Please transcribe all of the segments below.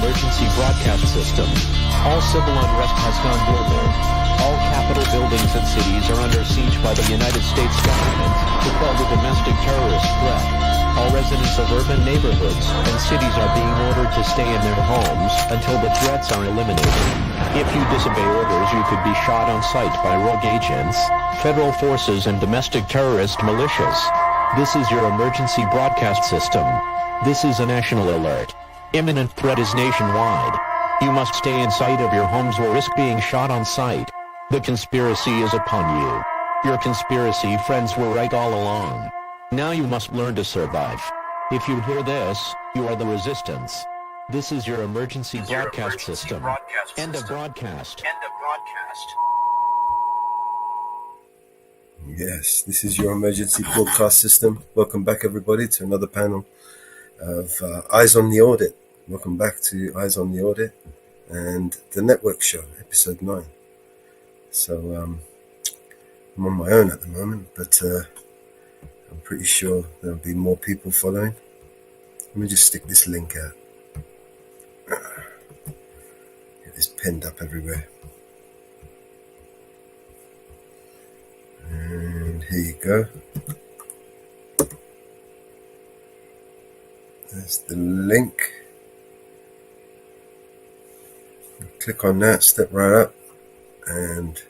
emergency broadcast system. All civil unrest has gone global. All Capitol buildings and cities are under siege by the United States government to quell the domestic terrorist threat. All residents of urban neighborhoods and cities are being ordered to stay in their homes until the threats are eliminated. If you disobey orders, you could be shot on sight by rogue agents, federal forces, and domestic terrorist militias. This is your emergency broadcast system. This is a national alert. Imminent threat is nationwide. You must stay inside of your homes or risk being shot on sight. The conspiracy is upon you. Your conspiracy friends were right all along. Now you must learn to survive. If you hear this, you are the resistance. This is your emergency broadcast system. End of broadcast. Yes, this is your emergency broadcast system. Welcome back, everybody, to another panel of Eyes on the Audit. Welcome back to Eyes on the Audit and the Network Show, episode 9. So I'm on my own at the moment, but I'm pretty sure there'll be more people following. Let me just stick this link out. Get this pinned up everywhere. And here you go. There's the link. Click on that, step right up, and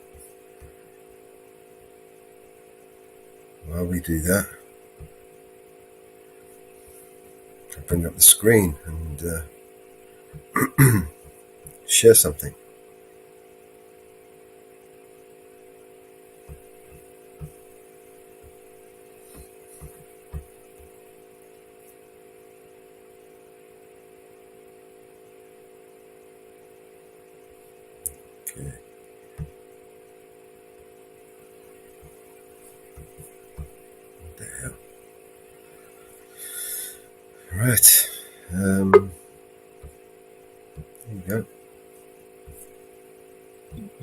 while we do that, I'll bring up the screen and share something. Okay. What the hell? Right. There you go.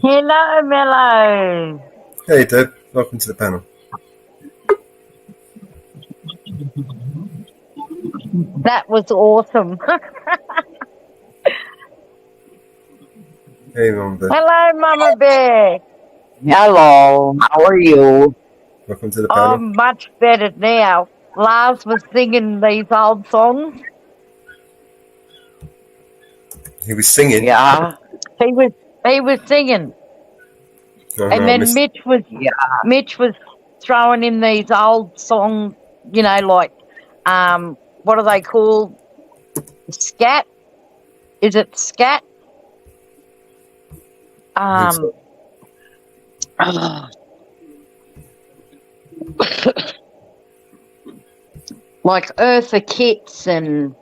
Hello, Mello. Hey, Deb. Welcome to the panel. That was awesome. Hey, Mom. Deb. Hello, Mama Bear. Hello, how are you? Welcome to the panel. I'm much better now. Lars was singing these old songs. He was singing. Yeah, He was singing, Oh, and no, I then missed- Mitch was throwing in these old songs. You know, like what are they called? Scat? Is it scat? I think Like Eartha Kitt and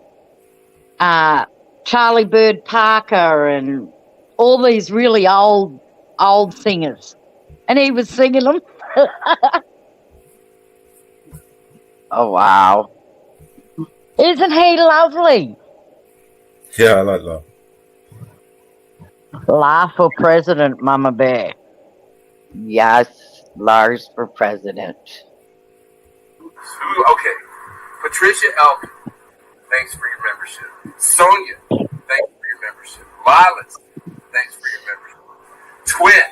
Charlie Bird Parker and all these really old singers, and he was singing them. oh wow. Isn't he lovely? Yeah, I like that. Laugh for president, Mama Bear. Yes, Lars for president. Okay. Patricia Elkin, thanks for your membership. Sonia, thanks for your membership. Lilas, thanks for your membership. Twin,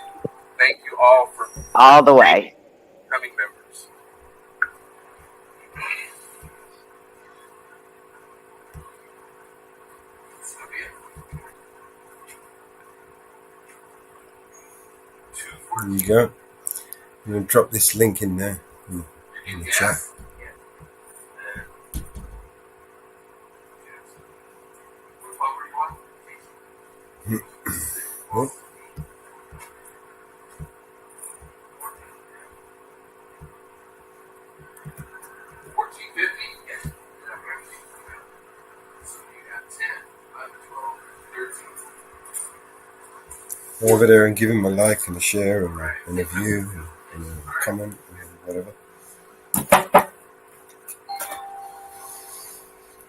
thank you all for All the way. becoming members. There you go. I'm going to drop this link in there in the chat. Oh. Go over there and give him a like and a share and a view and a comment and whatever.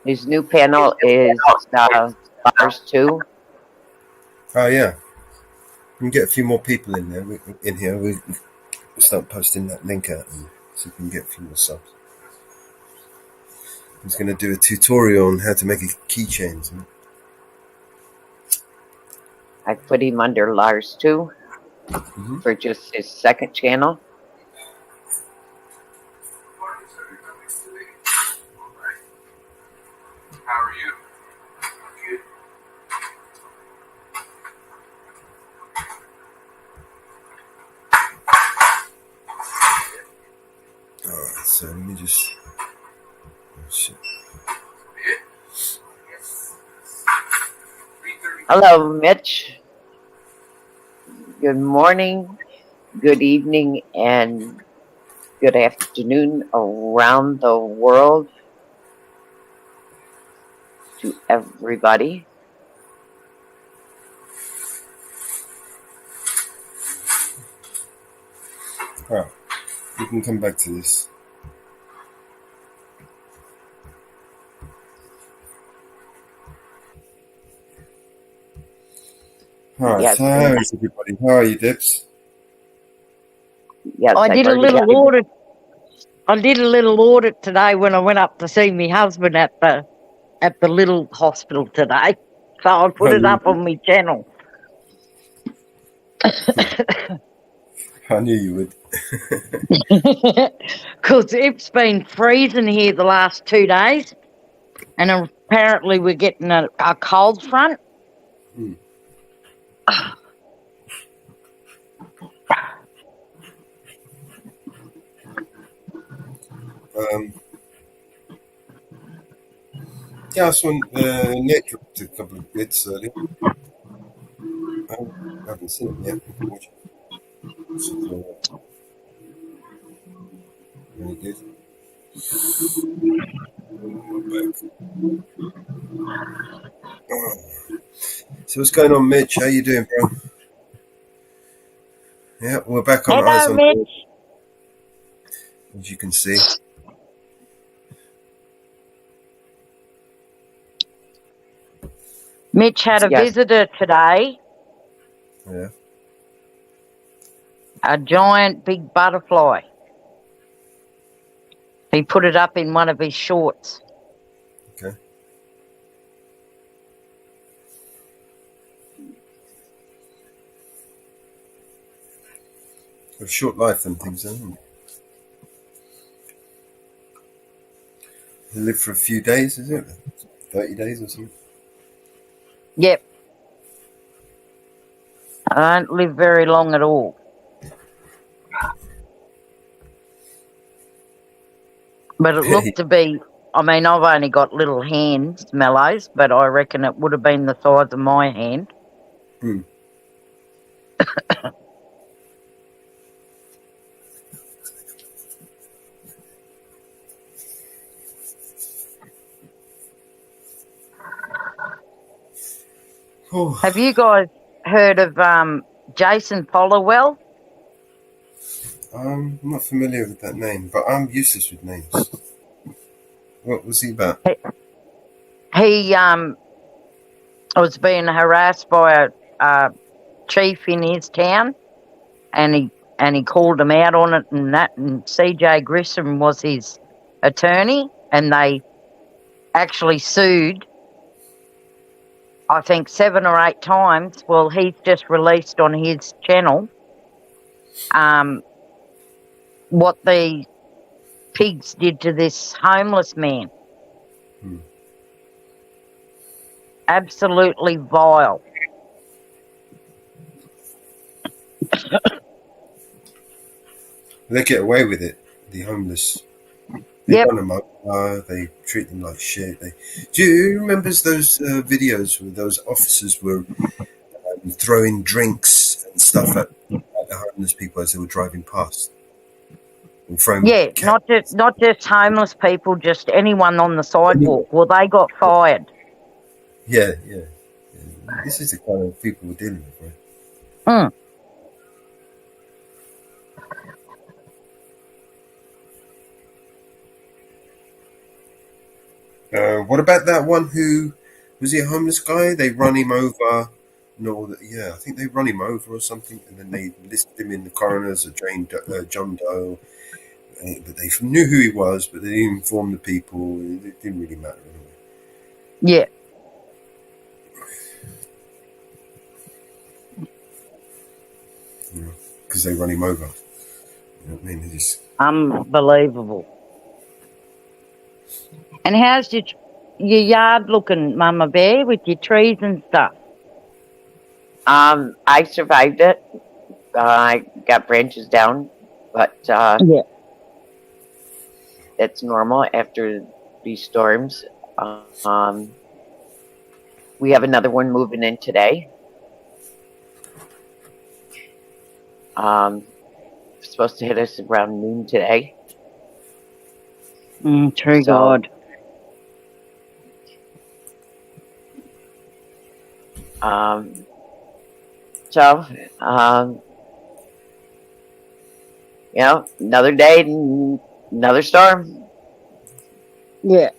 His new panel is Lars 2. Oh yeah, we can get a few more people in there. In here, we start posting that link out, and so we can get a few more subs. He's going to do a tutorial on how to make a keychain. I put him under Lars too Mm-hmm. for just his second channel. How are you? Good. All right, so let me just. Oh, shit. Yes. 3:30. Hello, Mitch. Good morning, good evening, and good afternoon around the world to everybody. All right, we can come back to this. All right, Yes, so how is everybody? How are you, Debs? yes, I I've did a already got little audit. I did a little audit today when I went up to see my husband at the little hospital today. So I put it up on my channel. I knew you would. Because it's been freezing here the last 2 days, and apparently we're getting a cold front. Hmm. Yeah, I saw Nick dropped a couple of bits earlier. I haven't seen them yet. I can watch it. Really good. So what's going on, Mitch? How you doing, bro? Yeah, we're back on Eyes Hello, on Mitch. Board, as you can see. Mitch had a Yes. visitor today, Yeah. a giant big butterfly. He put it up in one of his shorts. Okay. Got a short life and things, haven't they? They live for a few days, is it? 30 days or something? Yep. I don't live very long at all. But it looked to be, I mean, I've only got little hands, Mellows, but I reckon it would have been the size of my hand. Hmm. Oh, Have you guys heard of Jason Followell? I'm not familiar with that name, but I'm useless with names. What was he about? He was being harassed by a chief in his town, and he called him out on it, and that. And CJ Grissom was his attorney, and they actually sued, I think 7 or 8 times. Well, he's just released on his channel what the pigs did to this homeless man. Hmm. Absolutely vile. They get away with it, the homeless. They Yep. run them over, they treat them like shit. Do you remember those videos where those officers were throwing drinks and stuff at the homeless people as they were driving past? And throwing Yeah, not just homeless people, just anyone on the sidewalk. Well, they got fired. Yeah. This is the kind of people we're dealing with, right? What about that one who was he a homeless guy? They run him over. No, yeah, I think they run him over or something, and then they listed him in the coroner as a John Doe. But they knew who he was, but they didn't inform the people. It didn't really matter anyway. Yeah. because they run him over. You know what I mean? They just, Unbelievable. And how's your yard looking, Mama Bear, with your trees and stuff? I survived it. I got branches down, but Yeah. that's normal after these storms. We have another one moving in today. Supposed to hit us around noon today. True So- God. Another day, another storm. Yeah.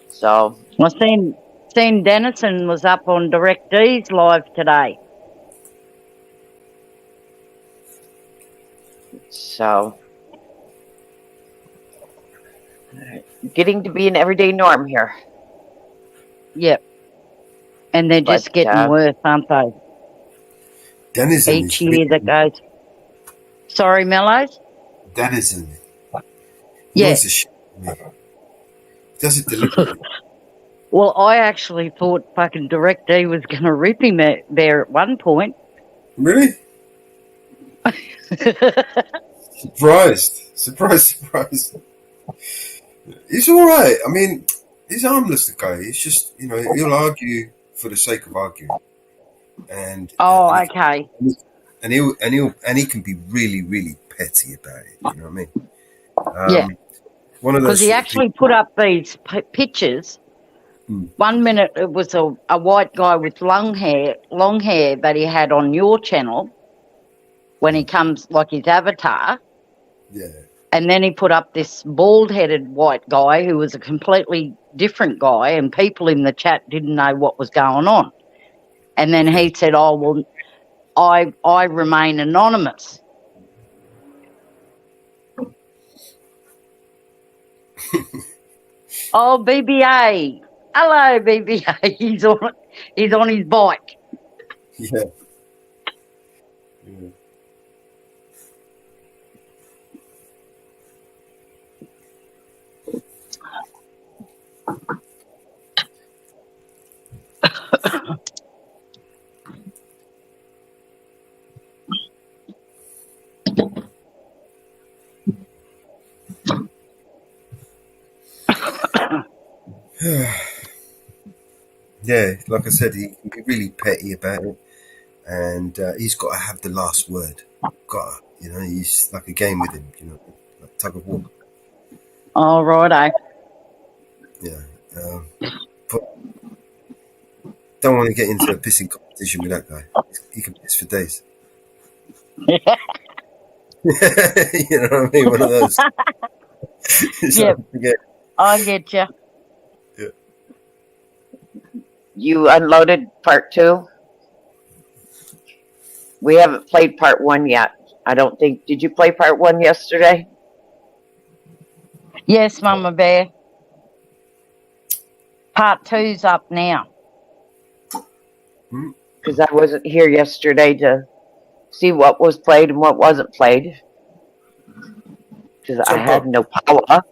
So I seen Dennison was up on Direct D's live today. Getting to be an everyday norm here. Yep. And they're just But, getting worse, aren't they? Denizen Each is year that goes. Sorry, Mellows? Denizen. Yeah. Annoys the shit out of me. He does it deliberately. Well, I actually thought fucking Direct D was going to rip him there at one point. Really? Surprised. He's all right. I mean, he's harmless, the guy. He's just, he'll argue for the sake of arguing, and Okay. and he can be really, really petty about it. You know what I mean? Yeah. One of those. Because he actually put up these pictures. 1 minute it was a white guy with long hair that he had on your channel when he comes, like his avatar. Yeah. And then he put up this bald-headed white guy who was a completely different guy, and people in the chat didn't know what was going on. And then he said, "Oh, well, I remain anonymous." Oh, BBA. Hello, BBA. He's on his bike. Yeah. Yeah, like I said, he can be really petty about it, and he's got to have the last word. He's like a game with him, like tug of war. Oh, righto. Yeah, but don't want to get into a pissing competition with that guy. He can piss for days. You know what I mean? One of those. Yep. I get you. Yeah. You unloaded part 2? We haven't played part 1 yet. I don't think. Did you play part 1 yesterday? Yes, Mama Bear. Part 2's up now. Because I wasn't here yesterday to see what was played and what wasn't played. Because I had no power.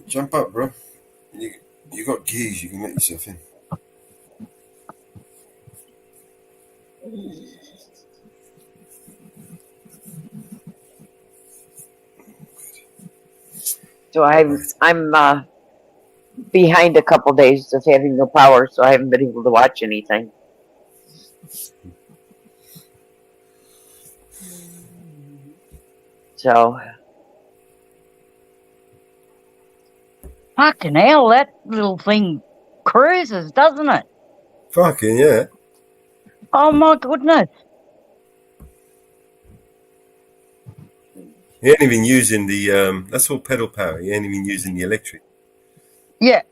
Jump up, bro. You got keys. You can let yourself in. So I'm behind a couple days of having no power, so I haven't been able to watch anything. So Fucking hell, that little thing cruises, doesn't it? Fucking yeah. Oh, my goodness. He ain't even using the that's all pedal power. He ain't even using the electric. Yeah.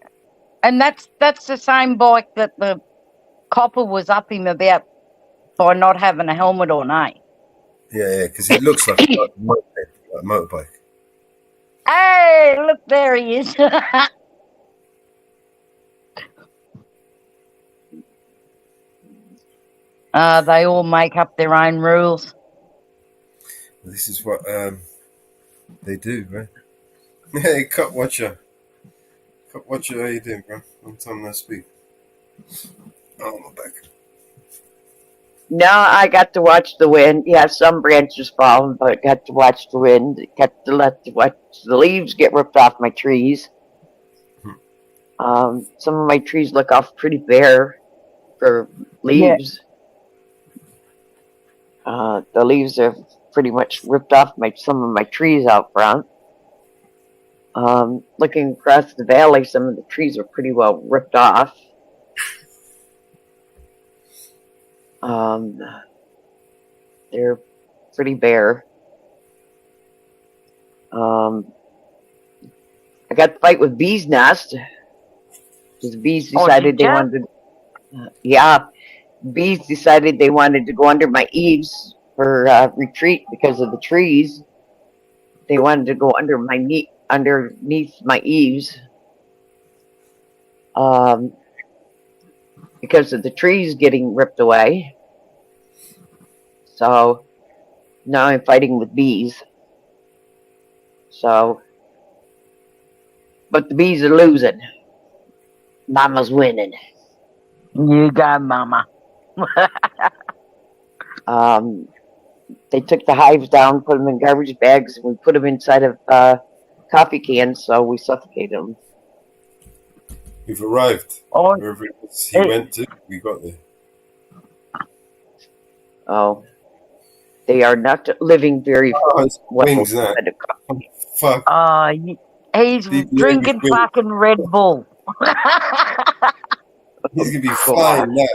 And that's the same bike that the copper was up him about by not having a helmet on, eh? Yeah, because it looks like a motorbike. Hey, look, there he is. They all make up their own rules. This is what they do, right? Hey, Cut Watcher. Cut Watcher, how you doing, bro? Long time no speak. Oh, I'm back. No, I got to watch the wind. Yeah, some branches falling, but got to watch the wind. Got to watch the leaves get ripped off my trees. Some of my trees look off pretty bare for leaves. The leaves are pretty much ripped off some of my trees out front. Looking across the valley, some of the trees are pretty well ripped off. They're pretty bare. I got to fight with bees' nest. Because the bees decided they wanted to, bees decided they wanted to go under my eaves for retreat because of the trees. They wanted to go underneath my eaves because of the trees getting ripped away. So now I'm fighting with bees. So, but the bees are losing. Mama's winning. You go, Mama. They took the hives down, put them in garbage bags, and we put them inside of coffee cans, so we suffocated them. We've arrived. Oh, wherever it was he went to, we got there. Oh, they are not living very well. Wings now. Fuck. He's drinking fucking Red Bull. He's gonna be flying now.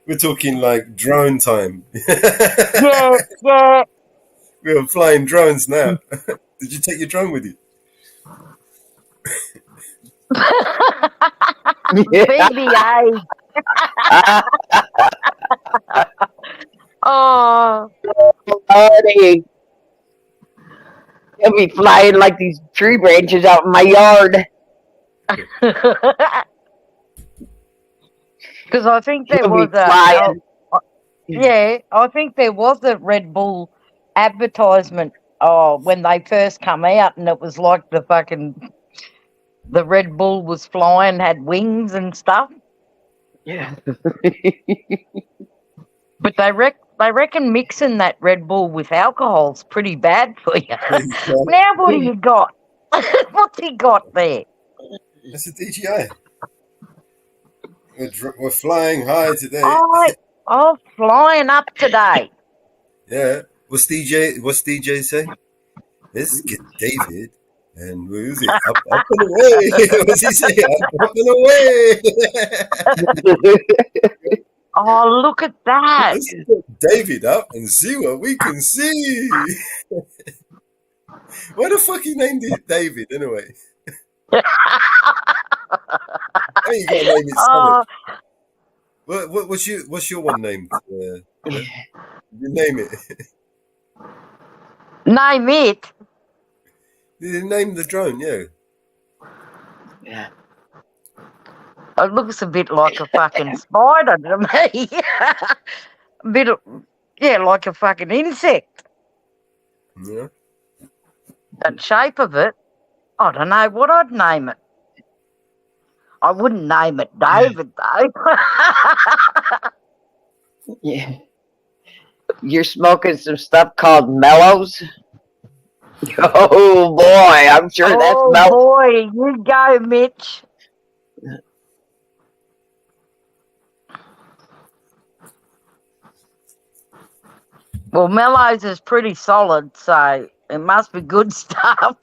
We're talking like drone time. Yeah. We're flying drones now. Did you take your drone with you? BBA. Oh. He'll be flying like these tree branches out in my yard. Because I think there was I think there was a Red Bull advertisement when they first come out, and it was like the Red Bull was flying, had wings and stuff. Yeah. But they reckon mixing that Red Bull with alcohol's pretty bad for you. Now what do you got? What's he got there? It's a DJI. We're flying high today. Oh, flying up today. Yeah. What's DJ say? Let's get David. And where is it? Up and away. What's he say? Up and away. Oh, look at that. Let's get David up and see what we can see. Why the fuck he named it David anyway? You gotta name it something. What's your one named? You name it. Name it. You name the drone, Yeah. It looks a bit like a fucking spider to me. A bit of, like a fucking insect. Yeah. That shape of it, I don't know what I'd name it. I wouldn't name it David, though. Yeah. You're smoking some stuff called mellows? Oh, boy. I'm sure that's mellow. Oh, boy. You go, Mitch. Well, Mellows is pretty solid, so it must be good stuff.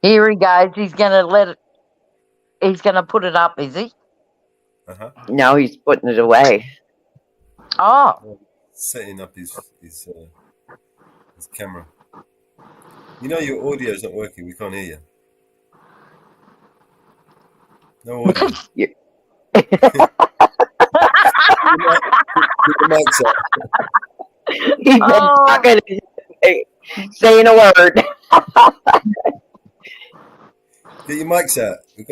Here he goes. He's going to put it up, is he? Uh-huh. No, he's putting it away. Oh. Setting up his camera. You know your audio's not working. We can't hear you. No audio. Keep the mics up. He's been talking, saying a word. Get your mics out. You've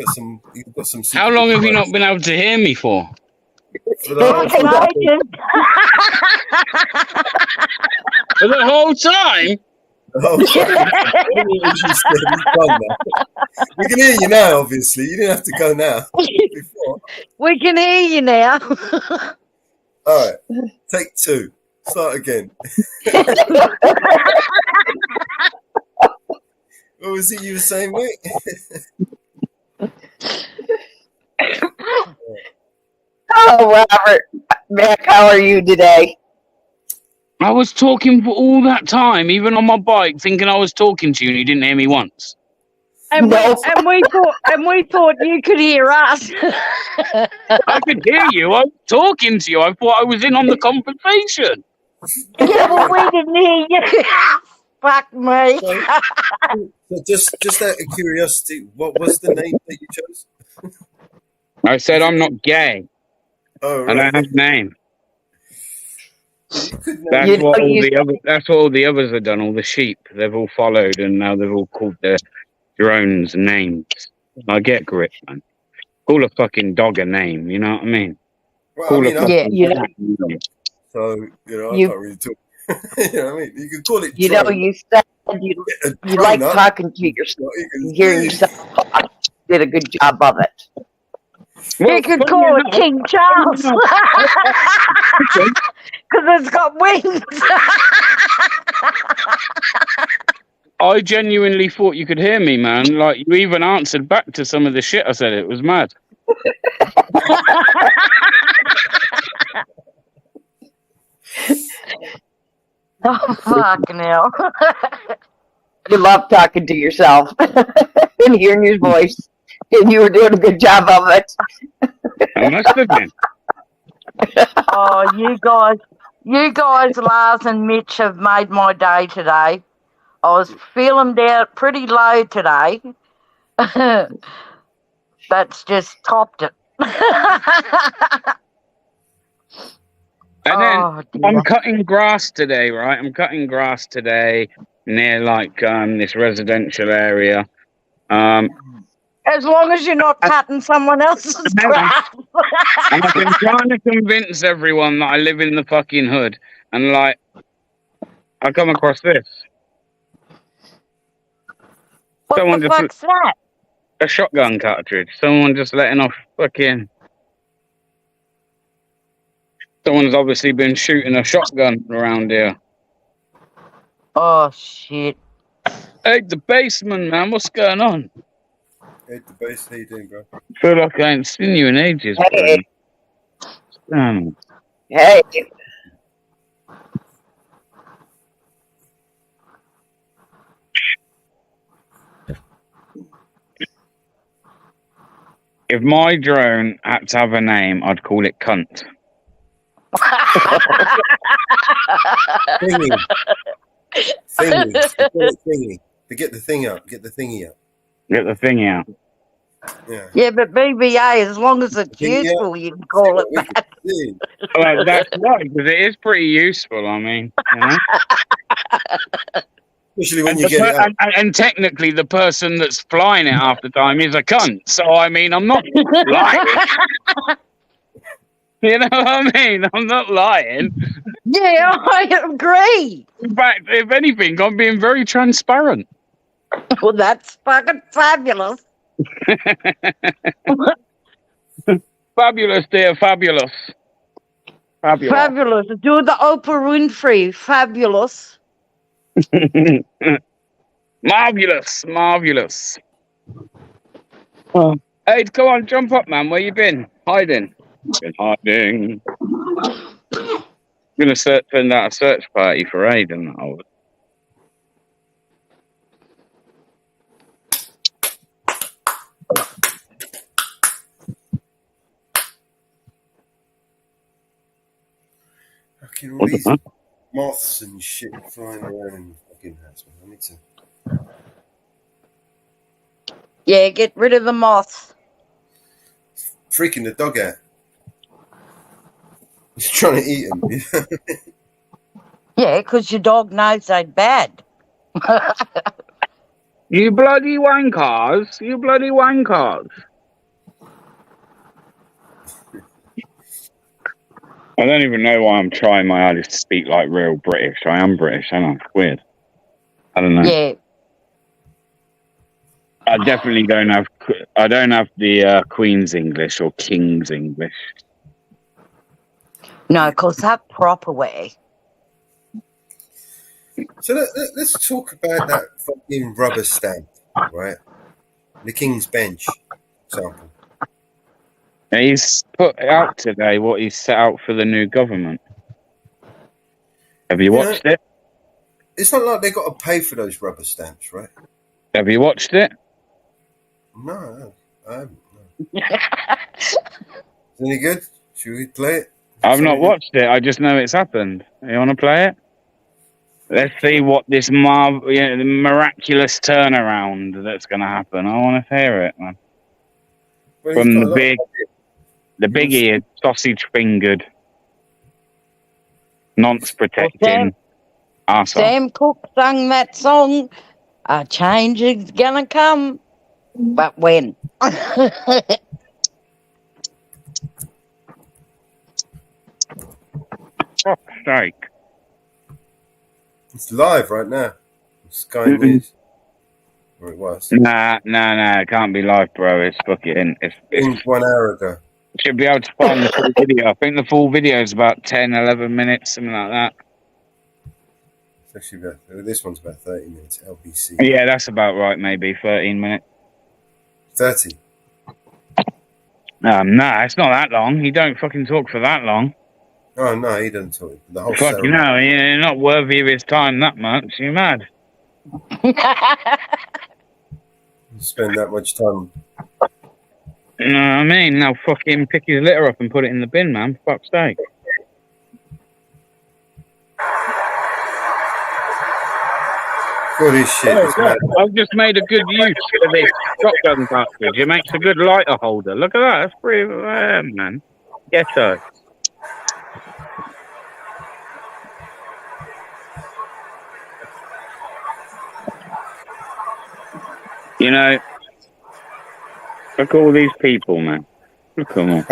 got some. How long have you not been able to hear me for? For the whole Fucking time. ages. For the whole time? The whole time. She said, "He's gone now." We can hear you now, obviously. You didn't have to go now. Before. We can hear you now. All right. Take 2. Start again. What was it you were saying, mate? Oh, Robert, Mac, how are you today? I was talking for all that time, even on my bike, thinking I was talking to you, and you didn't hear me once. And, No. we thought you could hear us. I could hear you. I was talking to you. I thought I was in on the conversation. Yeah, but we didn't hear you. Fuck me. So just out of curiosity, what was the name that you chose? I said I'm not gay. Oh, I right. don't have a name. You could know. That's You know, what all you- the other. That's what all the others have done. All the sheep, they've all followed, and now they've all called their drones names. I get grip, man. Call a fucking dog a name. You know what I mean? Well, Call I mean, a I- fucking you know- cat a name. so I You- can't really talk. You know what I mean? You could call it. You know, drone. you said you A like drone up. talking to yourself, and hearing yourself talk. Did a good job of it. Well, You could funny call it enough- King Charles. Okay. Because it's got wings. I genuinely thought you could hear me, man. Like, you even answered back to some of the shit I said. It was mad. Oh, fucking hell. You love talking to yourself and hearing your voice, and you were doing a good job of it. I must have been. Oh, you guys, Lars and Mitch, have made my day today. I was feeling down pretty low today. That's just topped it. And then Oh, dear. I'm cutting grass today, right? I'm cutting grass today near like this residential area. As long as you're not cutting someone else's Hang on. grass. And I've been trying to convince everyone that I live in the fucking hood. And like, I come across this. What Someone the just- fuck's that? A shotgun cartridge. Someone just letting off fucking... Someone's obviously been shooting a shotgun around here. Oh, shit. Hey, the basement, man. What's going on? Hey, the bass. How you doing, bro? I feel like I ain't seen you in ages, Hey. bro. Hey, If my drone had to have a name, I'd call it cunt. Thingy. Thingy. Call it thingy. But get the thing out. Get the thingy out. Get the thing out. Yeah. Yeah, but BBA, as long as it's Yeah. useful, you can call it We that. can see. Well, that's right, because it is pretty useful, I mean. You know? Especially when and, you get it out. and technically, the person that's flying it half the time is a cunt. So, I mean, I'm not lying. You know what I mean? I'm not lying. Yeah, I agree. In fact, if anything, I'm being very transparent. Well, that's fucking fabulous. Fabulous, dear, fabulous. Fabulous. Fabulous. Do the Oprah Winfrey. Fabulous. Marvelous, marvelous. Oh. Hey, come on, jump up, man. Where you been? Hiding. Been hiding. I'm gonna send out a search party for Aiden. Fucking all What the these fuck? moths and shit flying around in the fucking house, man. I need to. Yeah, get rid of the moths. Freaking the dog out. He's trying to eat him. Yeah, because your dog knows they're bad. You bloody wankers! You bloody wankers! I don't even know why I'm trying my hardest to speak like real British. I am British, and it's weird. I don't know. Yeah. I definitely don't have. I don't have the Queen's English or King's English. No, because that proper way. So let's talk about that fucking rubber stamp, right? The King's Bench example. He's put out today what he's set out for the new government. Have you watched it? It's not like they got to pay for those rubber stamps, right? Have you watched it? No, I haven't. No. Is it any good? Should we play it? I've not watched it. I just know it's happened. You want to play it? Let's see what this the miraculous turnaround that's going to happen. I want to hear it, man. Well, From the big-eared, sausage-fingered, nonce-protecting arsehole. Sam Cooke sung that song, "A change is gonna come," but when? Fuck's sake. It's live right now. Sky News. Or it was. Nah, it can't be live, bro. It's fucking... It's 1 hour ago. should be able to find the full video. I think the full video is about 10, 11 minutes, something like that. It's actually this one's about 30 minutes. LBC. Yeah, that's about right, maybe 13 minutes. 30. Nah, it's not that long. He don't fucking talk for that long. Oh, no, he doesn't talk. The whole Fuck, you know, you're not worthy of his time that much. You're mad. Spend that much time. You know what I mean? Now fucking pick his litter up and put it in the bin, man. For fuck's sake. All this shit is mad. I've just made a good use of this shotgun cartridge. It makes a good lighter holder. Look at that. That's pretty, man. Ghetto. You know, look at all these people, man. Look at them all.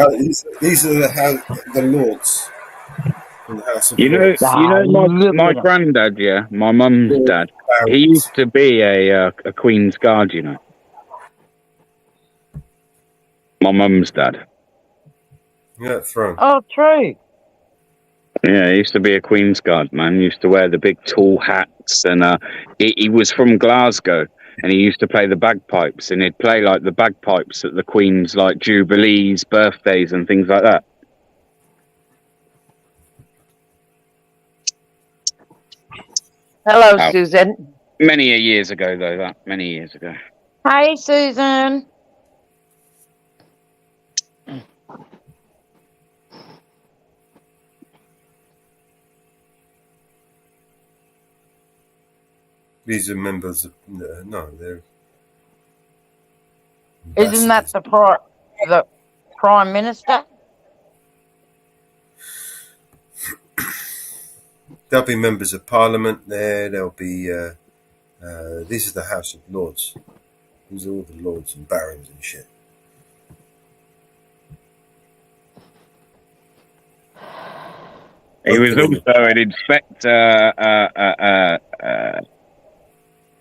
These are the lords in the House of You Lords. know, my granddad, yeah, my mum's dad. He used to be a Queen's Guard, you know. My mum's dad. Yeah, throne. Oh, true. Yeah, he used to be a Queen's Guard, man. He used to wear the big tall hats, and he was from Glasgow, and he used to play the bagpipes, and he'd play like the bagpipes at the Queen's like jubilees, birthdays, and things like that. Hello, Susan. Many years ago, though. Many years ago. Hey, Susan. These are members of no, they're. Isn't that the Prime Minister? There'll be members of Parliament there. There'll be. This is the House of Lords. These are all the lords and barons and shit. He was also an inspector,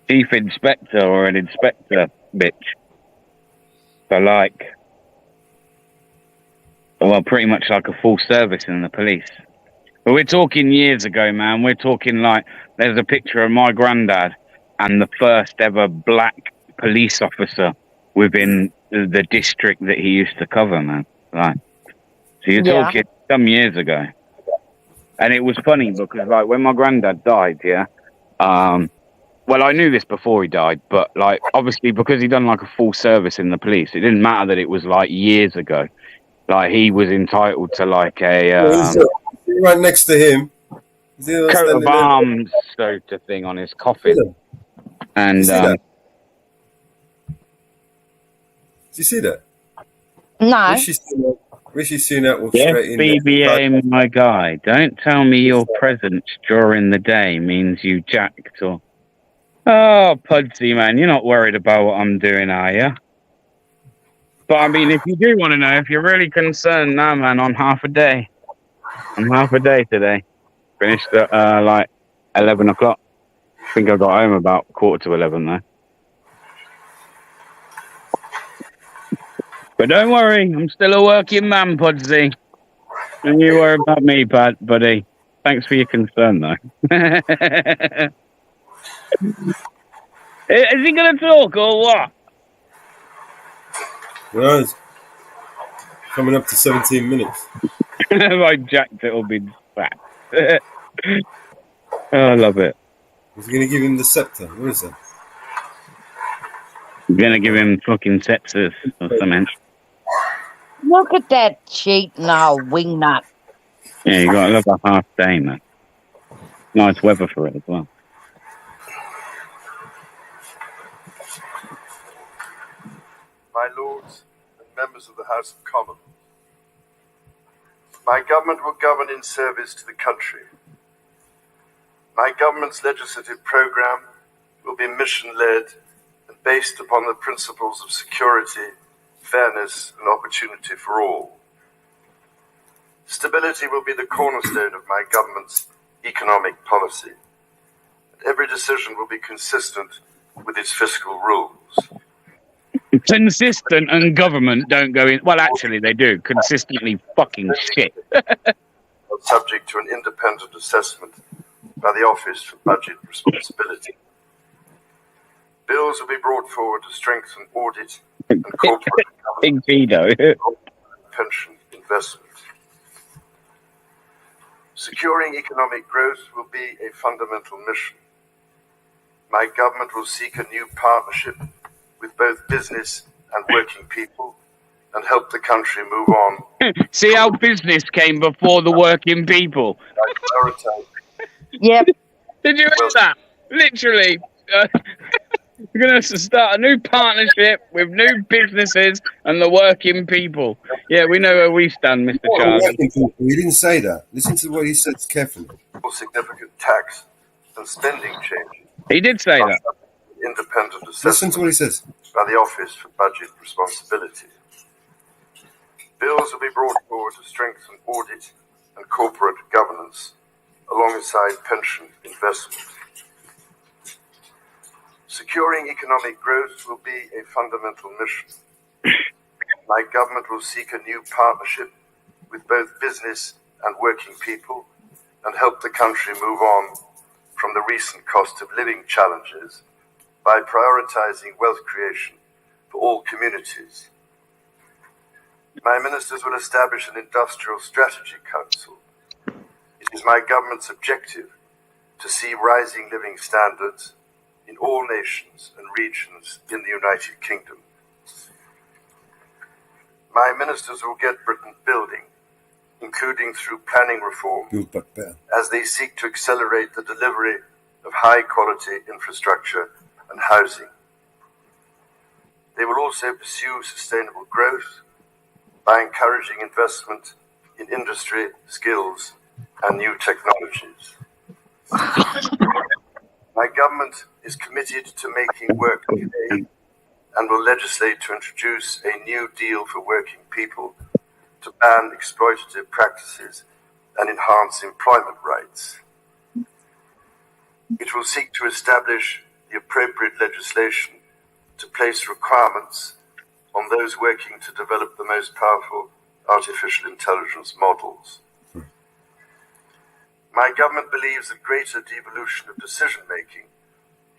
chief inspector or an inspector, bitch. So pretty much like a full service in the police. But we're talking years ago, man. We're talking like there's a picture of my granddad and the first ever black police officer within the district that he used to cover, man. Right. So you're talking some years ago. And it was funny because, like, when my granddad died, well, I knew this before he died, but, like, obviously because he'd done, like, a full service in the police, it didn't matter that it was, like, years ago. Like, he was entitled to, like, right next to him. Coat of arms sort of thing on his coffin. And, Did you see that? No. Rishi Sunak walked yes, straight in. BBA, my guy. Don't tell me your presence during the day means you jacked or... Oh, Pudsey, man, you're not worried about what I'm doing, are you? But, I mean, if you do want to know, if you're really concerned, nah, man, on half a day. I'm half a day today. Finished at like 11 o'clock. I think I got home about 11:15 though. But don't worry, I'm still a working man, Pudsey. Don't you worry about me, buddy. Thanks for your concern, though. Is he going to talk or what? No, it's coming up to 17 minutes. If I jacked it, it'll be fat. I love it. He's going to give him the scepter. What is that? I'm going to give him fucking sepsis or something. Look at that cheating old wingnut. Yeah, you got to love a half day, man. Nice weather for it as well. My lords and members of the House of Commons, my government will govern in service to the country. My government's legislative programme will be mission-led and based upon the principles of security, fairness and opportunity for all. Stability will be the cornerstone of my government's economic policy, and every decision will be consistent with its fiscal rules. Consistent and government don't go in. Well, actually, they do. Consistently fucking shit. Subject to an independent assessment by the Office for Budget Responsibility. Bills will be brought forward to strengthen audit and corporate Big veto. pension investment. Securing economic growth will be a fundamental mission. My government will seek a new partnership with both business and working people and help the country move on. See how business came before the working people. Yep. Did you hear that? Literally. We're going to start a new partnership with new businesses and the working people. Yeah, we know where we stand, Mr. Charles. He didn't say that. Listen to what he said carefully. Significant tax and spending changes. He did say that. Independent Listen assessment to what he says. by the Office for Budget Responsibility. Bills will be brought forward to strengthen audit and corporate governance alongside pension investment. Securing economic growth will be a fundamental mission. My government will seek a new partnership with both business and working people and help the country move on from the recent cost of living challenges by prioritizing wealth creation for all communities. My ministers will establish an industrial strategy council. It is my government's objective to see rising living standards in all nations and regions in the United Kingdom. My ministers will get Britain building, including through planning reform, Build back better. as they seek to accelerate the delivery of high-quality infrastructure and housing. They will also pursue sustainable growth by encouraging investment in industry, skills, and new technologies. My government is committed to making work pay and will legislate to introduce a new deal for working people to ban exploitative practices and enhance employment rights. It will seek to establish the appropriate legislation to place requirements on those working to develop the most powerful artificial intelligence models. My government believes that greater devolution of decision-making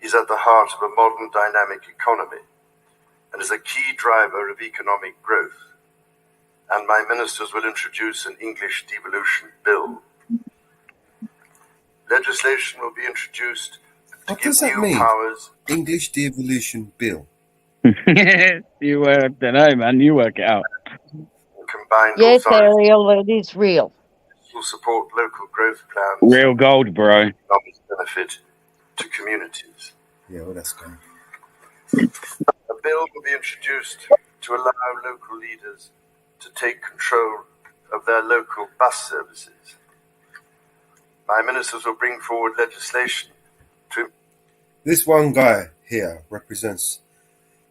is at the heart of a modern dynamic economy and is a key driver of economic growth, and my ministers will introduce an English devolution bill. Legislation will be introduced to What give does that new mean? powers. English devolution bill. You don't know, man. You work it out. Combined Yes, authorities Ariel, it is real. will support local growth plans Real gold, bro. and economic benefit to communities. Yeah, well, that's good. A bill will be introduced to allow local leaders to take control of their local bus services. My ministers will bring forward legislation to This one guy here represents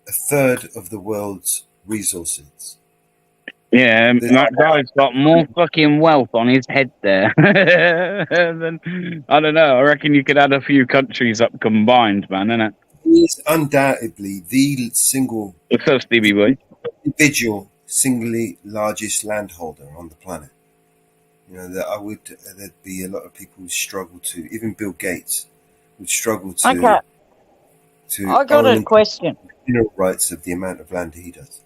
a third of the world's resources. Yeah, that guy's got more fucking wealth on his head there than, I don't know. I reckon you could add a few countries up combined, man, innit? He is undoubtedly the single What's up, Stevie boy? individual, singly largest landholder on the planet. You know, there'd be a lot of people who struggle to, even Bill Gates would struggle Okay, to I got a own question. mineral rights of the amount of land he does.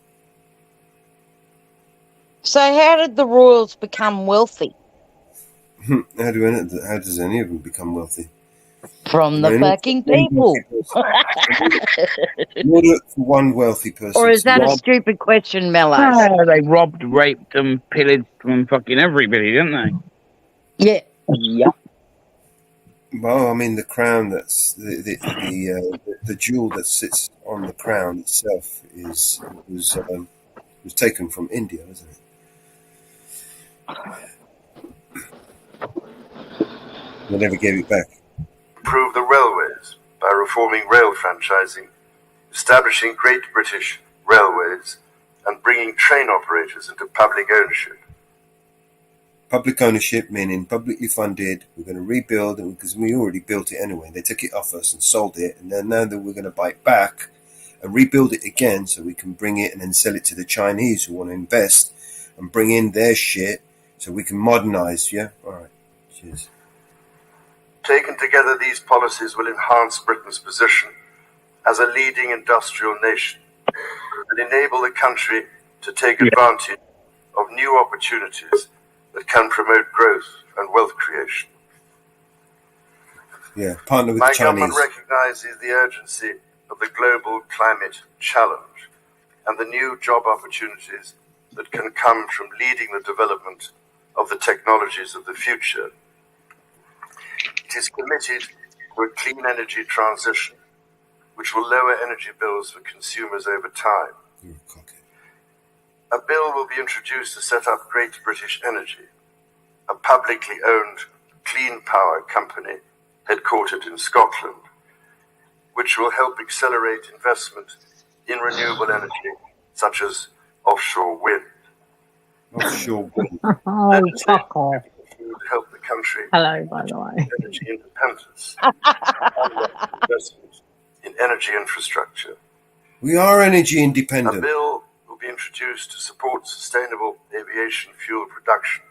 So, how did the royals become wealthy? How does any of them become wealthy? From the In order fucking for one people. in order for one wealthy person Or is that a Rob. stupid question, Mellows? They robbed, raped, and pillaged from fucking everybody, didn't they? Yeah. Yep. well, I mean, the crown that's the jewel that sits on the crown itself was taken from India, wasn't it? They never gave it back. Improve the railways by reforming rail franchising, establishing Great British Railways, and bringing train operators into public ownership. Public ownership, meaning publicly funded. We're going to rebuild it because we already built it anyway. They took it off us and sold it, and then now that we're going to buy it back and rebuild it again so we can bring it and then sell it to the Chinese who want to invest and bring in their shit so we can modernize. Yeah? All right. Cheers. Taken together, these policies will enhance Britain's position as a leading industrial nation and enable the country to take advantage of new opportunities that can promote growth and wealth creation. Yeah, partner with My the Chinese. government recognizes the urgency of the global climate challenge and the new job opportunities that can come from leading the development of the technologies of the future. It is committed to a clean energy transition, which will lower energy bills for consumers over time. You're a cockhead. A bill will be introduced to set up Great British Energy, a publicly owned clean power company headquartered in Scotland, which will help accelerate investment in renewable energy, such as offshore wind. Offshore wind. Oh, fuck off. To help the country Hello, by the way. energy independence and investment in energy infrastructure. We are energy A independent. bill will be introduced to support sustainable aviation fuel production.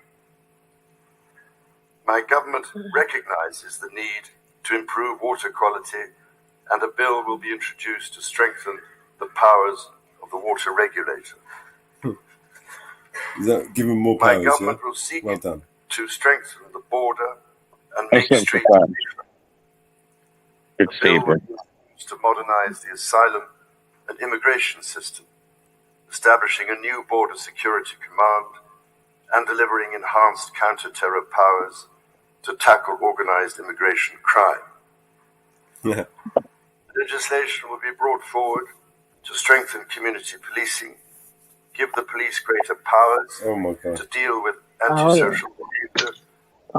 My government recognizes the need to improve water quality, and a bill will be introduced to strengthen the powers of the water regulator. Is that giving more My powers? Yeah. government will seek Well done. to strengthen the border and make Excellent streets plan. safer. Good A bill will Steve. be used to modernize the asylum and immigration system, establishing a new border security command and delivering enhanced counter-terror powers to tackle organized immigration crime. Yeah. Legislation will be brought forward to strengthen community policing, give the police greater powers Oh my god. to deal with antisocial behavior,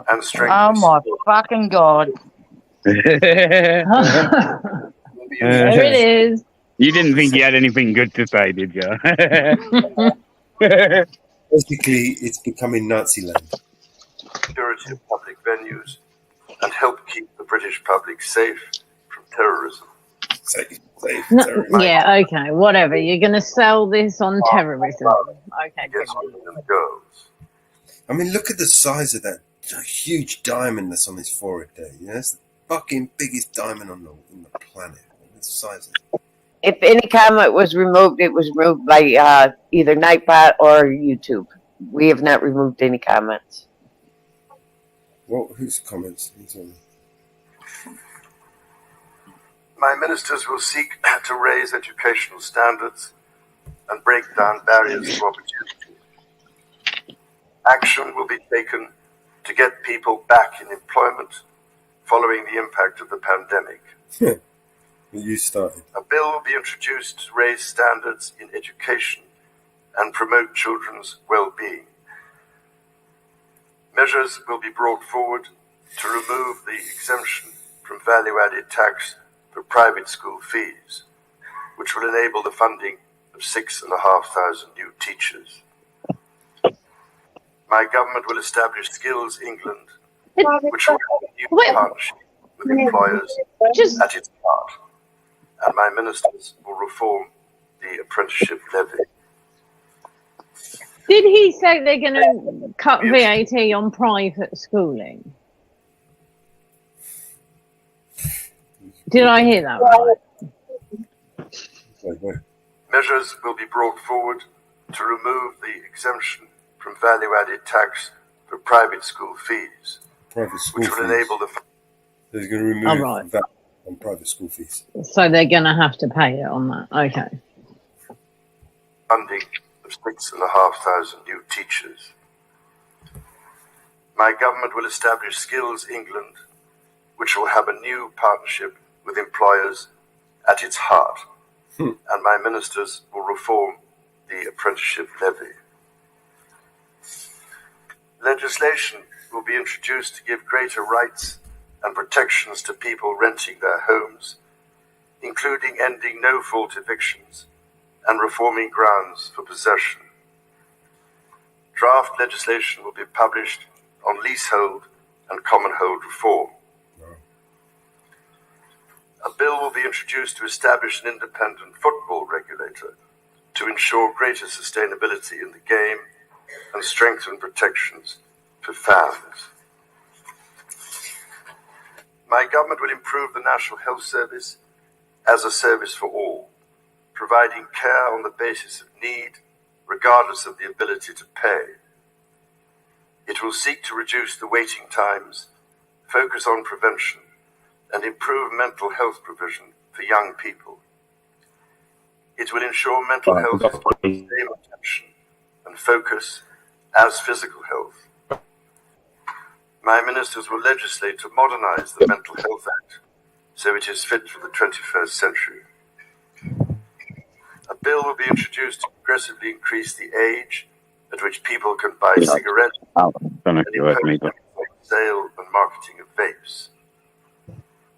and strengthen Oh my support. fucking God. There Will be used it is. You didn't think you had anything good to say, did you? Basically, it's becoming Nazi land. security of public venues and help keep the British public safe from terrorism. Safe, No, terrorism. yeah, okay, whatever. You're going to sell this on terrorism. Okay, good Against on women you. and girls. I mean, look at the size of that huge diamond that's on his forehead there. You know, it's the fucking biggest diamond on the planet. That's the size of it. If any comment was removed, it was removed by either Nightbot or YouTube. We have not removed any comments. What? Whose comments? Who's on? My ministers will seek to raise educational standards and break down barriers to opportunity. Action will be taken to get people back in employment following the impact of the pandemic. You started. A bill will be introduced to raise standards in education and promote children's well-being. Measures will be brought forward to remove the exemption from value-added tax for private school fees, which will enable the funding of 6,500 new teachers. My government will establish Skills England, It, which will have a new wait, partnership with employers just at its heart, and my ministers will reform the apprenticeship levy. did he say they're going to cut VAT on private schooling? Did I hear that right? Measures will be brought forward to remove the exemption from value-added tax for private school fees, Private school which will fees. enable the They're going to remove Oh, right. that on private school fees. So they're going to have to pay it on that. Okay. funding of 6,500 new teachers. My government will establish Skills England, which will have a new partnership with employers at its heart, and my ministers will reform the apprenticeship levy. Legislation will be introduced to give greater rights and protections to people renting their homes, including ending no-fault evictions and reforming grounds for possession. Draft legislation will be published on leasehold and common hold reform. A bill will be introduced to establish an independent football regulator to ensure greater sustainability in the game and strengthen protections for fans. My government will improve the National Health Service as a service for all, providing care on the basis of need, regardless of the ability to pay. It will seek to reduce the waiting times, focus on prevention, and improve mental health provision for young people. It will ensure mental health is given the same attention and focus as physical health. My ministers will legislate to modernize the Mental Health Act so it is fit for the 21st century. A bill will be introduced to progressively increase the age at which people can buy cigarettes and impose sale and marketing of vapes.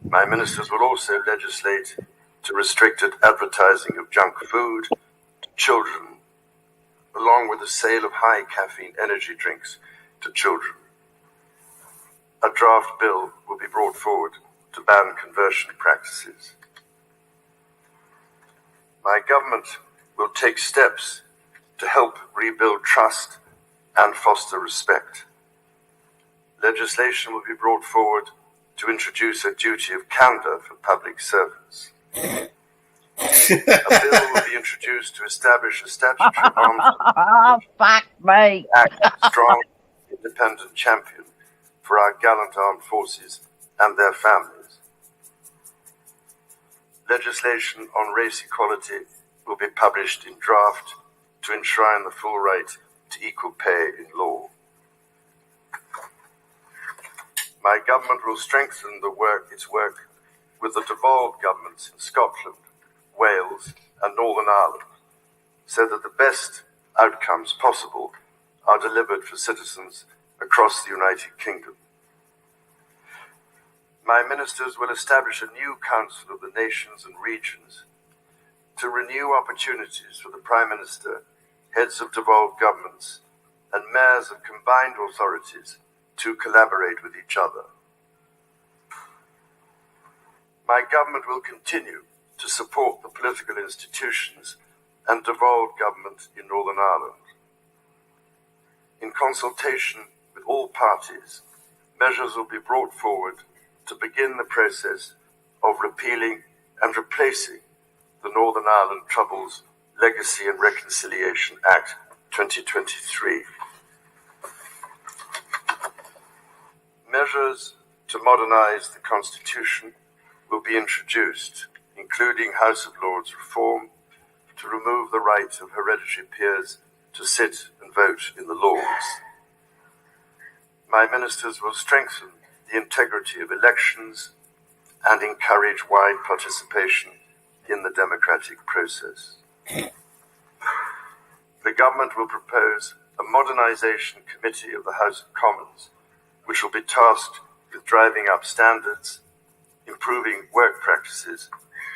My ministers will also legislate to restrict advertising of junk food to children, along with the sale of high caffeine energy drinks to children. A draft bill will be brought forward to ban conversion practices. My government will take steps to help rebuild trust and foster respect. Legislation will be brought forward to introduce a duty of candour for public servants. A bill will be introduced to establish a statutory arms Fuck me. act as a strong, independent champion for our gallant armed forces and their families. Legislation on race equality will be published in draft to enshrine the full right to equal pay in law. My government will strengthen its work with the devolved governments in Scotland, Wales, and Northern Ireland, so that the best outcomes possible are delivered for citizens across the United Kingdom. My ministers will establish a new Council of the Nations and Regions to renew opportunities for the Prime Minister, heads of devolved governments, and mayors of combined authorities to collaborate with each other. My government will continue to support the political institutions and devolved government in Northern Ireland. In consultation with all parties, measures will be brought forward to begin the process of repealing and replacing the Northern Ireland Troubles Legacy and Reconciliation Act 2023. Measures to modernise the Constitution will be introduced, including House of Lords reform, to remove the right of hereditary peers to sit and vote in the Lords. My ministers will strengthen the integrity of elections and encourage wide participation in the democratic process. The government will propose a modernisation committee of the House of Commons, which will be tasked with driving up standards, improving work practices,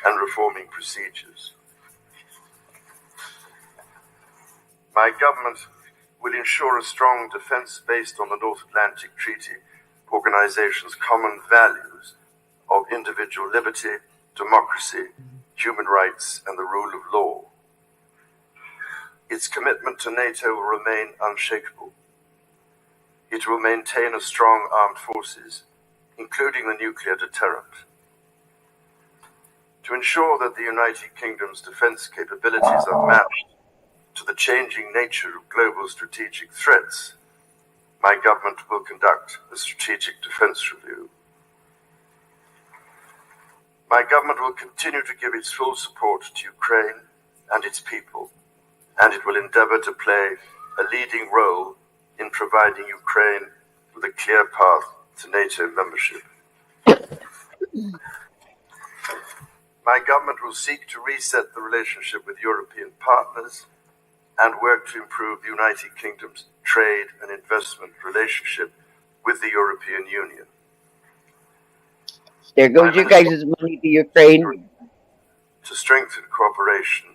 and reforming procedures. My government will ensure a strong defense based on the North Atlantic Treaty Organization's common values of individual liberty, democracy, human rights, and the rule of law. Its commitment to NATO will remain unshakable. It will maintain a strong armed forces, including the nuclear deterrent. To ensure that the United Kingdom's defense capabilities are matched to the changing nature of global strategic threats, my government will conduct a strategic defense review. My government will continue to give its full support to Ukraine and its people, and it will endeavor to play a leading role in providing Ukraine with a clear path to NATO membership. My government will seek to reset the relationship with European partners and work to improve the United Kingdom's trade and investment relationship with the European Union. There goes you guys' money to Ukraine. To strengthen cooperation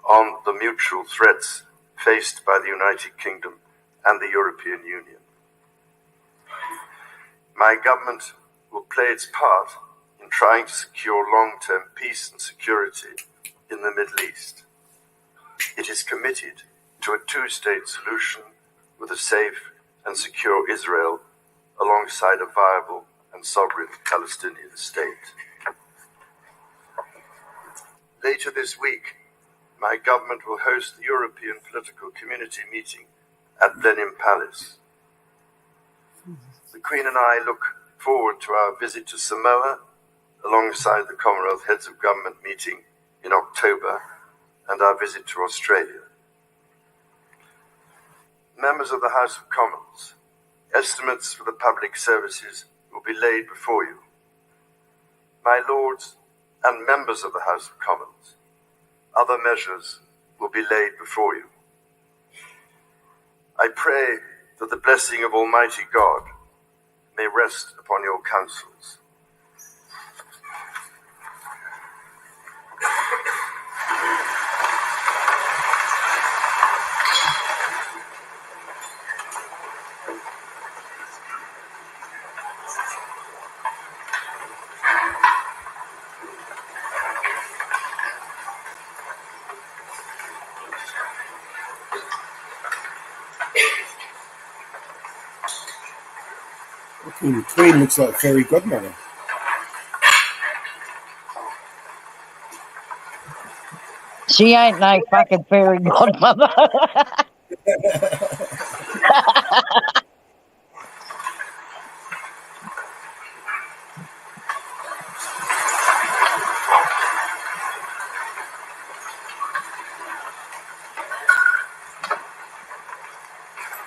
on the mutual threats faced by the United Kingdom and the European Union. My government will play its part in trying to secure long-term peace and security in the Middle East. It is committed to a two-state solution with a safe and secure Israel alongside a viable and sovereign Palestinian state. Later this week, my government will host the European Political Community meeting at Blenheim Palace. The Queen and I look forward to our visit to Samoa alongside the Commonwealth Heads of Government meeting in October and our visit to Australia. Members of the House of Commons, estimates for the public services will be laid before you. My Lords and members of the House of Commons, other measures will be laid before you. I pray that the blessing of Almighty God may rest upon your counsels. The Queen looks like fairy godmother. She ain't no fucking fairy godmother.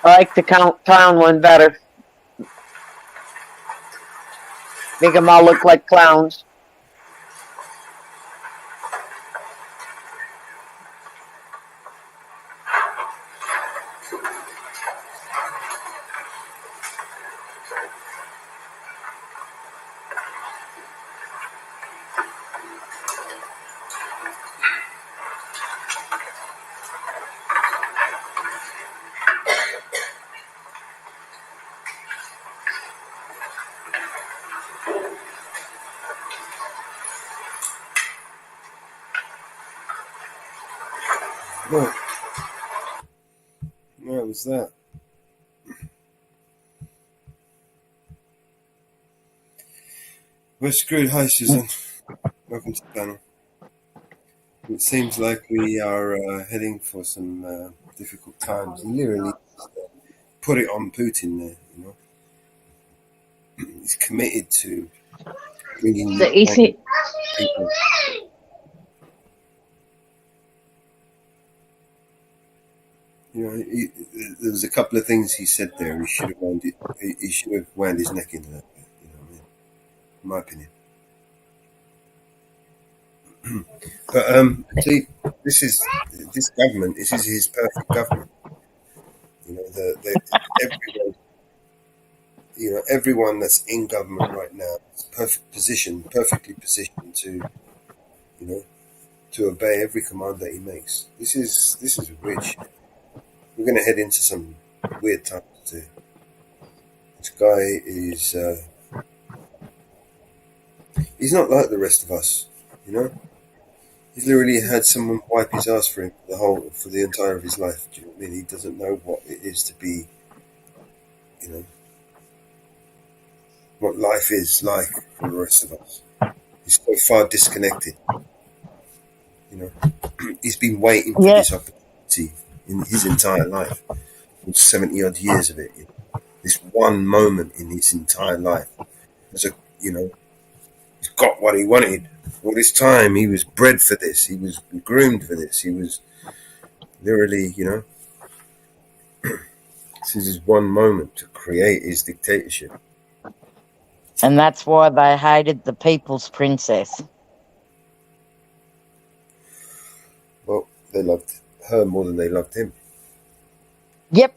I like the clown one better. Make them all look like clowns. What? What was that? We're screwed. Hi, Susan. Welcome to the panel. It seems like we are heading for some difficult times. And literally, put it on Putin there. You know, he's committed to bringing. So is it? People. You know, there was a couple of things he said there. He should have wound it. He should have wound his neck in that. You know what I mean? In my opinion. But see, this government. This is his perfect government. You know, everyone. You know, everyone that's in government right now is perfectly positioned to, you know, to obey every command that he makes. This is rich. we're going to head into some weird times too. This guy is, he's not like the rest of us, you know? He's literally had someone wipe his ass for him for the entire of his life. Do you know what I mean? He doesn't know what it is to be, you know, what life is like for the rest of us. He's so far disconnected, you know? He's been waiting for this opportunity in his entire life, 70 odd years of it. You know? This one moment in his entire life, as a, you know, he's got what he wanted. All this time, he was bred for this. He was groomed for this. He was literally, you know, this is his one moment to create his dictatorship. And that's why they hated the People's Princess. Well, they loved her more than they loved him. Yep.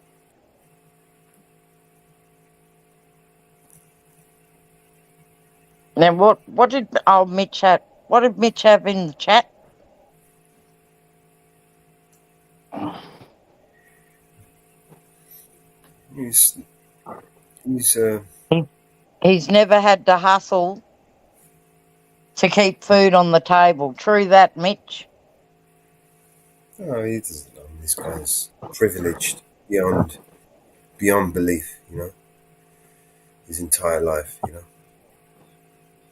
Now, what did Mitch have? What did Mitch have in the chat? He's He's never had to hustle to keep food on the table. True that, Mitch? oh, he doesn't know. This guy's privileged beyond belief, you know. His entire life, you know.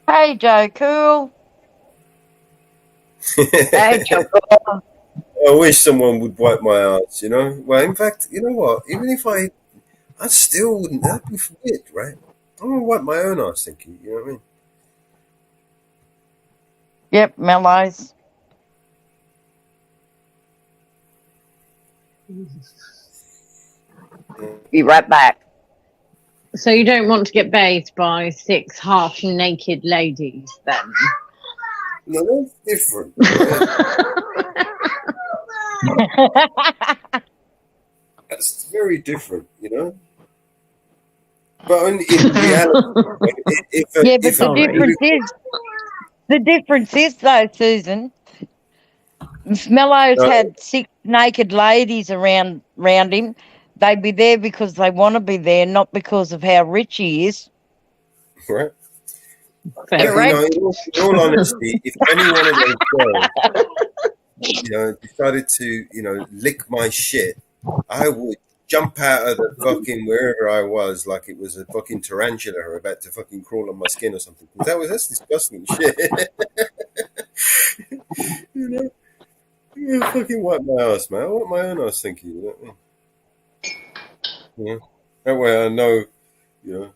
Hey, Joe Cool. Hey, Choco. I wish someone would wipe my ass, you know. Well, in fact, you know what? Even if I still wouldn't. That'd be weird, right? I'm gonna wipe my own ass, thinking. You know what I mean? Yep, Mellows. Be right back. So you don't want to get bathed by 6 half-naked ladies, then? No, that's different. Right? That's very different, you know. But in reality, the difference is though, Susan. If Mellows had 6 naked ladies around him, they'd be there because they want to be there, not because of how rich he is. right? Correct. You know, in all honesty, if any one of those girls, you know, decided to, you know, lick my shit, I would jump out of the fucking wherever I was like it was a fucking tarantula about to fucking crawl on my skin or something. That's disgusting shit. You know? Yeah, fucking wipe my ass, man. I want my own ass, thinking. You know what I mean? Yeah. That way I know, you know,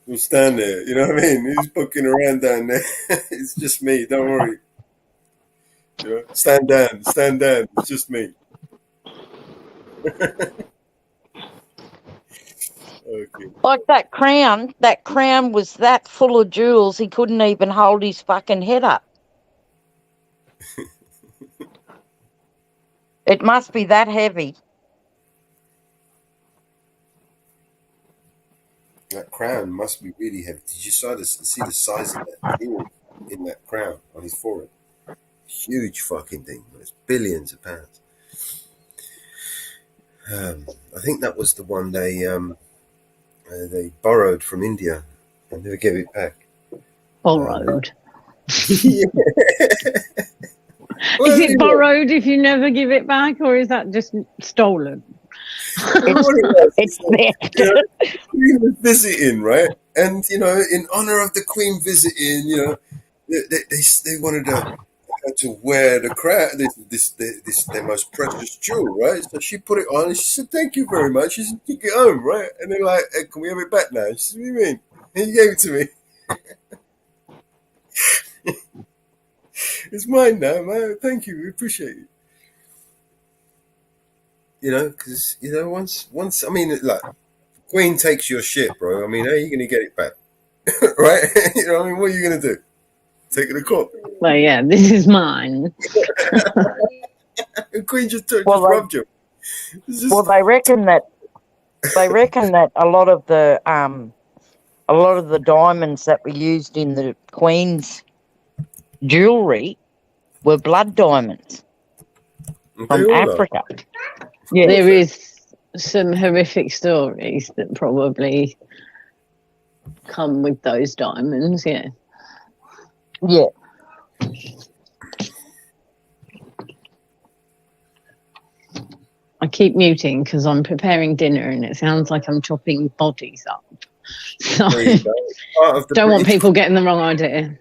we'll stand there. You know what I mean? Who's fucking around down there? It's just me. Don't worry. You know, stand down. It's just me. Okay. Like that crown was that full of jewels he couldn't even hold his fucking head up. It must be that heavy. That crown must be really heavy. Did you see the size of that jewel in that crown on his forehead? Huge fucking thing. It's billions of pounds. I think that was the one they borrowed from India and never gave it back. Borrowed. Yeah. Is it borrowed if you never give it back, or is that just stolen? It's theft. You know, the Queen was visiting, right? And you know, in honor of the Queen visiting, you know, they wanted her to wear the crown, this their most precious jewel, right? So she put it on and she said, "Thank you very much." She said, "Take it home," right? And they're like, "Hey, can we have it back now?" She said, "What do you mean?" And you gave it to me. It's mine now, man. Thank you. We appreciate it. You know, because, you know, once, I mean, like, Queen takes your shit, bro. I mean, how are you going to get it back? Right? You know, I mean, what are you going to do? Take it to court? Well, yeah, this is mine. Queen just robbed you. Well, they reckon that a lot of the diamonds that were used in the Queen's jewellery were blood diamonds from Africa. Yeah. There is some horrific stories that probably come with those diamonds, yeah. Yeah. I keep muting because I'm preparing dinner and it sounds like I'm chopping bodies up. So There you go. Part of the don't want British, people getting the wrong idea.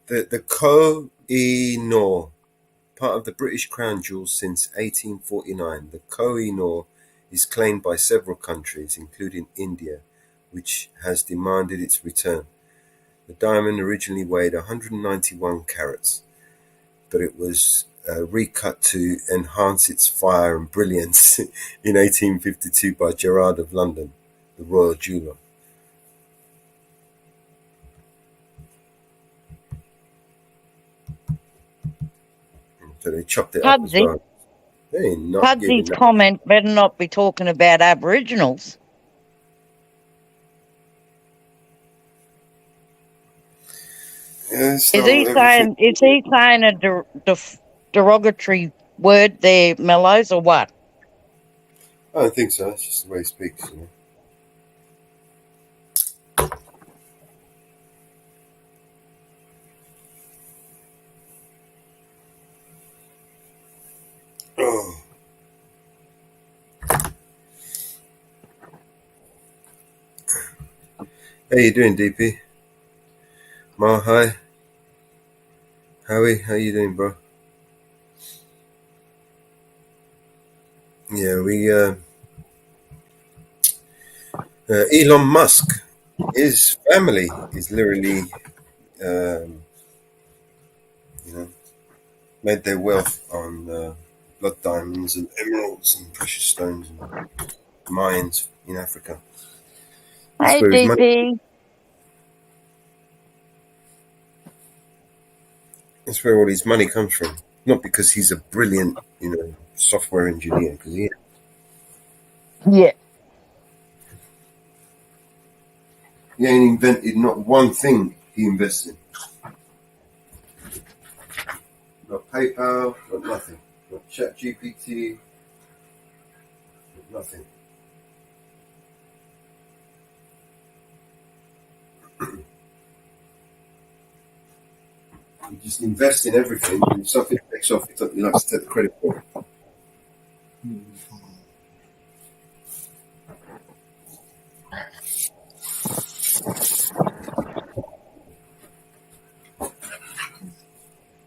the Koh-i-Noor, part of the British crown jewels since 1849. The Koh-i-Noor is claimed by several countries, including India, which has demanded its return. The diamond originally weighed 191 carats, but it was recut to enhance its fire and brilliance in 1852 by Gerard of London, the royal jeweller. So they chopped it up as Pudsey. well. They ain't not giving Pudsy's that. comment better not be talking about Aboriginals. Yeah, Is he saying a derogatory word there, Mellows, or what? I don't think so. It's just the way he speaks. You know? Oh. How you doing, DP? Ma, hi. Howie, how you doing, bro? Yeah, Elon Musk, his family is literally, you know, made their wealth on blood diamonds and emeralds and precious stones and mines in Africa. That's Hey, where his money. DP. That's where all his money comes from. Not because he's a brilliant, software engineer. Because Yeah. he ain't invented not one thing he invests in. Not PayPal, not nothing. Not ChatGPT, not nothing. You just invest in everything, and if something takes off, you like to take the credit for it.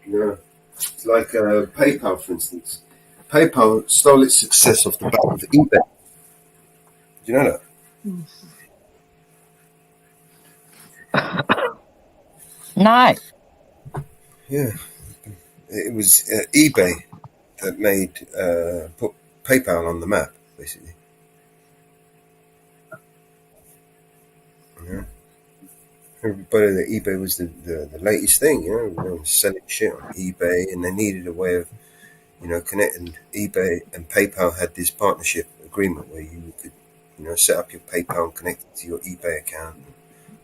Yeah. It's like PayPal, for instance. PayPal stole its success off the back of eBay. Do you know that? No. Yeah. It was eBay that put PayPal on the map, basically. Yeah. Everybody that eBay was the latest thing, they were selling shit on eBay, and they needed a way of, connecting. eBay and PayPal had this partnership agreement where you could, set up your PayPal and connect it to your eBay account.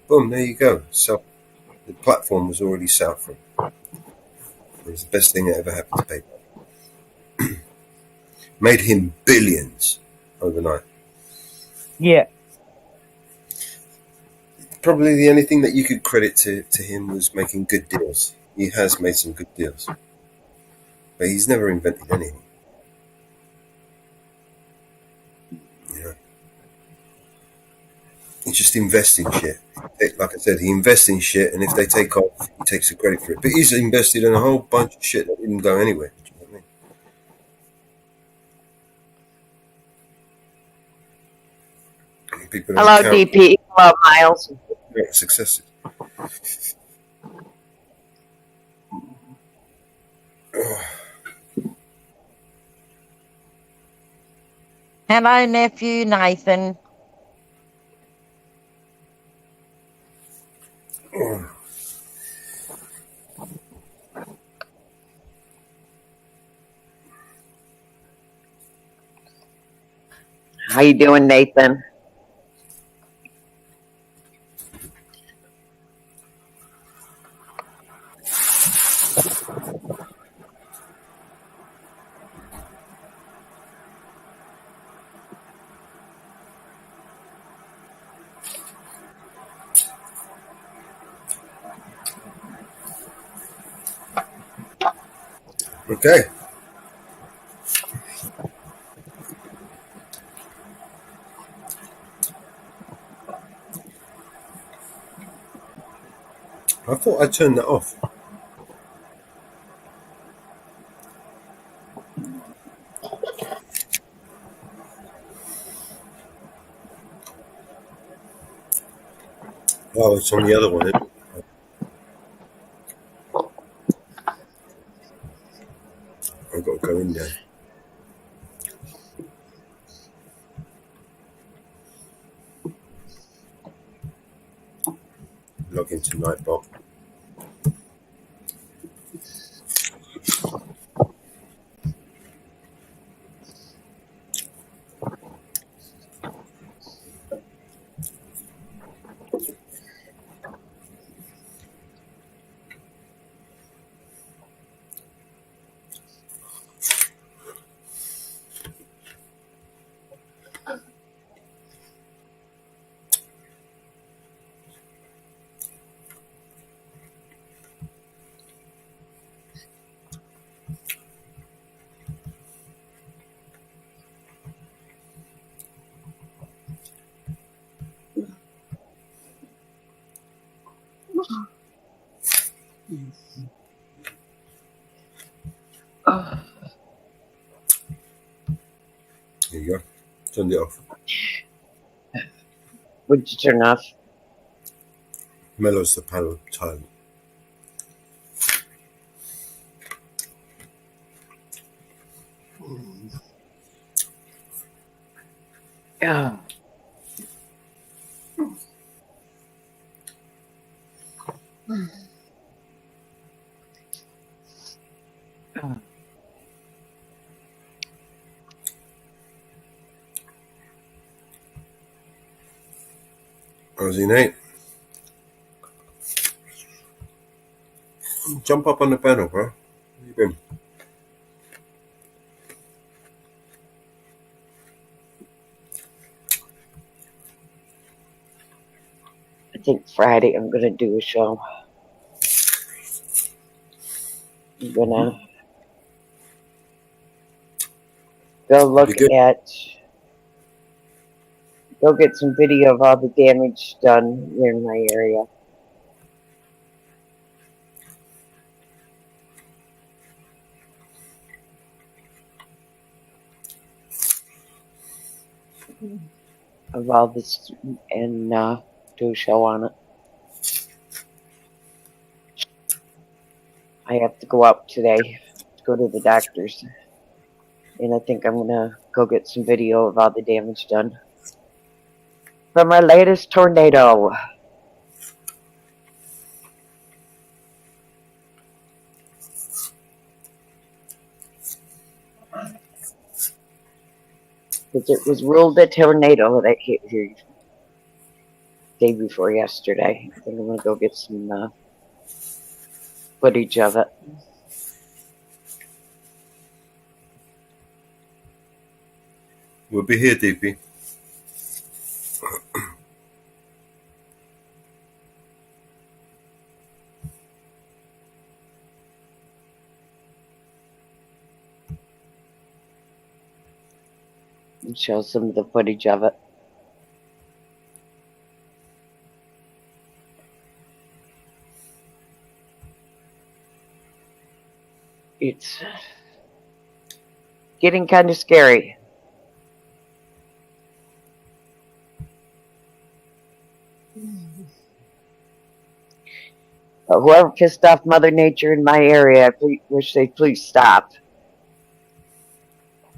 Boom, there you go. So the platform was already set up for it. It was the best thing that ever happened to PayPal. Made him billions overnight. Yeah. Probably the only thing that you could credit to him was making good deals. He has made some good deals. But he's never invented anything. He just invests in shit. Like I said, he invests in shit, and if they take off, he takes the credit for it. But he's invested in a whole bunch of shit that didn't go anywhere. Do you know what I mean? People don't Hello, count DP. Hello, Miles. successes. Hello, nephew Nathan. How you doing, Nathan? Okay. I thought I turned that off. Oh, it's on the other one. I've got to go in there. Log into Nightbot. There you go. Turned it off. Would you turn off? Mellow's the panel title. Yeah. Aussie Nate. Jump up on the panel, bro. Where you been? I think Friday I'm gonna do a show. I'm gonna go look at, go get some video of all the damage done here in my area. Of all this and do a show on it. I have to go out today to go to the doctor's. And I think I'm gonna go get some video of all the damage done from our latest tornado. Because it was ruled a tornado that hit here day before yesterday. I think I'm gonna go get some footage of it. We'll be here, DP. And show some of the footage of it. It's getting kind of scary. But whoever pissed off Mother Nature in my area, I wish they'd please stop.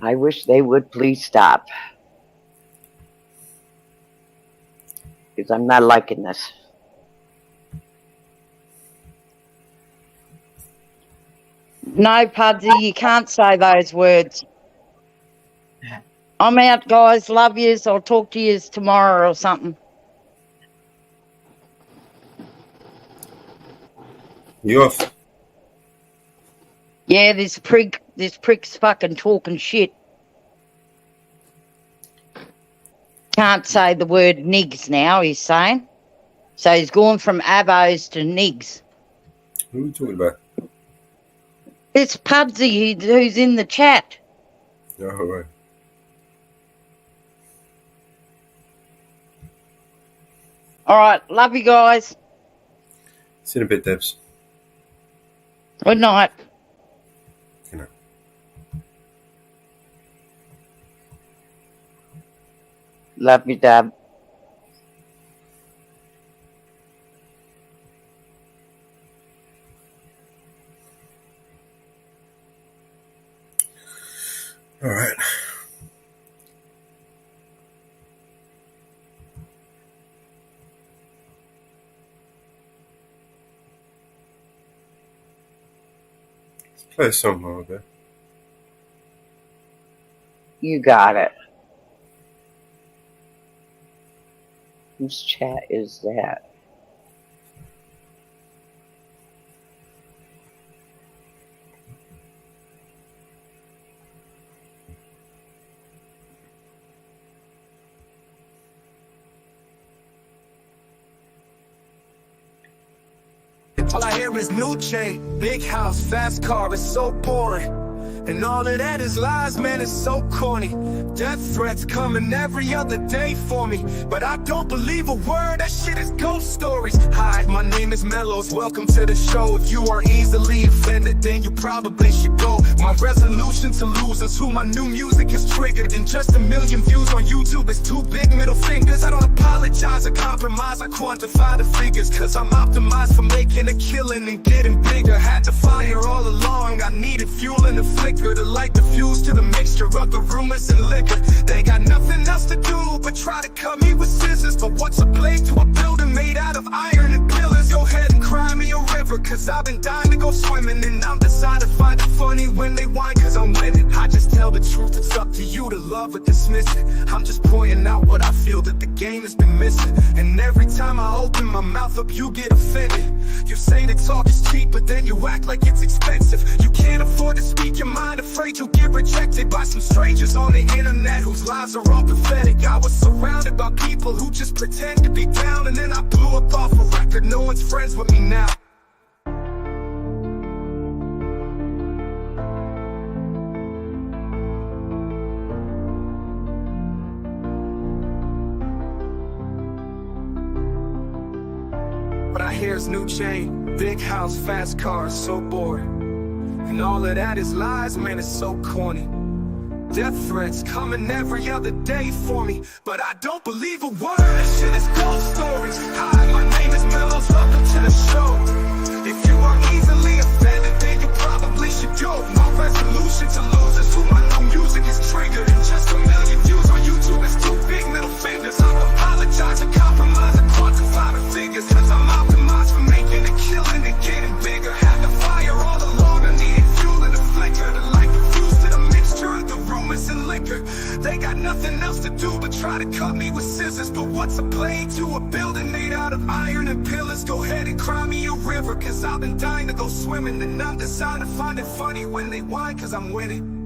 I wish they would please stop. Because I'm not liking this. No, Pudsey, you can't say those words. I'm out, guys. Love yous. I'll talk to yous tomorrow or something. You off? Yeah, this prick's fucking talking shit. Can't say the word nigs now, he's saying. So he's gone from abos to nigs. Who are we talking about? It's Pudsey who's in the chat. All right. All right, love you guys. See you in a bit, Debs. Good night. Good night. Love you, Deb. All right. Let's play a song while we're there. You got it. Whose chat is that? All I hear is new chain, big house, fast car, it's so boring. And all of that is lies, man, it's so corny. Death threats coming every other day for me, but I don't believe a word, that shit is ghost stories. Hi, my name is Mellows, welcome to the show. If you are easily offended, then you probably should go. My resolution to lose is who my new music is triggered. And just 1 million views on YouTube is 2 big middle fingers. I don't apologize or compromise, I quantify the figures, cause I'm optimized for making a killing and getting bigger. Had to fire all along, I needed fuel in the flicker to light the fuse to the mixture of the rumors and liquor. They got nothing else to do but try to cut me with scissors. But what's a blade to a building made out of iron and pillars? Go ahead and cry me a river, cause I've been dying to go swimming. And I'm decided to find it funny when they whine, cause I'm winning. I just tell the truth, it's up to you to love or dismiss it. I'm just pointing out what I feel that the game has been missing. And every time I open my mouth up, you get offended. You say that talk is cheap, but then you act like it's expensive. You can't afford to speak your mind, afraid you'll get rejected by some strangers on the internet whose lives are all pathetic. I was surrounded by people who just pretend to be down, and then I blew up off a record. No one's friends with me now. But I hear it's new chain, big house, fast cars, so boring. And all of that is lies, man, it's so corny. Death threats coming every other day for me, but I don't believe a word, that shit is ghost stories. Hi, my name is Mellows, welcome to the show. If you are easily offended, then you probably should go. My resolution to lose is who my new music is triggered. And just 1 million views on YouTube is 2 big middle fingers. I apologize and compromise and quantify the figures, cause I'm optimized for making a killing and getting bigger. Had to fire all along, I needed fuel in the flicker to light the fuse to the mixture of the rumors and liquor. They got nothing else to do but try to cut me with scissors. But what's a blade to a building made out of iron and pillars? Go ahead and cry me a river, cause I've been dying to go swimming. And I'm deciding to find it funny when they whine, cause I'm winning.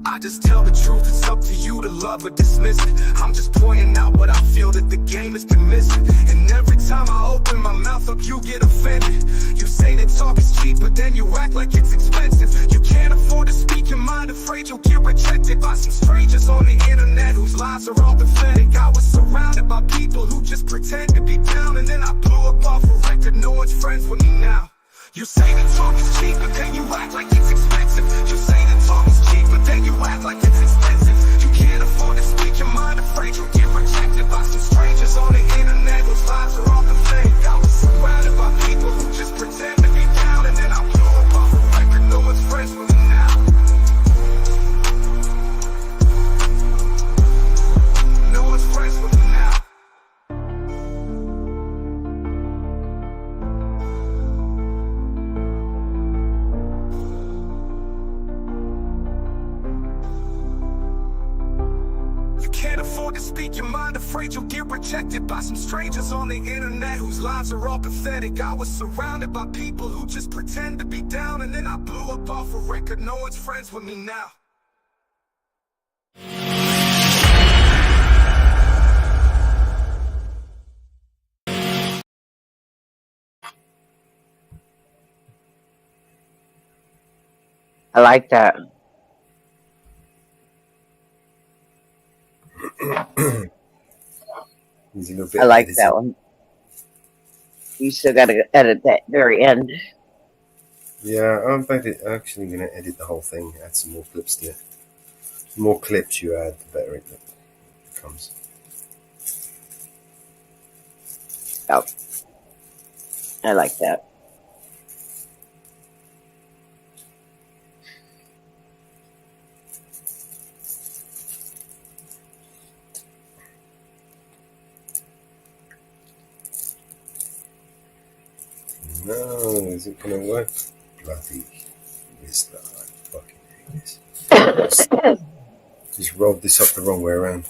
I just tell the truth, it's up to you to love or dismiss it. I'm just pointing out what I feel that the game has been missing. And every time I open my mouth up, you get offended. You say that talk is cheap, but then you act like it's expensive. You can't afford to speak your mind, afraid you'll get rejected by some strangers on the internet whose lives are all pathetic. I was surrounded by people who just pretend to be down, and then I blew up off a record. No one's friends with me now. You say that talk is cheap, but then you act like it's expensive. You say that talk is cheap, but then you act like it's expensive. You can't afford to speak your mind, afraid you'll get rejected by some strangers on the internet whose lives are all pathetic. I was surrounded by people who just pretend to be down, and then I blew up off a record. No one's friends with me now. No one's friends with me now. Can't afford to speak your mind, afraid you'll get rejected by some strangers on the internet whose lives are all pathetic. I was surrounded by people who just pretend to be down, and then I blew up off a record. No one's friends with me now. I like that. Needs a little bit I of like editing. that one. You still got to edit that very end. Yeah, I'm actually going to edit the whole thing, add some more clips to it. The more clips you add, the better it becomes. Oh, I like that. No, is it going to work? Bloody Whistler, I fucking hate this. Just rolled this up the wrong way around.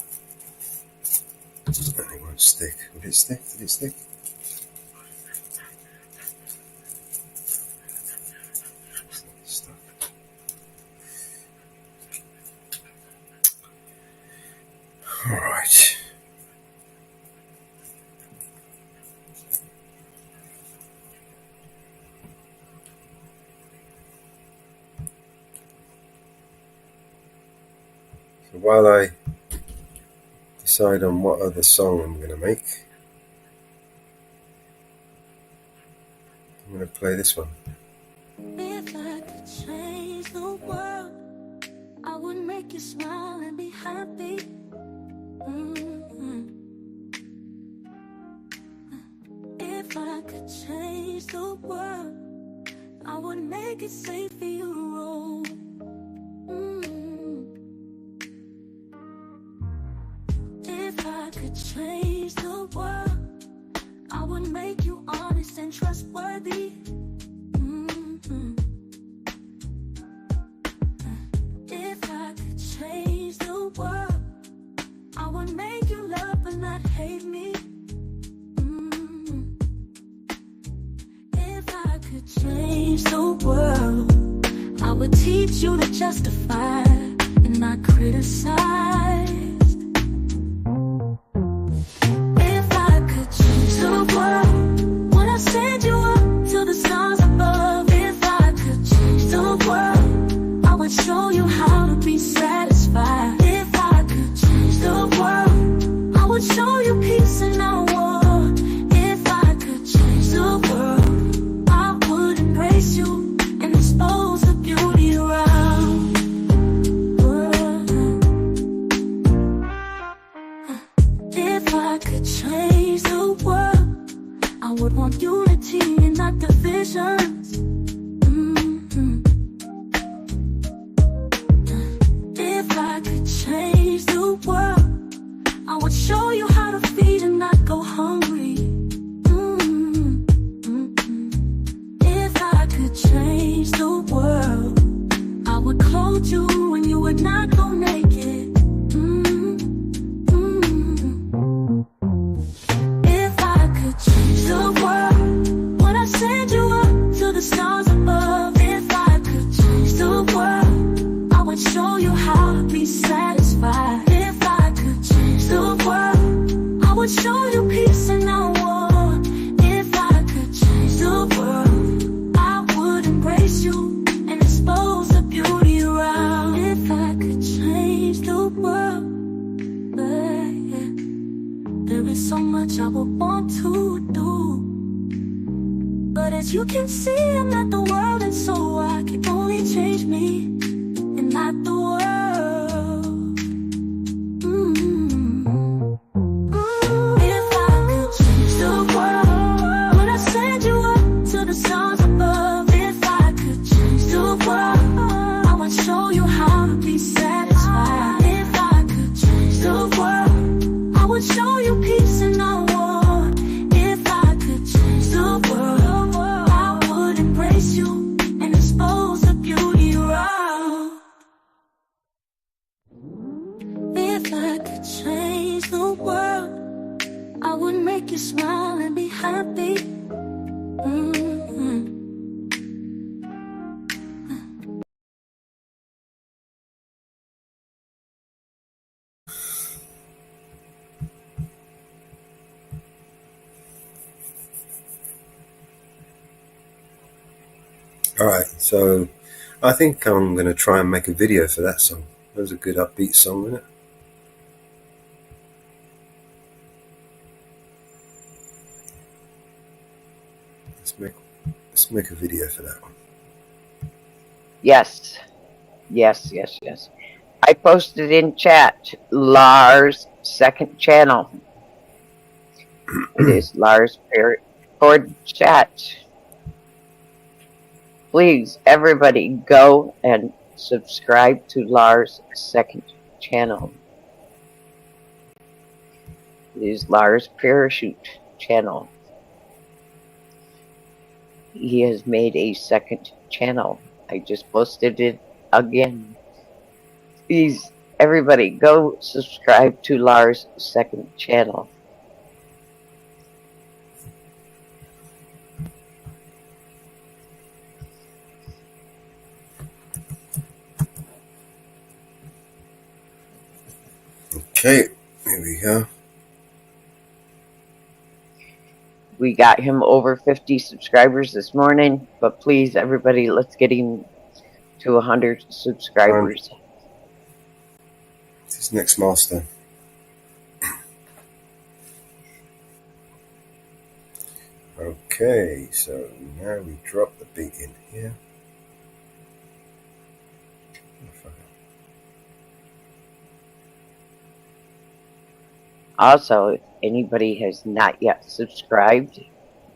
And it won't stick. Will it stick? Did it stick? Stuck. Alright. So while I decide on what other song I'm going to make, I'm going to play this one. If I could change the world, I would make you smile and be happy. Mm-hmm. If I could change the world, I would make it safe for you to roam. If I could change the world, I would make you honest and trustworthy. If I could change the world, I would make you love but not hate me. If I could change the world, I would teach you to justify and not criticize. If I could change the world, would I send you up to the stars above? If I could change the world, I would show you how to be satisfied. If I could change the world, I would show you peace and not war. If I could change the world, I would embrace you and expose the beauty around. If I could change the world, I would want unity and not divisions. If I could change the world, I would show you how to feed and not go hungry. If I could change the world, I would clothe you and you would not go naked. If I could change the world, would I send you up to the stars above? If I could change the world, I would show you how to be satisfied. If I could change the world, I would show you peace and not war. If I could change the world, I would embrace you and expose the beauty around. If I could change the world, yeah. There is so much I would want to do, but as you can see, I'm not the world, and so I can only change me and not the world. If I could change the world, would I send you up to the stars above? If I could change the world, I would show you how to be satisfied. If I could change the world, I would show you peace and not war. If I could change the world, I would embrace you and expose the beauty around. If I could change the world, I would make you smile and be happy. Alright, so I think I'm going to try and make a video for that song. That was a good upbeat song, wasn't it? Let's make a video for that one. Yes. I posted in chat Lars' second channel. It is Lars Ford Chat. Please, everybody, go and subscribe to Lars' second channel. It is Lars Parachute channel. He has made a second channel. I just posted it again. Please, everybody, go subscribe to Lars' second channel. Okay, here we go. We got him over 50 subscribers this morning, but please, everybody, let's get him to 100 subscribers. It's his next milestone. Okay, so now we drop the beat in here. Also, if anybody has not yet subscribed,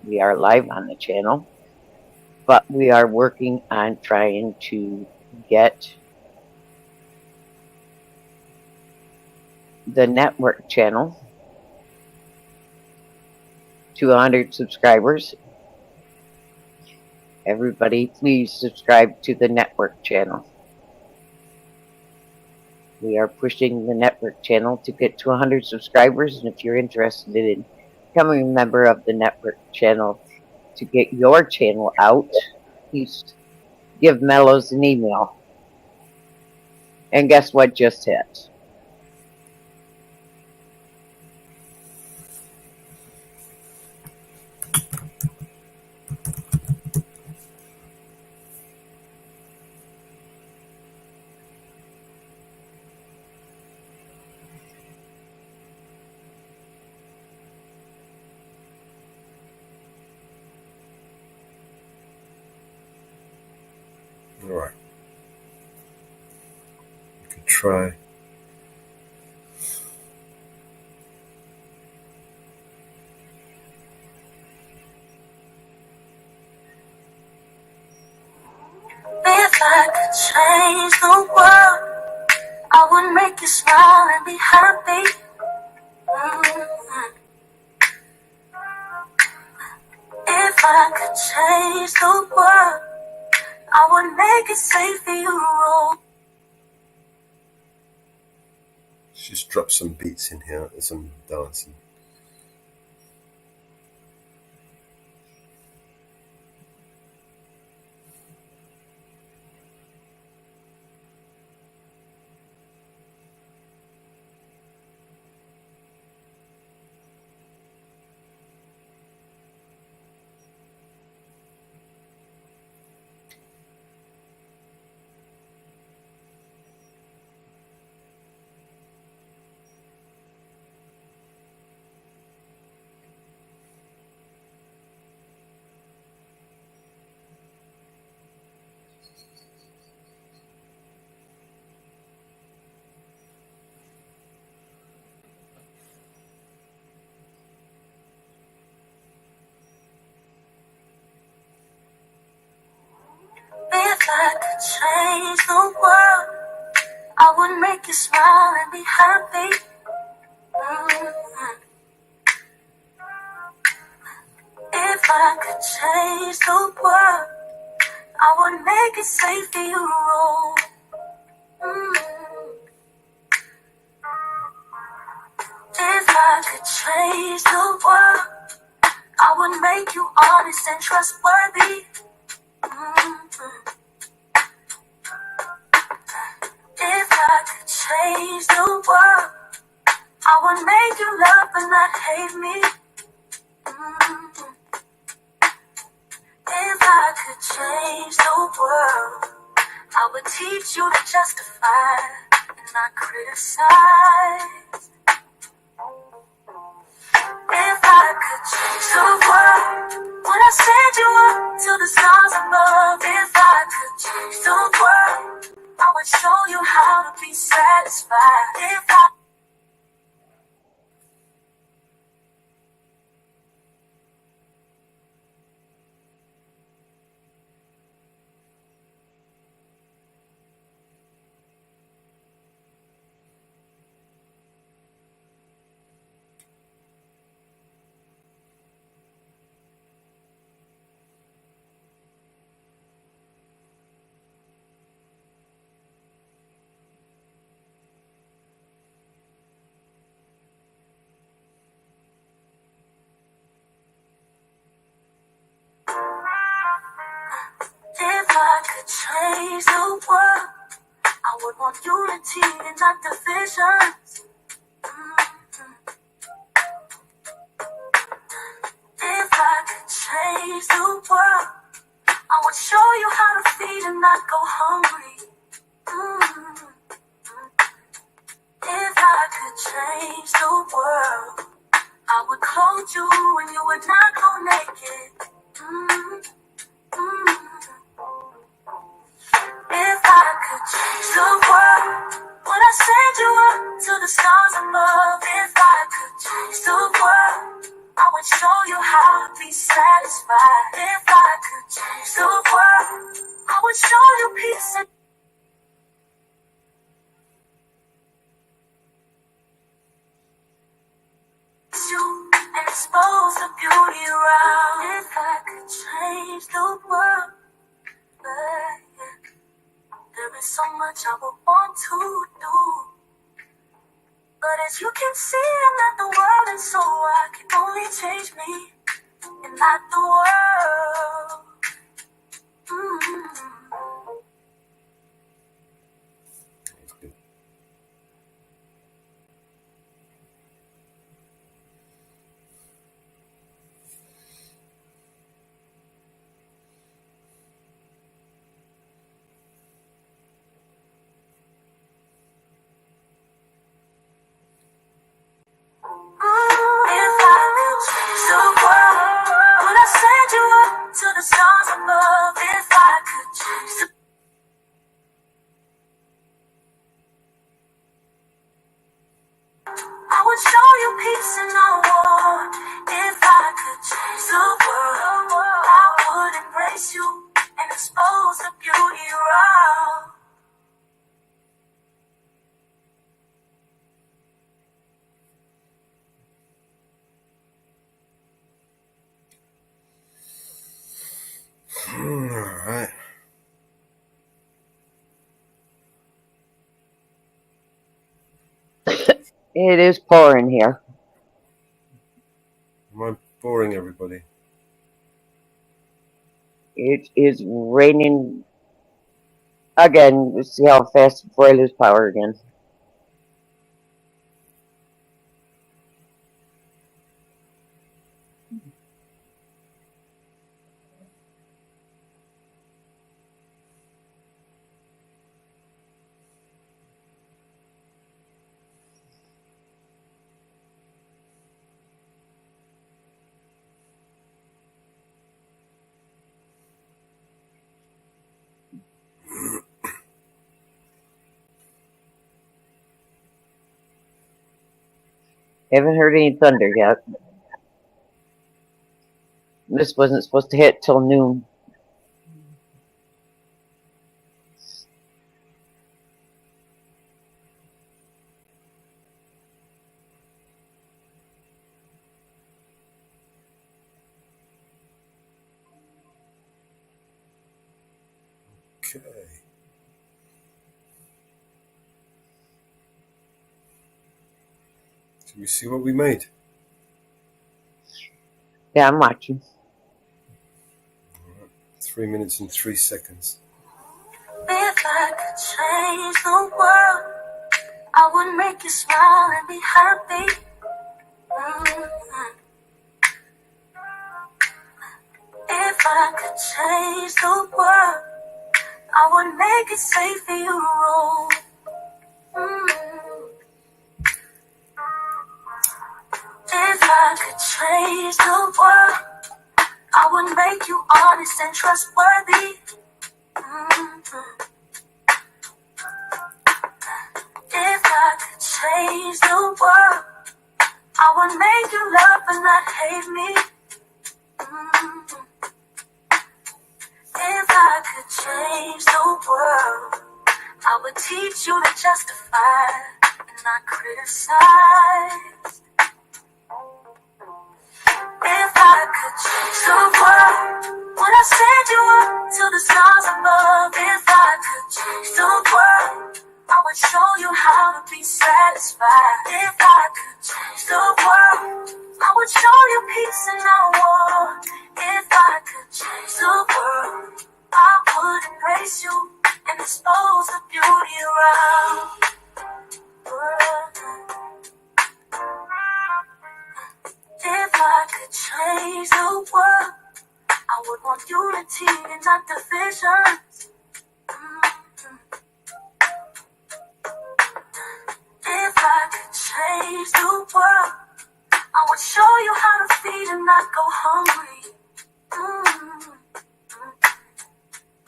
we are live on the channel, but we are working on trying to get the network channel to 100 subscribers. Everybody, please subscribe to the network channel. We are pushing the network channel to get to 100 subscribers, and if you're interested in becoming a member of the network channel to get your channel out, please give Mellows an email. And guess what just hit? Alright. We could try. If I could change the world, I would make you smile and be happy. If I could change the world, I would make it safe for you to roll. Just drop some beats in here, some dancing. If I could change the world, I would make you smile and be happy. If I could change the world, I would make it safe for you to roll. If I could change the world, I would make you honest and trustworthy. If I could change the world, I would make you love but not hate me. If I could change the world, I would teach you to justify and not criticize. If I could change the world, would I send you up to the stars above? If I could change the world, I would show you how to be satisfied. If I could change the world, I would want unity and not divisions. If I could change the world, I would show you how to feed and not go hungry. If I could change the world, I would clothe you and you would not go naked. If I could change the world, would I send you up to the stars above? If I could change the world, I would show you how to be satisfied. If I could change the world, I would show you peace and you and expose the beauty around. If I could change the world, there is so much I would want to do. But as you can see, I'm not the world, and so I can only change me and not the world. If I could change the world, would I send you up to the stars above? If I could change the I would show you peace and no war. If I could change the world, I would embrace you and expose the beauty around. All right. It is pouring here. Am I boring everybody? It is raining again. Let's see how fast before I lose power again. Haven't heard any thunder yet. This wasn't supposed to hit till noon. Okay. Shall we see what we made? Yeah, I'm watching. 3 minutes and 3 seconds. If I could change the world, I would make you smile and be happy. If I could change the world, I would make it safe for you to roam. If I could change the world, I would make you honest and trustworthy. If I could change the world, I would make you love and not hate me. If I could change the world, I would teach you to justify and not criticize. If I could change the world, would I send you up to the stars above? If I could change the world, I would show you how to be satisfied. If I could change the world, I would show you peace and not war. If I could change the world, I would embrace you and expose the beauty around. If I could change the world, I would want unity and not divisions. If I could change the world, I would show you how to feed and not go hungry.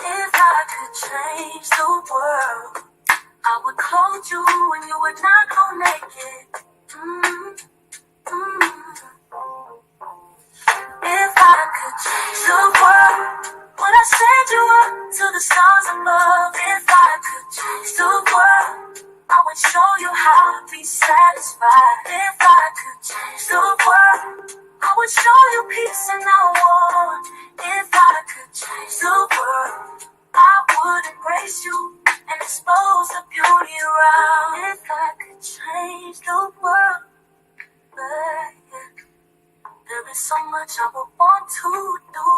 If I could change the world, I would clothe you and you would not go naked. If I could change the world, would I send you up to the stars above? If I could change the world, I would show you how to be satisfied. If I could change the world, I would show you peace and not war. If I could change the world, I would embrace you and expose the beauty around. If I could change the world, there is so much I would want to do.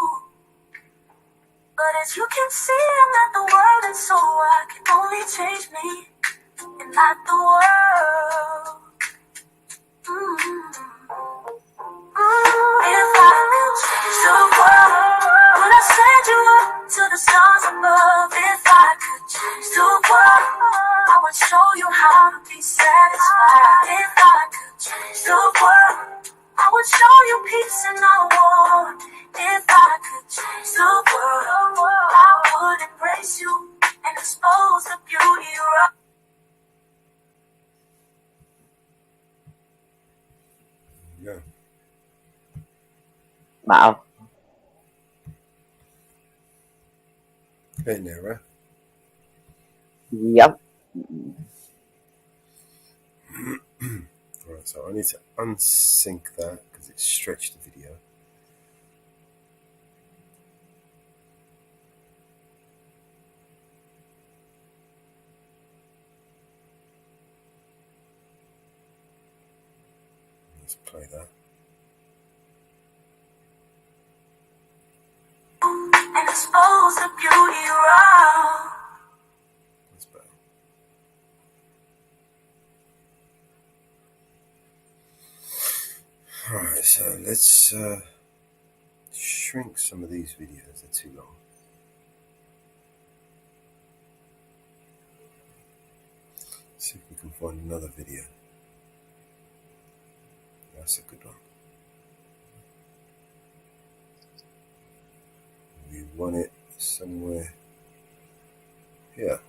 But as you can see, I'm not the world, and so I can only change me and not the world. If I could change the world, would I send you up to the stars above? If I could change the world, I would show you how to be satisfied. If I could change the world, I would show you peace and not war. If I could change the world, I would embrace you and expose the beauty around. Yeah. Wow. Hey, Nara. Yep. Alright, so I need to unsync that because it stretched the video. Let's play that. And expose the beauty around. That's better. Alright, so let's shrink some of these videos, they're too long. See if we can find another video. That's a good one. We want it somewhere here.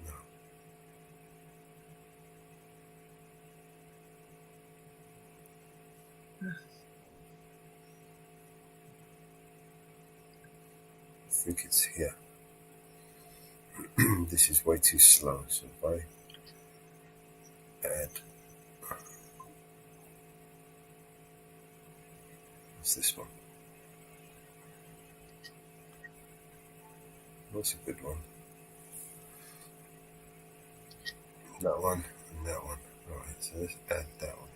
No. I think it's here. This is way too slow, so if I add, what's this one? That's a good one. That one and that one. Alright, so let's add that one.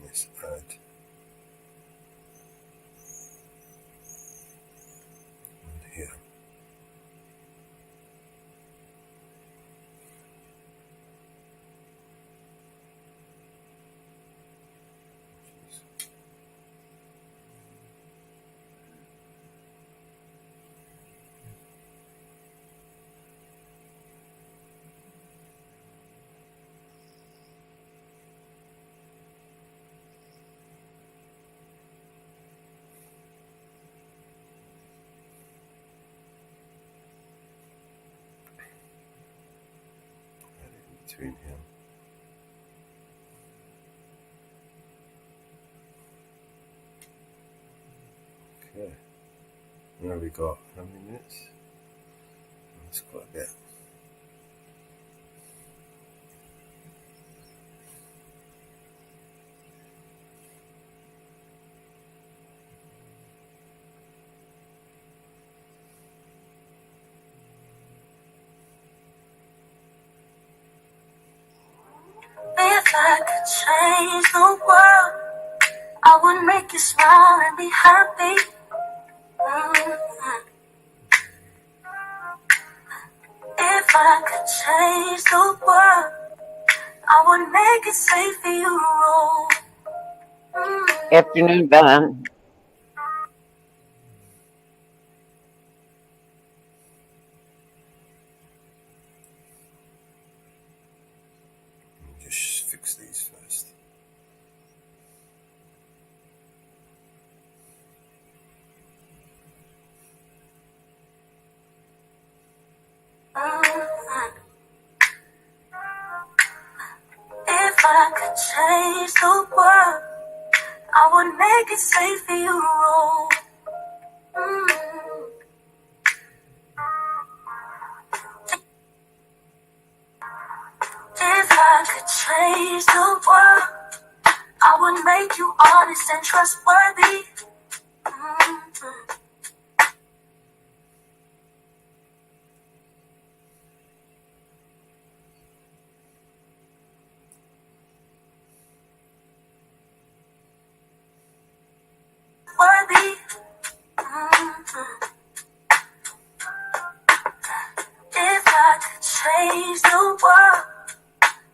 Let's add between him. Okay. Now we got how many minutes? That's quite a bit. If I could change the world, I would make you smile and be happy. If I could change the world, I would make it safe for you to roll. Afternoon, Don. Just fix these first. If I could change the world, I would make it safe for you to roll. If I could change the world, I would make you honest and trustworthy. Worthy. If I could change the world,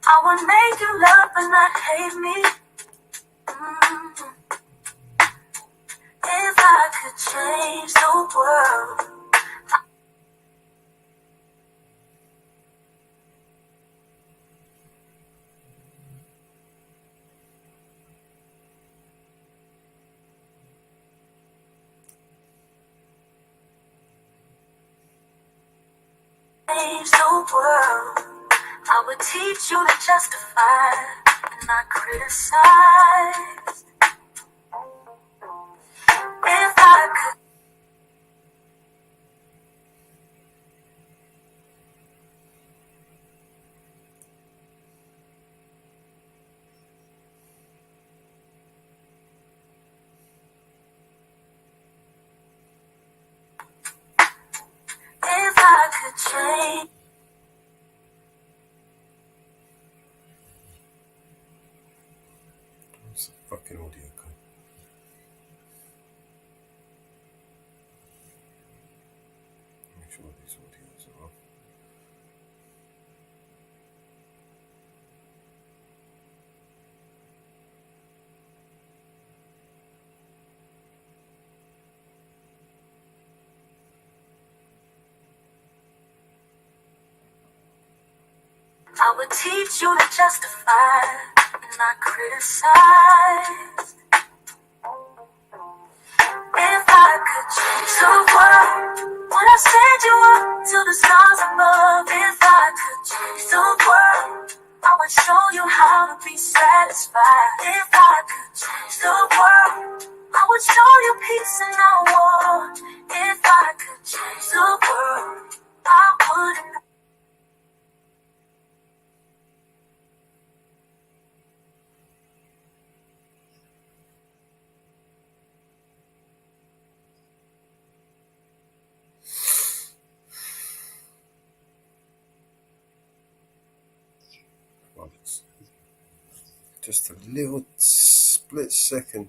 I would make you love and not hate me. If I could change the world. Change the world. I would teach you to justify and not criticize. If I could. If I could change. What's the fucking audio go? Make sure these audios are on. I would teach you to justify and not criticize. If I could change the world, would I send you up to the stars above? If I could change the world, I would show you how to be satisfied. If I could change the world, I would show you peace and not war. If I could change the world, I wouldn't. Well, it's just a little split second.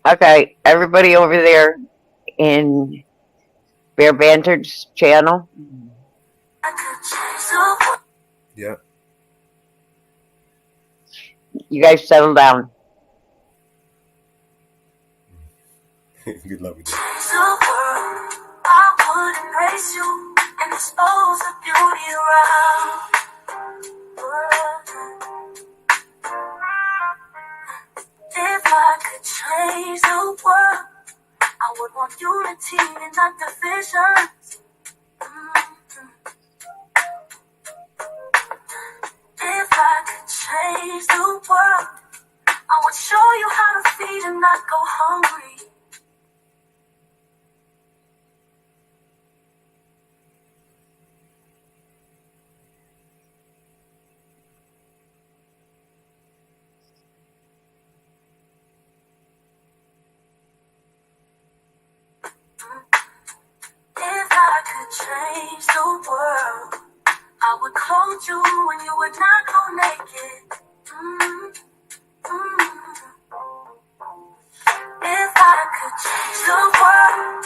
Okay, everybody over there in Bear Banter's channel. I could change the world. Yeah. You guys settle down. Good luck with that. Change the world. I would embrace you and expose the beauty around. If I could change the world, I would want unity and not division. change the world, I would show you how to feed and not go hungry. If I could change the world, I would clothe you when you would not go naked. If I could change the world,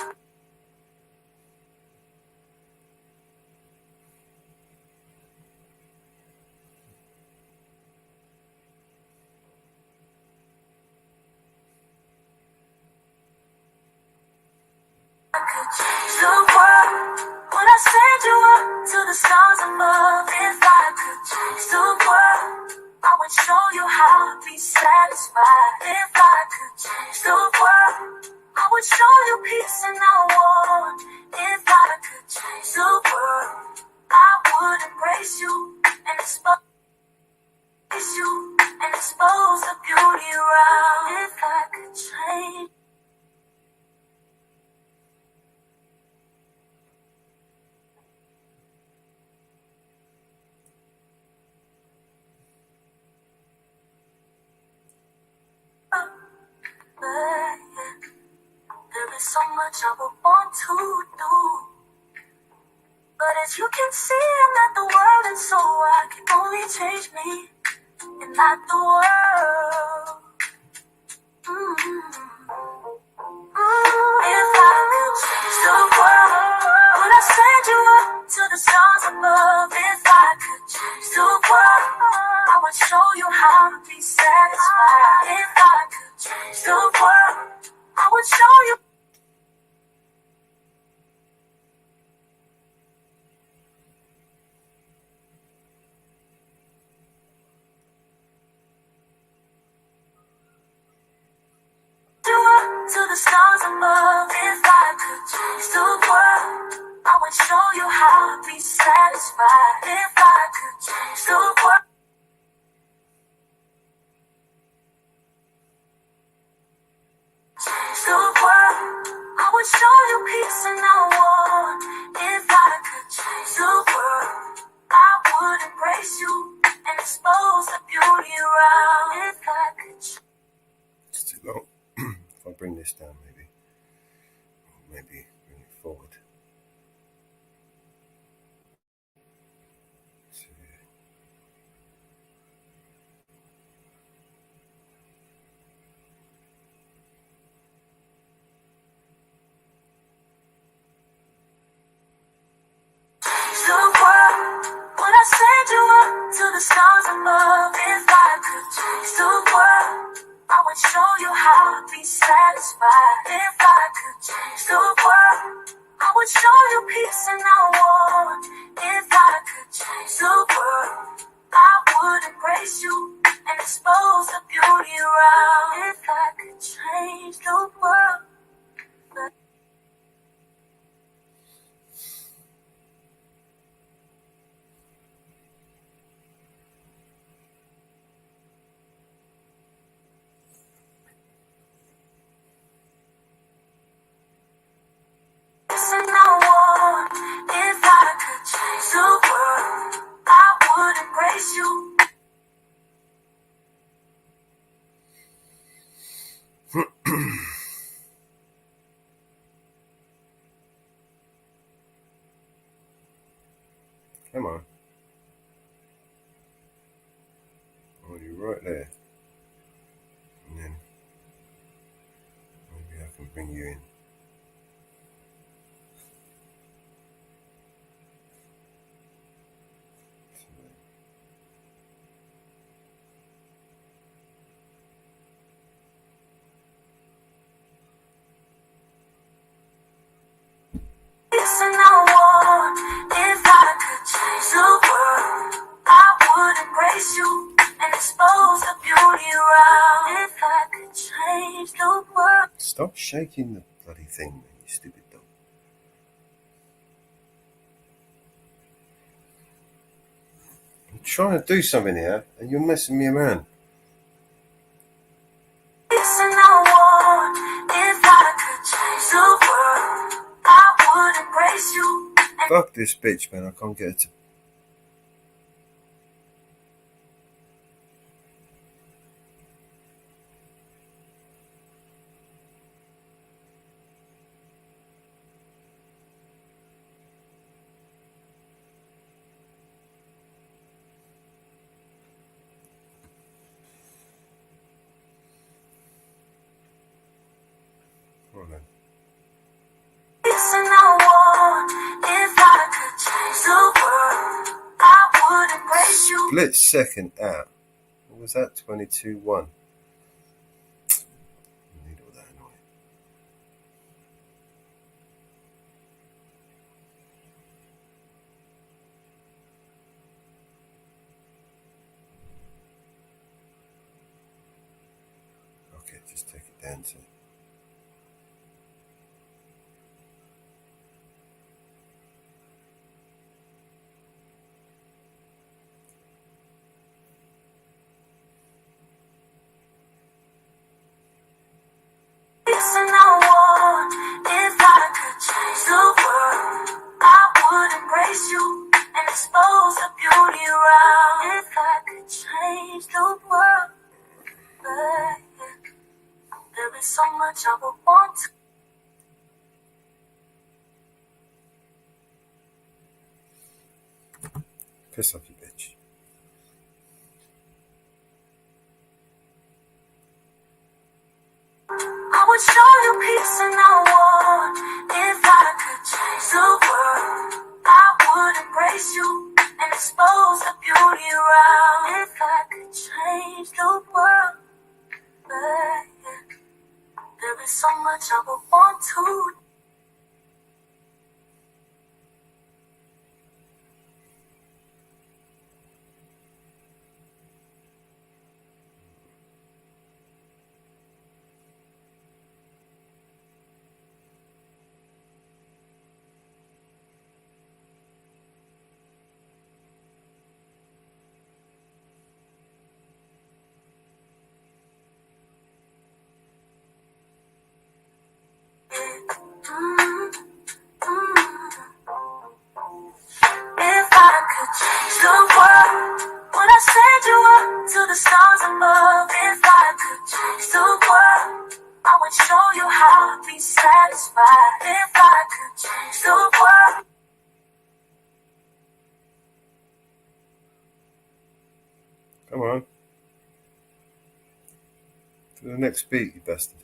I could change the world. Would I send you up to the stars above? If I could change the world, I would show you how to be satisfied. If I could change the world, I would show you peace and not war. If I could change the world, I would embrace you and expose the beauty around. If I could change. There is so much I would want to do, but as you can see, I'm not the world, and so I can only change me and not the world. If I could change the world, would I send you up to the stars above? If I could change the world, I would show you how to be satisfied. If I could change the world, I would show you. To the stars above. If I could change the world, I would show you how to be satisfied. If I could change the world, change the world, I would show you peace and not war. If I could change the world, I would embrace you and expose the beauty around. If I could. It's too long. If I bring this down, maybe bring it forward. So, The world, would I send you up to the stars above? If I could change the world, I would show you how to be satisfied. If I could change the world, I would show you peace and not war. If I could change the world, I would embrace you and expose the beauty around. If I could change the world. And no one, if I could change the world, I would embrace you. come on. Oh, you're right there. And then maybe I can bring you in. And no one, if I could change the world, I would embrace you and expose the beauty around. If I could change the world. Stop shaking the bloody thing, man, you stupid dog. trying to do something here, and you're messing me around. Listen, I want, if I could change the world, I would embrace you. Fuck this bitch, man. I can't get it to. Hold on. Listen, I want, if I could change the world, I would embrace you. Split second out. What was that? 22-1. Need all that annoying. Okay, just take it down to. Listen, I want, if I could change the world, I would embrace you and expose the beauty around. If I could change the world, there is so much I would want to. Piss off, you bitch. I would show you peace and I want, if I could change the world, I would embrace you and expose the beauty around. If I could change the world, there is so much I would want to. If I could change the world, would I send you up to the stars above? If I could change the world, I would show you how to be satisfied. If I could change the world. Come on. To the next beat, you bastard.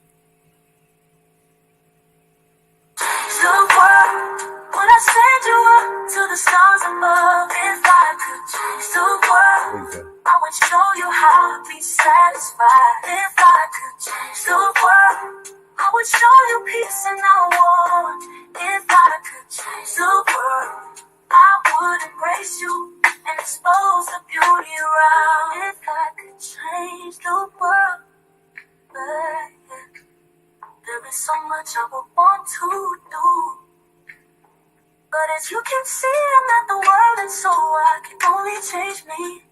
Change the world, would I send you up to the stars above? If I could change the world, I would show you how to be satisfied. If I could change the world, I would show you peace and I want. If I could change the world, I would embrace you and expose the beauty around. If I could change the world, there is so much I would want to do. But as you can see, I'm not the world, and so I can only change me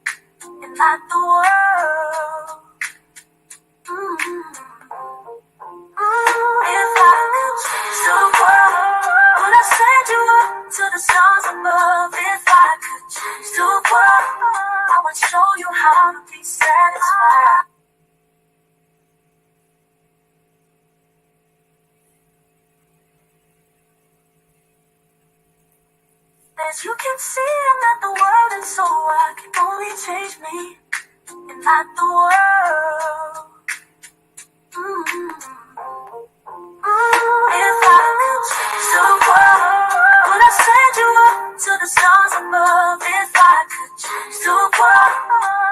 and not the world. If I could change the world, would I send you up to the stars above? If I could change the world, I would show you how to be satisfied. As you can see, I'm not the world, and so I can only change me and not the world. If I could change the world, would I send you up to the stars above? If I could change the world,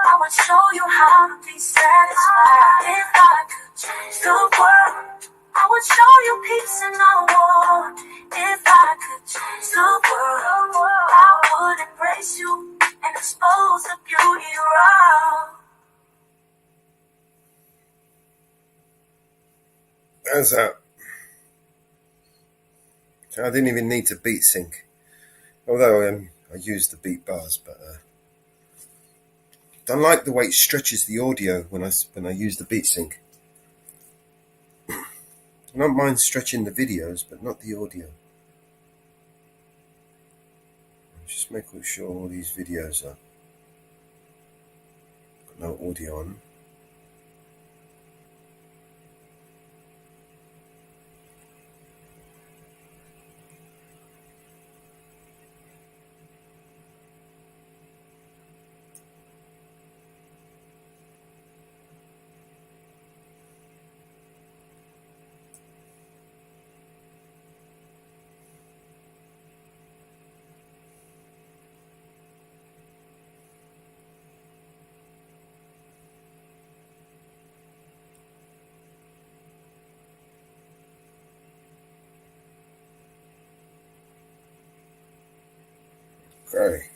I would show you how to be satisfied. If I could change the world, I would show you peace and I want. If I could change the world, I would embrace you and expose the beauty around. How's that? I didn't even need to beat sync. Although I used the beat bars, but don't like the way it stretches the audio when I use the BeatSync. I don't mind stretching the videos, but not the audio. Just making sure all these videos are got no audio on them. Okay.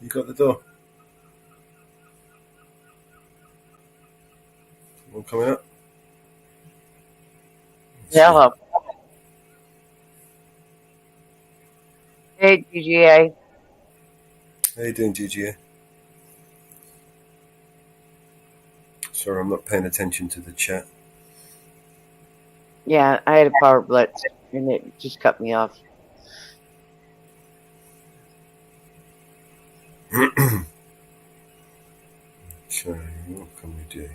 You got the door? One coming up? Hello. Hey, GGA. How you doing, GGA? Sorry, I'm not paying attention to the chat. Yeah, I had a power blitz and it just cut me off. So, what can we do?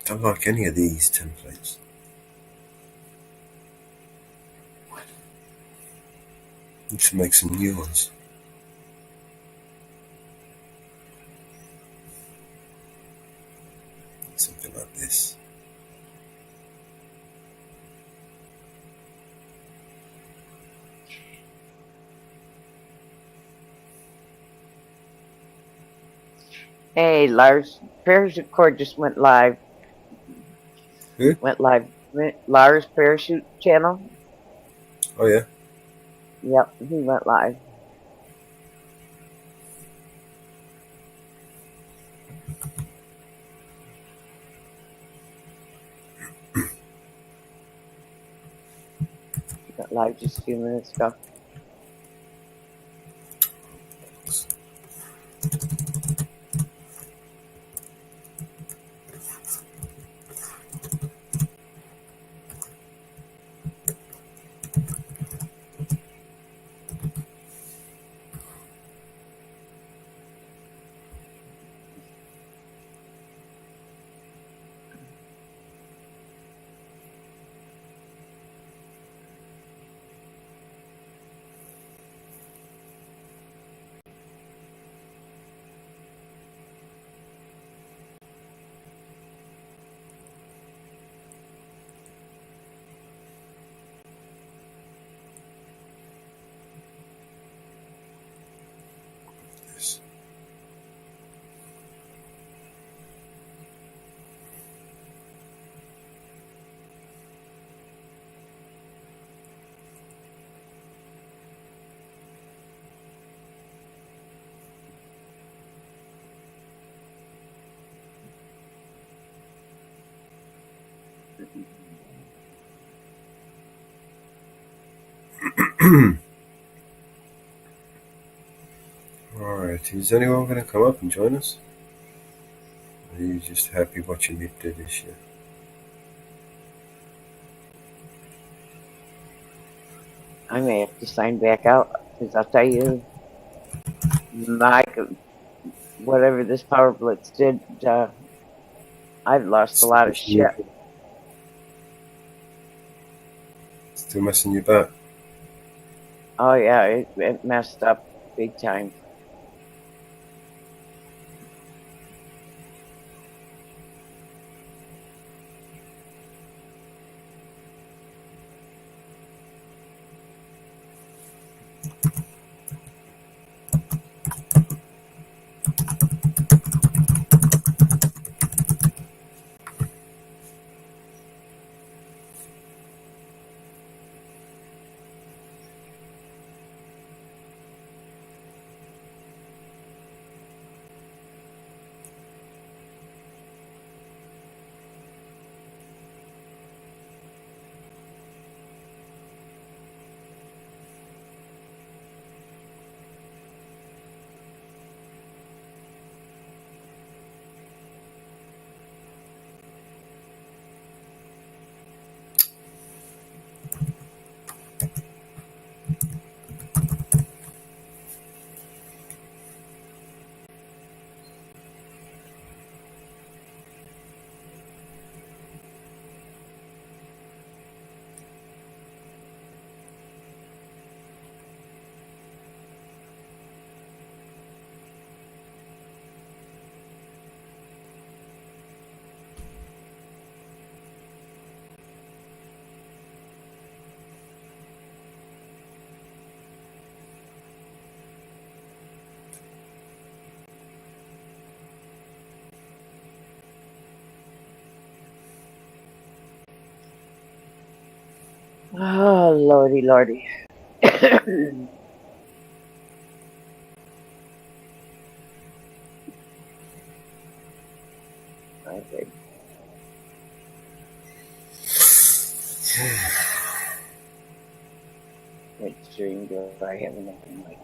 Don't like any of these templates. Need to make some new ones. Something like this. Hey, Lars. Parachute Cord just went live. Who? Went live. Lars Parachute channel. Oh, yeah? Yep, he went live. He went live just a few minutes ago. Alright, is anyone going to come up and join us? Or are you just happy watching me do this shit? I may have to sign back out because I'll tell you, whatever this Power Blitz did, I've lost a lot of shit. Still messing you back? Oh yeah, it messed up big time. Oh, lordy, lordy. Okay. What stream do I have enough mic?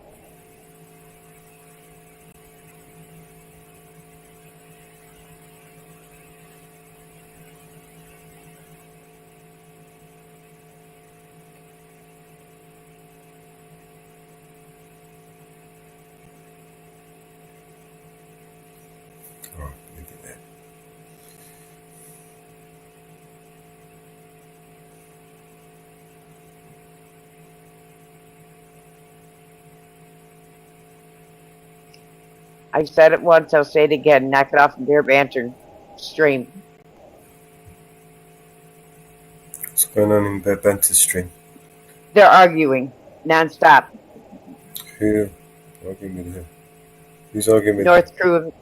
Oh, leave it there. I said it once, I'll say it again. Knock it off and beer banter stream. What's going on in their banter stream? They're arguing nonstop. Who? Arguing with who? Who's arguing with North Crew.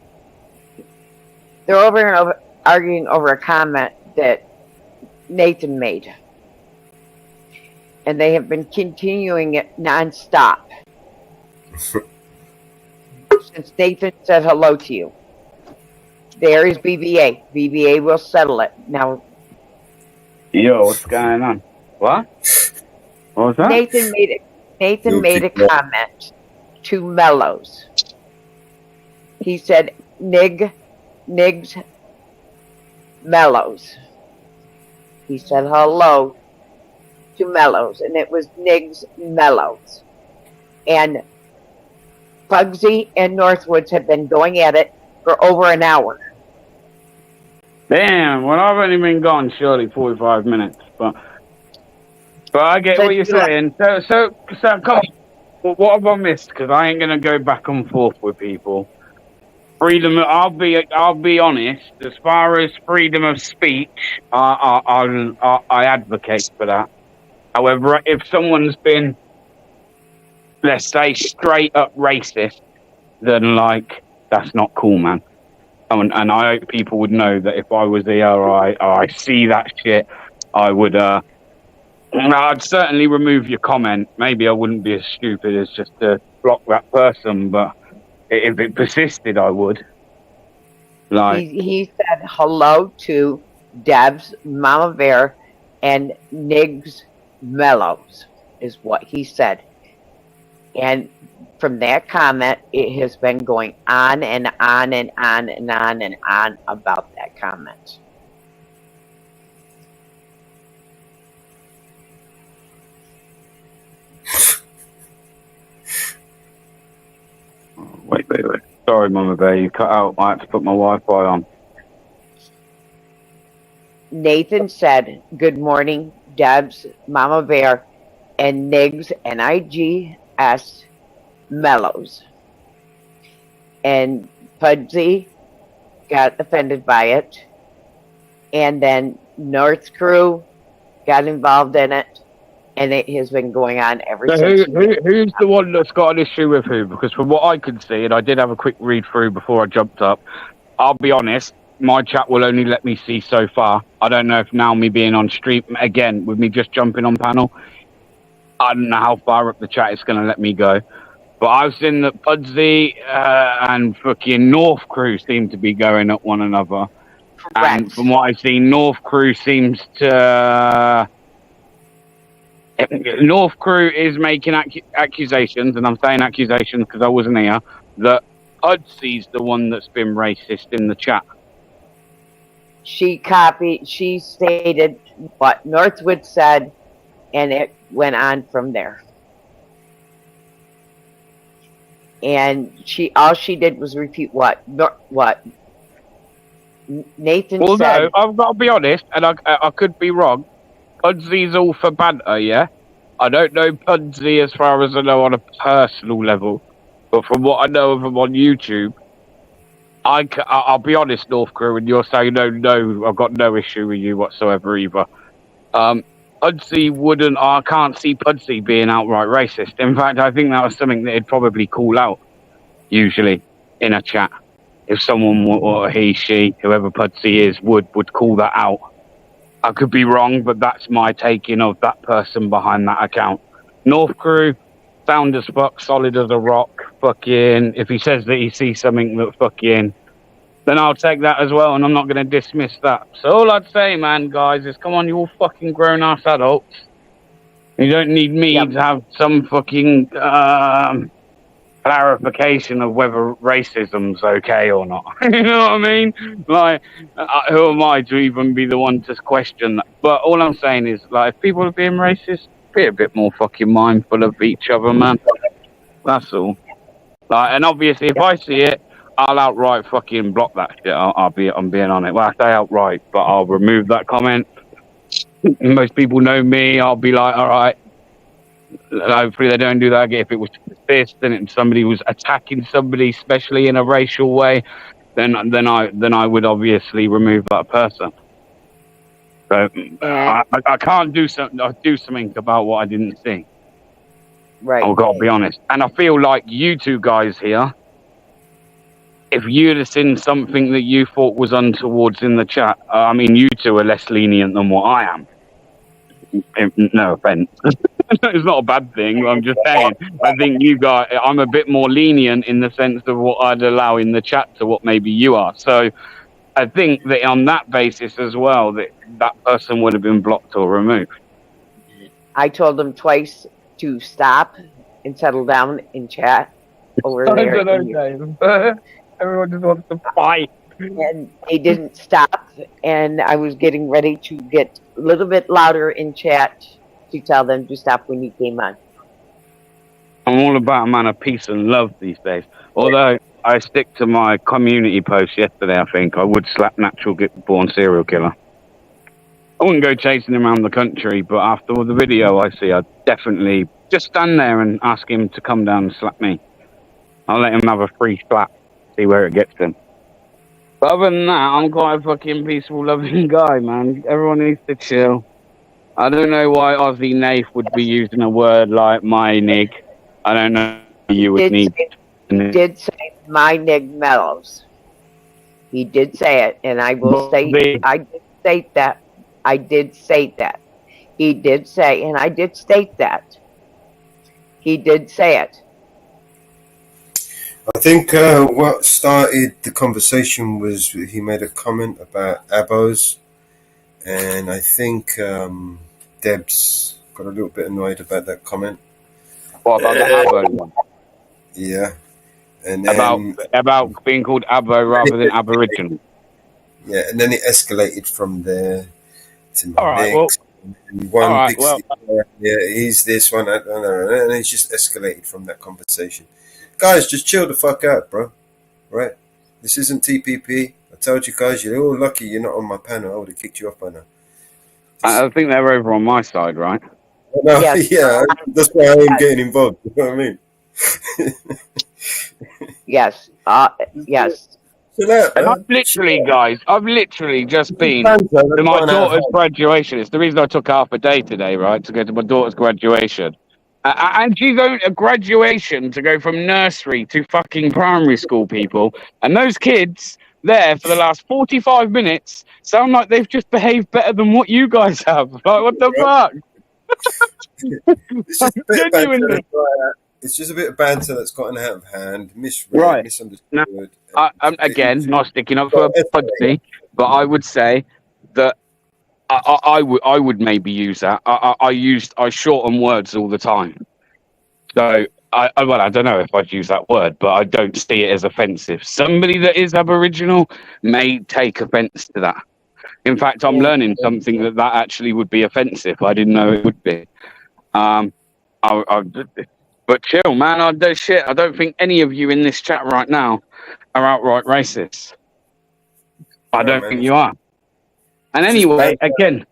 They're over and over arguing over a comment that Nathan made. And they have been continuing it nonstop. Since Nathan said hello to you. There is BBA. BBA will settle it. Now, Yo, what's going on? What? What was that? Nathan made a comment to Mellows. He said, Niggs, Mellows. He said hello to Mellows, and it was Niggs Mellows. And Bugsy and Northwoods have been going at it for over an hour. Damn, well, I've only been gone surely 45 minutes, but I get what you're saying. So come on. Well, what have I missed? Because I ain't gonna go back and forth with people. Freedom. I'll be honest. As far as freedom of speech, I advocate for that. However, if someone's been, let's say, straight up racist, then that's not cool, man. And I hope people would know that if I was here or I see that shit, I would. I'd certainly remove your comment. Maybe I wouldn't be as stupid as just to block that person, but if it persisted, I would. He said hello to Deb's, Mama Bear, and Nig's Mellows, is what he said. And from that comment, it has been going on and on and on and on and on about that comment. Wait. Sorry, Mama Bear, you cut out. I had to put my Wi-Fi on. Nathan said, "Good morning, Debs, Mama Bear, and Nigs, Nigs Mellows." And Pudsey got offended by it. And then North Crew got involved in it. And it has been going on ever So since. who's the one that's got an issue with who? Because from what I could see, and I did have a quick read through before I jumped up, I'll be honest, my chat will only let me see so far. I don't know if now me being on stream, again, with me just jumping on panel, I don't know how far up the chat it's going to let me go. But I've seen that Pudsey and fucking North Crew seem to be going at one another. Correct. And from what I've seen, North Crew seems to... North Crew is making accusations, and I'm saying accusations because I wasn't here, that Pudsey's the one that's been racist in the chat. She stated what Northwood said, and it went on from there. And all she did was repeat what Nathan said. No, I've got to be honest, and I could be wrong. Pudsey's all for banter, yeah? I don't know Pudsey as far as I know on a personal level, but from what I know of him on YouTube, I'll be honest, North Crew, and you're saying no, I've got no issue with you whatsoever either. Pudsey I can't see Pudsey being outright racist. In fact, I think that was something that he'd probably call out, usually, in a chat. If someone, or he, she, whoever Pudsey is, would call that out. I could be wrong, but that's my taking of that person behind that account. North Crew, sound as fuck, solid as a rock, fucking, if he says that he sees something that fucking, then I'll take that as well, and I'm not going to dismiss that. So all I'd say, man, guys, is come on, you're all fucking grown-ass adults. You don't need me to have some fucking clarification of whether racism's okay or not. You know what I mean? Like, who am I to even be the one to question that? But all I'm saying is, like, if people are being racist, be a bit more fucking mindful of each other, man. That's all. Like, and obviously, if I see it, I'll outright fucking block that shit. I'm being on it. Well, I say outright, but I'll remove that comment. Most people know me. I'll be like, all right. Hopefully they don't do that again. If it was fist and somebody was attacking somebody, especially in a racial way, then I would obviously remove that person. So I can't do something. I'll do something about what I didn't see. Right. I've got to be honest. And I feel like you two guys here, if you'd have seen something that you thought was untowards in the chat, I mean, you two are less lenient than what I am. No offense. It's not a bad thing. I'm just saying. I think you guys, I'm a bit more lenient in the sense of what I'd allow in the chat to what maybe you are. So I think that on that basis as well, that person would have been blocked or removed. I told them twice to stop and settle down and chat over there. Everyone just wants to fight. And they didn't stop, and I was getting ready to get a little bit louder in chat to tell them to stop when you came on. I'm all about a man of peace and love these days. Although I stick to my community post yesterday, I think I would slap natural born serial killer. I wouldn't go chasing him around the country, but after the video I see, I'd definitely just stand there and ask him to come down and slap me. I'll let him have a free slap, see where it gets him. But other than that, I'm quite a fucking peaceful, loving guy, man. Everyone needs to chill. I don't know why Aussie Nath would be using a word like my nig. I don't know if you would need. He did say my nig mellows. He did say it, and I will say I did state that. I did state that. He did say, and I did state that. He did say it. I think what started the conversation was he made a comment about abos and I think Debs got a little bit annoyed about that comment. What about the Abbo one? Yeah, and then About being called Abbo rather than Aboriginal. yeah, and then it escalated from there to All right, well, mix. And one all right, picks well, yeah, he's this one, and it's just escalated from that conversation. Guys, just chill the fuck out, bro. Right? This isn't TPP. I told you guys, you're all lucky you're not on my panel. I would have kicked you off by now. I think they're over on my side, right? No, Yes. yeah, that's why I am getting involved. You know what I mean? Yes. Yes. Chill out, And man. I've literally just been Banter, to that's my gone out of daughter's hand. graduation. It's the reason I took half a day today, right, to go to my daughter's graduation. And she's on a graduation to go from nursery to fucking primary school, people. And those kids there for the last 45 minutes sound like they've just behaved better than what you guys have. Like, what the fuck? It's just a bit of banter. Genuinely. It's just a bit of banter that's gotten out of hand, misread, Right. misunderstood. Now, again, not sticking up for Pudsey, but I would say that I would maybe use that. I shorten words all the time. So I don't know if I'd use that word, but I don't see it as offensive. Somebody that is Aboriginal may take offence to that. In fact, I'm learning something that actually would be offensive. I didn't know it would be. But chill, man. I don't think any of you in this chat right now are outright racist. I don't think you are. And anyway, again,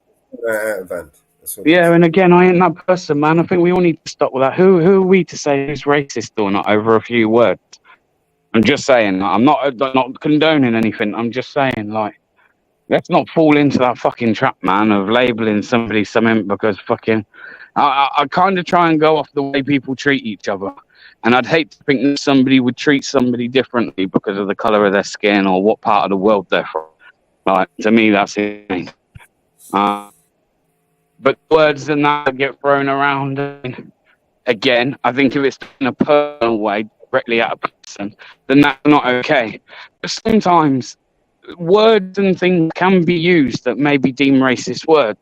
and again, I ain't that person, man. I think we all need to stop with that. Who are we to say who's racist or not over a few words? I'm just saying. I'm not condoning anything. I'm just saying, like, let's not fall into that fucking trap, man, of labeling somebody something because fucking. I kind of try and go off the way people treat each other. And I'd hate to think that somebody would treat somebody differently because of the colour of their skin or what part of the world they're from. Like, to me, that's it. But words and that get thrown around. And again, I think if it's in a personal way, directly at a person, then that's not okay. But sometimes words and things can be used that may be deemed racist words.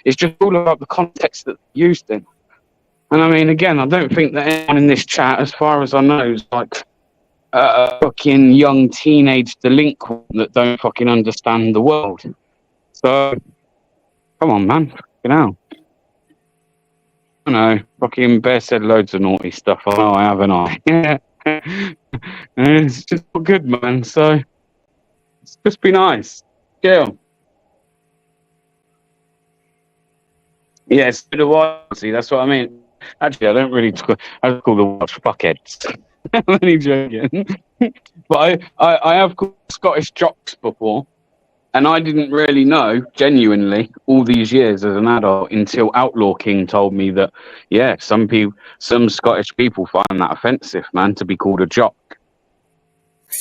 It's just all about the context that they're used in. And I mean, again, I don't think that anyone in this chat, as far as I know, is like a fucking young teenage delinquent that don't fucking understand the world. So, come on, man. Fucking hell. I know. Fucking Bear said loads of naughty stuff. I know I have, and I. It's just not good, man. So, it's just be nice. Yeah. Yes, the wild. See, that's what I mean. Actually, I don't really. I call the watch fuckheads. I'm only joking. But I have called Scottish jocks before, and I didn't really know, genuinely, all these years as an adult until Outlaw King told me that, yeah, some Scottish people find that offensive, man, to be called a jock.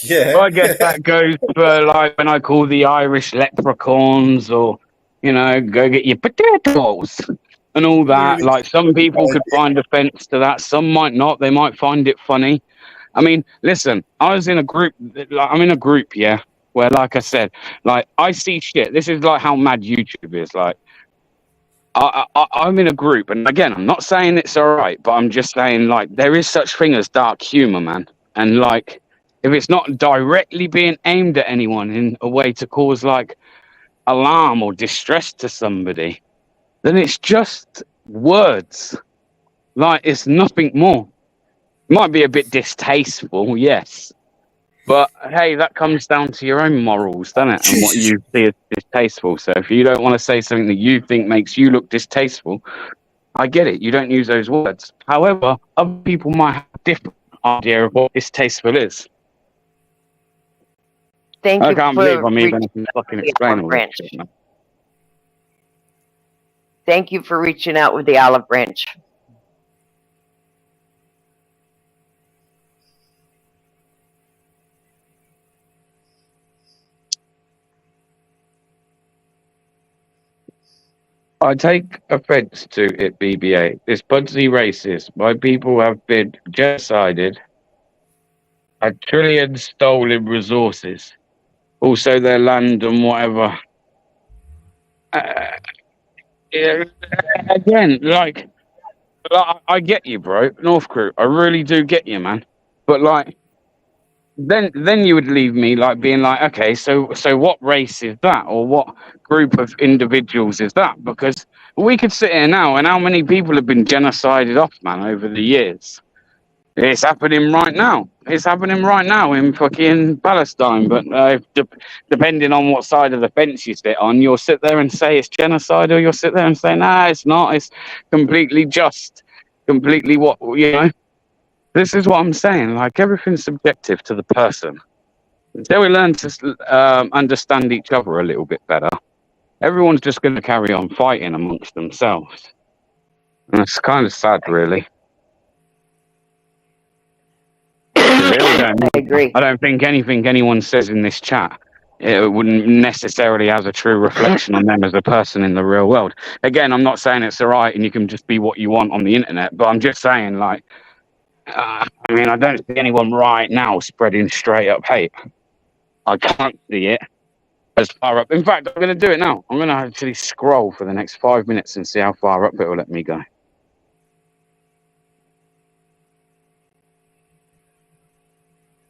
Yeah. So I guess that goes for like when I call the Irish leprechauns or, you know, go get your potatoes and all that. Like, some people could find offence to that. Some might not. They might find it funny. I mean, listen, I was in a group. Like, I'm in a group, yeah, where, like I said, like, I see shit. This is like how mad YouTube is. Like, I'm in a group, and again, I'm not saying it's all right, but I'm just saying, like, there is such thing as dark humor, man. And like, if it's not directly being aimed at anyone in a way to cause like alarm or distress to somebody, then it's just words. Like, it's nothing more. Might be a bit distasteful, yes. But hey, that comes down to your own morals, doesn't it? And what you see as distasteful. So if you don't want to say something that you think makes you look distasteful, I get it. You don't use those words. However, other people might have a different idea of what distasteful is. Thank you. I can't believe I'm even fucking explaining branch. Thank you for reaching out with the olive branch. I take offence to it, BBA. This Pudsey racist. My people have been genocided. A trillion stolen resources. Also their land and whatever. Yeah, again, like I get you, bro. North Crew, I really do get you, man. But like, then you would leave me like being like, okay, so what race is that, or what group of individuals is that? Because we could sit here now, and how many people have been genocided off, man, over the years? It's happening right now. It's happening right now in fucking Palestine. But depending on what side of the fence you sit on, you'll sit there and say it's genocide, or you'll sit there and say, nah, it's not. It's completely just. Completely what, you know? This is what I'm saying. Like, everything's subjective to the person. Until we learn to understand each other a little bit better, everyone's just going to carry on fighting amongst themselves. And it's kind of sad, really. I agree. I don't think anything anyone says in this chat, it wouldn't necessarily have a true reflection on them as a person in the real world. Again, I'm not saying it's all right and you can just be what you want on the internet, but I'm just saying, like, I mean, I don't see anyone right now spreading straight up hate. I can't see it as far up. In fact, I'm going to do it now. I'm going to actually scroll for the next 5 minutes and see how far up it will let me go.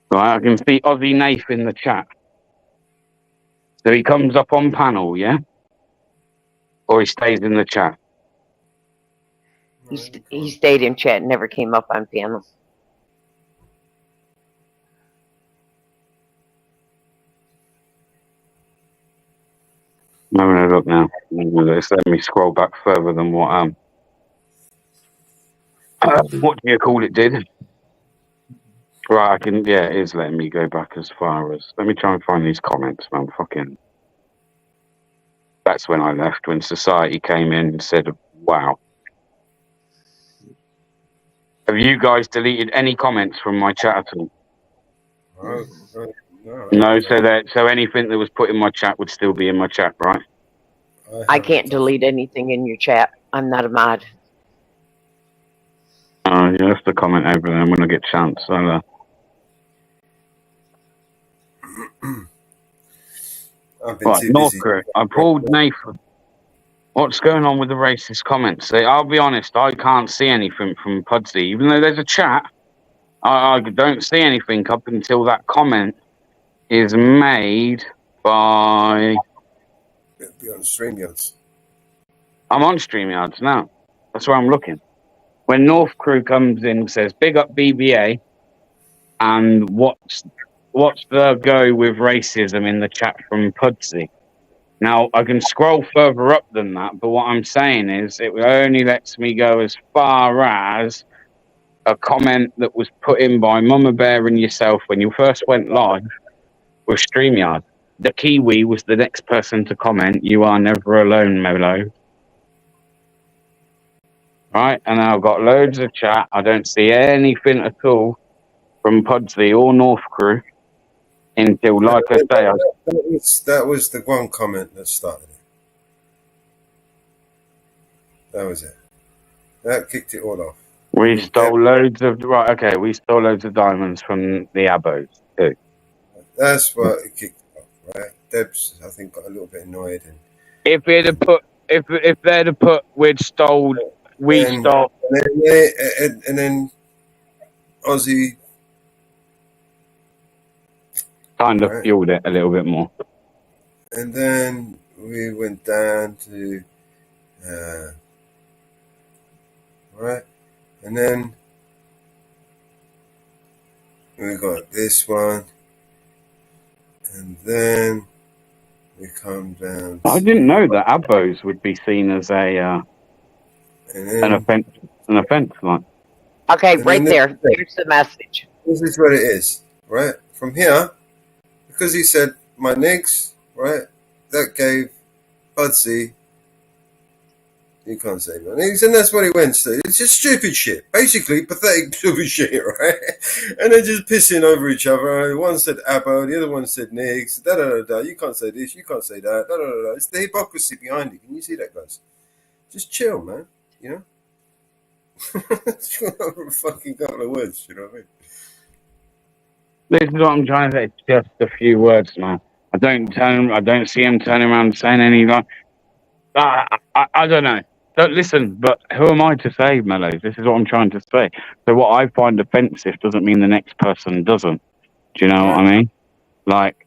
Right, I can see Aussie Nath in the chat. So he comes up on panel, yeah? Or he stays in the chat? He stayed in chat, never came up on panel. I'm having a look now. Let me scroll back further than what do you call it did? Right, I can, yeah, it is letting me go back as far as, let me try and find these comments, man. Fucking, that's when I left, when society came in and said, wow. Have you guys deleted any comments from my chat at all? No, so anything that was put in my chat would still be in my chat, right? I can't delete anything in your chat. I'm not a mod. Oh, yeah, that's the comment over there when I get a chance. So, right, North Korea. I pulled Nathan. What's going on with the racist comments? I'll be honest, I can't see anything from Pudsey. Even though there's a chat, I don't see anything up until that comment is made by... It'll be on StreamYards. I'm on StreamYards now. That's where I'm looking. When North Crew comes in and says, big up BBA, and what's the go with racism in the chat from Pudsey? Now, I can scroll further up than that, but what I'm saying is it only lets me go as far as a comment that was put in by Mama Bear and yourself when you first went live with StreamYard. The Kiwi was the next person to comment, you are never alone, Molo. Right, and I've got loads of chat. I don't see anything at all from Pudsey or North Crew until, like I say... That was the one comment that started it. That was it. That kicked it all off. We stole loads of... Right, okay, we stole loads of diamonds from the Abos, too. That's what it kicked it off, right? Debs, I think, got a little bit annoyed. And if they'd have put... If they'd have put we'd stole... We stole... And then Aussie... kind of fueled it a little bit more. And then we went down to... right? And then we got this one. And then we come down... I didn't know that Abos would be seen as an offence. Like. Okay, right there. Here's the message. This is what it is, right? From here, because he said my negs, right? That gave Budsy, you can't say my negs, and that's what he went to. It's just stupid shit, basically pathetic stupid shit, right? And they're just pissing over each other. One said Abo, the other one said negs. Da da da da. You can't say this, you can't say that. Da da da da. It's the hypocrisy behind it. Can you see that, guys? Just chill, man. You know. A fucking couple of words, you know what I mean? This is what I'm trying to say. It's just a few words, man. I don't see him turning around and saying any like. I don't know. Don't listen, but who am I to say, Mellows? This is what I'm trying to say. So what I find offensive doesn't mean the next person doesn't. Do you know what I mean? Like,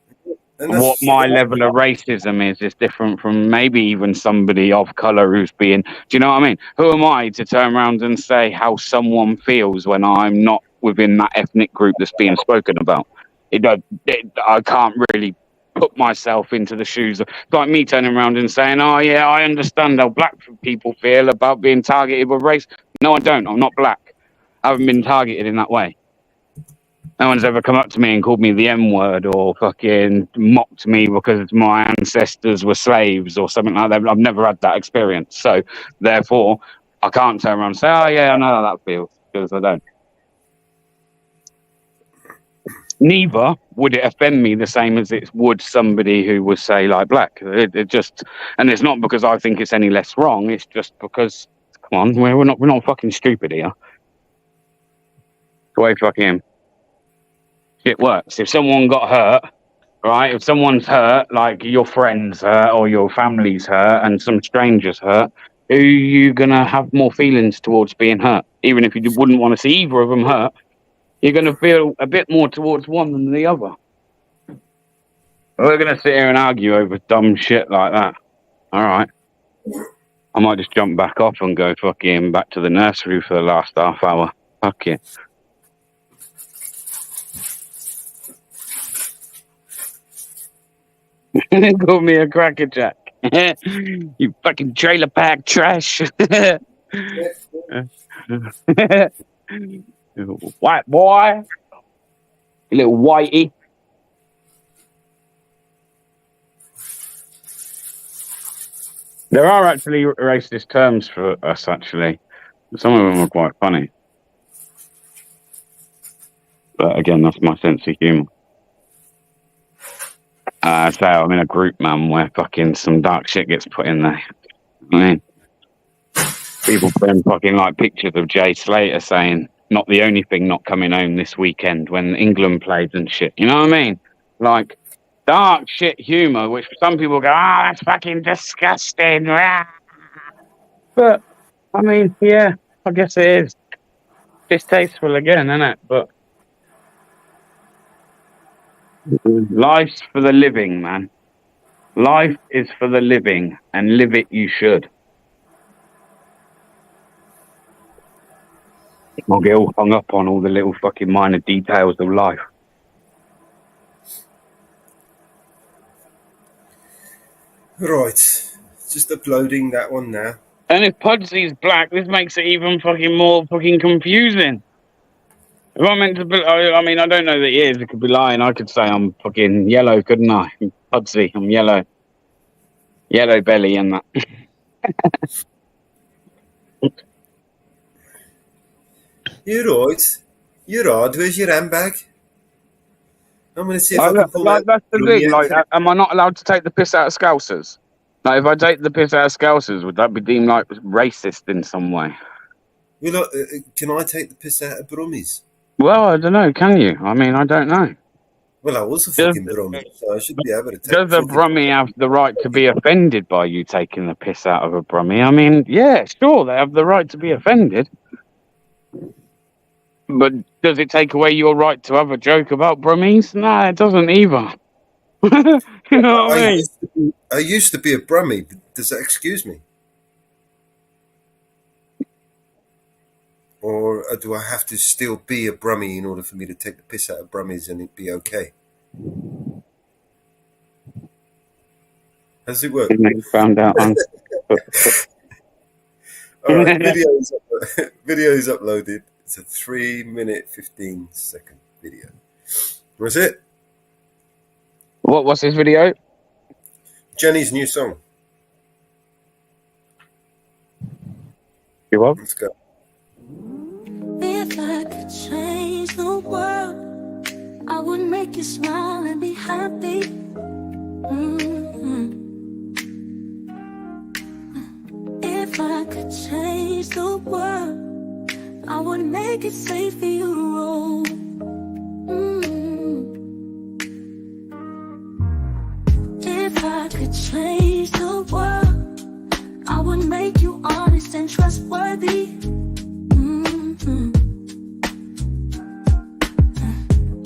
And what that's my level of racism is different from maybe even somebody of colour who's being. Do you know what I mean? Who am I to turn around and say how someone feels when I'm not within that ethnic group that's being spoken about? I can't really put myself into the shoes of, like me turning around and saying, "Oh yeah, I understand how black people feel about being targeted with race." No, I don't. I'm not black. I haven't been targeted in that way. No one's ever come up to me and called me the M word or fucking mocked me because my ancestors were slaves or something like that. I've never had that experience. So, therefore, I can't turn around and say, "Oh, yeah, I know how that feels," because I don't. Neither would it offend me the same as it would somebody who was, say, like black. It just, and it's not because I think it's any less wrong. It's just because, come on, we're not fucking stupid here. The way fucking shit works. If someone got hurt, right? If someone's hurt, like your friend's hurt or your family's hurt and some stranger's hurt, who are you going to have more feelings towards being hurt? Even if you wouldn't want to see either of them hurt, you're going to feel a bit more towards one than the other. We're going to sit here and argue over dumb shit like that. All right. I might just jump back off and go fucking back to the nursery for the last half hour. Fuck it. Call me a crackerjack. You fucking trailer park trash. White boy. You little whitey. There are actually racist terms for us, actually. Some of them are quite funny. But again, that's my sense of humour. So I'm in a group, man, where fucking some dark shit gets put in there. I mean, people putting fucking like pictures of Jay Slater saying, "Not the only thing not coming home this weekend," when England played and shit. You know what I mean? Like, dark shit humour, which some people go, "Oh, that's fucking disgusting." But, I mean, yeah, I guess it is. Distasteful again, isn't it? But life's for the living, man. Life is for the living, and live it you should. I'll get all hung up on all the little fucking minor details of life. right. Just uploading that one now. And if Pudsy's black, this makes it even fucking more fucking confusing. If I'm meant to be, I mean, I don't know that he is. It could be lying. I could say I'm fucking yellow, couldn't I? Pudsy, I'm yellow. Yellow belly and that. You're right. You're odd. Where's your handbag? I'm going to see if I can pull like, that's the thing. yet. Like, am I not allowed to take the piss out of Scousers? Like, if I take the piss out of Scousers, would that be deemed like racist in some way? Well, can I take the piss out of Brummies? Well, I don't know. Can you? I mean, I don't know. Well, I was a fucking Brummie, so I should be able to take. Does a Brummie have the right to be offended by you taking the piss out of a Brummie? I mean, yeah, sure, they have the right to be offended. But does it take away your right to have a joke about Brummies? No, it doesn't either. You know what I mean? I used to be a Brummie. Does that excuse me? Or do I have to still be a Brummie in order for me to take the piss out of Brummies and it be okay? How does it work? Found out. All right, video's uploaded. It's a 3-minute 15-second video. Was it? What's his video? Jenny's new song. You what? Let's go. If I could change the world, I would make you smile and be happy. If I could change the world, I would make it safe for you to roll. If I could change the world, honest and trustworthy. Mhm.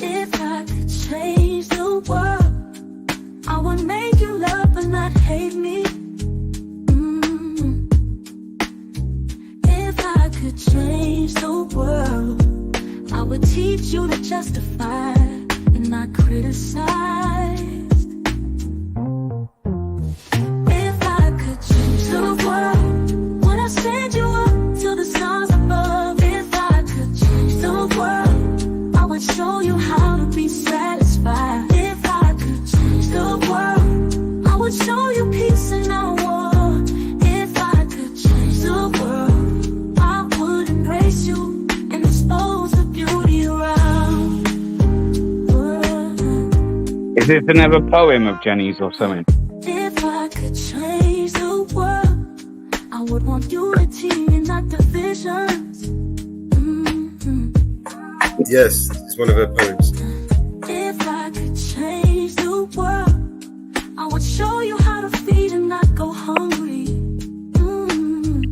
If I could change the world, I would make you love but not hate me. Mhm. If I could change the world, I would teach you to justify and not criticize. If I could change the world, would I send you up to the stars above? If I could change the world, I would show you how to be satisfied. If I could change the world, I would show you peace in our war. If I could change the world, I would embrace you and expose the beauty around. Is this another poem of Jenny's or something? If I could change the world, I would want unity and not divisions. Mhm. Yes, it's one of her poems. If I could change the world, I would show you how to feed and not go hungry. Mhm.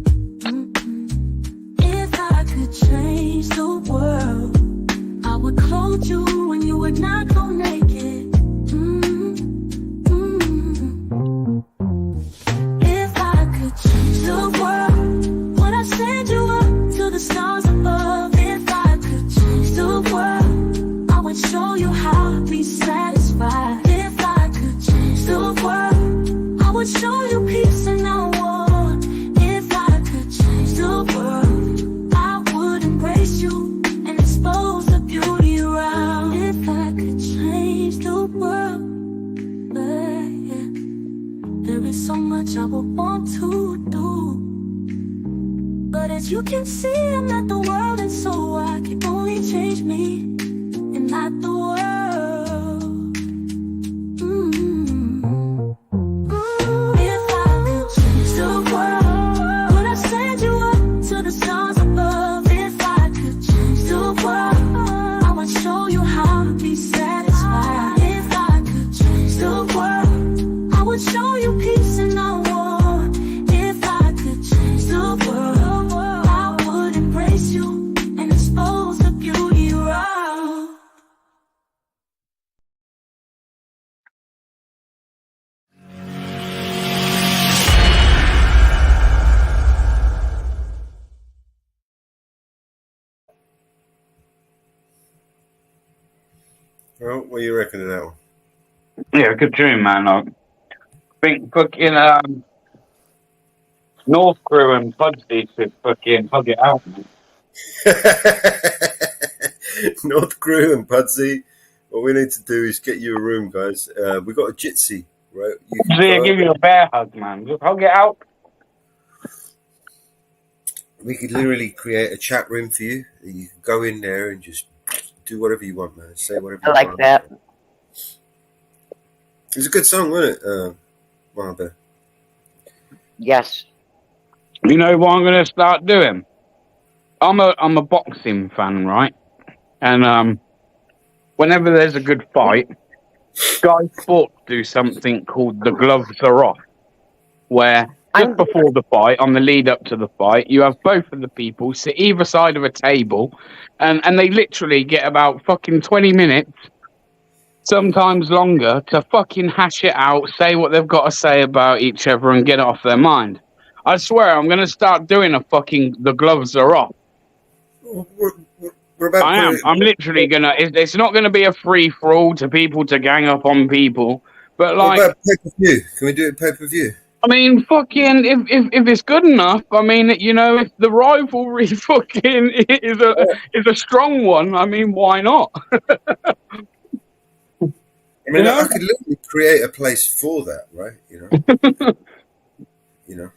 If I could change the world, I would clothe you when you would not go naked. If I could change the world, would I send you up to the stars above? If I could change the world, I would show you how to be satisfied. If I could change the world, I would show you peace in our war. If I could change the world, I would embrace you and expose the beauty around. If I could change the world, yeah. There is so much I would want to do, but as you can see, I'm not the world, and so I can only change me and not the world. If I could change the world, would I send you up to the stars above? If I could change the world, I would show you how to be satisfied. If I could change the world, I would show you peace in our war. If I could change the world, I would embrace you and expose the beauty around. Well, what do you reckon of that one? Yeah, good tune, man. I think fucking North Crew and Pudsey should fucking hug it out, man. North Crew and Pudsey. What we need to do is get you a room, guys. We got a Jitsi, right? You can Pudsey, go- give you a bear hug, man. Just hug it out. we could literally create a chat room for you. You can go in there and just do whatever you want, man. Say whatever I you like want. that. It's a good song, wasn't it? Martha? Yes. You know what I'm gonna start doing? I'm a boxing fan, right? And whenever there's a good fight, Sky Sports do something called the gloves are off, where just before the fight, on the lead up to the fight, you have both of the people sit either side of a table, and they literally get about fucking 20 minutes, sometimes longer, to fucking hash it out, say what they've got to say about each other, and get it off their mind. I swear, I'm gonna start doing a fucking the gloves are off. We're about I am. I'm literally gonna. It's not gonna be a free for all to people to gang up on people, but What like, about pay-per-view? Can we do it pay-per-view? I mean, fucking, if it's good enough, I mean, you know, if the rivalry fucking is a strong one, I mean, why not? I mean, I could literally create a place for that, right? You know, you know.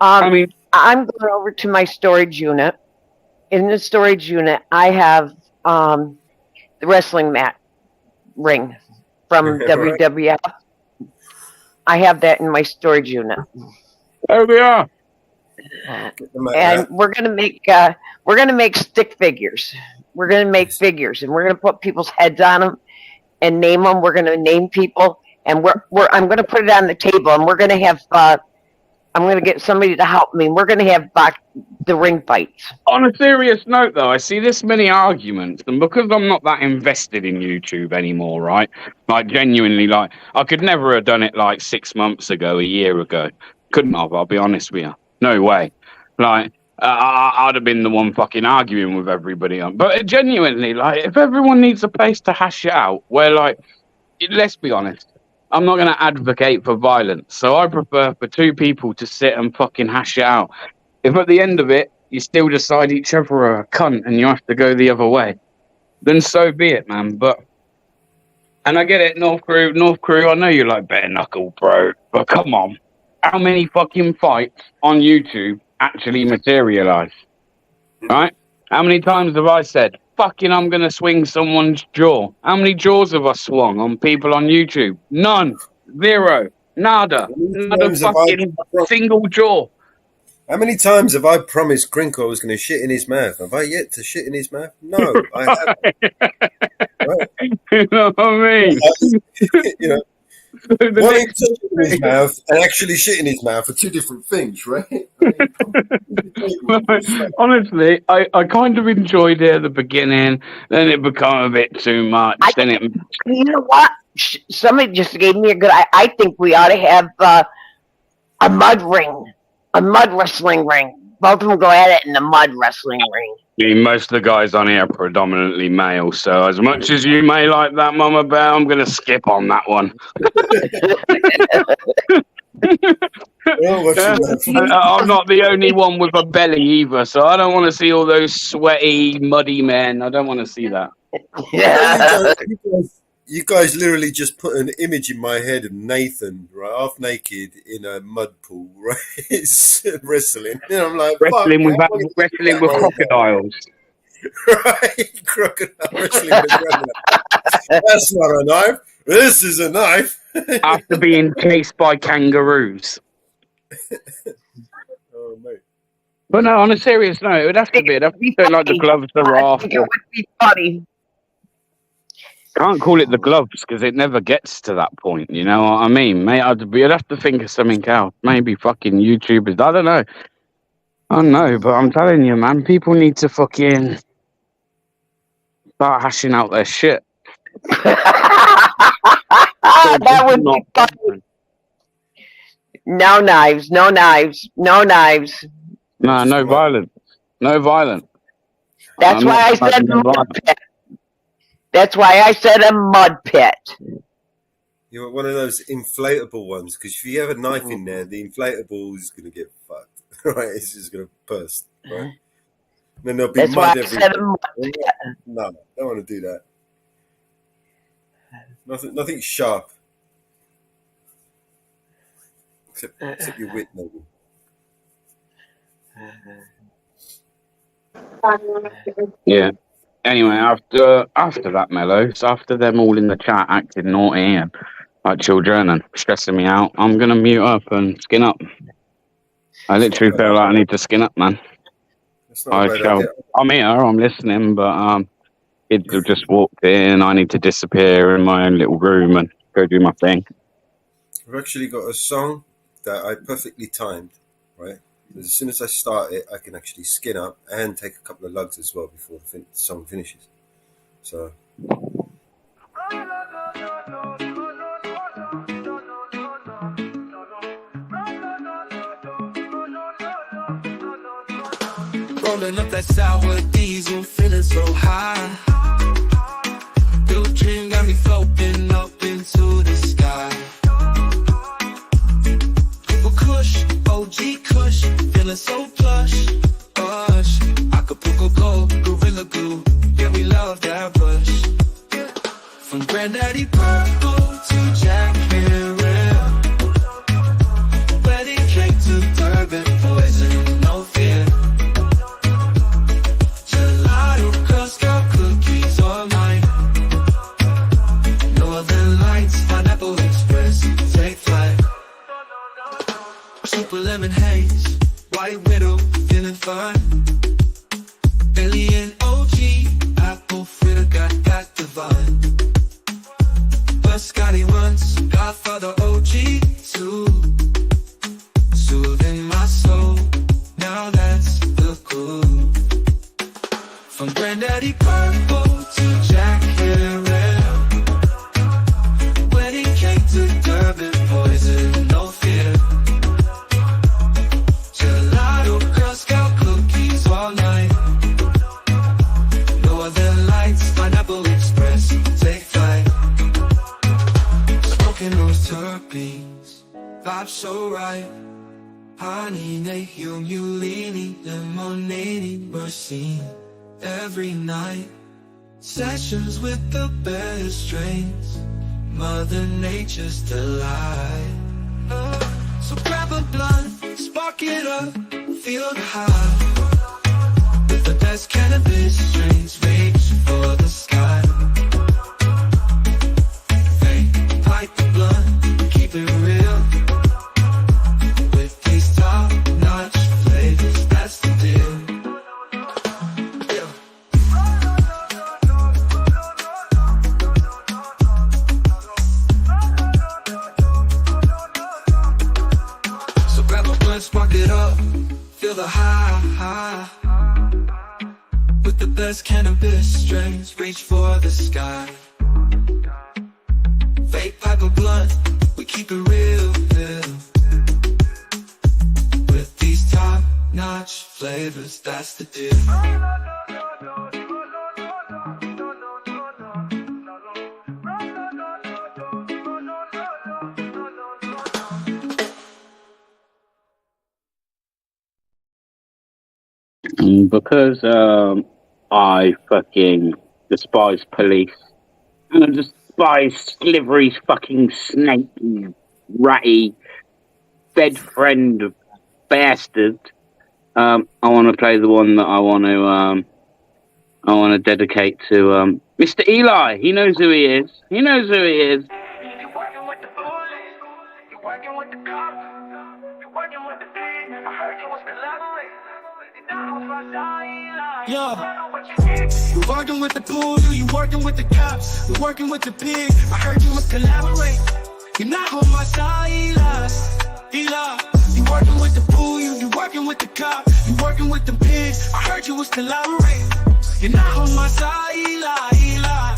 I mean, I'm going over to my storage unit. In the storage unit, I have the wrestling mat ring from WWF. I have that in my storage unit. There we are. And we're gonna make stick figures. We're gonna make figures, and we're gonna put people's heads on them and name them. We're gonna name people, and I'm going to put it on the table, and we're going to have. I'm going to get somebody to help me. We're going to have the ring fights. On a serious note, though, I see this many arguments, and because I'm not that invested in YouTube anymore, right? Like, genuinely, like, I could never have done it like 6 months ago, a year ago. Couldn't have, I'll be honest with you. No way. Like, I'd have been the one fucking arguing with everybody. But genuinely, like, if everyone needs a place to hash it out, where, like, let's be honest, I'm not going to advocate for violence. So I prefer for two people to sit and fucking hash it out. If at the end of it, you still decide each other are a cunt and you have to go the other way, then so be it, man. And I get it, North Crew, I know you like bare knuckle, bro, but come on. How many fucking fights on YouTube actually materialize? Right? How many times have I said, fucking, I'm going to swing someone's jaw? How many jaws have I swung on people on YouTube? None. Zero. Nada. Not a fucking single jaw. How many times have I promised Grinko I was going to shit in his mouth? Have I yet to shit in his mouth? No, I haven't. Right. You know what I mean? You know, wanting to shit in his mouth and actually shit in his mouth are two different things, right? Honestly, I kind of enjoyed it at the beginning, then it became a bit too much. You know what? Somebody just gave me a good. I think we ought to have a mud ring, a mud wrestling ring. Both of them go at it in the mud wrestling ring. I mean, most of the guys on here are predominantly male, so as much as you may like that, Mama Bear, I'm going to skip on that one. I'm not the only one with a belly either, so I don't want to see all those sweaty, muddy men. I don't want to see that. Yeah. You guys literally just put an image in my head of Nathan, right, half naked in a mud pool, right? It's wrestling. And I'm like, wrestling with crocodiles. Right? Crocodile wrestling with crocodiles. That's not a knife. This is a knife. After being chased by kangaroos. Oh, mate. But no, on a serious note, it would have to be. It'd have to be like the gloves are off. It would be funny. Can't call it the gloves because it never gets to that point. You know what I mean, mate? I'd have to think of something else. Maybe fucking YouTubers. I don't know. But I'm telling you, man, people need to fucking start hashing out their shit. That would be funny. No knives. No knives. No knives. No violence. No violence. That's why I said mud pit. That's why I said a mud pit. You want one of those inflatable ones, because if you have a knife in there, the inflatable is going to get fucked. Right? It's just going to burst. Right? And then there'll be mud everywhere. No, I don't want to do that. Nothing sharp. Except your wit, maybe. Yeah. Anyway, after that, Mellows, after them all in the chat acting naughty and like children and stressing me out, I'm gonna mute up and skin up. I literally feel like I need to skin up, man. I'm here, I'm listening, but kids have just walked in. I need to disappear in my own little room and go do my thing. I've actually got a song that I perfectly timed, right? As soon as I start it, I can actually skin up and take a couple of lugs as well before the song finishes. So. Rolling up that sour diesel, feeling so high. Your dream got me floating up into the sky. Kush, OG Kush, feeling so plush. Acapulco Gold, Gorilla Glue, yeah, we love that bush. From Granddaddy Purple to Jack Herrera, wedding cake to Durban, poison, no fear. Gelato, Girl Scout cookies all night. Northern Lights, Pineapple Express, take flight. Super lemon haze, white widow, feeling fun. Alien OG, apple fritter, got divine. Scotty once, Godfather OG too. Soothing my soul, now that's the groove. From Granddaddy Purple to Jack Herrera, when he came to Durban, poison, no fear. Gelato, Girl Scout cookies all night. Northern Lights, Pineapple Express, take flight. Smoking those terpenes, vibe so right. Honey, humulini, lemonade, mercy. Every night, sessions with the best strains, Mother Nature's delight. So grab a blunt, spark it up, feel the high. With the best cannabis strains, reach for the sky. Hey, light the blunt, keep it real. With these top-notch flavors, that's the deal. Spark it up, feel the high. With the best cannabis strains, reach for the sky. Fake pipe or blunt, we keep it real. With these top-notch flavors, that's the deal. Because I fucking despise police, and I despise slivery fucking snaky, ratty, bed friend bastard. I want to play the one that I want to dedicate to Mr. Eli. He knows who he is. He knows who he is. You're working with the police, you're working with the cops, you're working with the police. I heard you was collaborating. Yeah, you're working with the pool, you working with the cops, you're working with the pig. I heard you must collaborate. You're not on my side, Eli. You working with the pool, you working with the cop, you working with the pigs. I heard you was collaborate. You're not on my side, Eli.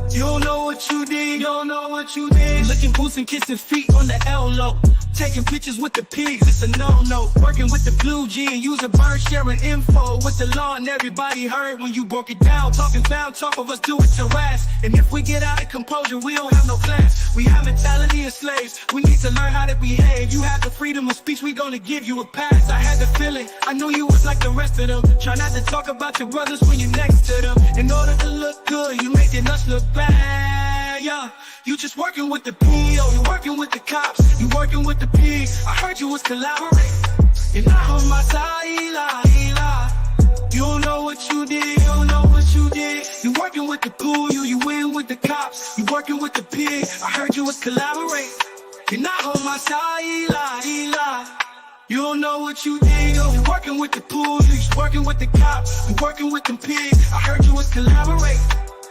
You don't know what you did, you don't know what you did. Licking boots and kissing feet on the L-Low. Taking pictures with the pigs, it's a no-no. Working with the blue G and using bird sharing info with the law, and everybody heard when you broke it down. Talking foul talk of us do it to rest. And if we get out of composure, we don't have no plans. We have mentality of slaves, we need to learn how to behave. You have the freedom of speech, we gonna give you a pass. I had the feeling, I knew you was like the rest of them. Try not to talk about your brothers when you're next to them. In order to look good, you making us look bad, yeah. You just working with the PO, you working with the cops, you working with the pigs. I heard you was collaborating. You're not on my side, Eli. You don't know what you did, you don't know what you did. You working with the pool, you win with the cops, you working with the pig. I heard you was collaborating. You're not on my side, Eli. You don't know what you did, you working with the pool, you working with the cops, you working with them pigs. I heard you was collaborating.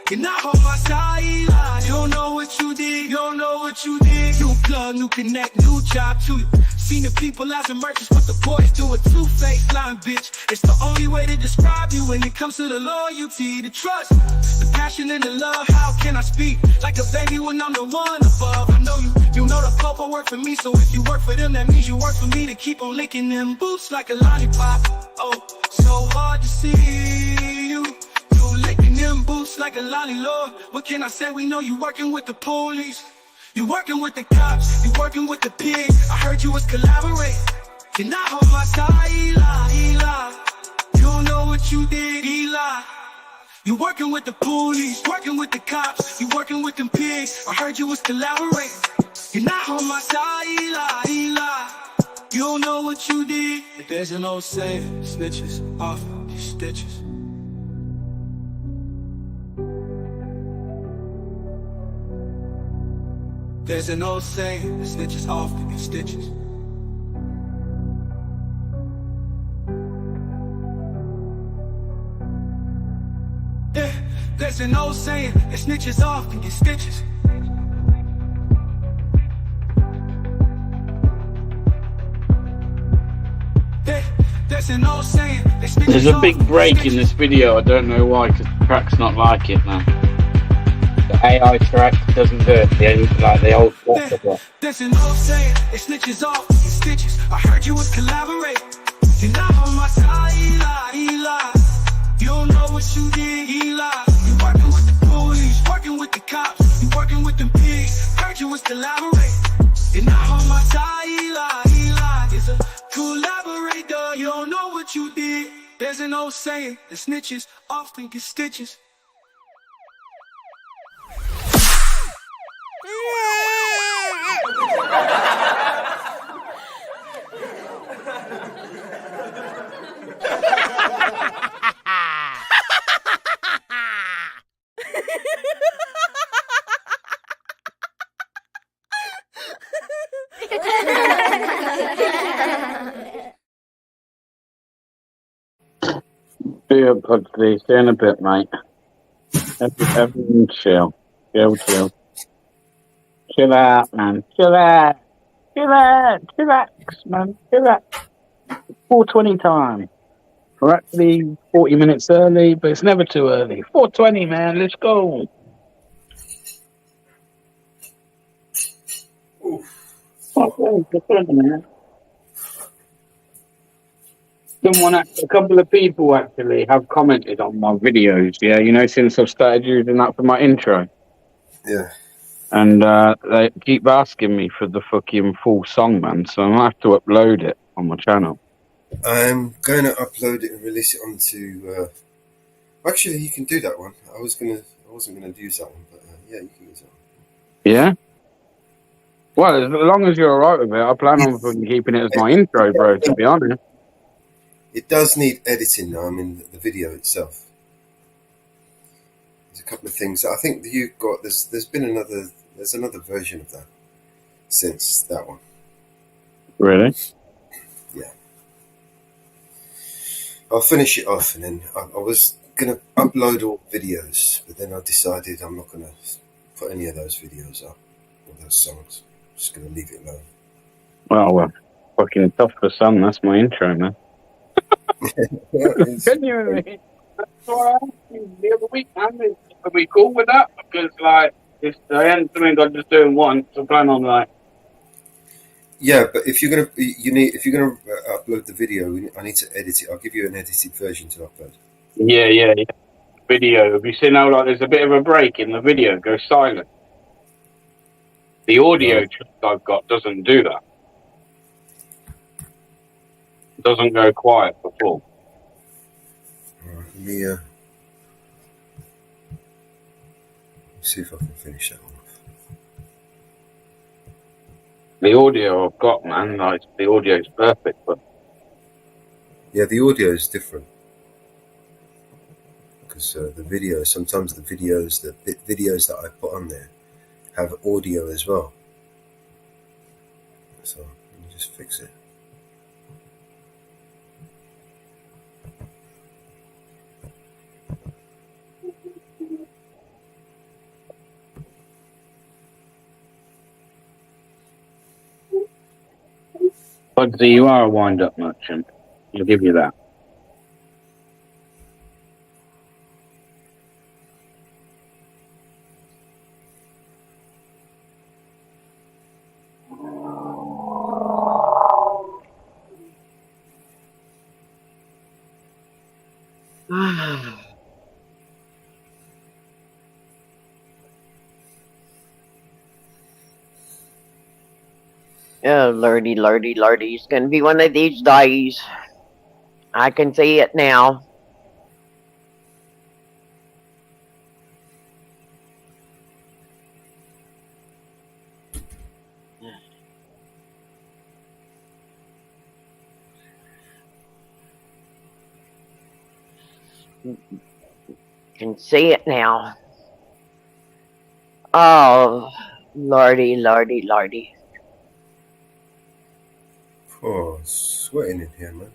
You're not on my side, Eli. You don't know what you did, you don't know what you did. New plug, new connect, new job to you. Seen the people as emergence, what the boys do a two-faced line, bitch. It's the only way to describe you when it comes to the loyalty, the trust, the passion and the love. How can I speak like a baby when I'm the one above? I know you know the popo work for me, so if you work for them, that means you work for me to keep on licking them boots like a lollipop. Oh, so hard to see you. Licking them boots like a lolly, Lord. What can I say? We know you working with the police, you working with the cops, you working with the pigs. I heard you was collaborating. You're not on my side, Eli. You don't know what you did, Eli. You working with the police, working with the cops, you working with them pigs. I heard you was collaborating. You're not on my side, Eli. You don't know what you did. But there's an old saying, snitches off these stitches. There's an old saying, snitches often get stitches. Yeah, there's an old saying, snitches often get stitches. There's an old saying, they snitches There's a off, big break in snitches. this video. I don't know why, because the track's not like it, man. The AI track doesn't do it. The old track. There's an old saying, they snitches off, stitches. I heard you would collaborate. You're not on my side, Eli. You don't know what you did, Eli. You working with the police, working with the cops, you working with the pigs. Heard you was collaborate. You're not on my side, Eli. It's a collaborator. You don't know what you did. There's an old saying, the snitches often get stitches. See you, Pugsley. See you in a bit, mate. Everyone chill. Chill out, man. Chillax, man. Chillax. 4:20 time. We're actually 40 minutes early, but it's never too early. 4:20, man. Let's go. Man. A couple of people actually have commented on my videos. Yeah, you know, since I've started using that for my intro. Yeah. And they keep asking me for the fucking full song, man. So I might have to upload it on my channel. I'm going to upload it and release it onto. Actually, you can do that one. I wasn't gonna use that one, but yeah, you can use that one. Yeah. Well, as long as you're alright with it, I plan on fucking keeping it as my intro, bro. To be honest. It does need editing, though. I mean, the video itself. There's a couple of things. I think that you've got. There's another version of that since that one. Really? Yeah. I'll finish it off, and then I was gonna upload all videos, but then I decided I'm not gonna put any of those videos up or those songs. I'm just gonna leave it alone. Well, fucking tough for some. That's my intro, man. Genuinely. That's why I asked you the other week, man. Are we cool with that? Because, like, I ain't something I'm just doing once. I plan on, like. Yeah, but if you're gonna upload the video, I need to edit it. I'll give you an edited version to upload. Yeah. Video. Have you seen how, like, there's a bit of a break in the video? Go silent. The audio track I've got doesn't do that. It doesn't go quiet before. Let me see if I can finish that one off. The audio I've got, man, like, the audio's perfect, but. Yeah, the audio is different. Because the video, sometimes the videos that I put on there have audio as well. So let me just fix it. Bugsy, you are a wind-up merchant. I'll give you that. Oh, lordy. It's gonna be one of these days. I can see it now. Can see it now. Oh, lordy. Oh, it's sweating in here, man.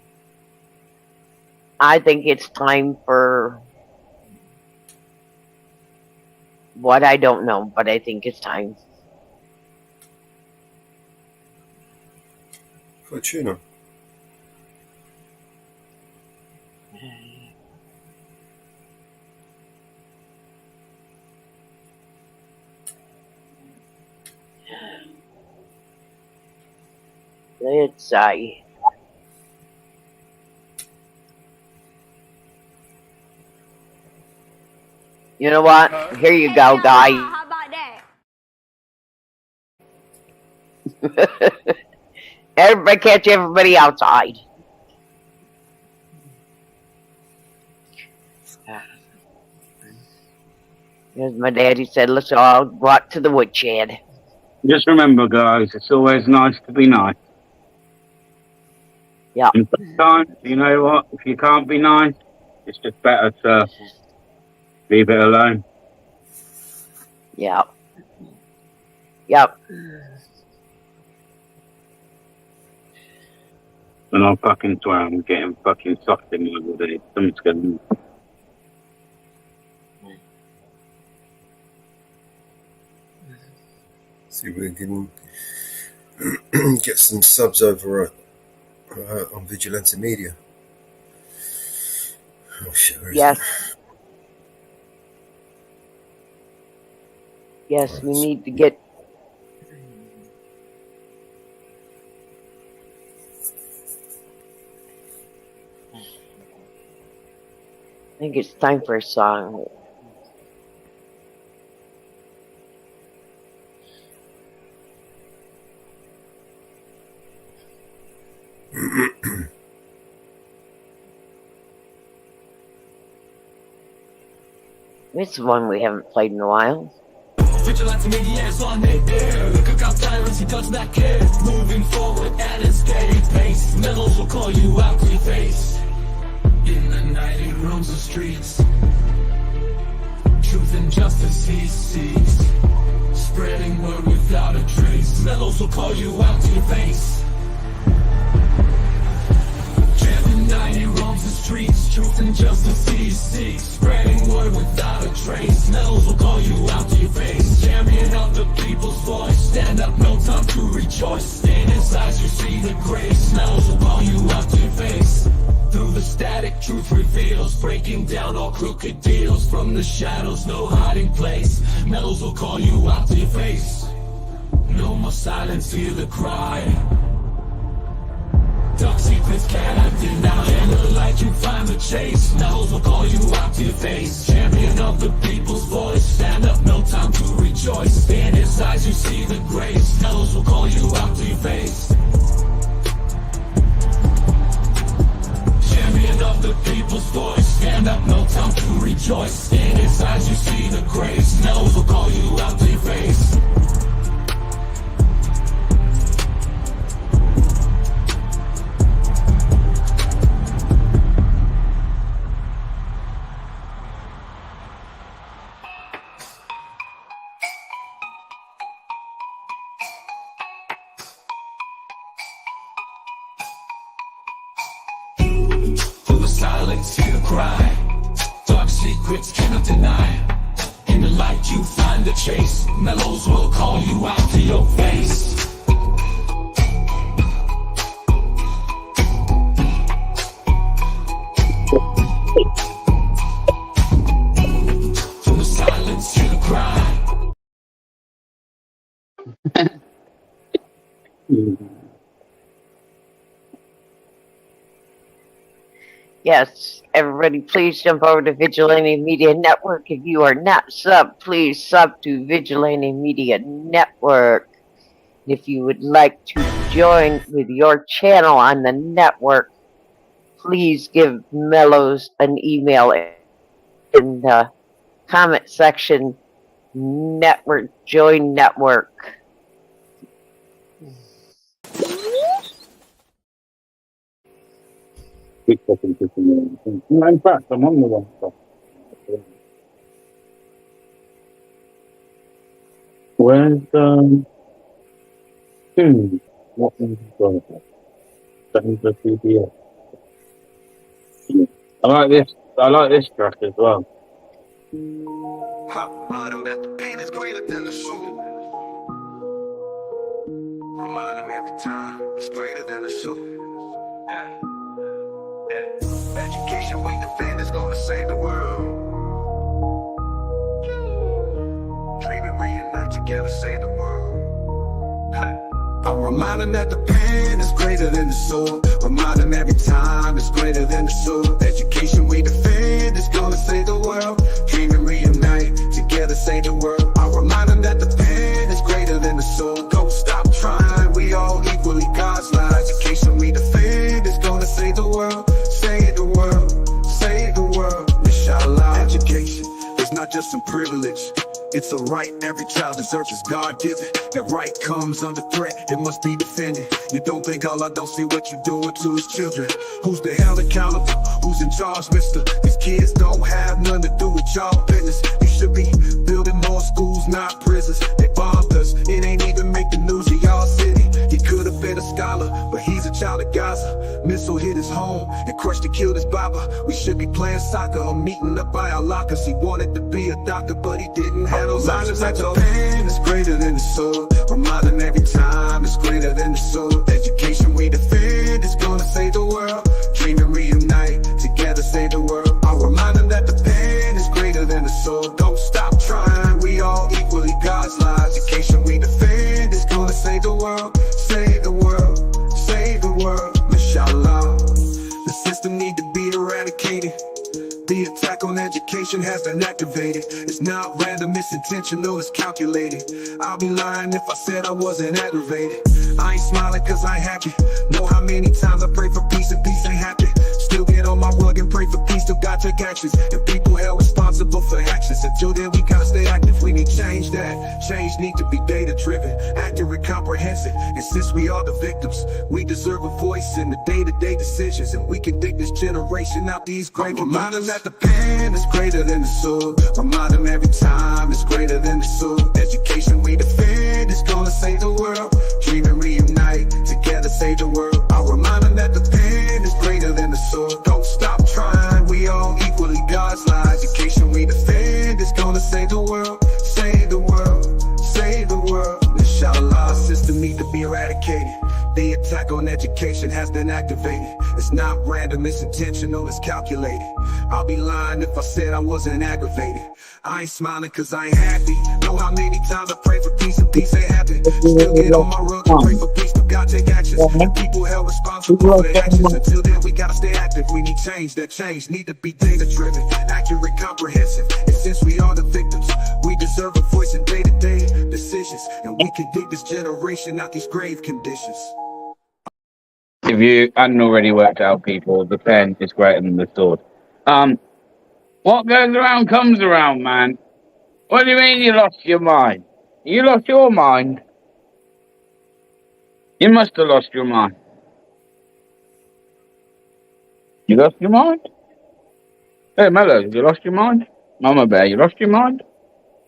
I think it's time for what I don't know, but I think it's time. For a tuna. It's you know what? Here you go, guy. How about that? Everybody catch everybody outside. As my daddy said, let's all go out to the woodshed. Just remember, guys, it's always nice to be nice. Yeah. And sometimes, you know what? If you can't be nice, it's just better to leave it alone. Yep. Yep. And I fucking swear I'm getting fucking soft in my body. Something's going on. See if we can get some subs over on Vigilante Media. Oh shit, where is Yes. it? Yes, we need to get. I think it's time for a song. It's one we haven't played in a while. Vigilante media is on their air. Look out tyrants, he does not care. Moving forward at a steady pace. Metals will call you out to your face. In the night he roams the streets. Truth and justice he seeks. Spreading word without a trace. Metals will call you out to your face. Champion night he roams the streets. Truth and justice he seeks. Spreading word without a trace. Metals will call you out to your face. Champion of the people's voice. Stand up, no time to rejoice. In his eyes you see the grace. Metals will call you out to your face. Through the static, truth reveals. Breaking down all crooked deals. From the shadows, no hiding place. Metals will call you out to your face. No more silence, hear the cry. Dark secrets cannot deny. In the light you find the chase. Metals will call you out to your face. Champion of the people's voice. Stand up, no time to rejoice. In his eyes you see the grace. Metals will call you out to your face. Champion of the people's voice. Stand up, no time to rejoice. In his eyes you see the grace. Metals will call you out to your face. Through the silence, hear the cry. Dark secrets cannot deny. In the light you find the chase. Mellows will call you out to your face. Through the silence, hear the cry. Yes, everybody, please jump over to Vigilante Media Network. If you are not sub, please sub to Vigilante Media Network. If you would like to join with your channel on the network, please give Mellows an email in the comment section. Network, join network. In fact, I'm on the wrong stuff. Where's what was it going for? That is the CBS. I like this track as well. Hot bottom that the pain is greater than the shoe. Reminding me every time it's greater than the shoe. Yeah. Education, we defend is gonna save the world. Dreaming, reunite together, save the world. I remind them that the pen is greater than the sword. Remind them every time it's greater than the sword. Education we defend is gonna save the world. Dream and reunite, together save the world. I remind them that the pen is greater than the sword. Don't stop trying, we all equally God's light. Education we defend is gonna save the world. Save the world, save the world. Inshallah. Education is not just some privilege. It's a right every child deserves, is God-given. That right comes under threat, it must be defended. You don't think Allah don't see what you're doing to his children? Who's the hell accountable? Who's in charge, mister? These kids don't have nothing to do with y'all business. You should be building more schools, not prisons. They bombed us, it ain't even make the news of y'all city. He could have been a scholar, but he's a child of Gaza. Missile hit his home and crushed and killed his baba. We should be playing soccer or meeting up by our lockers. He wanted to be a doctor, but he didn't have those options. Like the pen is greater than the sword. Remind them every time it's greater than the sword. Education we defend is gonna save the world. Dream and reunite, together save the world. I'll remind them that the pen is greater than the sword. Don't stop trying, we all equally God's lives. Education we defend is gonna save the world. Save the world, save the world, inshallah. The system need to be eradicated. The attack on education has been activated. It's not random, it's intentional, it's calculated. I'll be lying if I said I wasn't aggravated. I ain't smiling cause I ain't happy. Know how many times I pray for peace and peace ain't happy. Still get on my rug and pray for peace, still gotta take actions. And people held responsible for actions. Until then we gotta stay active, we need change that. Change need to be data driven, accurate, comprehensive. And since we are the victims, we deserve a voice in the day-to-day decisions. And we can dig this generation out these grave. Remind them that the pen is greater than the sword. Remind them every time it's greater than the sword. Education we defend is gonna save the world. Dream and reunite, together save the world. I'll remind them that the pen is greater than the sword. Don't stop trying, we all equally God's light. Education we defend is gonna save the world. Save the world, save the world. Inshallah, system need to be eradicated. The attack on education has been activated. It's not random, it's intentional, it's calculated. I'll be lying if I said I wasn't aggravated. I ain't smiling cause I ain't happy. Know how many times I pray for peace and peace ain't happen. Still get on my rug and pray for peace, but God take actions. And people held responsible for their actions. Until then we gotta stay active, we need change. That change need to be data driven, accurate, comprehensive. And since we are the victims, we deserve a voice in day-to-day decisions. And we can dig this generation out these grave conditions. If you hadn't already worked out, people, the pen is greater than the sword. What goes around comes around, man. What do you mean you lost your mind? You lost your mind? You must have lost your mind. You lost your mind? Hey, Mello, you lost your mind? Mama Bear, you lost your mind?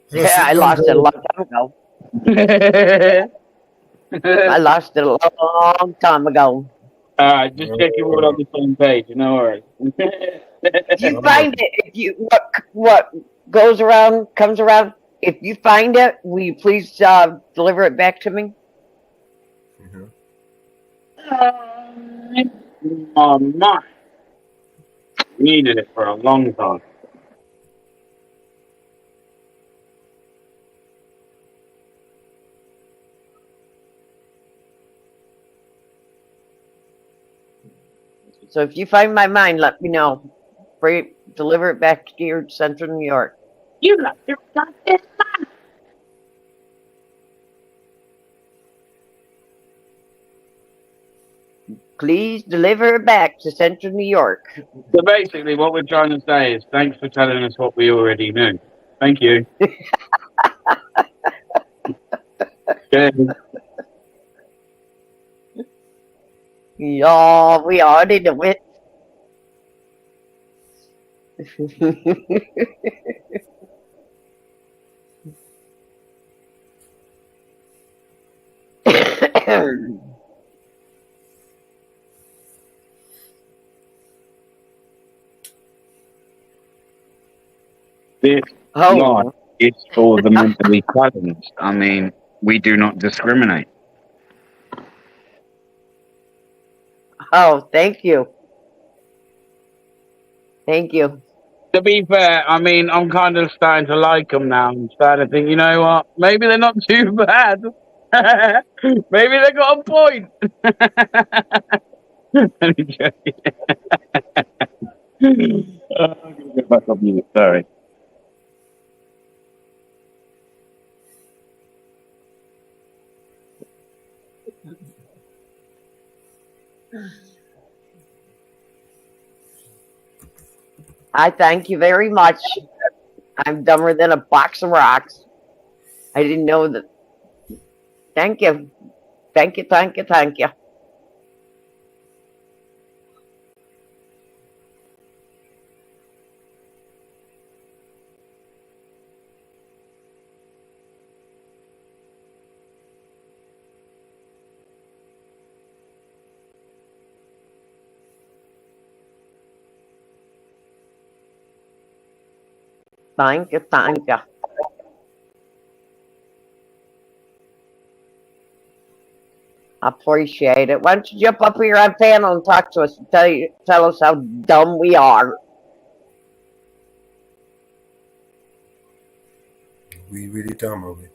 Yeah, I lost it a long time ago. I lost it a long time ago. Alright, just check you're all on the same page, no worries. If you find it, if you what goes around comes around. If you find it, will you please deliver it back to me? Mama needed it for a long time. So if you find my mind, let me know. Deliver it back to your Central New York. You left your goddamn mind. Please deliver it back to Central New York. So basically what we're trying to say is thanks for telling us what we already knew. Thank you. Okay. Yeah, we already know it. This line is for the mentally challenged. I mean, we do not discriminate. Oh, thank you. Thank you. To be fair, I mean, I'm kind of starting to like them now. I'm starting to think, you know what? Maybe they're not too bad. Maybe they got a point. I'm joking. I'm gonna get back on mute. Sorry. I thank you very much. I'm dumber than a box of rocks. I didn't know that. Thank you. Thank you, thank you, thank you. Thank you, thank you. Appreciate it. Why don't you jump up here on panel and talk to us and tell us how dumb we are. We really dumb, are we?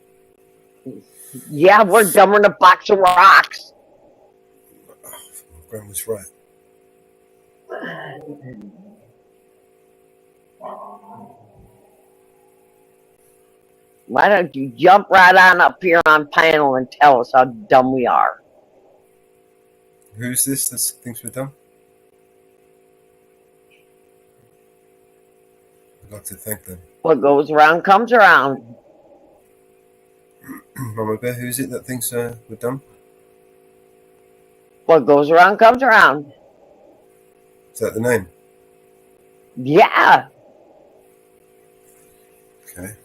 Yeah, we're dumber than a box of rocks. Oh, my grandma's right. Why don't you jump right on up here on panel and tell us how dumb we are? Who's this that thinks we're dumb? I'd like to thank them. What goes around comes around. Mama Bear, who is it that thinks we're dumb? What goes around comes around. Is that the name? Yeah. Okay.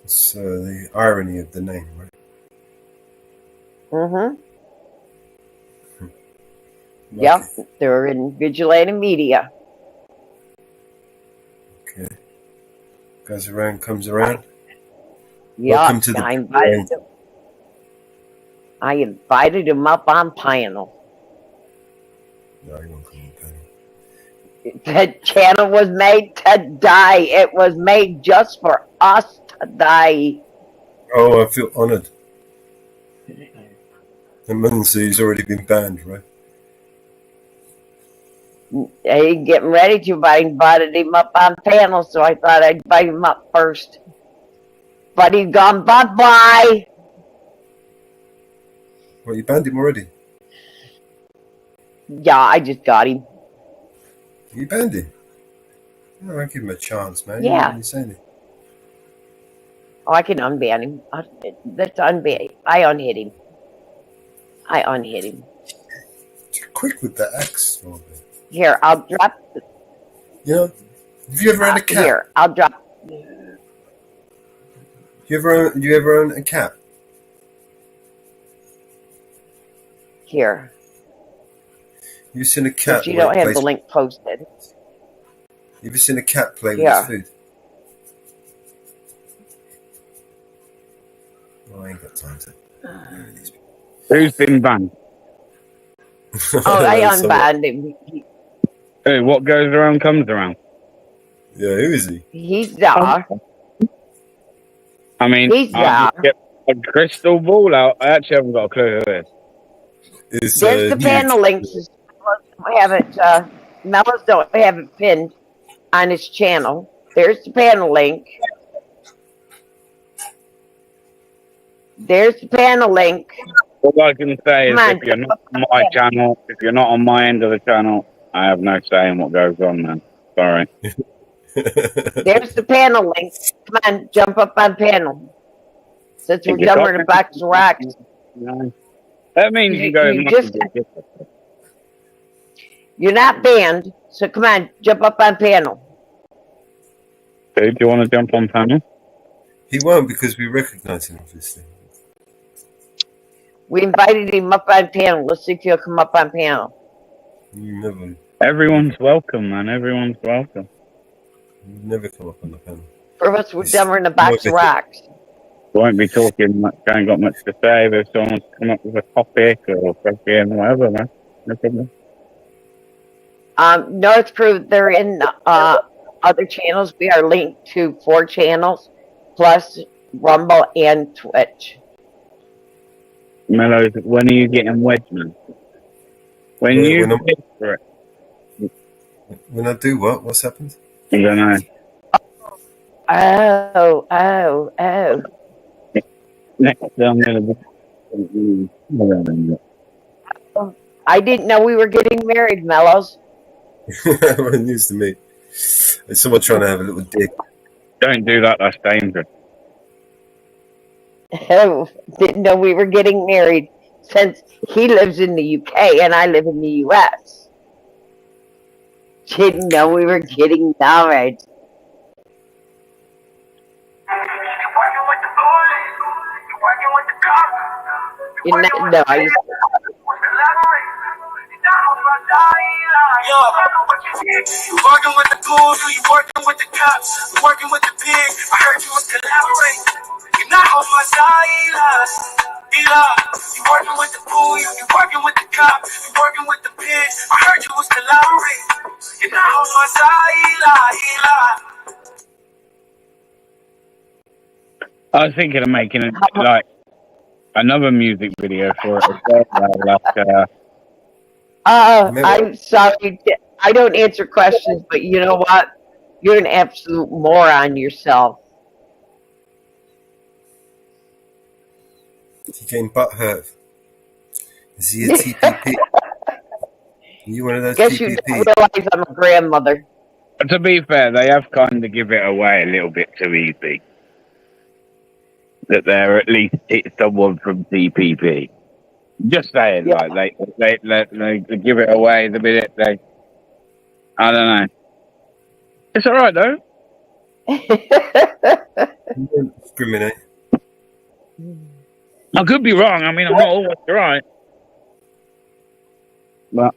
It's the irony of the name, right? Mm-hmm. Like Yep. it. They're in vigilante media. Okay. Goes around, comes around. Yeah. Welcome to the I invited him up on panel. No, he won't come on panel. That channel was made to die. It was made just for us to die. Oh, I feel honoured. That means he's already been banned, right? I ain't getting ready to, but I invited him up on panel, so I thought I'd invite him up first. But he's gone bye-bye. Well, you banned him already. Yeah, I just got him. You banned him. Oh, I'll give him a chance, man. Yeah. You didn't really say anything. Oh, I can unban him. Let's unban. I unhit him. I unhit him. Too quick with the axe. Oh, Here, I'll drop. you know, have you ever owned a cat? Here, I'll drop. You ever own a cat? Here. You've seen a cat? But you don't have the link posted. You've seen a cat play with Yeah. its food? Oh, I ain't got time to. Who's been banned? Oh, I unbanned him. Hey, what goes around comes around. Yeah, who is he? He's there. I mean, He's I just get a crystal ball out. I actually haven't got a clue who it is. It's, There's the panel links. Mellows don't have it pinned on his channel. There's the panel link. There's the panel link. All I can say is Come on, if you're not on my channel, if you're not on my end of the channel, I have no say in what goes on, man. Sorry. There's the panel link. Come on, jump up on panel. Since we're dumber than a box of rocks. No. That means you go. You're not banned, so come on, jump up on panel. Dude, do you want to jump on panel? He won't because we recognise him, obviously. We invited him up on panel. Let's see if he'll come up on panel. You never. Everyone's welcome, man. Everyone's welcome. You never come up on the panel. For us, we're dumber than a box of rocks. Won't be talking much. I ain't got much to say. But if someone wants to come up with a topic or fucking whatever, man, no problem. North Crew, they're in other channels. We are linked to 4 channels. Plus, Rumble and Twitch. Mellows, when are you getting wedged, man? When you pay for it. When I do what? What's happened? I don't know. Oh. Next, I'm gonna be. I didn't know we were getting married, Mellows. News to me. There's someone trying to have a little dig. Don't do that. That's dangerous. Oh, didn't know we were getting married since he lives in the UK and I live in the US. Didn't know we were getting married. No, I used You working with the ghouls, you working with the cops, you working with the pig. I heard you was collaborating. You're not on my side, you working with the pool, you working with the cop, you working with the pig. I heard you was collaborating. You're not on my side, I was thinking of making like another music video for it as well. I'm sorry. I don't answer questions, but you know what? You're an absolute moron yourself. Is he getting butt hurt? Is he a TPP? Are you one of those Guess you TPP? don't realize I'm a grandmother. To be fair, they have kind of give it away a little bit too easy. That they're at least someone from TPP. Just saying, Yeah. like they give it away the minute they. I don't know. It's all right though. You don't discriminate. I could be wrong. I mean, I'm not always right. But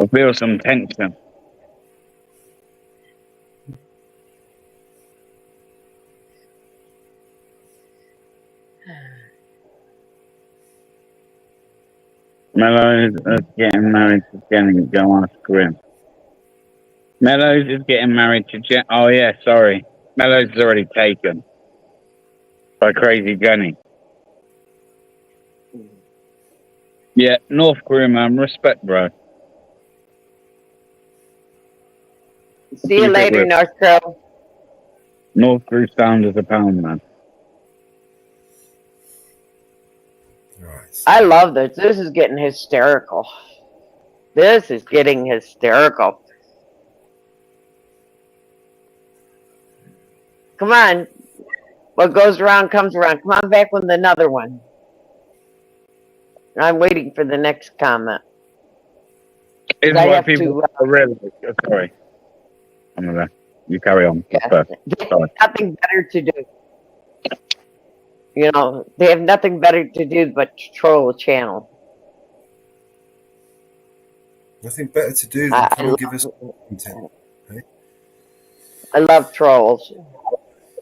I feel some tension. Mellows is getting married to Jenny. Go ask him. Mellows is getting married to Jenny. Oh, yeah, sorry. Mellows is already taken by Crazy Jenny. Yeah, North Korea, man. Respect, bro. See you later, North Crow. North Korea sound as a pound, man. Right. I love this. This is getting hysterical. This is getting hysterical. Come on. What goes around comes around. Come on back with another one. I'm waiting for the next comment. It's I why have people to, really. Sorry. I'm gonna. You carry on. Yeah. First. They Sorry. have nothing better to do. You know, they have nothing better to do but to troll a channel. Nothing better to do than come and give us content. Right? I love trolls.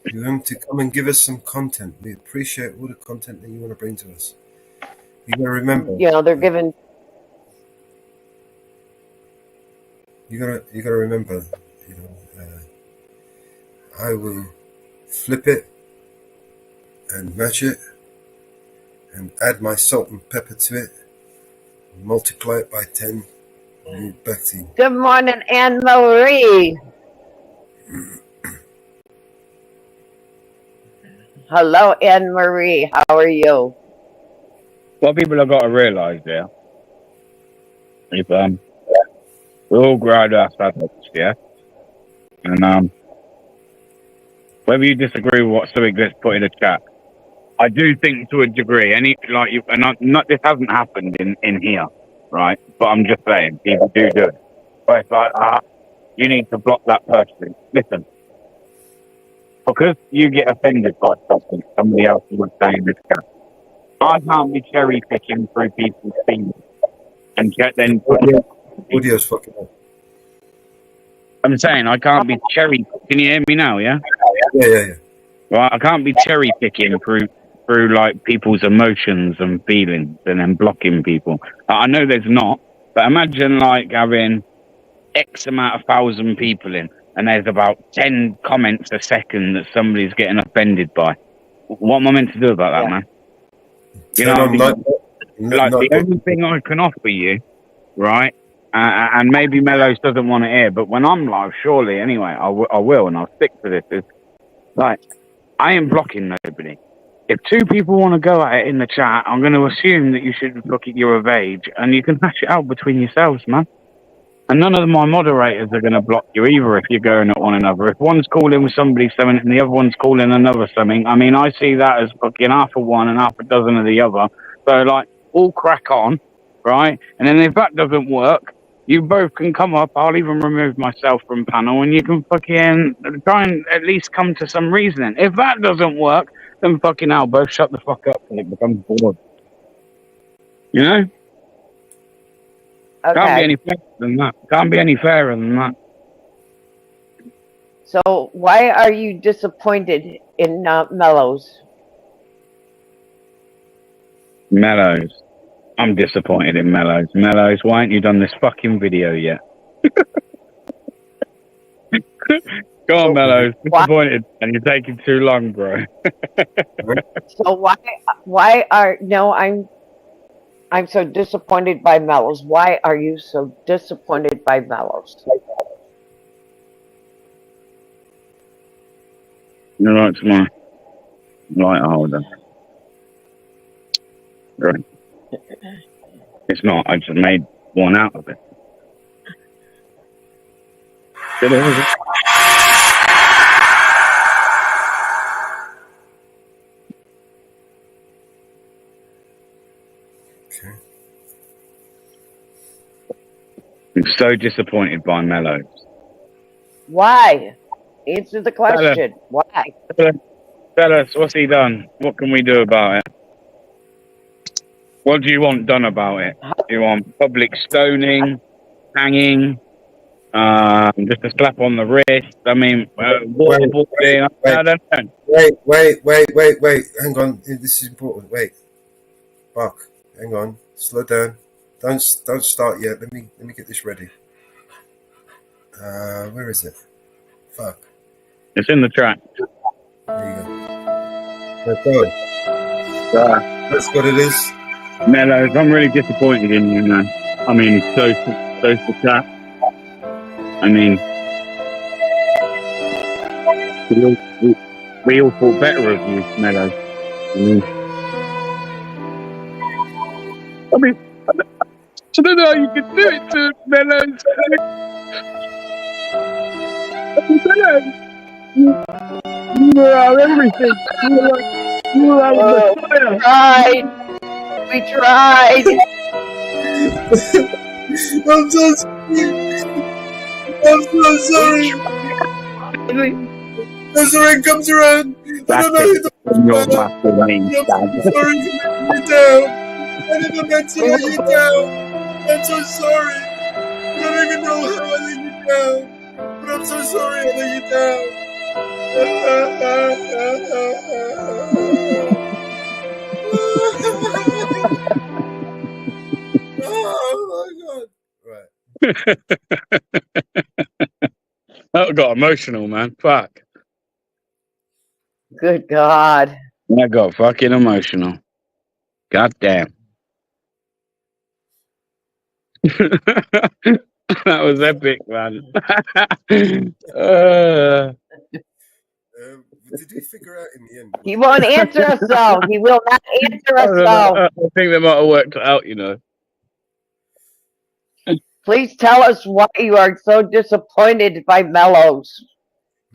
You want to come and give us some content. We appreciate all the content that you want to bring to us. You gotta remember. You know, they're given. You gotta remember. You know, I will flip it and match it and add my salt and pepper to it, multiply it by 10, and back to you. Good morning, Anne Marie. Hello, Anne Marie. How are you? What people have got to realise there, if we're all grown up adults, yeah, and whether you disagree with what something that's put in the chat, I do think to a degree, not this hasn't happened in here, right? But I'm just saying, people do it. But it's like, you need to block that person. Listen, because you get offended by something somebody else would say in this chat, I can't be cherry picking through people's feelings and then Audio's fucking up. I'm saying I can't be cherry. Can you hear me now? Yeah. Yeah. Well, I can't be cherry picking through like people's emotions and feelings and then blocking people. I know there's not, but imagine like having X amount of 1,000 people in. and there's about 10 comments a second that somebody's getting offended by. What am I meant to do about that, man? You know, the only thing I can offer you, right? And maybe Mellows doesn't want to hear, but when I'm live, surely anyway, I will, and I'll stick to this. Is like, I ain't blocking nobody. If two people want to go at it in the chat, I'm going to assume that you should look at you're of age, and you can hash it out between yourselves, man. And none of my moderators are going to block you either if you're going at one another. If one's calling with somebody something and the other one's calling another something, I mean, I see that as fucking half of one and half a dozen of the other. So, like, all crack on, right? And then if that doesn't work, you both can come up. I'll even remove myself from panel, and you can fucking try and at least come to some reasoning. If that doesn't work, then fucking hell, both shut the fuck up and it becomes bored. You know? Okay. Can't be any fairer than that. Can't be any fairer than that. So why are you disappointed in Mellows? Mellows. I'm disappointed in Mellows. Mellows, why haven't you done this fucking video yet? Go on, Mellows. Disappointed, and you're taking too long, bro. So why are I'm so disappointed by Mellows. Why are you so disappointed by Mellows? You're right, tomorrow. Right, hold on. Right. It's not. I just made one out of it. Did it, was it? Okay. I'm so disappointed by Mellows. Why? Answer the question. Why? Tell us, what's he done? What can we do about it? What do you want done about it? Do you want public stoning, hanging, just a slap on the wrist? I mean, waterboarding? I don't know. Wait. Hang on. This is important. Wait. Buck, hang on. Slow down. Don't start yet. Let me get this ready. Where is it? Fuck. It's in the track. There you go. Let's go. That's what it is. Mellows, I'm really disappointed in you, man. I mean, so for chat. I mean, we all thought better of you, Mellows. I mean, I don't know how you can do it to Mellows. Mellows, you were our everything. You were our Messiah. We tried. I'm so sorry. I'm so sorry. That's the rain comes around. I don't know who the fuck I'm so sorry for letting you down. I never meant to let you down. I'm so sorry. I don't even know how I let you down. But I'm so sorry I let you down. Oh my god. Right. That got emotional, man. Fuck. Good God. That got fucking emotional. God damn. That was epic, man. Did we figure out in the end? He won't answer us though. He will not answer us though. I think they might have worked it out, you know. Please tell us why you are so disappointed by Mellows.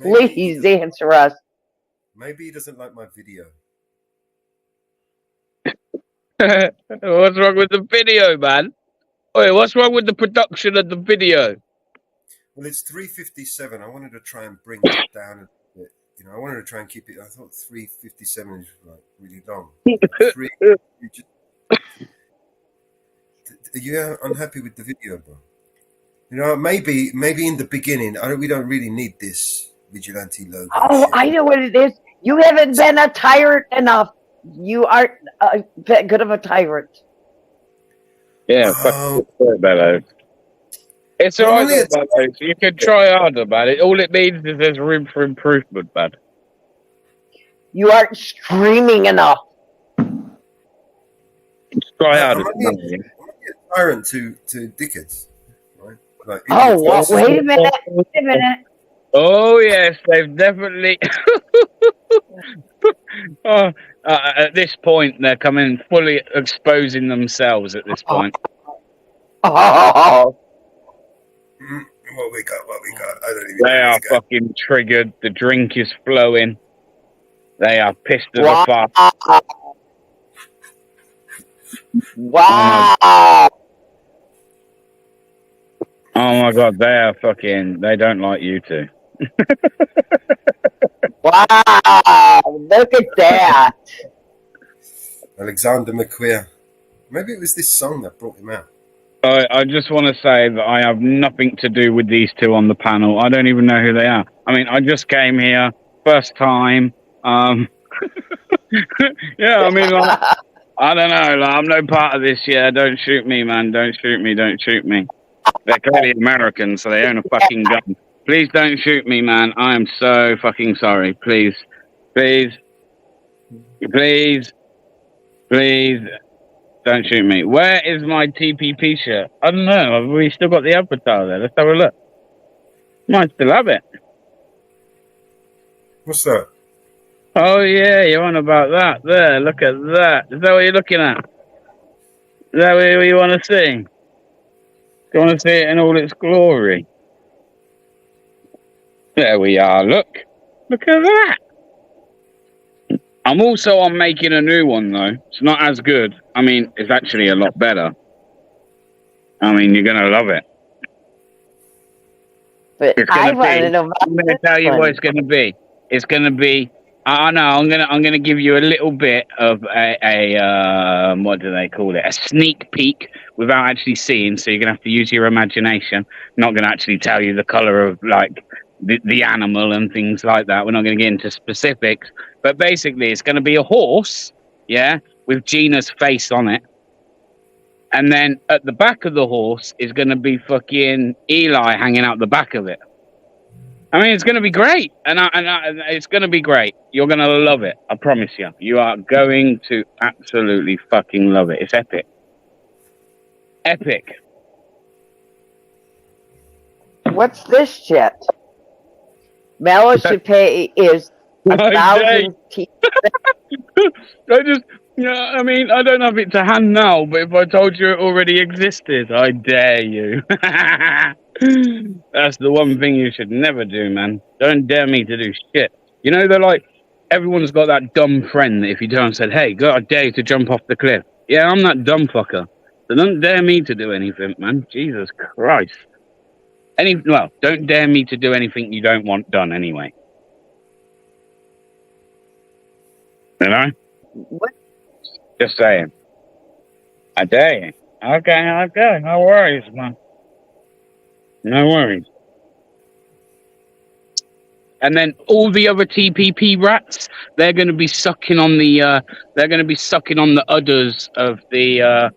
Please answer us. Maybe he doesn't like my video. What's wrong with the video, man? Wait, what's wrong with the production of the video? Well, it's 3:57. I wanted to try and bring it down a bit. You know, I wanted to try and keep it. I thought 3:57 is like really long. Are you unhappy with the video, bro? You know, maybe in the beginning, we don't really need this vigilante logo. Oh, shit. I know what it is. You haven't been a tyrant enough. You aren't that good of a tyrant. Yeah, fuck Mellows. It's I'm alright only a though, bud. You can try harder, bud. All it means is there's room for improvement, bud. You aren't screaming enough. Try I'm harder. only a tyrant to dickheads, right? Like Oh, idiots. well, That's just wait a minute. Wait a minute. Oh yes, they've definitely. Oh, at this point, they're coming fully exposing themselves. At this point, Oh, what we got. I don't even they know are what's going. fucking triggered. The drink is flowing. They are pissed as a wow. fuck. Wow. Oh my god, they are fucking. They don't like you two. Wow. Look at that. Alexander McQueer. Maybe it was this song that brought him out. I just want to say that I have nothing to do with these two on the panel. I don't even know who they are. I mean, I just came here, first time. Yeah, I mean, like, I don't know. Like, I'm no part of this. Yeah, don't shoot me, man. Don't shoot me. Don't shoot me. They're clearly Americans, so they own a fucking gun. Please don't shoot me, man. I am so fucking sorry. Please, please, please, please. Don't shoot me. Where is my TPP shirt? I don't know. Have we still got the avatar there? Let's have a look. Might still have it. What's that? Oh, yeah. You're on about that. There. Look at that. Is that what you're looking at? Is that what you want to see? Do you want to see it in all its glory? There we are. Look. Look at that. I'm also on making a new one, though. It's not as good. I mean, it's actually a lot better. I mean, you're going to love it. But It's I going to want to be. know I'm going to tell you what it's going to be. It's going to be. I know. I'm going to give you a little bit of a what do they call it? A sneak peek without actually seeing. So you're going to have to use your imagination. I'm not going to actually tell you the color of like the animal and things like that. We're not going to get into specifics. But basically, it's going to be a horse, yeah, with Gina's face on it. And then at the back of the horse is going to be fucking Eli hanging out the back of it. I mean, it's going to be great. And it's going to be great. You're going to love it. I promise you. You are going to absolutely fucking love it. It's epic. Epic. what's this shit? Mellow Chape is I 1,000 I just, yeah, I mean, I don't have it to hand now, but if I told you it already existed, I dare you. That's the one thing you should never do, man. Don't dare me to do shit. You know, they're like, everyone's got that dumb friend that if you don't said, hey, I dare you to jump off the cliff. Yeah, I'm that dumb fucker. So don't dare me to do anything, man. Jesus Christ. Well, don't dare me to do anything you don't want done anyway. You know? What? Just saying. I dare you. Okay. No worries, man. No worries. And then all the other TPP rats, they're going to be sucking on the udders of the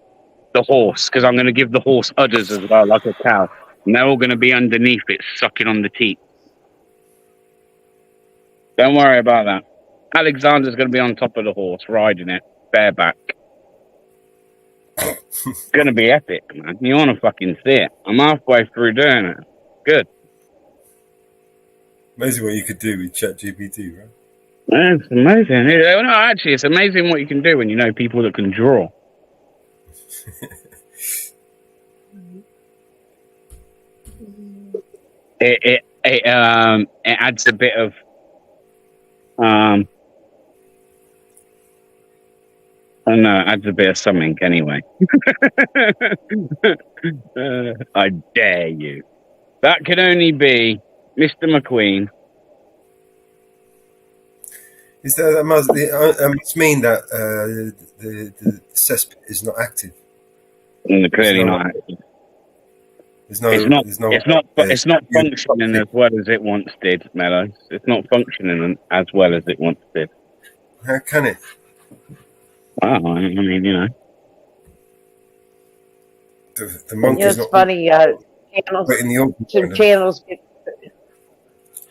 horse, because I'm going to give the horse udders as well, like a cow. And they're all going to be underneath it, sucking on the teat. Don't worry about that. Alexander's going to be on top of the horse, riding it, bareback. It's going to be epic, man. You want to fucking see it. I'm halfway through doing it. Good. Amazing what you could do with ChatGPT, right? It's amazing. No, actually, it's amazing what you can do when you know people that can draw. It adds a bit of I don't know, it adds a bit of something anyway. I dare you. That can only be Mr. McQueen. Is that must mean that the cesspit is not active? And clearly not active. It's not functioning as well as it once did, Mellow. It's not functioning as well as it once did. How can it? Wow, I mean, you know. The monkey's it's not. funny. channels, Right in the open. some channels get.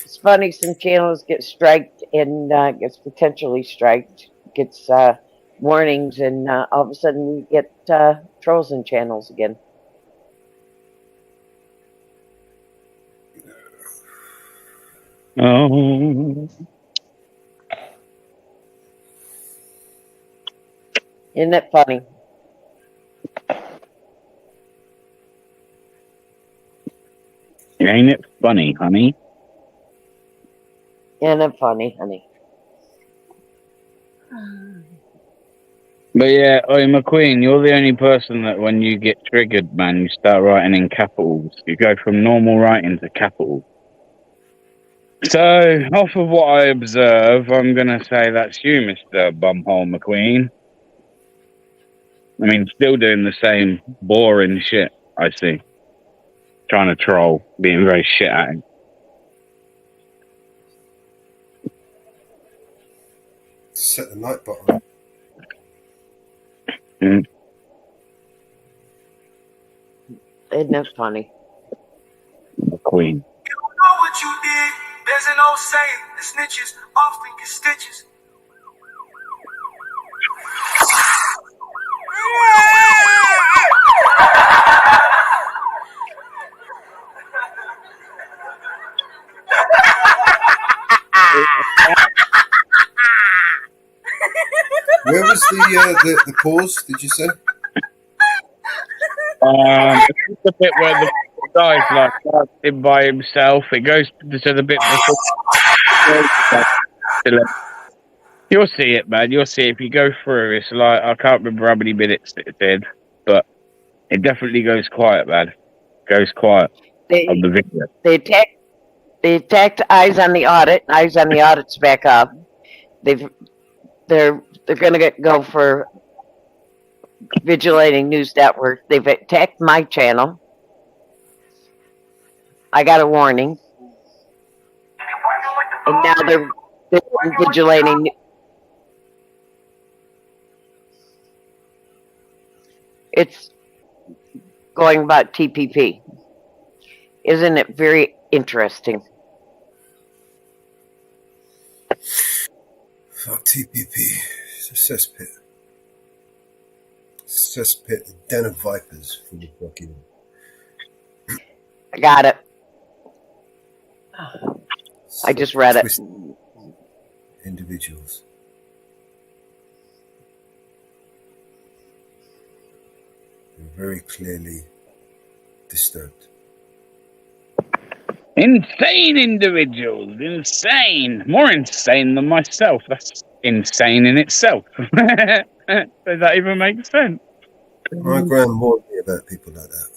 It's funny. Some channels get striked and gets potentially striked. Gets warnings, and all of a sudden we get trolls in channels again. Oh. Isn't it funny? Ain't it funny, honey? Isn't it funny, honey? But yeah, oi, McQueen, you're the only person that when you get triggered, man, you start writing in capitals. You go from normal writing to capitals. So, off of what I observe, I'm going to say that's you, Mr. Bumhole McQueen. I mean, still doing the same boring shit, I see. Trying to troll, being very shit at him. Set the night button. Isn't it funny? McQueen. You don't know what you did. There's an old saying, the snitches often get stitches. Where was the pause? Did you say? It's the bit where the guy's like dancing by himself. It goes to the bit before. You'll see it, man. You'll see it. If you go through. It's like, I can't remember how many minutes it did, but it definitely goes quiet, man. Goes quiet on the video. They attacked Eyes on the Audit. Eyes on the Audit's back up. They're going to go for Vigilating News Network. They've attacked my channel. I got a warning, and now they're vigilating. It's going about TPP. Isn't it very interesting? Fuck TPP. It's a cesspit. Cesspit, a den of vipers for the fucking. I got it. I just read it. Individuals. They're very clearly disturbed. Insane individuals. Insane. More insane than myself. That's insane in itself. Does that even make sense? My gran warned me about people like that.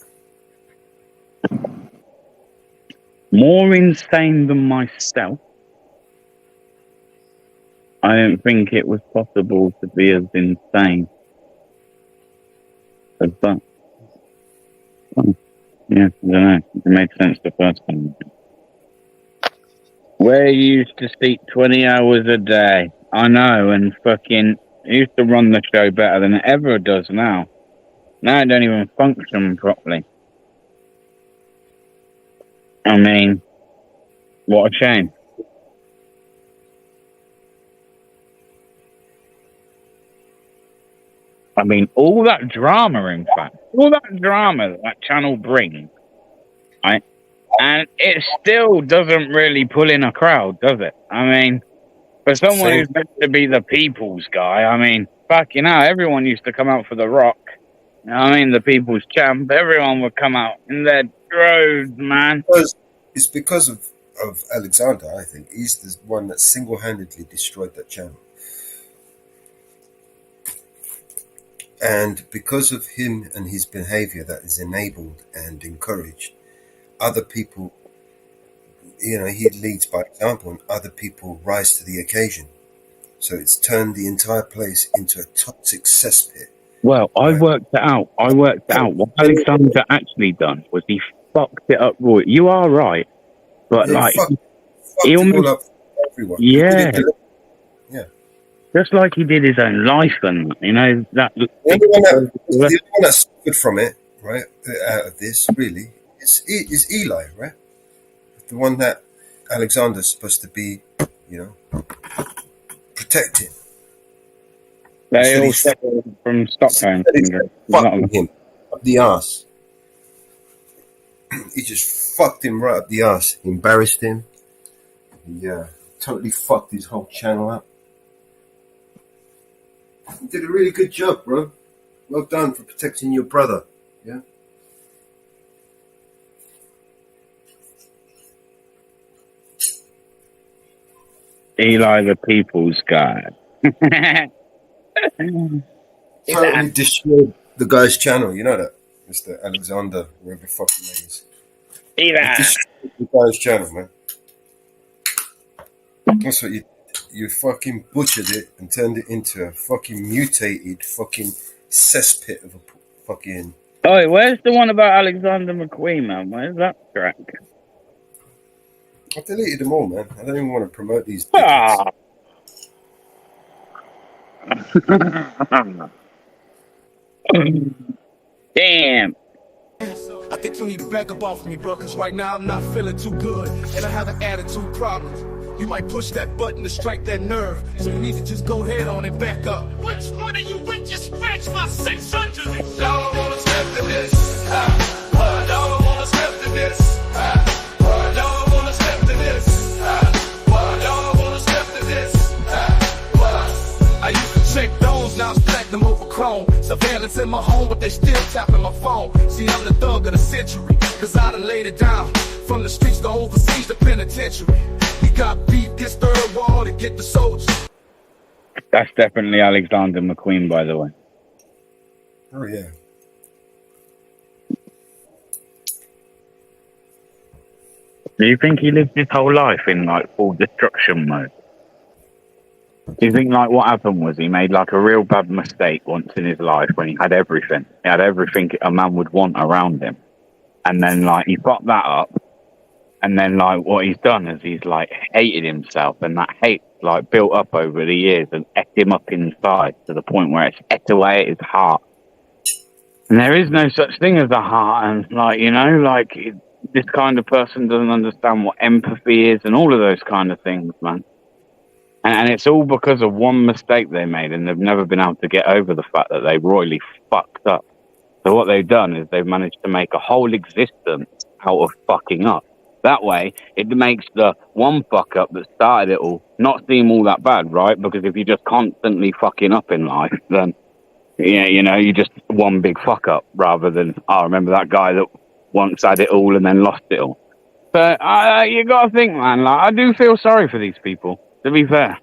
More insane than myself. I don't think it was possible to be as insane as that. Oh, yeah, I don't know. It made sense the first time. Where you used to sleep 20 hours a day. I know, and fucking used to run the show better than it ever does now. Now it don't even function properly. I mean, what a shame. I mean, all that drama, in fact, all that drama that channel brings, right? And it still doesn't really pull in a crowd, does it? I mean, for someone who's meant to be the people's guy, I mean, fucking hell, everyone used to come out for The Rock. You know what I mean, the people's champ, everyone would come out in their droves, man. It's because of Alexander, I think. He's the one that single-handedly destroyed that channel. And because of him and his behavior that is enabled and encouraged, other people, he leads by example, and other people rise to the occasion. So it's turned the entire place into a toxic cesspit. Well, I worked it out. What Alexander actually done was he fucked it up, Roy. You are right. But, he almost... it all up for everyone. Yeah. Just like he did his own life, and that. The only one that suffered from it, right, out of this, really, It's Eli, right? The one that Alexander's supposed to be, protecting. They all suffer from Stockholm syndrome. Fucking him up the ass. He just fucked him right up the ass. He embarrassed him. Yeah, totally fucked his whole channel up. You did a really good job, bro. Well done for protecting your brother. Yeah. Eli the People's Guy. Totally destroyed the guy's channel. You know that, Mr. Alexander, whatever the fuck his name is. Eli. Destroyed the guy's channel, man. That's what you fucking butchered it and turned it into a fucking mutated fucking cesspit of a fucking. Oh, where's the one about Alexander McQueen, man? Where's that track? I deleted them all, man. I don't even want to promote these. Ah. Damn. I think you need to back up off me, bro, because right now I'm not feeling too good, and I have an attitude problem. You might push that button to strike that nerve, so you need to just go ahead on and back up. Which one of you bitches scratch my 600? Y'all don't wanna step to this. Y'all don't wanna step to this. Y'all don't wanna step to this. Y'all don't wanna step to this. I used to check those, now I'm platinum over chrome. Surveillance in my home, but they still tapping my phone. See, I'm the thug of the century, cause I done laid it down. From the streets to overseas to penitentiary. We got beat this third wall to get the soldiers. That's definitely Alexander McQueen, by the way. Oh, yeah. Do you think he lived his whole life in, like, full destruction mode? Do you think, like, what happened was he made, like, a real bad mistake once in his life when he had everything. He had everything a man would want around him. And then, like, he fucked that up. And then, like, what he's done is he's, like, hated himself. And that hate, like, built up over the years and ate him up inside to the point where it's ate away at his heart. And there is no such thing as a heart. And, like, you know, like, this kind of person doesn't understand what empathy is and all of those kind of things, man. And it's all because of one mistake they made, and they've never been able to get over the fact that they royally fucked up. So what they've done is they've managed to make a whole existence out of fucking up. That way, it makes the one fuck up that started it all not seem all that bad, right? Because if you're just constantly fucking up in life, then, yeah, you know, you're just one big fuck up rather than, oh, remember that guy that once had it all and then lost it all. But you got to think, man, like, I do feel sorry for these people, to be fair.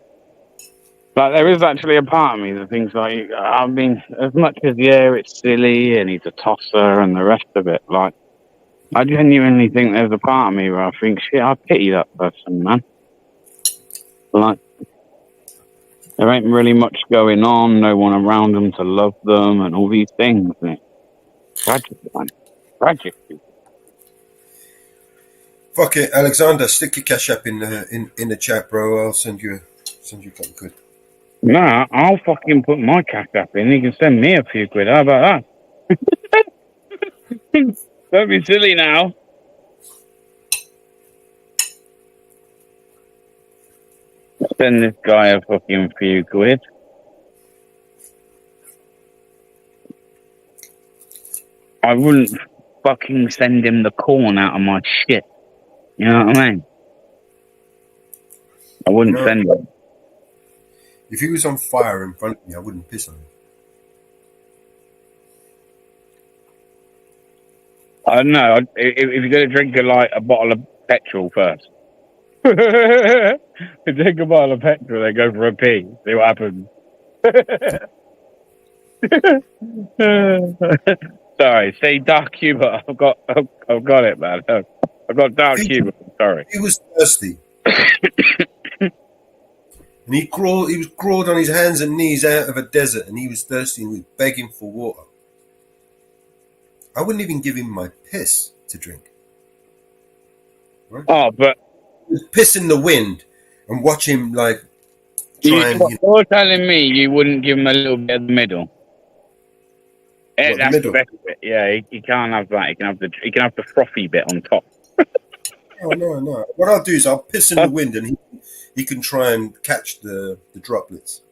Like, there is actually a part of me that thinks, like, I mean, as much as, yeah, it's silly and he's a tosser and the rest of it, like, I genuinely think there's a part of me where I think, shit, I pity that person, man. Like, there ain't really much going on, no one around them to love them and all these things. And it's tragic, man. Tragic. Fuck it, Alexander. Stick your cash up in the chat, bro. I'll send you something good. Nah, I'll fucking put my cash up in. You can send me a few quid. How about that? Don't be silly now. Send this guy a fucking few quid. I wouldn't fucking send him the corn out of my shit. You know what I mean? I wouldn't send him. If he was on fire in front of me, I wouldn't piss on him. I don't know. If you're going to drink a bottle of petrol first. Drink a bottle of petrol, then go for a pee. See what happens. Sorry, say dark humor. I've got it, man. I've got dark humor. Sorry. He was thirsty. And he was crawled on his hands and knees out of a desert, and he was thirsty and he was begging for water. I wouldn't even give him my piss to drink. Right? Oh, but piss in the wind and watch him like try and. You're telling me you wouldn't give him a little bit of the middle? What, the That's the middle? best bit. Yeah, he can't have that. He can have the frothy bit on top. Oh, no. What I'll do is I'll piss in the wind and he can try and catch the droplets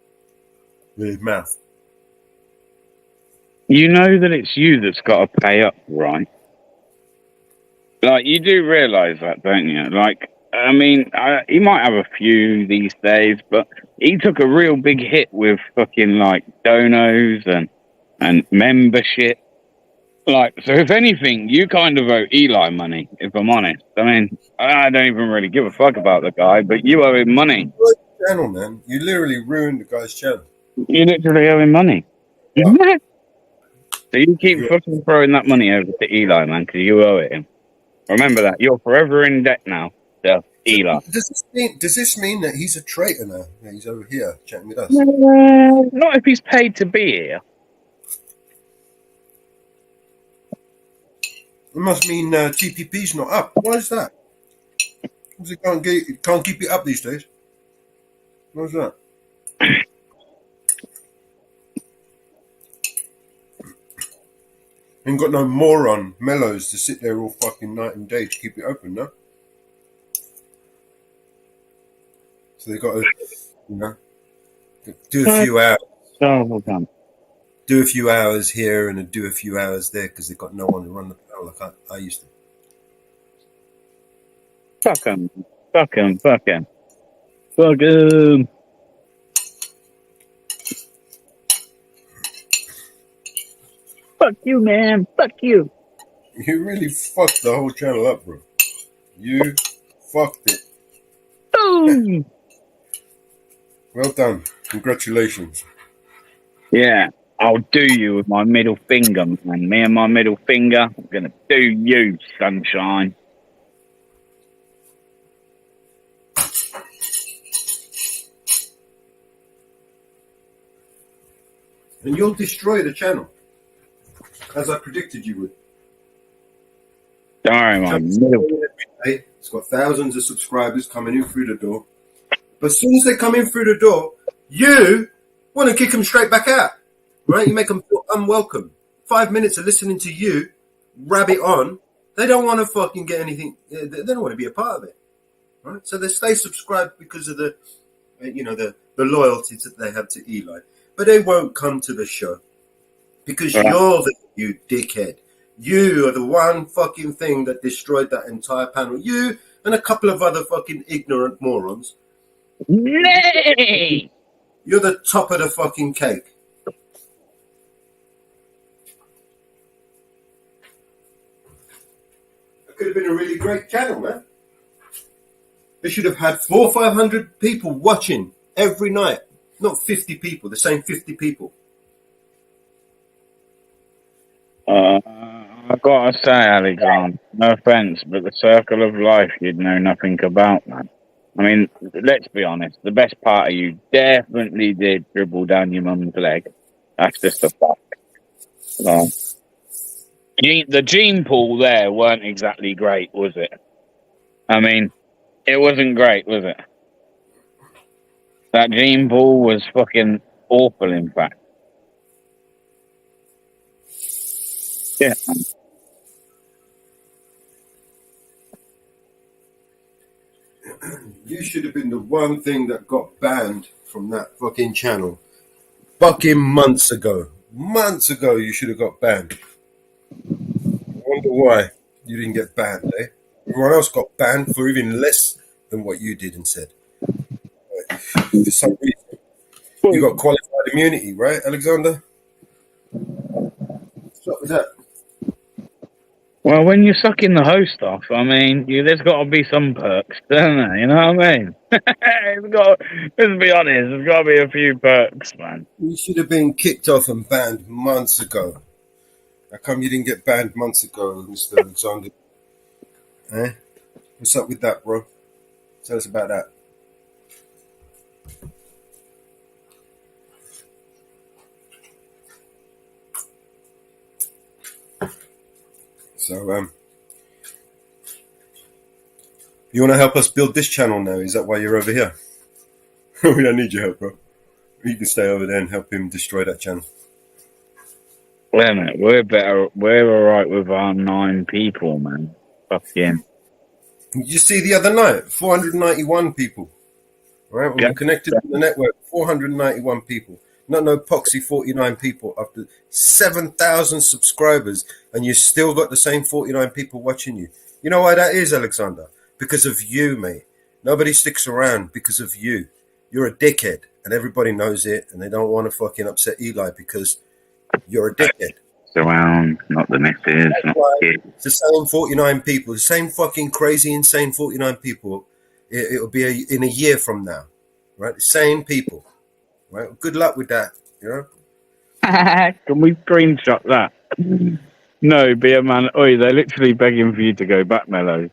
with his mouth. You know that it's you that's got to pay up, right? Like, you do realise that, don't you? Like, I mean, he might have a few these days, but he took a real big hit with fucking, like, donos and membership. Like, so if anything, you kind of owe Eli money, if I'm honest. I mean, I don't even really give a fuck about the guy, but you owe him money. Channel, man. You literally ruined the guy's channel. You literally owe him money. So you keep fucking throwing that money over to Eli, man, because you owe it him. Remember that. You're forever in debt now to Eli. Does this mean that he's a traitor now? Yeah, he's over here chatting with us. Not if he's paid to be here. It must mean TPP's not up. Why is that? Because it can't keep it up these days. Why's that? Ain't got no moron mellows to sit there all fucking night and day to keep it open, no? So they got to, do a few hours. Do a few hours here and do a few hours there because they've got no one to run the panel like I used to. Fuck him. Fuck him. Fuck him. Fuck him. Fuck you, man. Fuck you. You really fucked the whole channel up, bro. You fucked it. Boom. Well done. Congratulations. Yeah, I'll do you with my middle finger, man. Me and my middle finger, I'm going to do you, sunshine. And you'll destroy the channel, as I predicted you would. Don't worry, my middle. It's got thousands of subscribers coming in through the door. But as soon as they come in through the door, you want to kick them straight back out, right? You make them feel unwelcome. 5 minutes of listening to you rabbit on. They don't want to fucking get anything. They don't want to be a part of it, right? So they stay subscribed because of the loyalty that they have to Eli. But they won't come to the show because you dickhead. You are the one fucking thing that destroyed that entire panel. You and a couple of other fucking ignorant morons. Nay! You're the top of the fucking cake. It could have been a really great channel, man. They should have had 400 or 500 people watching every night. Not 50 people, the same 50 people. I've got to say, Alexander, no offence, but the circle of life you'd know nothing about, man. I mean, let's be honest, the best part of you definitely did dribble down your mum's leg. That's just a fact. So, the gene pool there weren't exactly great, was it? I mean, it wasn't great, was it? That gene pool was fucking awful, in fact. Yeah. You should have been the one thing that got banned from that fucking channel. Fucking months ago. Months ago you should have got banned. I wonder why you didn't get banned, eh? Everyone else got banned for even less than what you did and said. For some reason. You got qualified immunity, right, Alexander? What's up with that? Well, when you're sucking the host off, I mean, there's got to be some perks, don't there? You know what I mean? Let's be honest, there's got to be a few perks, man. You should have been kicked off and banned months ago. How come you didn't get banned months ago, Mr. Alexander? Eh? What's up with that, bro? Tell us about that. So, you want to help us build this channel now? Is that why you're over here? We don't need your help, bro. You can stay over there and help him destroy that channel. Wait a minute, we're better. We're all right with our 9 people, man. Fucking Did you see the other night? 491 people. Right? When yeah. we connected to the network, 491 people. Not no poxy 49 people after 7,000 subscribers, and you still got the same 49 people watching you. You know why that is, Alexander? Because of you, mate. Nobody sticks around because of you. You're a dickhead, and everybody knows it, and they don't want to fucking upset Eli because you're a dickhead. Around, not the missus, not the kids. It's the same 49 people, the same fucking crazy, insane 49 people. It'll be in a year from now, right? The same people, right? Good luck with that, you know? Can we screenshot that? No, be a man. Oi, they're literally begging for you to go back, Mello.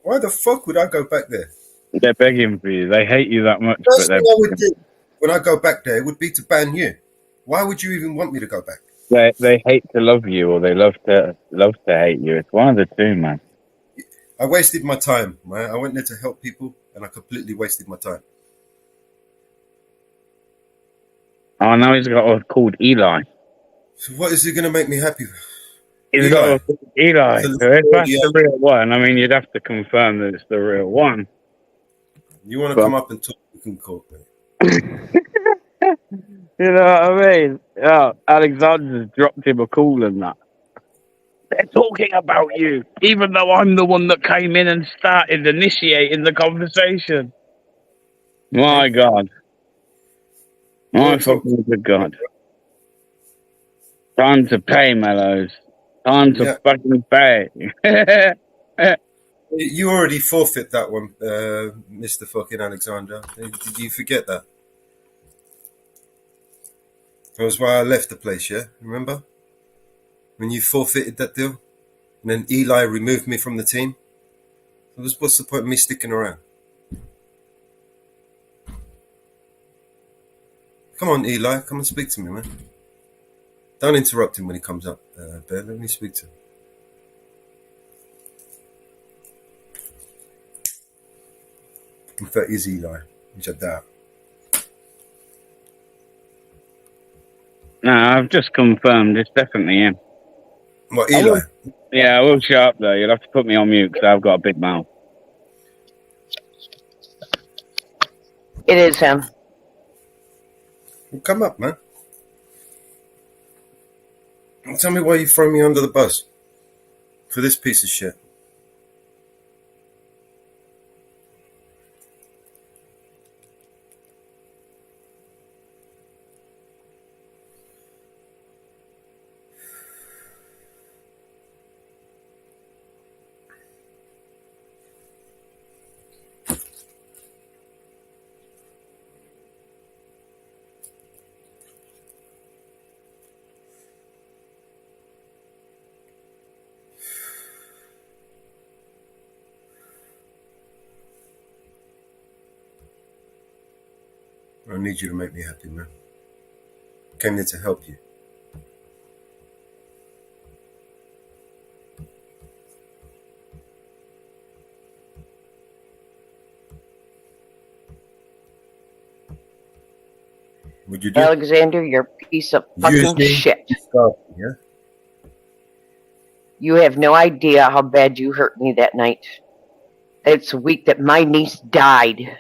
Why the fuck would I go back there? They're begging for you. They hate you that much, First but they're thing I would do when I go back there would be to ban you. Why would you even want me to go back? they hate to love you, or they love to hate you. It's one of the two, man. I wasted my time, right? I went there to help people, and I completely wasted my time. Oh, now he's got a called Eli. So what is it going to make me happy? He's got a Eli. So So if that's the real one, I mean, you'd have to confirm that it's the real one. You want to come up and talk, you can call me. You know what I mean? Yeah, Alexander's dropped him a call and that. They're talking about you, even though I'm the one that came in and started initiating the conversation. My God. My fucking good God. Time to pay, Mellows. Time to fucking pay. You already forfeit that one, Mr. fucking Alexander. Did you forget that? That was why I left the place, yeah? Remember? When you forfeited that deal? And then Eli removed me from the team? What's the point of me sticking around? Come on, Eli. Come and speak to me, man. Don't interrupt him when he comes up, Bear. Let me speak to him. In fact, it's Eli, which I doubt. No, I've just confirmed. It's definitely him. What, Eli? I will shut up, though. You'll have to put me on mute because I've got a big mouth. It is him. Well, come up, man. Tell me why you throw me under the bus for this piece of shit. I need you to make me happy, man. I came here to help you. Would you do? Alexander, you're a piece of fucking shit. Yeah? You have no idea how bad you hurt me that night. It's the week that my niece died.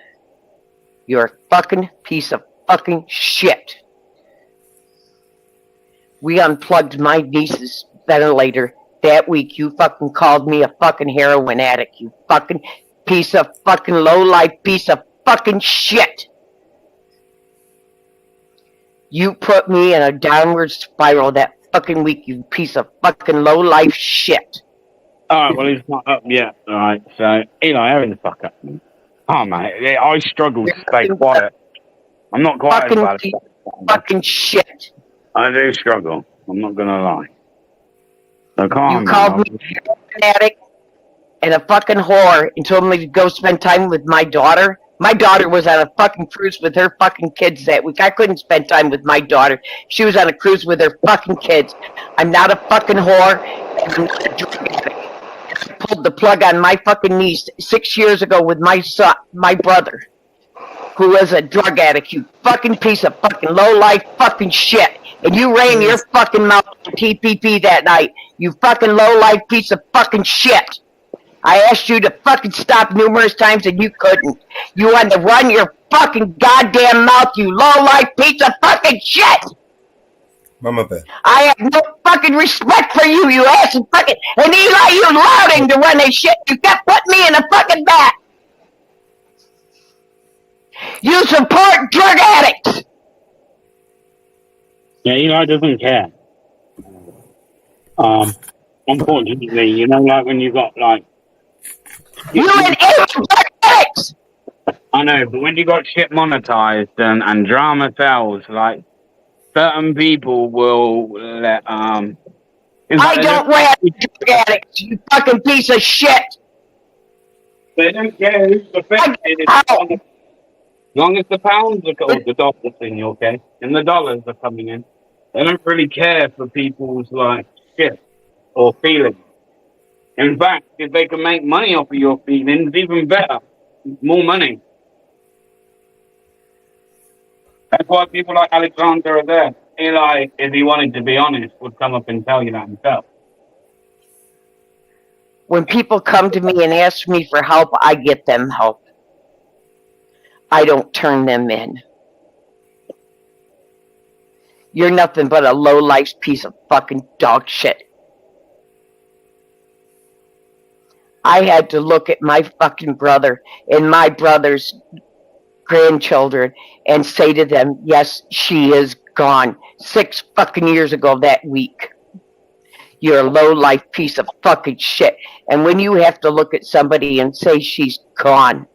You're a fucking piece of fucking shit. We unplugged my niece's ventilator that week. You fucking called me a fucking heroin addict. You fucking piece of fucking low-life piece of fucking shit. You put me in a downward spiral that fucking week, you piece of fucking low-life shit. Alright, well, he's not up yet. Alright, so, Eli, hurry the fuck up. Oh, mate, I struggle to stay quiet. I'm not quiet about it. Fucking shit. I do struggle. I'm not going to lie. So come on, you called me a heroin addict and a fucking whore and told me to go spend time with my daughter. My daughter was on a fucking cruise with her fucking kids that week. I couldn't spend time with my daughter. She was on a cruise with her fucking kids. I'm not a fucking whore, and I'm not a drug addict. I pulled the plug on my fucking niece 6 years ago with my son, my brother, who was a drug addict. You fucking piece of fucking low-life fucking shit. And you ran your fucking mouth on TPP that night. You fucking low-life piece of fucking shit. I asked you to fucking stop numerous times and you couldn't. You had to run your fucking goddamn mouth, you low-life piece of fucking shit. Mama Bear. I have no fucking respect for you, you ass and fucking. And Eli, you allowed him to run that shit. You kept putting me in the fucking back. You support drug addicts. Yeah, Eli doesn't care. Unfortunately, you know, like when you got like. You enable drug addicts. I know, but when you got shit monetized and drama sells, like certain people will let I don't rat drug addicts, you fucking piece of shit. They don't care who's affected. As long as the pounds are, or the dollars in your case, and the dollars are coming in, they don't really care for people's like shit or feelings. In fact, if they can make money off of your feelings, even better, more money. That's why people like Alexander are there. Eli, if he wanted to be honest, would come up and tell you that himself. When people come to me and ask me for help, I get them help. I don't turn them in. You're nothing but a low-life piece of fucking dog shit. I had to look at my fucking brother and my brother's grandchildren and say to them, yes, she is gone 6 fucking years ago that week. You're a low-life piece of fucking shit. And when you have to look at somebody and say she's gone,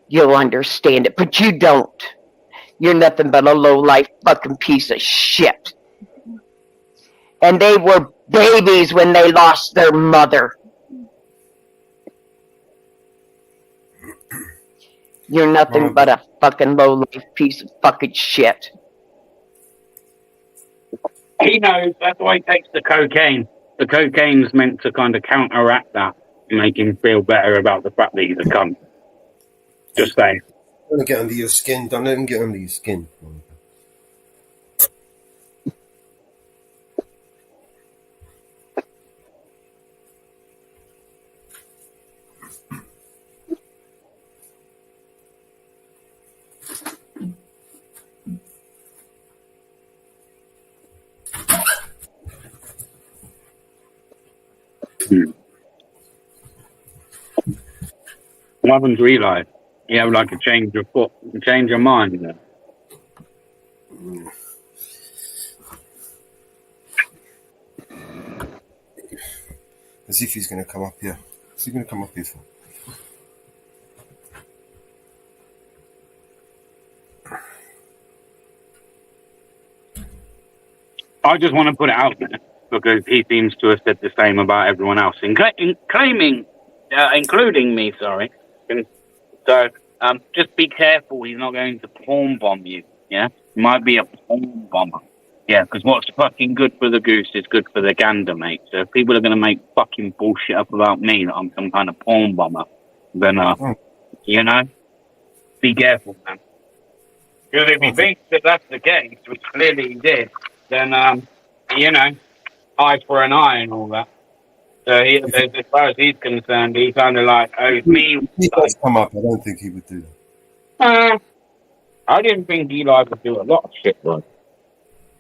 you'll understand it. But you don't. You're nothing but a low-life fucking piece of shit. And they were babies when they lost their mother. You're nothing but a fucking low-life piece of fucking shit. He knows. That's why he takes the cocaine. The cocaine's meant to kind of counteract that and make him feel better about the fact that he's a cunt. Just saying. Don't let him get under your skin. Don't let him get under your skin. What happens to Eli? You have like a change of foot, change of mind. You know? As if he's going to come up here. What's he going to come up here for? I just want to put it out there because he seems to have said the same about everyone else, including me. Sorry. So just be careful. He's not going to porn bomb you. Yeah, he might be a porn bomber. Yeah, because what's fucking good for the goose is good for the gander, mate. So if people are going to make fucking bullshit up about me that I'm some kind of porn bomber, then you know, be careful, man. Because if he thinks that that's the case, which clearly he did, then you know, eye for an eye and all that. So as far as he's concerned, he kind of like owes me. If he does come up, I don't think he would do that. I didn't think Eli would do a lot of shit, bro.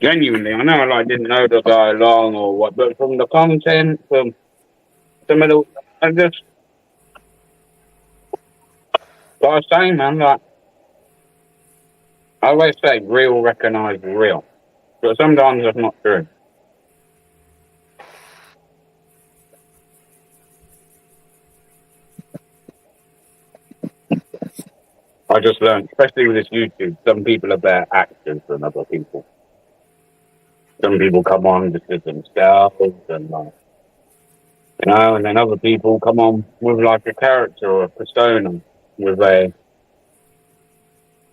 Genuinely, I know I didn't know the guy long or what, but from the content, from some of the, I just, like I was saying, man, like, I always say real recognise real, but sometimes that's not true. I just learned, especially with this YouTube, some people are better actors than other people. Some people come on just as themselves, and you know, and then other people come on with like a character or a persona with a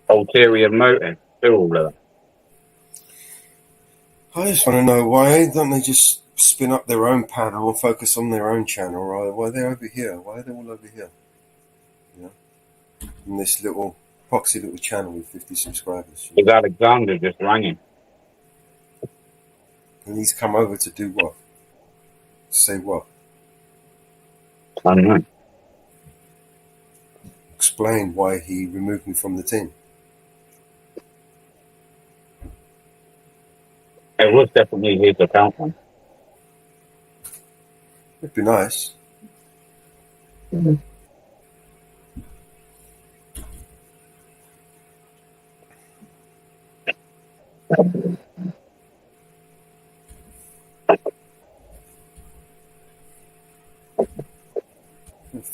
ulterior motive to all of that. I just want to know why don't they just spin up their own panel and focus on their own channel, right? Why are they over here? Why are they all over here? You know, in this little poxy little channel with 50 subscribers. Because Alexander just rang him. And he's come over to do what? Say what? I don't know. Explain why he removed me from the team. It was definitely his account, man. It'd be nice.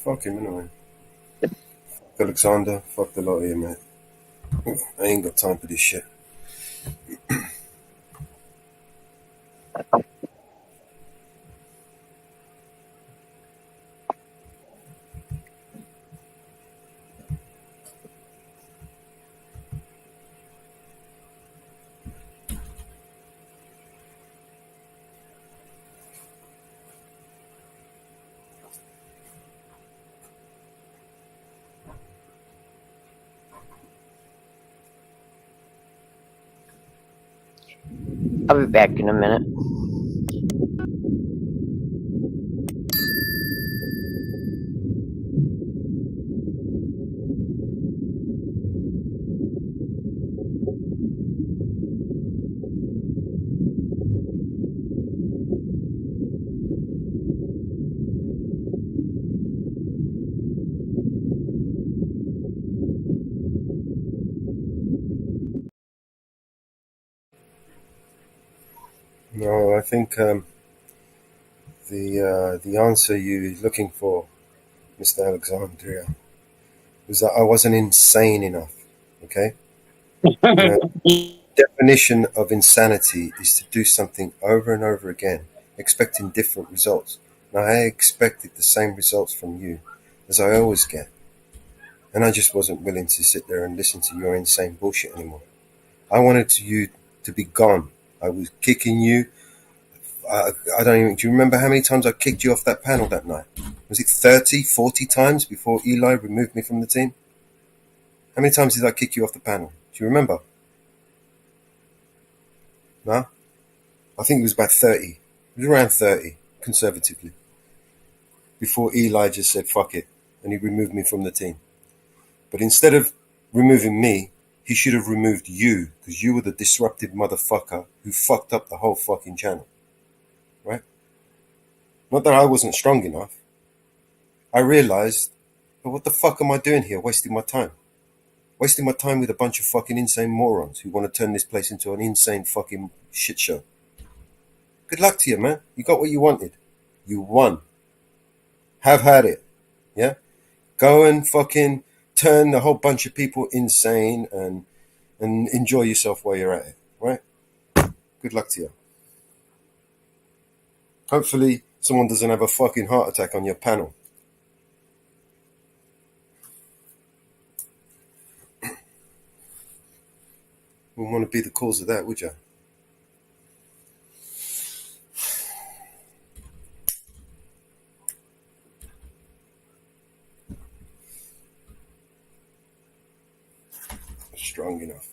Fuck him anyway. Fuck Alexander, fuck the lot of you, mate. I ain't got time for this shit. I'll be back in a minute. No, I think the answer you're looking for, Mr. Alexandria, was that I wasn't insane enough. Okay. Now, definition of insanity is to do something over and over again, expecting different results. Now, I expected the same results from you as I always get, and I just wasn't willing to sit there and listen to your insane bullshit anymore. I wanted you to be gone. I was kicking you. I don't even. Do you remember how many times I kicked you off that panel that night? Was it 30, 40 times before Eli removed me from the team? How many times did I kick you off the panel? Do you remember? No? I think it was about 30. It was around 30, conservatively. Before Eli just said, fuck it, and he removed me from the team. But instead of removing me, he should have removed you, because you were the disruptive motherfucker who fucked up the whole fucking channel. Right? Not that I wasn't strong enough. I realized, but what the fuck am I doing here, wasting my time? Wasting my time with a bunch of fucking insane morons who want to turn this place into an insane fucking shit show. Good luck to you, man. You got what you wanted. You won. Have had it. Yeah? Go and fucking turn a whole bunch of people insane and enjoy yourself while you're at it. Right? Good luck to you. Hopefully someone doesn't have a fucking heart attack on your panel. Wouldn't want to be the cause of that, would you? Strong enough.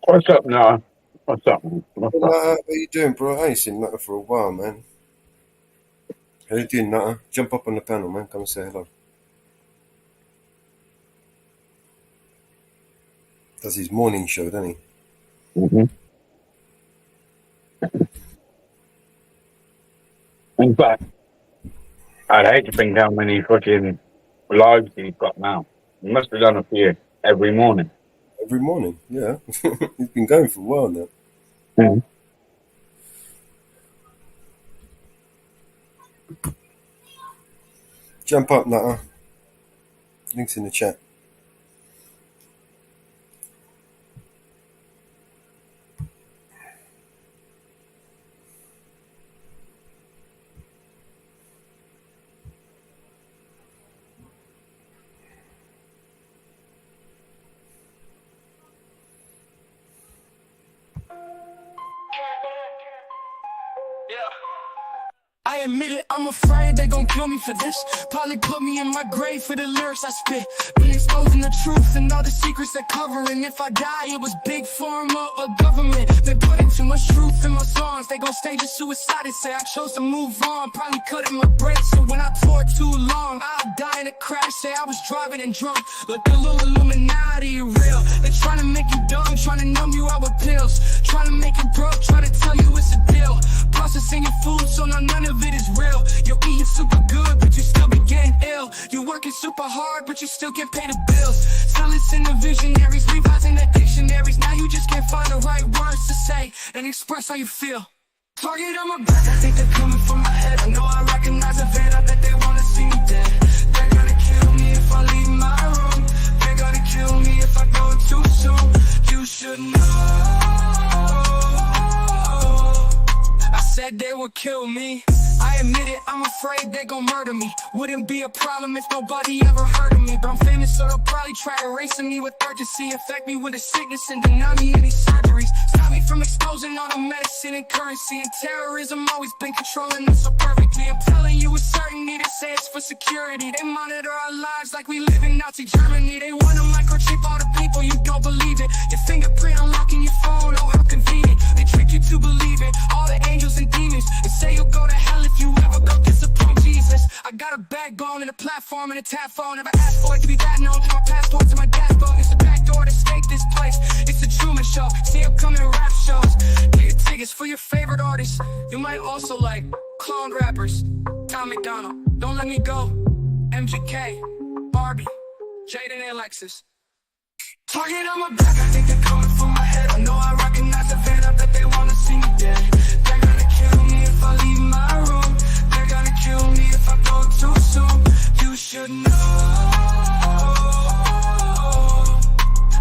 What's up now? What's up? What's Well, up? what are you doing, bro? I ain't seen Nutter for a while, man. How you doing, Nutter? Jump up on the panel, man. Come and say hello. Does his morning show, doesn't he? Mm-hmm. In fact, I'd hate to think how many fucking lives he's got now. He must have done a few every morning. Every morning, yeah. He's been going for a while now. Mm. Jump up, Nutter. Links in the chat. I admit it, I'm afraid they gon' kill me for this. Probably put me in my grave for the lyrics I spit. Been exposing the truth and all the secrets they covering. If I die, it was big pharma or government. They putting too much truth in my songs. They gon' stage a suicide and say I chose to move on. Probably cutting my breath, so when I toured too long, I'll die in a crash. Say I was driving and drunk. Look, the little Illuminati real. They trying to make you dumb, trying to numb you out with pills, trying to make you broke, trying to tell you it's a deal. Processing your food, so now none of it is real. You're eating super good, but you still be getting ill. You're working super hard, but you still can't pay the bills. Still listen to visionaries, revising the dictionaries. Now you just can't find the right words to say and express how you feel. Target on my back, I think they're coming for my head. I know I recognize a van, I bet they wanna see me dead. They're gonna kill me if I leave my room. They're gonna kill me if I go too soon. You should know I said they would kill me. I admit it, I'm afraid they gon' murder me. Wouldn't be a problem if nobody ever heard of me. But I'm famous, so they'll probably try erasing me with urgency. Infect me with a sickness and deny me any surgeries. Stop me from exposing all the medicine and currency. And terrorism always been controlling us so perfectly. I'm telling you with certainty, they say it's for security. They monitor our lives like we live in Nazi Germany. They wanna microchip all the people, you don't believe it. Your fingerprint unlocking your phone, oh how convenient. They trick you to believe it, all the angels and demons. They say you'll go to hell if you ever go disappoint Jesus. I got a backbone and a platform and a tap phone. Never asked for it to be that known. My passport to my dashboard. It's the back door to escape this place. It's the Truman Show. See them coming rap shows. Get your tickets for your favorite artists. You might also like clone rappers. Tom McDonald, Don't Let Me Go, MGK, Barbie, Jaden and Alexis. Target on my back, I think they're coming for my head. I know I recognize the van, I bet they wanna see me dead. They're gonna kill me if I leave my room. They're gonna kill me if I go too soon. You should know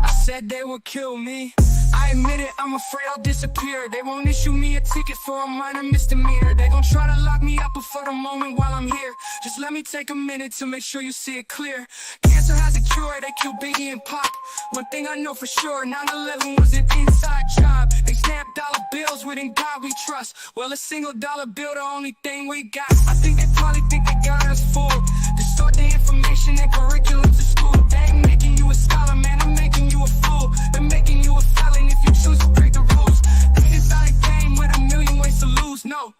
I said they would kill me. I admit it, I'm afraid I'll disappear. They won't issue me a ticket for a minor misdemeanor. They gon' try to lock me up before the moment while I'm here. Just let me take a minute to make sure you see it clear. Cancer has a cure, they kill Biggie and Pop. One thing I know for sure, 9/11 was an inside job. They stamped dollar bills with "In God We Trust." Well, a single dollar bill, the only thing we got. I think they probably think they got us fooled. Distort the information and curriculum to school. They ain't making you a scholar, man, I'm making you a fool. They're making you a felon if you choose to break the rules. This is not a game with a million ways to lose, no.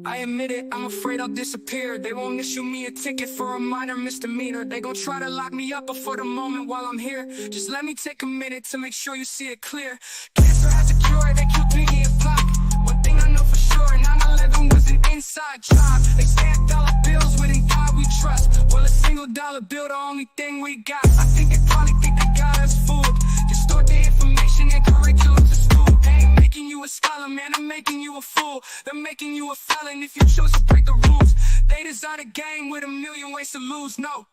I admit it, I'm afraid I'll disappear. They won't issue me a ticket for a minor misdemeanor. They gon' try to lock me up before the moment while I'm here. Just let me take a minute to make sure you see it clear. Cancer has a cure, they kill Biggie and Pop. One thing I know for sure, 9/11 was an inside job. They stamped dollar bills with "In God We Trust." Well, a single dollar bill, the only thing we got. I think they probably think they got us fooled. Distort the information and curriculum to school. They ain't making you a scholar, man, I'm making you a fool. They're making you a felon if you choose to break the rules. They design a game with a million ways to lose, no.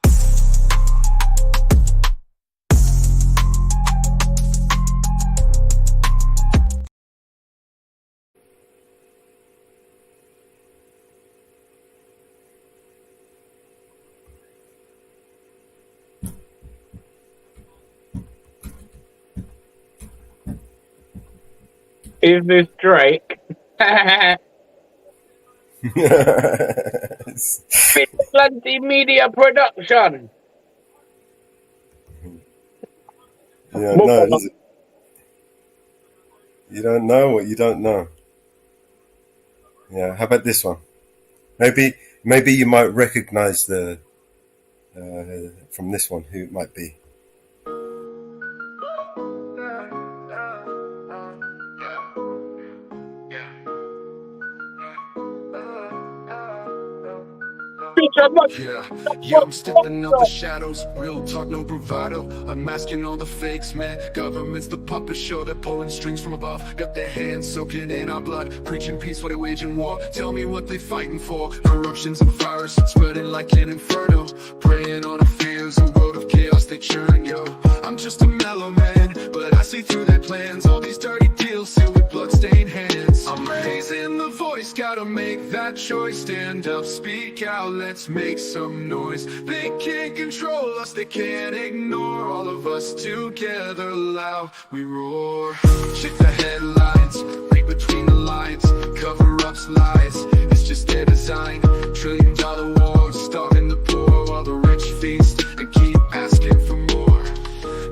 Is this Drake? Yes. Plenty Media Production. Yeah, no, you don't know what you don't know. Yeah, how about this one? Maybe you might recognize the from this one who it might be. Yeah, I'm stepping out the shadows. Real talk, no bravado. Unmasking all the fakes, man. Government's the puppet show. They're pulling strings from above. Got their hands soaking in our blood. Preaching peace while they waging war. Tell me what they fighting for. Corruptions and virus spreading like an inferno. Preying on our fears, a world of chaos they churn, yo. I'm just a mellow man, but I see through their plans. All these dirty deals sealed with bloodstained hands. I'm raising the voice voice, gotta make that choice. Stand up, speak out, let's make some noise. They can't control us, they can't ignore. All of us together, loud we roar. Check the headlines, read between the lines. Cover-ups, lies, it's just their design. $1 trillion wars, starving the poor while the rich feast and keep asking for more.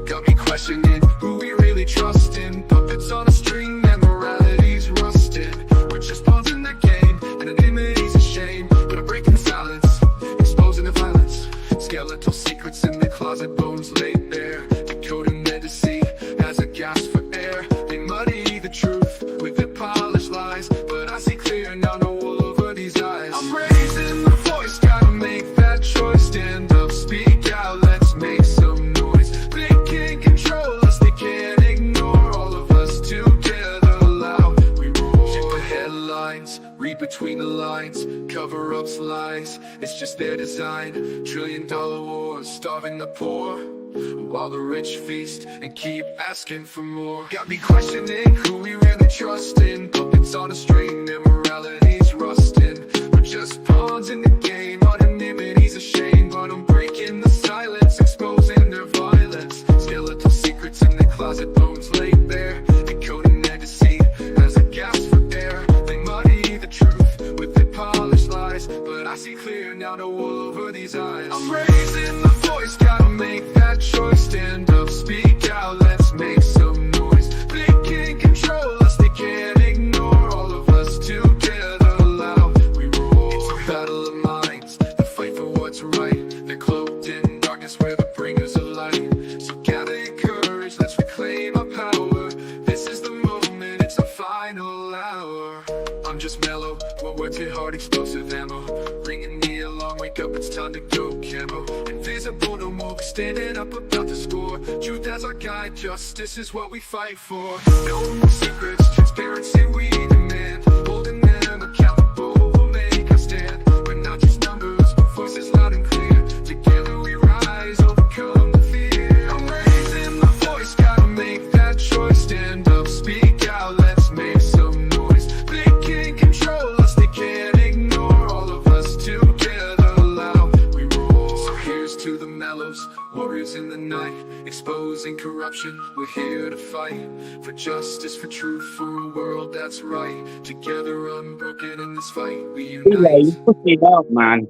Got me questioning who we really trust in. Puppets on a string and morality's rusted. We're just pawns in the game, anonymity's a shame. But I'm breaking silence, exposing the violence. Skeletal secrets in the closet, bones laid bare. Decoding their deceit as a gasp for air. They muddy the truth with their polished lies, but I see clear now, no wool over these eyes. I'm raising the voice, gotta make that choice. Stand up, speak out, let's make some noise. They can't control us, they can't ignore. All of us together, loud we roar. Check the headlines, read between the lines. Cover-ups, lies, it's just their design. $1 trillion wars, starving the poor while the rich feast and keep asking for more. Got me questioning who we really trust in. Puppets on a string, their morality's rusting. We're just pawns in the game, anonymity's a shame. But I'm breaking the silence, exposing their violence. Skeletal secrets in the closet, bones laid bare. Decoding their deceit as a gasp for air. They muddy the truth with their polished lies, but I see clear now, no wool over these eyes. I'm raising the voice, gotta make that choice. Stand up, speak out, let's make some noise. They can't control us, they can't ignore. All of us together, loud we roar. It's a battle of minds, the fight for what's right. They're cloaked in darkness, we're the bringers of light. So gather your courage, let's reclaim our power. This is the moment, it's our final hour. I'm just mellow, we're working hard, explosive ammo. Bringing me along, wake up, it's time to go camo. Invisible, no more, standing up about the score. Truth as our guide, justice is what we fight for. No more secrets, transparency we demand. Holding them accountable, we'll make a stand. We're not just numbers, but voices loud and clear. Together we rise, overcome the fear. I'm raising the voice, gotta make that choice. Stand up, speak out, let's make some noise. They can't control us, they can't ignore. All of us together, loud we roar. So here's to the mellows, warriors in the night, exposing corruption. We're here to fight for justice, for truth, for a world that's right. Together unbroken in this fight, we Yeah, unite. you pussied out, man.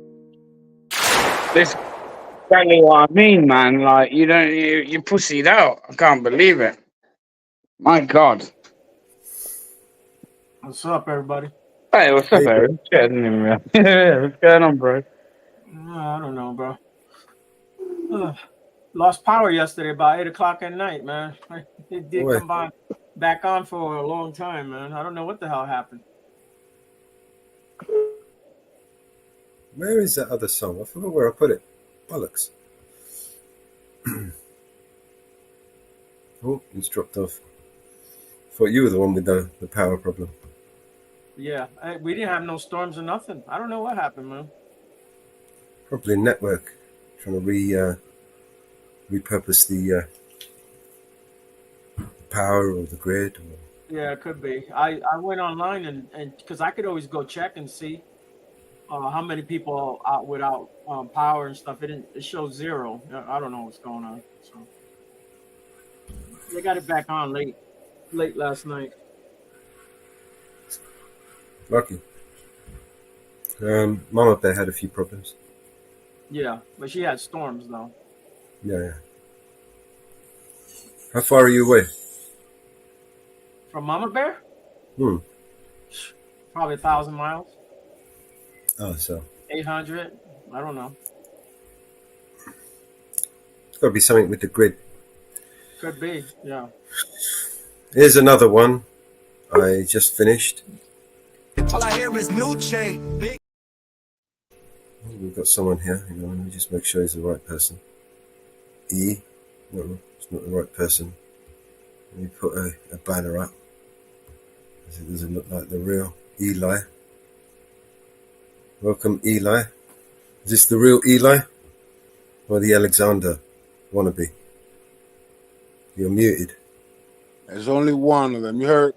This is exactly what I mean, man. Like, you pussied out. I can't believe it. My God. What's up, everybody? Hey, what's up, Eric? Shit, I didn't even realize. What's going on, bro? I don't know, bro. Lost power yesterday about 8 o'clock at night, man. It did Boy. come back on for a long time, man. I don't know what the hell happened. Where is that other song? I forgot where I put it. Bollocks. Oh, it's dropped off. Thought you were the one with the power problem. Yeah, we didn't have no storms or nothing. I don't know what happened, man. Probably network. Trying to repurpose the power or the grid. Or... Yeah, it could be. I went online and because I could always go check and see how many people are out without power and stuff. It shows 0. I don't know what's going on. So they got it back on late last night. Lucky. Mama Bear had a few problems. Yeah, but she had storms though. Yeah. How far are you away? From Mama Bear? Probably 1,000 miles. Oh, so 800. I don't know. It's got to be something with the grid. Could be. Yeah. Here's another one I just finished. All I hear is new chain. We've got someone here. Hang on, let me just make sure he's the right person. E. No, it's not the right person. Let me put a banner up. It doesn't look like the real Eli. Welcome, Eli. Is this the real Eli? Or the Alexander wannabe? You're muted. There's only one of them. You heard?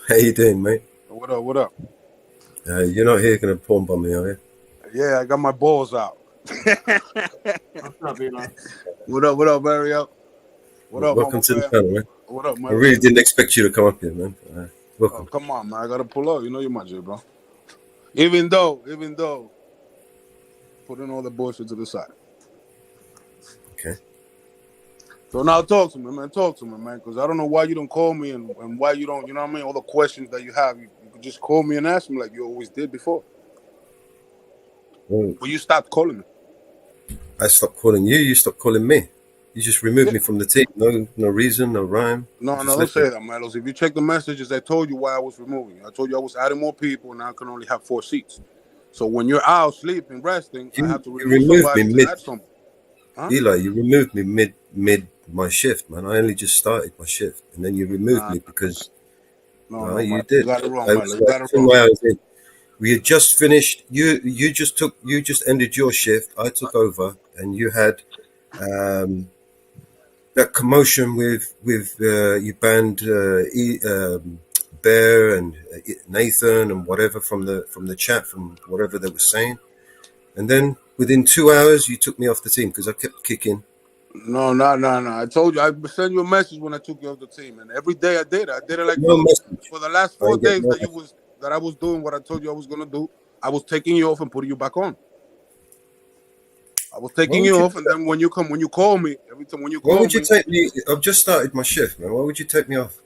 How you doing, mate? What up? What up? You're not here going to porn bomb me, are you? Yeah, I got my balls out. What's up, Elon? What up, Mario? What up, Welcome Mama to the Bear? channel, man. What up, I man? really didn't expect you to come up here, man. Oh, Welcome. come on, man. I gotta pull up. You know you're my J, bro. Even though, putting all the bullshit to the side. Okay. So now talk to me, man. Talk to me, man. Because I don't know why you don't call me and why you don't, you know what I mean? All the questions that you have, you could just call me and ask me like you always did before. Well, But you stopped calling me. I stopped calling you. You stopped calling me. You just removed me from the team. No reason, no rhyme. No, don't say that, Melos. If you check the messages, I told you why I was removing you. I told you I was adding more people, and I can only have 4 seats. So when you're out sleeping, resting, I have to remove somebody to add someone. Huh? Eli, you removed me mid my shift, man. I only just started my shift, and then you removed me because No, you Milo, did. you got it wrong, I Milo. was You got like it wrong. 2 hours in. We had just finished. You just ended your shift. I took over, and you had that commotion with you banned Bear and Nathan and whatever from the chat, from whatever they were saying, and then within 2 hours you took me off the team because I kept kicking. No. I told you I sent you a message when I took you off the team, and every day I did it. I did it like for the last 4 days that I was doing what I told you I was gonna do. I was taking you off and putting you back on. I was taking you off, and then when you call me, every time when you call me, why would you take me? I've just started my shift, man. Why would you take me off?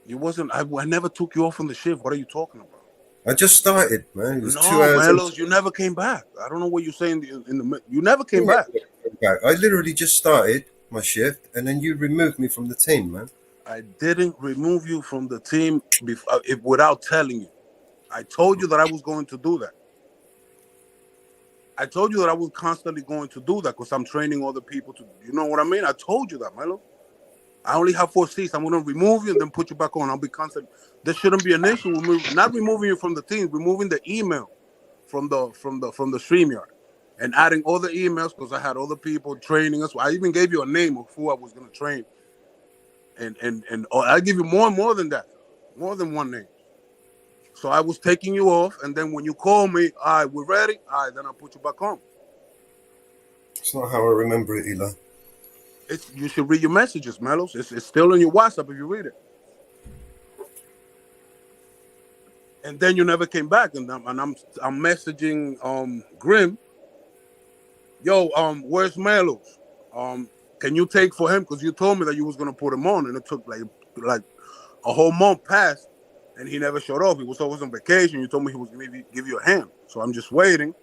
You wasn't. I never took you off from the shift. What are you talking about? I just started, man. It was 2 hours. No, Melos, you never came back. I don't know what you're saying in the. You never came back. I literally just started my shift, and then you removed me from the team, man. I didn't remove you from the team without telling you. I told you that I was going to do that. I told you that I was constantly going to do that because I'm training other people to. You know what I mean? I told you that, Melo. I only have 4 seats. I'm going to remove you and then put you back on. I'll be constant. There shouldn't be an issue with not removing you from the team, removing the email from the StreamYard and adding all the emails because I had other people training us. I even gave you a name of who I was going to train. And I give you more than that, more than one name. So I was taking you off, and then when you call me, all right, we're ready. All right, then I'll put you back on. It's not how I remember it, Eli. You should read your messages, Melos. It's still in your WhatsApp if you read it. And then you never came back, and I'm messaging Grim. Yo, where's Melos? Can you take for him? Because you told me that you was gonna put him on, and it took like a whole month passed, and he never showed up. He was always on vacation. You told me he was gonna give you a hand, so I'm just waiting,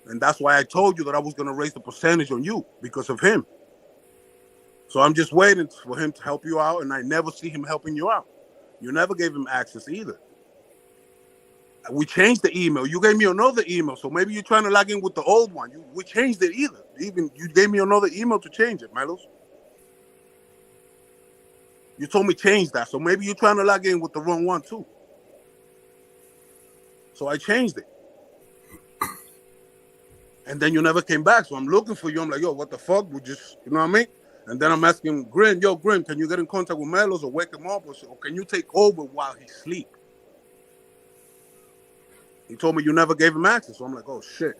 and that's why I told you that I was gonna raise the percentage on you because of him. So I'm just waiting for him to help you out, and I never see him helping you out. You never gave him access either. We changed the email. You gave me another email, so maybe you're trying to log in with the old one. We changed it either. Even you gave me another email to change it, Milos. You told me change that, so maybe you're trying to log in with the wrong one too. So I changed it. And then you never came back, so I'm looking for you. I'm like, yo, what the fuck? We just, you know what I mean? And then I'm asking Grim, yo, Grim, can you get in contact with Melos or wake him up? Or can you take over while he sleep? He told me you never gave him access. So I'm like, oh, shit.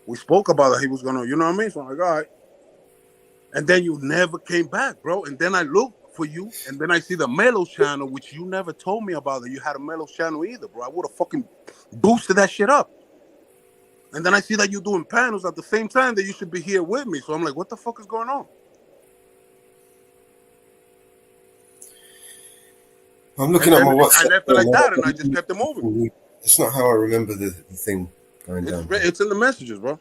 We spoke about it. He was going to, you know what I mean? So I'm like, all right. And then you never came back, bro. And then I look for you, and then I see the Melos channel, which you never told me about that you had a Melos channel either, bro. I would have fucking boosted that shit up. And then I see that you're doing panels at the same time that you should be here with me. So I'm like, what the fuck is going on? I'm looking at my WhatsApp. I left it like that, and I just kept it moving. It's not how I remember the thing going down. It's in the messages, bro.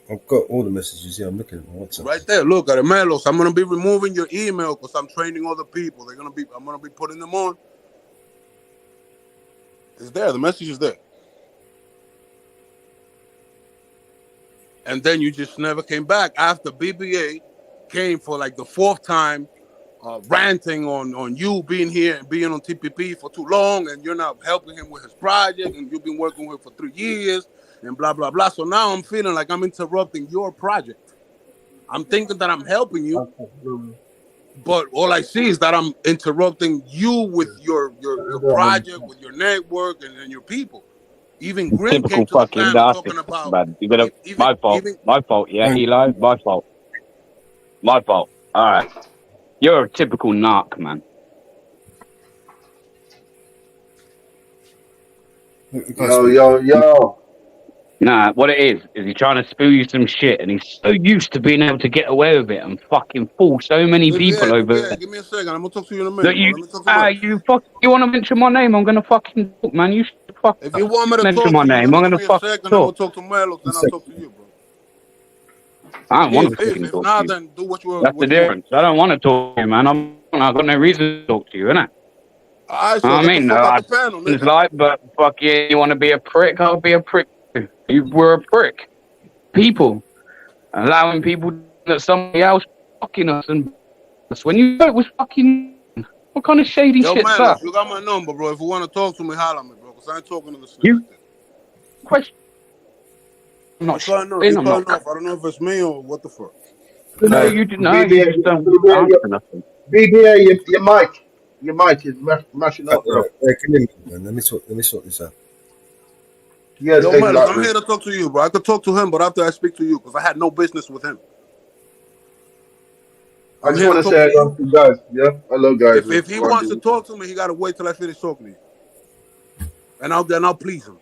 I've got all the messages. Yeah, I'm looking at my WhatsApp. Right there. Look at it, Melos. I'm gonna be removing your email because I'm training other people. I'm gonna be putting them on. It's there. The message is there. And then you just never came back after BBA came for like the 4th time, ranting on you being here and being on TPP for too long, and you're not helping him with his project, and you've been working with him for 3 years, and blah, blah, blah. So now I'm feeling like I'm interrupting your project. I'm thinking that I'm helping you. But all I see is that I'm interrupting you with your project, with your network, and your people. Even Grim came Typical to the fucking panel talking narcissist, about man. You're gonna. My fault. even My fault. Yeah, And Eli. My fault. My fault. All right. You're a typical narc, man. guys, Yo. Nah, what it is he's trying to spill you some shit, and he's so used to being able to get away with it and fucking fool so many people over give me a second. I'm gonna talk to you in a that minute, bro. Let me talk to Mel. you want to mention my name? I'm gonna fucking talk, man. You should fuck If you want me to mention talk my to you, name. then I'm give gonna me a fucking second. I'm gonna talk. talk to Melo, then I'll talk to you, bro. I don't want to fucking If talk to not, you. then do what you That's the want. difference. I don't want to talk to you, man. I've got no reason to talk to you, innit? All right, You know so what I get the mean? fuck out the panel, It's nigga. like, but fuck yeah, you want to be a prick? I'll be a prick. You were a prick. People allowing people that somebody else fucking us and us when you know it was fucking. What kind of shady Yo, shit's Melo, that? you got my number, bro. If you want to talk to me, holler at me, bro. Cause I ain't talking to the snitch You like that. question? I'm You not cutting off. shitting. You I'm not. cutting off. I don't know if it's me or what the fuck. No, you didn't. No, you just don't answer nothing. BBA, your mic is mashing up, bro. Give me a minute, man. Let me sort this out. Yes, Yo, Melo, I'm exactly. here to talk to you, bro. I could talk to him, but after I speak to you, because I had no business with him. I I'm just here to want to talk say to you. hello to you guys. Yeah, hello, guys. If he wants to talk to me, he gotta wait till I finish talking to you, and I'll please him.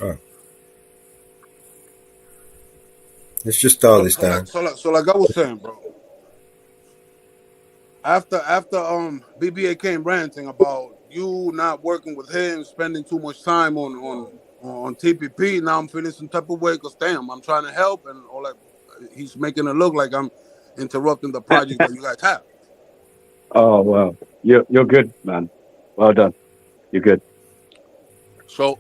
All right. Let's just dial this down. So like I was saying, bro. After BBA came ranting about you not working with him, spending too much time on TPP. Now I'm feeling some type of way because damn, I'm trying to help and all that. He's making it look like I'm interrupting the project that you guys have. Oh well, you're good, man. Well done. You're good. So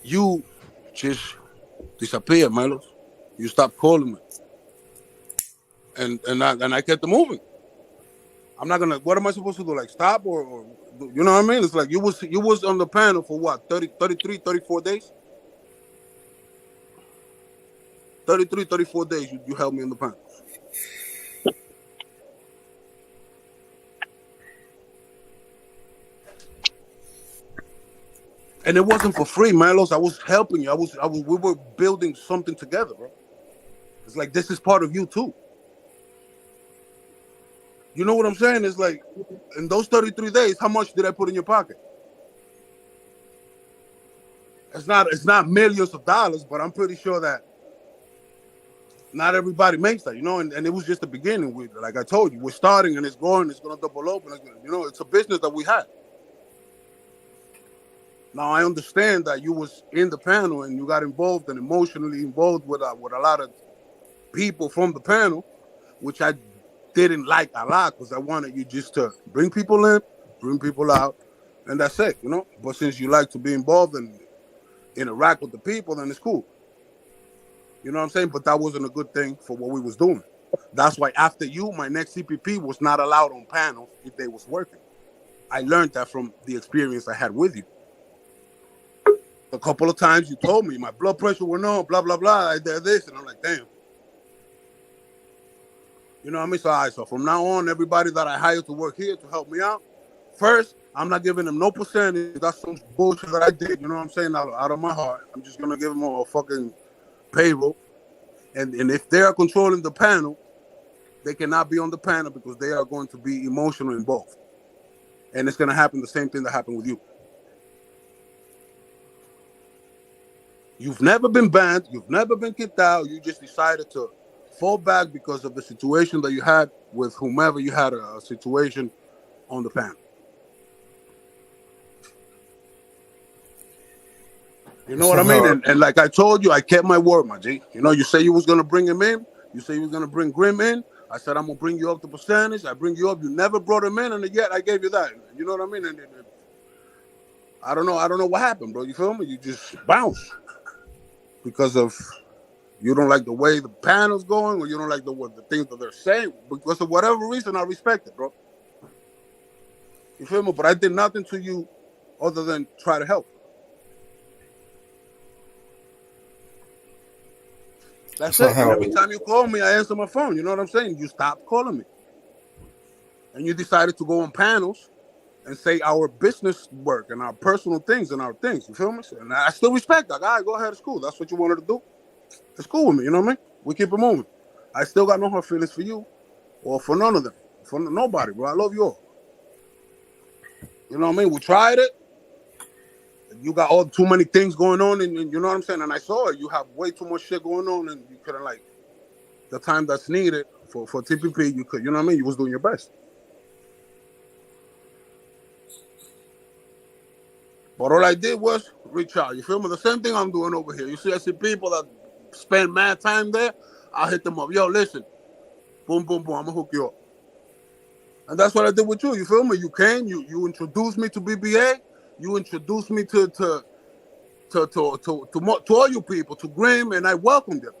you just disappeared, Milos. You stopped calling me, and I kept it moving. I'm not gonna. What am I supposed to do? Like stop or you know what I mean? It's like you was on the panel for what 33, 34 days. 33, 34 days. You held me in the panel. And it wasn't for free, Milos. I was helping you. We were building something together, bro. It's like this is part of you too. You know what I'm saying? It's like in those 33 days, how much did I put in your pocket? It's not millions of dollars, but I'm pretty sure that not everybody makes that, you know, and it was just the beginning. Like I told you, we're starting and it's gonna double open. You know, it's a business that we had. Now I understand that you was in the panel and you got involved and emotionally involved with a lot of people from the panel, which I didn't like a lot because I wanted you just to bring people in, bring people out, and that's it, you know. But since you like to be involved and interact with the people, then it's cool. You know what I'm saying? But that wasn't a good thing for what we was doing. That's why after you, my next CPP was not allowed on panels if they was working. I learned that from the experience I had with you. A couple of times you told me my blood pressure went up, blah, blah, blah. I did this. And I'm like, damn. You know what I mean? So from now on, everybody that I hired to work here to help me out, first, I'm not giving them no percentage. That's some bullshit that I did. You know what I'm saying? Out of my heart. I'm just going to give them a fucking payroll. And if they are controlling the panel, they cannot be on the panel because they are going to be emotionally involved. And it's going to happen the same thing that happened with you. You've never been banned. You've never been kicked out. You just decided to fall back because of the situation that you had with whomever you had a situation on the panel. You know what I mean? And like I told you, I kept my word, my G. You know, you say you was going to bring him in. You say you was going to bring Grim in. I said, I'm going to bring you up the percentage. I bring you up. You never brought him in, and yet I gave you that. You know what I mean? And I don't know what happened, bro. You feel me? You just bounce because of you don't like the way the panel's going, or you don't like the things that they're saying. Because of whatever reason, I respect it, bro. You feel me? But I did nothing to you other than try to help. That's it. And every time you call me, I answer my phone. You know what I'm saying? You stopped calling me. And you decided to go on panels and say our business work and our personal things and our things. You feel me? And I still respect that. All right, go ahead to school. That's what you wanted to do. It's cool with me. You know what I mean? We keep it moving. I still got no hard feelings for you or for none of them. For nobody, bro. I love you all. You know what I mean? We tried it. You got all too many things going on, and you know what I'm saying? And I saw it. You have way too much shit going on, and you couldn't, like, the time that's needed for TPP, you could, you know what I mean? You was doing your best. But all I did was reach out. You feel me? The same thing I'm doing over here. You see, I see people that spend mad time there. I'll hit them up. Yo, listen. Boom, boom, boom. I'm going to hook you up. And that's what I did with you. You feel me? You came. You introduced me to BBA. You introduced me to all you people, to Grim, and I welcomed them.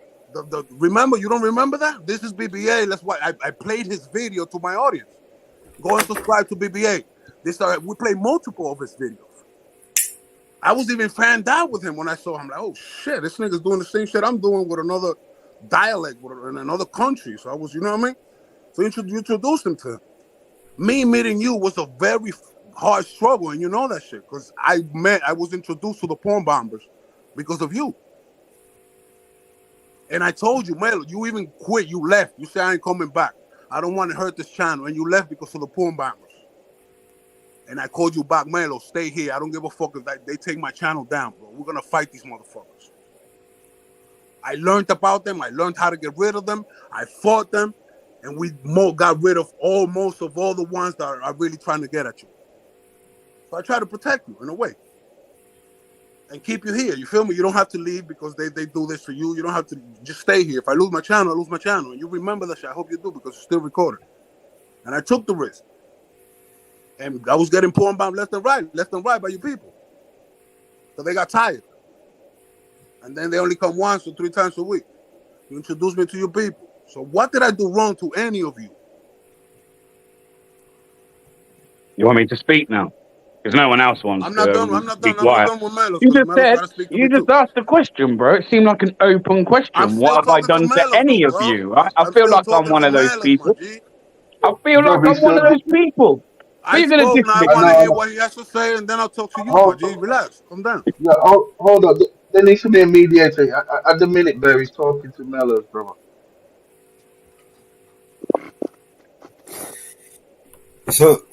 Remember, you don't remember that? This is BBA. That's why I played his video to my audience. Go and subscribe to BBA. We play multiple of his videos. I was even fanned out with him when I saw him. Like, oh shit, this nigga's doing the same shit I'm doing with another dialect in another country. So I was, you know what I mean? So you introduced him to him. Me meeting you was a very hard struggle, and you know that shit, because I was introduced to the porn bombers because of you. And I told you, Melo, you even quit. You left. You said, I ain't coming back. I don't want to hurt this channel. And you left because of the porn bombers. And I called you back, Melo, stay here. I don't give a fuck if they take my channel down, bro. We're going to fight these motherfuckers. I learned about them. I learned how to get rid of them. I fought them. And we got rid of most of all the ones that are really trying to get at you. So I try to protect you in a way. And keep you here. You feel me? You don't have to leave because they do this for you. You don't have to just stay here. If I lose my channel, I lose my channel. And you remember that shit. I hope you do, because it's still recorded. And I took the risk. And I was getting porn bombed left and right by you people. So they got tired. And then they only come once or 3 times a week. You introduced me to your people. So what did I do wrong to any of you? You want me to speak now? Because no one else wants I'm not to done. I'm not done. I'm quiet. not done with Melo. You just said, you just asked the question, bro. It seemed like an open question. What have I done to any of you? I feel like I'm one of those people. I feel like I'm one of those people. I spoke, now I want to hear what he has to say, and then I'll talk to you, G. Relax. Calm down. Yeah, hold on. There needs to be a mediator. At the minute, Barry's talking to Mello's brother. So,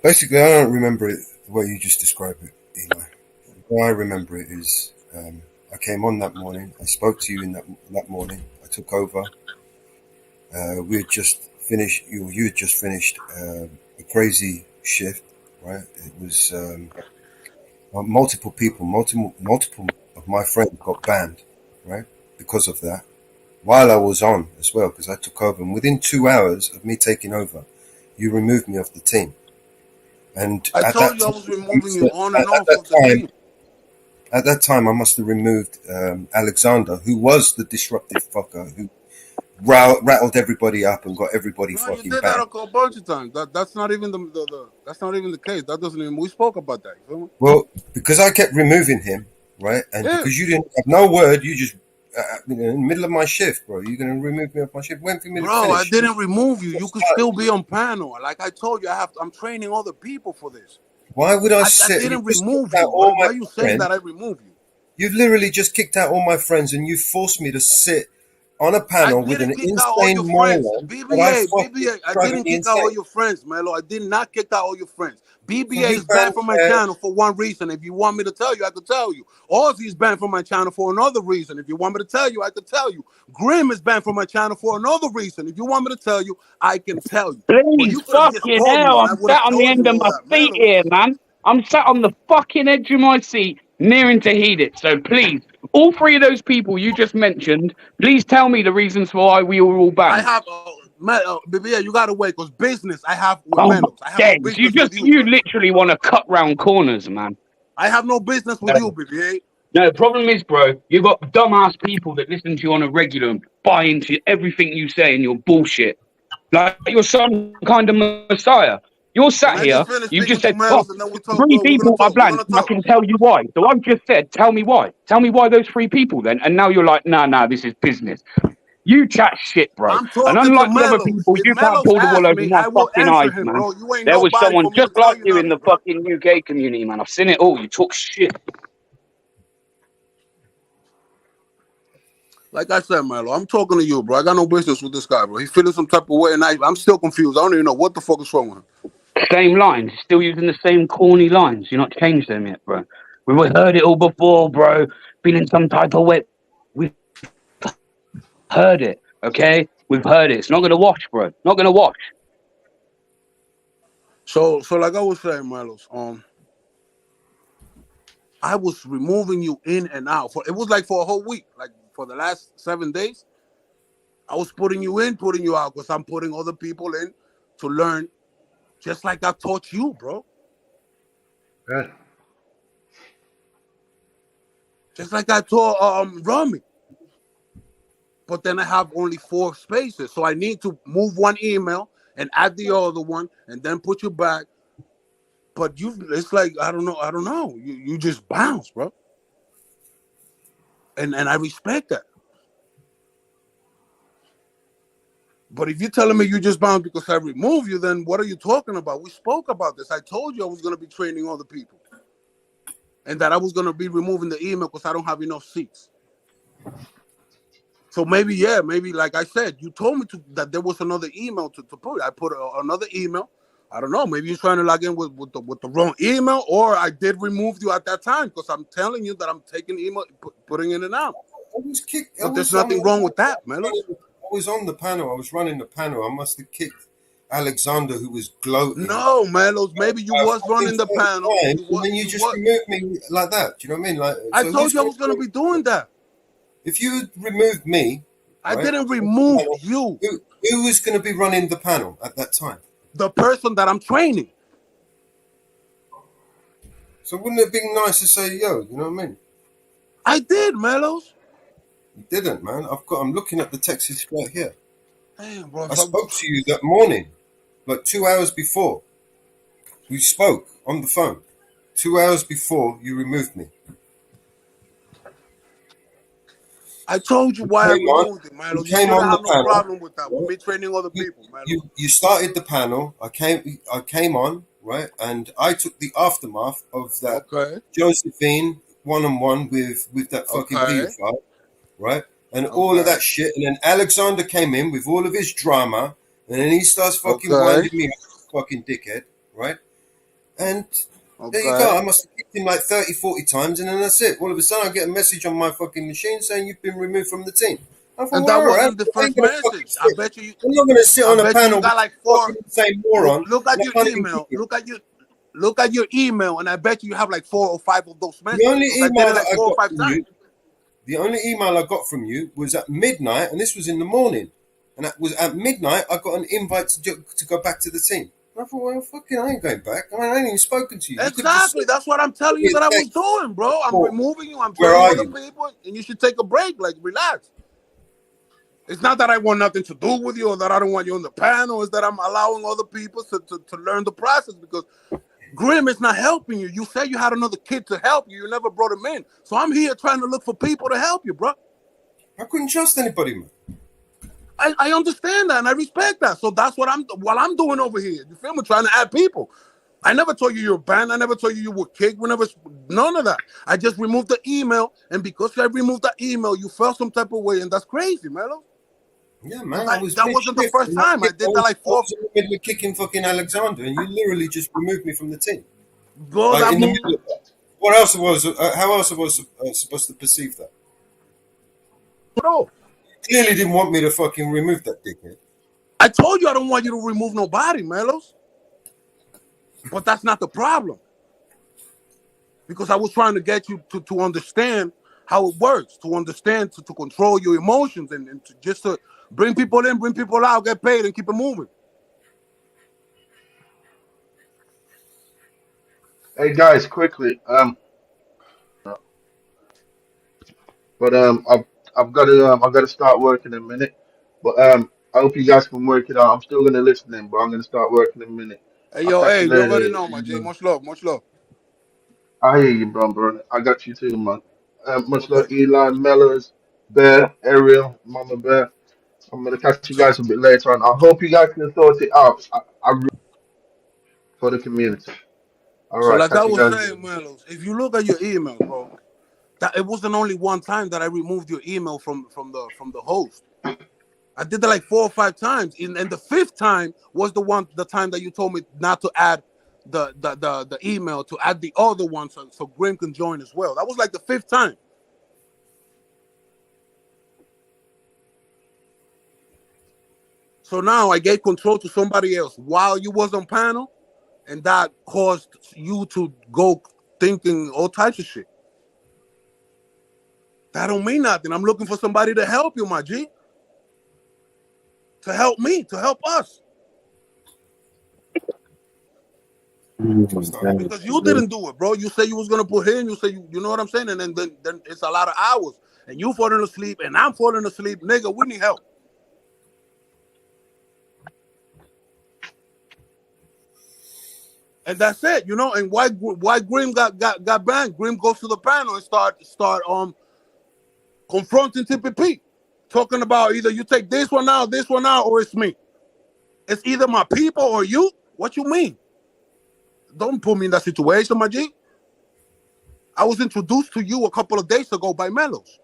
basically, I don't remember it the way you just described it, Eli. The way I remember it is, I came on that morning. I spoke to you in that morning. I took over. We had just finished. You had just finished a crazy shift, right? It was multiple people, multiple of my friends got banned, right, because of that. While I was on as well, because I took over, and within 2 hours of me taking over, you removed me off the team. And I told you I was removing you on and off of the team. At that time, I must have removed Alexander, who was the disruptive fucker who rattled everybody up and got everybody fucking you did back. that a bunch of times. That's not even that's not even the case. That doesn't even. We spoke about that. You feel me? Well, because I kept removing him, right, and because you didn't have no word, you just in the middle of my shift, bro. You're gonna remove me off my shift. When for me to finish? I didn't remove you. You could still be on panel. Like I told you, I'm training other people for this. Why would I didn't remove you. Why are you saying that I removed you? You've literally just kicked out all my friends, and you forced me to sit on a panel with an insane moron. BBA, I didn't kick out all your friends, Melo. I did not kick out all your friends. BBA is banned from my channel for one reason. If you want me to tell you, I could tell you. Ozzy is banned from my channel for another reason. If you want me to tell you, I could tell you. Grim is banned from my channel for another reason. If you want me to tell you, I can tell you. Please, fucking hell, I'm sat on the end of my feet here, man. I'm sat on the fucking edge of my seat, nearing to heat it. So please, all 3 of those people you just mentioned, please tell me the reasons why we were all banned. I have, BBA, you gotta wait, because business I have with Menlos. I have no business you literally want to cut round corners, man. I have no business with you, BBA. No, the problem is, bro, you've got dumbass people that listen to you on a regular and buy into everything you say and your bullshit. Like you're some kind of messiah. You're Can sat I here. just finish You've speaking just to said, "Oh, Melos and then we talk, three bro? We're gonna people are talk. We're bland, gonna and I talk. can tell you why." So I've just said, "Tell me why. Tell me why those three people then." And now you're like, "Nah, this is business." You chat shit, bro. I'm And talking to unlike the other Melos. people, If you can't Melos pull the wool asks over me, my I will fucking answer eyes, him, man. bro. You ain't There was nobody someone for me just to tell like you you in nothing, the bro. fucking UK community, man. I've seen it all. You talk shit. Like I said, Melo, I'm talking to you, bro. I got no business with this guy, bro. He's feeling some type of way, and I'm still confused. I don't even know what the fuck is wrong with him. Same lines, still using the same corny lines. You're not changed them yet, bro. We've heard it all before, bro. Been in some type of way. We've heard it, okay? We've heard it. It's not gonna wash, bro. Not gonna wash. So like I was saying, Melos, I was removing you in and out for it was like for a whole week, like for the last 7 days. I was putting you in, putting you out, because I'm putting other people in to learn, just like I taught you, bro. Good. Just like I taught Rami. But then I have only 4 spaces, so I need to move one email and add the other one, and then put you back. But it's like I don't know. You just bounce, bro. And I respect that. But if you're telling me you just bounce because I remove you, then what are you talking about? We spoke about this. I told you I was going to be training other people, and that I was going to be removing the email because I don't have enough seats. So maybe like I said, you told me that there was another email to put. I put another email. I don't know. Maybe you're trying to log in with the wrong email, or I did remove you at that time because I'm telling you that I'm taking email, putting in and out. I was kicked. But there's nothing wrong with that, Melo. I was on the panel. I was running the panel. I must have kicked Alexander, who was gloating. No, Melos. Maybe you was running the panel. And then you just removed me like that. Do you know what I mean? Like, I so told you I was going to be doing that. If you removed me, I right, didn't remove you. Who was going to be running the panel at that time? The person that I'm training. So wouldn't it have been nice to say, "Yo," you know what I mean? I did, Melos. You didn't, man. I'm looking at the texts right here. Damn, bro. I spoke to you that morning, like 2 hours before. We spoke on the phone. 2 hours before you removed me. I told you why I removed it, Milo. You shouldn't have no problem with that, with me training other people, Milo. You started the panel. I came on, right, and I took the aftermath of that Josephine one-on-one with that fucking pedophile, right, and all of that shit. And then Alexander came in with all of his drama, and then he starts fucking winding me up, fucking dickhead, right? And there you go. I must have kicked him like 30, 40 times, and then that's it. All of a sudden, I get a message on my fucking machine saying you've been removed from the team. And that wasn't the first message. I bet you. I'm not going to sit on a panel you got like with 4. the same moron. Look at your email. Look at your email, and I bet you have like 4 or 5 of those messages. The only email that I got from times. you, the only email I got from you was at midnight, and this was in the morning. And that was at midnight. I got an invite to go back to the team. I thought, well, fucking, I ain't going back. I ain't even spoken to you. Exactly. That's what I'm telling you that I was doing, bro. I'm removing you. I'm training other people, and you should take a break. Like, relax. It's not that I want nothing to do with you or that I don't want you on the panel. It's that I'm allowing other people to learn the process because Grim is not helping you. You said you had another kid to help you. You never brought him in. So I'm here trying to look for people to help you, bro. I couldn't trust anybody, man. I understand that and I respect that. So that's what I'm doing over here. You feel me? Trying to add people. I never told you you're banned. I never told you were kicked. None of that. I just removed the email, and because I removed the email, you felt some type of way, and that's crazy, Melo. Yeah, man. That wasn't the first time. I did that like 4. I was in the middle of kicking fucking Alexander, and you literally just removed me from the team. Bro, in the middle of that. What else was? How else was I supposed to perceive that? No. You clearly didn't want me to fucking remove that dickhead. I told you I don't want you to remove nobody, Melos. But that's not the problem. Because I was trying to get you to understand how it works, to understand, to control your emotions and to bring people in, bring people out, get paid, and keep it moving. Hey guys, quickly. I've got to start working in a minute. But I hope you guys can work it out. I'm still gonna listen in, but I'm gonna start working in a minute. Hey, I'll yo, catch hey, you you later. already know, my G. Much love, much love. I hear you, bro. I got you too, man. Much Okay. love, Eli, Mellors, Bear, Ariel, Mama Bear. I'm gonna catch you guys a bit later on. I hope you guys can sort it out. I really for the community. All So, right, like I catch you was guys saying, later. Melos, if you look at your emails, bro, that it wasn't only one time that I removed your email from the host. I did that like 4 or 5 times, and the 5th time was the time that you told me not to add the email, to add the other one so Grim can join as well. That was like the 5th time. So now I gave control to somebody else while you was on panel, and that caused you to go thinking all types of shit. That don't mean nothing. I'm looking for somebody to help you, my G. To help me, to help us. Because you didn't do it, bro. You say you was gonna put him. You say you know what I'm saying, and then it's a lot of hours, and you falling asleep, and I'm falling asleep, nigga. We need help. And that's it, you know. And why Grim got banned? Grim goes to the panel and start confronting TPP, talking about either you take this one out, or it's me. It's either my people or you. What you mean? Don't put me in that situation, my G. I was introduced to you a couple of days ago by Melos.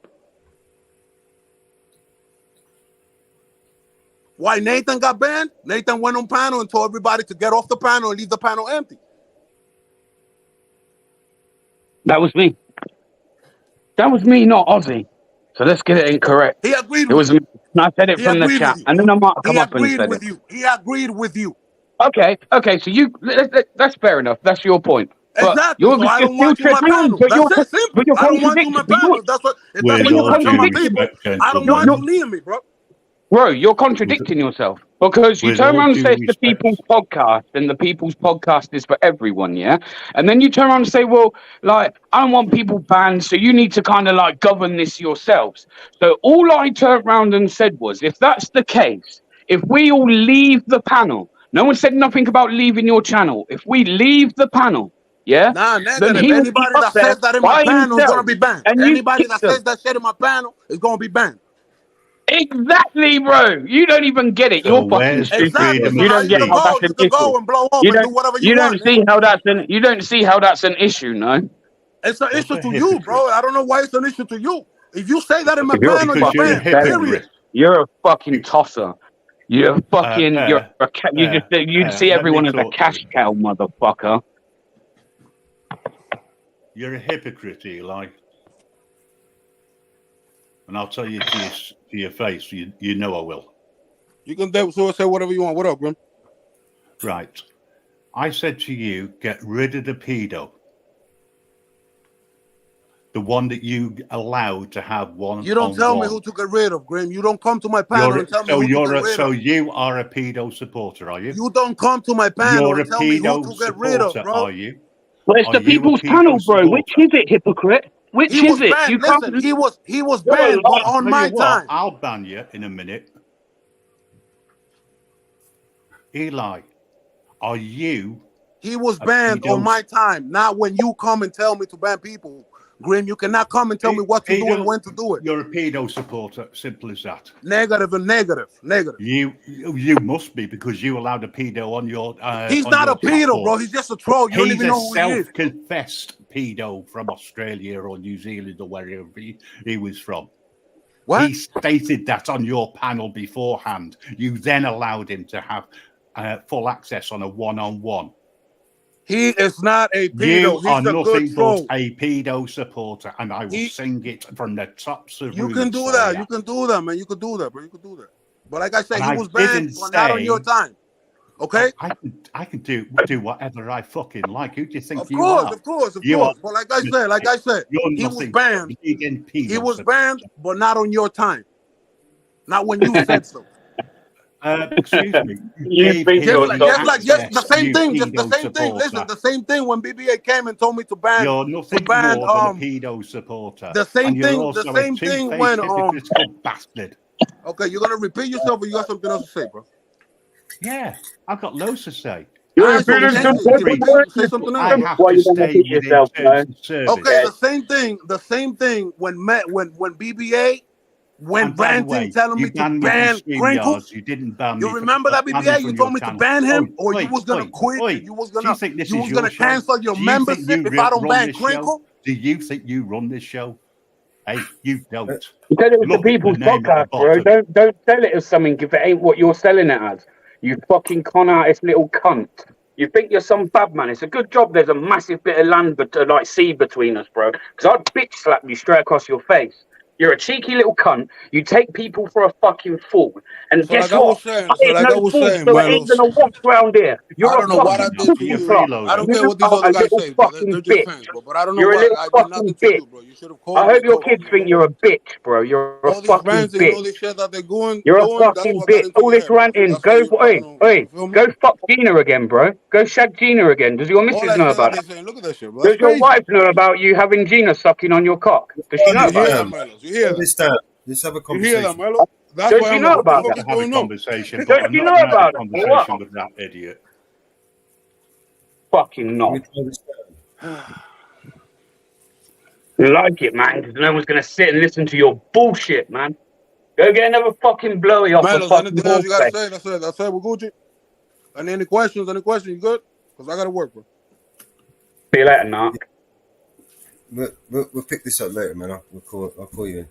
Why Nathan got banned? Nathan went on panel and told everybody to get off the panel and leave the panel empty. That was me. That was me, not Ozzy. So let's get it incorrect. He agreed It with was you. me. And I said it He from the agreed chat, with you. and then I might come He up and agreed said it. with you. He agreed with you. Okay, so that's fair enough. That's your point. But Exactly. you're So I don't still want you on my panel. but That's it. Simple. you're I don't want you on my contradicting. panel. If that's what With you You're all want to tell due my contradicting. people, respect, I don't want gentlemen, you near me, bro. Bro, you're contradicting yourself because you with turn all around and say due it's the respect, people's podcast and the people's podcast is for everyone, yeah? And then you turn around and say, well, like, I don't want people banned, so you need to kind of like govern this yourselves. So all I turned around and said was, if that's the case, if we all leave the panel, no one said nothing about leaving your channel. If we leave the panel, yeah, Nah, then negative. he will be Anybody up that there says that in my by panel is gonna himself be banned. and you Anybody kick that them. says that shit in my panel is gonna be banned. Exactly, bro. You don't even get it. so You're fucking where's the stupid Exactly. because freedom So you of now don't you get can how speech? go. that's You an can issue. go and blow up You and do whatever you want, don't nigga. see how that's an issue, no? It's an What issue a to you, hypocrite. bro. I don't know why it's an issue to you. If you say that in my You're a panel, Because you're you're a fucking banned. felon. Period. hypocrite. You're a fucking tosser. You're fucking. You're a. You see Let me everyone as a talk to cash you. cow, motherfucker. You're a hypocrite, Eli. And I'll tell you to your face, you know I will. You can say whatever you want. What up, Grim? Right. I said to you, get rid of the pedo. The one that you allowed to have You don't tell me one-on-one. who to get rid of, Grim. You don't come to my panel and tell me who to get rid So of. you are a pedo supporter, are you? You don't come to my panel You're and a tell me who pedo to get rid of, supporter, bro. are you? Well, it's Are the you a people's pedo panel, bro. Which supporter? is it, hypocrite? Which He is was it? banned. You can't. Listen, he was You're a banned, but liar. on Tell my you what, time. I'll ban you in a minute. Eli, are you? He was banned on my time, not when you come and tell me to ban people. Grim, you cannot come and tell me what to do and when to do it. You're a pedo supporter, simple as that. Negative and negative. You must be, because you allowed a pedo on your He's on not your a pedo, platform. bro. He's just a troll. You don't He's even a know who he is. self-confessed pedo from Australia or New Zealand or wherever he was from. What? He stated that on your panel beforehand. You then allowed him to have full access on a one-on-one. He is not a pedo. You He's are a good nothing but troll. a pedo supporter, and I will sing it from the tops of You roofs. can do that. You can do that, man. You can do that, bro. You can do that. But like I said, And he I was banned, didn't but not on your say- time. Okay? I can do whatever I fucking like. Who do you think Of you course, are? of course, of You course. are- But like I said, you're he was nothing banned. bleeding pedo He was supporter. banned, but not on your time. Not when you said so. Excuse me. You think you're Just the same you thing. Just the pedo same thing. supporter. Listen, the same thing when BBA came and told me to ban. You're nothing more than a pedo supporter. The same and you're thing. also The same a thing two-faced when hypocritical bastard. Okay, you're gonna repeat yourself, or you got something else to say, bro? Yeah, I've got loads to say. All right, so change it. Give me thing. Say something I else. have to stay within terms of service. Okay, the same thing when BBA, when And by the Branton way, telling you me to banned me ban from Crinkles. StreamYards. You didn't ban me. You remember that ban me BBA? You from told your me to channel. ban him, or you Oi, was gonna oi, quit. oi. You was Do you gonna think this you is was your gonna show? cancel your Do you think membership you if I don't run ban this show? Crinkle. Do you think you run this show? Hey, you don't. You said it was Look the at people's name at podcast, the bro. bottom. Don't sell it as something if it ain't what you're selling it as. You fucking con artist little cunt. You think you're some bad man. It's a good job there's a massive bit of land like sea between us, bro. Because I'd bitch slap you straight across your face. You're a cheeky little cunt. You take people for a fucking fool. And So guess like I what? was saying, I ain't no fool, so it ain't Milos, gonna wash round here. I You're a don't know what I fucking did to pussy you. clock. I don't care You what these are other a guys little say, bro. They're fucking just bitch. fans, bro. But I don't know You're a why. little I did nothing fucking to bitch. you, bro. You should have I called me hope and your told me, kids think you're a bitch, bro. You're a all these fucking ranting and all bitch. this shit that they're doing, You're a that's fucking what got bitch. into All your this head, bro. So ranting. that's why I don't know. You feel me? Go fuck Gina again, bro. Go shag Gina again. Does your All missus that know shit that about they're it? saying, look at that shit, bro. That's Does your crazy. wife know about you having Gina sucking on your cock? Does she know You hear about that, it? Milos? You hear that? Understand? Let's have a You hear that, conversation. Milo? That's Does why she I'm know like, what the about fuck it? is Have a going on? conversation, Does but I'm she not know going to have a about it? Or what? conversation with that idiot. Fucking not. You like it, man, because no one's going to sit and listen to your bullshit, man. Go get another fucking blowy off a Milos, fucking anything else you gotta horse say? That's it. We're Gucci. And any questions? You good? Because I gotta work, bro. See you later, Narc. We'll pick this up later, man. I'll call you in.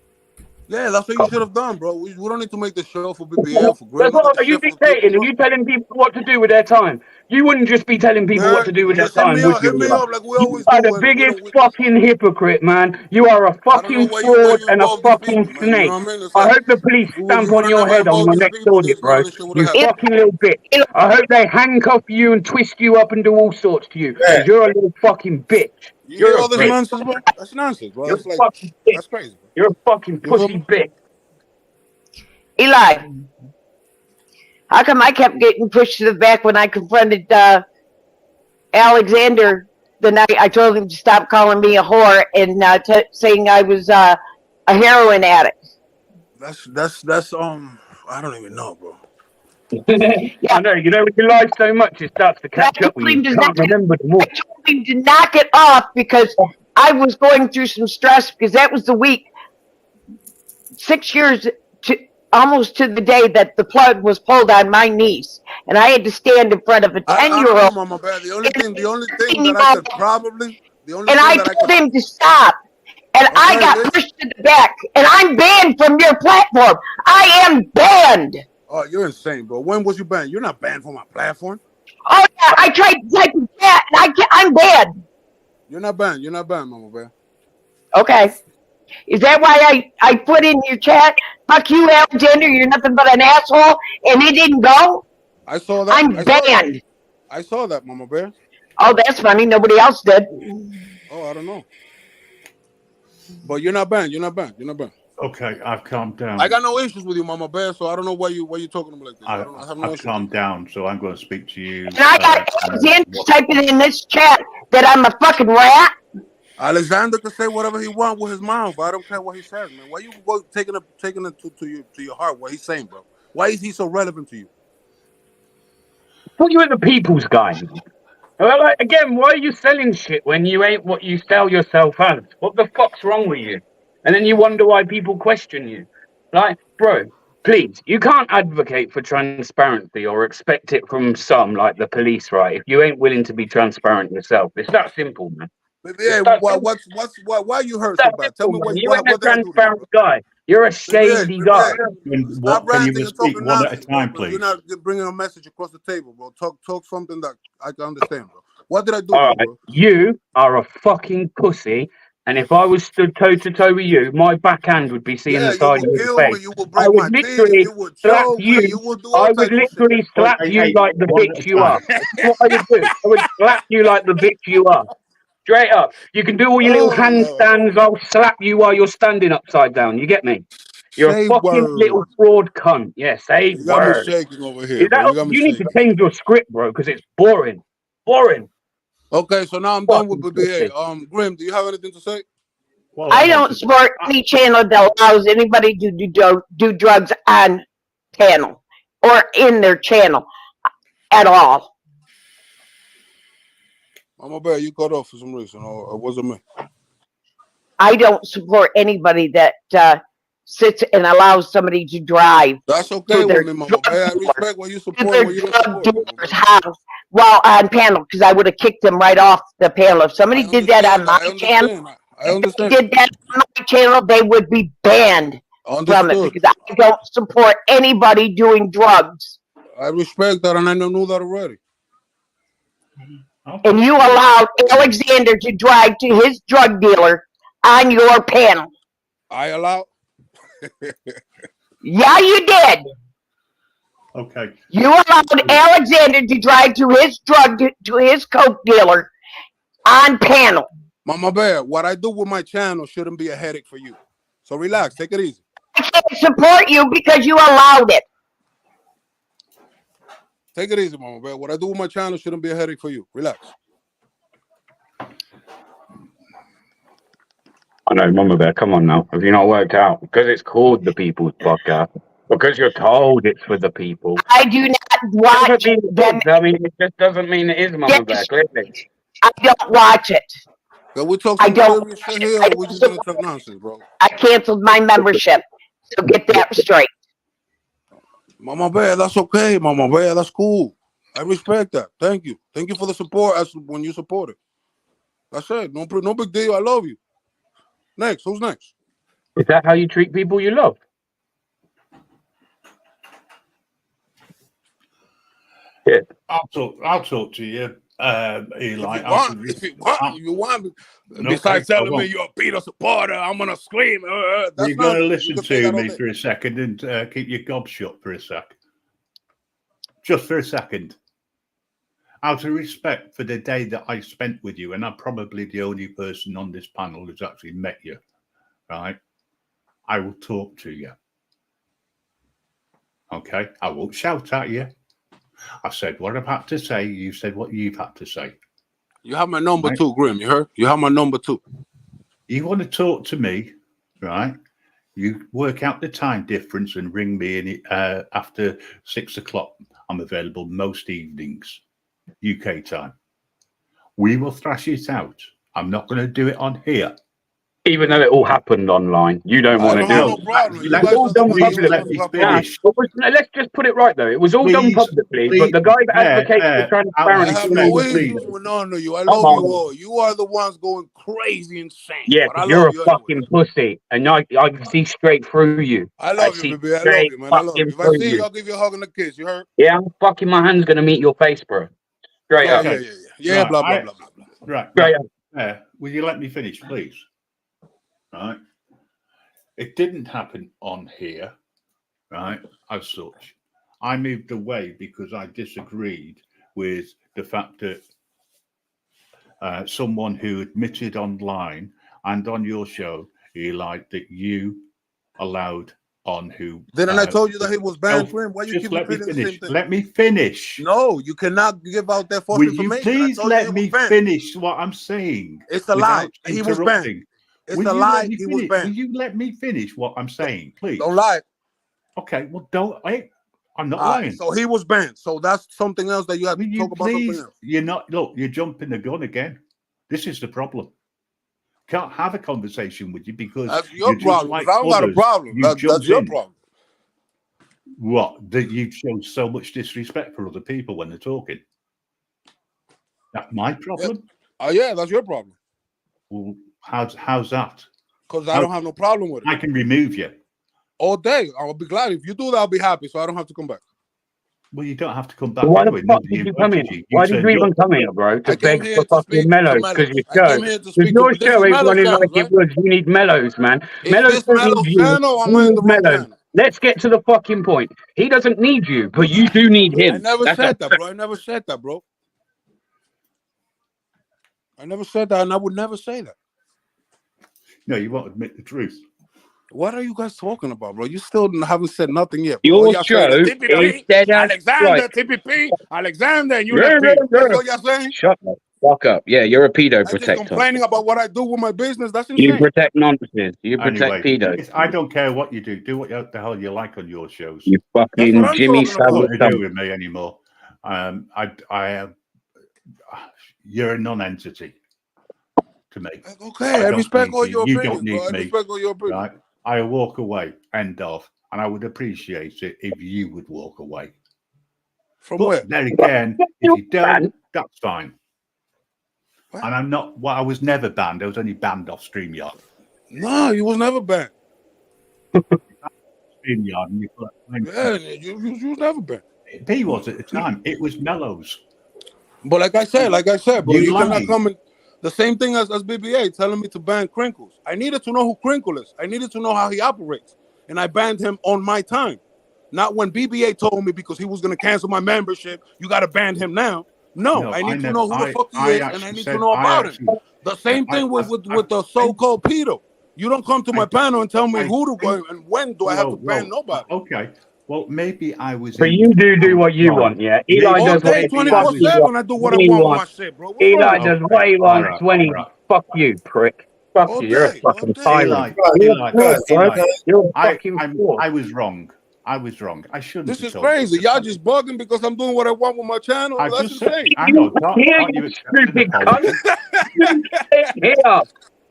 Yeah, that's what you should have done, bro. We don't need to make the show for BBA or for Grim. That's I got what, the are you shit for the people, dictating? Are bro. you telling people what to do with their time? You wouldn't just be telling people what to do with their Just hit time, me would up. you? Hit me up like we You always are do. the And biggest fucking hypocrite, man. You are a I don't know fucking why fraud you and a involve these fucking people, man. You know snake. what I mean? It's I like hope the police you stamp would on have your never head on involved your these next people. audit, None bro. of this shit would You have happened. fucking little bitch. I hope they handcuff you and twist you up and do all sorts to you. Yeah. Because you're a little fucking bitch. You You're hear a all this bitch. nonsense, bro? That's nonsense, bro. You're It's a like fucking bitch. that's crazy, bro. You're a fucking You feel pussy me? bitch. Eli, how come I kept getting pushed to the back when I confronted Alexander the night I told him to stop calling me a whore and saying I was a heroin addict? That's I don't even know, bro. I know. You know, when you lie so much, it starts to catch up with you. You can't remember them all. I told him to knock it off because I was going through some stress because that was the week, 6 years to almost to the day that the plug was pulled on my niece, and I had to stand in front of a I don't know, 10-year-old. Mama Bear. The only thing that I could probably And I told him to stop, and I got pushed to the back, and I'm banned from your platform. I am banned. Oh, you're insane, bro. When was you banned? You're not banned from my platform. Oh yeah, I tried to type in chat, and I'm banned. You're not banned. You're not banned, Mama Bear. Okay. Is that why I put in your chat, fuck you, Alexander, you're nothing but an asshole, and it didn't go? I saw that. I'm banned. I saw that, Mama Bear. Oh, that's funny. Nobody else did. Oh, I don't know. But you're not banned. You're not banned. You're not banned. Okay, I've calmed down. I got no issues with you, Mama Bear, so I don't know why you talking to me like this. I have no I've calmed down, so I'm going to speak to you. And I got Alexander typing in this chat that I'm a fucking rat. Alexander can say whatever he wants with his mouth. I don't care what he says, man. Why you taking it to your heart? What he's saying, bro? Why is he so relevant to you? Put you at the people's guy. Well, like, again, why are you selling shit when you ain't what you sell yourself as? What the fuck's wrong with you? And then you wonder why people question you. Like, bro, please, you can't advocate for transparency or expect it from some, like the police, right? If you ain't willing to be transparent yourself. It's that simple, man. Yeah, why you hurt so bad? Tell me You ain't a what did I do to you, transparent bro? guy. You're a shady guy. Stop ranting and talking one at a nonsense, time, bro, please? You're not bringing a message across the table, bro. Talk something that I can understand, bro. What did I do to All you, right, bro? you are a fucking pussy, and if I was stood toe to toe with you, my backhand would be seeing Yeah, the you side of would your kill face. me. You would I break would my teeth. literally You would slap choke you. me. You would do all I would types of shit. literally slap you like the one at bitch a you time. are. That's what I would do. I would slap you like the bitch you are. Straight up. You can do all your little Oh, Lord. handstands. I'll slap you while you're standing upside down. You get me? You're Say a fucking word. little fraud cunt. Yeah, say You got me word. shaking over Is here, bro. that? You got me You need to shaking. change your script, bro, because it's boring. Boring. Okay, so now I'm done with Fucking BBA. pussy. Grim, do you have anything to say? Well, I don't support any channel that allows anybody to do drugs on panel or in their channel at all. Mama Bear, you cut off for some reason, or it wasn't me. I don't support anybody that sits and allows somebody to drive That's to okay their with me, Mama drug Bear. I dealer, respect what you to support their and what you don't drug support, Mama dealer's Bear. house while on panel, because I would have kicked them right off the panel. If somebody I did that on understand that. my I channel, understand. I if they understand. did that on my channel, they would be banned from it Understood. because I don't support anybody doing drugs. I respect that, and I knew that already. And you allowed Alexander to drive to his drug dealer on your panel. I allow. Yeah, you did. Okay. You allowed Alexander to drive to his coke dealer on panel. Mama Bear, what I do with my channel shouldn't be a headache for you. So relax, take it easy. I can't support you because you allowed it. Take it easy, Mama Bear. What I do with my channel shouldn't be a headache for you. Relax. I know, Mama Bear, come on now. Have you not worked out? Because it's called the People's Podcast. Because you're told it's for the people. I do not watch them. I mean, it just doesn't mean it is, Mama Bear, clearly. I don't watch it. Can we talk I some don't serious shit here, or we just gonna talk nonsense, bro? I canceled my membership. So get that straight. Mama Bear, that's okay, Mama Bear. That's cool. I respect that. Thank you. Thank you for the support as when you support it. That's it. No big deal. I love you. Next. Who's next? Is that how you treat people you love? Yeah. I'll talk to you, Eli. If you want. Besides telling me you're a Peter supporter, I'm gonna scream. That's You're going to nonsense. listen to me for a second and keep your gob shut for a sec. Just for a second. Out of respect for the day that I spent with you, and I'm probably the only person on this panel who's actually met you, right? I will talk to you. Okay? I won't shout at you. I said what I've had to say. You said what you've had to say. You have my number too, Grim. You heard? You have my number too. You want to talk to me, right? You work out the time difference and ring me in after 6 o'clock. I'm available most evenings, UK time. We will thrash it out. I'm not going to do it on here. Even though it all happened online, you don't want to do it. No problem. It was all done publicly. Let's just put it right though. It was all done publicly, but the guy that advocates for transparency. I have no issues with none of you. I love you all. You are the ones going crazy insane. Yeah, but I you're love a you fucking pussy, and I can see straight through you. I love you, baby. I love you, man. I love you. If I see you, I'll give you a hug and a kiss. You heard? Yeah, I'm fucking my hand's gonna meet your face, bro. Straight up. Yeah. Right, Blah blah blah blah. Right. Straight up. Will you let me finish, please? Right. It didn't happen on here, right, as such. I moved away because I disagreed with the fact that someone who admitted online and on your show, Eli, that you allowed on who... Didn't I told you that he was banned for him? Why you keep let me repeating the finish. same thing? Let me finish. No, you cannot give out that false Will information. you please let me finish what I'm saying? It's a lie. without He was banned. interrupting? It's Will a you lie. let me He was finish? banned. Will you let me finish what I'm saying, please? Don't lie. Okay, well, don't. I'm not All right, lying. so he was banned. So that's something else that you have to talk about. Something else. You're not. Look, you're jumping the gun again. This is the problem. Can't have a conversation with you because That's your you're just problem. like I don't got a others. problem. You That's jump your in. problem. What? That you show so much disrespect for other people when they're talking. That's my problem. Yeah, that's your problem. Well, how's that? Because I don't have no problem with it. I can remove you all day. I'll be glad if you do that. I'll be happy, so I don't have to come back. Well, you don't have to come back. Why anyway. the fuck did you come here? Why did you even come here, bro? To beg for fucking mellows because your show. Because your show is running like it was. You need mellows, man. Mellows don't need you. You need mellows. Let's get to the fucking point. He doesn't need you, but you do need him. I never said that, bro. I never said that, bro. I never said that, and I would never say that. No, you won't admit the truth. What are you guys talking about, bro? You still haven't said nothing yet. Your show is dead ass Alexander, TPP, Alexander, and you're That's what you're saying? Shut the fuck up. Yeah, you're a pedo I'm just protector. complaining about what I do with my business. That's insane. You protect nonsense. You protect pedos. I don't care what you do. Do what the hell you like on your shows. You fucking Jimmy Savile. Don't do with me anymore. you're a non-entity to me. Okay, I respect all your you opinions, don't need bro. I me. respect all your opinions. Right? I walk away, end of, and I would appreciate it if you would walk away. From but where? Then again, if you don't, that's fine. What? And I'm not. Well, I was never banned. I was only banned off StreamYard. No, you was never banned. StreamYard, and you was never banned. He was at the time. It was Mellows. But like I said, bro, you cannot lied. come in. The same thing as BBA telling me to ban Crinkles. I needed to know who Crinkle is. I needed to know how he operates. And I banned him on my time. Not when BBA told me because he was going to cancel my membership, you got to ban him now. No, I need to know who the fuck he is, and I need to know about him. The same thing with the so-called pedo. You don't come to my panel and tell me who to go and when do I have to ban nobody. Okay. Well, maybe I was. But you do what you want, yeah. Eli does all day, 24/7. I do what I want with my shit, bro. Eli does what he wants when he. Fuck you, prick. Fuck you. You're a fucking tyrant. You're a fucking fraud. I was wrong. I was wrong. I shouldn't. This is crazy. Y'all just bugging because I'm doing what I want with my channel. That's insane. I know. You stupid cunt.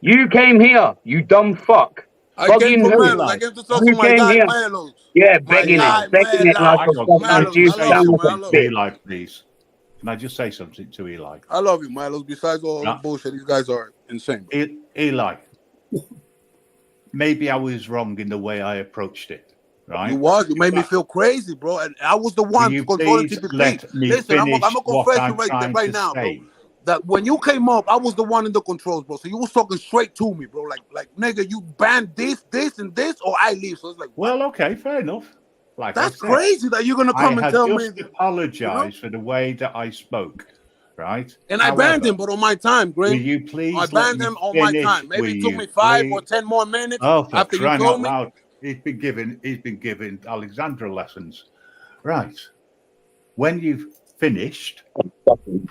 You came here. You dumb fuck. I came to Melos. I came to talk to my guy Melos. Yeah, begging it like a fucking Eli, please. Can I just say something to Eli? I love you, Milos. Besides all the bullshit, these guys are insane. Eli, maybe I was wrong in the way I approached it, right? You was. You made me feel crazy, bro. And I was the one controlling TPP. Listen, I'm gonna confess you right now, bro. That when you came up, I was the one in the controls, bro. So you was talking straight to me, bro. Like nigga, you banned this, and this, or I leave. So it's like, what? Well, okay, fair enough. Like that's crazy that you're gonna come and tell me. I just apologize for the way that I spoke, right? And I banned him, but on my time, Greg. Will you please? I banned him on my time. Maybe it took me 5 or 10 more minutes after you told me. Loud. He's been given Alexandra lessons, right? When you've finished,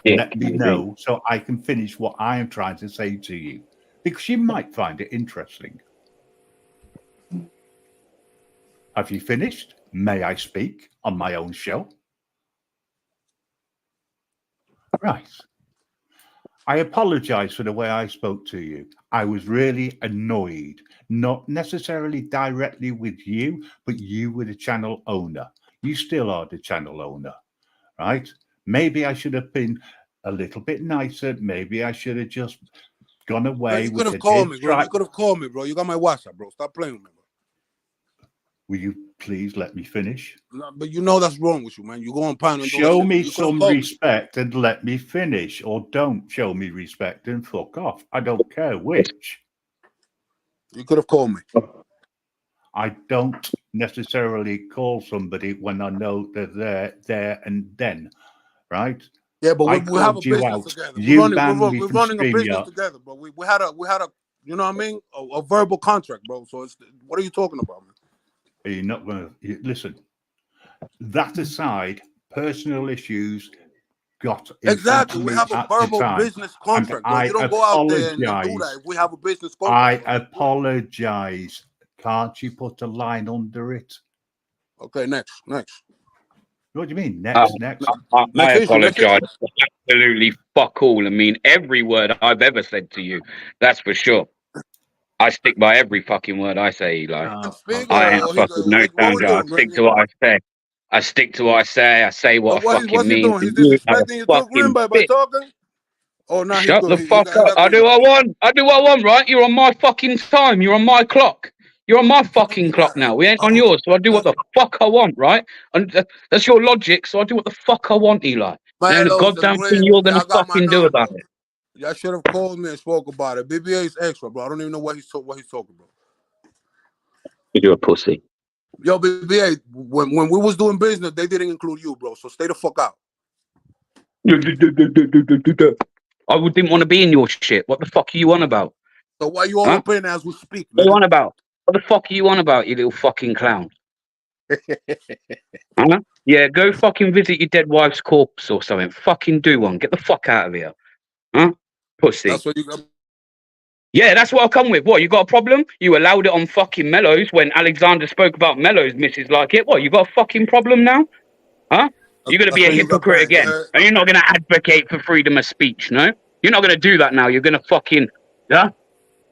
let me know so I can finish what I am trying to say to you, because you might find it interesting. Have you finished? May I speak on my own show? Right. I apologize for the way I spoke to you. I was really annoyed, not necessarily directly with you, but you were the channel owner. You still are the channel owner, right? Maybe I should have been a little bit nicer. Maybe I should have just gone away. You could have called me, bro. You could have called me, bro. You got my WhatsApp, bro. Stop playing with me, bro. Will you please let me finish? No, but you know that's wrong with you, man. You go on panel and show me some respect and let me finish, or don't show me respect and fuck off. I don't care which. You could have called me. I don't necessarily call somebody when I know they're there and then, right? Yeah, but we have a business together. We're running a business together, bro. We had a you know what I mean? A verbal contract, bro. So it's what are you talking about, man? You're not going to listen. That aside, personal issues got exactly. We have a verbal business contract. Bro. You don't go out there and do that. If we have a business contract. I apologize. Can't you put a line under it? Okay, next. What do you mean? Next. I apologize. Absolutely fuck all. I mean, every word I've ever said to you, that's for sure. I stick by every fucking word I say, Eli. I ain't fucking no founder. I stick to what I say. I stick to what I say. I say what I fucking mean. He's disrespecting you to Grim by talking? Oh, no, shut the fuck up. I do what I want. I do what I want, right? You're on my fucking time. You're on my clock. You're on my fucking clock now. We ain't on yours, so I do what the fuck I want, right? And that's your logic, so I do what the fuck I want, Eli. And the goddamn thing you're gonna fucking do about it. Y'all should have called me and spoke about it. BBA is extra, bro. I don't even know what he's talking about. You're a pussy. Yo, BBA, when we was doing business, they didn't include you, bro. So stay the fuck out. I didn't want to be in your shit. What the fuck are you on about? So why you all up in as we speak? What are you on about? What the fuck are you on about, you little fucking clown? Huh? Yeah, go fucking visit your dead wife's corpse or something. Fucking do one. Get the fuck out of here. Huh? Pussy. That's what you got. Yeah, that's what I come with. What, you got a problem? You allowed it on fucking Mellows when Alexander spoke about Mellows, Mrs. Like It. What, you got a fucking problem now? Huh? You're going to be a That's when you got hypocrite banned. again. And you're not going to advocate for freedom of speech, no? You're not going to do that now. You're going to fucking, yeah?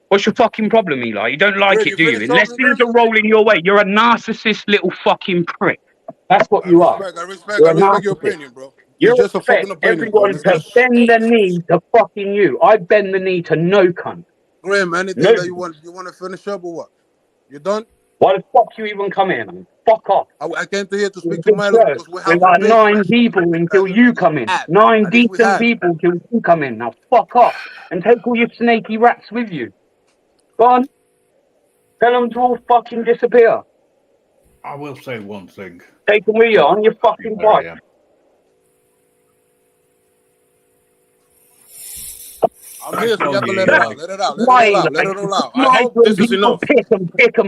What's your fucking problem, Eli? You don't like Grim, it, you do you? finished Unless talking, things Grim? are rolling your way, you're a narcissist little fucking prick. That's what I you are. respect You're a your narcissist. opinion, bro. You It's just a expect fucking opinion, bro. everyone Let's to just bend the knee to fucking you. I bend the knee to no cunt. Grim, anything No. that you want to finish up or what? You done? Why the fuck you even come here, man? Fuck off. I came to here to It's a speak to big Milo show. because we We have a got base 9 people until you come in. had. 9 At least we decent had. people till you come in. Now fuck off and take all your snaky rats with you. Go on. Tell them to all fucking disappear. I will say one thing. Take them with you on your fucking Where I bike. am. I'm here, so y'all can let it out. Let it out. Let it Why, all out. Let like, it all out. I nice hope when this is people enough.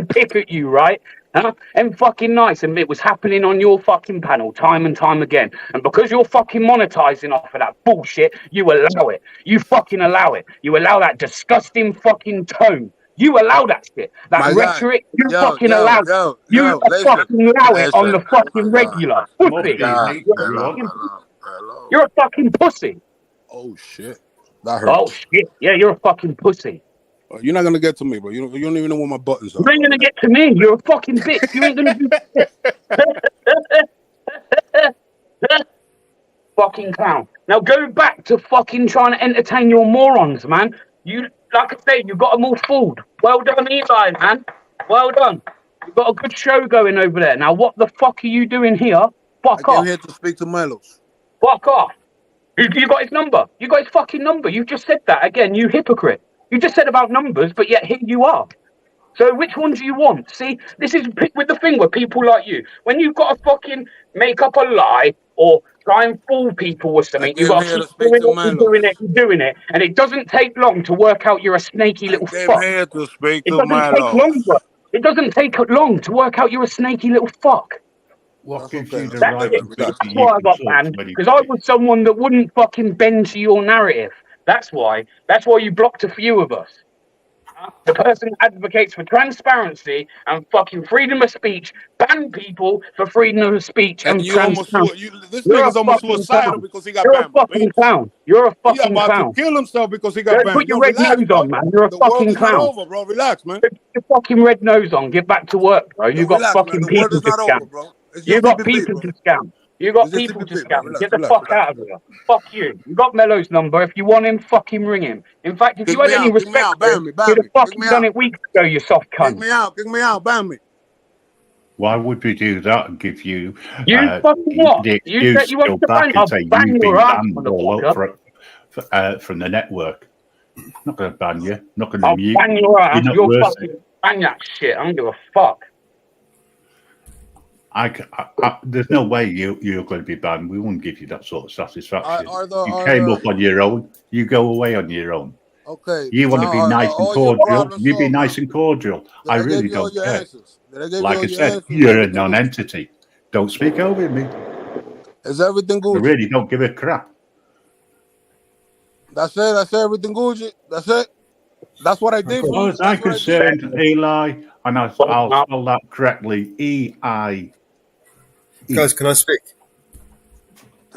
pick at you, right? Huh? And fucking nice, and it was happening on your fucking panel time and time again. And because you're fucking monetizing off of that bullshit, you allow it. You fucking allow it. You allow that disgusting fucking tone. You allow that shit. That My guy. rhetoric, you Yo, fucking yo, allow it. yo, You yo, listen. fucking allow it on Listen, the fucking my regular. God. Pussy. God. You're, you're a fucking pussy. Oh, shit. That hurt. Oh, shit. Yeah, you're a fucking pussy. You're not going to get to me, bro. You don't even know where my buttons are. You ain't gonna get to me. You're a fucking bitch. You ain't gonna do shit. Fucking clown. Now go back to fucking trying to entertain your morons, man. You, like I said, you got them all fooled. Well done, Eli, man. Well done. You've got a good show going over there. Now what the fuck are you doing here? Fuck I off. came here to speak to Milos. Fuck off. You got his number. You got his fucking number. You just said that again, you hypocrite. You just said about numbers, but yet here you are. So which one do you want? See, this is with the thing with people like you. When you've got to fucking make up a lie or try and fool people with something, you've got to keep doing it, and it doesn't take long to work out you're a snaky little fuck. Here to speak It to doesn't take long. It doesn't take long to work out you're a snaky little fuck. What gives you the That's right it. That's why I got banned, because I was someone that wouldn't fucking bend to your narrative. That's why. That's why you blocked a few of us. The person who advocates for transparency and fucking freedom of speech ban people for freedom of speech and you almost transparency. this nigga's almost suicidal because he got banned. You're a fucking clown. You're a fucking he about clown. to kill himself because he got banned. Put your red nose on, man. You're a fucking clown. The world is not over, bro. Relax, man. Put your fucking red nose on. Get back to work, bro. You got fucking people to scam. You got people to scam. You got people to scam. Get the fuck out of here. Fuck you. You got Melo's number. If you want him, fucking ring him. In fact, if you had any respect for him, you'd have fucking done it weeks ago, you soft cunt. Kick me out, ban me. Why would we do that and give you fucking what? the You said you want to back and say you've been banned all up from the network? I'm not going to ban you. I'm not going to mute. Ban your ass. You're You're fucking ban that shit. I don't give a fuck. There's no way you're going to be banned. We won't give you that sort of satisfaction. You came up on your own. You go away on your own. Okay. You want to be nice and cordial. You be nice and cordial. I really don't care. Like I said, you're a non-entity. Don't speak over me. Is everything good? I really don't give a crap. That's it. That's everything good. That's it. That's what I did. As far as I'm concerned, Eli, and I'll spell that correctly, E-I. Guys, can I speak?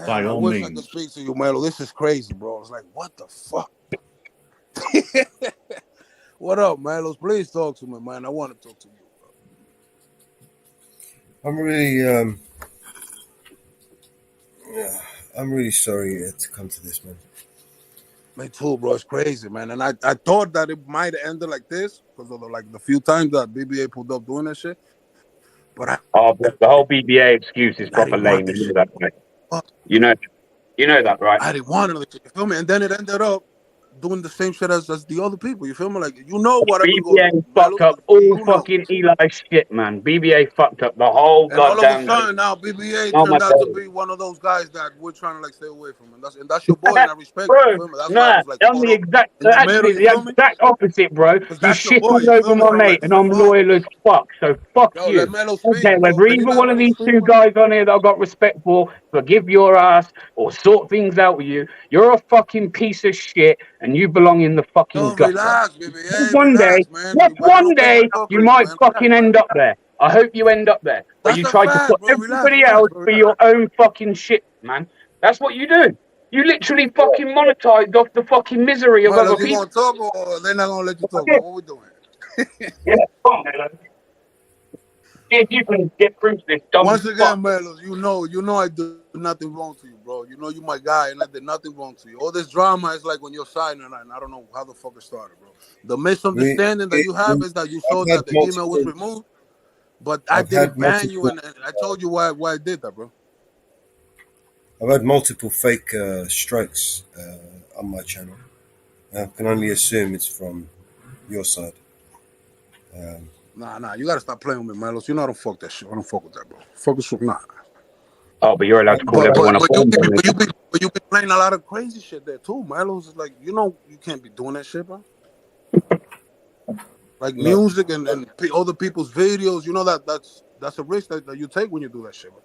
By all means. I means. can speak to you, Melo. This is crazy, bro. It's like, what the fuck? What up, Milos? Please talk to me, man. I want to talk to you, bro. I'm really sorry to come to this, man. Me too, bro. It's crazy, man. And I thought that it might have ended like this because of the few times that BBA pulled up doing that shit. But the whole BBA excuse is proper lame. You know that, right? You know that, right? I didn't want it. You feel me? And then it ended up doing the same shit as the other people. You feel me? Like, you know what? BBA fucked up all fucking Eli shit, man. BBA fucked up the whole goddamn. And all of a sudden now, BBA turned out to be one of those guys that we're trying to stay away from, and that's your boy, and I respect you. Feel me? That's why I was like, I'm the exact opposite, bro. You shit all over my mate, and I'm loyal as fuck. So fuck you. Okay, whether either one of these two guys on here that I've got respect for, forgive your ass or sort things out with you, you're a fucking piece of shit. And you belong in the fucking gutter. Relax, baby. Hey, one day you might fucking end up there. I hope you end up there. But That's you a try to fact, put bro. Relax, everybody relax, else bro. for Relax. your own fucking shit, man. That's what you do. You literally fucking monetize off the fucking misery of other Milos, you people. gonna talk or they're not gonna let you talk, bro? What we doing? Yeah, come on, Melo. See if you can get through this dumb Once fuck. again, Milos, you know I do nothing wrong to you, bro. You know you my guy, and I did nothing wrong to you. All this drama is like on your side, and I don't know how the fuck it started, bro. The We, misunderstanding that you have is that you saw I've had that the email was multiple. removed, but I I've had didn't ban you, multiple. and I told you why I did that, bro. I've had multiple fake strikes on my channel. I can only assume it's from your side. Nah, you gotta stop playing with me, Milos. You know I don't fuck that shit. I don't fuck with that, bro. Focus with nah. Oh, but you're allowed to call But everyone a you phone. be playing a lot of crazy shit there too. Milos is like, you know, you can't be doing that shit, bro. Like No, music and other people's videos, you know that's a risk that you take when you do that shit, bro.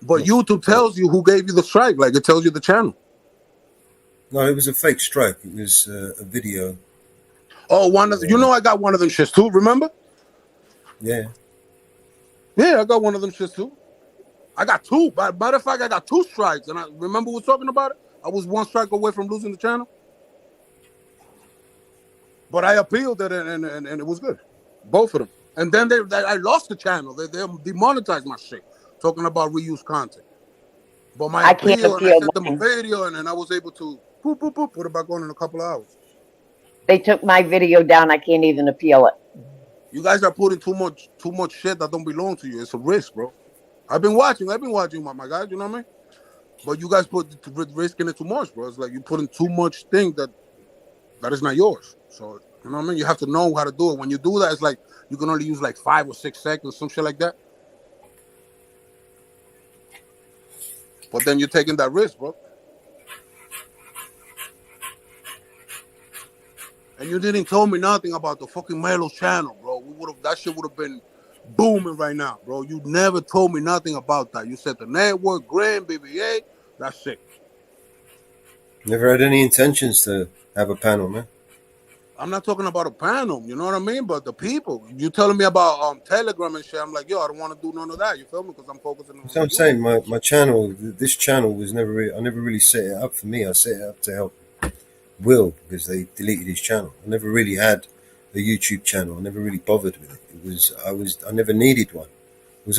But YouTube tells you who gave you the strike, like it tells you the channel. no, it was a fake strike. It was a video. Oh, I got one of them shits too. Remember? Yeah. Yeah, I got one of them shits too. I got two. By matter of fact, I got two strikes, and I remember we were talking about it. I was one strike away from losing the channel, but I appealed it, and it was good, both of them. And then I lost the channel. They demonetized my shit, talking about reused content. But my I can't appeal, and I appeal sent them a mine. video, and then I was able to put it back on in a couple of hours. They took my video down. I can't even appeal it. You guys are putting too much shit that don't belong to you. It's a risk, bro. I've been watching my guys. You know what I mean? But you guys put risking it too much, bro. It's like you putting too much thing that is not yours. So you know what I mean? You have to know how to do it. When you do that, it's like you can only use like 5 or 6 seconds, some shit like that. But then you're taking that risk, bro. And you didn't tell me nothing about the fucking Melo's channel, bro. That shit would have been booming right now, bro. You never told me nothing about that. You said the network, Grand, BBA, that's it. Never had any intentions to have a panel, man. I'm not talking about a panel, you know what I mean? But the people, you telling me about Telegram and shit. I'm like, yo, I don't want to do none of that. You feel me? Because I'm focusing on. So I'm saying my channel, this channel was I never really set it up for me. I set it up to help Will because they deleted his channel. I never really had a YouTube channel. I never really bothered with it. I never needed one. I was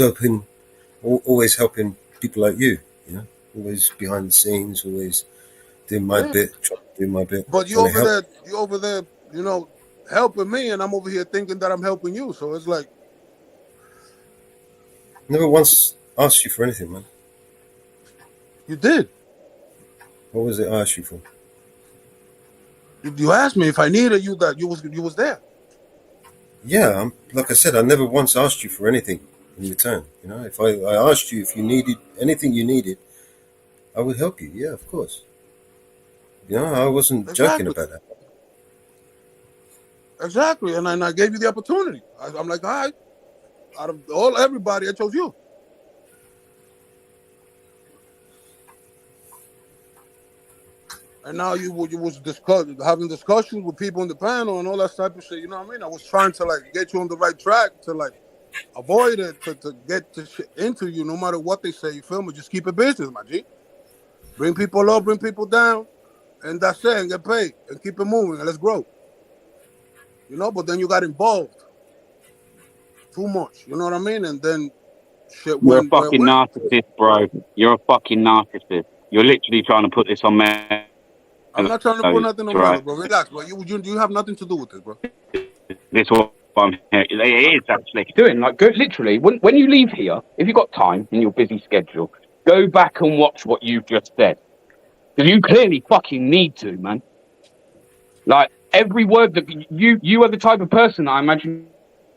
always helping people like you, you know, always behind the scenes, always doing my bit, trying to do my bit. But you over there, you know, helping me, and I'm over here thinking that I'm helping you. So it's like, never once asked you for anything, man. You did. What was it I asked you for? You asked me if I needed you, that you was there. Yeah, like I said, I never once asked you for anything in return. You know, if I asked you if you needed anything you needed, I would help you. Yeah, of course. You know, I wasn't joking about that. Exactly, and I gave you the opportunity. I'm like, all right, out of everybody, I chose you. And now you was having discussions with people in the panel and all that type of shit. You know what I mean? I was trying to like get you on the right track to like avoid it, to get the shit into you, no matter what they say. You feel me? Just keep it business, my G. Bring people up, bring people down, and that's it. And get paid and keep it moving and let's grow. You know, but then you got involved too much. You know what I mean? And then shit You're a went where it fucking went. narcissist, bro. You're a fucking narcissist. You're literally trying to put this on me. I'm not trying to put nothing on right. Melo, bro. Relax, bro. You have nothing to do with this, bro. This what I'm here. It is actually. Doing like go literally when you leave here, if you've got time in your busy schedule, go back and watch what you've just said. Because you clearly fucking need to, man. Like every word that you are the type of person that I imagine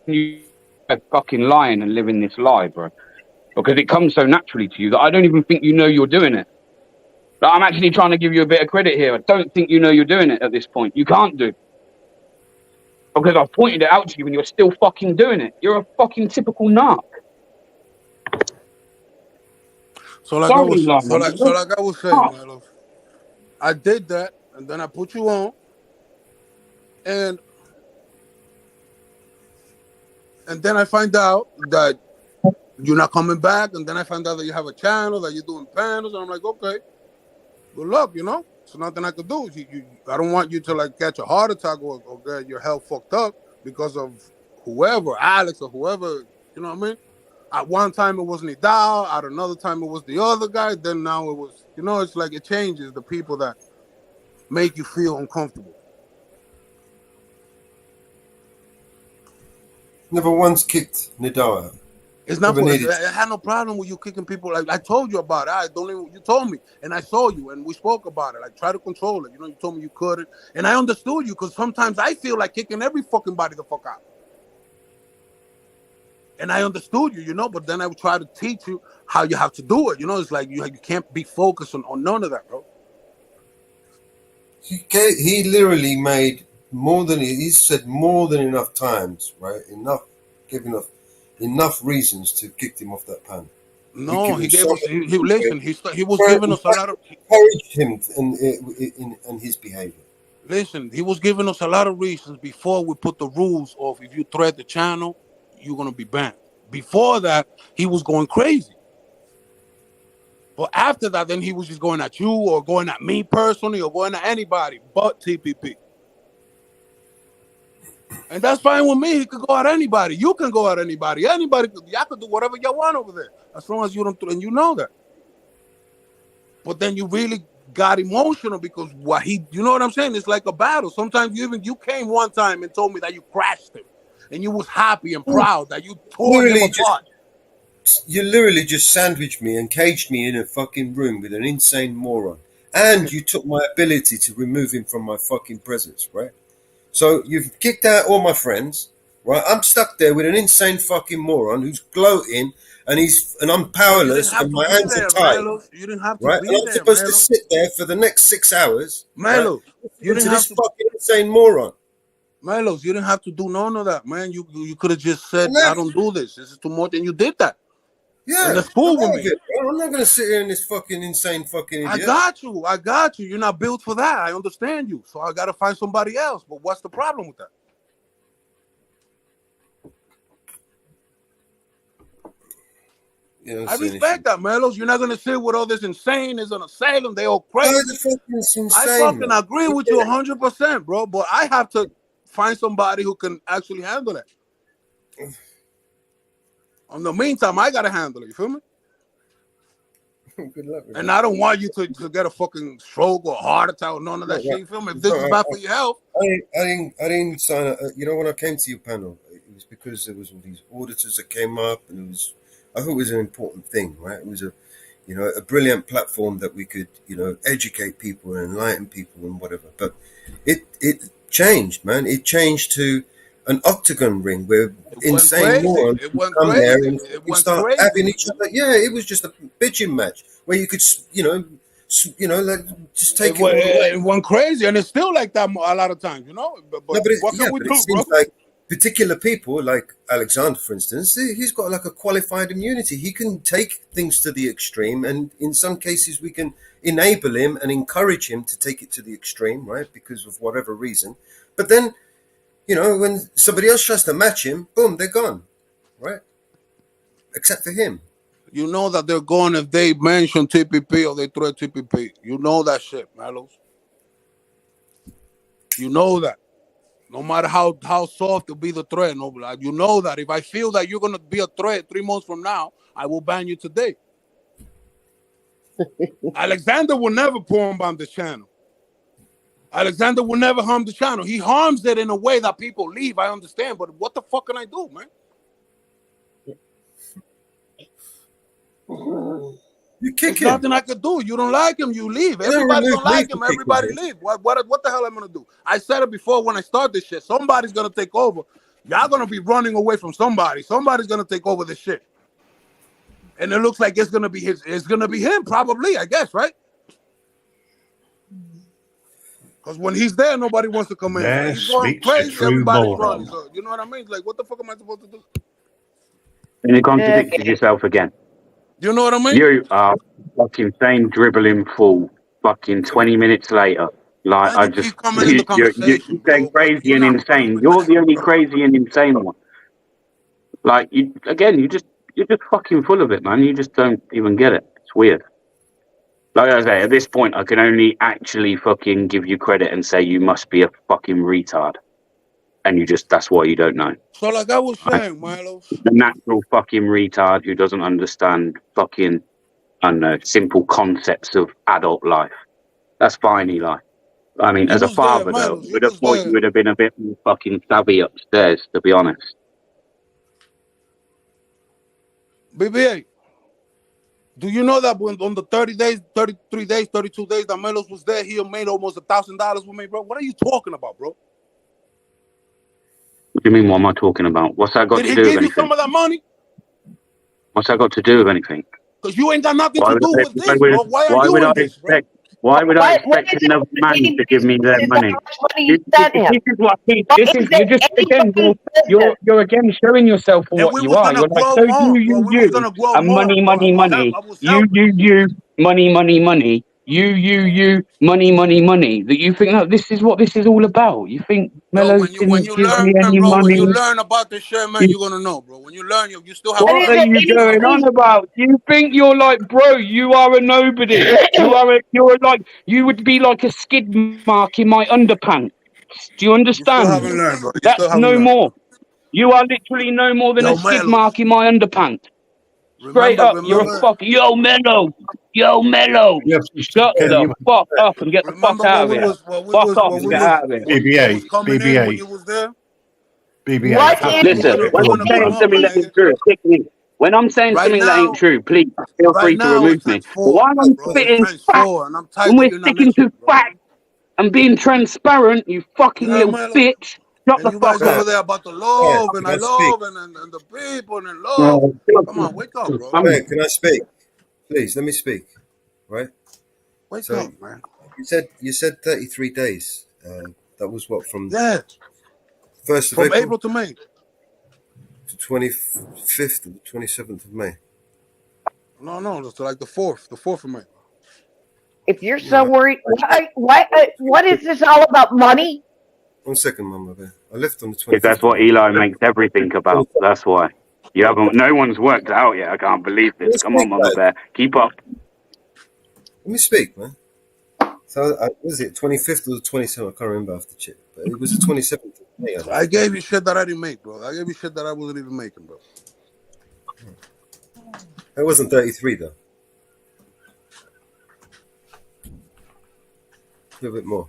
you are fucking lying and living this lie, bro. Because it comes so naturally to you that I don't even think you know you're doing it. Like, I'm actually trying to give you a bit of credit here. I don't think you know you're doing it at this point. You can't do. Because I've pointed it out to you and you're still fucking doing it. You're a fucking typical narc. So like I was saying, my love, I did that, and then I put you on, and And then I find out that you're not coming back, and then I find out that you have a channel, that you're doing panels, and I'm like, okay, good luck, you know. So nothing I could do. I don't want you to like catch a heart attack or get your health fucked up because of whoever, Alex or whoever, you know what I mean? At one time it was Nidal, at another time it was the other guy, then now it was, you know, it's like it changes the people that make you feel uncomfortable. Never once kicked Nidal out. It's not Never for. needed. I had no problem with you kicking people. Like I told you about it. I don't even. You told me, and I saw you, and we spoke about it. Like try to control it. You know, you told me you couldn't, and I understood you because sometimes I feel like kicking every fucking body the fuck out. And I understood you, you know. But then I would try to teach you how you have to do it. You know, it's like you can't be focused on none of that, bro. He literally made more than he said more than enough times, right? Enough reasons to kick him off that panel. No, he gave us. Listen, he was giving us a lot of. Encouraged him in his behavior. Listen, he was giving us a lot of reasons before we put the rules of if you thread the channel, you're gonna be banned. Before that, he was going crazy. But after that, then he was just going at you or going at me personally or going at anybody but TPP. And that's fine with me. He could go at anybody. You can go at anybody. Anybody could. Y'all could do whatever y'all want over there, as long as you don't. And you know that. But then you really got emotional because you know what I'm saying? It's like a battle. Sometimes you came one time and told me that you crashed him, and you was happy and proud that you tore him apart. You literally just sandwiched me and caged me in a fucking room with an insane moron, and you took my ability to remove him from my fucking presence, right? So you've kicked out all my friends, right? I'm stuck there with an insane fucking moron who's gloating, and I'm powerless, and my hands are tied. You didn't have to right? be And I'm there, supposed Melo. to sit there for the next 6 hours, Melo, right? you didn't to have this to. fucking insane moron. Milos, you didn't have to do none of that, man. You could have just said, I don't do this. This is too much, and you did that. Yeah, and that's cool with me. I'm not gonna sit here in this fucking insane fucking idiot. I got you. You're not built for that. I understand you. So I gotta find somebody else. But what's the problem with that? You know, I respect that, Melos. You're not gonna sit with all this insane. It's an asylum. They all crazy. I fucking agree with you 100%, bro. But I have to find somebody who can actually handle it. In the meantime, I gotta handle it. You feel me? Good luck. And I don't want you to get a fucking stroke or a heart attack or none of that shit. You feel me? If this is bad for your health. I didn't sign up. You know, when I came to your panel, it was because there was all these auditors that came up, and I thought it was an important thing, right? It was a brilliant platform that we could, educate people and enlighten people and whatever. But it changed, man. It changed to an octagon ring where insane morons come there and we start having each other. Yeah, it was just a bitching match where you could, like just take it went crazy, and it's still like that a lot of times, But what can we do, it seems like particular people, like Alexander, for instance, he's got like a qualified immunity. He can take things to the extreme, and in some cases, we can enable him and encourage him to take it to the extreme, right? Because of whatever reason. But then, when somebody else tries to match him, boom, they're gone, right? Except for him. You know that they're gone if they mention TPP or they throw TPP. You know that shit, Melos. You know that. No matter how soft will be the threat, you know that. If I feel that you're going to be a threat 3 months from now, I will ban you today. Alexander will never porn bomb the channel. Alexander will never harm the channel. He harms it in a way that people leave. I understand, but what the fuck can I do, man? You kick him. Nothing I could do. You don't like him, you leave. Everybody don't like him. Everybody leave. What the hell am I gonna do? I said it before when I start this shit. Somebody's gonna take over. Y'all gonna be running away from somebody. Somebody's gonna take over this shit. And it looks like it's gonna be him, probably, I guess, right? Because when he's there, nobody wants to come in. He's going crazy, everybody's running. So, you know what I mean? Like, what the fuck am I supposed to do? And you contradicted yourself again. You know what I mean? You are fucking same dribbling fool. Fucking 20 minutes later. Like, you're going crazy and insane. You're the only crazy and insane one. Like you're just fucking full of it, man. You just don't even get it. It's weird. Like I say, at this point, I can only actually fucking give you credit and say you must be a fucking retard, and that's why you don't know. So, like I was saying, Milos, The natural fucking retard who doesn't understand fucking, I don't know, simple concepts of adult life. That's fine, Eli. I mean, you as a was there, father, though, Milos. I You would have was thought there. you would have been a bit more fucking savvy upstairs, to be honest. BBA, do you know that when on the 30 days, 33 days, 32 days that Milos was there, he made almost $1,000 with me, bro? What are you talking about, bro? What do you mean, what am I talking about? What's that got Did to he do with give you anything? some of that money? What's that got to do with anything? Because you ain't got nothing to do with this, bro. Why are why you would in I this, bro? expect? Why would I What expect is another it man to give me their money? how much money you sent him? This is what What is you're it? just Any again fucking business. you're again showing yourself for And what we you was are. gonna You're like, grow so more, you, bro. We was gonna grow and more, money, bro. money, money. I was You, helping. money, money, money. You, money, money, money. That you think that this is what this is all about. You think Yo, Mellows when didn't you give learn, me any bro, when money? you learn about this shit, man, you're gonna know, bro. When you learn, you still have What time. are you going on about? You think you're like, bro? You are a nobody. You would be like a skid mark in my underpants. Do you You still understand? haven't learned, bro. You That's still haven't no learned. more. You are literally no more than a Yo, skid Melos, mark in my underpants. Straight up, you're a fuck. Yo, Mellow. Yes, Shut can the you fuck up and get the fuck remember out when of we here. was Fuck off and get out of here. what was coming in when BBA, you was there? BBA. What Have is to Listen, We when was I'm gonna hold come saying on. up, my something that nigga. ain't true, stick me. When I'm saying Right something that ain't now, true, please feel free to it's remove me. times But 4, while I'm bro. It's spitting times facts 4, and I'm and we're typing in on sticking this to shit, bro. facts and being transparent, you fucking Yeah, little Melo. bitch, shut And the you guys fuck over up. there about the Yeah, love, and can I I speak? love, and the people, and love. Come on, wake up, bro. Yeah, can I speak? Please, let me speak. Right. Wake So up, man. you said 33 days. That was what, from Yeah, 1st of from April April to May. to 25th, 27th of May. No, it's like the 4th of May. If you're All so right. worried, what is this all about? Money? 1 second, Mama Bear. I left on the If that's 25th of what May. Eli makes everything about, that's why. You haven't. No one's worked it out yet. I can't believe Let this. me Come on, speak, Mama guys. Bear, keep up. Let me speak, man. So, was it 25th or the 27th? I can't remember after check. But it was the 27th of May. I I left. gave you shit that I didn't make, bro. I gave you shit that I wasn't even making, bro. It wasn't 33, though. A little bit more.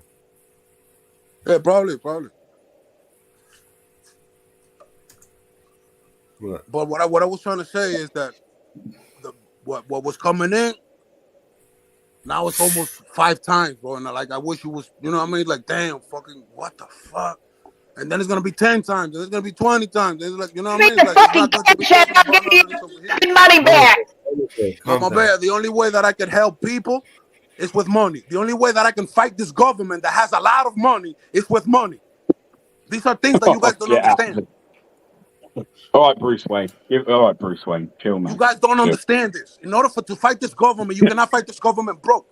Yeah, probably. Right. But what I was trying to say is that what was coming in, now it's almost 5 times, bro. And I wish it was, you know what I mean? Like, damn, fucking, what the fuck? And then it's gonna be 10 times, and it's gonna be 20 times. It's like, you know what I Give mean? me It's the like it's fucking not good to be cash talking app. I'll about give none you of this over here. your money back. Calm Mama down. Bear, the only way that I can help people is with money. The only way that I can fight this government that has a lot of money is with money. These are things that you guys don't Get out. understand. All right, Bruce Wayne. All right, Bruce Wayne. Chill, You man. guys don't Chill. understand this. In order to fight this government, you cannot fight this government broke.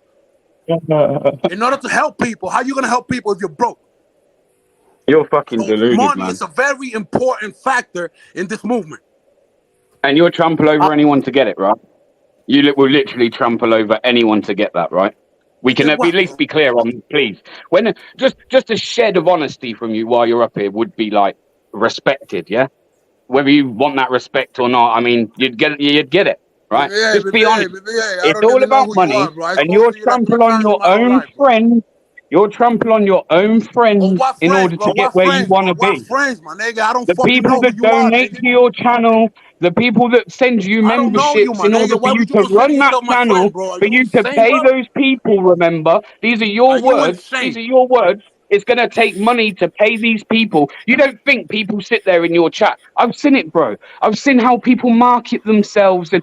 In order to help people, how are you gonna help people if you're broke? You're fucking So deluded, money man. is a very important factor in this movement. And you'll trample over anyone to get it, right? You will literally trample over anyone to get that, right? We can Get at what, least bro? be clear on, please. When just a shed of honesty from you while you're up here would be like respected, yeah. Whether you want that respect or not, I mean, you'd get it, right? Just be honest. I It's don't all even know about who you money, are, bro. I and spoke you'll to you like 3 trample on times in your my whole own life, bro. friends. You'll trample on your own Oh, friends what in friends, order bro? to get What where you friends, want bro? to What be. friends, my nigga? I don't The fucking people know who that you are, donate nigga. to your channel, the people that send you I don't know you, memberships my in order nigga. for Why you would you to consider run that yourself my friend, channel, bro? Are for you you to insane, pay bro? those people, remember, these are Are your you words. These insane? are your words. It's going to take money to pay these people. You don't think people sit there in your chat. I've seen it, bro. I've seen how people market themselves and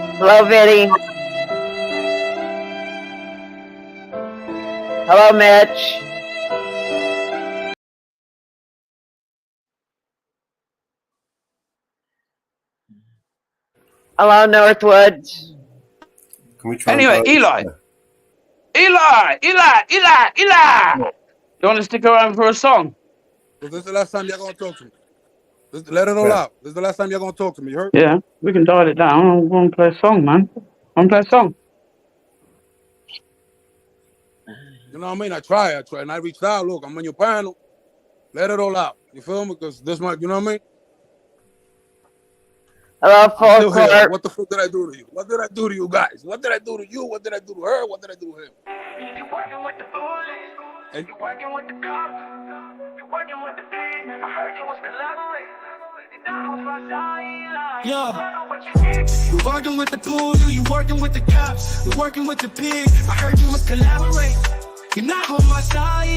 Hello, Vinny. Hello, Mitch. Hello, Northwood. Can we try Anyway, and Eli. You want to stick around for a song? Because this is the last time y'all gonna talk to me. Let it all out. This is the last time y'all gonna talk to me. You heard? Yeah, we can dial it down. I want to play a song, man. I want to play a song. You know what I mean? I try, and I reached out. Look, I'm on your panel. Let it all out. You feel me? Because this might, you know what I mean? Hello, I'm still here. Court. What the fuck did I do to you? What did I do to you guys? What did I do to you? What did I do to her? What did I do to him? You're working with the police. And You're working with the cops. You're working with the police. I heard you was collaborating. Yeah. You're working with the pool, you working with the cops, you're working with the pig. I heard you was collaborate. You're not on my side,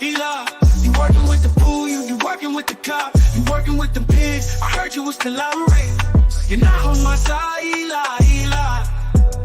Eli. You working with the pool, you working with the cop, you working with the pig. I heard you was collaborate. You're not on my side, Eli.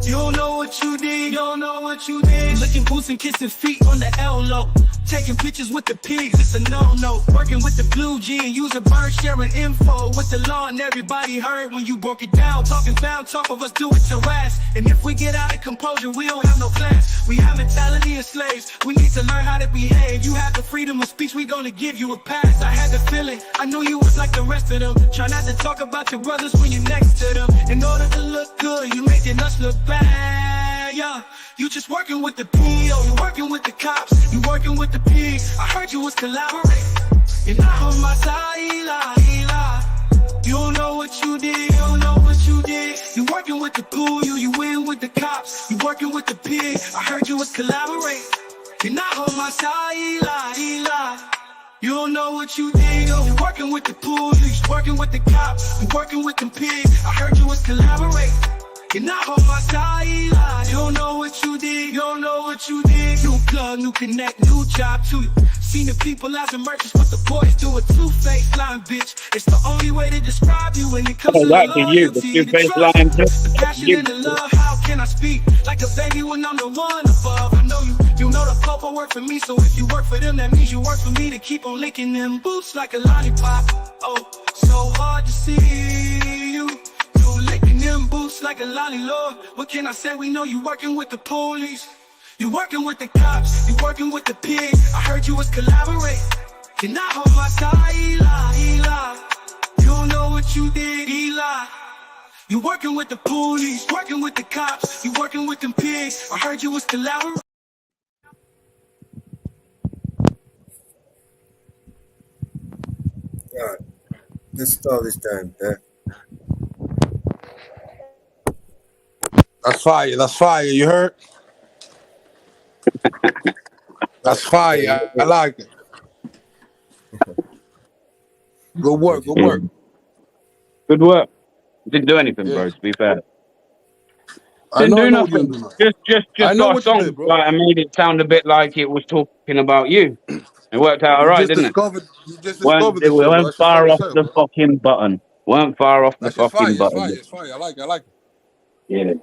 You don't know what you did, you don't know what you did. Licking boots and kissing feet on the L-Lo. Taking pictures with the pigs, it's a no-no. Working with the blue G and using bird sharing info with the law, and everybody heard when you broke it down. Talking foul, talk of us do it to ass. And if we get out of composure, we don't have no class. We have mentality of slaves, we need to learn how to behave. You have the freedom of speech, we gonna give you a pass. I had the feeling, I knew you was like the rest of them. Try not to talk about your brothers when you're next to them. In order to look good, you making us look bad, yeah. You just working with the PO, you working with the cops, you working with the pigs. I heard you was collaborating. You're not on my side, Eli. You don't know what you did, you don't know what you did. You working with the pool, you win with the cops, you working with the pigs. I heard you was collaborating. You're not on my side, Eli. You don't know what you did, you working with the pool, you working with the cops, you working with the pigs. I heard you was collaborating. You're not on my side, Eli. You don't know what you did, you don't know what you did. New plug, new connect, new job to you. Seen the people as emergence, what the boys do, a two-faced line, bitch. It's the only way to describe you when it comes to the That to you, the loyalty, the two-faced trust, line. the passion and the love. How can I speak like a baby when I'm the one above? I know you know the purple work for me, so if you work for them, that means you work for me to keep on licking them boots like a lollipop. Oh, so hard to see you. Licking them boots like a lolly, Lord. What can I say? We know you working with the police. You working with the cops. You working with the pigs. I heard you was collaborating. You're not on my side, Eli. You don't know what you did, Eli. You working with the police. Working with the cops. You working with them pigs. I heard you was collaborating. Alright, let's start this down there. That's fire. That's fire. You heard? That's fire. I like it. Good work. Good work. Good work. Didn't do anything, bro, to be fair. I Didn't know do what you nothing. didn't do. Just I know got a what you song. did, bro. Like, I made it sound a bit like it was talking about you. It worked out You alright, just didn't it? discovered the We shit, bro. weren't That shit far fire as off hell, the bro. fucking button. Weren't far off the That shit's fire. fucking It's button. fire. It's fire. I like it. I like it. Yeah.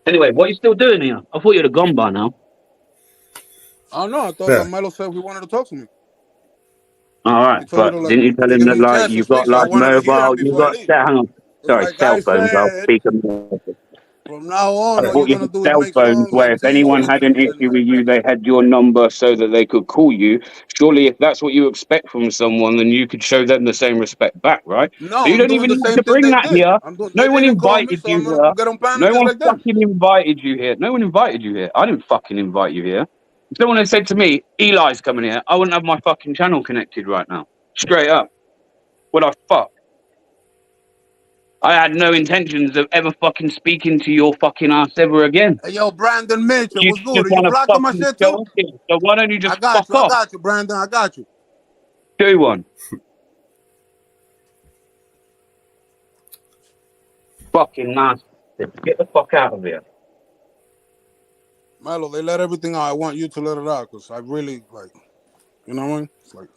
Anyway, what are you still doing here? I thought you'd have gone by now. I don't know. I thought Milo said he wanted to talk to me. Alright, He told me but to didn't you tell to him give that me a like chance to you've speak, got so I like wanted to hear him mobile, you've before I got leave. hang on. Sorry, Like cell I phones, I'll said, speak them. from now on, I all bought you're you gonna do is cell make phones songs where and if tease anyone niggas had an and issue with you, they had your number so that they could call you. Surely, if that's what you expect from someone, then you could show them the same respect back, right? no, But you I'm don't doing even the need same to thing bring they that did. here. They No one didn't call me, invited so I'm you gonna here. get on panel No just one like them. fucking invited you here. No one invited you here. I didn't fucking invite you here. If someone had said to me, Eli's coming here, I wouldn't have my fucking channel connected right now. Straight up. Would I fuck? I had no intentions of ever fucking speaking to your fucking ass ever again. Hey, yo, Brandon Mitchell, You what's good? just Are you want to blocking my fucking shit show too? off here. So why don't you I just got fuck you. I off? got you, Brandon. I got you. Do one. Fucking nasty. Get the fuck out of here. Milo, they let everything out. I want you to let it out because I really like, you know what I mean? It's like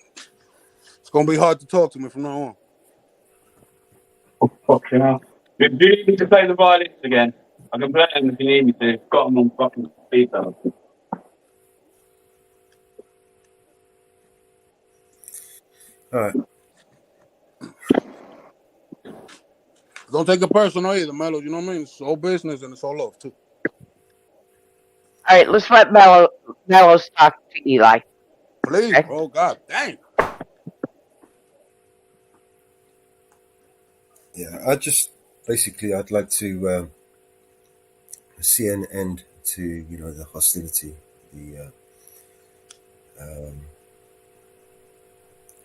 it's gonna be hard to talk to me from now on. Oh, fucking hell. Do you need to play the violins again? I can play them if you need me to. Got them on fucking speaker. Alright. Don't take it personal either, Mello. You know what I mean? It's all business and it's all love too. All right, let's let Mellows talk to Eli. Please, Okay? bro. God dang. Yeah, I'd like to see an end to the hostility, the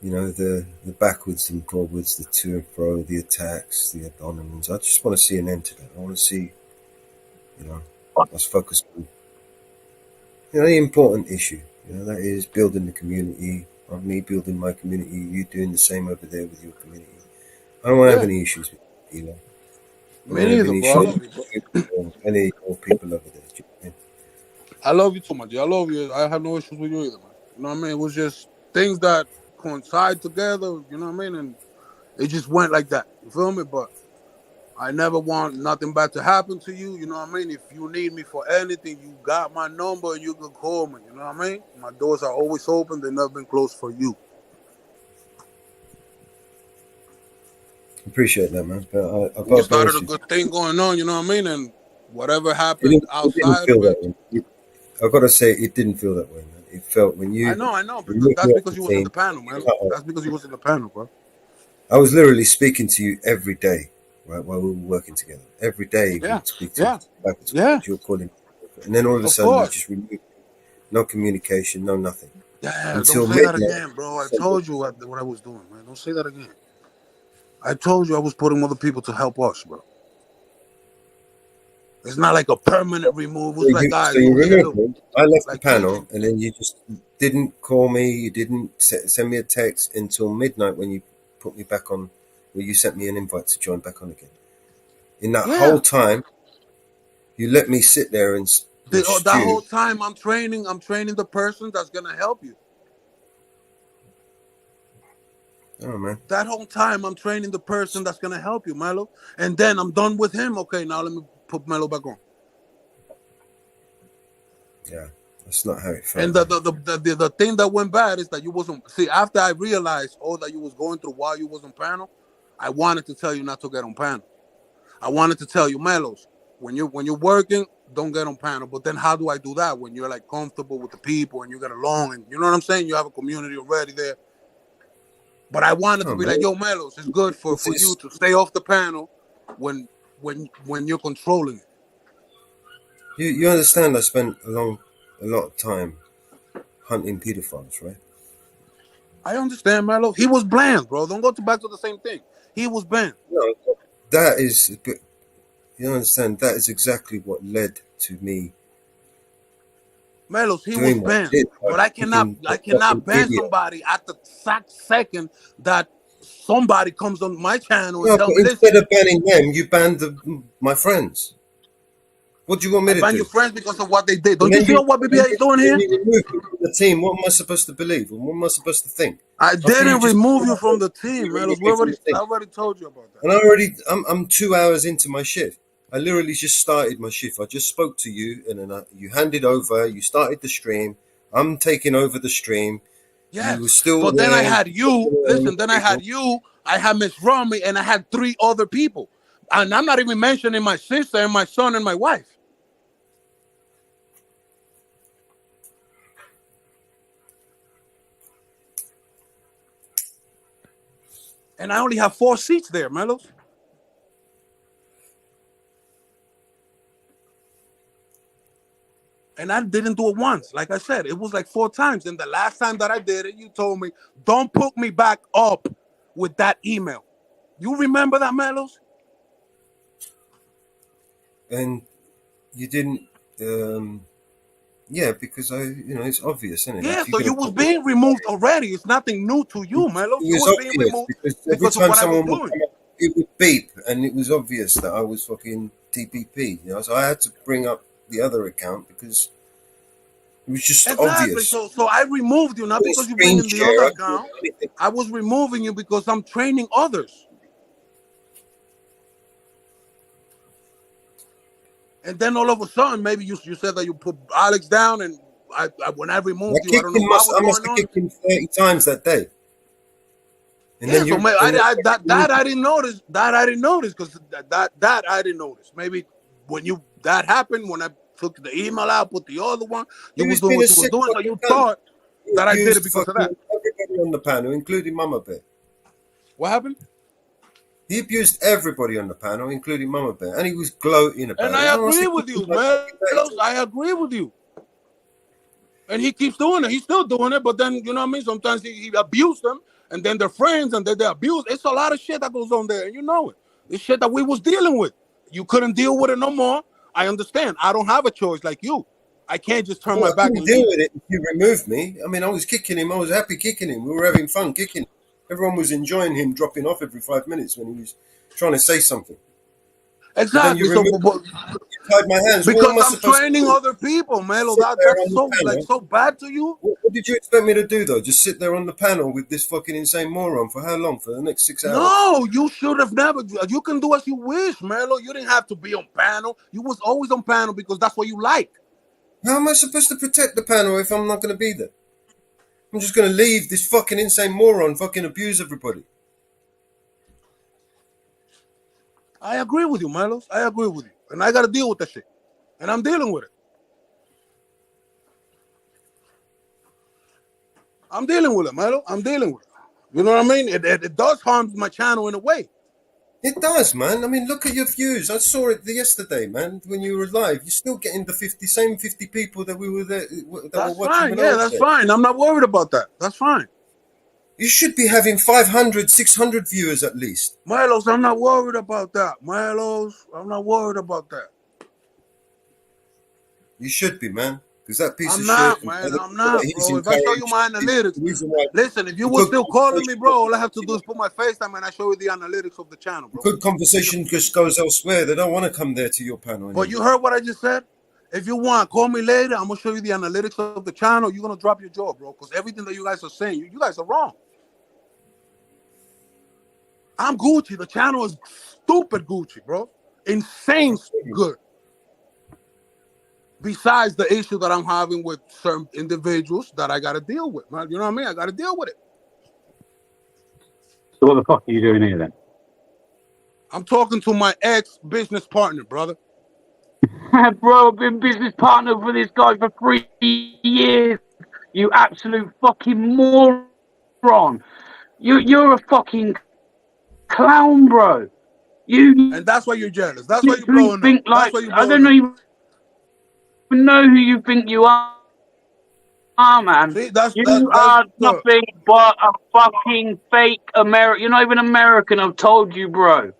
the backwards and forwards, the to and fro, the attacks, the abandonments. I just want to see an end to that. I want to see us focus on the important issue. That is building the community. Of me building my community, you doing the same over there with your community. I don't want to have any issues with Eli. Me neither, bro. I love you, bro. Any more people over there. Do you know what I mean? I love you too, man. I love you. I have no issues with you either, man. You know what I mean? It was just things that coincide together, you know what I mean? And it just went like that. You feel me? But I never want nothing bad to happen to you. You know what I mean? If you need me for anything, you got my number and you can call me. You know what I mean? My doors are always open. They've never been closed for you. Appreciate that, man. But We started a good thing going on, you know what I mean? And whatever happened it didn't outside feel of it. that way. I've got to say, it didn't feel that way, man. It felt when you. I know, but you that's because you was in the panel, man. That's because you was in the panel, bro. I was literally speaking to you every day, right, while we were working together. Every day Yeah, we'd speak to you. You're calling. And then all of a Of sudden, you course. just removed. No communication, no nothing. Yeah, Until don't say that midnight. again, bro. I told you what I was doing, man. Don't say that again. I told you I was putting other people to help us, bro. It's not like a permanent remove. It was like, guys, So you here, removed me. I left like the panel, and then you just didn't call me. You didn't send me a text until midnight when you put me back on, where you sent me an invite to join back on again. In that whole time, you let me sit there and that stew. whole time I'm training the person that's gonna help you. Oh man. That whole time I'm training the person that's gonna help you, Melo. And then I'm done with him. Okay, now let me put Melo back on. Yeah, that's not how it felt. And the thing that went bad is that you wasn't after I realized all that you was going through while you was on panel, I wanted to tell you not to get on panel. I wanted to tell you, Melos, when you're working, don't get on panel. But then how do I do that when you're like comfortable with the people and you get along and you know what I'm saying? You have a community already there. But I wanted to be like, yo, Melos, it's good for you to stay off the panel when you're controlling it. You understand? I spent a lot of time hunting pedophiles, right? I understand, Melo. He was bland, bro. Don't go back to the same thing. He was banned. No, that is. You understand? That is exactly what led to me. Melos, he was banned, but I cannot ban somebody at the exact second that somebody comes on my channel and tells me, instead of banning them, you banned my friends. What do you want me to do? Ban your friends because of what they did. Don't you see what BBA is doing here? The team. What am I supposed to believe? What am I supposed to think? I didn't remove you from the team, Melos. I already told you about that. And I'm 2 hours into my shift. I literally just started my shift. I just spoke to you, and then you handed over. You started the stream. I'm taking over the stream. Yes. You were still but then I had you. Listen, then I had you. I had Miss Romy, and I had 3 other people. And I'm not even mentioning my sister and my son and my wife. And I only have 4 seats there, Melos. And I didn't do it once. Like I said, it was like 4 times. And the last time that I did it, you told me, don't put me back up with that email. You remember that, Melos? And you didn't, yeah, because it's obvious, isn't it? Yeah, so you was being removed already. It's nothing new to you, Melos. You was being removed because of what I was doing. It would beep, and it was obvious that I was fucking TPP. So I had to bring up the other account because it was just obvious. So I removed you not because you bring in the other account. I was removing you because I'm training others. And then all of a sudden, maybe you said that you put Alex down, and when I removed you, I don't know what was going on. I must have kicked him 30 times that day. And Yeah, then so you, that I didn't notice. That I didn't notice because that I didn't notice. Maybe when that happened when I took the email out, put the other one, you he was was doing being a what you was sick doing, so fucking you cunt. thought He that I did it abused because of fucking that. everybody on the panel, including Mama Bear. What happened? He abused everybody on the panel, including Mama Bear, and he was gloating about And it. I And I agree said, with you, Melos. I agree with you. And he keeps doing it. He's still doing it, but then you know what I mean. Sometimes he abused them, and then they're friends, and then they abuse. It's a lot of shit that goes on there, and you know it. It's shit that we was dealing with. You couldn't deal with it no more. I understand. I don't have a choice like you. I can't just turn well, my I back couldn't and deal leave. with it if you removed me. I mean, I was kicking him. I was happy kicking him. We were having fun kicking him. Everyone was enjoying him dropping off every 5 minutes when he was trying to say something. But then Exactly. you So, removed me, you tied my hands. What because am I I'm supposed to training do? other people, Melo. Sit there That's on the so panel? so bad to you. What did you expect me to do, though? Just sit there on the panel with this fucking insane moron for how long? For the next 6 hours? No, you should have never. You can do as you wish, Melo. You didn't have to be on panel. You was always on panel because that's what you like. How am I supposed to protect the panel if I'm not going to be there? I'm just going to leave this fucking insane moron fucking abuse everybody. I agree with you, Milos. I agree with you. And I got to deal with that shit. And I'm dealing with it. I'm dealing with it, Milo. I'm dealing with it. You know what I mean? It does harm my channel in a way. It does, man. I mean, look at your views. I saw it yesterday, man. When you were live, you're still getting the same 50 people that we were there that That's were watching fine. when I Yeah, was that's there. fine. I'm not worried about that. That's fine. You should be having 500, 600 viewers at least. Milos, I'm not worried about that. Milos, I'm not worried about that. You should be, man. Because that piece I'm of not, shit, man. that I'm not, he's bro. If I show you encouraged, my is analytics, the reason why listen, if you a were good still calling me, bro, all I have to do conversation, is put my FaceTime and I show you the analytics of the channel, bro. good conversation just goes elsewhere. They don't want to come there to your panel anymore. But you heard what I just said? If you want, call me later. I'm gonna show you the analytics of the channel. You're gonna drop your jaw, bro. Because everything that you guys are saying, you guys are wrong. I'm Gucci. The channel is stupid Gucci, bro. Insane good. Besides the issue that I'm having with certain individuals that I gotta deal with, man. You know what I mean? I gotta deal with it. So what the fuck are you doing here then? I'm talking to my ex-business partner, brother. Bro, I've been business partner for this guy for 3 years. You absolute fucking moron. You're a fucking clown, bro. You And that's why you're jealous. That's why you're literally blowing up. think That's like why you're I blowing don't up. even know who you think you are, man. See, that's You are nothing but a fucking fake American. You're not even American. I've told you, bro.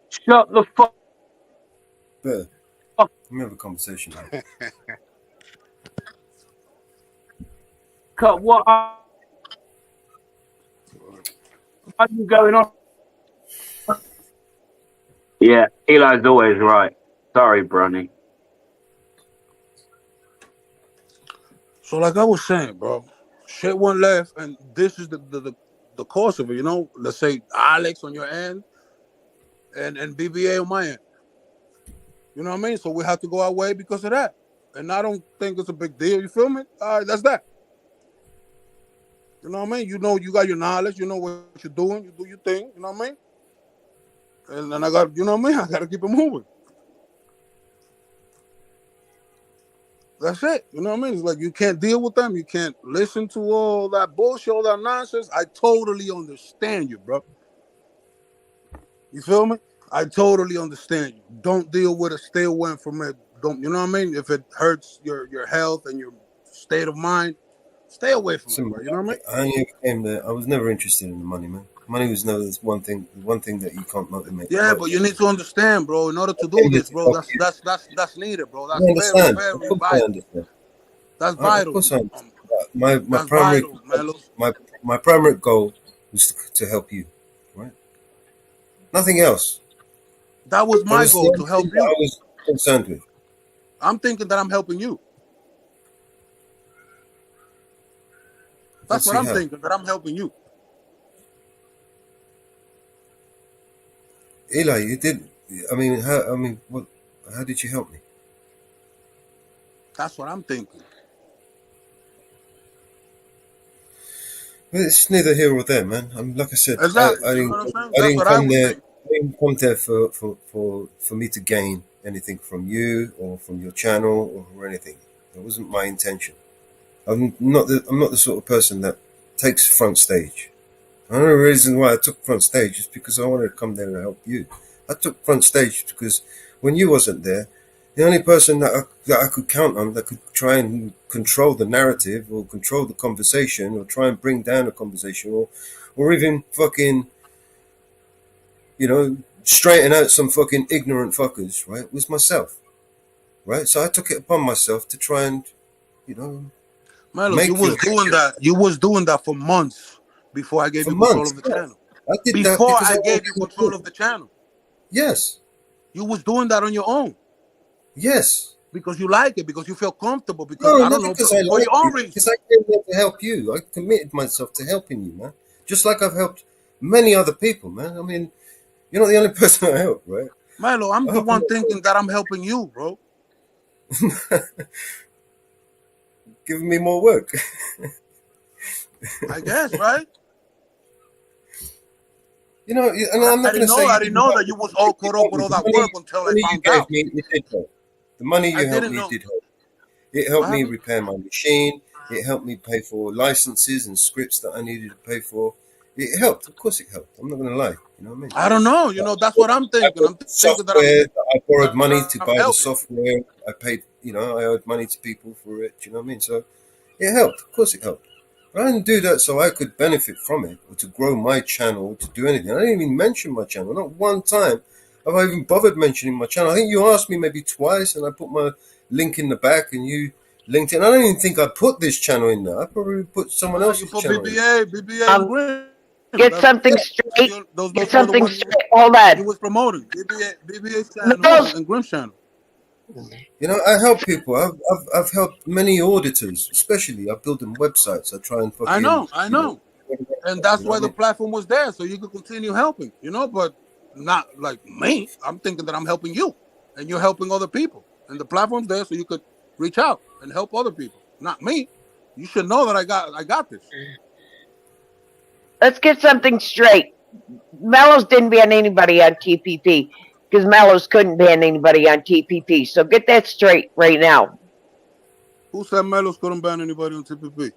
Shut the fuck. Better. Let me have a conversation. What are you going on? Yeah, Eli's always right. Sorry, Bronny. So like I was saying, bro, shit went left, and this is the cause of it, you know? Let's say Alex on your end and BBA on my end. You know what I mean? So we have to go our way because of that. And I don't think it's a big deal, you feel me? All right, that's that. You know what I mean? You know you got your knowledge, you know what you're doing, you do your thing, you know what I mean? And then I got, you know what I mean? I gotta keep it moving. That's it. You know what I mean? It's like you can't deal with them. You can't listen to all that bullshit, all that nonsense. I totally understand you, bro. You feel me? I totally understand you. Don't deal with it. Stay away from it. Don't, you know what I mean? If it hurts your health and your state of mind, stay away from it, bro. You know what I mean? I only came there. I was never interested in the money, man. Money was never one thing that you can't motivate. Yeah, but you need to understand, bro. In order to do this, bro, that's needed, bro. I That's very, understand. very Of course I vital. understand. That's Of vital. course I understand. My That's primary vital, Melo. my primary goal was to help you, right? Nothing else. That was That my was the goal, only to help thing that I you. was concerned with. I'm thinking that I'm helping you. That's Let's what see I'm how. thinking, that I'm helping you. Eli, you did. I mean, how? I mean, what? How did you help me? That's what I'm thinking. But it's neither here or there, man. Like I said, Exactly. I You know didn't what I'm saying? I That's didn't what I come would there. think. I didn't come there for me to gain anything from you or from your channel or for anything. That wasn't my intention. I'm not the sort of person that takes front stage. The only reason why I took front stage is because I wanted to come there and help you. I took front stage because when you wasn't there, the only person that I could count on that could try and control the narrative or control the conversation or try and bring down the conversation or even fucking, straighten out some fucking ignorant fuckers, right, was myself, right? So I took it upon myself to try and, you know, Melos, you make was your doing that. You was doing that for months before I gave for you control months. of the Yeah. channel. I did that Before because I I wanted gave you to control help. of the channel, Yes. you was doing that on your own Yes. because you like it, because you feel comfortable, because No, I not don't know, because I for like your you, own because reasons. I came there to help you. I committed myself to helping you, man. Just like I've helped many other people, man. I mean, you're not the only person I help, right? Milo, I'm I the help a one lot. thinking that I'm helping you, bro. Giving me more work. I guess, right? And But I'm I not going didn't to say know. you I didn't didn't know help that me. you was all You caught up helped with me. all that work until I You found gave out. me, it did help. The money I you helped didn't me know. did help. It What helped me happened? repair my machine. It helped me pay for licenses and scripts that I needed to pay for. It helped. Of course it helped. I'm not going to lie. You know what I mean? I don't know. You know, that's what I'm I thinking. bought I'm thinking that software that I borrowed money to I'm buy the helping. software. I paid, I owed money to people for it. You know what I mean? So it helped. Of course it helped. But I didn't do that so I could benefit from it or to grow my channel, to do anything. I didn't even mention my channel. Not one time have I even bothered mentioning my channel. I think you asked me maybe twice and I put my link in the back and you linked it. And I don't even think I put this channel in there. I probably put someone You else's put channel in. BBA and Grim. Get something That's straight. those Get were the something ones straight. Hold on. you was promoting. BBA's channel Mills, and Grim's channel. I help people. I've helped many auditors, especially. I build them websites. I try and I fucking, know, and that's you know what why I the mean? platform was there, so you could continue helping. But not like me. I'm thinking that I'm helping you, and you're helping other people, and the platform's there so you could reach out and help other people. Not me. You should know that I got this. Let's get something straight. Mellows didn't ban anybody on TPP because Mellows couldn't ban anybody on TPP. So get that straight right now. Who said Melos couldn't ban anybody on TPP?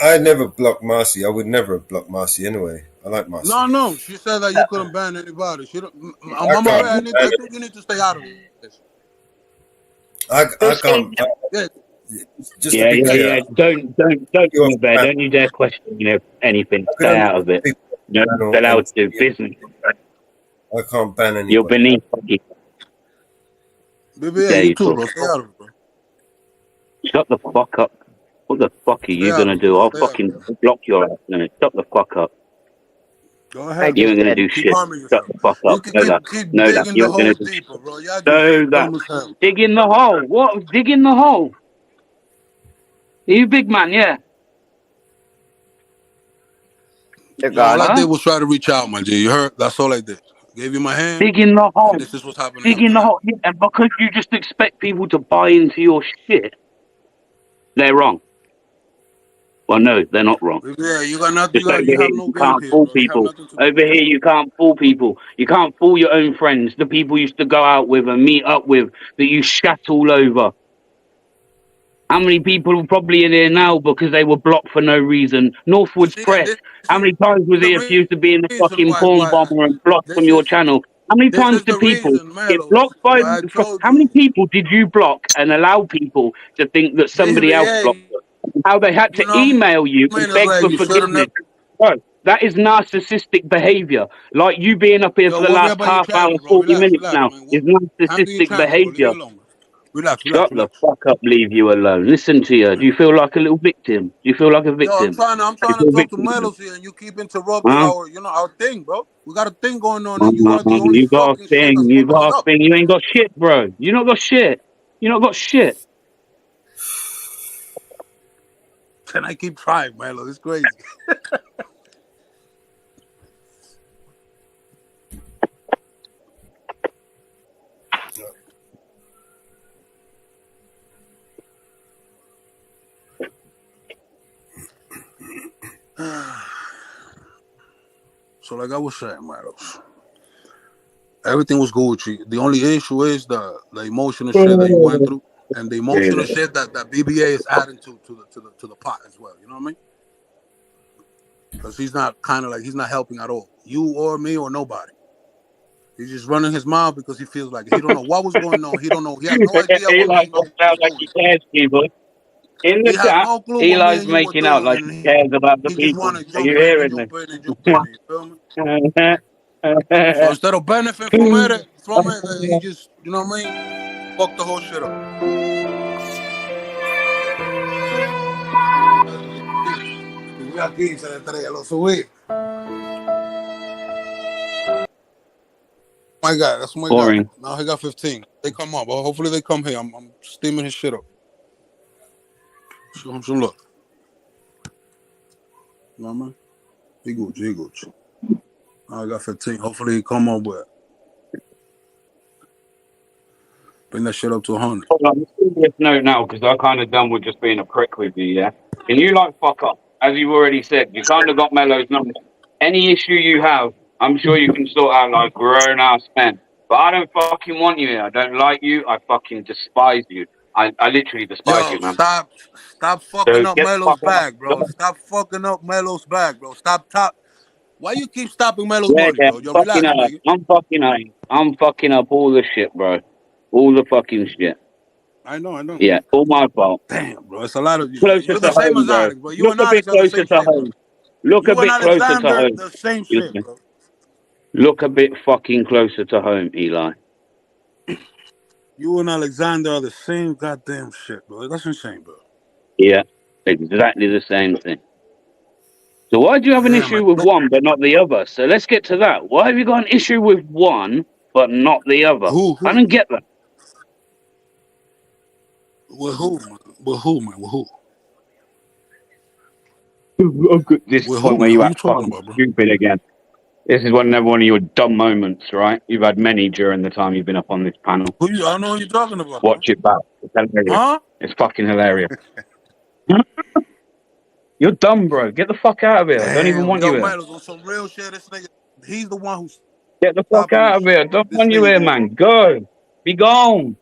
I never blocked Marcy. I would never have blocked Marcy anyway. I like Marcy. No. She said that you couldn't ban anybody. She don't, I Mama Bear, can't I ban think you need to stay out of this. I can't. Yeah, Just to be clear, Yeah. Don't, you Mama Bear, are don't you dare question, anything. I could Stay only out of it. people You're not channel allowed and to do business. I can't ban You're anybody. beneath me. BBA, Dare you you too, talk. bro. Stay out of it, bro. Shut the fuck up. What the fuck are Stay you out gonna of it, do? bro. I'll Stay out of fucking it. block your ass. No, shut the fuck up. Go I ahead, You bro. ain't just gonna did. do Keep shit. harming Shut yourself. the fuck You up. can Know that. keep Know that. digging You the ain't gonna hole do shit. deeper, bro. Y'all So just that. dumb as hell. Dig in the hole. What? Dig in the hole. Are you big man? Yeah. They're Yo, all gone. I did Huh? was try to reach out, my G. You heard? That's all I did. Gave you my hand, Dig in the and hole. this is what's happening Dig in after the that. hole. Yeah, and because you just expect people to buy into your shit, they're wrong. Well, no, they're not wrong. Yeah, you got nothing. Just over You here, have no you game can't here, fool bro. You have people. nothing to do Over with it. here, you can't fool people. You can't fool your own friends, the people you used to go out with and meet up with that you shat all over. How many people are probably in here now because they were blocked for no reason? You Northwoods see, and Press. this How is many times was the he accused of being a reason fucking porn bomber and blocked from this your is channel? How many this times is do the people reason, get Melos, blocked by? why I told How many you, people did you block and allow people to think that somebody else blocked BBA. them? How they had You to know, email you and minutes beg later, for you should have never. forgiveness? Bro, that is narcissistic behavior. Like you being up here Yo, for the worry last about your half hour, channel, bro. 40 Relax, minutes now man. is Handle your narcissistic channel, bro. Leave behavior. me alone, bro. Relax, Shut the relax. fuck up, leave you alone. Listen to you. Do you feel like a little victim? Do you feel like a Yo, I'm victim? trying You to feel talk to victimized? Melos here, and you keep interrupting Huh? our thing, bro. We got a thing going on, and you are the only You got a fucking shit thing. that's You fucking it got a up. thing. You ain't got shit, bro. You not got shit. You not got shit. And I keep trying, Melos. It's crazy. So like I was saying, Maros, everything was Gucci. The only issue is the emotional shit that you went through, and the emotional shit that BBA is adding to the pot as well. You know what I mean? Because he's not he's not helping at all. You or me or nobody. He's just running his mouth because he feels like he don't know what was going on. He don't know. He has no idea what Eli me and you sounds was like going he through. cares, people. In the He has chat, no clue what me Eli's and you were making out doing, like and he cares about the he just people. want to Are you jump in and hearing jump in and jump this? in. You feel me? So instead of benefit from it, he just, you know what I mean? Fuck the whole shit up. We aquí se le trae, lo subí. My God, that's my guy. Boring. Now he got 15. They come up. Well, hopefully they come here. I'm steaming his shit up. Show him some love. You know what I mean? He Gucci. Now I got 15. Hopefully he come up with. Bring that shit up to 100. Hold on, let's do this note now because I kind of done with just being a prick with you, yeah? Can you fuck up? As you've already said, you kind of got Mello's number. Any issue you have, I'm sure you can sort out like grown ass men. But I don't fucking want you here. I don't like you. I fucking despise you. I literally despise Yo, you, man. stop So fucking up get the Melo's fuck out. bag, bro. Stop fucking up Melo's bag, bro. Stop. Why you keep stopping Melo's Yeah, money, yeah. bro? Yo, Fucking relax, up. nigga. I'm fucking up all the shit, bro. All the fucking shit. I know. Yeah, all my fault. Damn, bro. It's a lot of you. Closer You're to the same home, as bro. Alex, bro. You Look and a bit Alex are the closer same to shit, bro. home. Look a You and bit closer to Alexander, home. the same shit, bro. Look a bit fucking closer to home, Eli. You and Alexander are the same goddamn shit, bro. That's insane, bro. Yeah, exactly the same thing. So why do you have an Damn, issue with one but not the other? So let's get to that. Why have you got an issue with one but not the other? Who? I don't get that. With who, man? With who? This With who, point where man? you Who you act talking fucking about, bro? stupid again. This is another one of your dumb moments, right? You've had many during the time you've been up on this panel. I don't know who you're talking about. Watch it back. It's hilarious. Huh? It's fucking hilarious. You're dumb, bro. Get the fuck out of here. I don't even Damn, want you yo, here. Melo's on some real shit. This nigga, he's the one who's Get the fuck stopping out this of shit. here. Don't This want you nigga here, man. Go. Be gone.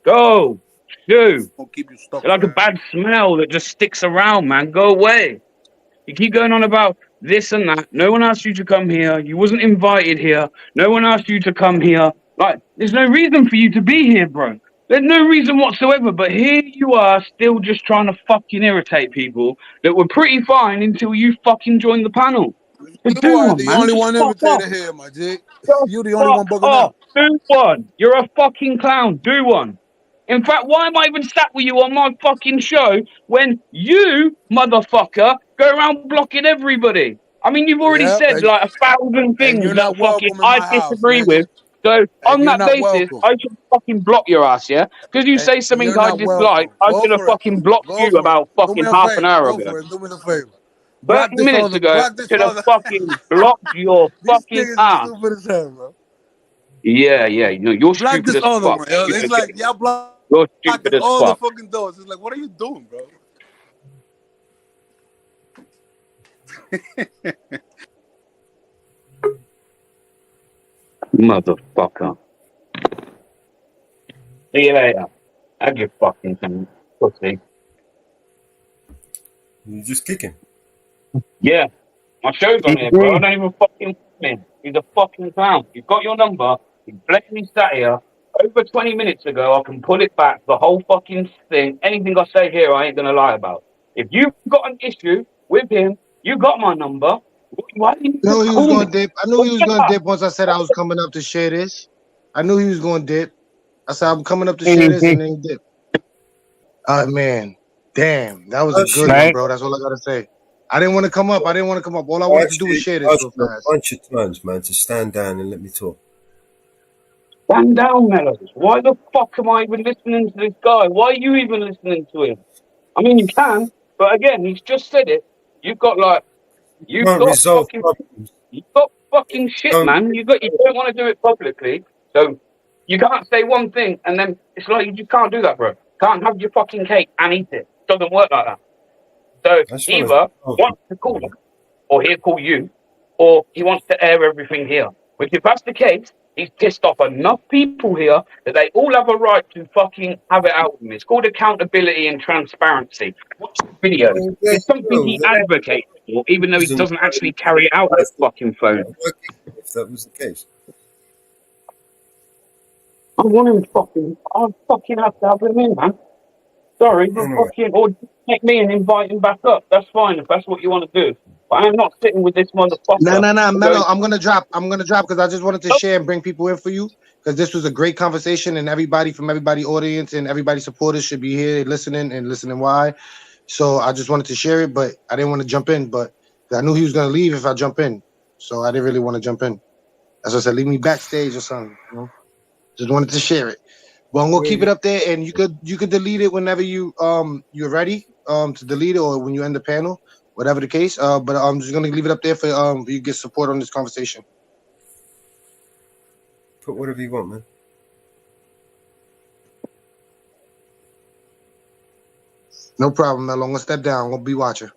Go. Shoo. gonna keep you stuck. It's like a bad smell that just sticks around, man. Go away. You keep going on about this and that. No one asked you to come here. You wasn't invited here. No one asked you to come here. Like, there's no reason for you to be here, bro. There's no reason whatsoever. But here you are, still just trying to fucking irritate people that were pretty fine until you fucking joined the panel. So You do are one, the man. only Just one fuck off. irritated here, my G. Just You the only fuck one bugging off. out. Do one. You're a fucking clown. Do one. In fact, why am I even sat with you on my fucking show when you, motherfucker, go around blocking everybody? I mean, you've already Yep, said like 1,000 and things you're that not fucking welcome in I my house, disagree nigga. with. So And on you're that not basis, welcome. I should fucking block your ass, yeah? Because you And say something you're I not dislike, welcome. I Go should have for it. fucking blocked Go you for it. about Do me fucking a half an favor. hour Go ago. for it. Do me the favor. 30 minutes ago, I should have fucking blocked your These fucking niggas are ass. stupid as hell, bro. Yeah, no, you're Block stupid this as other fuck. one. Yo. It's like y'all You're blocking stupid as all the fuck. fucking doors. It's like, what are you doing, bro? Motherfucker. See you later. Have your fucking thing, pussy. You're just kicking. Yeah, my show's on here, bro. I don't even fucking him. He's a fucking clown. You've got your number. He's blatantly sat here over 20 minutes ago. I can pull it back, the whole fucking thing. Anything I say here, I ain't gonna lie about. If you've got an issue with him, you got my number. Why didn't you I knew just he was call going me? to dip. I knew he was going to dip once I said I was coming up to share this. I knew he was going to dip. I said I'm coming up to share this, and then he dipped. Man, damn, that was a good one, bro. That's all I gotta say. I didn't want to come up. All I wanted to do was share this real asked you fast. a bunch of times, man, to stand down and let me talk. Stand down, Mellows. Why the fuck am I even listening to this guy? Why are you even listening to him? I mean, you can, but again, he's just said it. You've got You can't resolve problems. you've got fucking shit, Don't- man. You don't want to do it publicly, so you can't say one thing and then it's like you just can't do that, bro. Can't have your fucking cake and eat it. Doesn't work like that. So I just either want he wants to call him, or he'll call you, or he wants to air everything here. Which, if that's the case, he's pissed off enough people here that they all have a right to fucking have it out with him. It's called accountability and transparency. Watch the videos. to. There It's you something go. he advocates for, even though he Reason doesn't why actually carry it out on his fucking phone. if that was the case. I want him fucking. I fucking have to have him in, man. Sorry, but Anyway. fucking, or take me and invite him back up. That's fine if that's what you want to do. But I'm not sitting with this motherfucker. Nah, Mello. I'm gonna drop because I just wanted to share and bring people in for you because this was a great conversation and everybody from everybody audience and everybody supporters should be here listening why. So I just wanted to share it, but I didn't want to jump in, but I knew he was gonna leave if I jump in, so I didn't really want to jump in. As I said, leave me backstage or something. You know, just wanted to share it. But I'm gonna keep it up there, and you could delete it whenever you're ready to delete it or when you end the panel, whatever the case. But I'm just gonna leave it up there for you to get support on this conversation. Put whatever you want, man. No problem, Melo. I'm gonna step down. I'm gonna be watching.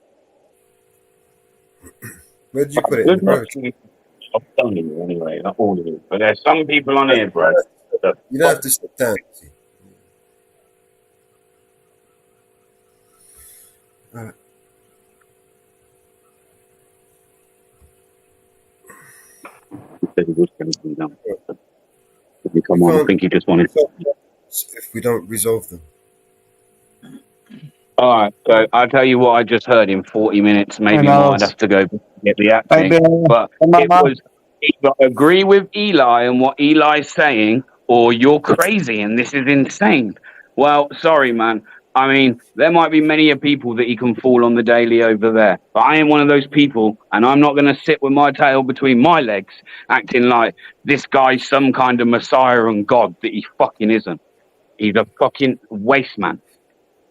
Where did you put it? Bro? I've done it anyway, not all of it. But there's some people on here, bro. You don't have to step down. Alright. He said he was going to be done. If you come on, I think he just wanted to. If we don't resolve them. All right, so I'll tell you what I just heard in 40 minutes, maybe more. I'd have to go get the acting. But it was either agree with Eli and what Eli's saying, or you're crazy and this is insane. Well, sorry, man. I mean, there might be many a people that he can fall on the daily over there. But I ain't one of those people, and I'm not going to sit with my tail between my legs acting like this guy's some kind of messiah and god that he fucking isn't. He's a fucking waste man.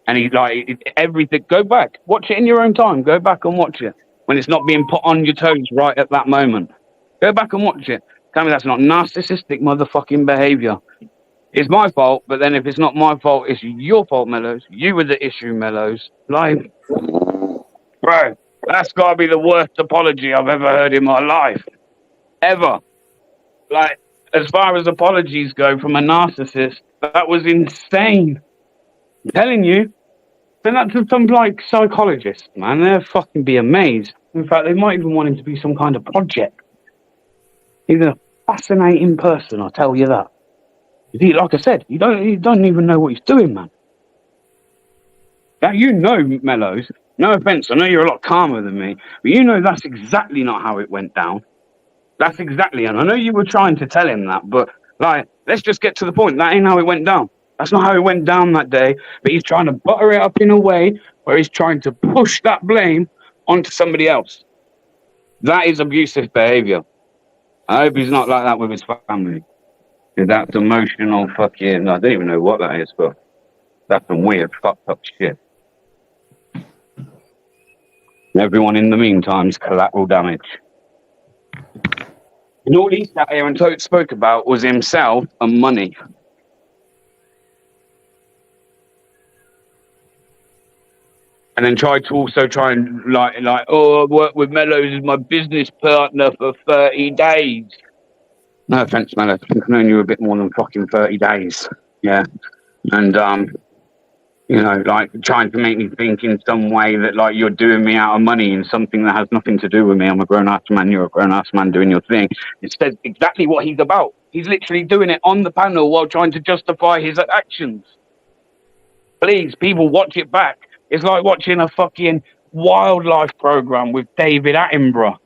And he's like, everything, go back, watch it in your own time. Go back and watch it when it's not being put on your toes right at that moment. Go back and watch it. Tell me that's not narcissistic motherfucking behavior. It's my fault, but then if it's not my fault, it's your fault, Mellows. You were the issue, Mellows. Like, bro, that's got to be the worst apology I've ever heard in my life. Ever. Like, as far as apologies go from a narcissist, that was insane. I'm telling you. Send that to some, like, psychologists, man. They'll fucking be amazed. In fact, they might even want him to be some kind of project. He's a fascinating person, I'll tell you that. He, like I said, he don't even know what he's doing, man. Now, you know, Mellows, no offense, I know you're a lot calmer than me, but you know that's exactly not how it went down. That's exactly, and I know you were trying to tell him that, but, like, let's just get to the point. That ain't how it went down. That's not how it went down that day, but he's trying to butter it up in a way where he's trying to push that blame onto somebody else. That is abusive behavior. I hope he's not like that with his family. That's emotional fucking, I don't even know what that is, but that's some weird fucked up shit. Everyone in the meantime's collateral damage. And all he sat here and spoke about was himself and money. And then tried to also try and like, oh, I worked with Mellows as my business partner for 30 days. No offense, Mellows. I think I've known you a bit more than fucking 30 days. Yeah. And, you know, like trying to make me think in some way that like you're doing me out of money in something that has nothing to do with me. I'm a grown-ass man. You're a grown-ass man doing your thing. It says exactly what he's about. He's literally doing it on the panel while trying to justify his actions. Please, people, watch it back. It's like watching a fucking wildlife program with David Attenborough.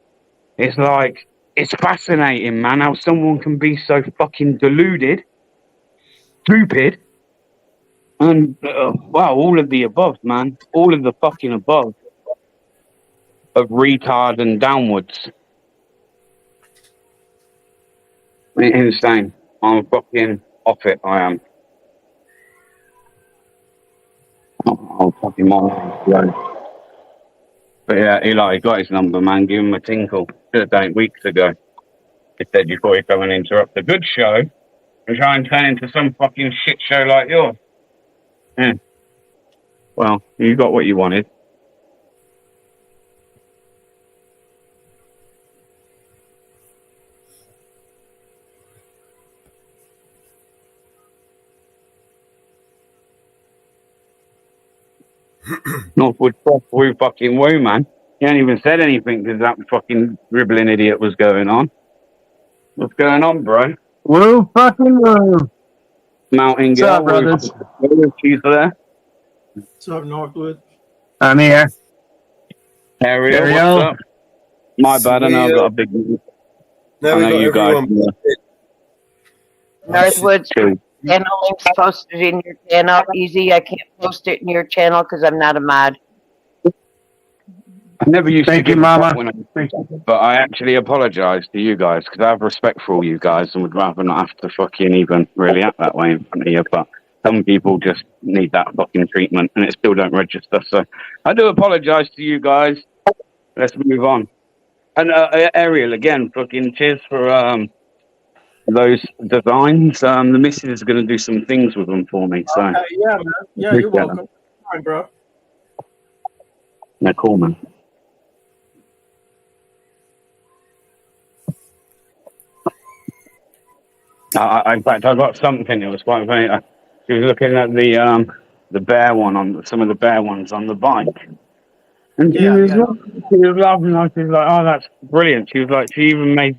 It's like, it's fascinating, man, how someone can be so fucking deluded, stupid, and, well, all of the above, man. All of the fucking above of retard and downwards. Insane. I'm fucking off it, I am. I'll fucking mind. But yeah, Eli got his number, man. Give him a tinkle. Should have done it weeks ago. He said you thought he'd come and interrupt a good show and try and turn into some fucking shit show like yours. Yeah. Well, you got what you wanted. Northwood Cross, woo fucking woo, man. He ain't even said anything because that fucking dribbling idiot was going on. What's going on, bro? Woo fucking woo. Mountain What's Girl, up, brothers? she's there. What's up, Northwood? I'm here. Ariel, what's Ariel. up? My bad, I know I've got a big... Now I we know got you guys... everyone. Northwood's channel link's posted in your channel. Easy, I can't post it in your channel because I'm not a mod. I never used to Thank you, give a fuck Mama. when but I actually apologise to you guys because I have respect for all you guys and would rather not have to fucking even really act that way in front of you. But some people just need that fucking treatment and it still don't register. So I do apologise to you guys. Let's move on. And Ariel, again, fucking cheers for those designs. The missus is going to do some things with them for me. So Okay, yeah, man. Yeah, you're welcome. All right, bro. They're cool, man. In fact, I got something. It was quite funny. She was looking at the bear one on some of the bear ones on the bike, and she was laughing. Like she was like, "Oh, that's brilliant." She was like, "She even made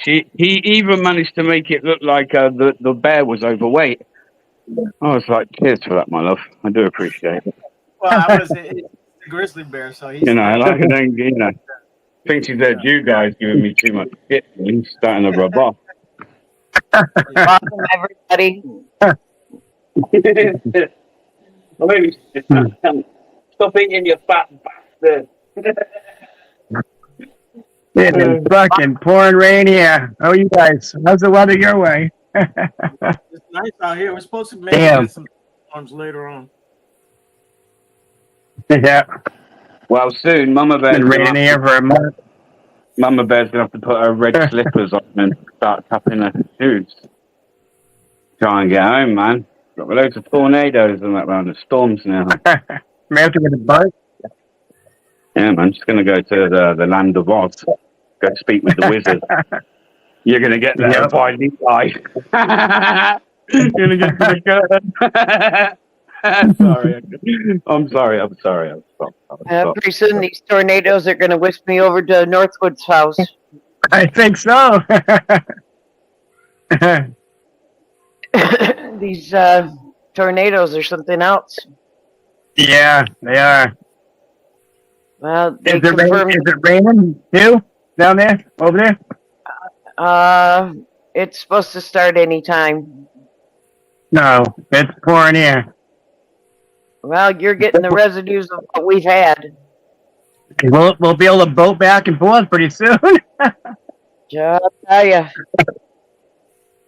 he even managed to make it look like the bear was overweight." I was like, "Cheers for that, my love. I do appreciate it." Well, I was it's a grizzly bear, so he's You know, like I don't, you know, think she's heard you guys giving me too much shit and starting to rub off. Welcome, everybody. Stop eating your fat bastard. It is fucking pouring rain here. How are you guys? How's the weather your way? It's nice out here. We're supposed to maybe Damn. get some storms later on. Yeah. Well, soon, Mama Bear's Been raining here for a month. Mama Bear's gonna have to put her red slippers on and start tapping her shoes. Try and get home, man. Got loads of tornadoes and that round of storms now. May have to get a bike. Yeah, man. Just gonna go to the land of Oz. Go speak with the wizard. You're gonna get there Yep. by the eye. You're gonna get to the curtain. Sorry. I'm sorry. Pretty soon these tornadoes are going to whisk me over to Northwood's house. I think so. These tornadoes are something else. Yeah, they are. Well, they Is it, confirmed. is it raining too down there, over there? It's supposed to start anytime. No, it's pouring here. Well, you're getting the residues of what we've had. We'll be able to boat back and forth pretty soon. I'll tell you.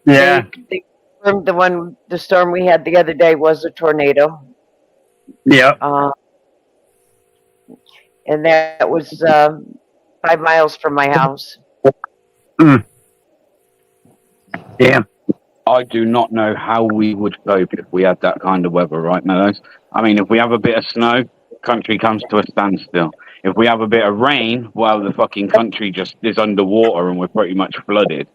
Yeah. They confirmed the storm we had the other day was a tornado. Yep. And that was 5 miles from my house. Mm. Damn. I do not know how we would cope if we had that kind of weather, right, Meadows? I mean, if we have a bit of snow, country comes to a standstill. If we have a bit of rain, well, the fucking country just is underwater and we're pretty much flooded.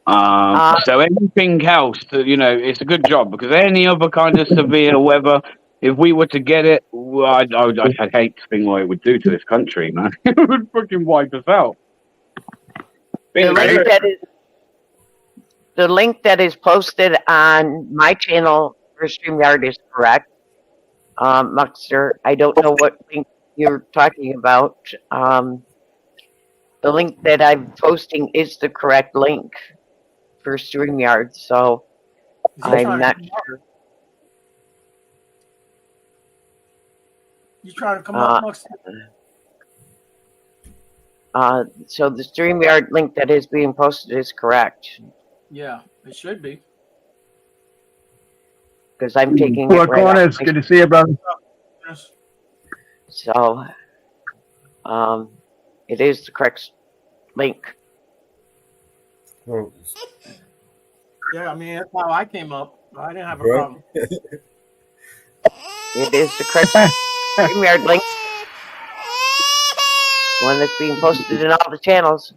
So anything else, you know, it's a good job because any other kind of severe weather, if we were to get it, well, I'd hate to think what it would do to this country, man. It would fucking wipe us out. The link that is posted on my channel for StreamYard is correct. Muxter, I don't know what link you're talking about. The link that I'm posting is the correct link for StreamYard, so I'm not sure. You trying to come up, Muxter? So the StreamYard link that is being posted is correct. Yeah, it should be. Because I'm taking Four it right corners. off. Good to see you, brother. So, it is the correct link. Oh, Yeah, I mean, that's how I came up. I didn't have a bro. problem. It is the correct StreamYard link. One that's being posted in all the channels.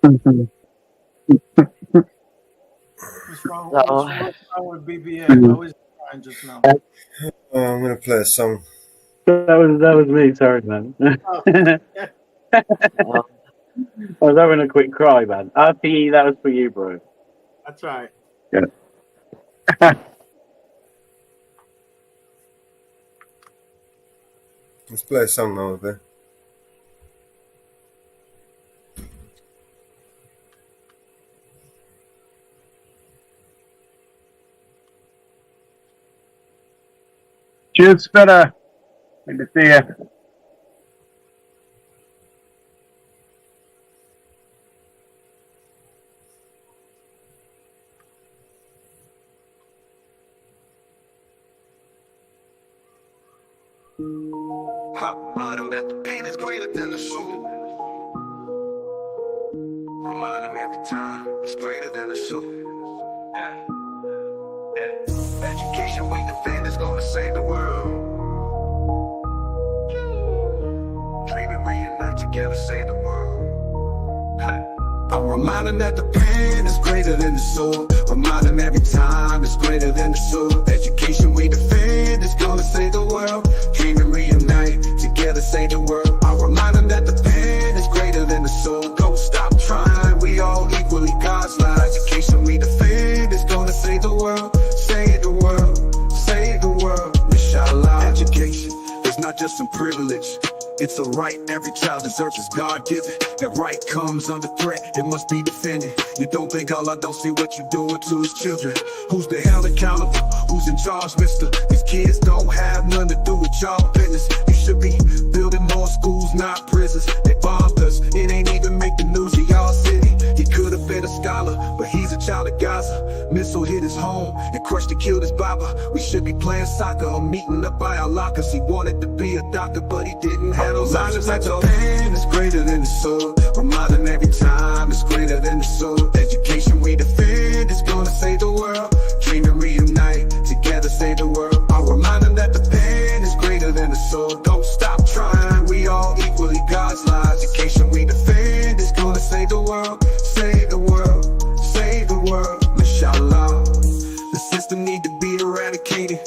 What's wrong So- with BBA? I was trying just now. I'm going to play a song. That was me. Sorry, man. Oh, I was having a quick cry, man. RTE, that was for you, bro. that's right. Yeah. Let's play a song now, there. Cheers, fella. Good to see you. Hot bottom that the pain is greater than the soul. Remind them every time it's greater than the soul. Yeah. Yeah. Education we defend is gonna save the world. Dream and reunite together, save the world. I'm reminding that the pain is greater than the soul. Remind them every time it's greater than the soul. Education we defend is gonna save the world. Dream and reunite together, save the world. I remind them that the pain is greater than the soul. Don't stop trying, we all equally God's light. Education we defend is gonna save the world. Save the world, save the world. Inshallah. Education is not just some privilege. It's a right every child deserves, is God-given. That right comes under threat, it must be defended. You don't think Allah don't see what you're doing to his children? Who's the hell accountable? Who's in charge, mister? These kids don't have nothing to do with y'all business. You should be building more schools, not prisons. They bombed us, it ain't even make the news of y'all city. He could have been a scholar, but he's a child of Gaza. Missile hit his home and crushed and killed his baba. We should be playing soccer or meeting up by Allah, cause he wanted to be a doctor, but he didn't have those options. Like the pain is greater than the soul. Remind them every time it's greater than the soul. Education we defend is gonna save the world. Dream and reunite together, save the world. I'll remind them that the pain is greater than the soul. Don't stop trying, we all equally God's lives. Education we defend is gonna save the world. Save the world, save the world, inshallah. The system need to be eradicated.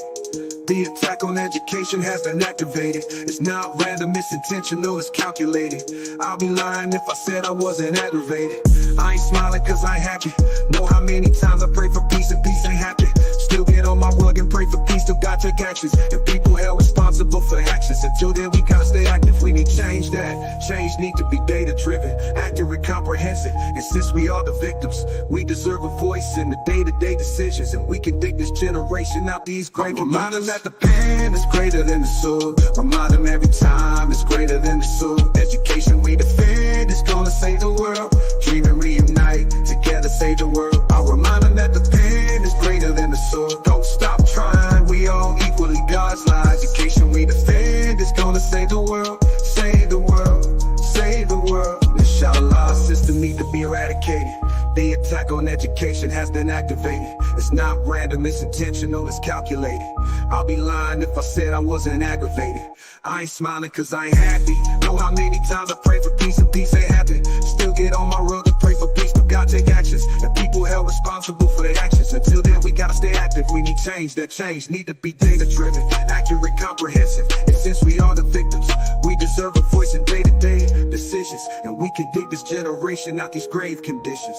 The attack on education has been activated. It's not random, it's intentional, it's calculated. I'll be lying if I said I wasn't aggravated. I ain't smiling cause I ain't happy. Know how many times I pray for peace and peace ain't happy. Still get on my rug and pray for peace, still gotta take actions. And people held responsible for actions. Until then we gotta stay active, we need change. That change need to be data driven, accurate, comprehensive. And since we are the victims, we deserve a voice in the day-to-day decisions. And we can dig this generation out these grave. Remind them that the pain is greater than the soul. Remind them every time it's greater than the soul. Education we defend is gonna save the world. Dream and reunite together, save the world. I'll remind them that the pain is greater than the soul. Don't stop trying, we all equally God's lives. Education we defend is gonna save the world. Save the world, save the world. Inshallah, system need to be eradicated. The attack on education has been activated. It's not random, it's intentional, it's calculated. I'll be lying if I said I wasn't aggravated. I ain't smiling cause I ain't happy. Know how many times I pray for peace and peace ain't happen. Still get on my rug and pray for peace, but God take actions. And people held responsible for their actions. Until then we gotta stay active, we need change. That change need to be data driven, accurate, comprehensive. And since we are the victims, we deserve a voice in day-to-day decisions. And we can dig this generation out these grave conditions.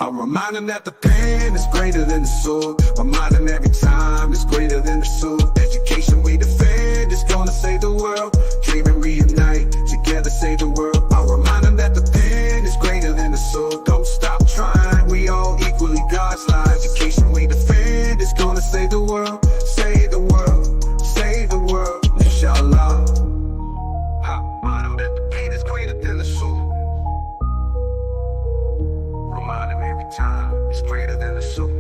I'll remind them that the pain is greater than the soul. Remind them every time it's greater than the soul. Education we defend is gonna save the world. Dream and reunite together, save the world. I'll remind them that the pain is greater than the soul. Don't stop trying, we all equally God's lives. Education we defend is gonna save the world. Save the world, save the world, inshallah. Remind them that the pain is greater than the soul. Remind them every time it's greater than the soul.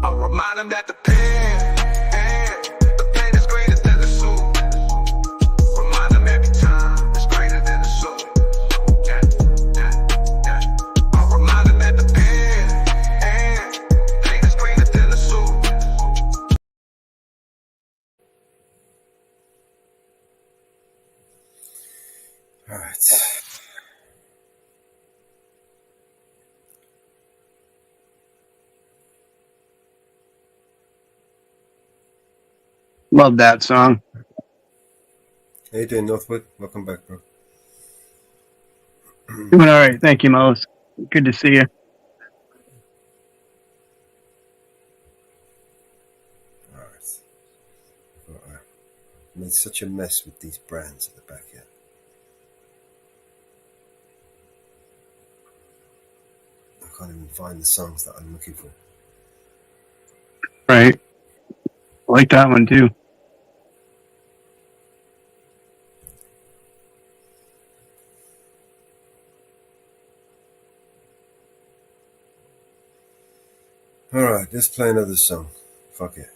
I'll remind them that the pain is greater than the soul. Remind them every time it's greater than the soul. Yeah, yeah, yeah. I'll remind them that the pain is greater than the soul. All right. Love that song. How you doing, Northwood? Welcome back, bro. Doing all right. Thank you, Mose. Good to see you. All right. I made such a mess with these brands at the back here. I can't even find the songs that I'm looking for. Right. I like that one too. Alright, let's play another song. Fuck it.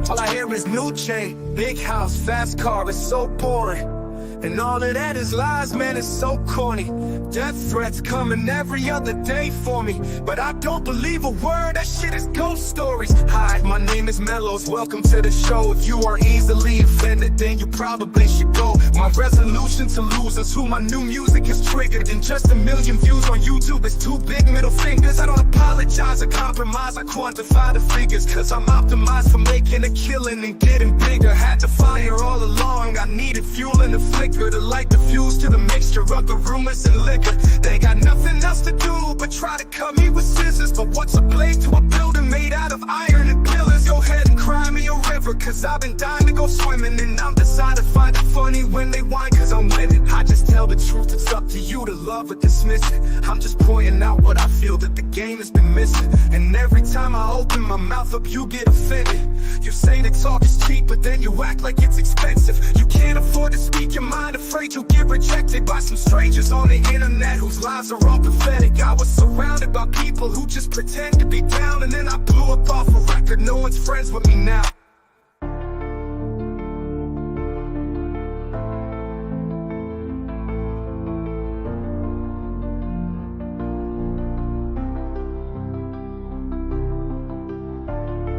All I hear is new chain, big house, fast car, it's so boring. And all of that is lies, man, it's so corny. Death threats coming every other day for me, but I don't believe a word, that shit is ghost stories. Hi, my name is Mellows, welcome to the show. If you are easily offended, then you probably should go. My resolution to lose is who my new music is triggered. And just 1 million views on YouTube is 2 big middle fingers. I don't apologize or compromise, I quantify the figures, cause I'm optimized for making a killing and getting bigger. Had to fire all along, I needed fuel and a flicker to light the fuse to the mixture of the rumors and liquor. They got nothing else to do but try to cut me with scissors. But what's a blade to a building made out of iron and pillars? Go ahead and cry me a river, cause I've been dying to go swimming. And I'm decided to find it funny when they whine, cause I'm winning. I just tell the truth, it's up to you to love or dismiss it. I'm just pointing out what I feel that the game has been missing. And every time I open my mouth up, you get offended. You say that talk is cheap, but then you act like it's expensive. You can't afford to speak your mind, afraid you'll get rejected by some strangers on the internet whose lives are all pathetic. I was surrounded by people who just pretend to be down, and then I blew up off a record. No one's friends with me now.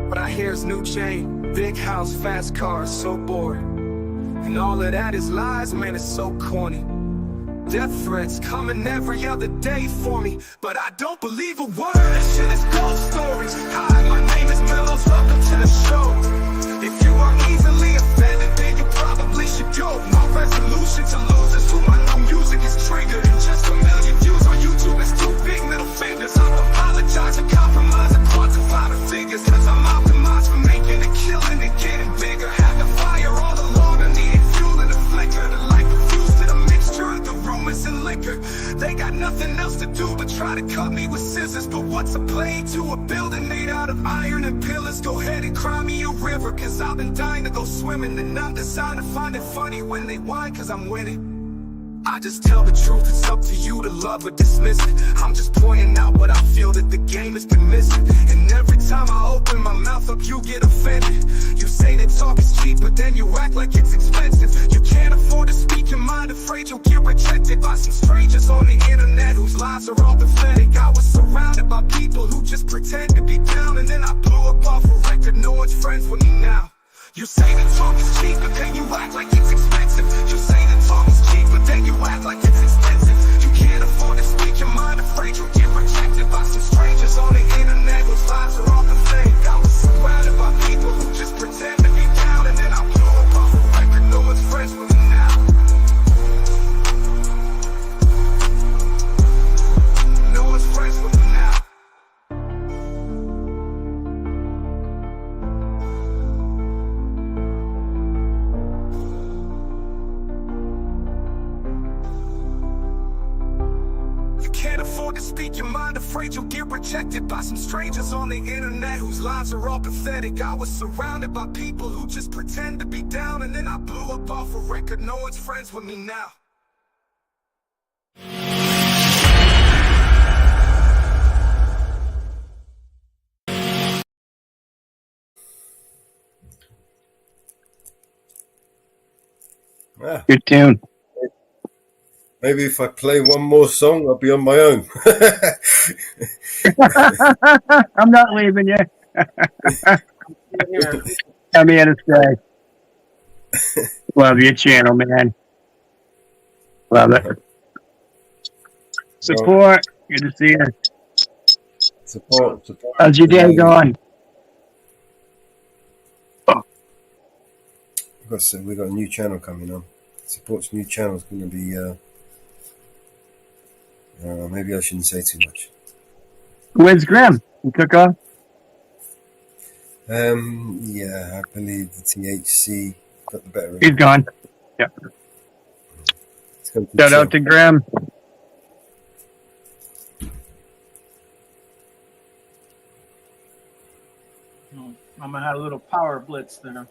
But I hear's new chain, big house, fast cars, so bored. And all of that is lies, man, it's so corny. Death threats coming every other day for me, but I don't believe a word, that shit is ghost stories. Hi, my name is Mellows, welcome to the show. If you are easily offended, then you probably should go. My resolution to lose is who my new music is triggered. And just 1 million views on YouTube is 2 big middle fingers. I don't apologize or compromise or quantify the figures, cause I'm optimized for making a killing and getting bigger. Had to fire all along, I needed fuel and a flicker to light the fuse to the mixture of the rumors and liquor. They got nothing else to do but try to cut me with scissors. But what's a blade to a building made out of iron and pillars? Go ahead and cry me a river, cause I've been dying to go swimming. And I'm designed to find it funny when they whine, cause I'm winning. I just tell the truth, it's up to you to love or dismiss it. I'm just pointing out what I feel that the game has been missing. And every time I open my mouth up, you get offended. You say that talk is cheap, but then you act like it's expensive. You can't afford to speak your mind, afraid you'll get rejected by some strangers on the internet whose lives are all pathetic. I was surrounded by people who just pretend to be down, and then I blew up off a record. No one's friends with me now. You say that talk is cheap, but then you act like it's expensive. You say that talk is cheap, but then you act like it's expensive. You can't afford to speak your mind, afraid you'll get rejected by some strangers on the internet whose lives are all pathetic. I was surrounded by people who just pretend to be down, and then I blew up off a record. No one's friends with me now. No one's friends with me now. Can't afford to speak your mind, afraid you'll get rejected by some strangers on the internet whose lives are all pathetic. I was surrounded by people who just pretend to be down, and then I blew up off a record. No one's friends with me now. Ah, Good tune. maybe if I play one more song, I'll be on my own. I'm not leaving you. I'm here to stay. Love your channel, man. Love it. Support. Good to see you. Support. How's your day going? we've got a new channel coming on. Support's new channel is going to be. Maybe I shouldn't say too much. Where's Graham? He took off. Yeah, I believe the THC got the better of He's it. gone. Yep. Shout out to Graham. I'm gonna have a little power blitz there.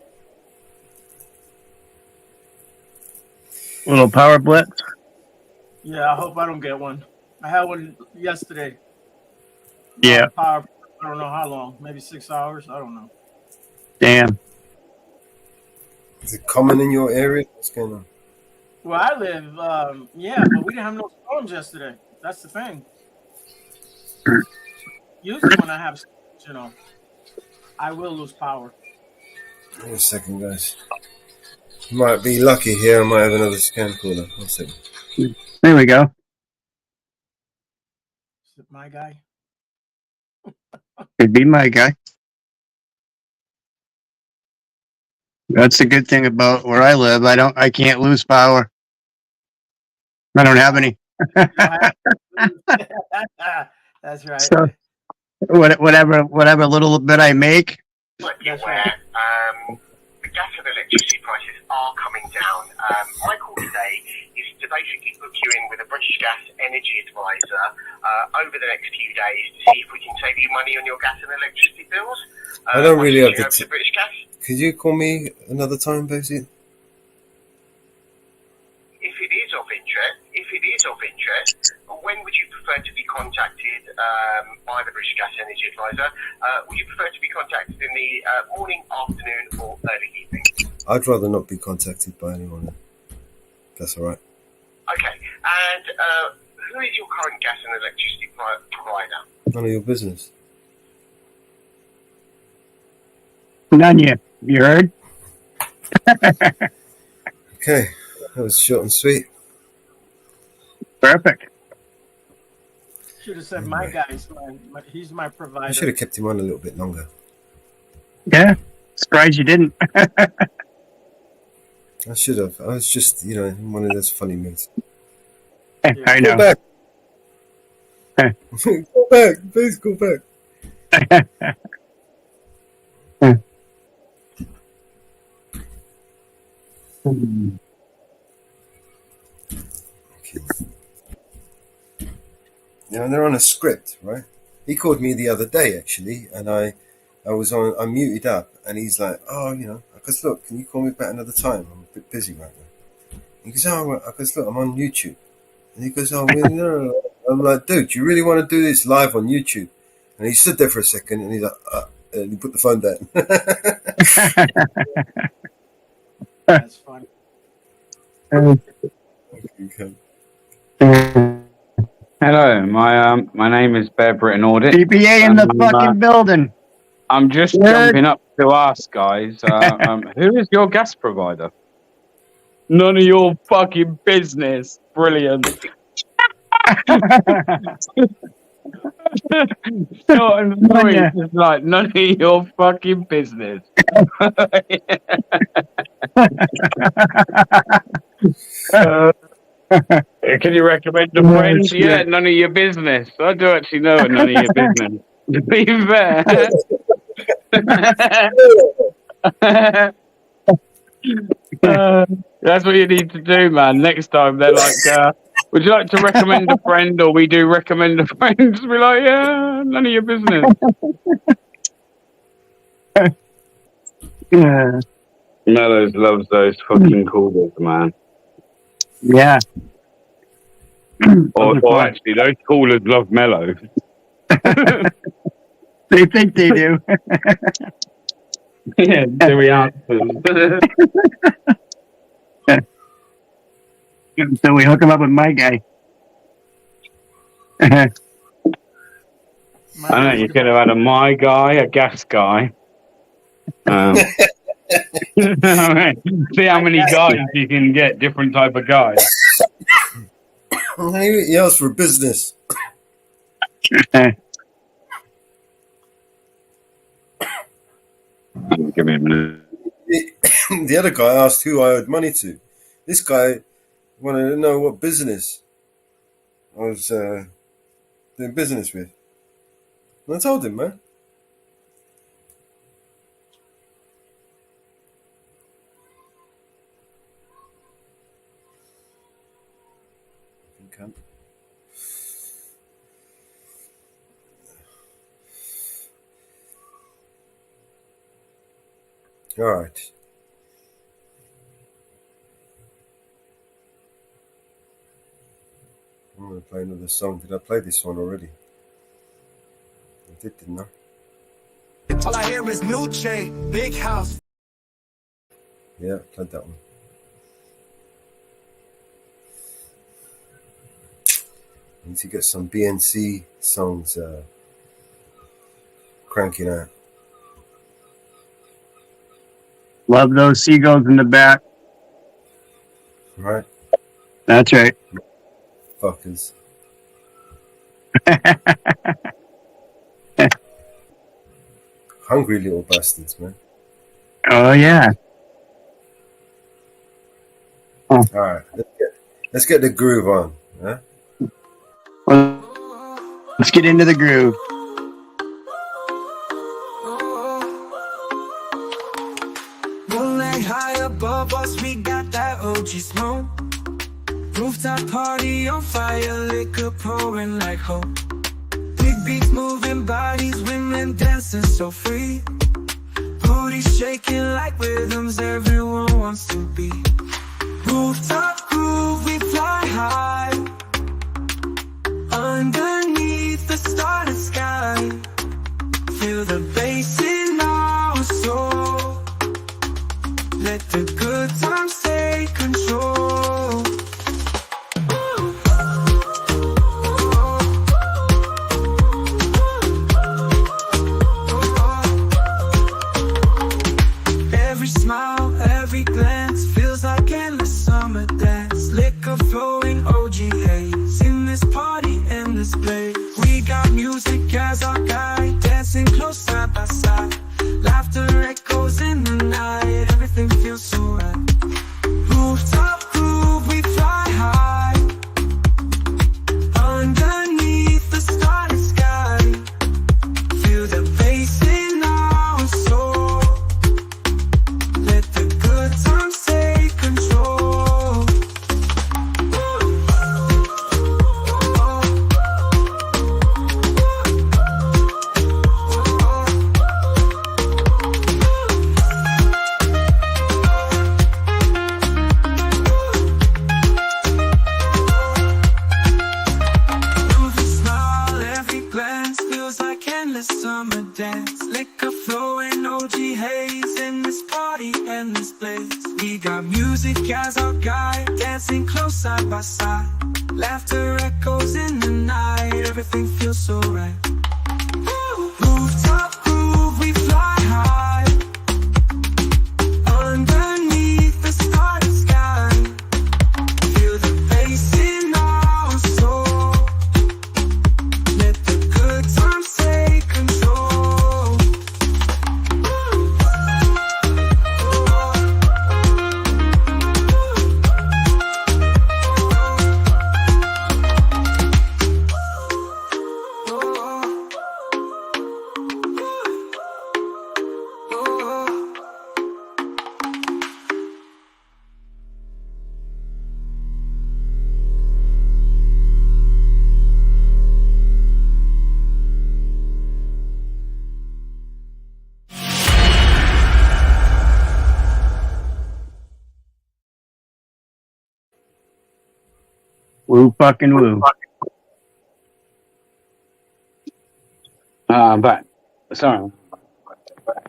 Little power blitz. Yeah, I hope I don't get one. I had one yesterday. Yeah. Power. I don't know how long. Maybe 6 hours. I don't know. Damn. Is it common in your area? What's going on? Where I live, yeah, but we didn't have no storms yesterday. That's the thing. Usually when I have, I will lose power. Wait a second, guys. Might be lucky here. I might have another scan caller. 1 second. There we go. Is it my guy? Could be my guy. That's the good thing about where I live. I can't lose power. I don't have any. That's right. So whatever little bit I make. But be aware, the gas and electricity prices are coming down. My call today is to basically book you in with a British Gas Energy Advisor over the next few days to see if we can save you money on your gas and electricity bills. I don't really have the. British Gas. Could you call me another time, Bosie? If it is of interest, when would you prefer to be contacted by the British Gas Energy Advisor? Would you prefer to be contacted in the morning, afternoon, or early evening? I'd rather not be contacted by anyone. That's all right. Okay. And who is your current gas and electricity provider? None of your business. None yet. You heard? Okay. That was short and sweet. Perfect. Should have said my guy. He's my provider. I should have kept him on a little bit longer. Yeah. Surprised you didn't. I should have. I was just, in one of those funny moods. I know. Go back. Go back. Please go back. Okay. They're on a script, right? He called me the other day, actually, and I muted up, and he's like, I goes, look, can you call me back another time? I'm a bit busy right now. He goes, I goes, look, I'm on YouTube. And he goes, no. I'm like, dude, you really want to do this live on YouTube? And he stood there for a second, and he's like, and he put the phone down. That's funny. Okay. Hello, my name is Bear Britain Audit. PPA in the fucking building. I'm just jumping up to ask, guys, who is your gas provider? None of your fucking business. Brilliant. Short and sweet, just like none of your fucking business. Can you recommend a friend? Yeah, none of your business. I do actually know none of your business. To be fair. That's what you need to do, man. Next time they're like, would you like to recommend a friend, or we do recommend a friend? Just be like, yeah, none of your business. Yeah. Mellows loves those fucking coolers, man. Yeah. Or actually, those coolers love Mellow. They think they do. Yeah, do we answer? So we hook him up with my guy. I know, you could have had a my guy, a gas guy. See how many guys you can get, different type of guys. He asked for business. Give me a minute. The other guy asked who I owed money to. This guy wanted to know what business I was doing business with. And I told him, man. Cunt. All right. I'm going to play another song. Did I play this one already? I did, didn't I? All I hear is new chain, big house. Yeah, I played that one. I need to get some BNC songs cranking out. Love those seagulls in the back. Right? That's right. Fuckers. Hungry little bastards, man. Oh, yeah. Oh. All right. Let's get the groove on. Huh? Well, let's get into the groove. Moonlight high above us, we got that OG smoke. Rooftop party on fire, liquor pouring like hope. Big beats moving bodies, women dancing so free. Booties shaking like rhythms everyone wants to be. Rooftop groove, we fly high. Underneath the starry sky. Feel the bass in our soul. Let the good times take control. Every smile, every glance feels like endless summer dance. Liquor flowing, OG haze in this party, in this place. We got music as our guide, dancing close side by side. Laughter echoes in the night, everything feels so right. Rooftop groove, we fly high. Underneath the starry sky. Feel the bass in our soul. Let the good times take control. Every smile, every glance feels like endless summer dance. Liquor flowing, OG haze in this party, in this place. We got music as our guide, dancing close side by side. Laughter echoes in the night, everything feels so right. Rooftop groove, we fly high. Underneath the starry sky. Feel the bass in our soul. Let the good times take control. Woo fucking woo. I'm back. Sorry.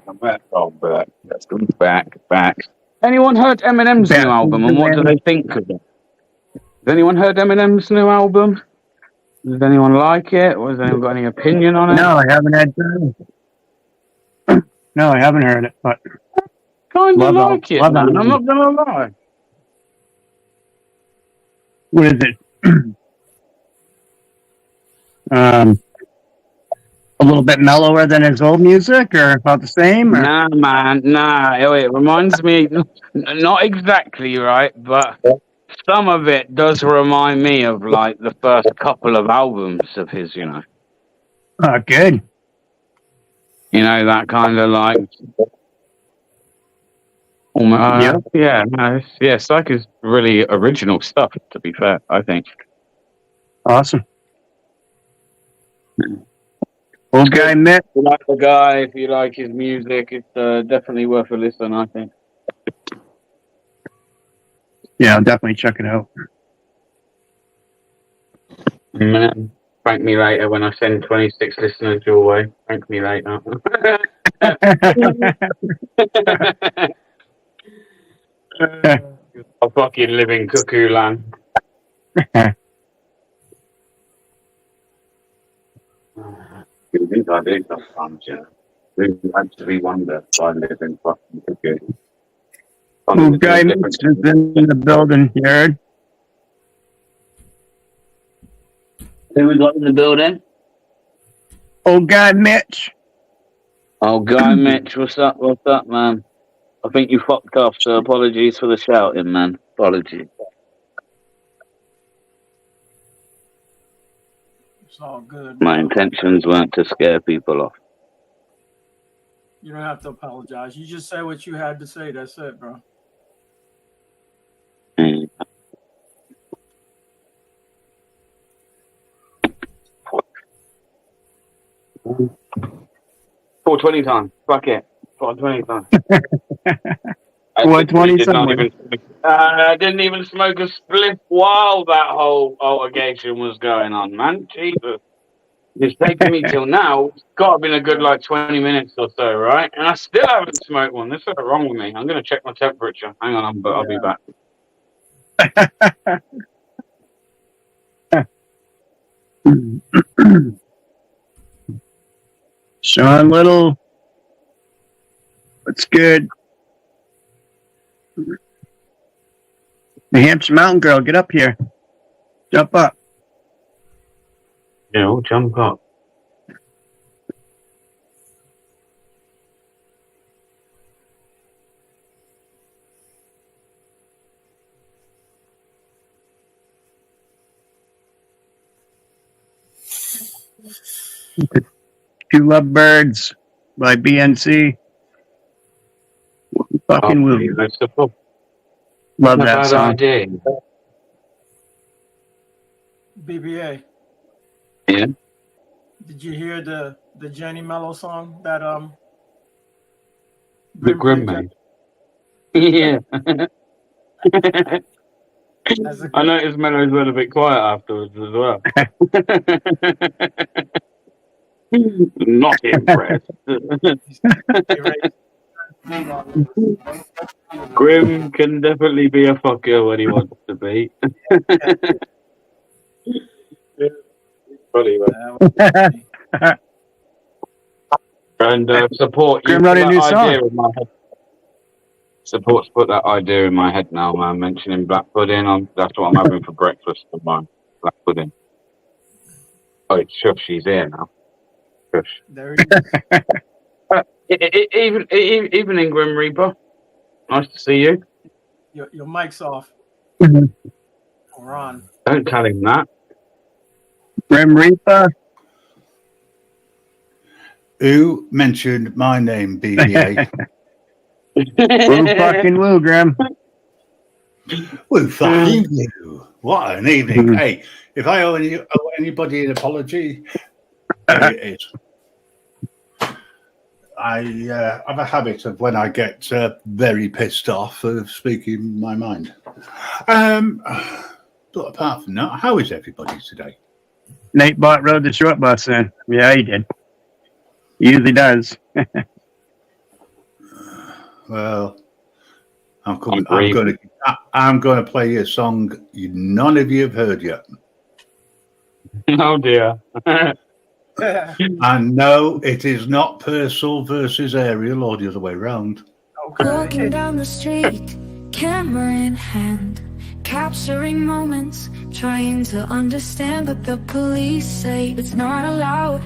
I'm back. Oh, back. Let's go back. Anyone heard Eminem's new album and what do they think of it? Has anyone heard Eminem's new album? Does anyone like it? Or has anyone got any opinion on it? No, I haven't had time. No, I haven't heard it, but kind of like it, man. I'm not gonna lie. What is it? A little bit mellower than his old music, or about the same? Or? Nah, man, nah. It reminds me, not exactly right, but some of it does remind me of like the first couple of albums of his. Oh, good. That kind of like. Yeah, no, Psych is really original stuff. To be fair, I think. Awesome. Old guy Mitch. If you like the guy, if you like his music, it's definitely worth a listen, I think. Yeah, I'll definitely check it out. Man, thank me later when I send 26 listeners your way. Thank me later. I fucking live in cuckoo land. You think I do sometimes, We actually wonder if I live in fucking cuckoo. Old guy Mitch is in the building, you heard? Who we got in the building? Old guy Mitch. Oh, guy Mitch, what's up, man? I think you fucked off, so apologies for the shouting, man. Apologies. It's all good. My intentions weren't to scare people off. You don't have to apologize. You just say what you had to say. That's it, bro. Mm. 420 time. Fuck it. 420 time. 420 something. I didn't even smoke a spliff while that whole altercation was going on, man. Jesus. It's taken me till now. It's got to have been a good 20 minutes or so, right? And I still haven't smoked one. There's something wrong with me. I'm going to check my temperature. Hang on, I'll be back. Sean Little. What's good? New Hampshire Mountain Girl, get up here. Jump up. Yeah, we'll jump up. Two Lovebirds by BNC. Fucking woo. Love that song. BBA. Yeah. Did you hear the Jenny Mello song that The Grim Man. Yeah. I noticed Mello's went a bit quiet afterwards as well. Not impressed. Grim can definitely be a fucker when he wants to be. Funny, man. And support. Grim wrote a new song. Support's put that idea in my head now, man. Mentioning black pudding. That's what I'm having for breakfast tomorrow. Black pudding. Oh, it's shush. She's here now. Shush. There he is. Evening, Grim Reaper. Nice to see you. Your mic's off. We're on. Don't tell him that. Grim Reaper. Who mentioned my name, BBA? Woo fucking woo, Grim. Woo fucking woo. What an evening. Hey, if I owe anybody an apology, there it is. I have a habit of when I get very pissed off of speaking my mind. But apart from that, how is everybody today? Nate Bott rode the short bus in. Yeah, he did. He usually does. Well, I'm going to play you a song none of you have heard yet. Oh dear. And no, it is not Purcell versus Ariel or the other way around. Walking down the street, camera in hand, capturing moments, trying to understand, but the police say it's not allowed.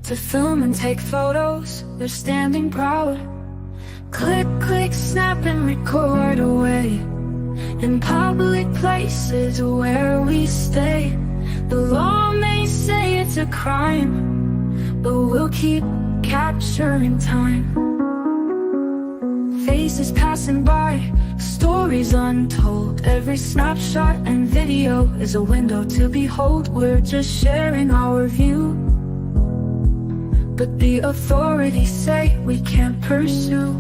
to film and take photos. They're standing proud. Click, click, snap and record away. In public places where we stay. The law may say it's a crime, but we'll keep capturing time. Faces passing by, stories untold. Every snapshot and video is a window to behold. We're just sharing our view, but the authorities say we can't pursue.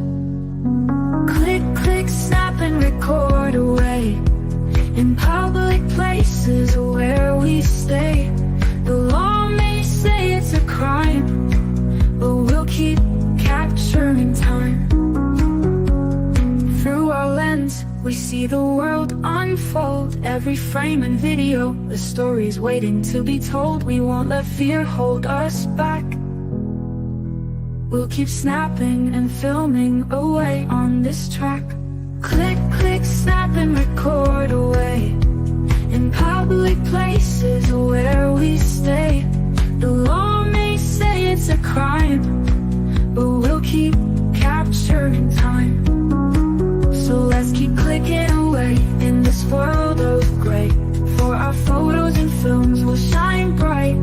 Click, click, snap and record away. In public places where we stay. The law may say it's a crime, but we'll keep capturing time. Through our lens, we see the world unfold. Every frame and video, the story's waiting to be told. We won't let fear hold us back. We'll keep snapping and filming away on this track. Click, click, snap and record away. In public places where we stay. The law may say it's a crime, but we'll keep capturing time. So let's keep clicking away in this world of gray. For our photos and films will shine bright,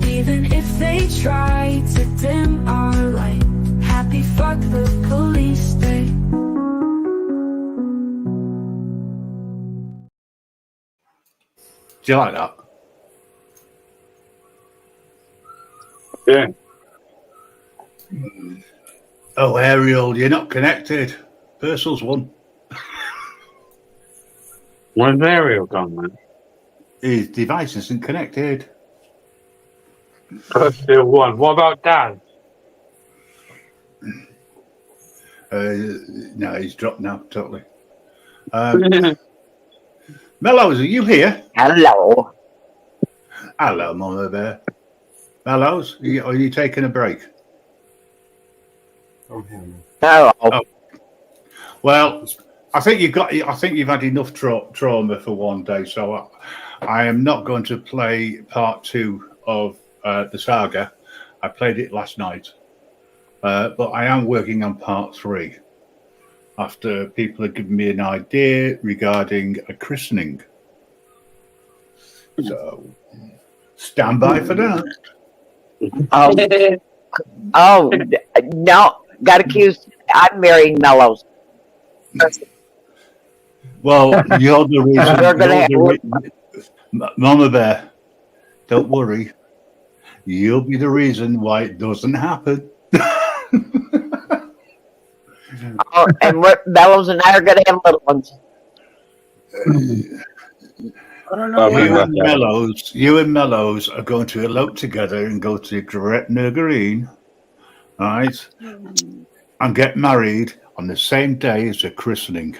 even if they try to dim our light. Happy fuck the police day. Do you like that? Yeah. Oh, Ariel, you're not connected. Purcell's won. Where's Ariel gone, man? His device isn't connected. Still won. What about Daz? No, he's dropped now, totally. Mellows, are you here? Hello. Hello, Mama Bear. Mellows, are you taking a break? I'm here, man. Hello. Oh. Well, I think you've had enough trauma for one day, so I am not going to play part 2 of the saga. I played it last night, but I am working on part 3 after people have given me an idea regarding a christening. So stand by for that. Oh, no, got accused. I'm marrying Mellows. Well, you're the reason. Mama Bear, don't worry. You'll be the reason why it doesn't happen. Oh, and Mellows and I are going to have little ones. I don't know. You and Mellows are going to elope together and go to Gretna Green, right? And get married on the same day as the christening.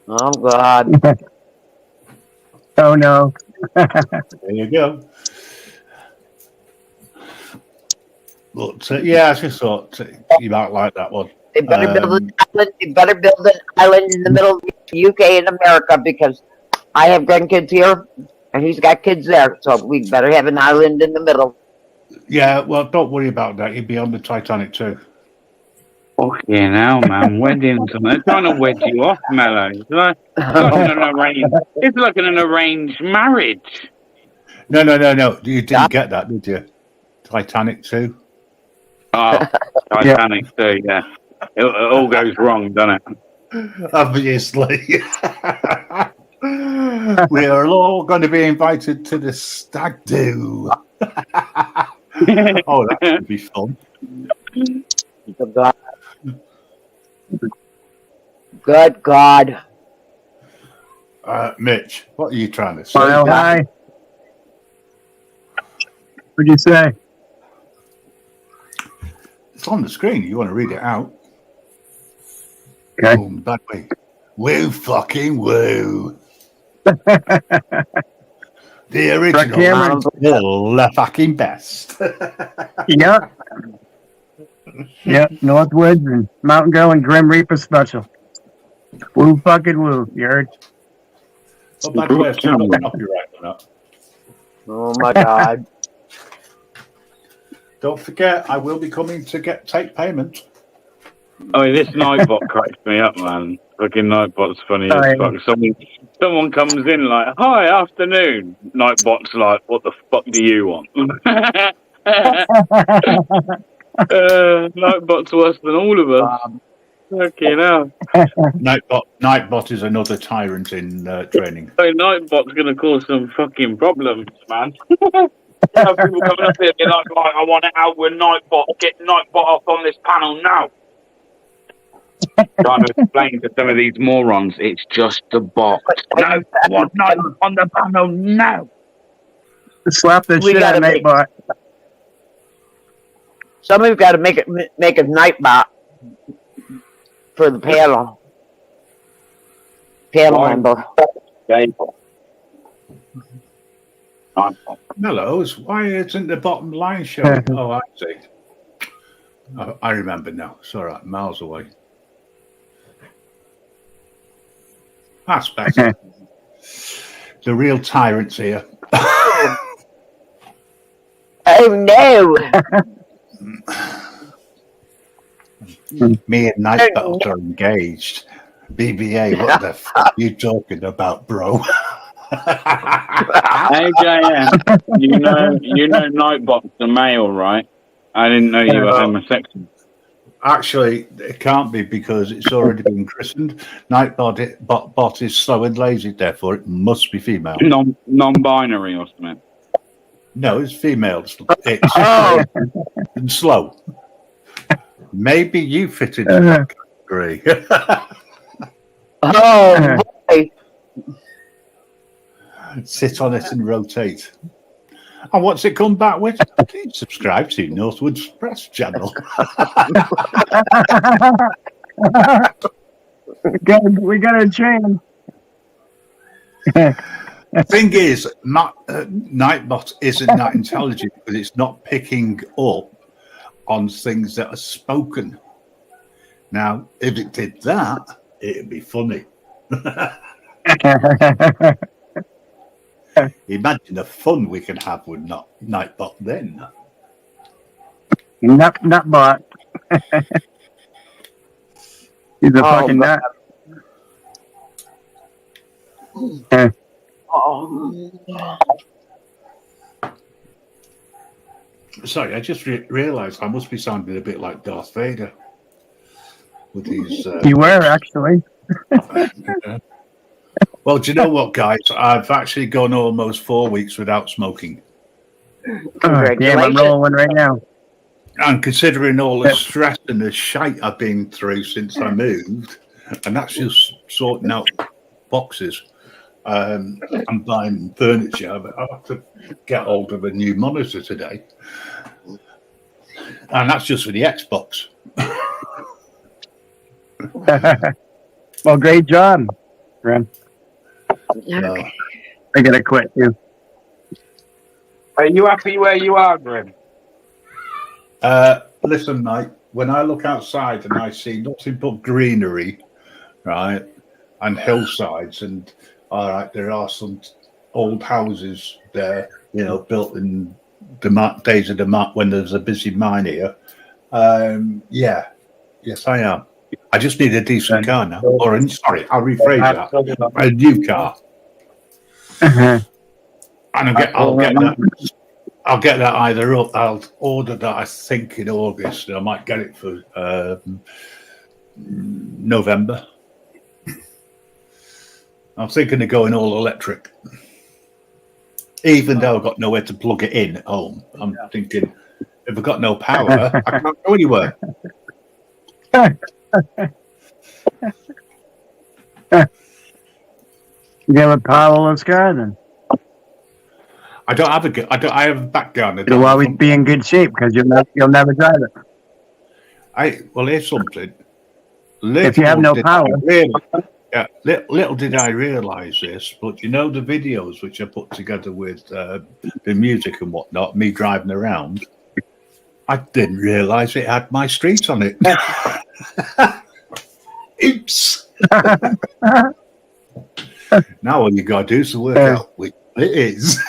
Oh, God. Oh, no. There you go. But, yeah, I just thought you might like that one. They better build an island. They better build an island in the middle of the UK and America, because I have grandkids here and he's got kids there. So we better have an island in the middle. Yeah, well, don't worry about that. You'll be on the Titanic too. Fucking hell, man. Weddings. They're trying to wed you off, Mellow. It's like an arranged marriage. No. You didn't get that, did you? Titanic too? Oh, Titanic too, yeah. It all goes wrong, doesn't it? Obviously. We are all going to be invited to the stag do. Oh, that should be fun. Good God. Mitch, what are you trying to say? Mile high. What'd you say? It's on the screen. You want to read it out? Okay. Boom, that way. Woo, fucking woo. The original the fucking best. Yep. Yep. Northwoods and Mountain Girl and Grim Reaper special. Woo fucking woo. You heard? Oh, by the way, it's not copyright or not. Oh my God. Don't forget, I will be coming to take payment. Oh, this Nightbot cracks me up, man. Fucking Nightbot's funny as fuck. Someone comes in like, "Hi, afternoon." Nightbot's like, "What the fuck do you want?" Nightbot's worse than all of us. Fucking hell. Nightbot is another tyrant in training. So Nightbot's gonna cause some fucking problems, man. Have people coming up here be like, "Right, I want it out with Nightbot. Get Nightbot off on this panel now." Trying to explain to some of these morons, it's just the bot. No, I want Nightbot on the panel now. Slap the shit out of Nightbot. Somebody's got to make a Nightbot for the panel. Panel member. Mellows, why isn't the bottom line showing? Oh, I see. I remember now. It's all right, miles away. That's better. The real tyrants here. Oh no! Me and Nightbot are engaged. BBA, what the fuck are you talking about, bro? Hey, JM, you know Nightbot's the male, right? I didn't know you were homosexual. Actually, it can't be because it's already been christened. Nightbot is slow and lazy, therefore it must be female. Non-binary or something. No, it's female. It's and slow. Maybe you fit into that category. Oh, boy. Sit on it and rotate. And what's it come back with? Please subscribe to Northwood's Press channel. We got a chain. The thing is, Nightbot isn't that intelligent because it's not picking up on things that are spoken. Now, if it did that, it'd be funny. Imagine the fun we can have with Nightbot then. Nutbot. He's a fucking nut. Sorry, I just realised I must be sounding a bit like Darth Vader with these. You were actually. Well, do you know what, guys? I've actually gone almost 4 weeks without smoking. Damn, I'm rolling one right now. And considering all the stress and the shite I've been through since I moved, and that's just sorting out boxes and buying furniture, but I have to get hold of a new monitor today. And that's just for the Xbox. Well, great job, Grim. I gotta quit too. Are you happy where you are, Grim? Listen, mate, when I look outside and I see nothing but greenery, right, and hillsides, and all right, there are some old houses there, you know, built in the days of the when there's a busy mine here. Yeah, yes, I am. I just need a decent car now. Or, sorry, I'll rephrase that. A new car. And I'll get that either up. I'll order that, I think, in August. I might get it for November. I'm thinking of going all electric. Even though I've got nowhere to plug it in at home. I'm thinking, if I've got no power, I can't go anywhere. You have a powerless car then? I don't have I have a back garden. You'll always be in good shape because you'll never drive it. Well, here's something. If you have no power. Little did I realise this, but you know the videos which I put together with the music and whatnot, me driving around, I didn't realise it had my street on it. Oops. Now all you got to do is to work out which it is.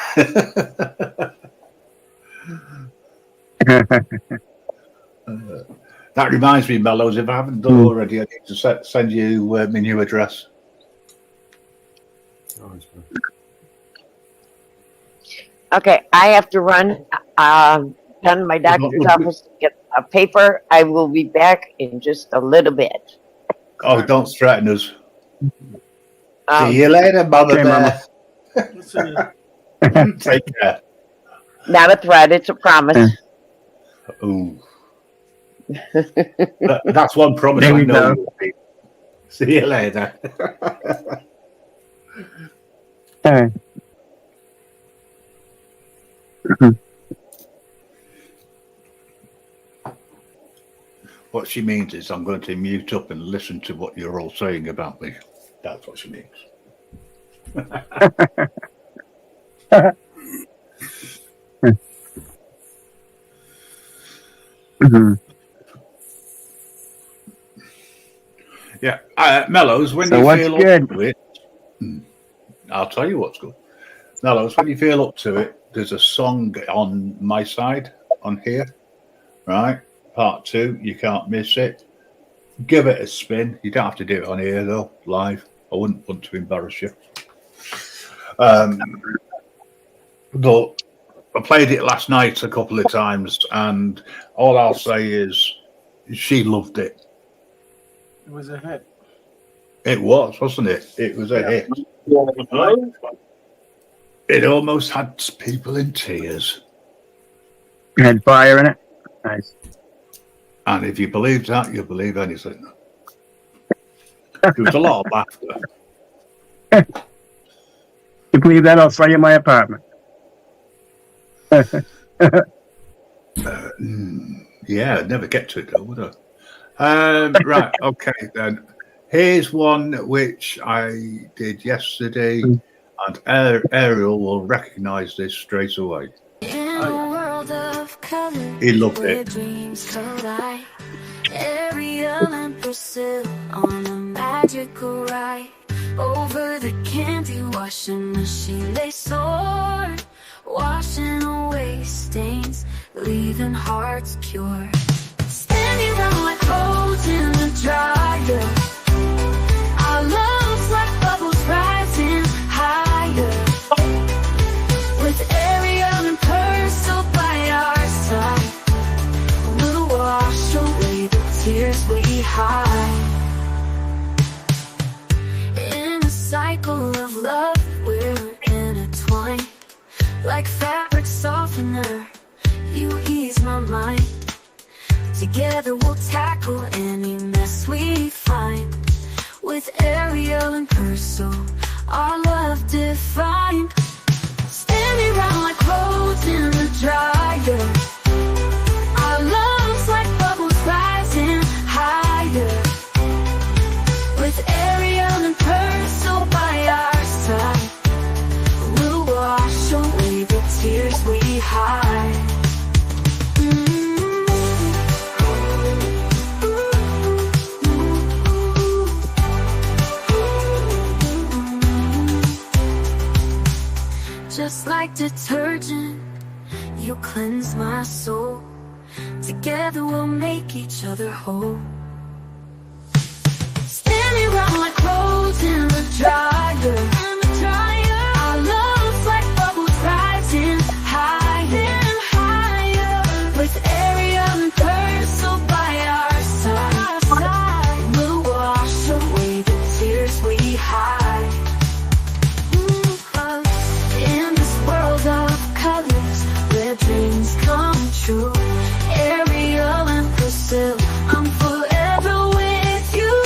That reminds me, Mellows, if I haven't done already, I need to send you my new address. Okay, I have to run down to my doctor's office to get a paper. I will be back in just a little bit. Oh, don't threaten us. See you later, Mama Bear. Take care. Not a threat, it's a promise. Ooh. That's one promise I know. See you later. What she means is I'm going to mute up and listen to what you're all saying about me. That's what she means. Yeah, Mellows, when you feel up to it, I'll tell you what's good. Mellows, when you feel up to it, there's a song on my side, on here, right? Part 2, you can't miss it. Give it a spin. You don't have to do it on here, though, live. I wouldn't want to embarrass you. But I played it last night a couple of times, and all I'll say is she loved it. It was a hit. It was, wasn't it? It was a hit. It almost had people in tears. You had fire in it? Nice. And if you believe that, you believe anything. There was a lot of laughter. You believe that? I'll throw you my apartment. Yeah, I'd never get to it though, would I? Right, okay then. Here's one which I did yesterday, and Ariel will recognise this straight away. He loved it. Ariel and Priscilla on a magical ride over the candy washing machine. They soared, washing away stains, leaving hearts pure. Standing around like clothes in the dryer. Our love's like bubbles rising higher. With Ariel and Priscilla by our side, we'll wash away the tears we hide. In a cycle of love, we're intertwined. Like fabric softener, you ease my mind. Together we'll tackle any mess we find. With Ariel and Perso, our love defined. Standing around like clothes in the dryer. Our love's like bubbles rising higher. With Ariel and Perso by our side, we'll wash away the tears we hide. Just like detergent, you cleanse my soul. Together we'll make each other whole. Standing around like clothes in the dryer. Our love's like bubbles rising higher. With Ariel and Perso by our side, we'll wash away the tears we hide. In this world of colors, where dreams come true, Ariel and Priscilla, I'm forever with you.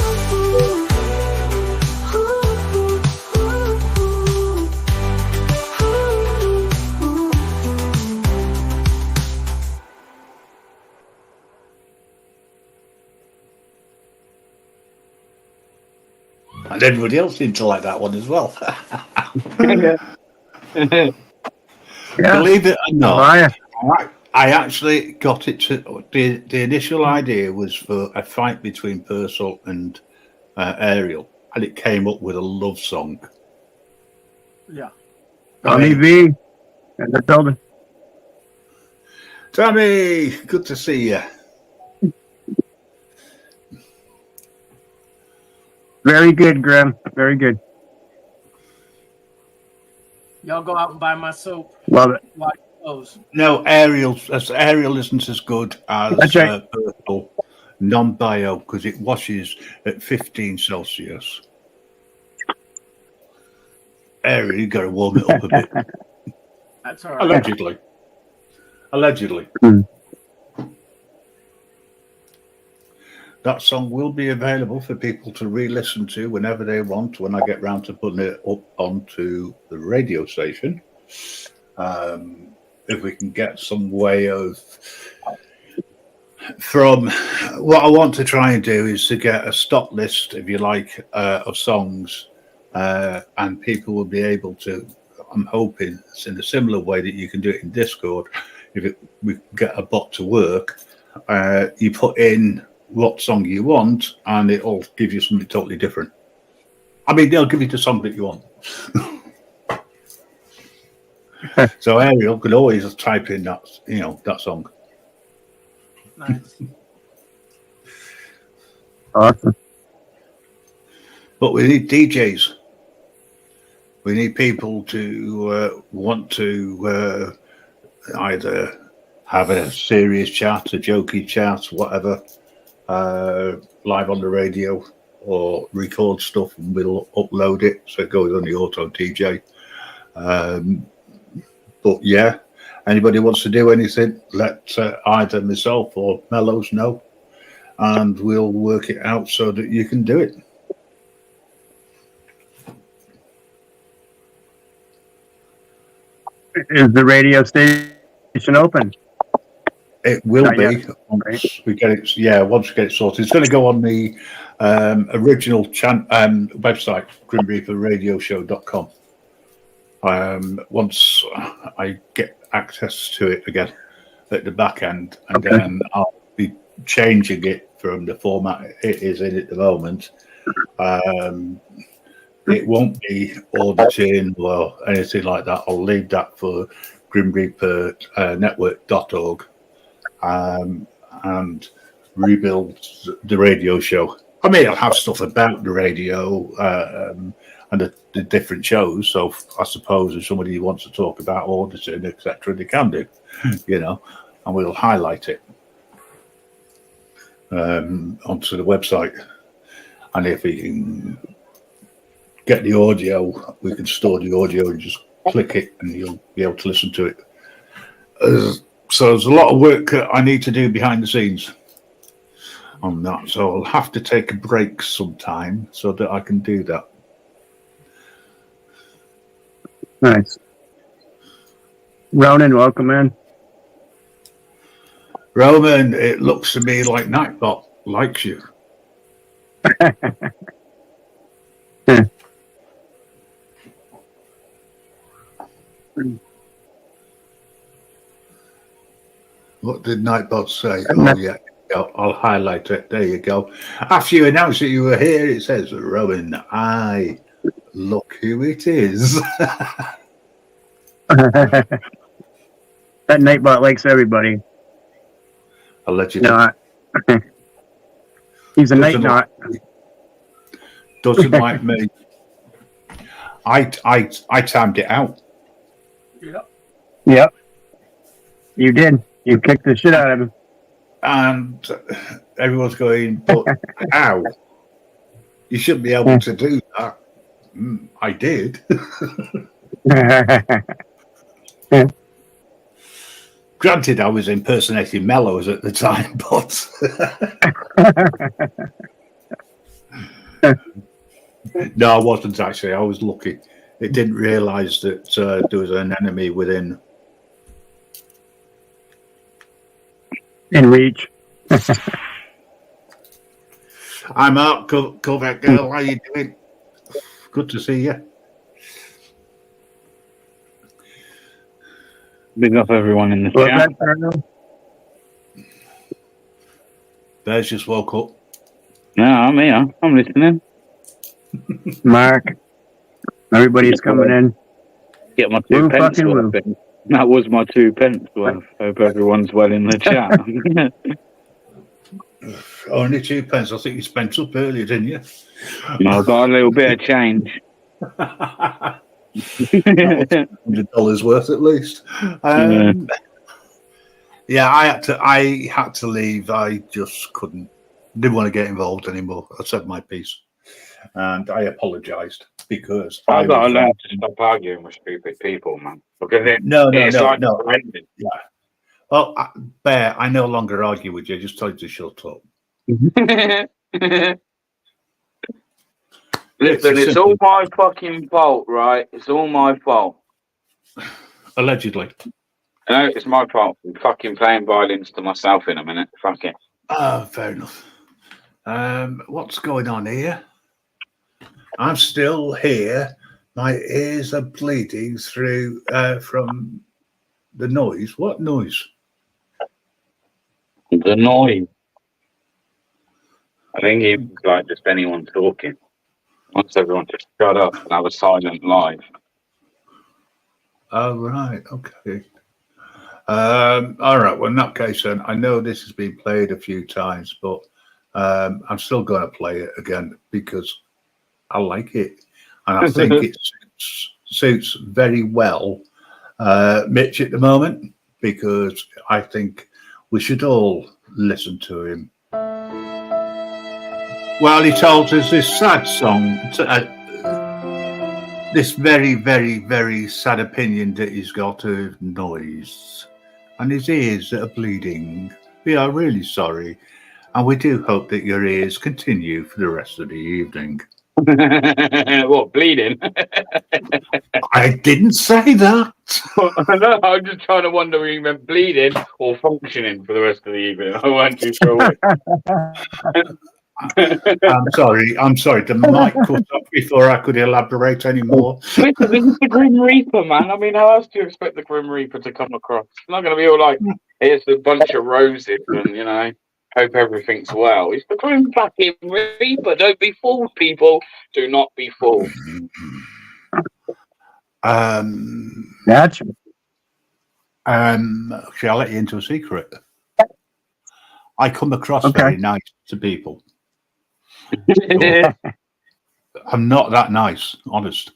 And everybody else seemed to like that one as well. Believe it or not, I actually got it to the initial idea was for a fight between Purcell and Ariel, and it came up with a love song. Yeah. Tommy V and the building. Tammy, good to see you. Very good, Graham. Very good. Y'all go out and buy my soap. Love it. Wash clothes. No, Ariel isn't as good as That's right. Purple non-bio because it washes at 15 Celsius. Ariel, you got to warm it up a bit. That's all right. Allegedly. That song will be available for people to re-listen to whenever they want when I get round to putting it up onto the radio station. If we can get some way of... From what I want to try and do is to get a stock list, if you like, of songs, and people will be able to, I'm hoping, it's in a similar way that you can do it in Discord. We get a bot to work, you put in what song you want, and it'll give you something totally different. I mean, they'll give you the song that you want. So Ariel could always type in that, that song. Nice. Awesome. But we need DJs. We need people to want to either have a serious chat, a jokey chat, whatever, live on the radio, or record stuff and we'll upload it so it goes on the auto DJ. But yeah, anybody wants to do anything, let either myself or Mellows know, and we'll work it out so that you can do it. Is the radio station open? It will Not be yet. once we get it. Yeah, once we get it sorted, it's going to go on the original website, grimreaperradioshow.com. Once I get access to it again at the back end, and then I'll be changing it from the format it is in at the moment. It won't be auditing or anything like that. I'll leave that for grimreapernetwork.org and rebuild the radio show. I mean, I'll have stuff about the radio and the different shows. So I suppose if somebody wants to talk about auditing, etc., they can do, and we'll highlight it onto the website. And if we can get the audio, we can store the audio and just click it and you'll be able to listen to it. So there's a lot of work I need to do behind the scenes on that. So I'll have to take a break sometime so that I can do that. Nice. Ronan, welcome in. Roman, it looks to me like Nightbot likes you. What did Nightbot say? Oh, yeah. I'll highlight it. There you go. After you announced that you were here, it says, Rowan, look who it is. That Nightbot likes everybody. Allegedly. He's a night knot. Doesn't like me. I timed it out. Yep. You did. You kicked the shit out of him. And everyone's going, but how? You shouldn't be able to do that. I did. Granted, I was impersonating Mellows at the time, but no, I wasn't actually. I was lucky. It didn't realise that there was an enemy within. In reach. Hi, Mark. Corvette girl. How you doing? Good to see you. Big up everyone in the chat. Bears just woke up. No, I'm here. I'm listening. Mark. Everybody's coming in. Get my two pence worth in. That was my 2 pence worth. Hope everyone's well in the chat. Only 2 pence. I think you spent up earlier, didn't you? I got a little bit of change. $100 worth at least. Yeah, I had to leave. I just didn't want to get involved anymore. I said my piece, and I apologised because I got to learn to stop arguing with stupid people, man. Because no. horrendous. Yeah. Well, Bear, I no longer argue with you. I just tell you to shut up. Listen, it's all my fucking fault, right? It's all my fault. Allegedly. No, it's my fault. I'm fucking playing violins to myself in a minute. Fuck it. Oh, fair enough. What's going on here? I'm still here. My ears are bleeding through from the noise. What noise? The noise. I think it's like just anyone talking. Once everyone just shut up and have a silent live. Oh, right. Okay. All right. Well, in that case, then, I know this has been played a few times, but I'm still going to play it again because I like it. And I think it suits very well Mitch at the moment, because I think we should all listen to him. Well, he told us this sad song, this very, very, very sad opinion that he's got of noise, and his ears that are bleeding. We are really sorry, and we do hope that your ears continue for the rest of the evening. What, bleeding? I didn't say that. No, I'm just trying to wonder whether you meant bleeding or functioning for the rest of the evening. I weren't too sure which. I'm sorry. The mic cut off before I could elaborate anymore. Listen, this is the Grim Reaper, man. I mean, how else do you expect the Grim Reaper to come across? It's not going to be all like, here's a bunch of roses and, hope everything's well. It's the Grim fucking Reaper. Don't be fooled, people. Do not be fooled. Gotcha. Shall I let you into a secret? I come across very nice to people. I'm not that nice, honest.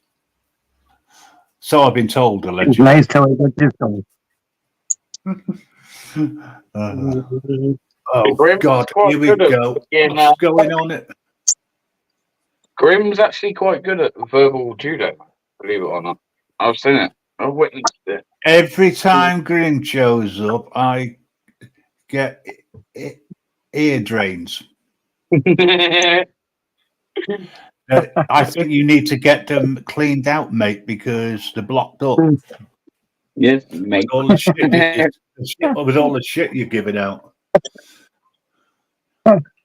So I've been told, allegedly. Nice till I get this one. Oh, God, here we go. What's going on it? Grim's actually quite good at verbal judo, believe it or not. I've seen it. I've witnessed it. Every time Grim shows up, I get ear drains. I think you need to get them cleaned out, mate, because they're blocked up. Yes, mate. With all the shit you're giving out.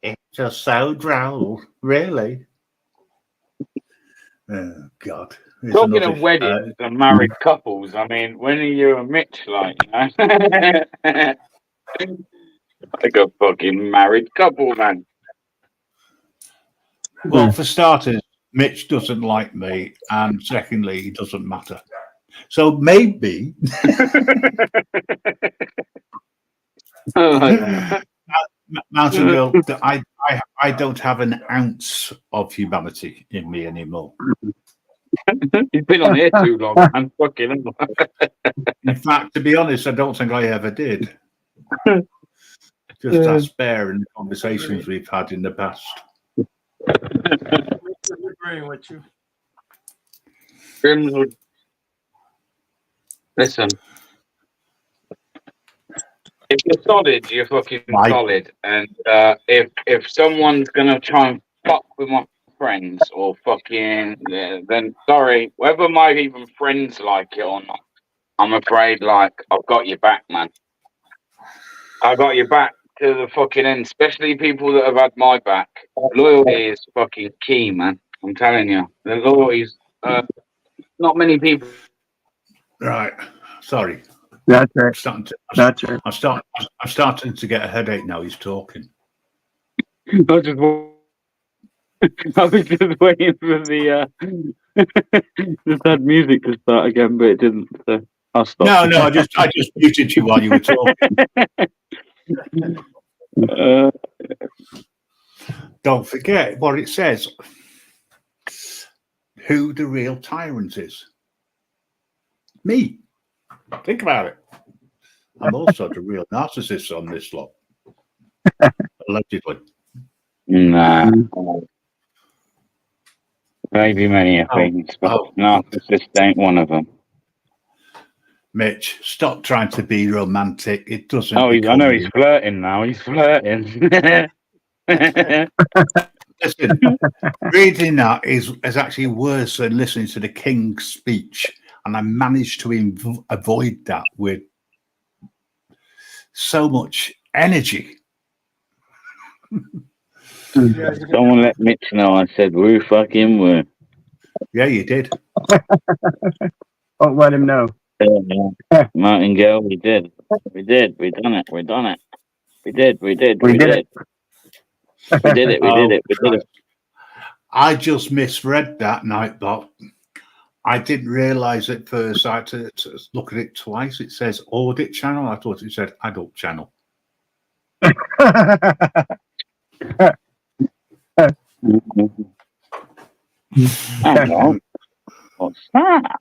It's just so droll, really. Oh, God. Talking of weddings and married couples, I mean, when are you and Mitch like, like a fucking married couple, man? Well, for starters, Mitch doesn't like me, and secondly, he doesn't matter. So maybe Mountain Girl, I don't have an ounce of humanity in me anymore. You've been on here too long, man. Fucking. In fact, to be honest, I don't think I ever did. Just ask Bear in the conversations we've had in the past. Agreeing with you. Grimwood. Listen. If you're solid, you're fucking solid. And if someone's gonna try and fuck with my friends or fucking, then sorry, whether my even friends like it or not, I'm afraid, like, I've got your back, man. I got your back to the fucking end, especially people that have had my back. Loyalty is fucking key, man. I'm telling you, the loyalty's not many people. Right, sorry. That's right. I'm starting to get a headache now. He's talking. I was just waiting for the sad music to start again, but it didn't. So I'll stop. No, I just muted you while you were talking. Don't forget what it says. Who the real tyrant is. Me. Think about it. I'm also the real narcissist on this lot. Allegedly. Nah. Maybe many things, but narcissist ain't one of them. Mitch, stop trying to be romantic. It doesn't. Oh, I know he's flirting now. He's flirting. Listen, reading that is actually worse than listening to the King's speech, and I managed to avoid that with so much energy. Someone let Mitch know I said woo fucking woo. Yeah, you did. Oh, let him know. Martingale, we did. We done it. We did it. We did it. I just misread that, Nightbot. I didn't realise at first. I had to look at it twice. It says audit channel. I thought it said adult channel. What's that?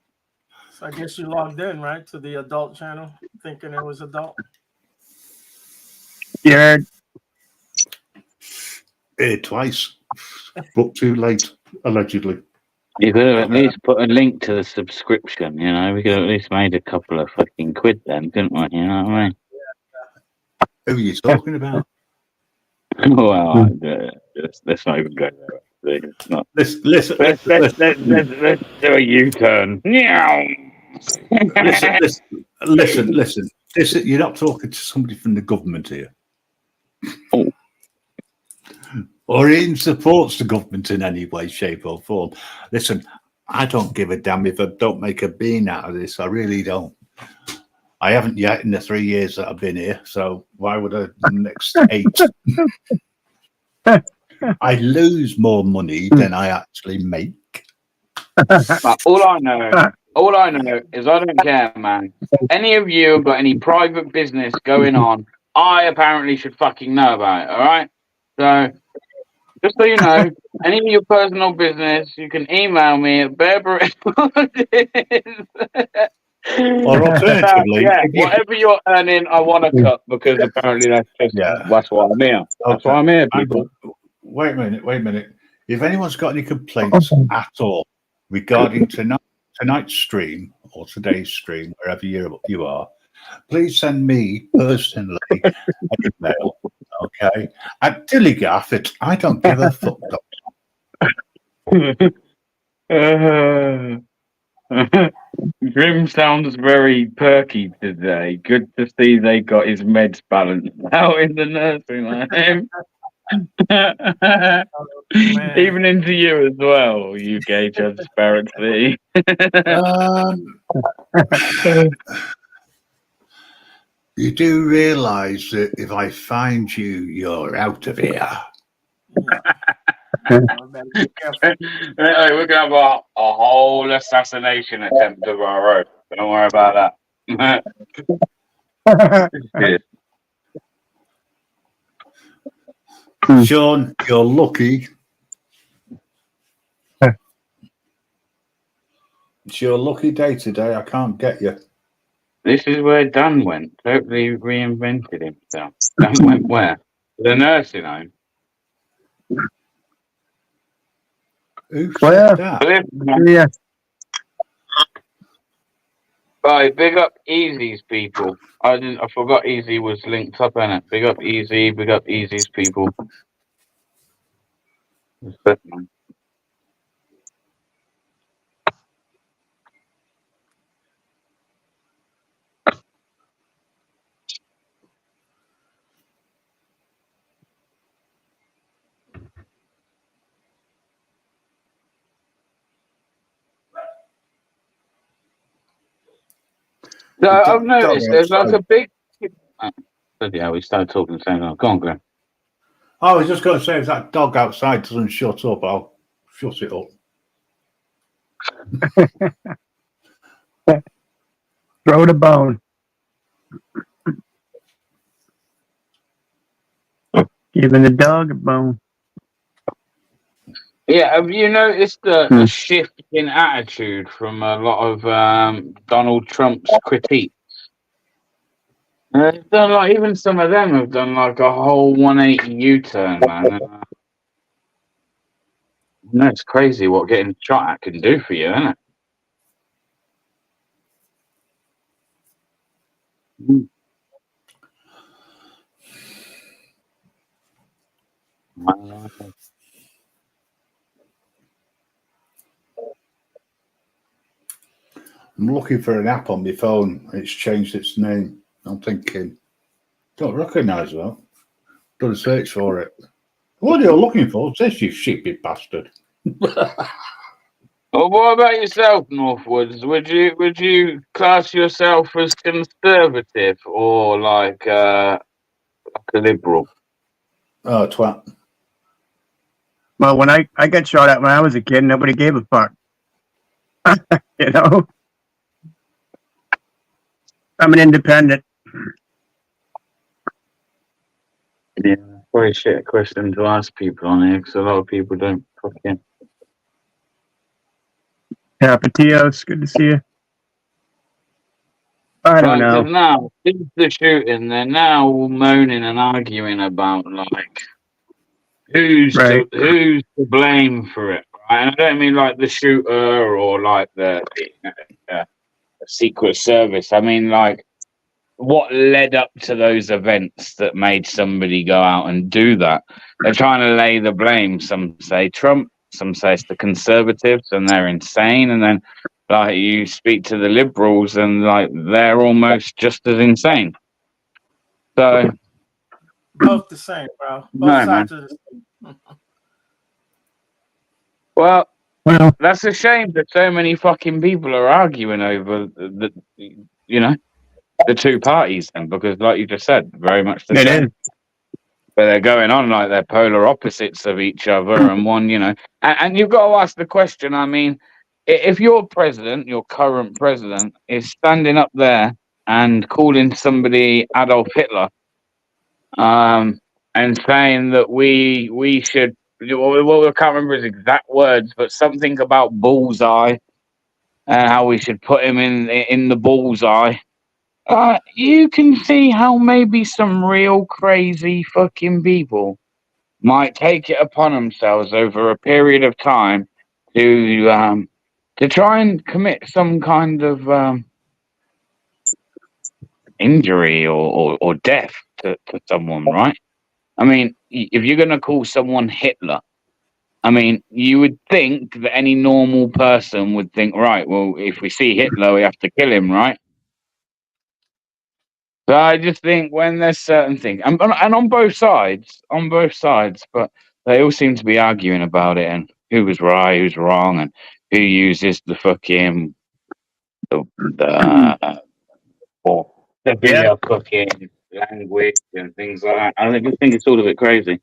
So I guess you logged in, right, to the adult channel, thinking it was adult. Yeah. Twice. But too late, allegedly. You could have at least put a link to the subscription, you know. We could have at least made a couple of fucking quid then, couldn't we? You know what I mean? Who are you talking about? Well, let's not even go there. Let's do a U-turn. Listen. You're not talking to somebody from the government here. Oh. Or even supports the government in any way, shape, or form. Listen, I don't give a damn if I don't make a bean out of this. I really don't. I haven't yet in the 3 years that I've been here, so why would I the next 8? I lose more money than I actually make. All I know is I don't care, man. Any of you got any private business going on, I apparently should fucking know about it, all right? So, just so you know, any of your personal business, you can email me at bearbrick. Or alternatively, whatever you're earning, I want to cut because apparently that's why I'm here. That's why I'm here, people. Wait a minute. If anyone's got any complaints at all regarding tonight's stream or today's stream, wherever you are, please send me personally an email, okay? At Dillygaff at I don't give a fuck. Grim sounds very perky today. Good to see they got his meds balanced out in the nursing home. Even into you as well, you gay transparency. You do realise that if I find you, you're out of here. We're gonna have a whole assassination attempt of our own. Don't worry about that. Sean, you're lucky. It's your lucky day today. I can't get you. This is where Dan went. Totally reinvented himself. Dan went where? The nursing home. Who said that? Yeah. Right, big up Easy's people. I forgot Easy was linked up in it. Big up Easy. Big up Easy's people. Respect, man. So I've noticed there's like a big. Yeah, we started talking the same time. Go on, Graham. I was just going to say, if that dog outside doesn't shut up, I'll shut it up. Throw the bone. Giving the dog a bone. Yeah, have you noticed a shift in attitude from a lot of Donald Trump's critiques? They've done like even some of them have done like a whole 180 U-turn, man. No, it's crazy what getting shot at can do for you, isn't it? I'm looking for an app on my phone. It's changed its name. I'm thinking, don't recognise that. Done a search for it. What are you looking for? It says you sheepy bastard. Well, what about yourself, Northwoods? Would you class yourself as conservative or like a liberal? Oh, twat. Well, when I got shot at when I was a kid, nobody gave a fuck. You know? I'm an independent. Yeah, probably a shit question to ask people on here because a lot of people don't fucking. Yeah, Patios, good to see you. I don't know. Because now, since the shooting, they're now all moaning and arguing about like who's to blame for it. Right? And I don't mean like the shooter or like the Secret Service. I mean like what led up to those events that made somebody go out and do that. They're trying to lay the blame. Some say Trump, some say it's the Conservatives, and they're insane. And then like you speak to the Liberals, and like they're almost just as insane. So Both the same, bro. Both sides are the same. Well, that's a shame that so many fucking people are arguing over the two parties, then, because, like you just said, very much the same. But they're going on like they're polar opposites of each other, and one, and you've got to ask the question. I mean, if your president, your current president, is standing up there and calling somebody Adolf Hitler, and saying that we should. Well, I can't remember his exact words, but something about bullseye and how we should put him in the bullseye. You can see how maybe some real crazy fucking people might take it upon themselves over a period of time to try and commit some kind of injury or death to someone, right? I mean, if you're going to call someone Hitler, I mean, you would think that any normal person would think, right, well, if we see Hitler, we have to kill him, right? So I just think when there's certain things, and on both sides, but they all seem to be arguing about it and who was right, who's wrong, and who uses the fucking the fucking language and things like that. I just think it's all a bit crazy. It's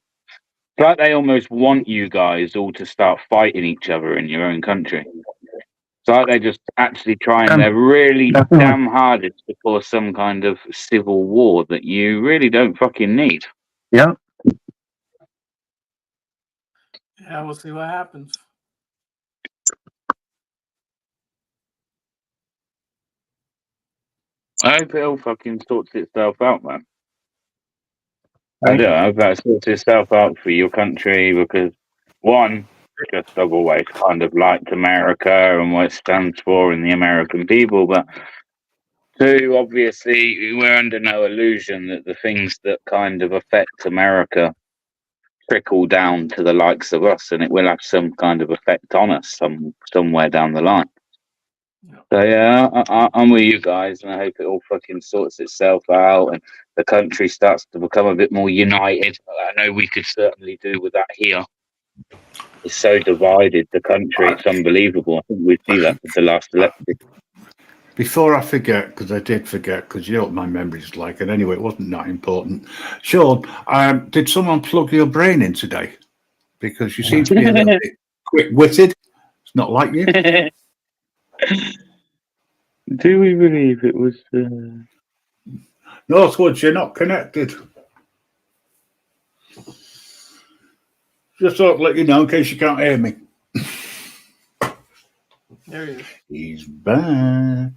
like they almost want you guys all to start fighting each other in your own country. It's like they're just actually trying their really damn hardest to cause some kind of civil war that you really don't fucking need. Yeah. Yeah, we'll see what happens. I hope it all fucking sorts itself out, man. I do. I hope that sorts itself out for your country because, one, just I've always kind of liked America and what it stands for and the American people, but two, obviously, we're under no illusion that the things that kind of affect America trickle down to the likes of us, and it will have some kind of effect on us somewhere down the line. So yeah, I'm with you guys, and I hope it all fucking sorts itself out, and the country starts to become a bit more united. I know we could certainly do with that here. It's so divided, the country. It's unbelievable. I think we see that with the last election. Before I forget, because I did forget, because you know what my memory's like, and anyway, it wasn't that important. Sean, did someone plug your brain in today? Because you seem to be a little bit quick-witted. It's not like you. Do we believe it was? Northwoods, you're not connected. Just thought to let you know in case you can't hear me. There he is. He's back.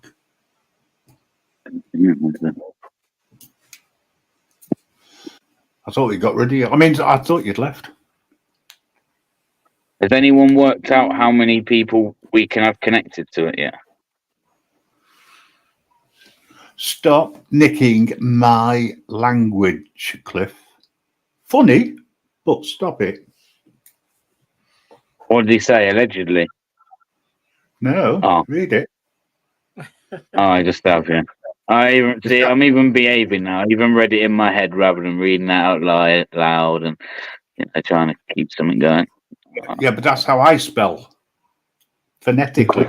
I thought you got rid of you. I mean, I thought you'd left. Has anyone worked out how many people we can have connected to it yet? Stop nicking my language, Cliff. Funny, but stop it. What did he say? Allegedly. No, read it. Oh, I just have, yeah. I'm even behaving now. I even read it in my head rather than reading it out loud and trying to keep something going. Yeah, but that's how I spell. Phonetically.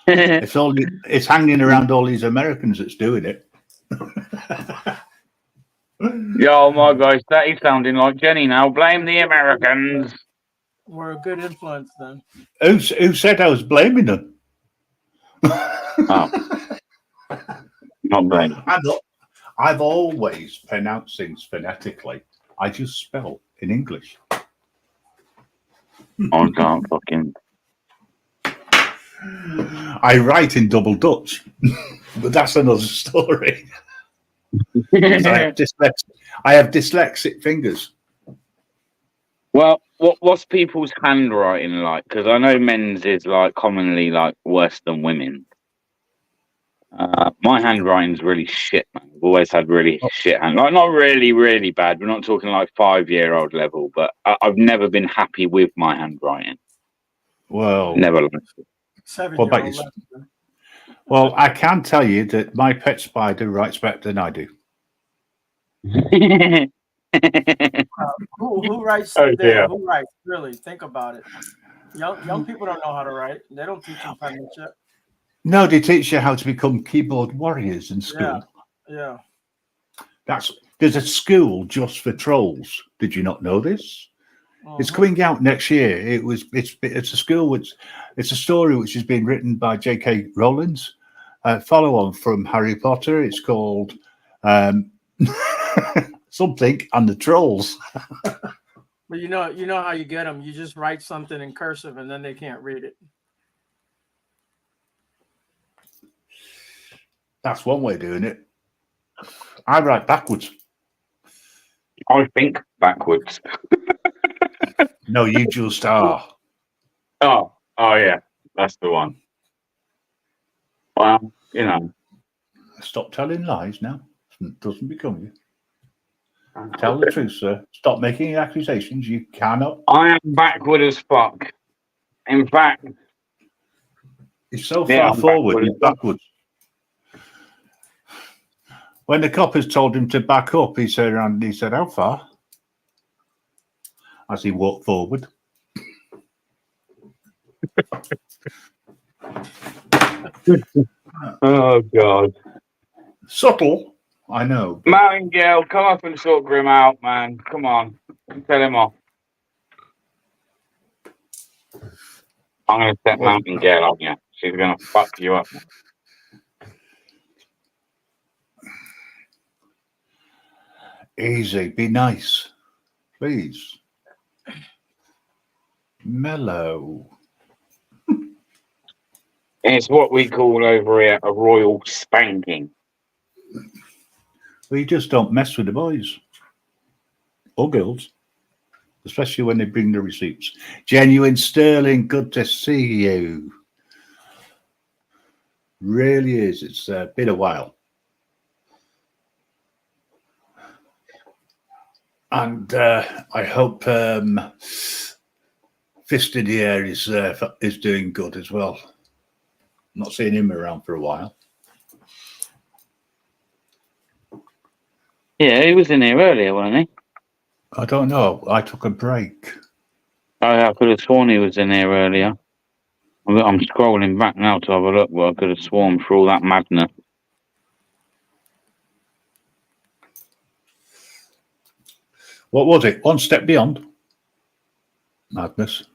It's hanging around all these Americans that's doing it. Yo, my gosh, that is sounding like Jenny now. Blame the Americans. We're a good influence then. Who said I was blaming them? Oh. Not blaming. I've always pronounced things phonetically. I just spell in English. I can't fucking. I write in double Dutch, but that's another story. I have dyslexic fingers. Well, what's people's handwriting like? Because I know men's is like commonly like worse than women. My handwriting's really shit, man. I've always had really shit hand. Like, not really, really bad. We're not talking like 5-year-old level, but I've never been happy with my handwriting. Well, never liked it. 7-year-old. What about you? Well, I can tell you that my pet spider writes better than I do. Who writes Oh, there? dear. Who writes? Really, think about it. Young people don't know how to write. They don't teach them penmanship. No, they teach you how to become keyboard warriors in school. Yeah. There's a school just for trolls. Did you not know this? It's coming out next year. It's a school it's a story which has been written by J.K. Rowling. Follow on from Harry Potter. It's called something and the Trolls. But you know how you get them. You just write something in cursive, and then they can't read it. That's one way of doing it. I write backwards. I think backwards. No, you just are. Oh yeah, that's the one. Well, Stop telling lies now. It doesn't become you. Tell the truth, sir. Stop making accusations. You cannot. I am backward as fuck. In fact, it's so far forward and backwards. When the coppers told him to back up, he said, "How far?" As he walked forward. Oh God. Subtle, I know. Mountain Girl, come up and sort Grim out, man. Come on. Tell him off. I'm going to set Mountain Girl on you. She's going to fuck you up. Easy. Be nice. Please. Mellow. It's what we call over here a royal spanking. Well, you just don't mess with the boys. Or girls. Especially when they bring the receipts. Genuine Sterling, good to see you. Really is. It's been a while. And I hope Fist in the Air is doing good as well. Not seeing him around for a while. Yeah, he was in here earlier, wasn't he? I don't know. I took a break. I could have sworn he was in here earlier. I'm scrolling back now to have a look, but I could have sworn through all that madness. What was it? One Step Beyond? Madness.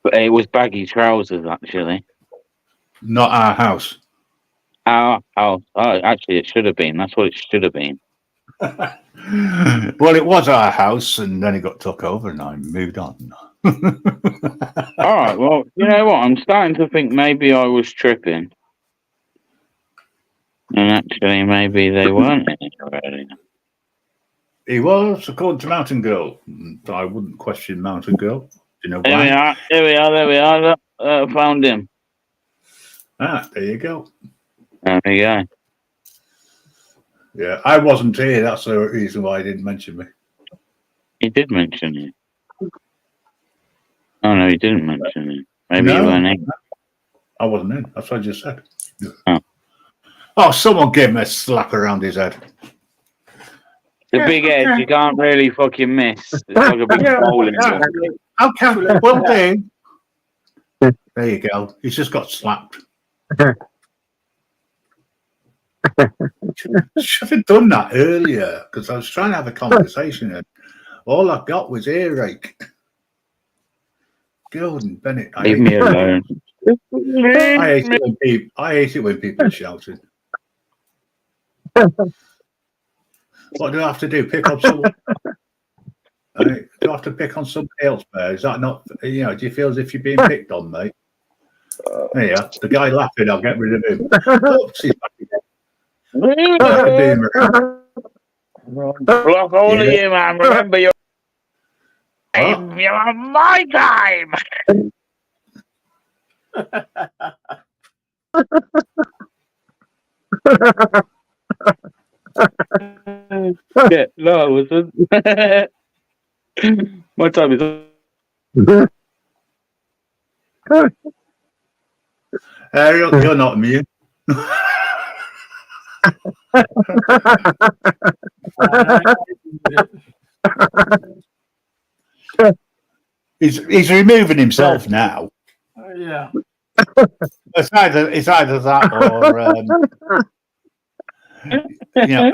But it was baggy trousers, actually. Not our house. Our house. Oh, actually, it should have been. That's what it should have been. Well, it was our house, and then it got took over, and I moved on. All right. Well, you know what? I'm starting to think maybe I was tripping, and actually, maybe they weren't in it already. He was, according to Mountain Girl. I wouldn't question Mountain Girl. Do you know There why? we are. There we are. There we are. Look, found him. Ah, there you go. There we go. Yeah, I wasn't here. That's the reason why he didn't mention me. He did mention it. Oh no, he didn't mention it. Maybe No, you weren't in. I wasn't in. That's what I just said. Oh. Oh, someone gave him a slap around his head. The big head, you can't really fucking miss. It's like a big bowling ball. Okay, well then. There you go. He's just got slapped. Should have done that earlier because I was trying to have a conversation and all I got was earache. Gordon Bennett, Leave me alone. I hate it when people are shouting. What do I have to do? Pick up someone? Do I have to pick on somebody else, Bear? Is that not, do you feel as if you're being picked on, mate? There you are. The guy laughing, I'll get rid of him. Oops, he's back again. Block all of you, man. Remember your time. You're my time. Yeah, no, I wasn't. My time is Ariel, you're not immune. He's removing himself now. Yeah. It's either that or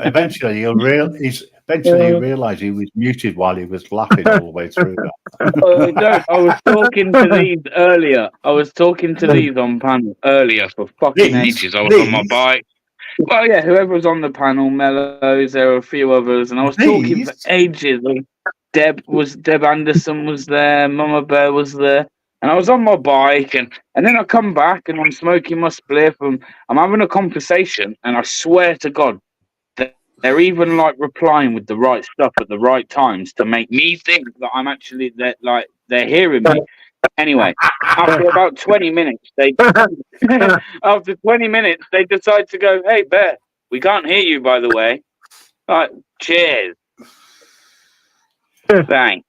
eventually he'll realise he was muted while he was laughing all the way through that. No, I was talking to these earlier. I was talking to these on panel earlier for fucking ages. I was on my bike. Well, yeah, whoever was on the panel, Mellows, there were a few others, and I was talking for ages. Like Deb Anderson was there, Mama Bear was there, and I was on my bike, and then I come back and I'm smoking my spliff, and I'm having a conversation, and I swear to God, they're even like replying with the right stuff at the right times to make me think that I'm actually they're hearing me. Anyway, after about 20 minutes, they decide to go, "Hey, Bear, we can't hear you, by the way." Like, cheers. Thanks.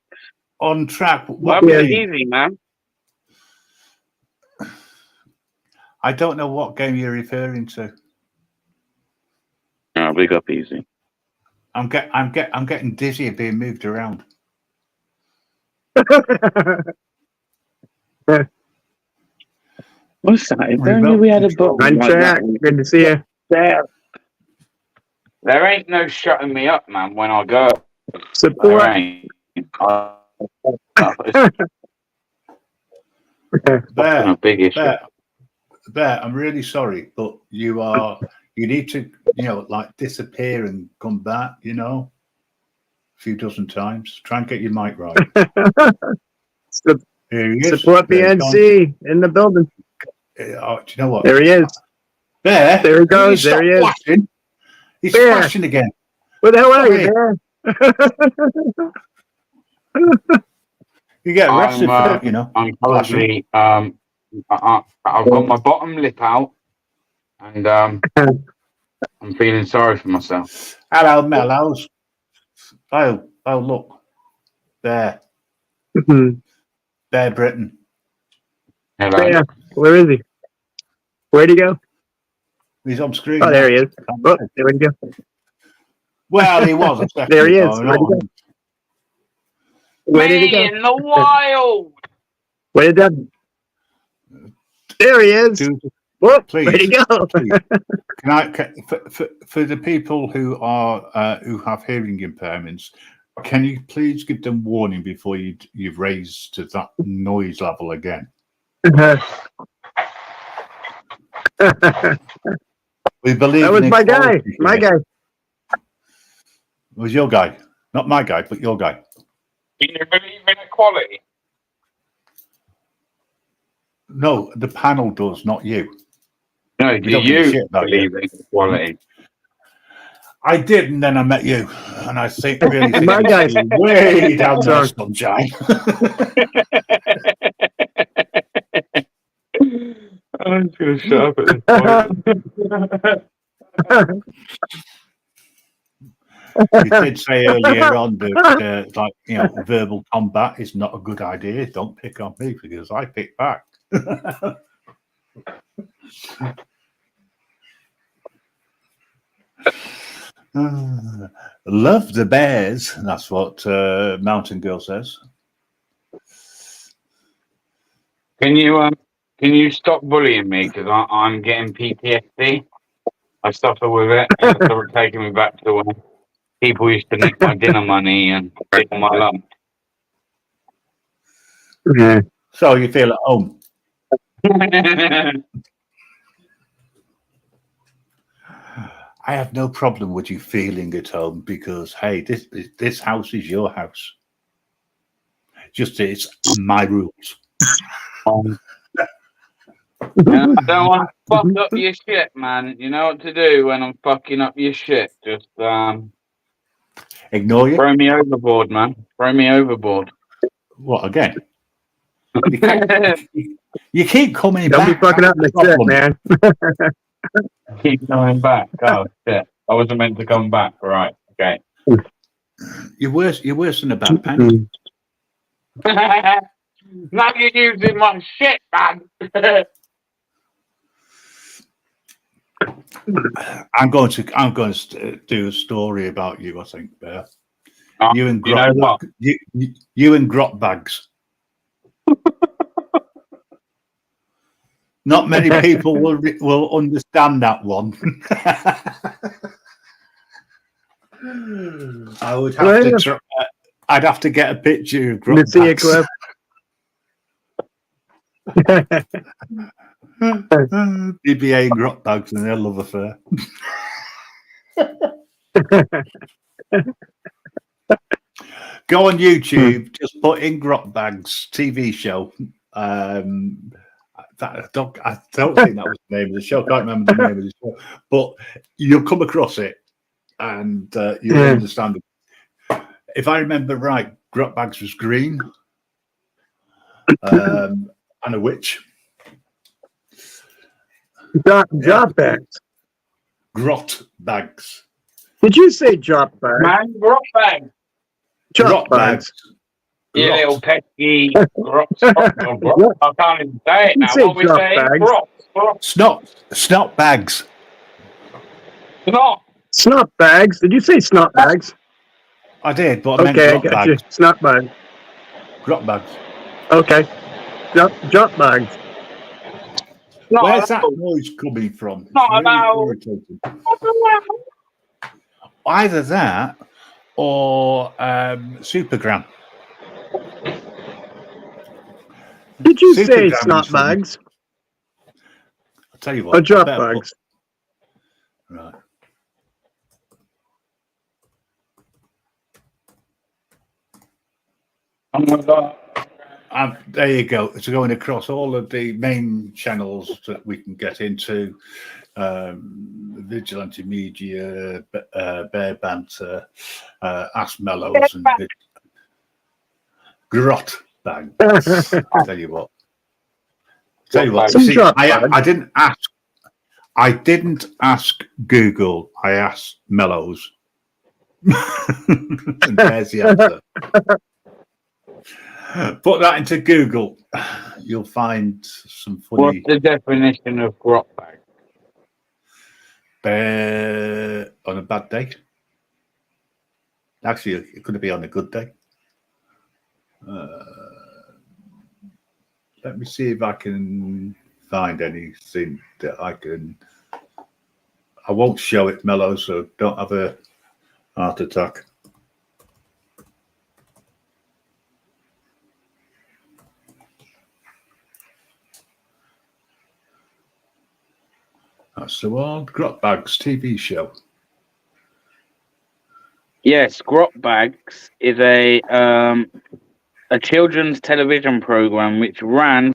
On track. Well, easy, man. I don't know what game you're referring to. Oh, big up easy. I'm getting dizzy of being moved around. What's that? If only we had a button like that. Good to see you. There ain't no shutting me up, man, when I go. Support. Bear, I'm really sorry, but you need to, disappear and come back, a few dozen times. Try and get your mic right. Here he is. Support the NC in the building. Do you know what? There he is. Bear. There he goes. There he is. Flashing? He's Bear. flashing again. Where the hell are you, Bear? You get arrested for that, I'm currently, I've got my bottom lip out, and I'm feeling sorry for myself. Hello, Mellows. Oh, look. There. Bear Britain. Hello. Bear. Where is he? Where'd he go? He's on screen. Oh, there he is. Oh, there we go. Well, he was a second There he is. ago, Where did he go? In the wild. Where did that? There he is. Whoop, please, where'd he go? For the people who have hearing impairments, can you please give them warning before you've raised to that noise level again? We believe That was in my guy. equality My here. guy. It was your guy. Not my guy, but your guy. Do you believe in equality? No, the panel does, not you. No, We do don't give a you shit about believe you. in equality? I did, and then I met you, and I really think My you guy. see way down there, Sorry. sunshine. I'm just gonna shut up at this point. You did say earlier on that, like, you know, verbal combat is not a good idea. Don't pick on me because I pick back. Love the bears. That's what Mountain Girl says. Can you stop bullying me because I'm getting PTSD? I suffer with it, and it's sort of taking me back to when people used to nick my dinner money and take my lunch. Yeah. So you feel at home. I have no problem with you feeling at home because, hey, this house is your house. Just it's my rules. I don't want to fuck up your shit, man. You know what to do when I'm fucking up your shit. Just ignore you. Throw me overboard, man. Throw me overboard. What again? You keep coming Don't back. be fucking up my shit, man. Keep coming back. Oh shit! I wasn't meant to come back. Right. Okay. You're worse than a bad penny. Now you're using my shit, man. I'm going to do a story about you. I think, Bear. You and you know what? You and grot bags. Not many people will understand that one. I would have to. I'd have to get a picture of grot bags. BBA and grot bags and their love affair. Go on YouTube, just put in grot bags TV show. I don't think that was the name of the show. I can't remember the name of the show, but you'll come across it and you'll understand it. If I remember right, grot bags was green and a witch. Drop bags. Grot bags. Did you say drop bags? Man, grot bags. Drop bags. You little pesky grots. I can't even say it now. What we saying? Grots. Snot bags. Snot bags. Did you say snot bags? I did, but I meant okay, grot I got bags. you. Snot bags. Grot bags. Okay. Drop bags. Where's that noise coming from? It's really irritating. Either that or Supergram. Did you say Supergram snot bags? I'll tell you what. Or drop bags? Right. There you go. It's going across all of the main channels that we can get into. Vigilante Media, Bear Banter, Ask Mellows, and Grot Bags. I'll tell you what. See, I didn't ask Google. I asked Mellows. And there's the answer. Put that into Google. You'll find some funny. What's the definition of grot bag? On a bad day. Actually, it could be on a good day. Let me see if I can find anything that I can. I won't show it, Mellow, so don't have a heart attack. That's the one. Grotbags TV show. Yes, Grotbags is a children's television program which ran.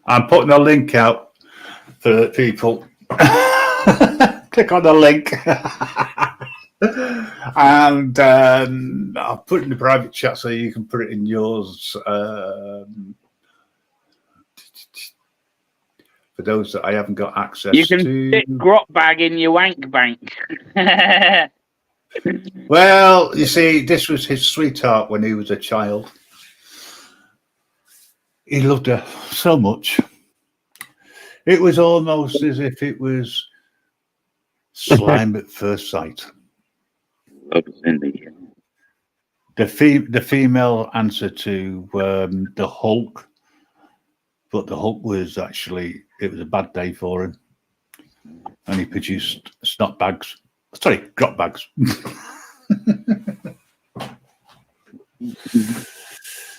I'm putting a link out for people. Click on the link. And I'll put it in the private chat so you can put it in yours. For those that I haven't got access You can to. stick Grotbag in your wank bank. Well, you see, this was his sweetheart when he was a child. He loved her so much. It was almost as if it was slime at first sight. The female answer to the Hulk, but the Hulk was actually, it was a bad day for him. And he produced snot bags. Sorry, drop bags.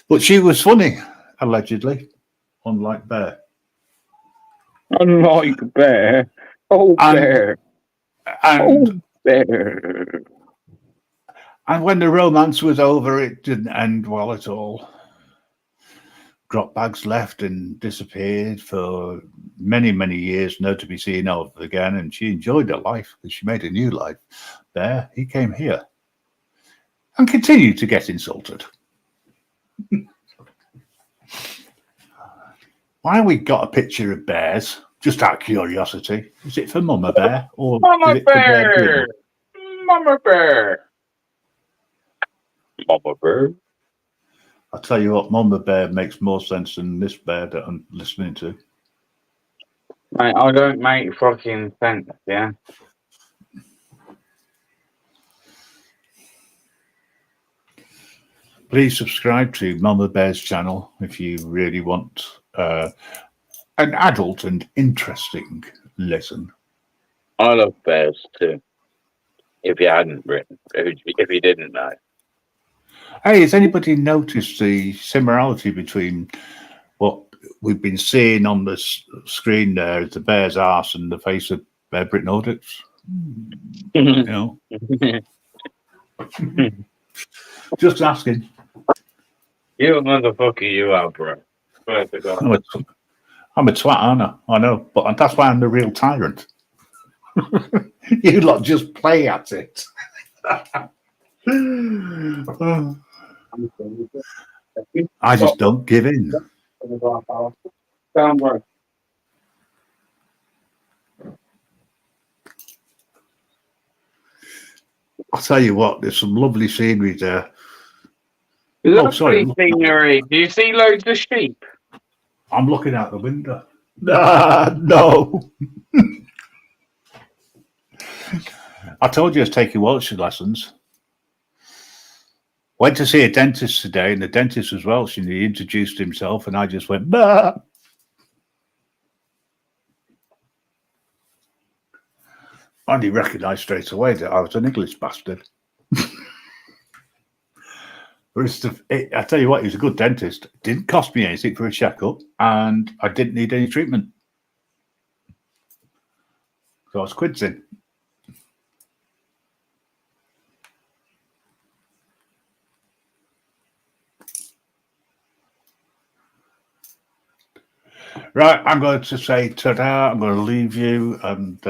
But she was funny, allegedly, unlike Bear. Unlike Bear. Oh, Bear. And, oh, Bear. And when the romance was over, it didn't end well at all. Grotbags left and disappeared for many, many years, never to be seen of again. And she enjoyed her life because she made a new life. Bear, he came here and continued to get insulted. Why have we got a picture of bears? Just out of curiosity. Is it for Mama Bear? Or Mama is it for Bear! Mama Bear! Mama Bear? I'll tell you what, Mama Bear makes more sense than this bear that I'm listening to. Mate, I don't make fucking sense, yeah? Please subscribe to Mama Bear's channel if you really want an adult and interesting lesson. I love bears too. If you hadn't written, if you didn't know. Hey, has anybody noticed the similarity between what we've been seeing on the screen there as the bear's arse and the face of Bear Brit Nordics? You know? Just asking. You motherfucker, you are, bro. I'm a twat, aren't I? I know, but that's why I'm the real tyrant. You lot just play at it. I just don't give in. I'll tell you what, there's some lovely scenery there. Lovely scenery. Do you see loads of sheep? I'm looking out the window. No. I told you I was taking Welsh lessons. Went to see a dentist today, and the dentist was Welsh, and he introduced himself, and I just went, bah. And he recognised straight away that I was an English bastard. I tell you what, he was a good dentist. It didn't cost me anything for a checkup, and I didn't need any treatment. So I was quidsing. Right, I'm going to say ta-da. I'm going to leave you and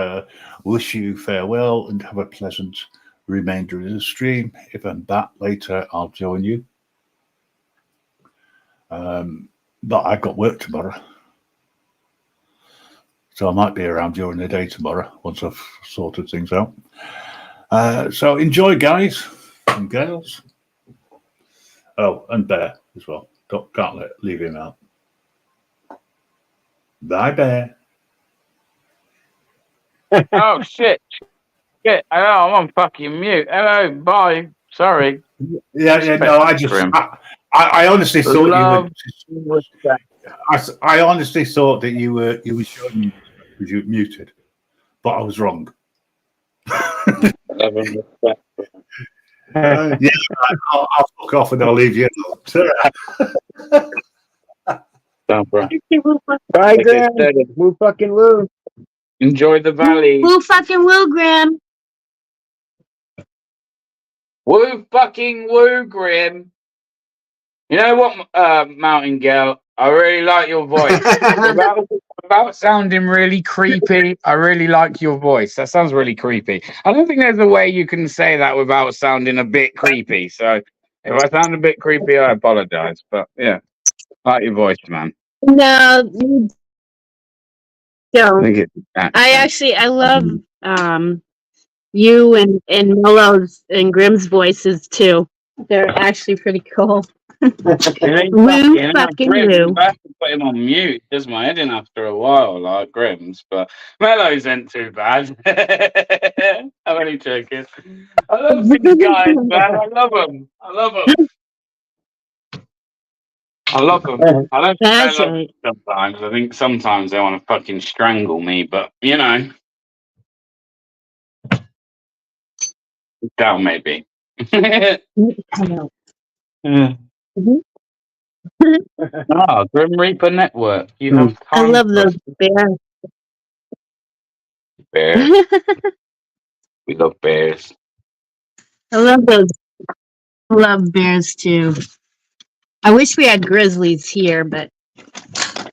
wish you farewell and have a pleasant remainder of the stream. If I'm back later, I'll join you. But I've got work tomorrow. So I might be around during the day tomorrow once I've sorted things out. So enjoy, guys and girls. Oh, and Bear as well. Can't leave him out. Bye, Bear. Oh, shit. Shit. Hello, I'm on fucking mute. Hello, bye. Sorry. Yeah, no, I honestly thought you were. I honestly thought that you were showing you were muted, but I was wrong. Yeah, I'll fuck off and I'll leave you alone. Barbara. Bye, Like I Graham. said, Woo fucking woo. enjoy the valley. Woo fucking woo, Graham. Woo fucking woo, Grim. You know what, Mountain Girl? I really like your voice. Without sounding really creepy, I really like your voice. That sounds really creepy. I don't think there's a way you can say that without sounding a bit creepy. So if I sound a bit creepy, I apologize. But yeah, I like your voice, man. No, you I don't. think it's I love you and Mello's and Grimm's voices too. They're actually pretty cool. Woo fucking woo. I have to put him on mute. Does my head in after a while, like Grimm's, but Mellows ain't too bad. I'm only joking. I love these guys, man. I love them. I love them. I love them. I don't think That's they love right. me sometimes. I think sometimes they want to fucking strangle me, but you know, down maybe. Grim Reaper Network. You have I time love for those bears. bears. We love bears. I love those. I love bears too. I wish we had grizzlies here, but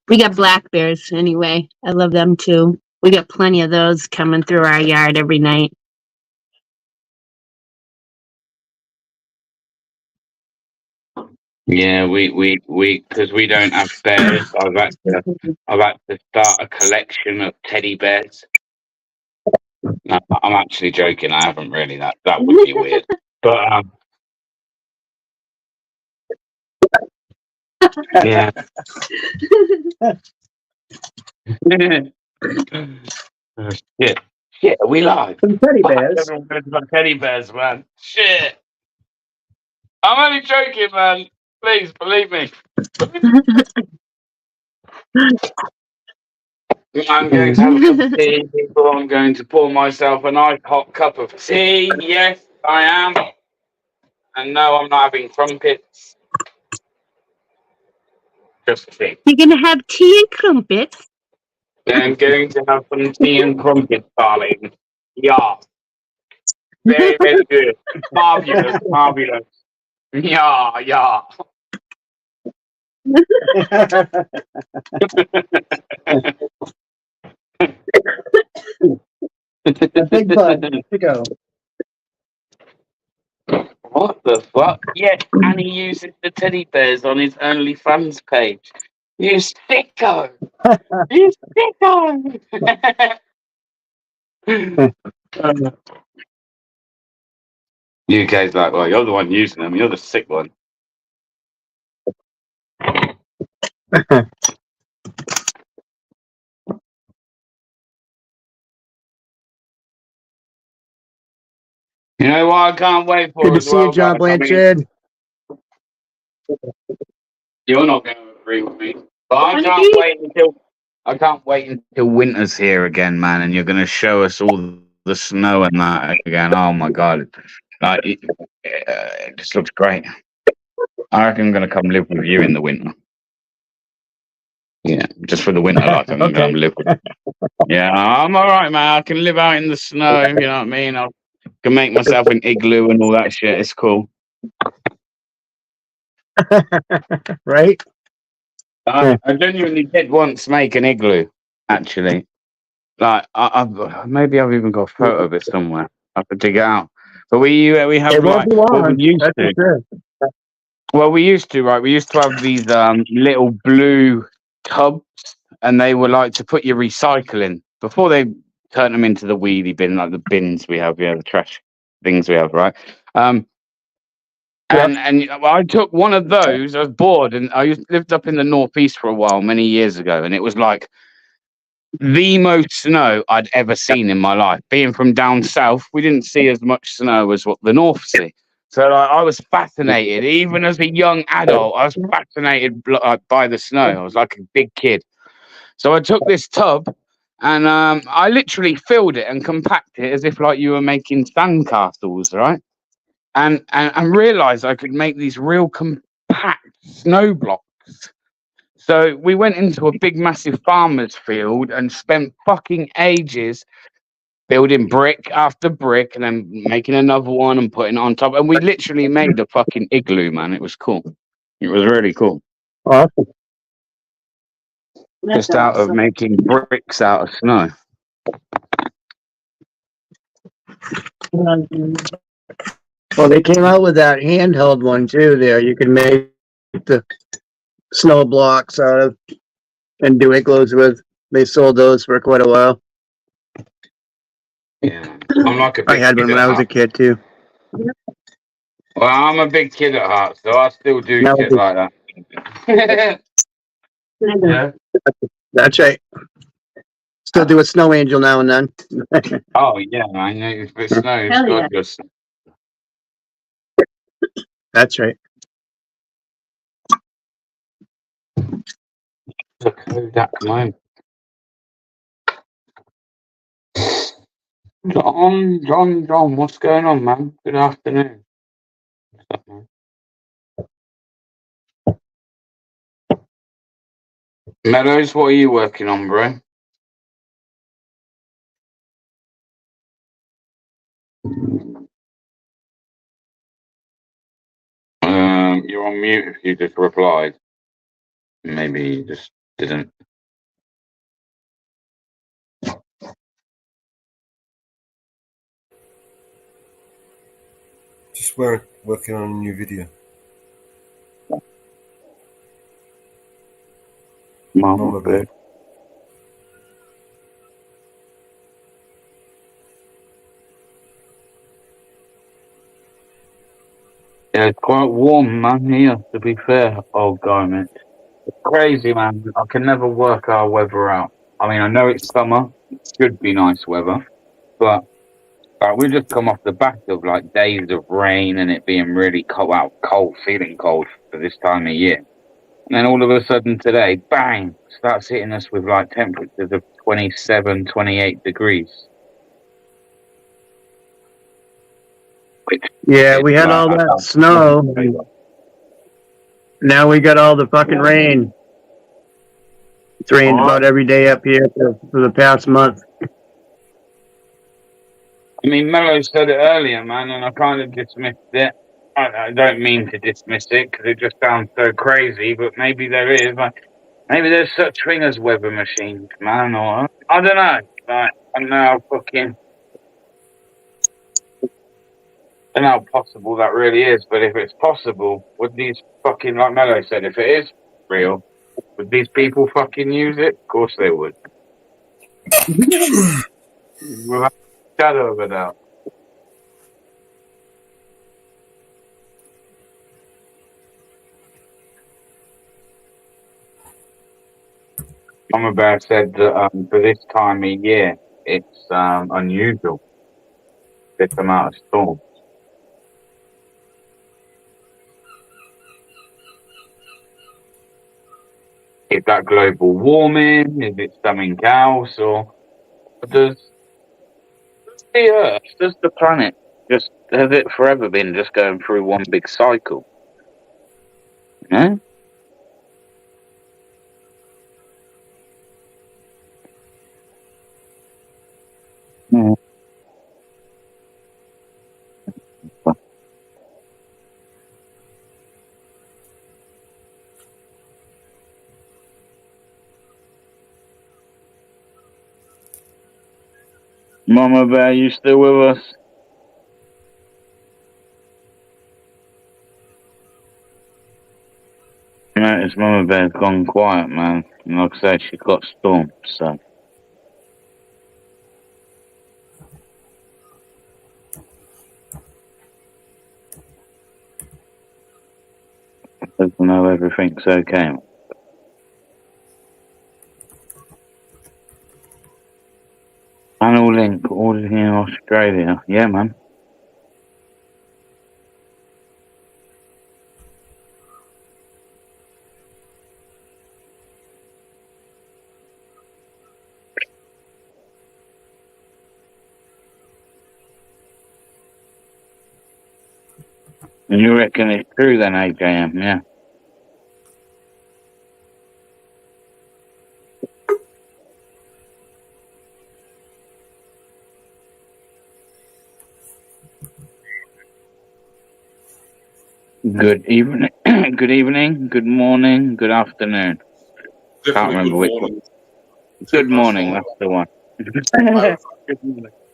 we got black bears anyway. I love them too. We got plenty of those coming through our yard every night. Yeah, because we don't have bears. I've had to start a collection of teddy bears. No, I'm actually joking. I haven't really. That would be weird. But yeah. Shit, are we live? Some teddy bears. Everyone goes about teddy bears, man. Shit. I'm only joking, man. Please believe me. I'm going to have a cup of tea, people. I'm going to pour myself a nice hot cup of tea. Yes, I am. And no, I'm not having crumpets. Just tea. You're gonna have tea and crumpets? I'm going to have some tea and crumpets, darling. Yeah. Very, very good. Marvelous, marvelous. Yeah, yeah. Big bud. To go. What the fuck? Yes, and he uses the teddy bears on his OnlyFans page. You sicko! You sicko! UK's like, well, you're the one using them. You're the sick one. You know what I can't wait for Good to as see well, you, John guys? I mean, Blanchard. you're not going to agree with me, but I can't wait until winter's here again, man, and you're going to show us all the snow and that again. Oh my god, like it just looks great. I reckon I'm going to come live with you in the winter. Yeah, just for the winter, like I'm going to come live with you. Yeah, I'm all right, man. I can live out in the snow. You know what I mean? I can make myself an igloo and all that shit. It's cool. Right? I genuinely did once make an igloo, actually. Like, maybe I've even got a photo of it somewhere. I could dig it out. But we have It won't like be what we long. used That's to. for sure. Well, we used to, right? We used to have these little blue tubs, and they were like to put your recycling before they turn them into the wheelie bin, like the bins we have, the trash things we have, right? And I took one of those. I was bored, and lived up in the northeast for a while, many years ago, and it was like the most snow I'd ever seen in my life. Being from down south, we didn't see as much snow as what the north see. So I was fascinated, even as a young adult. I was fascinated by the snow. I was like a big kid. So I took this tub, and I literally filled it and compacted it as if like you were making sandcastles, right? And realized I could make these real compact snow blocks. So we went into a big, massive farmer's field and spent fucking ages building brick after brick and then making another one and putting it on top. And we literally made a fucking igloo, man. It was cool. It was really cool. Awesome. Just out of making bricks out of snow. Well, they came out with that handheld one too. There, you can make the snow blocks out of and do igloos with. They sold those for quite a while. Yeah, I'm like a big I had one kid when at I was a heart. kid too. Well, I'm a big kid at heart, so I still do Now shit like that. Yeah. That's right. Still do a snow angel now and then. Oh yeah, man. If it snows, Hell yeah. God just. That's right. The Kodak moment. John, what's going on, man? Good afternoon. What's up, man? Meadows, what are you working on, bro? You're on mute if you just replied. Maybe you just didn't. Just working on a new video. Mama Bear. Yeah, it's quite warm, man, here, to be fair, old guy, mate. It's crazy, man. I can never work our weather out. I mean, I know it's summer. It should be nice weather. But we just come off the back of, like, days of rain and it being really cold, well, cold, feeling cold for this time of year. And then all of a sudden today, bang, starts hitting us with, like, temperatures of 27, 28 degrees. Yeah, we had all that snow. Now we got all the fucking rain. It's rained about every day up here for the past month. I mean, Mello said it earlier, man, and I kind of dismissed it. I don't mean to dismiss it because it just sounds so crazy, but maybe there is. Like, maybe there's such thing as weather machines, man, or I don't know. Like, I don't know how fucking. I don't know how possible that really is, but if it's possible, would these fucking, like Mello said, if it is real, would these people fucking use it? Of course they would. Without a shadow of a doubt. Mama Bear said that for this time of year, it's unusual, this amount of storms. Is that global warming? Is it something else? Or does the Earth, does the planet, just has it forever been just going through one big cycle? Yeah? Yeah. Mama Bear, you still with us? Notice Mama Bear's gone quiet, man. And like I said, she got stormed, so. Doesn't know everything's okay. Panel link, all in Australia. Yeah, man. And you reckon it's true then, AJM? Yeah. Good evening, good evening, good morning, good afternoon. Can't Definitely remember good which one. morning. Good 10 past morning, 5. that's the one.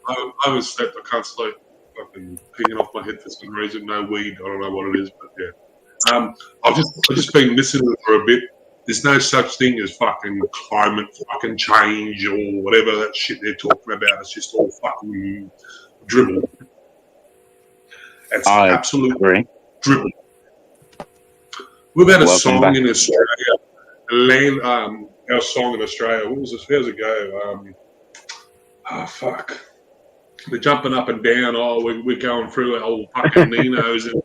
I haven't slept. I can't sleep. Fucking pinging off my head for some reason. No weed. I don't know what it is, but yeah. I've just been listening for a bit. There's no such thing as fucking climate fucking change or whatever that shit they're talking about. It's just all fucking dribble. It's I absolute agree. dribble. We've had a Welcome song back. in Australia. Our song in Australia. What was this? How's it go? Fuck. They're jumping up and down. Oh, we're going through our fucking Ninos and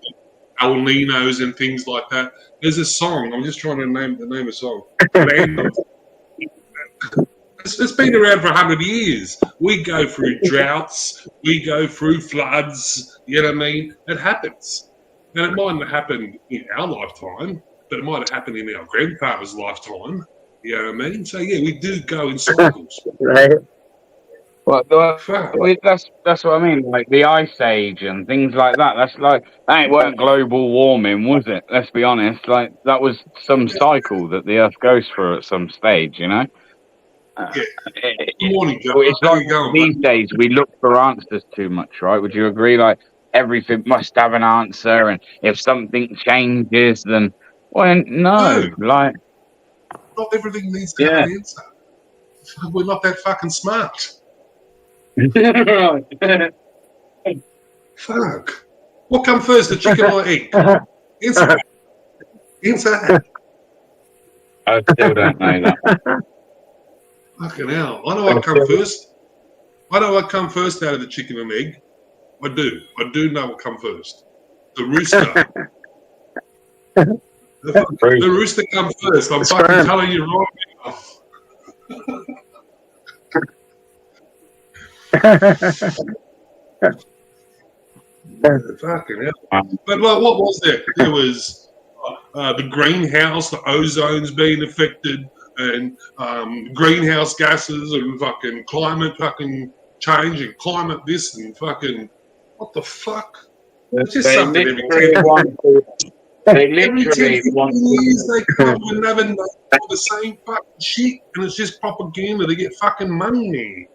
El Ninos and things like that. There's a song. I'm just trying to name a song. It's been around for 100 years. We go through droughts. We go through floods. You know what I mean? It happens. And it might not happen in our lifetime, but it might have happened in our grandfather's lifetime. You know what I mean? So, yeah, we do go in cycles. Right. Well, that's what I mean. Like the Ice Age and things like that. That's like that weren't global warming, was it? Let's be honest. Like that was some cycle that the Earth goes through at some stage. You know. Yeah. Good morning, Joe. It's How like you going, these mate? days we look for answers too much, right? Would you agree? Like everything must have an answer, and if something changes, then well, no. Like not everything needs to have an answer. We're not that fucking smart. Fuck. What come first, the chicken or egg? Answer that. Answer that. I still don't know that. Fucking hell. I know what come first. I know what come first out of the chicken and egg. I do. I do know what come first. The rooster. The rooster come first. I'm fucking telling you right now. Fucking hell. But like, what was there? There was the greenhouse, the ozone's being affected, and greenhouse gases, and fucking climate fucking change, and climate this, and fucking what the fuck? It's just something every 10 years they come and have the same fucking shit, and it's just propaganda to get fucking money.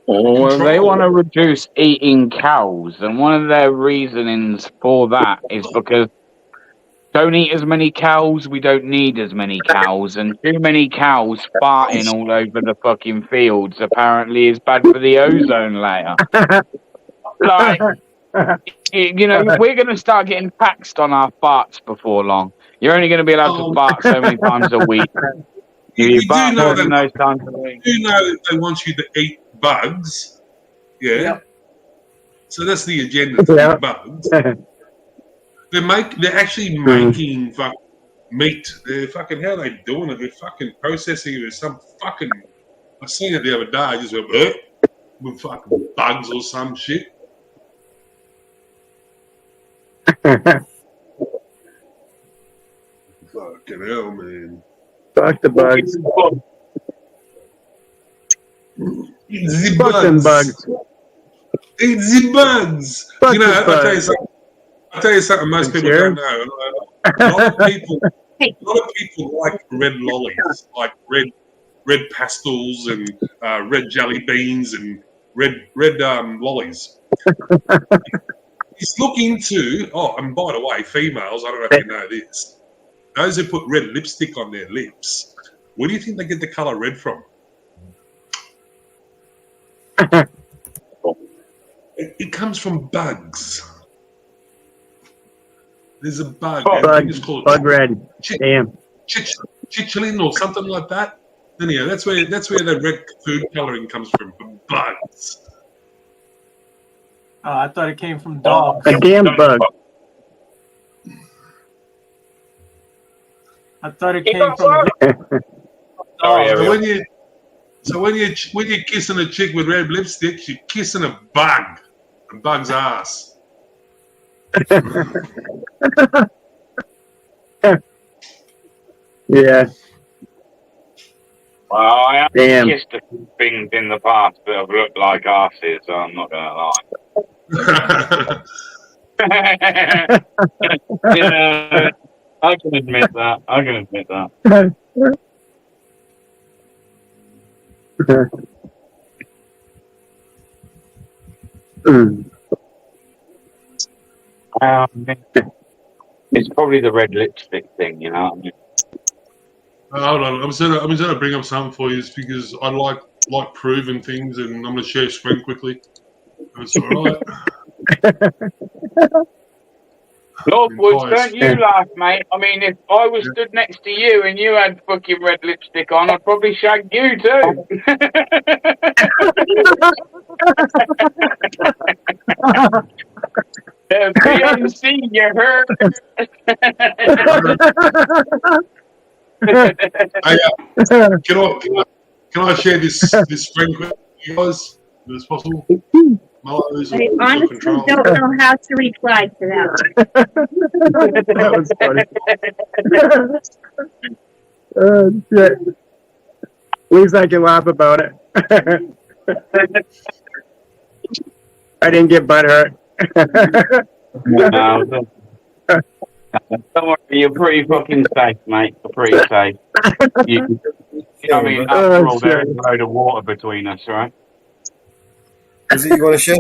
Well, they want to reduce eating cows, and one of their reasonings for that is because don't eat as many cows, we don't need as many cows, and too many cows farting all over the fucking fields apparently is bad for the ozone layer. Like, you know, we're going to start getting taxed on our farts before long. You're only going to be allowed to fart so many times a week. You do know that they want you to eat bugs, yeah? Yep. So that's the agenda to eat bugs. They're actually making fucking meat. They're fucking, how are they doing it? They're fucking processing it with some fucking, I seen it the other day, I just went, with fucking bugs or some shit. Fucking hell, man. Fuck the bugs. It's the bugs. It's the bugs. Fuck you know, bugs. I'll tell you something most people don't know. A lot of people like red lollies, like red pastels and red jelly beans and red lollies. He's looking into, and by the way, females, I don't know if you know this, those who put red lipstick on their lips, where do you think they get the colour red from? It comes from bugs. There's a bug. I think it's called bug red. Damn. Chicholin or something like that. Anyhow, that's where the red food colouring comes from bugs. Oh, I thought it came from dogs. A damn bug. I thought it came from dogs. So when you're kissing a chick with red lipstick, you're kissing a bug's ass. Yeah. Well, I have kissed a few things in the past that have looked like asses, so I'm not going to lie. Yeah, I can admit that. I can admit that. It's probably the red lipstick thing, you know. Hold on, I'm going to bring up something for you because I like proving things, and I'm going to share screen quickly. That's all right. Lord Woods, don't you laugh, mate. I mean, if I was stood next to you and you had fucking red lipstick on, I'd probably shag you too. The PNC, you heard? Can I share this screen with you guys? If it's possible. Mellows I honestly don't know how to reply to that. That was funny. Shit. At least I can laugh about it. I didn't get butthurt. No, don't worry, you're pretty fucking safe, mate. You're pretty safe. I mean, after all, there is a load of water between us, right? Is it you want to share?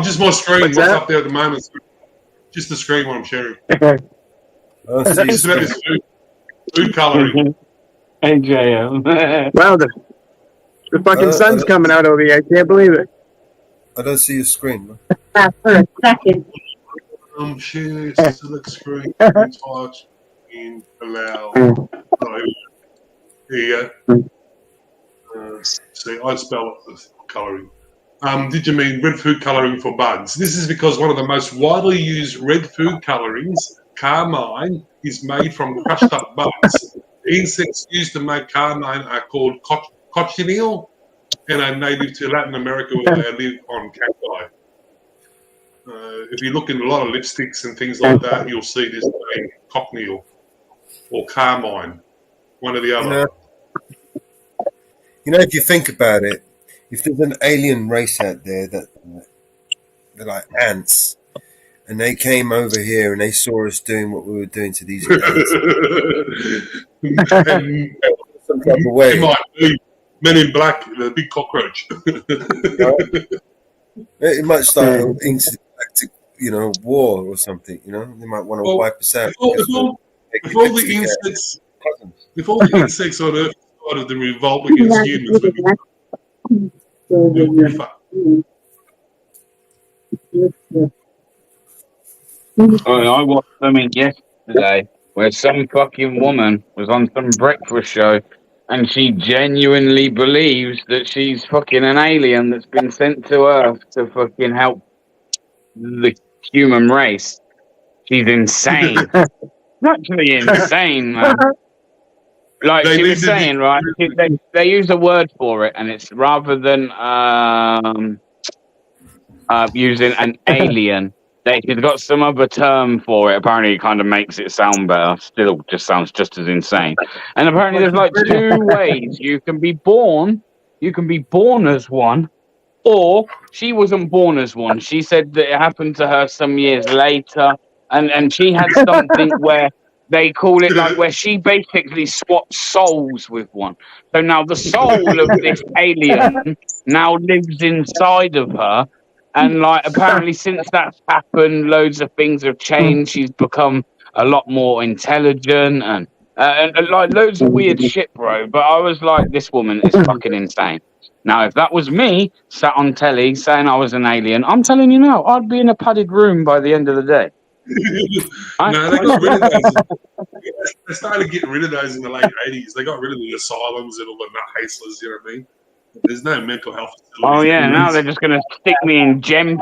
Just my screen. What's up there at the moment? Just the screen what I'm sharing. It's just about this food colouring. AJM. Wow, the fucking sun's coming out over here. I can't believe it. I don't see your screen, man. For a second. Share select screen. Touch in allow. Oh, there you go. See, I spell colouring. Did you mean red food colouring for bugs? This is because one of the most widely used red food colourings, carmine, is made from crushed up bugs. The insects used to make carmine are called cochineal and are native to Latin America where they live on cacti. If you look in a lot of lipsticks and things like that, you'll see this name, cochineal or carmine, one or the other. You know, if you think about it, if there's an alien race out there that they're like ants, and they came over here and they saw us doing what we were doing to these ants, some type of way. It might be Men in Black, the big cockroach. It might start an intergalactic, war or something. They might want to wipe us out. If all the insects on Earth started to revolt against humans, we'd be fucked. I watched something yesterday where some fucking woman was on some breakfast show and she genuinely believes that she's fucking an alien that's been sent to Earth to fucking help the human race. She's insane. Actually insane, man. Like she was saying, right? They use a word for it, and it's rather than using an alien, they've got some other term for it. Apparently, it kind of makes it sound better. Still, just sounds just as insane. And apparently, there's like two ways you can be born. You can be born as one, or she wasn't born as one. She said that it happened to her some years later, and she had something where they call it like where she basically swapped souls with one. So now the soul of this alien now lives inside of her. And like apparently since that's happened, loads of things have changed. She's become a lot more intelligent and like loads of weird shit, bro. But I was like, this woman is fucking insane. Now, if that was me sat on telly saying I was an alien, I'm telling you now, I'd be in a padded room by the end of the day. No, they got rid of those. They started getting rid of those in the late 80s. They got rid of the asylums and all the nut hastlers, you know what I mean? There's no mental health facilities. Oh, yeah, now they're just going to stick me in gem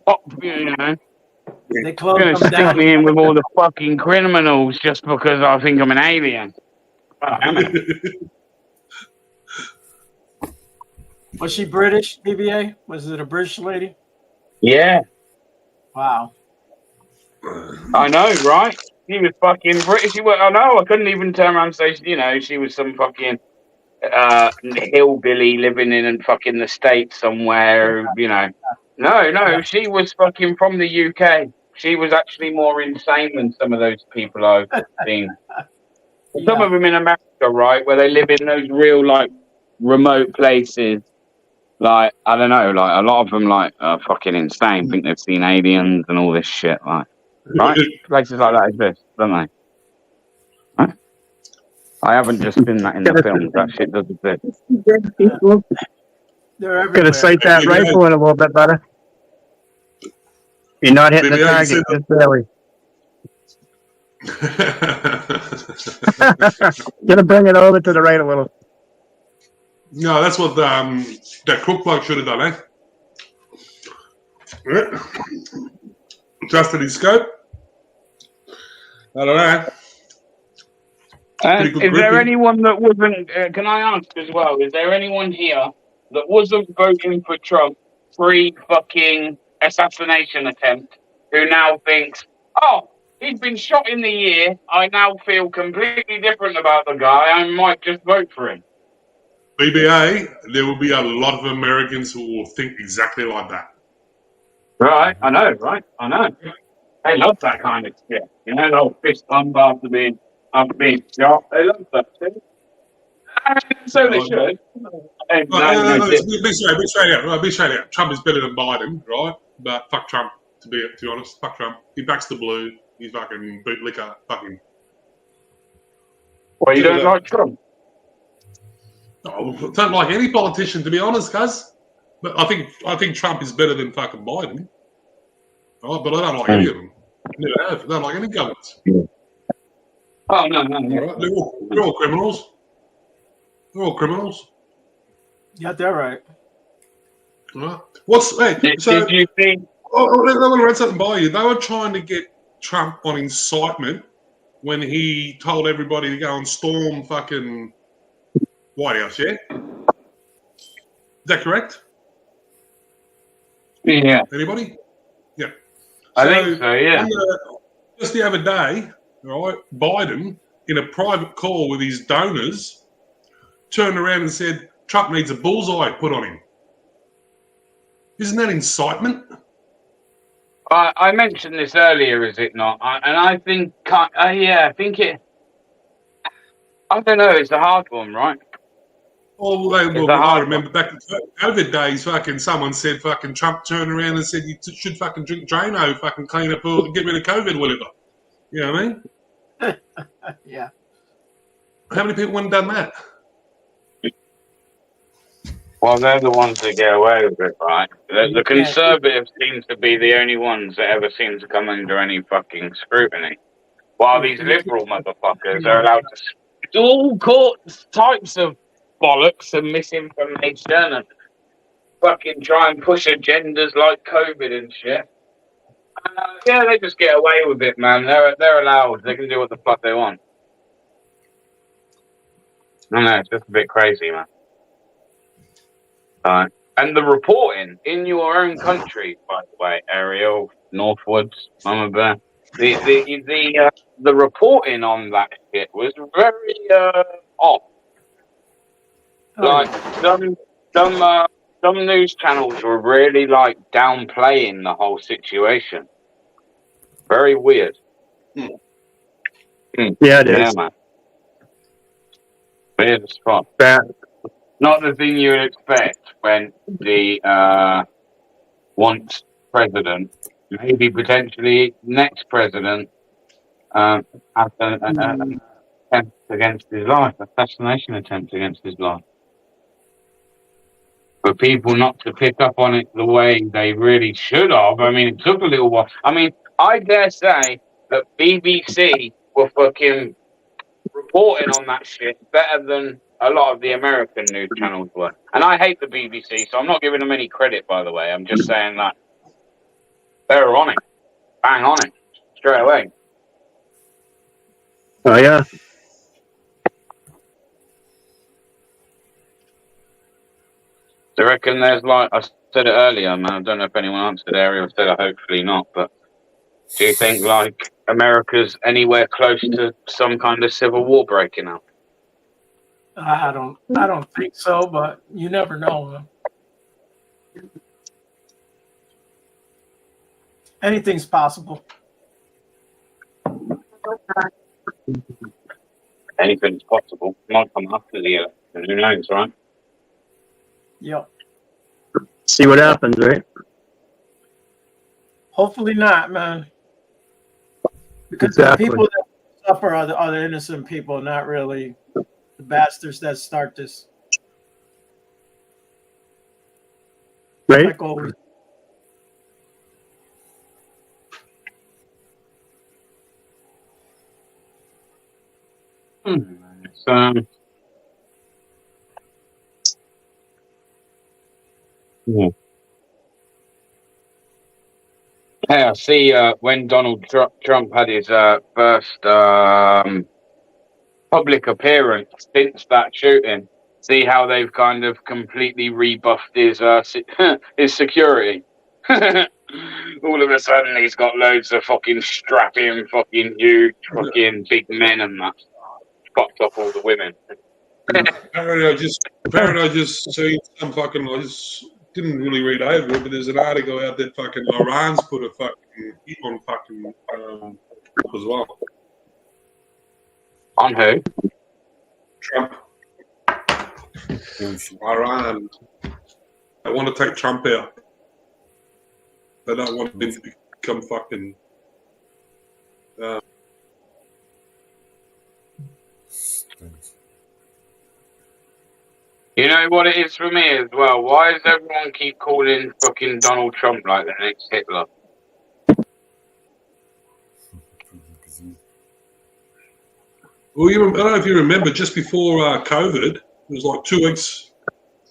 pop, you know. They're going to stick me in with all the fucking criminals just because I think I'm an alien. Was she British, BBA? Was it a British lady? Yeah. Wow. I know, right? She was fucking British. I know. I couldn't even turn around and say, she was some fucking hillbilly living in fucking the States somewhere, No, she was fucking from the UK. She was actually more insane than some of those people I've seen. Some of them in America, right, where they live in those real, like, remote places. Like, I don't know, like, a lot of them, like, are fucking insane. Think they've seen aliens and all this shit, like, right? Places like that exist, don't they? Right? I haven't just seen that in the films. That shit does exist. People They're gotta sight that rifle in a little bit better. You're not hitting the target, just barely. Gotta bring it over to the right a little. No, that's what that crook bloke should have done, eh? Yeah. Adjusted his scope. I don't know. Is there gripping. anyone that wasn't? Can I ask as well? Is there anyone here that wasn't voting for Trump pre-fucking assassination attempt who now thinks, "Oh, he's been shot in the ear. I now feel completely different about the guy. I might just vote for him." BBA, there will be a lot of Americans who will think exactly like that. Right, I know, right? I know. They love that kind of shit. You know, they'll fist bump after being shot. They love that shit. So they should. Be straight out. Trump is better than Biden, right? But fuck Trump, to be honest. Fuck Trump. He backs the blue. He's fucking bootlicker. Fuck him. Well, you don't like Trump? I don't like any politician, to be honest, cuz. But I think Trump is better than fucking Biden. Right? But I don't like any of them. Never have. I don't like any governments. Oh, no. Right? They're all criminals. They're all criminals. Yeah, they're right. Right. Did you think? I want to read something by you. They were trying to get Trump on incitement when he told everybody to go and storm fucking White House, yeah? Is that correct? Yeah. Anybody? Yeah. I think so, yeah. Just the other day, right, Biden, in a private call with his donors, turned around and said, Trump needs a bullseye put on him. Isn't that incitement? I mentioned this earlier, is it not? I think it. I don't know. It's a hard one, right? Oh, I remember back in COVID days, fucking someone said fucking Trump turned around and said you should fucking drink Drano, fucking clean up or get rid of COVID, whatever. You know what I mean? Yeah. How many people wouldn't have done that? Well, they're the ones that get away with it, right? The conservatives seem to be the only ones that ever seem to come under any fucking scrutiny. While these liberal motherfuckers are allowed to do all types of bollocks and misinformation and fucking try and push agendas like COVID and shit. Yeah, they just get away with it, man. They're allowed. They can do what the fuck they want. No, it's just a bit crazy, man. And the reporting in your own country, by the way, Ariel, Northwoods, Mama Bear, the reporting on that shit was very off. Like some news channels were really like downplaying the whole situation. Very weird. Yeah, it is. Man. Weird as fuck. Not the thing you would expect when the once president, maybe potentially next president, has an attempt against his life, assassination attempt against his life. For people not to pick up on it the way they really should have. I mean, it took a little while. I mean, I dare say that BBC were fucking reporting on that shit better than a lot of the American news channels were. And I hate the BBC, so I'm not giving them any credit, by the way. I'm just saying that they were on it. Bang on it. Straight away. Oh, yeah. Do you reckon there's like, I said it earlier, man, I don't know if anyone answered Ariel said it, hopefully not, but do you think like America's anywhere close to some kind of civil war breaking out? I don't think so, but you never know. Anything's possible. Anything's possible. Might come after the election. Who knows, right? Yep. See what happens, right? Hopefully not, man. Because Exactly. the people that suffer are the innocent people, not really the bastards that start this. Right? Like always. So, yeah. Hey, I see when Donald Trump had his first public appearance since that shooting, see how they've kind of completely rebuffed his his security. All of a sudden, he's got loads of fucking strapping, fucking huge, fucking big men, and that fucked up all the women. Apparently, I just seen some fucking. I just didn't really read over it, but there's an article out that fucking Iran's put a fucking hit on fucking as well. On who? Trump. Iran. They want to take Trump out. They don't want him to become fucking. You know what it is for me as well? Why does everyone keep calling fucking Donald Trump like the next Hitler? Well, I don't know if you remember, just before COVID, it was like 2 weeks.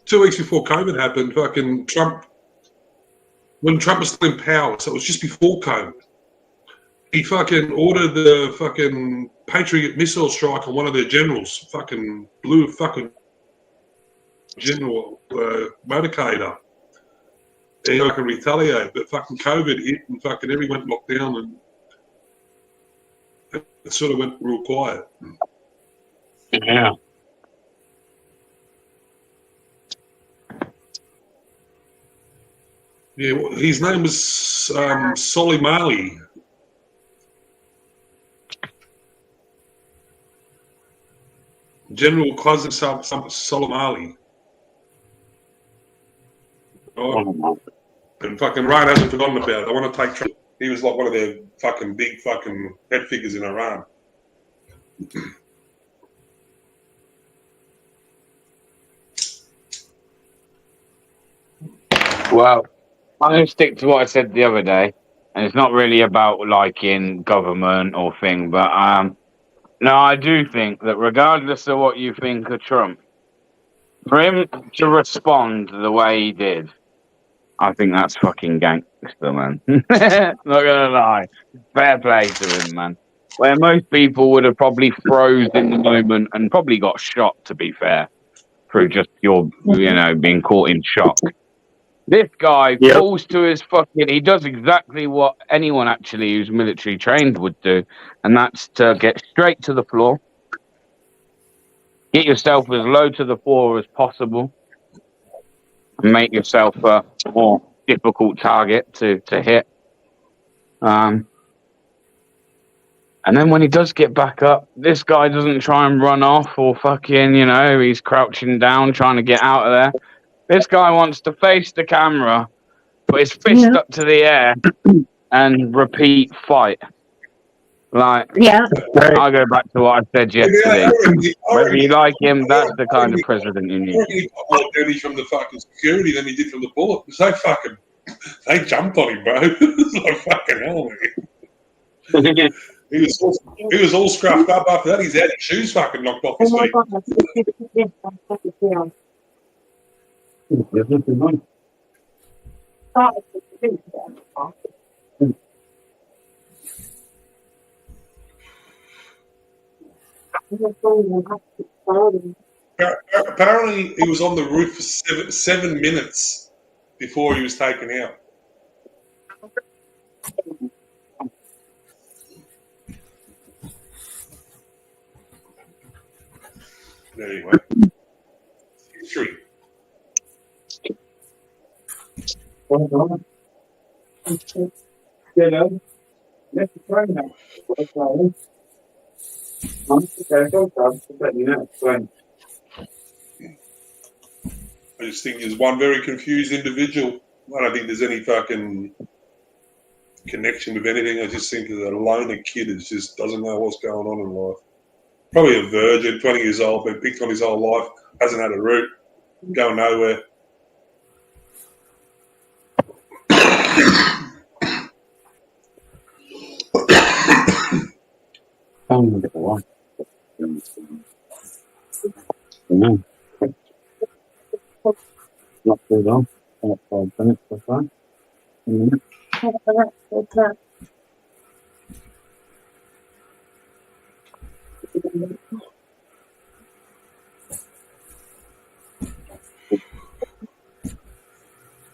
2 weeks before COVID happened, fucking Trump. When Trump was still in power, so it was just before COVID. He fucking ordered the fucking Patriot missile strike on one of their generals. Fucking blew a fucking general motorcade up. He fucking retaliate, but fucking COVID hit and fucking everyone went locked down and it sort of went real quiet. Yeah. Yeah, well, his name was Soleimani. General Qasem Soleimani. Oh. And fucking Iran hasn't forgotten about it. I want to take Trump. He was like one of their fucking big fucking head figures in Iran. Well, I'm going to stick to what I said the other day, and it's not really about liking government or thing, but no, I do think that regardless of what you think of Trump, for him to respond the way he did, I think that's fucking gangster, man. Not gonna lie, fair play to him, man. Where most people would have probably froze in the moment and probably got shot, to be fair, through just your, being caught in shock. This guy falls to his fucking. He does exactly what anyone actually who's military trained would do, and that's to get straight to the floor, get yourself as low to the floor as possible, and make yourself a more difficult target to hit. And then when he does get back up, this guy doesn't try and run off or fucking, he's crouching down trying to get out of there. This guy wants to face the camera, put his fist up to the air, and repeat fight. Like, I'll go back to what I said yesterday. Whether you like him, that's the kind of president you need. He got more damage from the fucking security than he did from the bullet. They jumped on him, bro. It's like fucking hell, man. He was all scruffed up after that. His head and shoes fucking knocked off his feet. Apparently, he was on the roof for 7 minutes before he was taken out. Anyway, history. You know, let's try that. I just think there's one very confused individual. I don't think there's any fucking connection with anything. I just think that a loner kid is just doesn't know what's going on in life. Probably a virgin, 20 years old, been picked on his whole life, hasn't had a root, going nowhere. Not too long. 5 minutes or so.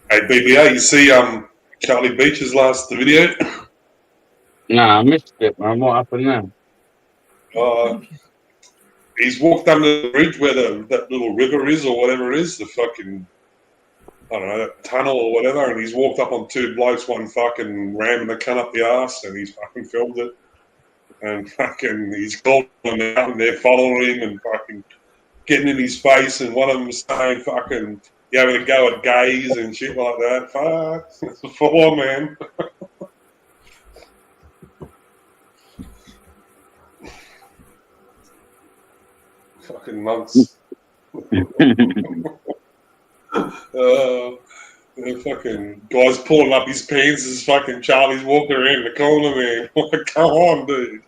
Hey, BBA, you see Charlie Beach's last video? No, I missed it, man. What happened there? He's walked under the bridge where that little river is or whatever it is, the fucking, I don't know, that tunnel or whatever, and he's walked up on two blokes, one fucking ramming the cunt up the arse, and he's fucking filmed it. And fucking, he's called them out, and they're following him and fucking getting in his face, and one of them saying fucking, you having a go at gays and shit like that. Fuck. It's full on, man. Fucking months. The fucking guy's pulling up his pants as fucking Charlie's walking around the corner, man. Like, come on, dude.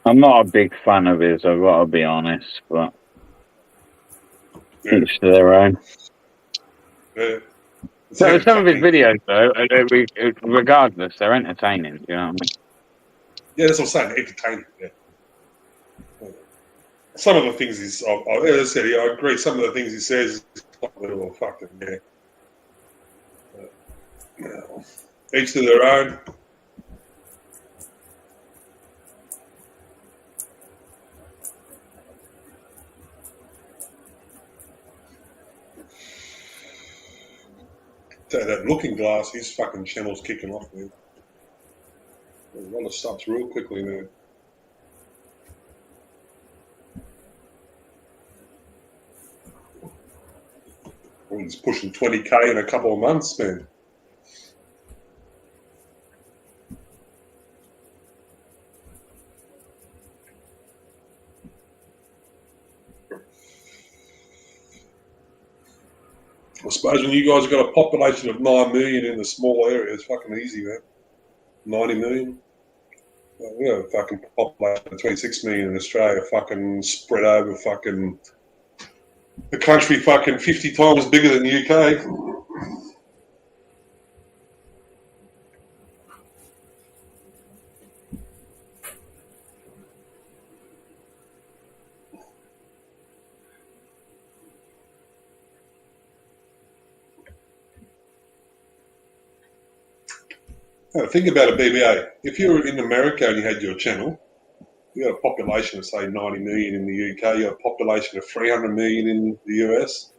I'm not a big fan of his, I've got to be honest, but each to their own. Yeah. So some of his videos, though, regardless, they're entertaining. Do you know what I mean? Yeah, that's what I'm saying. Entertaining. Yeah. Some of the things as I said, I agree. Some of the things he says is a little fucking each to their own. That Looking Glass, his fucking channel's kicking off, man. A lot of subs real quickly, man. He's pushing 20K in a couple of months, man. I suppose when you guys have got a population of 9 million in a small area, it's fucking easy, man. 90 million. Well, we have a fucking population of 26 million in Australia, fucking spread over fucking the country, fucking 50 times bigger than the UK. Now, think about it, BBA. If you were in America and you had your channel, you got a population of, say, 90 million in the UK, you got a population of 300 million in the US,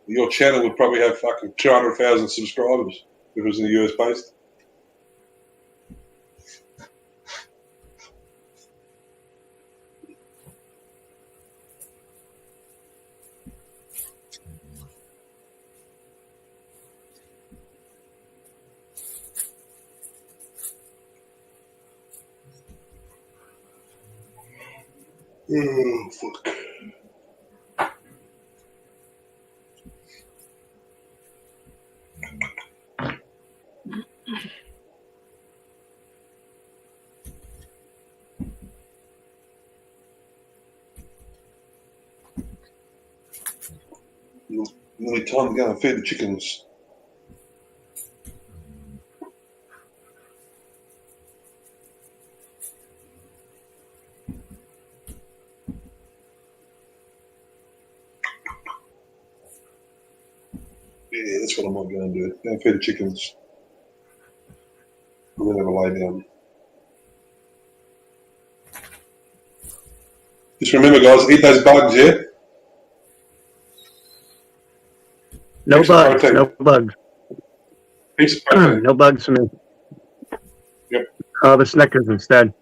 your channel would probably have fucking 200,000 subscribers if it was in the US based. Oh, fuck. Nearly time to go and feed the chickens. Yeah, that's what I might go and do. Go and feed the chickens. And then have a lay down. Just remember, guys, eat those bugs, yeah? No Extra bugs. protein. No bugs. Piece of protein. No bugs for me. Yep. Oh, the Snickers instead.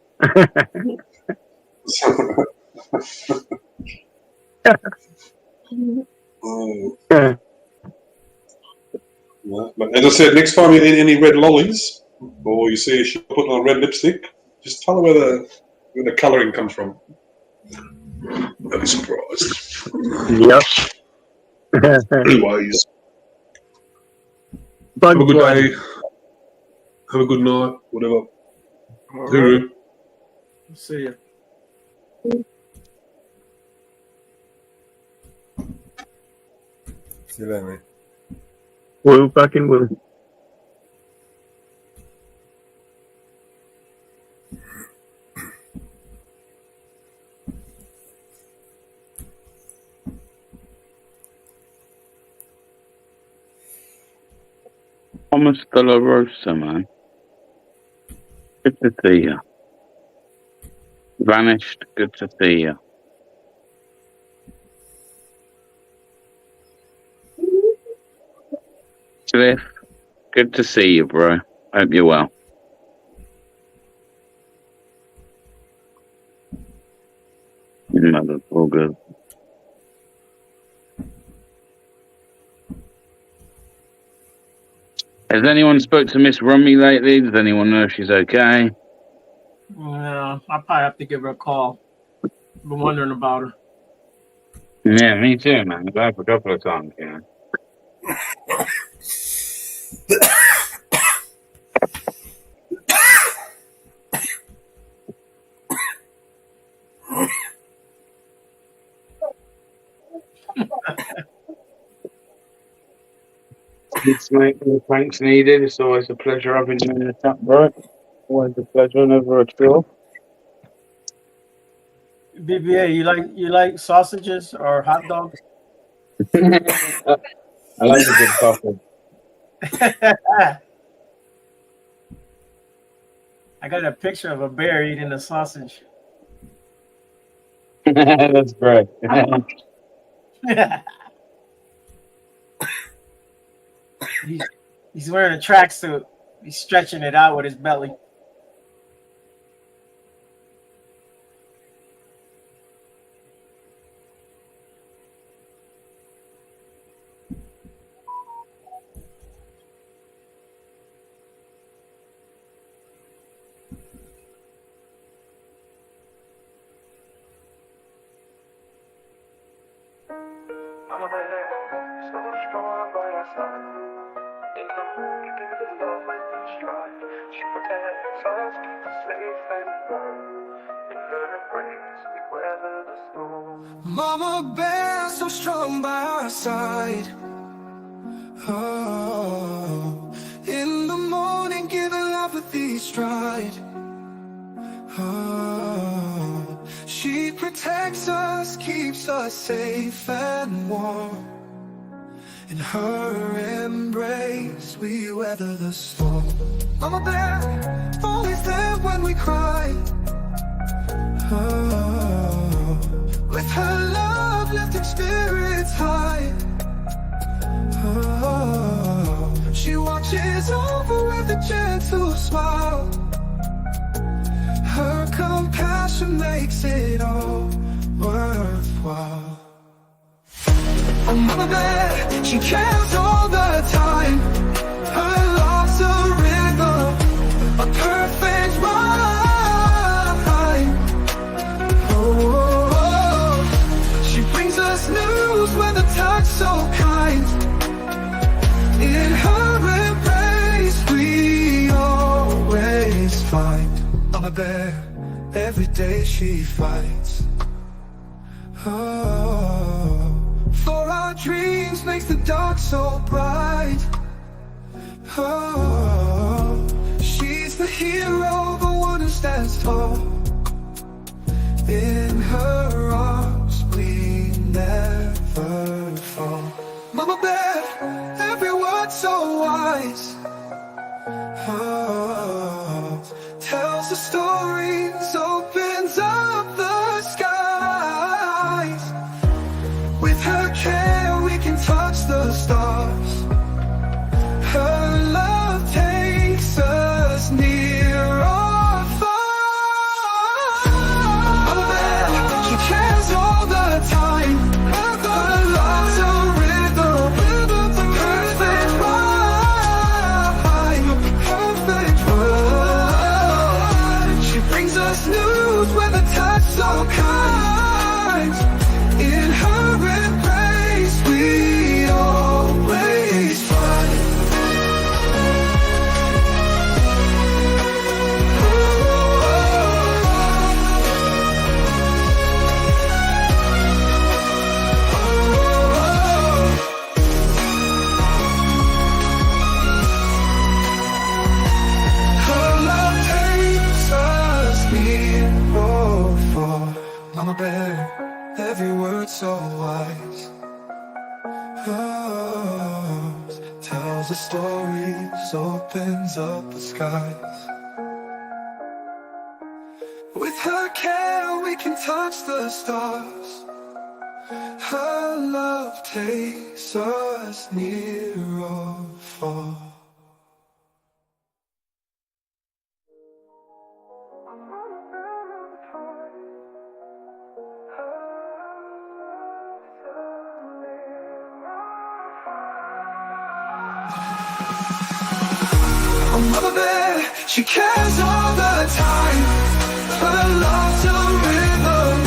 Yeah, but as I said, next time you eat any red lollies or you see a shop putting on red lipstick, just tell them where the colouring comes from. They'll be surprised. Yep. Anyways, have a good day. Have a good night. Whatever. All Hooroo. right. See ya. See you later, mate. Woo fucking woo. Thomas De La Rosa, man. Good to see you. Vanished, good to see you. Cliff, good to see you, bro. Hope you're well. Mother, all good. Has anyone spoke to Miss Rummy lately? Does anyone know if she's okay? Yeah, I'll probably have to give her a call. I've been wondering about her. Yeah, me too, man. I've had a couple of times, yeah. It's mate, thanks needed. It's always a pleasure having you in the chat, bro. Always a pleasure, never a chore. BBA, you like sausages or hot dogs? I like a good coffee. I got a picture of a bear eating a sausage. That's great. He's wearing a tracksuit. He's stretching it out with his belly. Mama bear so strong by our side. Oh, in the morning giving love with each stride. Oh, she protects us, keeps us safe and warm. In her embrace we weather the storm. Mama bear, always there when we cry. Oh, with her love lifting spirits high. Oh, she watches over with a gentle smile. Her compassion makes it all worthwhile. Oh, Mama Bear, she cares all the time. Her love's a rhythm, a perfect rhyme. News with a touch so kind. In her embrace we always find. Mama Bear, every day she fights. Oh, for our dreams makes the dark so bright. Oh, she's the hero, the one who stands tall. In her arms we never fall. Mama Bear, every word so wise. Oh, tells the stories, opens up the skies. With her care we can touch the stars. comes, tells the stories, opens up the skies. With her care we can touch the stars. Her love takes us near or far. A mother bear, she cares all the time. Her love's a rhythm,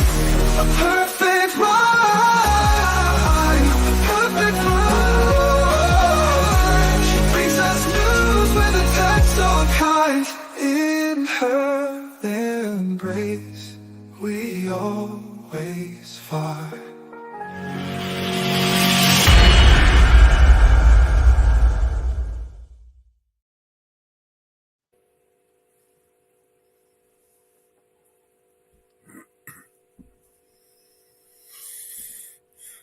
a perfect rhyme, a perfect rhyme. She brings us news with a touch so kind. In her embrace, we always find.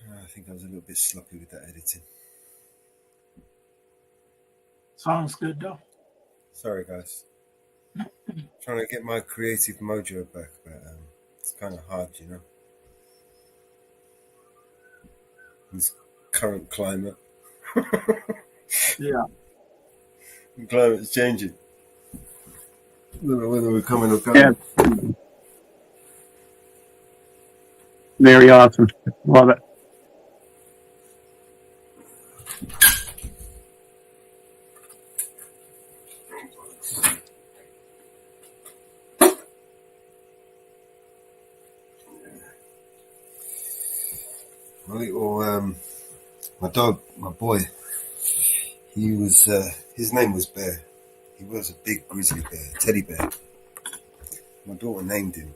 I think I was a little bit sloppy with that editing. Song's good though. Sorry, guys. Trying to get my creative mojo back, but it's kind of hard, you know. This current climate. Yeah. The climate's changing. I don't know whether we're coming or going. Yeah. Very awesome. Love it. My dog, my boy, he was, his name was Bear. He was a big grizzly bear, teddy bear. My daughter named him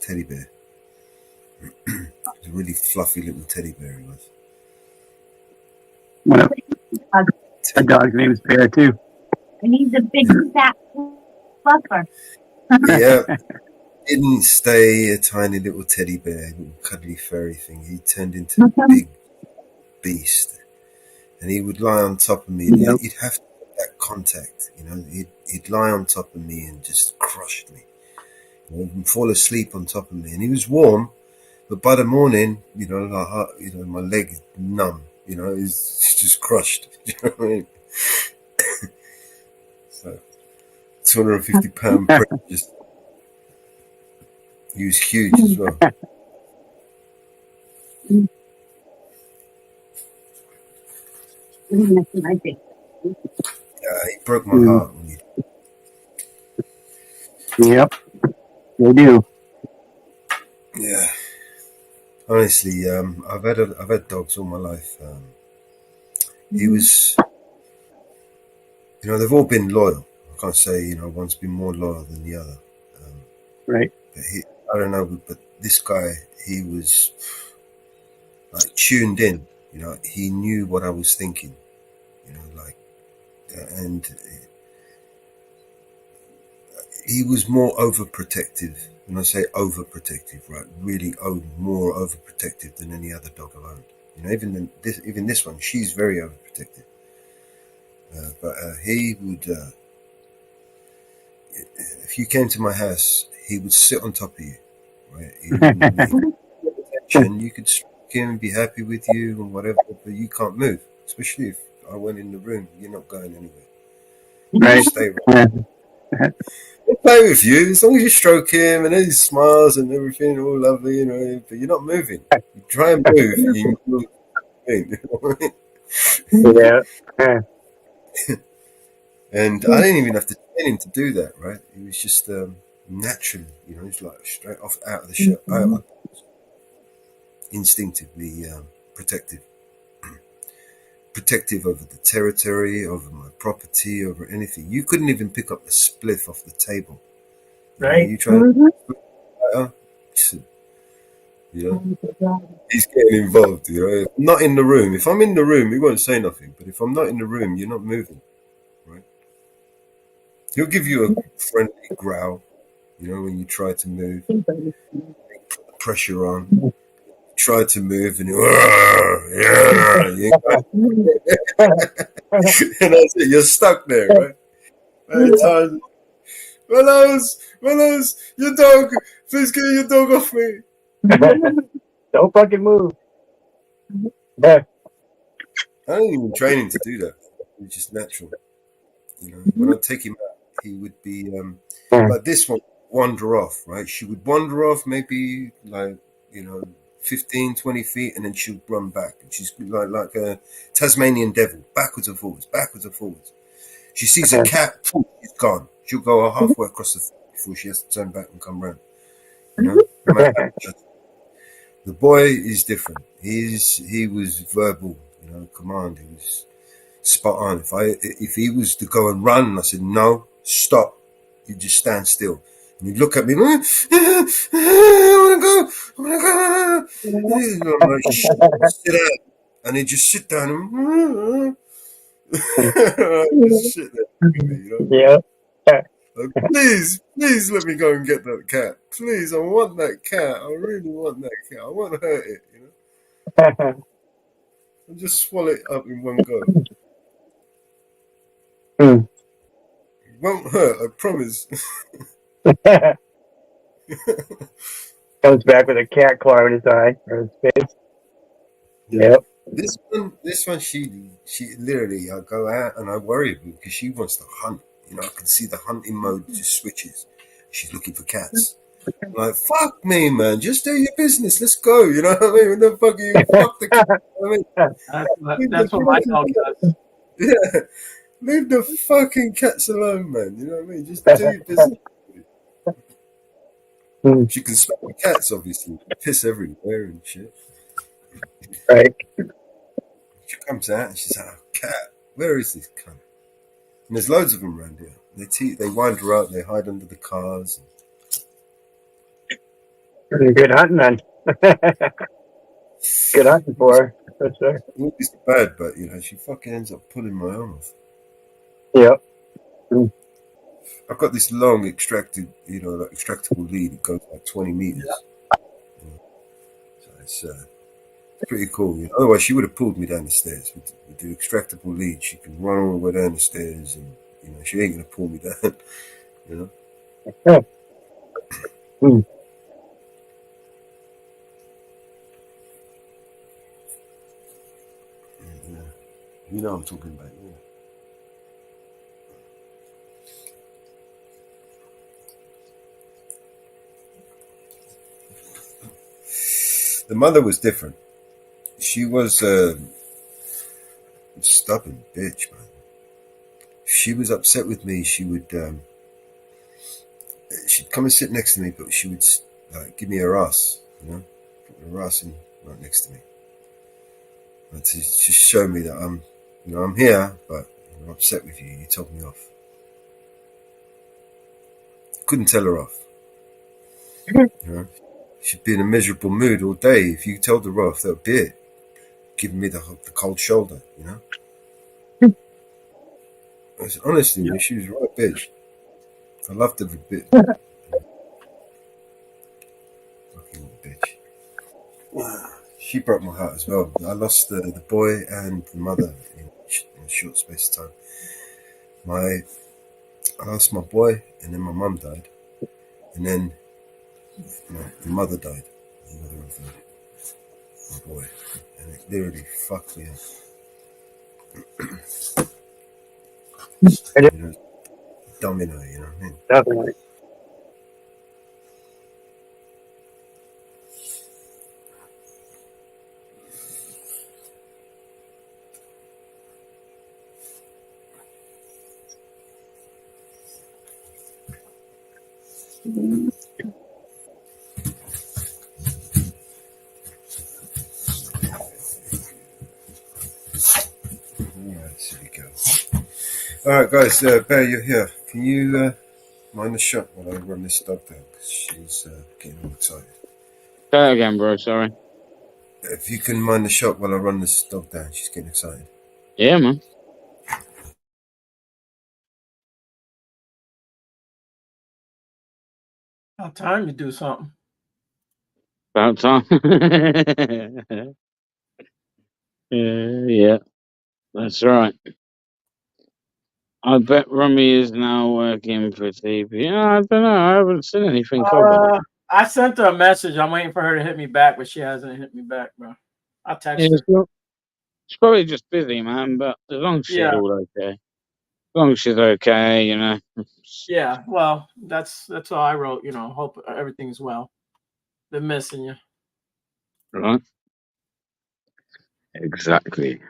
Teddy Bear. He was a really fluffy little teddy bear he was. Whatever. My dog's name is Bear too. And he's a big fat fluffer. Yeah. Didn't stay a tiny little teddy bear, little cuddly furry thing. He turned into a big beast, and he would lie on top of me. And he'd have to get that contact, you know. He'd lie on top of me and just crush me, you know, and fall asleep on top of me. And he was warm, but by the morning, you know, my leg is numb. You know, it's just crushed. You know what I mean? So, 250-pound pressure just. He was huge as well. He broke my heart. Yep, they do. Yeah, honestly, I've had dogs all my life. He was, you know, they've all been loyal. I can't say, you know, one's been more loyal than the other. Right. But I don't know, but this guy, he was like tuned in. You know, he knew what I was thinking. You know, like, and he was more overprotective. When I say overprotective, right, really more overprotective than any other dog I've owned. You know, even this one, she's very overprotective. But he would, if you came to my house, he would sit on top of you, right? He would attention. You could stroke him and be happy with you and whatever, but you can't move. Especially if I went in the room, you're not going anywhere. Right. You stay right. He'll play with you as long as you stroke him and then he smiles and everything, all lovely, you know. But you're not moving. You try and move, you know what I mean? Yeah. And I didn't even have to train him to do that, right? He was just naturally, you know, he's like straight off out of the shell, instinctively protective. Protective over the territory, over my property, over anything. You couldn't even pick up the spliff off the table. Right. You try you know, he's getting involved, you know. Not in the room. If I'm in the room, he won't say nothing. But if I'm not in the room, you're not moving, right? He'll give you a friendly growl, you know, when you try to move. Put the pressure on. tried to move, and yeah, you know? And I said, "You're stuck there, right?" Very tired. Willows, your dog! Please get your dog off me! Don't fucking move. I don't even train him to do that. It's just natural, you know. When I take him out, he would be like this one, wander off, right? She would wander off maybe like, you know, 15, 20 feet, and then she'd run back. And she's like a Tasmanian devil, backwards and forwards, backwards and forwards. She sees a cat, she's gone. She'll go halfway across the field before she has to turn back and come round. You know, no matter how much. The boy is different. He was verbal, you know, command. He was spot on. If he was to go and run, I said no, stop. You just stand still. And he'd look at me, I want to go, I want to go. And he'd go, like, sit down, and he'd just sit down and just sit there, you know. Yeah. Like, please let me go and get that cat. Please, I want that cat. I really want that cat. I won't hurt it, you know. I'll just swallow it up in one go. It won't hurt, I promise. Comes back with a cat claw in his eye or his face. Yep. This one, she literally, I go out and I worry because she wants to hunt. You know, I can see the hunting mode just switches. She's looking for cats. I'm like, fuck me, man. Just do your business. Let's go. You know what I mean? What the fuck are you? Fuck the cat. I mean, That's what my dog does. Yeah. Leave the fucking cats alone, man. You know what I mean? Just do your business. She can smell the cats, obviously. Piss everywhere and shit. Right. She comes out and she's like, oh, cat, where is this cunt? And there's loads of them around here. They wander out, they hide under the cars. Pretty good hunting, then. Good hunting for her, for sure. It's bad, but, you know, she fucking ends up pulling my arm off. Yep. I've got this long extractable lead. It goes like 20 meters. Yeah. So it's pretty cool. You know? Otherwise, she would have pulled me down the stairs. With the extractable lead, she can run all the way down the stairs, and you know she ain't gonna pull me down. You know. Yeah. You know what I'm talking about. Yeah. The mother was different. She was a stubborn bitch, man. If she was upset with me, she would she'd come and sit next to me, but she would give me her ass, you know, put her ass in right next to me, and to just show me that I'm here, but I'm upset with you. You told me off. Couldn't tell her off. You know, she'd be in a miserable mood all day. If you told her off, that would be it. Giving me the cold shoulder, you know. Honestly, man, she was right bitch. I loved her a bit. Fucking bitch. She broke my heart as well. I lost the boy and the mother in a short space of time. I lost my boy, and then my mum died, and then the mother died. The mother of my boy, and it literally fucked me up. You know, domino, you know what I mean? Definitely. Alright, silly girl. Alright, guys, Bear, you're here. Can you mind the shot while I run this dog down? Because she's getting all excited. Say that again, bro. Sorry. If you can mind the shot while I run this dog down, she's getting excited. Yeah, man. About time to do something. About time. Yeah, that's right. I bet Rummy is now working for TP. Yeah, I don't know. I haven't seen anything of her. I sent her a message. I'm waiting for her to hit me back, but she hasn't hit me back, bro. I'll Yeah, text her. she's probably just busy, man. But as long as she's Yeah, all okay, as long as she's okay, you know. yeah. Well, that's all I wrote. Hope everything's well. Been missing you. Right. Exactly.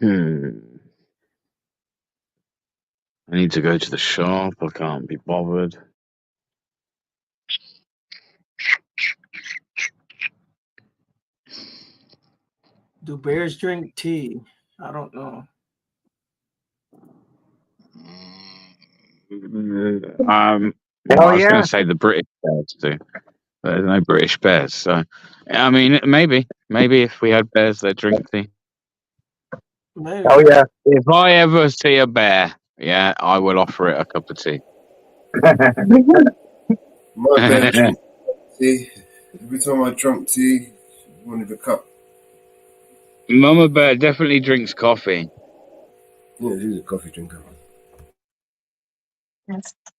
I need to go to the shop. I can't be bothered. Do bears drink tea? I don't know. I was going to say the British bears do. There's no British bears, so I mean, maybe if we had bears, they'd drink tea. Maybe. Oh yeah. If I ever see a bear, yeah, I will offer it a cup of tea. My bear drinks tea. Every time I drunk tea, wanted a cup. Mama bear definitely drinks coffee. Yeah, she's a coffee drinker.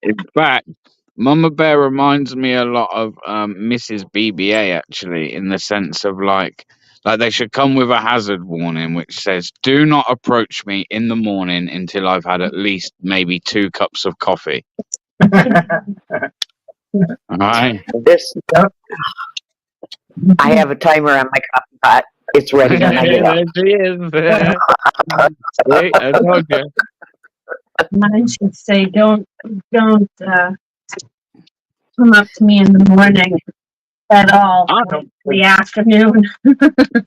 In fact, Mama Bear reminds me a lot of Mrs. BBA, actually, in the sense of like they should come with a hazard warning which says, "Do not approach me in the morning until I've had at least maybe 2 cups of coffee." All right. I have a timer on my coffee pot. It's ready when I get up. There she is. See, I told you. Mine should say, don't come up to me in the morning at all. The afternoon.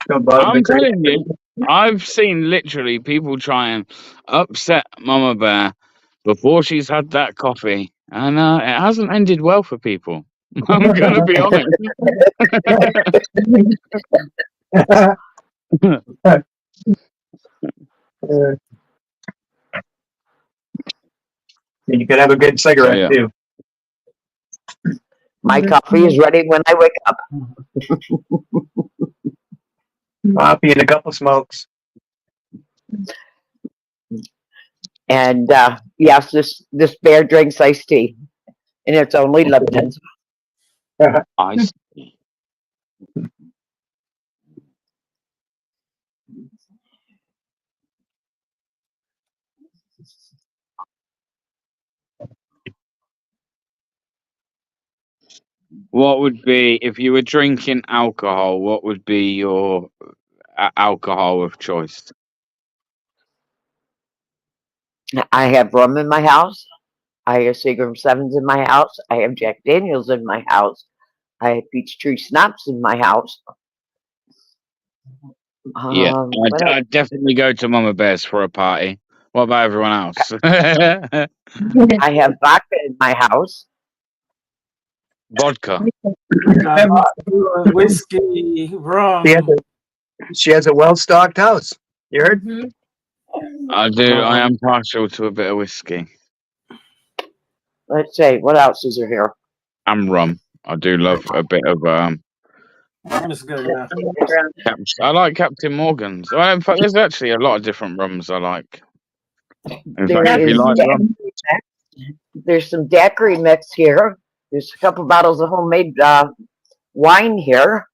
I'm telling you, I've seen literally people try and upset Mama Bear before she's had that coffee, and it hasn't ended well for people. I'm gonna be honest. You could have a good cigarette too. My coffee is ready when I wake up. Coffee and a couple smokes. And yes, this bear drinks iced tea, and it's only Lipton's. Iced tea. What would be, if you were drinking alcohol, what would be your alcohol of choice? I have rum in my house. I have Seagram 7s in my house. I have Jack Daniels in my house. I have Peachtree Schnapps in my house. Yeah, I'd definitely go to Mama Bear's for a party. What about everyone else? I have vodka in my house. Vodka. Whiskey, rum. She has a well-stocked house. You heard? I do. I am partial to a bit of whiskey. Let's see, what else is there here? And rum. I do love a bit of Rum is good, yeah. I like Captain Morgan's. Well, in fact, there's actually a lot of different rums I like. In fact, if you like rum. There's some daiquiri mix here. There's a couple bottles of homemade wine here.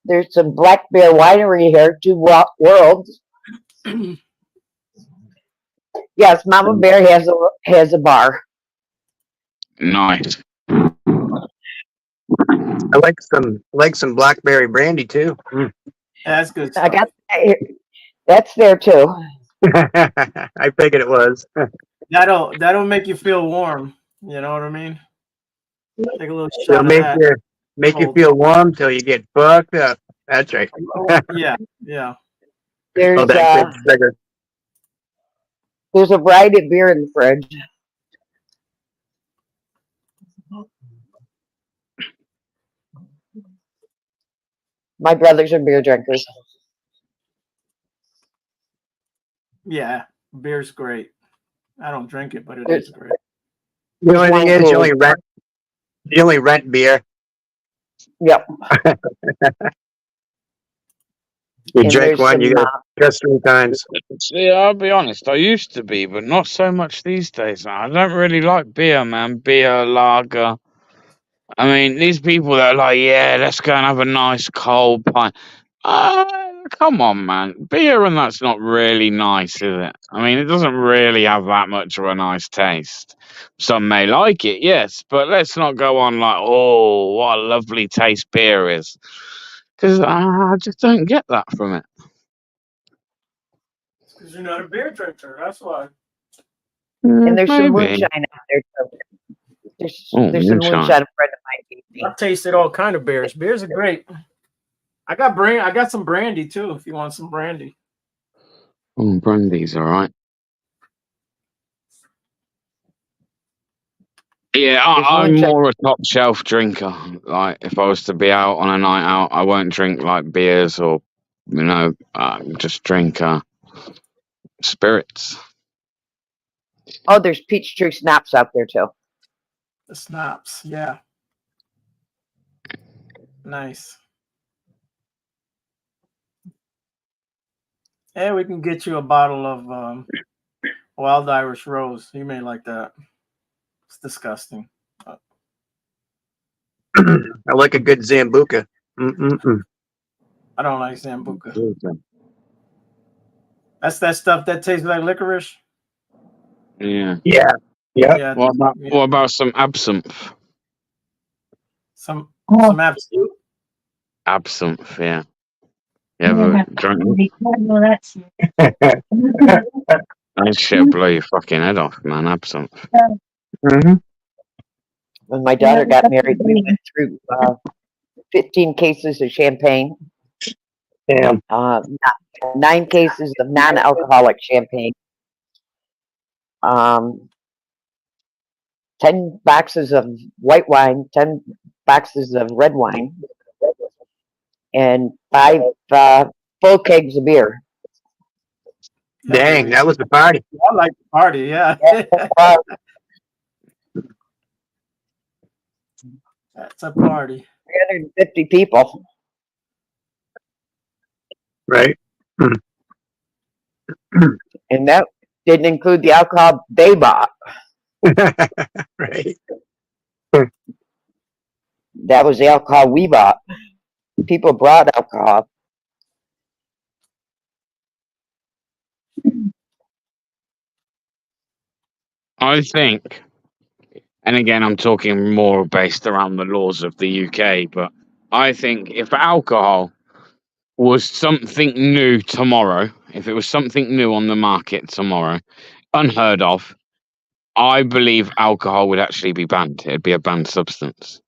There's some Black Bear Winery here, Two Worlds. Yes, Mama Bear has a bar. Nice. I like some blackberry brandy too. That's good stuff. I got that's there too. I figured it was. That'll make you feel warm. You know what I mean? Take a little shot It'll of make that. you feel warm till you get fucked up. That's right. Yeah. There's there's a variety of beer in the fridge. My brothers are beer drinkers. Yeah, beer's great. I don't drink it, but it is great. The only thing is, you only rent beer. Yep. You And drink there's one, you some, gotta cuss 3 times. See, I'll be honest. I used to be, but not so much these days. Man. I don't really like beer, man. Beer, lager. I mean, these people that are like, yeah, let's go and have a nice cold pint. Come on, man. Beer and that's not really nice, is it? I mean, it doesn't really have that much of a nice taste. Some may like it, yes, but let's not go on like, oh, what a lovely taste beer is. Because I just don't get that from it. Because you're not a beer drinker. That's why. and there's some Maybe. moonshine out there too. There's Oh, there's some moonshine. moonshine. A friend of mine gave me. I've tasted all kind of beers. Beers are great. I got some brandy too. If you want some brandy. Oh, brandy's all right. Yeah, I'm moonshine. more a top shelf drinker. Like, if I was to be out on a night out, I won't drink like beers or, just drink spirits. Oh, there's Peachtree Schnapps out there too. The schnapps, yeah. Nice. And we can get you a bottle of Wild Irish Rose. You may like that. It's disgusting. I like a good Zambuca. I don't like Sambuca. That's that stuff that tastes like licorice. Yeah. Yeah. Yeah. What about some absinthe? Some absinthe. Absinthe, yeah. You ever drunk that. that shit blow your fucking head off, man. Absinthe. When my daughter got married, we went through 15 cases of champagne. Damn. 9 cases of non-alcoholic champagne. 10 boxes of white wine, 10 boxes of red wine, and 5 full kegs of beer. Dang, that was the party. I like the party, yeah. That's a party. 350 people. Right. And that didn't include the alcohol they bought. Right. That was the alcohol we bought. People brought alcohol. I think, and again, I'm talking more based around the laws of the UK, but I think if alcohol was something new tomorrow, if it was something new on the market tomorrow, unheard of, I believe alcohol would actually be banned. It'd be a banned substance.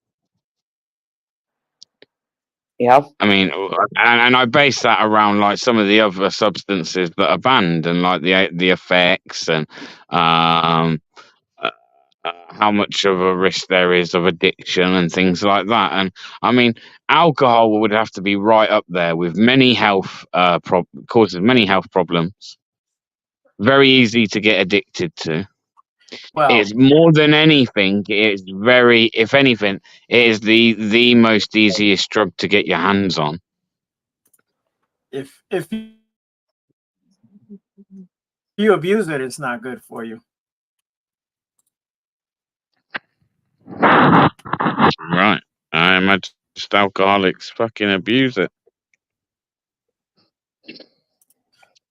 Yeah. I mean, and I base that around like some of the other substances that are banned, and like the effects, and how much of a risk there is of addiction and things like that. And I mean, alcohol would have to be right up there with many health causes many health problems. Very easy to get addicted to. Well, It's more than anything. It's very, if anything, it is the most easiest drug to get your hands on. If you abuse it, it's not good for you. Right. I imagine just alcoholics fucking abuse it.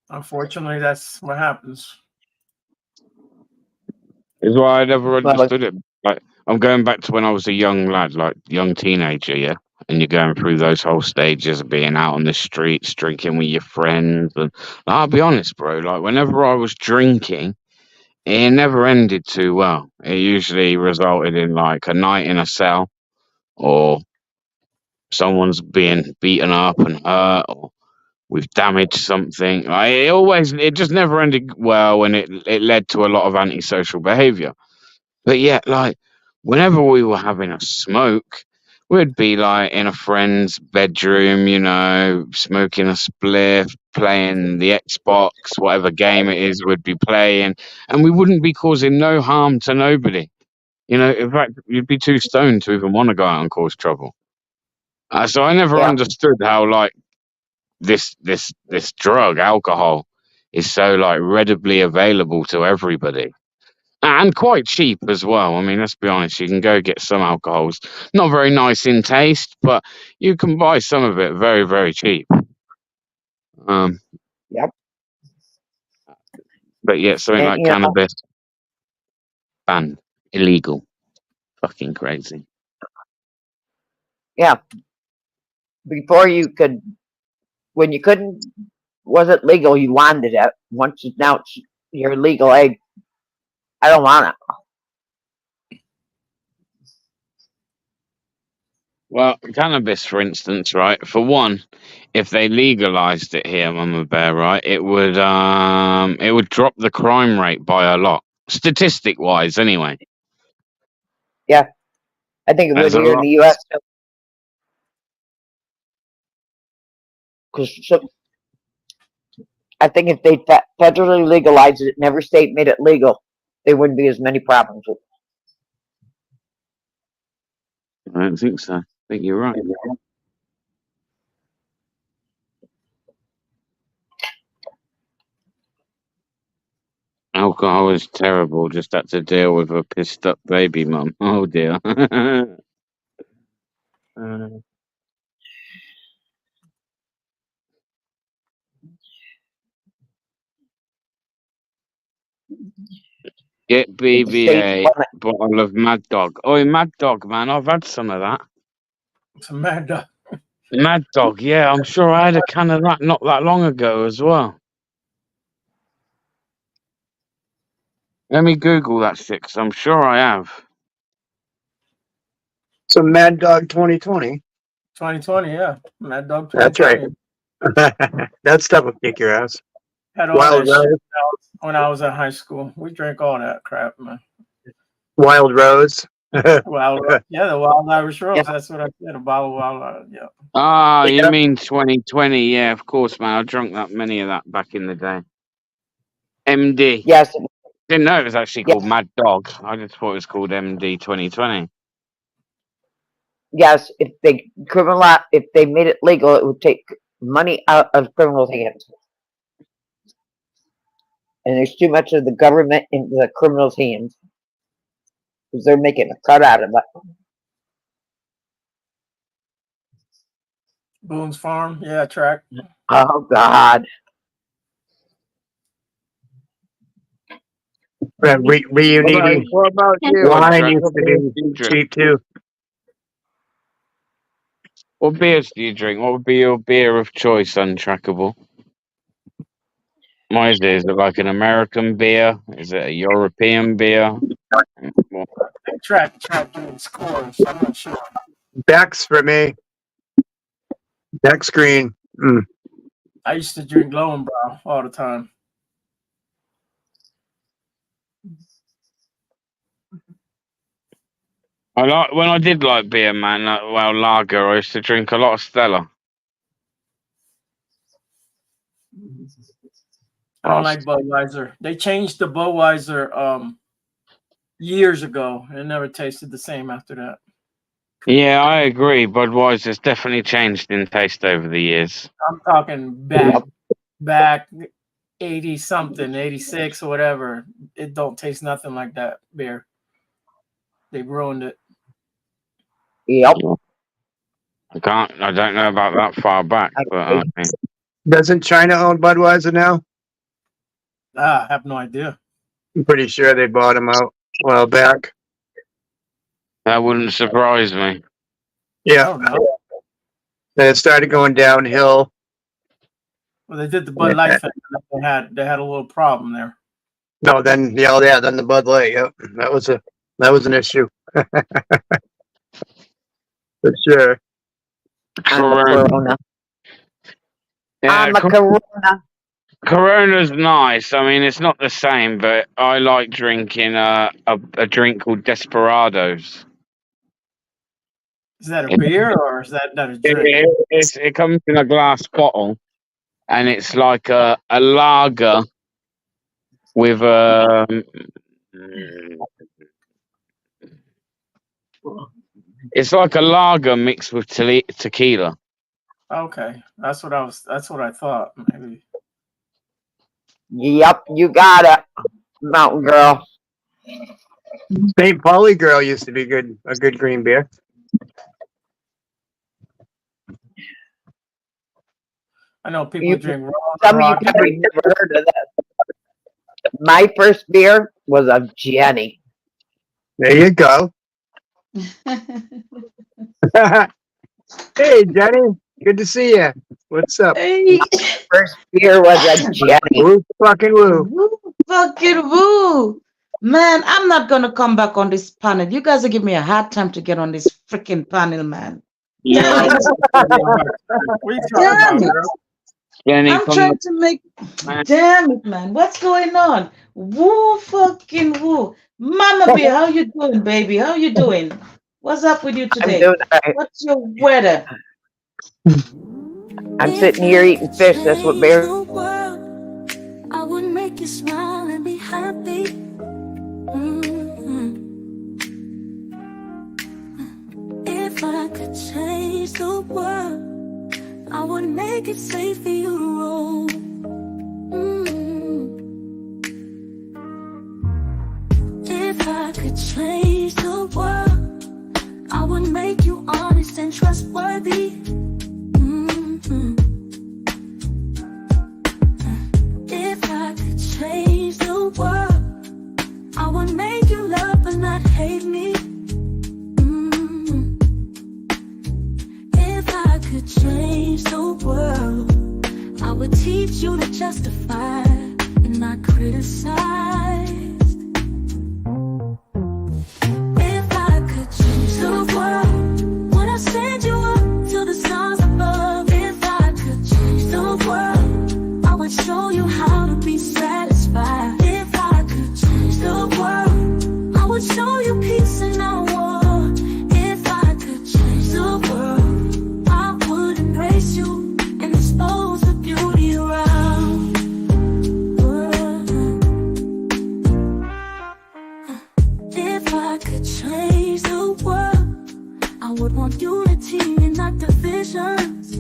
Unfortunately, that's what happens. Is why I never understood it. Like, I'm going back to when I was a young lad, like young teenager, yeah. And you're going through those whole stages of being out on the streets, drinking with your friends. And I'll be honest, bro. Like, whenever I was drinking, it never ended too well. It usually resulted in like a night in a cell, or someone's being beaten up and hurt, or we've damaged something. Like, it just never ended well, and it led to a lot of antisocial behavior. But yet, like, whenever we were having a smoke, we'd be like in a friend's bedroom, smoking a spliff, playing the Xbox, whatever game it is we'd be playing, and we wouldn't be causing no harm to nobody. You know, in fact, you'd be too stoned to even want to go out and cause trouble. So I never Yeah. understood how like this drug, alcohol, is so like readily available to everybody. And quite cheap as well. I mean, let's be honest, you can go get some alcohols. Not very nice in taste, but you can buy some of it very, very cheap. Yep. But yeah, something And like cannabis, banned, illegal. Fucking crazy. yeah, before you could, when you couldn't, wasn't legal, you wanted it. Once now you're legal, I don't want it. Well, cannabis, for instance, right? For one, if they legalized it here, Mama Bear, right, it would drop the crime rate by a lot, statistic wise, anyway. Yeah, I think it would There's a here in lot. the U.S. Because I think if they federally legalized it and every state made it legal, there wouldn't be as many problems with it. I don't think so. I think you're right. Alcohol is terrible. Just had to deal with a pissed up baby mum. Oh dear. Get If the states BBA want it. bottle of Mad Dog. Oh, Mad Dog, man. I've had some of that. It's Amanda. Mad Dog, yeah. I'm sure I had a can of that not that long ago as well. Let me Google that shit, 'cause I'm sure I have. So Mad Dog 2020. 2020, yeah. Mad Dog That's right. 2020. That stuff will kick your ass. Had all Wild that shit Rose. when I was in high school. We drank all that crap, man. Wild Rose. Yeah, the Wild Irish Rose. That's what I said. A bottle of Wild, yeah. Ah, you Yeah. mean 2020? Yeah, of course, man. I drunk that many of that back in the day. MD. Yes. Didn't know it was actually Yes. called Mad Dog. I just thought it was called MD 2020. Yes, if they made it legal, it would take money out of criminals' hands. And there's too much of the government in the criminals' hands because they're making a cut out of it. Boone's Farm, yeah, track. Oh God. Reuniting. What about you? Wine used to be cheap too. What beers do you drink? What would be your beer of choice, Untrackable? What is it? Is it like an American beer? Is it a European beer? What? Track doing scores. I'm not sure. Beck's for me. Beck's green. I used to drink Lowenbrow all the time. When I did like beer, man. Lager. I used to drink a lot of Stella. I don't like Budweiser. They changed the Budweiser years ago. It never tasted the same after that. Yeah, I agree. Budweiser's definitely changed in taste over the years. I'm talking back 80 something, 86 or whatever. It don't taste nothing like that beer. They ruined it. Yep. I don't know about that far back, but okay. Doesn't China own Budweiser now? I have no idea. I'm pretty sure they bought them out a while back. That wouldn't surprise me. Yeah. Then it started going downhill. Well, they did the Bud Light thing. They had a little problem there. No, then then the Bud Light. Yep, that was an issue. For sure. Corona. Yeah, Corona. Corona's nice. I mean, it's not the same, but I like drinking a drink called Desperados. Is that a beer or is that a drink? It comes in a glass bottle, and it's like a lager with It's like a lager mixed with tequila. Okay, that's what I thought. Maybe. Yep, you got it, Mountain Girl. St. Pauli Girl used to be a good green beer. I know people drink Some of you Rocky. probably never heard of that. My first beer was a Jenny. There you go. Hey, Jenny. Good to see you. What's up? Hey. First beer was a Jenny. Woo fucking woo. Woo fucking woo. Man, I'm not gonna come back on this panel. You guys are giving me a hard time to get on this freaking panel, man. Yeah. What are you talking Damn about, it. girl? Jenny, I'm trying to make. Damn it, man. What's going on? Woo fucking woo. Mama Bear, how you doing, baby? How you doing? What's up with you today? I'm doing all right. What's your weather? I'm sitting here eating fish. That's what bear. I would make you smile and be happy. If I could change the world, I would make it safe for you to roll. If I could change the world, I would make you honest and trustworthy. If I could change the world, I would make you love but not hate me. If I could change the world, I would teach you to justify and not criticize. If I could change the world, would I send you up to the stars above? If I could change the world, I would show you how to be satisfied. If I could change the world, I would show you peace and not war. If I could change the world, I would embrace you and expose the beauty around. If I could change the world, I would want unity and not divisions.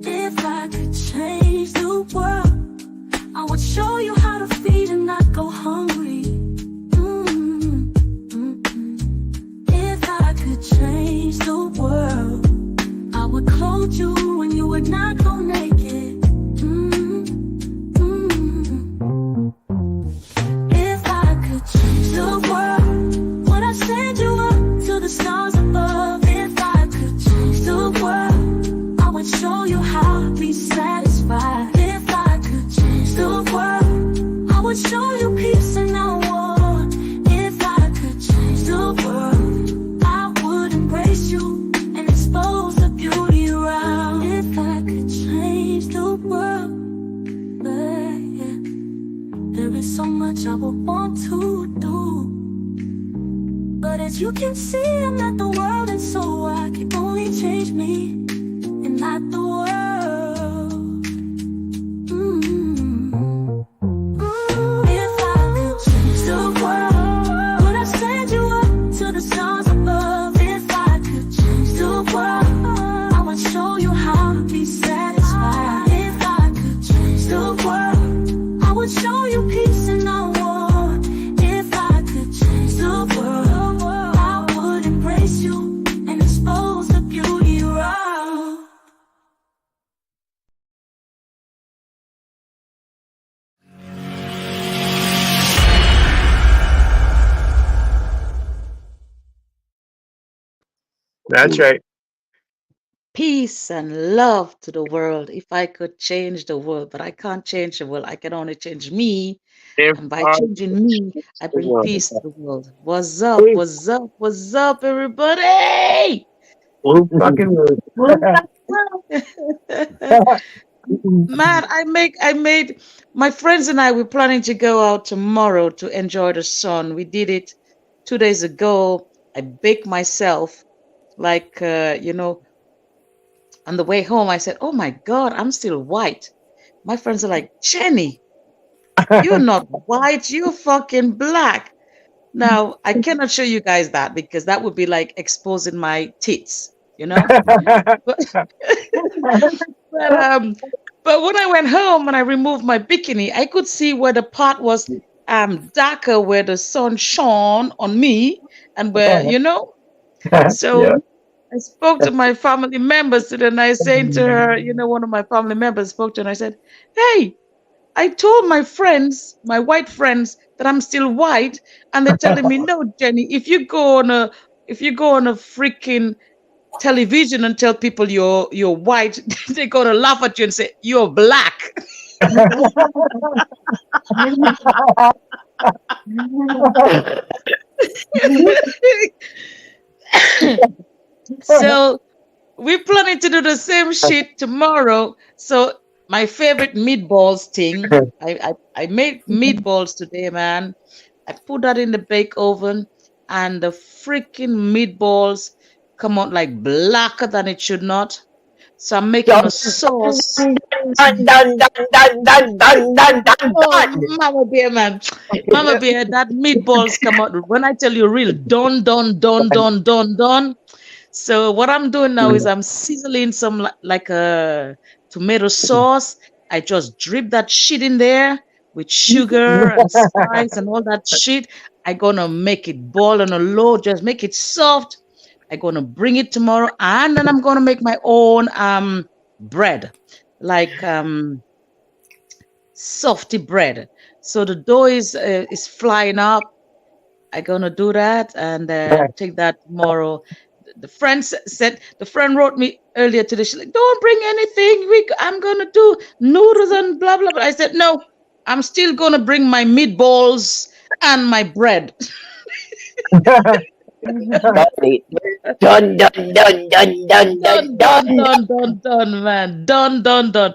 If I could change the world, I would show you how to feed and not go hungry. If I could change the world, I would clothe you when you would not go naked. If I could change the world, would I send you up to the stars above? If I could change the world, I would show you how to be satisfied. If I could change the world, I would show you peace and not war. If I could change the world, I would embrace you and expose the beauty around. If I could change the world, yeah. There is so much I would want to do, but as you can see, I'm not the world, and so I can only change me and not the world. If I could change the world, would I send you up to the stars above? If I could change the world, I would show you how to be satisfied. If I could change the world, I would show you peace and not war. If I could change the world, I would embrace you and expose the beauty around. That's right. Peace and love to the world. If I could change the world, but I can't change the world. I can only change me. And by changing me, I bring peace to the world. What's up? What's up? What's up, everybody? Woo fucking woo. Man, I made my friends and I, we're planning to go out tomorrow to enjoy the sun. We did it 2 days ago. I baked myself, like, on the way home, I said, oh my God, I'm still white. My friends are like, Jenny, You're not white, you're fucking black. Now, I cannot show you guys that because that would be like exposing my tits, you know? But, but um but when I went home and I removed my bikini, I could see where the part was darker where the sun shone on me and where, you know? So Yeah. I spoke to my family members today and I saying to her, you know, one of my family members spoke to her and I said, hey, I told my friends, my white friends, that I'm still white, and they're telling me, no, Jenny, if you go on a freaking television and tell people you're white, they're gonna laugh at you and say you're black. So we're planning to do the same shit tomorrow. So my favorite meatballs thing, I made meatballs today, man. I put that in the bake oven, and the freaking meatballs come out like blacker than it should not. So I'm making a sauce. Done, done, done, done, done, done, done, done, Oh, done. Mama Bear, man. Mama Bear, that meatballs come out. When I tell you real, done, done, done, done, done, done. So what I'm doing now is I'm sizzling some like a tomato sauce. I just drip that shit in there with sugar and spice and all that shit. I gonna make it boil on a low, just make it soft. I gonna bring it tomorrow, and then I'm gonna make my own bread, like softy bread. So the dough is flying up. I gonna do that and take that tomorrow. The friend wrote me earlier today. She's like, "Don't bring anything. I'm gonna do noodles and blah blah blah." I said, "No, I'm still gonna bring my meatballs and my bread." Done, done, done, done, done, done, Done, done, done, done, done, man. Done, done, done.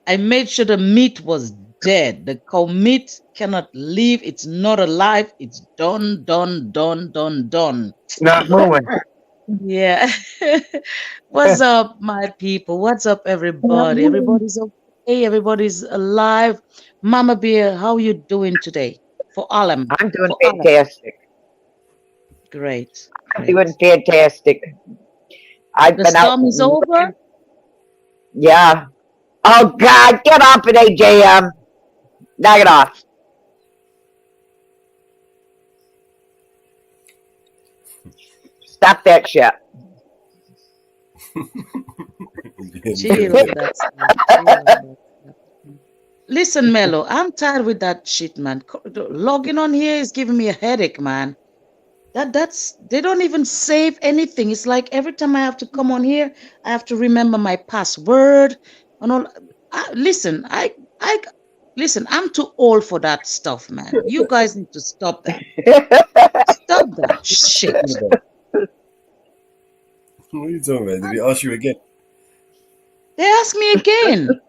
I made sure the meat was dead. The cow meat cannot live. It's not alive. It's done, done, done, done, done. Not moving. Yeah. What's up, my people? What's up, everybody? Everybody's okay. Everybody's alive. Mama Bear, how you doing today? For Alam. I'm doing For Alam. fantastic. Great. I'm doing fantastic. I've The been out. storm is over? Yeah. Oh God, get off it, AJM. Knock it off. Stop that shit. Chill with that stuff. Chill with that stuff. Listen, Mello, I'm tired with that shit, man. Logging on here is giving me a headache, man. That's they don't even save anything. It's like every time I have to come on here, I have to remember my password and all. Listen, listen. I'm too old for that stuff, man. You guys need to stop that. Stop that shit. What are you talking about? Did he ask you again? They asked me again.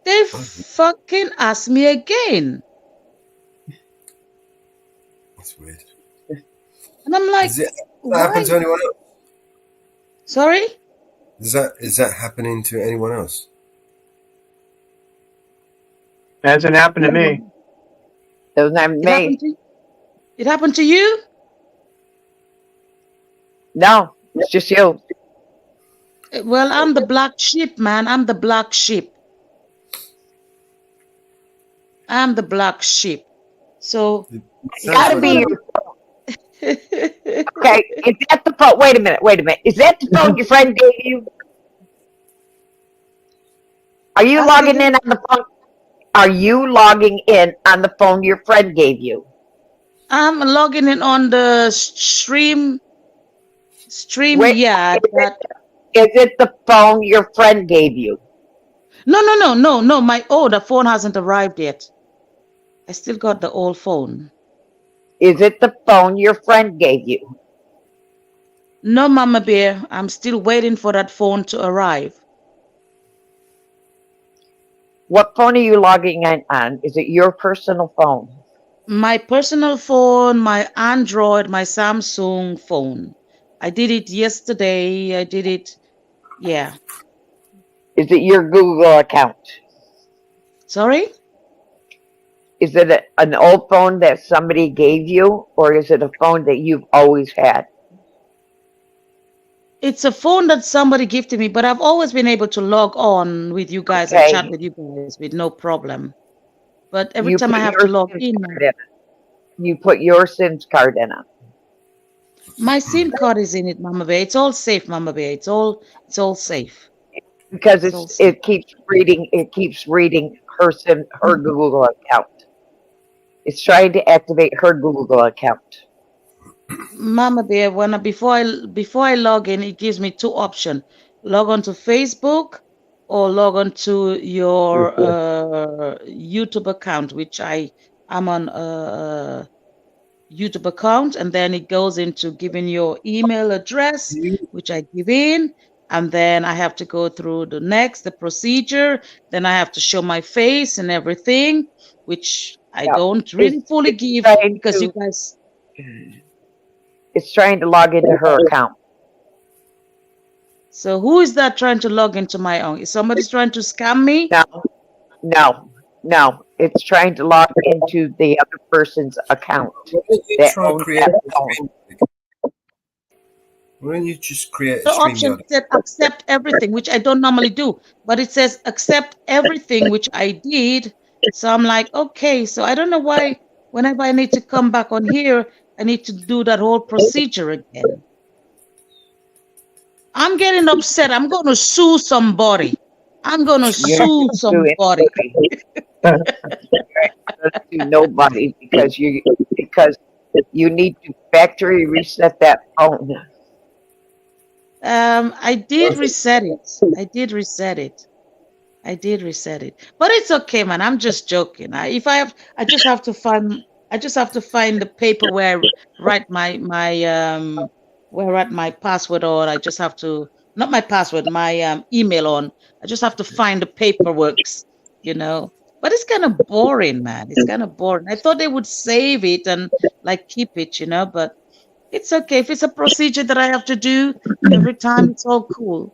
They fucking asked me again. That's weird. And I'm like, Does that happen to anyone else? Sorry? Is that happening to anyone else? Hasn't happened to me. Doesn't happen to me. It happened to you? No, it's just you. Well, I'm the black sheep, man. I'm the black sheep. I'm the black sheep. So It's gotta be your phone. Okay, is that the phone? Wait a minute. Is that the phone your friend gave you? Are you logging in on the phone? Are you logging in on the phone your friend gave you? I'm logging in on the stream. Wait, Yeah. Is it the phone your friend gave you? No. The phone hasn't arrived yet. I still got the old phone. Is it the phone your friend gave you? No, Mama Bear. I'm still waiting for that phone to arrive. What phone are you logging in on? Is it your personal phone? My personal phone, my Android, my Samsung phone. I did it yesterday. I did it. Yeah. Is it your Google account? Sorry? Is it an old phone that somebody gave you, or is it a phone that you've always had? It's a phone that somebody gifted me, but I've always been able to log on with you guys and chat with you guys with no problem. But every time I have to log in, you put your SIMS card in it. my SIM card is in it, Mama Bear. It's all safe, Mama Bear. It's all safe. Because it keeps reading her Google account. It's trying to activate her Google account. Mama Bear, before I log in, it gives me two options: log on to Facebook or log on to your YouTube account, which I'm on a YouTube account, and then it goes into giving your email address, which I give in, and then I have to go through the procedure. Then I have to show my face and everything, which I don't really fully give because you guys. It's trying to log into her account. So who is that trying to log into my own? Is somebody trying to scam me? No. It's trying to log into the other person's account. Why don't you just create a The option StreamYard? said accept everything, which I don't normally do, but it says accept everything, which I did. So I'm like, okay, so I don't know why whenever I need to come back on here, I need to do that whole procedure again. I'm getting upset. I'm going to sue somebody. I'm going to sue somebody. Nobody, because you need to factory reset that phone. I did reset it. But it's okay, man. I'm just joking. I just have to find the paper where I write my password on. I just have to, not my password, my email on. I just have to find the paperworks, But it's kind of boring, man. It's kind of boring. I thought they would save it and like keep it, but it's okay. If it's a procedure that I have to do every time, it's all cool.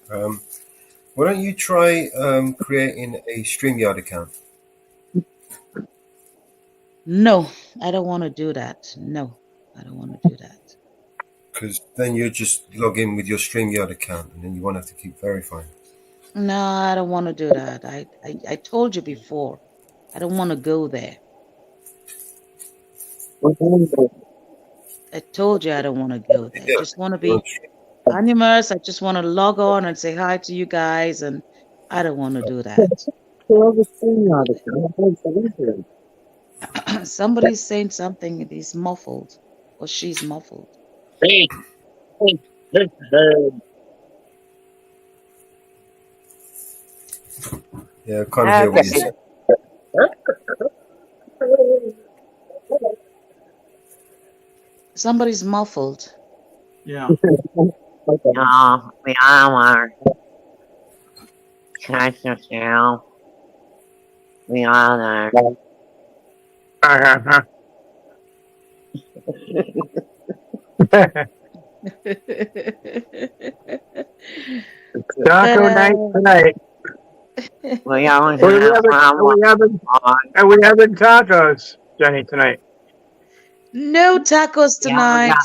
Why don't you try creating a StreamYard account? No, I don't want to do that. No, I don't want to do that. Because then you just log in with your StreamYard account and then you won't have to keep verifying. No, I don't want to do that. I told you before. I don't want to go there. I told you I don't want to go there. I just want to be anonymous. I just want to log on and say hi to you guys, and I don't want to do that. Somebody's saying something. He's muffled, or she's muffled. Hey. Yeah, I can't hear what you said. Somebody's muffled. Yeah. No, we are. We are Taco night tonight. We having tacos, Jenny, tonight. No tacos tonight.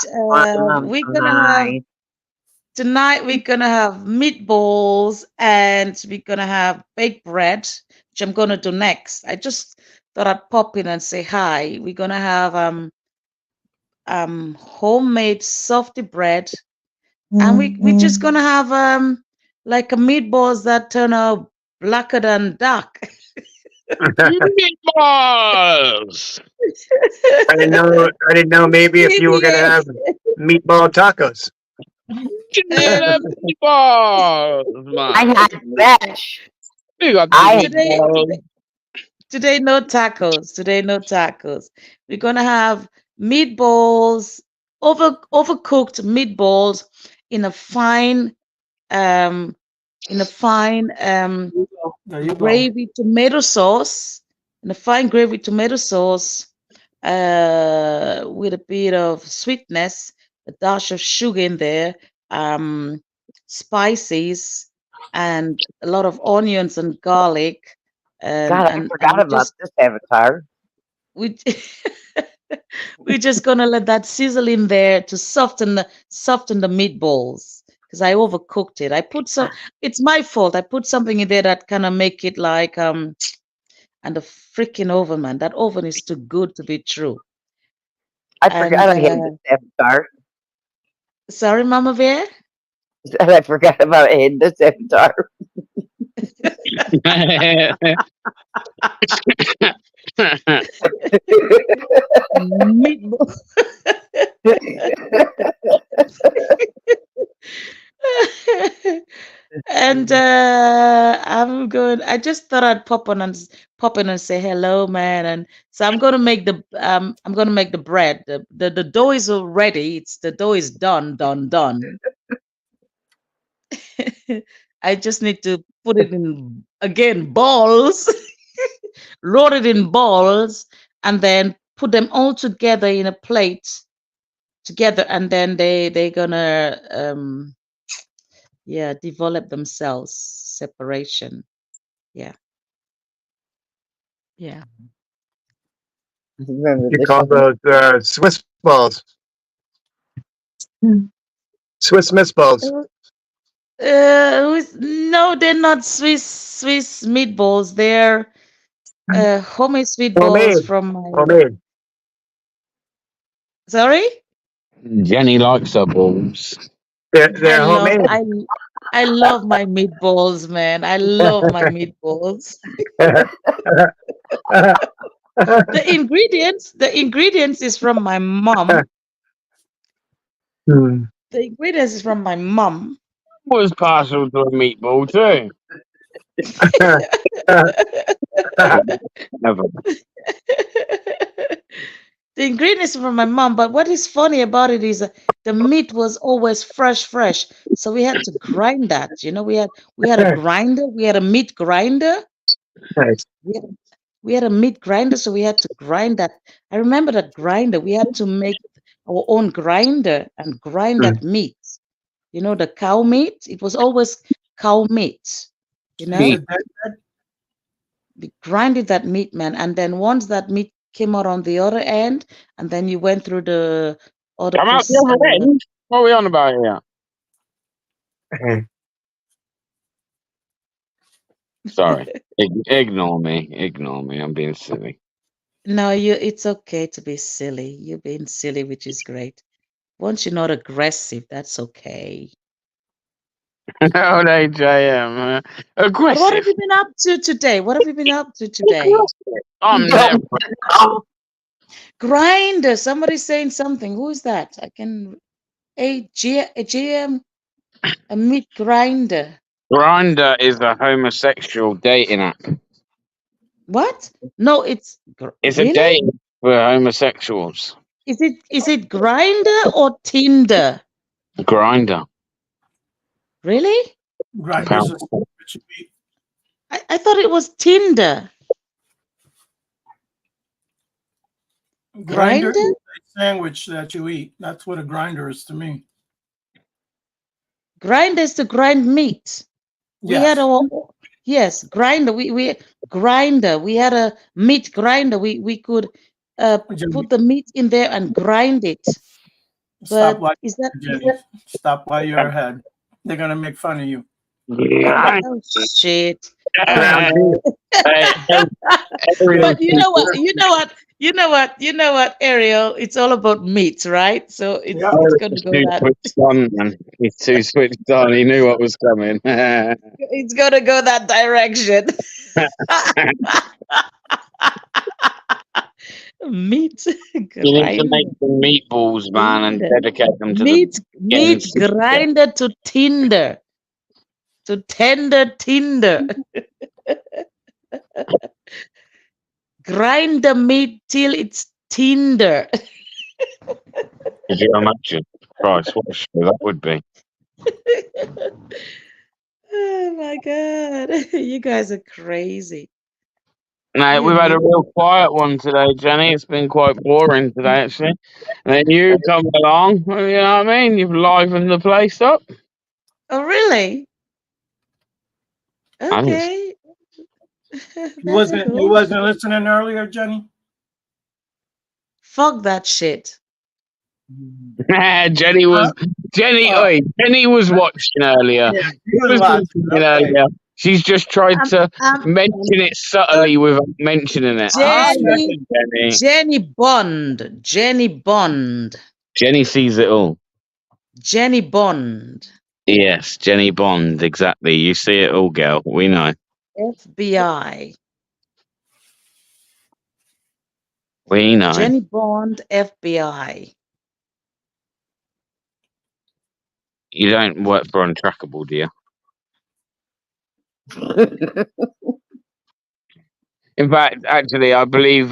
Tonight we're gonna have meatballs and we're gonna have baked bread, which I'm gonna do next. I just thought I'd pop in and say hi. We're gonna have homemade softy bread, and we're just gonna have like a meatballs that turn out blacker than dark. Meatballs. I didn't know maybe if you were gonna have meatball tacos. Meatballs, man. I had batch. Today no tacos. Today no tacos. We're gonna have meatballs, overcooked meatballs in a fine gravy tomato sauce. In a fine gravy tomato sauce, with a bit of sweetness, a dash of sugar in there, spices, and a lot of onions and garlic, And God, I and forgot we about just this avatar. we we're just gonna let that sizzle in there to soften the meatballs because I overcooked it. I put some. It's my fault. I put something in there that kind of make it like and the freaking oven, man. That oven is too good to be true. I And forgot I had this avatar. sorry, Mama Bear. I forgot about I had this avatar. Meatball. And I just thought I'd pop in and say hello, man. And so I'm gonna make the bread. The dough is already. The dough is done. I just need to put it in again balls, load it in balls, and then put them all together in a plate together, and then they're gonna develop themselves separation. Yeah. Remember You this call one? those Swiss balls. Swiss Miss balls. No, they're not Swiss meatballs. They're homemade sweet balls Homemade. from my. Homemade. Sorry, Jenny likes her balls. They're homemade. I love my meatballs, man. I love my meatballs. The ingredients is from my mom. Hmm. The ingredients is from my mom. Was partial to a meatball too. Never. The ingredients from my mom, but what is funny about it is the meat was always fresh. So we had to grind that. You know, we had a grinder, we had a meat grinder. Nice. We had a meat grinder, so we had to grind that. I remember that grinder. We had to make our own grinder and grind that meat. You know, the cow meat. It was always cow meat. You know, we grinded that meat, man, and then once that meat came out on the other end, and then you went through the other Come out the process. other end? What are we on about here? Sorry. Ignore me. I'm being silly. No, it's okay to be silly. You're being silly, which is great. Once you're not aggressive, that's okay. Old AJM. But what Aggressive. have you been up to today? What have you been up to today? I'm never. Grinder. Somebody's saying something. Who is that? I can. A GM, a meat grinder. Grinder is a homosexual dating app. What? No, it's It's really? a dating for homosexuals. Is it Grinder or Tinder? Grinder. Really? Grinders. I thought it was Tinder. Grinder Grinder? is a sandwich that you eat. That's what a grinder is to me. Grinder is to grind meat. We had our grinder. We grinder. We had a meat grinder. We could put the meat in there and grind it. Stop But while is that stop while you're ahead. They're gonna make fun of you. oh shit. Oh, no. But you know what, Ariel? It's all about meat, right? So it's gonna go that. Switched on, man. He's too switched on. He knew what was coming. It's gonna go that direction. Meat You need to grinder. make some meatballs, man, and dedicate them to Meat the grinder to Tinder. To tender Tinder. Grind the meat till it's tender. Could you imagine? Christ, what a show that would be. Oh my god. You guys are crazy. No, we've had a real quiet one today, Jenny. It's been quite boring today, actually. And then you come along, you know what I mean? You've livened the place up. Oh, really? Okay. You wasn't listening earlier, Jenny? Fuck that shit. Jenny was watching earlier. Yeah, She was listening earlier. She's just tried to mention it subtly without mentioning it. Jenny Bond. Jenny Bond. Jenny sees it all. Jenny Bond. Yes, Jenny Bond, exactly. You see it all, girl. We know. FBI. We know. Jenny Bond, FBI. You don't work for Untrackable, do you? In fact, actually, I believe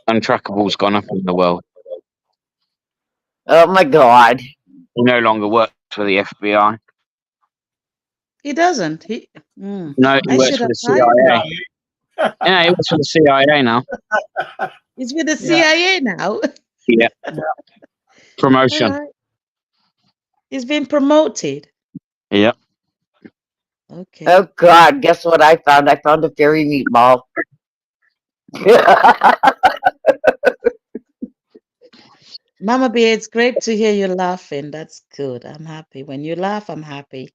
Untrackable's gone up in the world. Oh my God. He no longer works for the FBI. He doesn't. No, he I works should for have the hired CIA. him. Yeah, he works for the CIA now. He's with the CIA now. Yeah. Promotion. All right. He's been promoted. Yep. Okay. Oh God, guess what I found? I found a fairy meatball. Mama Bear, it's great to hear you laughing. That's good. I'm happy. When you laugh, I'm happy.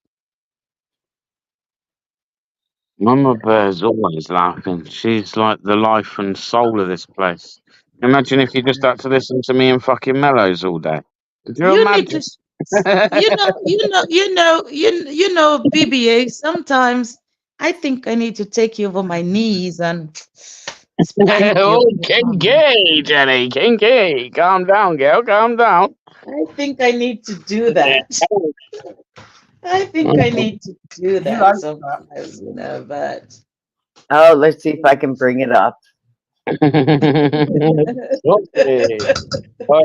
Mama Bear's always laughing. She's like the life and soul of this place. Imagine if you just had to listen to me and fucking Mellows all day. Could you imagine? You know, BBA, sometimes I think I need to take you over my knees and spank you. Oh, kinky, Jenny, kinky. Calm down, girl, calm down. I think I need to do that. I think I need to do that sometimes, you know, but Oh, let's see if I can bring it up. Oh,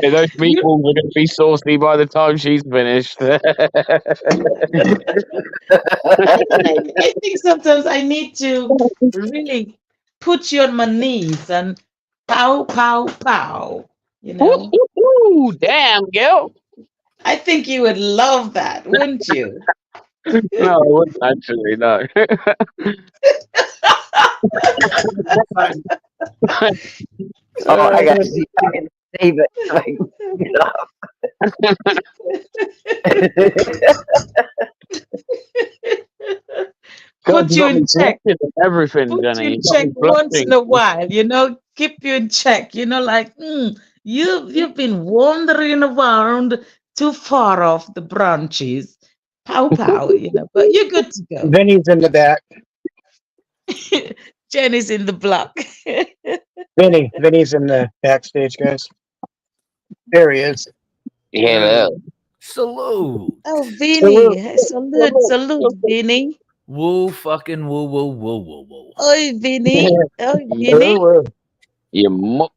those meatballs are going to be saucy by the time she's finished. I think sometimes I need to really put you on my knees and pow, pow, pow. You know? Damn, girl. I think you would love that, wouldn't you? No, I wouldn't actually, no. Oh, I gotta see if I can save it so I can pick it up. Put you in check. Everything, Put Jenny. you in check once in a while, you know, keep you in check, you know, like you've been wandering around too far off the branches. Pow pow, you know, but you're good to go. Vinny's in the back. Jenny's in the block. Vinny's in the backstage, guys. There he is. Hello. Salute. Oh, Vinny. Salute, Vinny. Woo, fucking woo, woo, woo, woo, woo. Oi, Vinny. Oh, Vinny. You muck.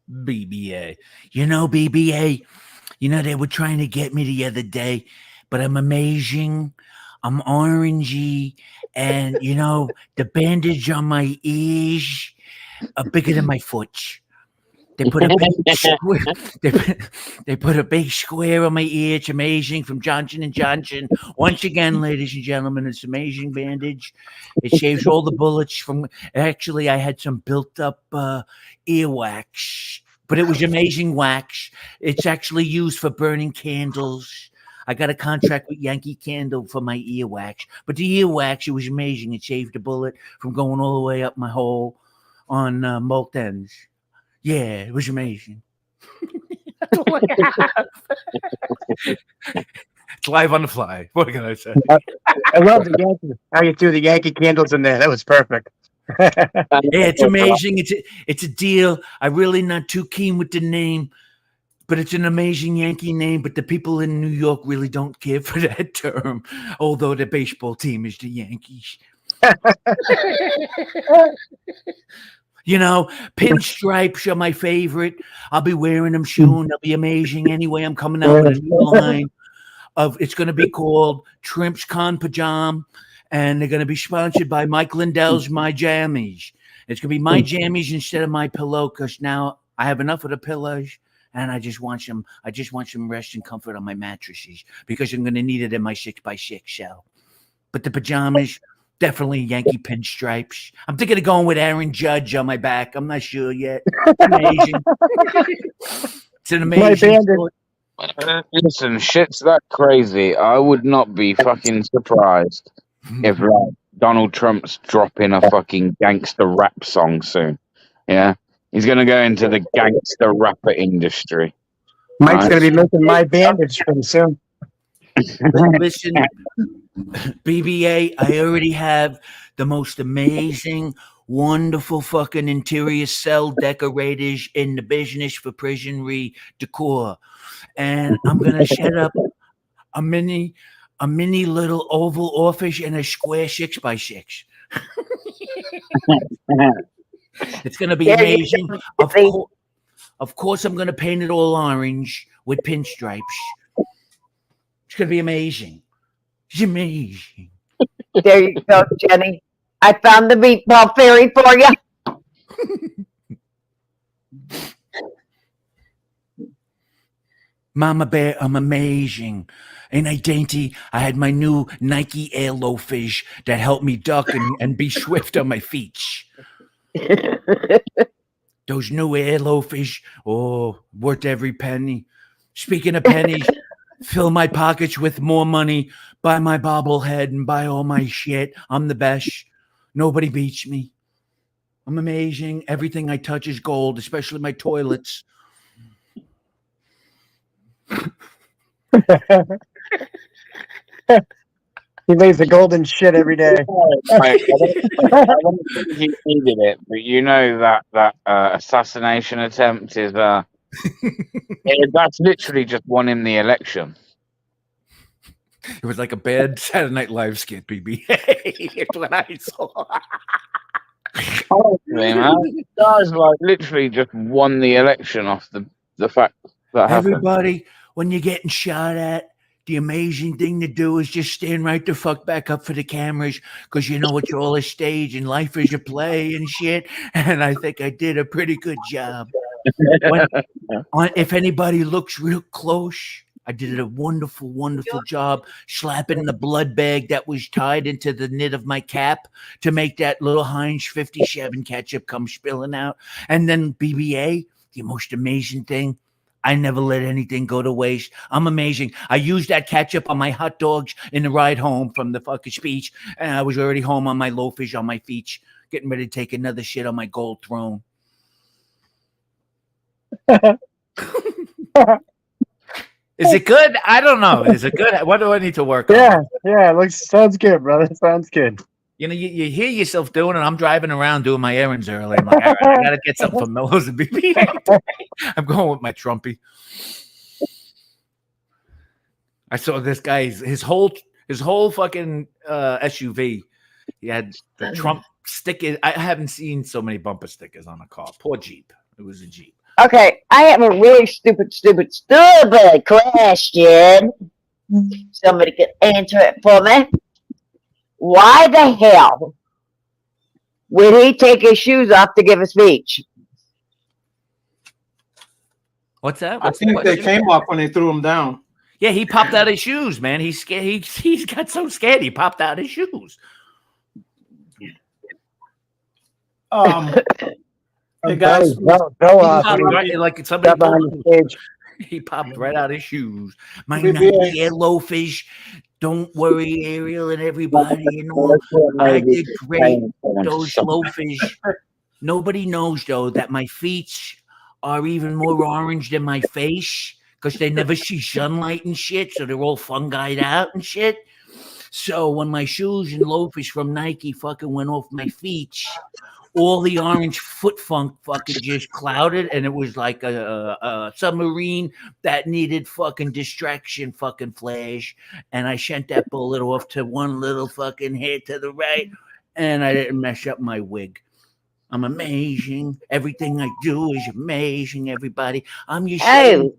BBA. You know, BBA, you know, they were trying to get me the other day, but I'm amazing. I'm orangey. And, you know, the bandage on my ears are bigger than my foot. They put a big square. They put a big square on my ear. It's amazing, from Johnson & Johnson. Once again, ladies and gentlemen, it's amazing bandage. It saves all the bullets from. Actually, I had some built up earwax, but it was amazing wax. It's actually used for burning candles. I got a contract with Yankee Candle for my earwax, but the earwax, it was amazing. It saved a bullet from going all the way up my hole on Moltens. Yeah, it was amazing. That's all I have. It's live on the fly. What can I say? I love the Yankee. How you threw the Yankee candles in there. That was perfect. Yeah, it's amazing. It's a deal. I'm really not too keen with the name, but it's an amazing Yankee name. But the people in New York really don't care for that term, although the baseball team is the Yankees. You know, pinstripes are my favorite. I'll be wearing them soon. They'll be amazing. Anyway, I'm coming out with a new line of. It's going to be called Trimp's Con Pajam, and they're going to be sponsored by Mike Lindell's My Jammies. It's going to be My Jammies instead of My Pillow, because now I have enough of the pillows, and I just want some. I just want some rest and comfort on my mattresses, because I'm going to need it in my 6x6 cell. but the pajamas, definitely Yankee pinstripes. I'm thinking of going with Aaron Judge on my back. I'm not sure yet. Amazing. It's an amazing story. Listen, shit's that crazy. I would not be fucking surprised if like Donald Trump's dropping a fucking gangster rap song soon. Yeah, he's gonna go into the gangster rapper industry. Mike's gonna be making my bandage pretty soon. Listen, BBA, I already have the most amazing, wonderful fucking interior cell decorators in the business for prisonery decor. And I'm gonna set up a mini little oval office and a square 6x6. It's gonna be amazing. Of course, I'm gonna paint it all orange with pinstripes. It's gonna be amazing. It's amazing. There you go, Jenny. I found the meatball fairy for you. Mama Bear, I'm amazing. Ain't I dainty? I had my new Nike Air loafers that help me duck and be swift on my feet. Those new Air loafers, oh, worth every penny. Speaking of pennies, fill my pockets with more money, buy my bobblehead and buy all my shit. I'm the best. Nobody beats me. I'm amazing. Everything I touch is gold, especially my toilets. He lays the golden shit every day. I don't think he needed it, but you know that assassination attempt is that's literally just won him the election. It was like a bad Saturday Night Live skit, BB. It's what I saw. Honestly, man, guys like literally just won the election off the fact that happened. Everybody, when you're getting shot at, the amazing thing to do is just stand right the fuck back up for the cameras, because you know it's all a stage and life is a play and shit. And I think I did a pretty good job. If anybody looks real close, I did a wonderful, wonderful job slapping the blood bag that was tied into the knit of my cap to make that little Heinz 57 ketchup come spilling out. And then BBA, the most amazing thing, I never let anything go to waste. I'm amazing. I used that ketchup on my hot dogs in the ride home from the fucking speech, and I was already home on my loafers on my feet, getting ready to take another shit on my gold throne. Is it good? I don't know. Is it good? What do I need to work on? Yeah. Sounds good, brother. Sounds good. You know, you hear yourself doing it. I'm driving around doing my errands early. I'm like, all right, I gotta get something for Mellows and BB. I'm going with my Trumpy. I saw this guy. His whole fucking SUV. He had the Trump sticker. I haven't seen so many bumper stickers on a car. Poor Jeep. It was a Jeep. Okay, I have a really stupid question. Somebody could answer it for me. Why the hell would he take his shoes off to give a speech? What's that? I think they came off when they threw him down. Yeah, he popped out his shoes, man. He's scared. He's got so scared he popped out his shoes. Hey guys, like somebody he popped right out his shoes. My Nike Air loafers. Don't worry, Ariel and everybody. You know, I did great. Those loafers. Nobody knows though that my feet are even more orange than my face because they never see sunlight and shit, so they're all fungied out and shit. So when my shoes and loafers from Nike fucking went off my feet, all the orange foot funk fucking just clouded, and it was like a submarine that needed fucking distraction fucking flash. And I sent that bullet off to one little fucking hit to the right, and I didn't mess up my wig. I'm amazing. Everything I do is amazing, everybody. I'm your savior.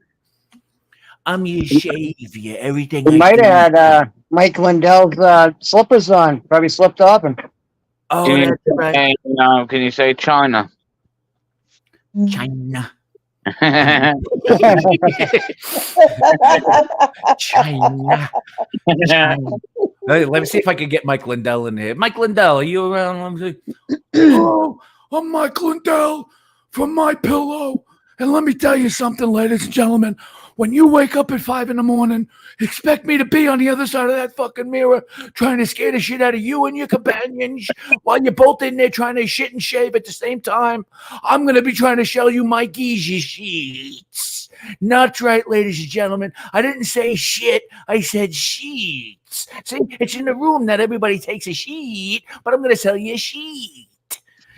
I'm your savior. Everything You I might do. have had Mike Lindell's slippers on. Probably slipped off and. Oh, that's right. Can you say China? China. China. Let me see if I can get Mike Lindell in here. Mike Lindell, are you around? Let me see. Hello, I'm Mike Lindell from My Pillow. And let me tell you something, ladies and gentlemen. When you wake up at 5 a.m, expect me to be on the other side of that fucking mirror trying to scare the shit out of you and your companions while you're both in there trying to shit and shave at the same time. I'm going to be trying to show you my geezy sheets. Not right, ladies and gentlemen. I didn't say shit. I said sheets. See, it's in the room that everybody takes a sheet, but I'm going to sell you a sheet.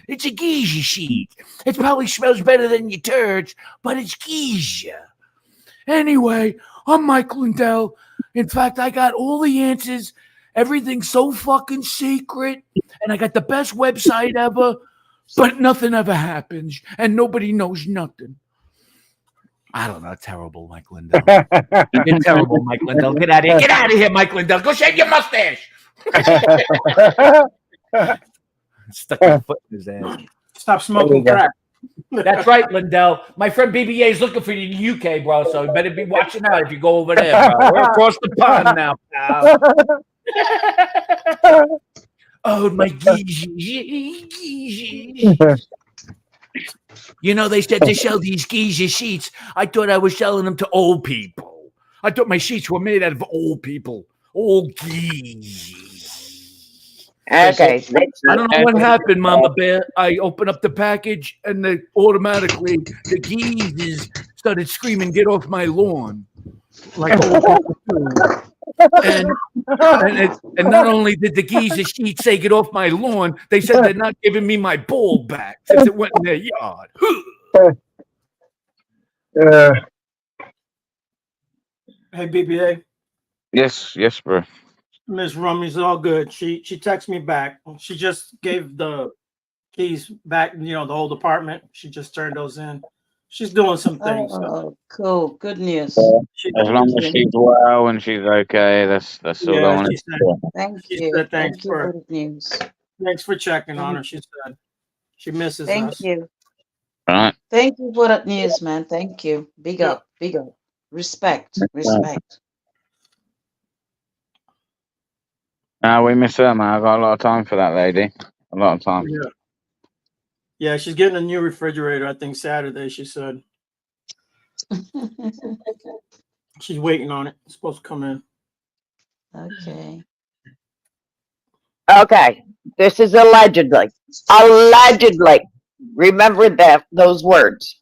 It's a geezy sheet. It probably smells better than your turds, but it's geezy. Anyway, I'm Mike Lindell. In fact, I got all the answers. Everything's so fucking secret. And I got the best website ever, but nothing ever happens. And nobody knows nothing. I don't know. Terrible, Mike Lindell. You're terrible, Mike Lindell. Get out of here. Get out of here, Mike Lindell. Go shave your mustache. Stuck my foot in his ass. Stop smoking crack. That's right, Lindell. My friend BBA is looking for you in the UK, bro. So you better be watching out if you go over there, bro. We're across the pond now, pal. Oh, my geezy. You know, they said to sell these geezy sheets. I thought I was selling them to old people. I thought my sheets were made out of old people. Old geezy. Okay. I don't know what happened, Mama Bear. I opened up the package and automatically the geezes started screaming, "Get off my lawn!" Like old people do. And not only did the geezer sheet say, "Get off my lawn," they said they're not giving me my ball back since it went in their yard. Hey, BBA. Yes, bro. Miss Rummy's all good. She texted me back. She just gave the keys back, the whole department. She just turned those in. She's doing some things. Oh, cool. Good news. As long as she's well and she's okay, that's all I want to do. Thank She you. said Thank you for the news. thanks for checking on her. She said she misses Thank us. you. Right. Thank you for that news, man. Thank you. Big up. Big up. Respect. Respect. We miss her, man. I got a lot of time for that lady. A lot of time. Yeah, she's getting a new refrigerator, I think Saturday, she said. She's waiting on it. It's supposed to come in. Okay. Okay. This is allegedly. Allegedly. Remember those words.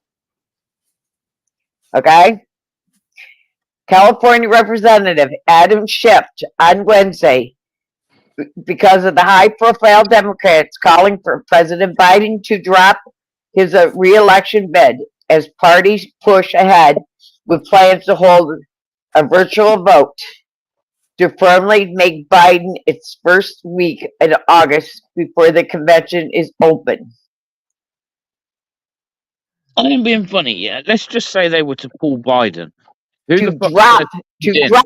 Okay? California Representative Adam Schiff on Wednesday, because of the high-profile Democrats calling for President Biden to drop his re-election bid as parties push ahead with plans to hold a virtual vote to firmly make Biden its first week in August before the convention is open. I ain't being funny, yeah. Let's just say they were to pull Biden. Who To the fuck drop.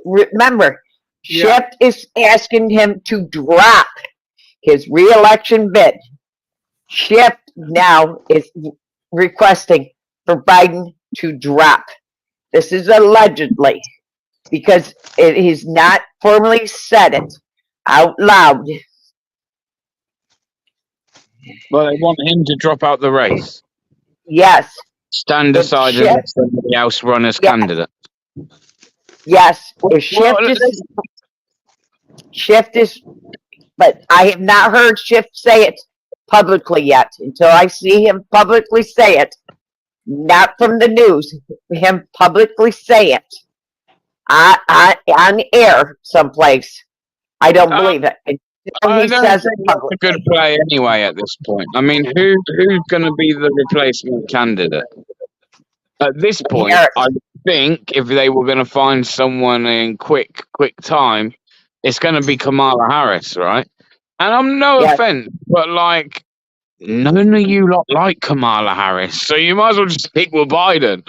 Remember, Schiff is asking him to drop his re-election bid. Schiff now is requesting for Biden to drop. This is allegedly, because he's not formally said it out loud. Well, they want him to drop out the race. Yes. Stand aside and let somebody else run as candidate. Yes. Schiff is, but I have not heard Schiff say it publicly yet. Until I see him publicly say it, not from the news, him publicly say it on air someplace. I don't believe it. I don't think that's a good play anyway at this point. I mean, who's going to be the replacement candidate? At this point, I think if they were going to find someone in quick time, it's going to be Kamala Harris, right? And I'm no offense, but like, none of you lot like Kamala Harris, so you might as well just stick with Biden.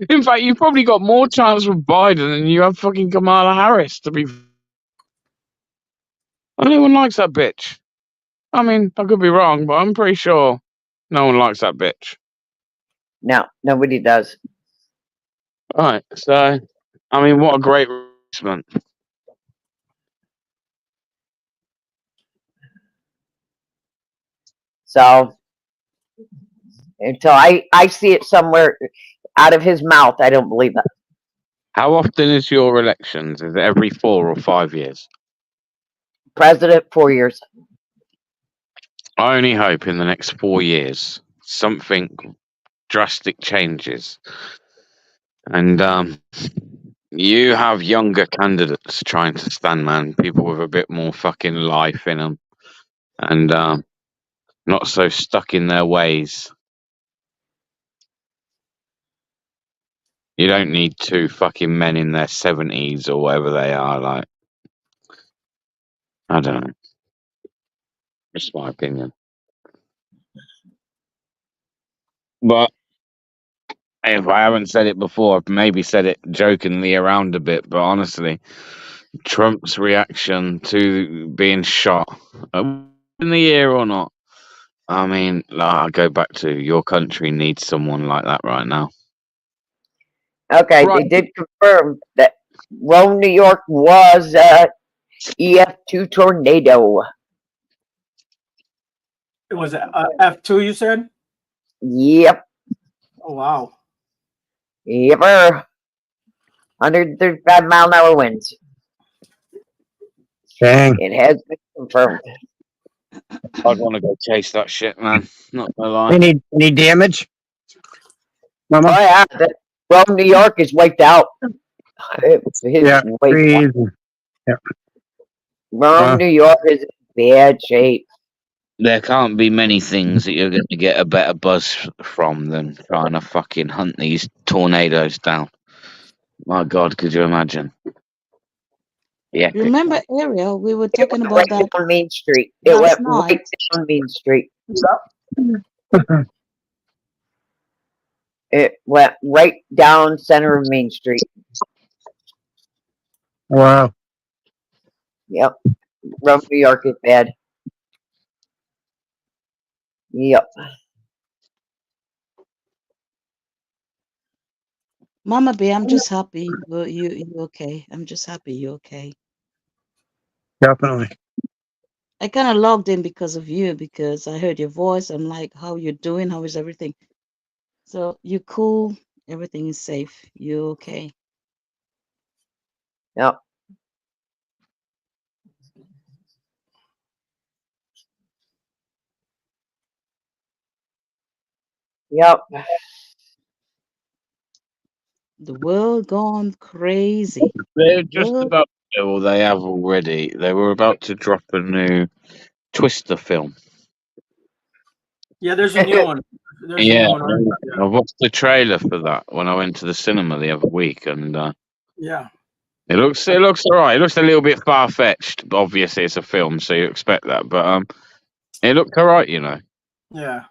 In fact, you've probably got more chance with Biden than you have fucking Kamala Harris, to be. No one likes that bitch. I mean, I could be wrong, but I'm pretty sure no one likes that bitch. No, nobody does. All right, so, I mean, what a great replacement. So until I see it somewhere out of his mouth, I don't believe it. How often is your elections? Is it every 4 or 5 years? President, 4 years. I only hope in the next 4 years something drastic changes, and you have younger candidates trying to stand, man. People with a bit more fucking life in them, and not so stuck in their ways. You don't need 2 fucking men in their 70s or whatever they are. Like, I don't know. That's my opinion. But if I haven't said it before, I've maybe said it jokingly around a bit. But honestly, Trump's reaction to being shot, in the year or not, I mean, I go back to your country needs someone like that right now. Okay, Right. they did confirm that Rome, New York was EF2 tornado. It was F2, you said? Yep. Oh, wow. Yep. 135-mile-an-hour winds. Dang. It has been confirmed. I'd want to go chase that shit, man. Not gonna lie. Any damage? Oh yeah, Rome, New York is wiped out. Yeah, crazy. Yeah. Rome, New York is in bad shape. There can't be many things that you're going to get a better buzz from than trying to fucking hunt these tornadoes down. My God, could you imagine? Yeah. Remember, Ariel, we were It talking went about right that down Main Street. It last went night. right down Main Street. It went right down center of Main Street. Wow. Yep. Rome, New York is bad. Yep. Mama Bear, I'm just happy you okay. I'm just happy you're okay. Definitely. I kind of logged in because of you, because I heard your voice. I'm like, how you doing? How is everything? So you cool? Everything is safe. You okay? Yep. Yep. The world gone crazy. They're just about to, or they have already. They were about to drop a new Twister film. Yeah, there's a new one. There's a Yeah, new one. I watched the trailer for that when I went to the cinema the other week, and Yeah. it looks alright. It looks a little bit far fetched, but obviously it's a film, so you expect that. But it looked alright, you know. Yeah.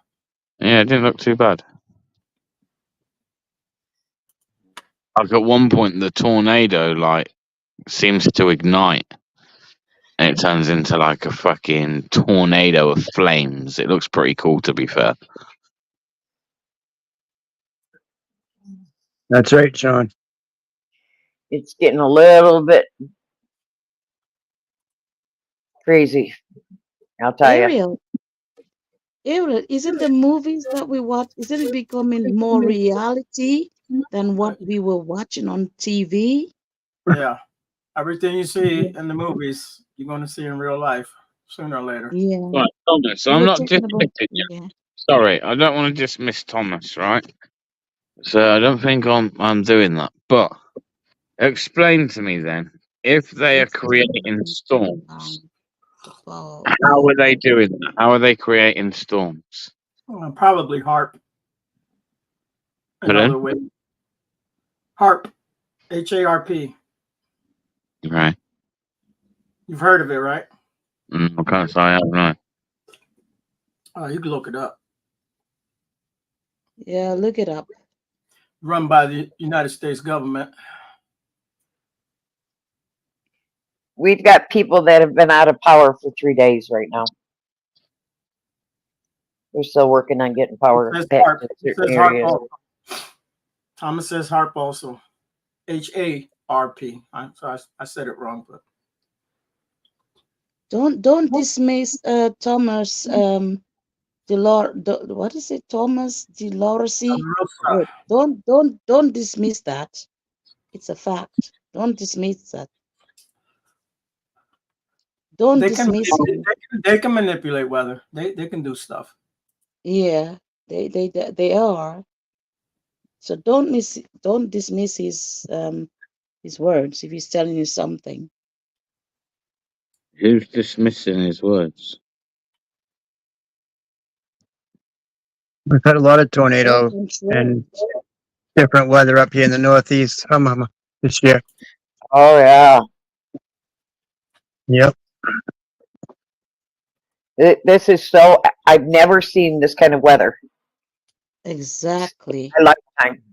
Yeah, it didn't look too bad. Like at one point, the tornado like seems to ignite, and it turns into like a fucking tornado of flames. It looks pretty cool, to be fair. That's right, Sean. It's getting a little bit crazy. I'll tell you. Ariel, isn't the movies that we watch, isn't it becoming more reality than what we were watching on TV? Yeah. Everything you see in the movies, you're going to see in real life sooner or later. Yeah. Right, Thomas, I'm not dismissing you. Sorry, I don't want to dismiss Thomas, right? So I don't think I'm doing that. But explain to me then, if they are creating storms, how are they doing that? How are they creating storms? Probably HARP. Pardon? Another way. HARP. HARP. Right. You've heard of it, right? I can't say I have, no. You can look it up. Yeah, look it up. Run by the United States government. We've got people that have been out of power for 3 days right now. They're still working on getting power It says back HARP. to It certain says HARP areas. also. Thomas says HARP also. HARP. So I said it wrong, but Don't dismiss Thomas what is it, Thomas DeLaurecy? Don't dismiss that. It's a fact. Don't dismiss that. Don't dismiss it. They can manipulate weather. They can do stuff. Yeah, they are. So don't dismiss his words if he's telling you something. Who's dismissing his words? We've had a lot of tornado and different weather up here in the Northeast this year. Oh yeah. Yep. This is so. I've never seen this kind of weather. Exactly. In my lifetime.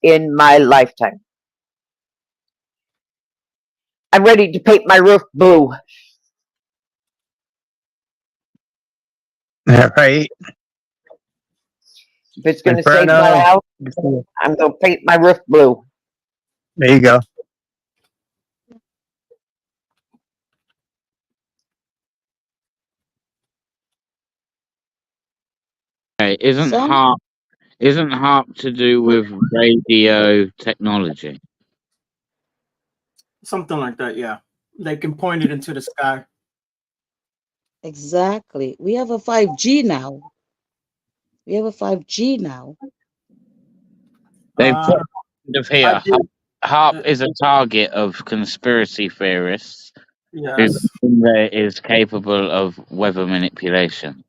In my lifetime. I'm ready to paint my roof blue. Right. If it's going to save my house, I'm going to paint my roof blue. There you go. Okay, isn't HARP to do with radio technology? Something like that, yeah. They can point it into the sky. Exactly. We have a 5G now. They've put here. HARP is a target of conspiracy theorists who Yes. is capable of weather manipulation.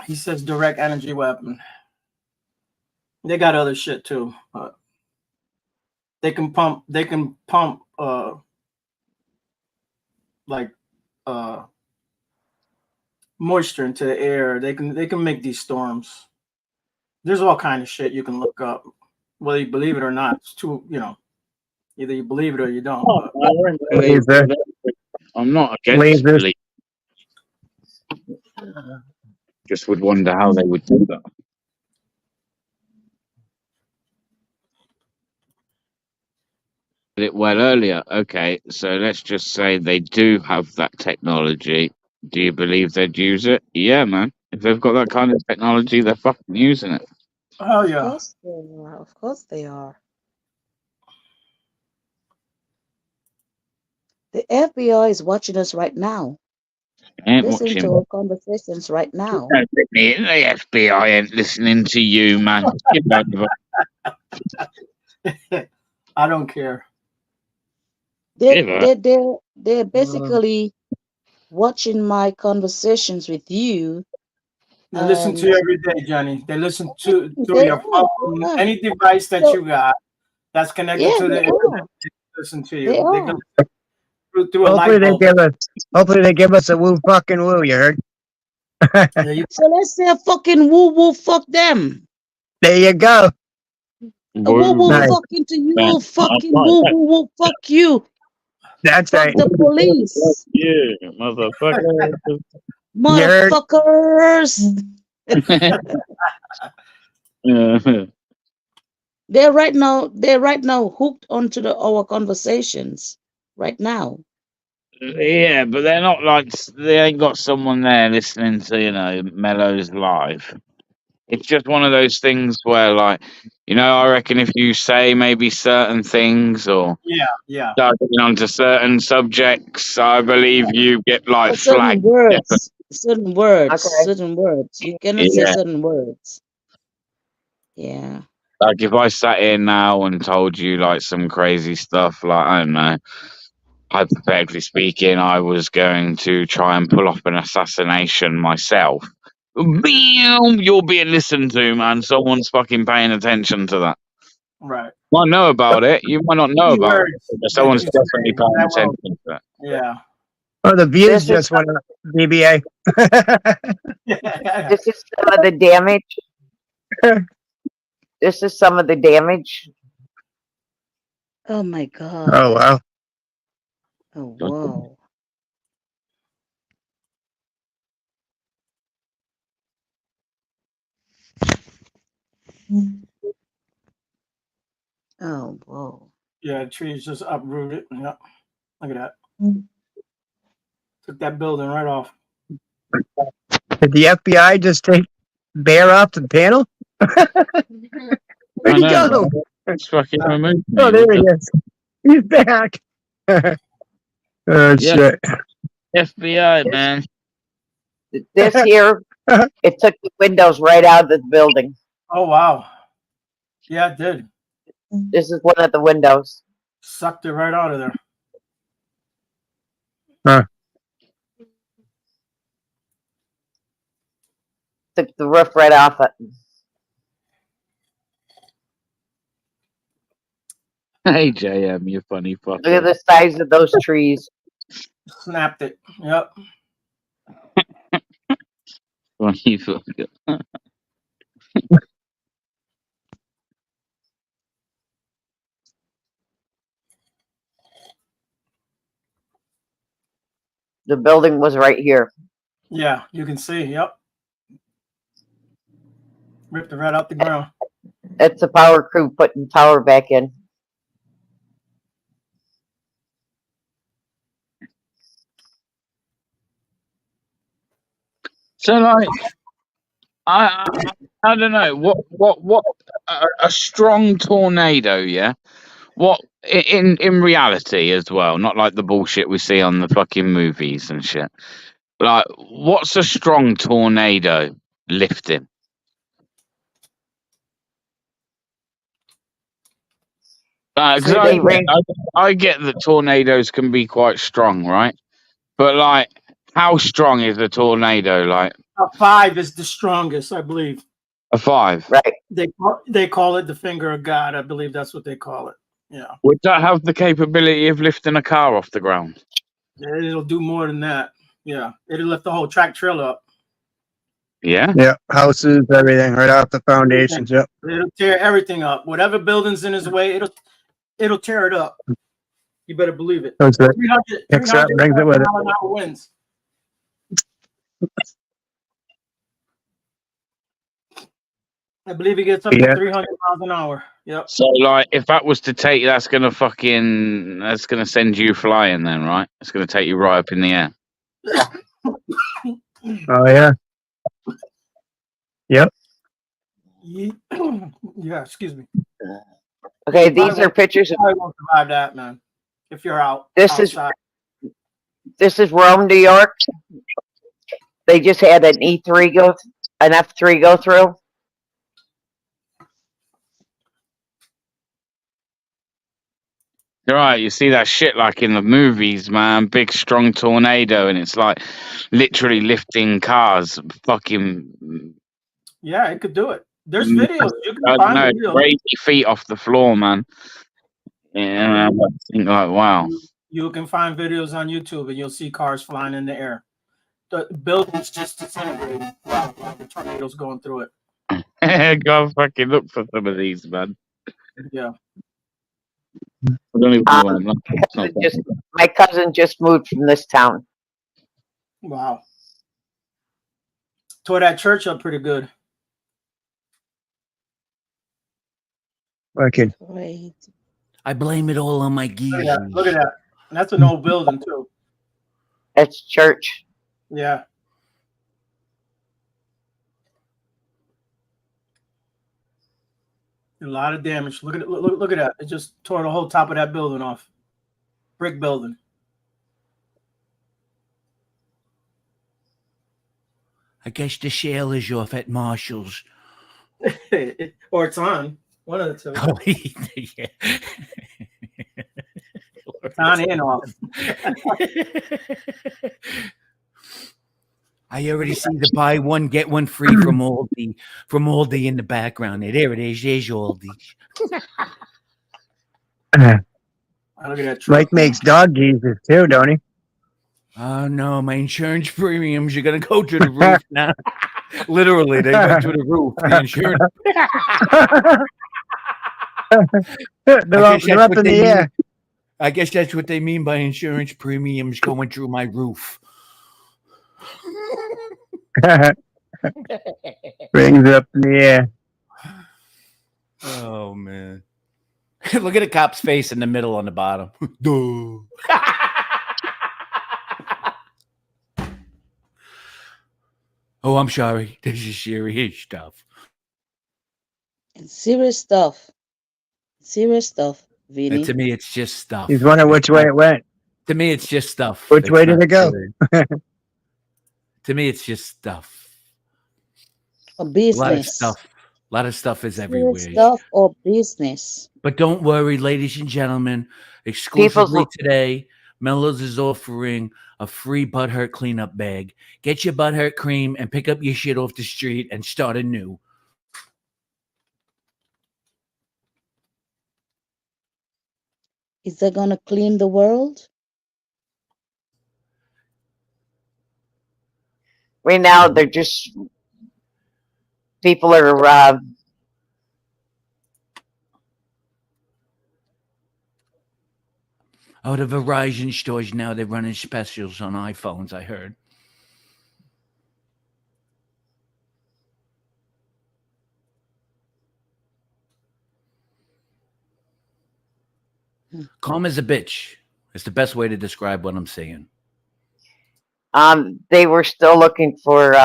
He says direct energy weapon. They got other shit too. They can pump like moisture into the air. They can make these storms. There's all kind of shit you can look up, whether you believe it or not. It's too, either you believe it or you don't. I'm not against belief. Just would wonder how they would do that. It well earlier. Okay, so let's just say they do have that technology. Do you believe they'd use it? Yeah, man. If they've got that kind of technology, they're fucking using it. Oh yeah. Of course they are. Of course they are. The FBI is watching us right now. Listen to our conversations right now. The FBI ain't listening to you, man. I don't care. They're basically watching my conversations with you. They listen to you every day, Johnny. They listen to through your phone, any device that you got that's connected to the internet. They listen to you. They can listen through a light bulb. Hopefully they give us a woo fucking woo. You heard? So let's say a fucking woo woo. Fuck them. There you go. A woo woo fucking to you. Fucking woo woo woo. Fuck you. That's fuck right. the police. Yeah, motherfucker. Motherfuckers. They're right now hooked onto our conversations right now. Yeah, but they're not like, they ain't got someone there listening to, Mellows live. It's just one of those things where, like, I reckon if you say maybe certain things or targeting onto certain subjects, I believe you get like certain flagged. words. Certain words. You cannot say certain words. Yeah. Like if I sat here now and told you like some crazy stuff, like I don't know, hypothetically speaking, I was going to try and pull off an assassination myself. Bam! You're being listened to, man. Someone's fucking paying attention to that. Right. You might know about it. You might not know about it. But someone's definitely paying attention to it. Yeah. Oh, the views just went up. BBA. This is some of the damage. This is some of the damage. Oh my God. Oh wow. Oh wow. Oh whoa. Yeah, the trees just uprooted. Yep. Look at that. Took that building right off. Did the FBI just take Bear off the panel? Where'd he go? It's fucking removed me. Oh, there he is. He's back. Oh, shit. FBI, man. This here, it took the windows right out of the building. Oh, wow. Yeah, it did. This is one of the windows. Sucked it right out of there. Huh. Took the roof right off it. Hey, JM, you funny fucker. Look at the size of those trees. Snapped it. Yep. Funny fucker. The building was right here. Yeah, you can see. Yep. Ripped it right out the ground. It's the power crew putting power back in. So, like, I don't know what a strong tornado, yeah. What in reality as well, not like the bullshit we see on the fucking movies and shit. Like, what's a strong tornado lifting? Because I get that tornadoes can be quite strong, right? But like, how strong is a tornado? Like A 5 is the strongest, I believe. a 5, right? They call it the finger of God. I believe that's what they call it. Yeah. Would that have the capability of lifting a car off the ground? It'll do more than that. Yeah, it'll lift the whole track trailer up. Yeah. Yeah, houses, everything, right off the foundations. Yep. It'll tear everything up. Whatever building's in his way, it'll tear it up. You better believe it. That's it. 300 Picks up, brings it with it. mile an hour winds. I believe it gets up to 300 miles an hour. Yep. So, like, if that was to take, that's gonna send you flying, then, right? It's gonna take you right up in the air. Oh yeah. Yep. Yeah. Excuse me. Okay, these are pictures of. I won't survive that, man. If you're out. This outside. is Rome, New York. They just had an an F3 go through. Right, you see that shit like in the movies, man. Big strong tornado, and it's like literally lifting cars. Fucking. Yeah, it could do it. There's videos. You can find videos. 80 feet off the floor, man. Yeah, I think like, wow. You can find videos on YouTube, and you'll see cars flying in the air. The building's just disintegrating while the tornado's going through it. Go fucking look for some of these, man. Yeah. I don't even my cousin just moved from this town. Wow. Tore that church up pretty good. Wicked. I blame it all on my geese. Look at that. That's an old building too. That's church. Yeah. A lot of damage. Look at it. Look at that. It just tore the whole top of that building off. Brick building. I guess the sale is off at Marshall's. Or it's on. One of the two. Oh, yeah. It's on and off. I already see the buy one get one free from Aldi in the background. There it is. There's Aldi. Look at that truck. Mike makes dog geezers too, don't he? Oh no, my insurance premiums are gonna go to the roof now. Literally, they went to the roof. The insurance. they're up in the air. I guess that's what they mean by insurance premiums going through my roof. Brings it up in the air. Oh man. Look at the cop's face in the middle on the bottom. Duh. Oh, I'm sorry. This is serious stuff. And serious stuff. Serious stuff, And Vinny. to me, it's just stuff. He's wondering It's which way not. it went. To me, it's just stuff. Which It's way did not it go? serious. To me, it's just stuff. Or A lot of business. stuff. A lot of stuff is Serious everywhere. stuff or business. But don't worry, ladies and gentlemen. People's Exclusively today, Mellows is offering a free butthurt cleanup bag. Get your butthurt cream and pick up your shit off the street and start anew. Is that gonna clean the world? right now, they're just people are Oh, the Verizon stores now, they're running specials on iPhones, I heard. Calm as a bitch. It's the best way to describe what I'm saying. they were still looking for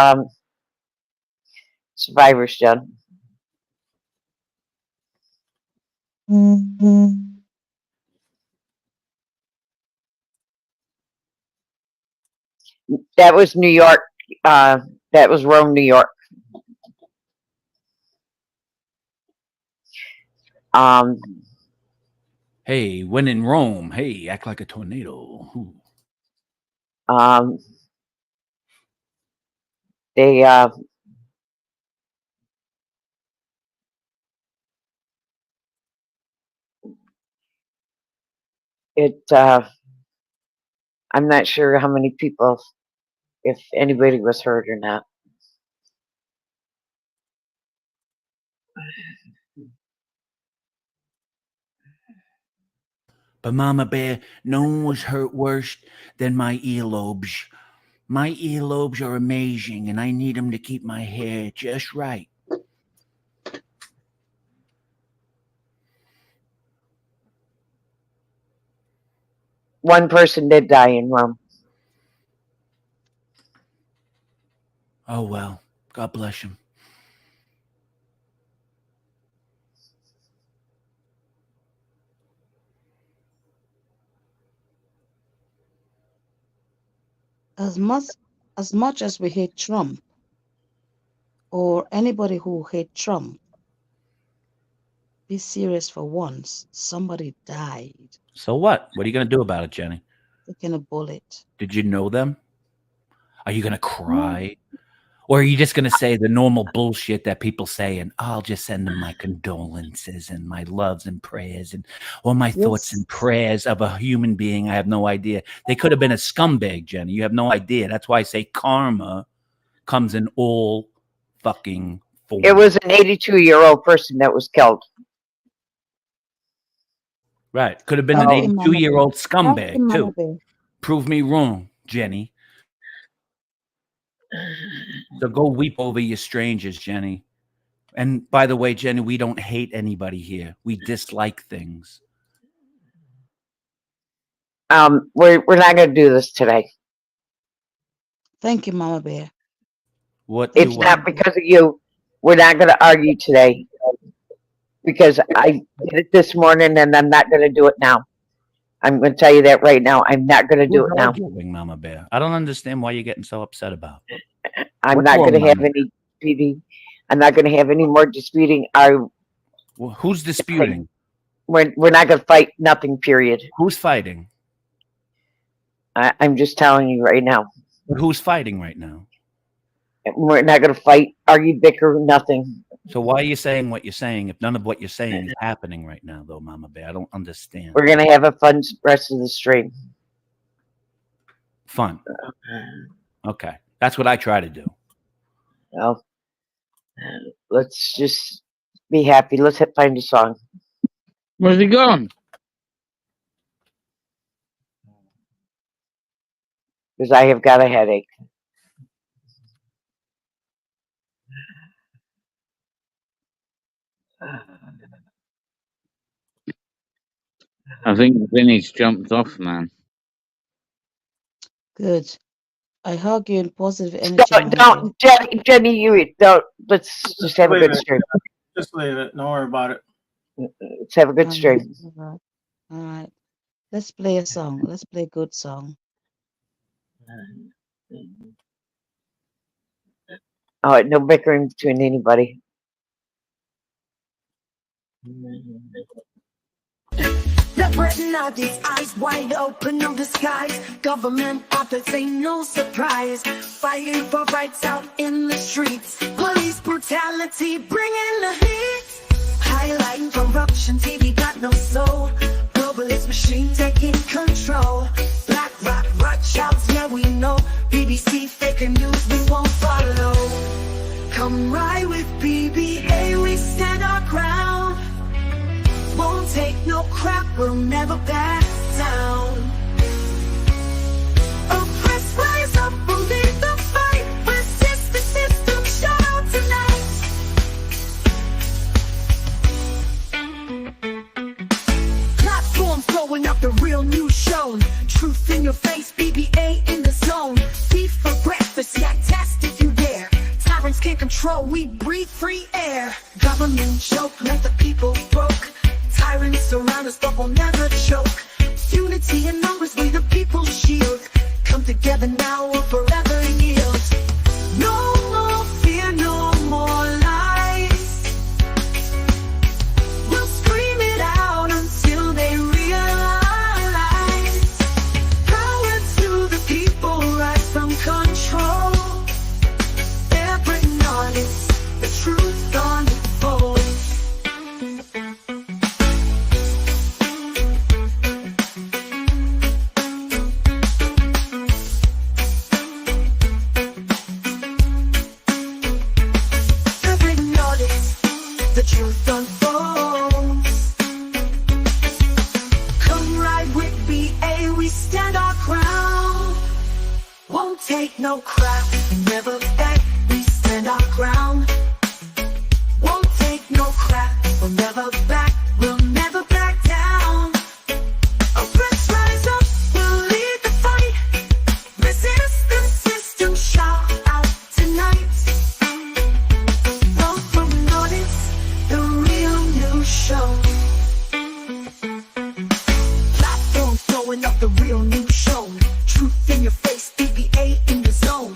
survivors, John. That was New York. That was Rome, New York. Um, Hey, when in Rome, hey, act like a tornado. Ooh. um, they it. I'm not sure how many people, if anybody was hurt or not. But Mama Bear, no one was hurt worse than my earlobes. My earlobes are amazing, and I need them to keep my hair just right. One person did die in Rome. Oh, well. God bless him. As much as we hate Trump, or anybody who hate Trump, be serious for once. Somebody died So what? What are you going to do about it, Jenny? taking a bullet. Did you know them? Are you going to No. cry? Or are you just going to say the normal bullshit that people say, and I'll just send them my condolences and my loves and prayers and all my thoughts Yes. and prayers of a human being? I have no idea. They could have been a scumbag, Jenny. You have no idea. That's why I say karma comes in all fucking forms. It was an 82-year-old person that was killed. Right. Could have been Thank an you, Mama Bear. 82-year-old Thank you, scumbag, Mama too. Bear. Prove me wrong, Jenny. So go weep over your strangers, Jenny. And by the way, Jenny, we don't hate anybody here. We dislike things. We're not going to do this today. Thank you, Mama Bear. What It's you not because of you. We're not going to argue today because I did it this morning and I'm not going to do it now. I'm going to tell you that right now. I'm not going to do Who's it now. arguing, Mama Bear? I don't understand why you're getting so upset about. I'm What's not wrong, going to have Mama? any disputing. I'm not going to have any more disputing. Well, who's disputing? We're not going to fight nothing, period. Who's fighting? I'm just telling you right now. But who's fighting right now? We're not going to fight, argue, bicker, nothing. So why are you saying what you're saying if none of what you're saying is happening right now, though, Mama Bear? I don't understand. We're going to have a fun rest of the stream. Fun. Okay. That's what I try to do. Well, let's just be happy. Let's find a song. Where's he gone? Because I have got a headache. I think Vinny's jumped off, man. Good. I hug you in positive energy, my Don't, Jenny, let's just have a leave good it. stream. Just leave it. Don't worry about it. Let's have a good stream. All right. Let's play a song. Let's play a good song. All right, no bickering between anybody. The Britain are these eyes wide open, no disguise. Government office ain't no surprise. Fighting for rights out in the streets. Police brutality bringing the heat. Highlighting corruption, TV got no soul. Globalist machine taking control. Black rock, Rothschilds, yeah we know. BBC faking news we won't follow. Come ride with BBA, we stand our ground. Won't take no crap, we'll never back down. Oppressed, rise up, we'll lead the fight. Resist the system, shout out tonight. Platforms blowing up, the real news shown. Truth in your face, BBA in the zone. Beef for breakfast, yeah, test if you dare. Tyrants can't control, we breathe free air. Government joke, let the people broke. Tyrants surround us, but we'll never choke. Unity in numbers, we the people's shield. Come together now or forever yield. No more fear, no more lies. We'll scream it out until they realize. Power to the people, rise from control. They're bringing on it, the truth on the fold. The truth unfolds. Come ride with BA, we stand our ground. Won't take no crap, never back, we stand our ground. Won't take no crap, we'll never back, we'll never back down. Oppressed rise up, we'll lead the fight. Resist the system, shout out tonight. Show. Platforms throwing up the real news show. Truth in your face, BBA in the zone.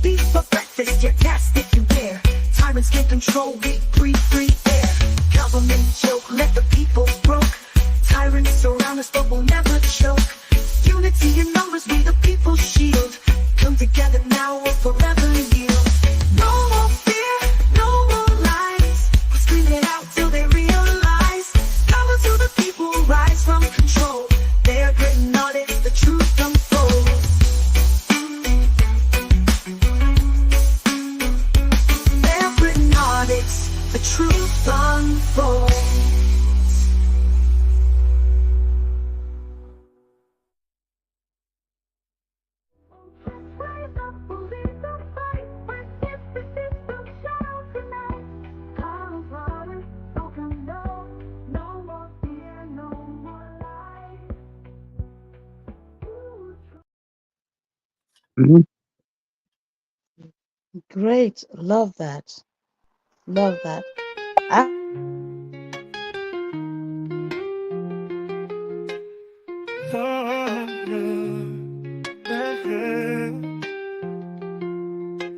Beef for breakfast, yeah, test if you dare. Tyrants get control, we breathe free air. Government joke, let the people broke. Tyrants surround us, but we'll never choke. Unity in numbers, we the people's shield. Come together now or forever yield. No more fear, no more lies. We'll scream it out till they realize. To the people, rise from control. They're gritting on it, the truth unfolds. They're gritting on it, the truth unfolds. Rise up, we'll lead the fight. Resist the system, shout out tonight. Power brothers, broken down. No more fear, no more lies. Great. Love that. Love that.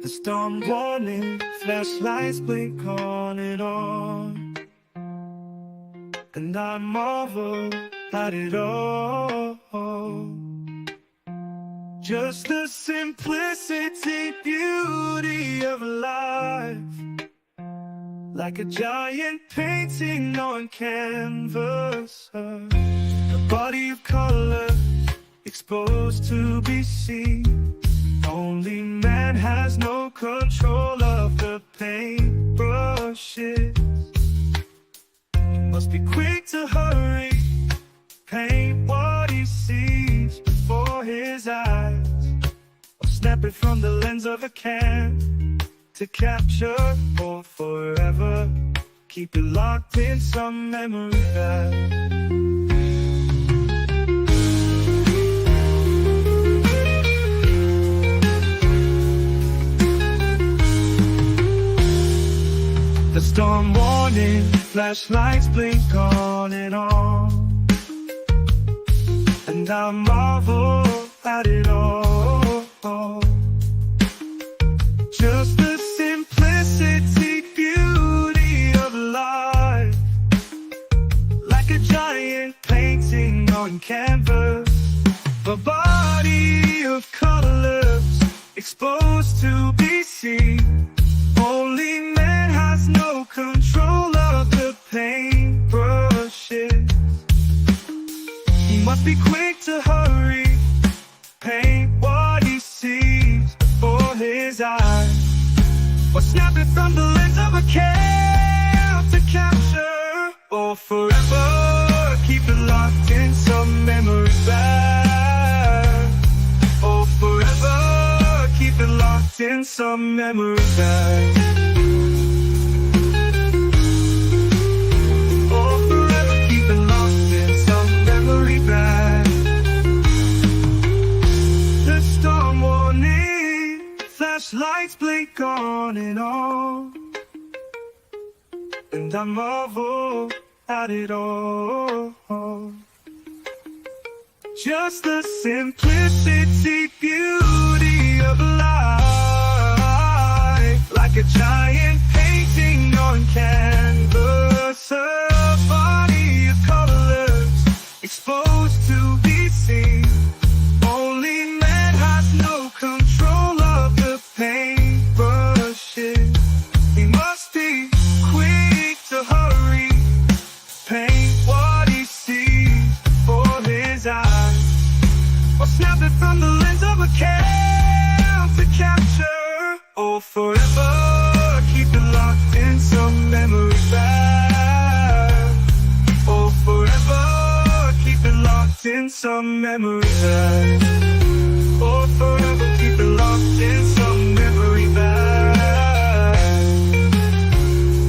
The storm warning, flashlights blink on and on. And I marvel at it all. Just the simplicity, beauty of life. Like a giant painting on canvas. A body of color exposed to be seen. Only man has no control of the paintbrushes. He must be quick to hurry, paint what he sees before his eyes, or snap it from the lens of a can to capture for forever. Keep it locked in some memory bank. storm warning, flashlights blink on and on, and I marvel at it all. Just the simplicity, beauty of life, like a giant painting on canvas, a body of colors exposed to be seen. Only man has no control of the paintbrushes. He must be quick to hurry, paint what he sees before his eyes, or snap it from the lens of a camera to capture, or forever keep it locked in some memory bag. Or forever keep it locked in some memory bag. Or forever keep it locked in some memory bag. The storm warning, flashlights blink on and on, and I marvel at it all. Just the simplicity, beauty of life, like a giant painting on canvas, a body of colors exposed to be seen. Only man has no control of the paintbrushes. He must be quick to hurry, paint what he sees before his eyes, or snap it from the lens of a camera to capture, or forever keep it locked in some memory bag. Or forever keep it locked in some memory bag. Or forever keep it locked in some memory bag.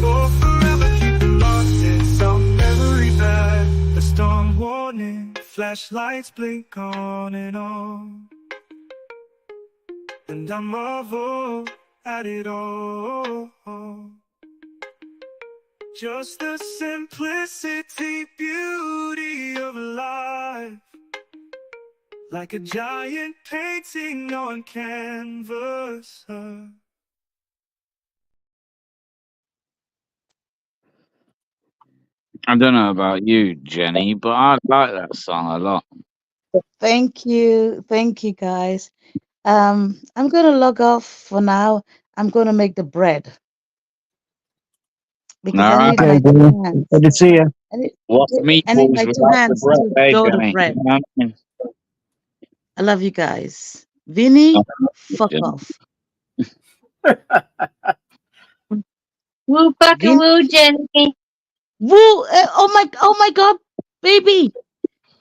Or forever keep it locked in some memory bag. The storm warning, flashlights blink on and on, and I marvel at it all. Just the simplicity, beauty of life, like a giant painting on canvas. I don't know about you, Jenny, but I like that song a lot. Thank you guys. I'm gonna log off for now. I'm gonna make the bread because I need my two hands. Good to see you. What I need meatballs my two without the hands bread, to eh, dough the Jenny? bread. You know what I mean? I love you guys. Vinny, fuck Jenny. off. Woo fucking Vinny, woo, Jenny. woo! Oh my God, baby!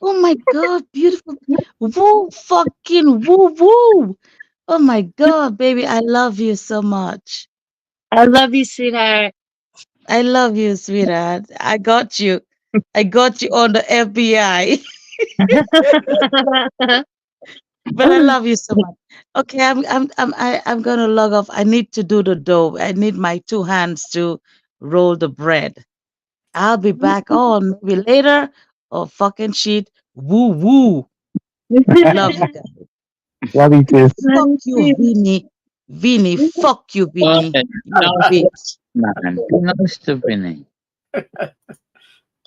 Oh my God, beautiful! Woo, fucking woo, woo! Oh my God, baby, I love you so much. I love you, sweetheart. I love you, sweetheart. I got you. I got you on the FBI. But I love you so much. Okay, I'm gonna log off. I need to do the dough. I need my two hands to roll the bread. I'll be back on maybe later or fucking shit. Woo woo. Love you guys. Love you too. Fuck you, Vinny. Vinny, fuck you, Vinny. You bitch. Man, be nice to Vinny.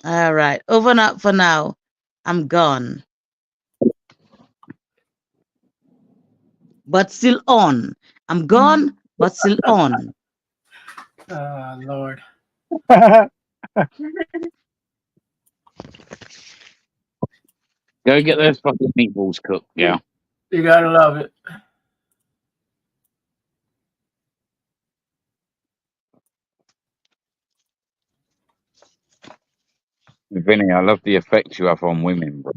All right. Over and out for now. I'm gone. But still on. I'm gone, but still on. Lord. Go get those fucking meatballs cooked, yeah. You gotta love it. Vinny, I love the effect you have on women, bro.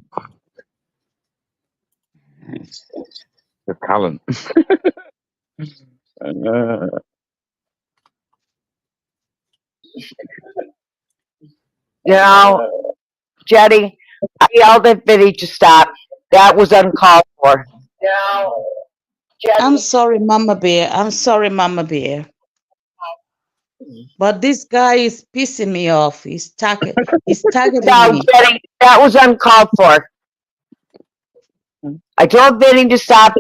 It's the talent. You know, Jetty, I yelled at Vinny to stop. That was uncalled for. I'm sorry, Mama Bear. I'm sorry, Mama Bear. But this guy is pissing me off. He's targeting No, me. Jenny, that was uncalled for. I told Vinny to stop.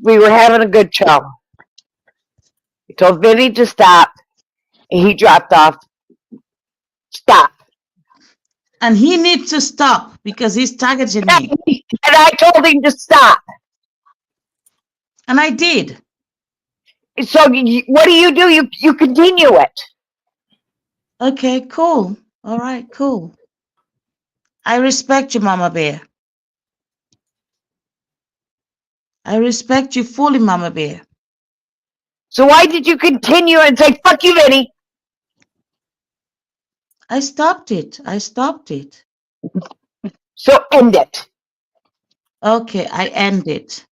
We were having a good show. I told Vinny to stop, and he dropped off. Stop. And he needs to stop because he's targeting me. And I told him to stop. And I did. So what do? You continue it. Okay, cool. All right, cool. I respect you, Mama Bear. I respect you fully, Mama Bear. So why did you continue and say, fuck you, Vinny? I stopped it. I stopped it. So end it. Okay, I end it.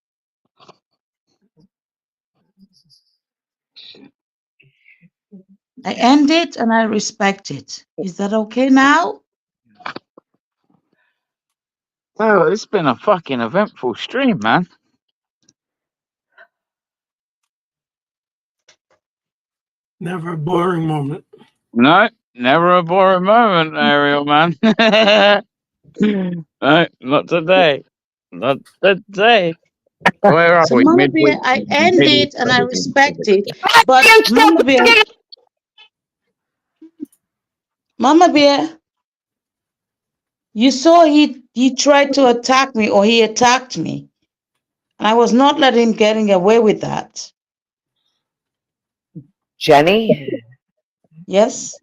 I end it and I respect it. Is that okay now? Well, it's been a fucking eventful stream, man. Never a boring moment. No, never a boring moment, Ariel, man. No, not today. Not today. Where are So, we? Mama Midweek. Bear, I end it and I respect it. But Mama Bear, you saw he tried to attack me, or he attacked me. And I was not letting him getting away with that. Jenny? Yes?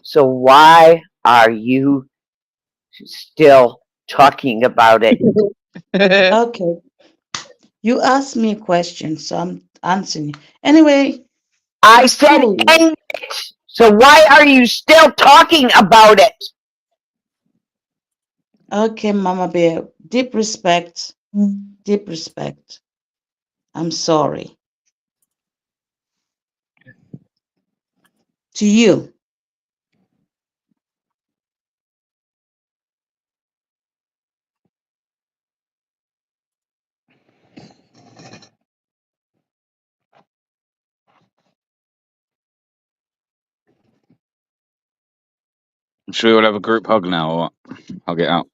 So why are you still talking about it? Okay. You asked me a question, so I'm answering you. Anyway, I said end it. So why are you still talking about it? Okay, Mama Bear. Deep respect. Deep respect. I'm sorry. To you. Should we all have a group hug now, or what? I'll get out.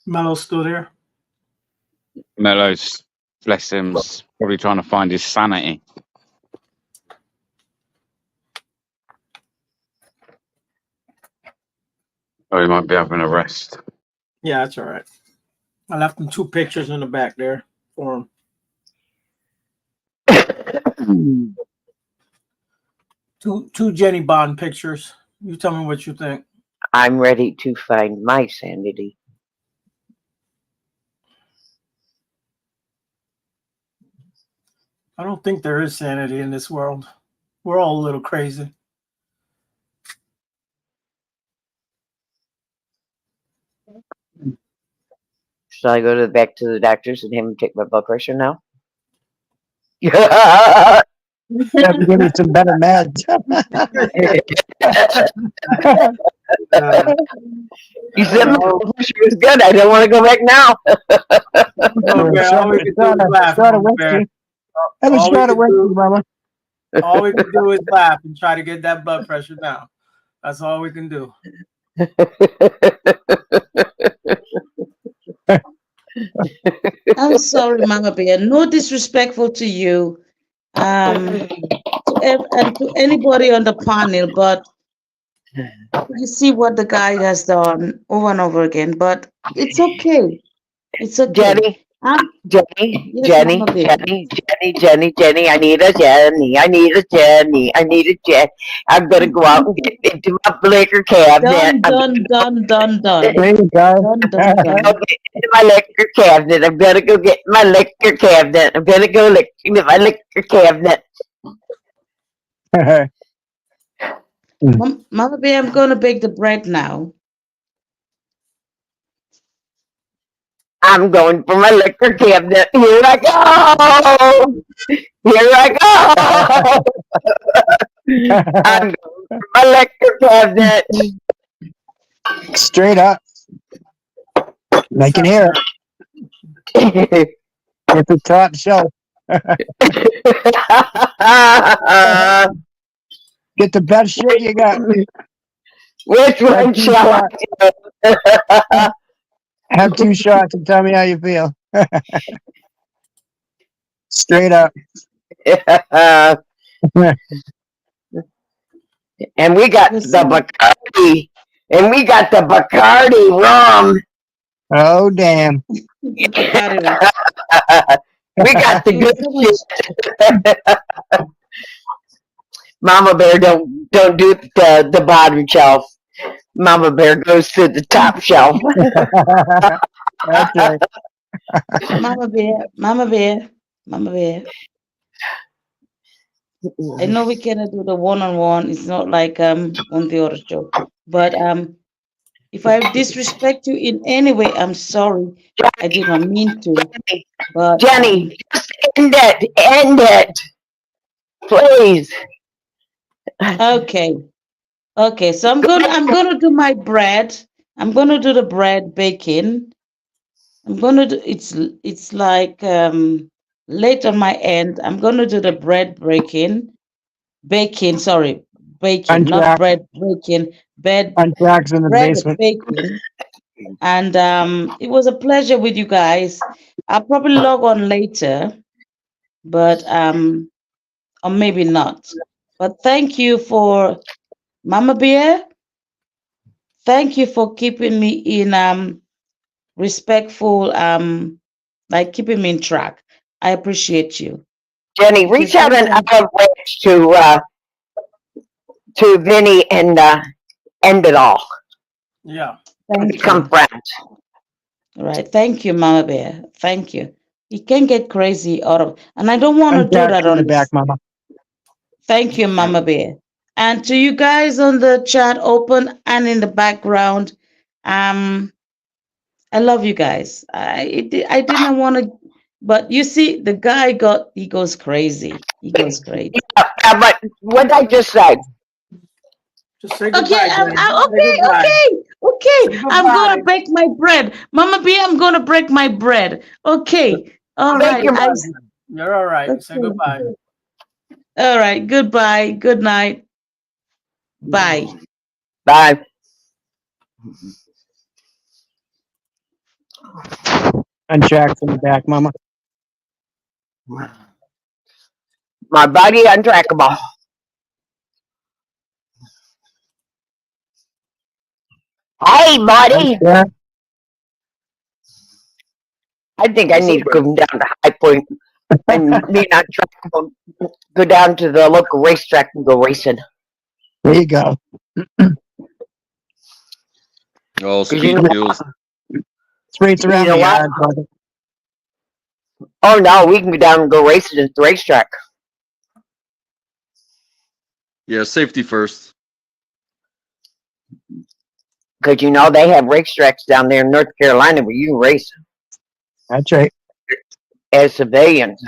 Melo's still there. Mello's, bless him's probably trying to find his sanity. Oh, he might be having a rest. Yeah, that's all right. I left him 2 pictures in the back there for him. Two Jenny Bond pictures. You tell me what you think. I'm ready to find my sanity. I don't think there is sanity in this world. We're all a little crazy. Should I go back to the doctors and have him take my blood pressure now? You have to give me some better meds. You said my blood pressure was good. I don't want to go back now. All we can do is laugh. All we can do is laugh and try to get that blood pressure down. That's all we can do. I'm sorry, Mama Bear. No disrespectful to you, and to anybody on the panel, but you see what the guy has done over and over again. But it's okay. It's okay. Jenny, Jenny, I need a Jenny, I need a Jenny, I need a Jenny. I'm gonna go out and get into my liquor cabinet. Done. There you go. I'm gonna go get into my liquor cabinet. I'm gonna go get my liquor cabinet. I'm gonna go look into my liquor cabinet. Mama Bear, I'm gonna bake the bread now. I'm going for my liquor cabinet. Here I go. Here I go. I'm going for my liquor cabinet. Straight up. I can hear it. It's a top shelf. Get the best shit you got. Which one shall I? Have 2 shots and tell me how you feel. Straight up. And we got the Bacardi. And we got the Bacardi rum. Oh, damn. We got the good shit. Mama Bear don't do the bottom shelf. Mama Bear goes to the top shelf. That's right. Mama Bear, Mama Bear, Mama Bear. I know we cannot do the one-on-one. It's not like on the other show. But if I disrespect you in any way, I'm sorry. I did not mean to. But Jenny, just end it. End it. Please. Okay. Okay. So I'm gonna do my bread. I'm gonna do the bread baking. I'm gonna do it's like late on my end. I'm gonna do the bread baking, sorry, baking, not bread breaking, Untracks in the bread basement. baking. And it was a pleasure with you guys. I'll probably log on later, but or maybe not. But thank you for Mama Bear. Thank you for keeping me in respectful like keeping me in track. I appreciate you. Jenny, Because reach out an olive branch to Vinny and end it all. Yeah. Become friends. All right. Thank you, Mama Bear. Thank you. You can get crazy out of, and I don't want to do that in on the back, Mama. Thank you, Mama Bear. And to you guys on the chat, open and in the background, I love you guys. I didn't want to, but you see, the guy he goes crazy. He goes crazy. Yeah, but what I just said. Just say Okay, goodbye, Jenny. okay. I'm gonna break my bread, Mama B. I'm gonna break my bread. Okay, all right. You're all right. Say goodbye. All right. Goodbye. Good night. Bye. Bye. Untracks in the back, Mama. My body untrackable. Hey, buddy. Yeah. I think I need to come down to High Point and be not trackable. Go down to the local racetrack and go racing. There you go. Oh, speed kills. It's rates around the yard, brother. Oh no, we can go down and go racing at the racetrack. Yeah, safety first. Because you know they have racetracks down there in North Carolina where you can race. That's right. As civilians.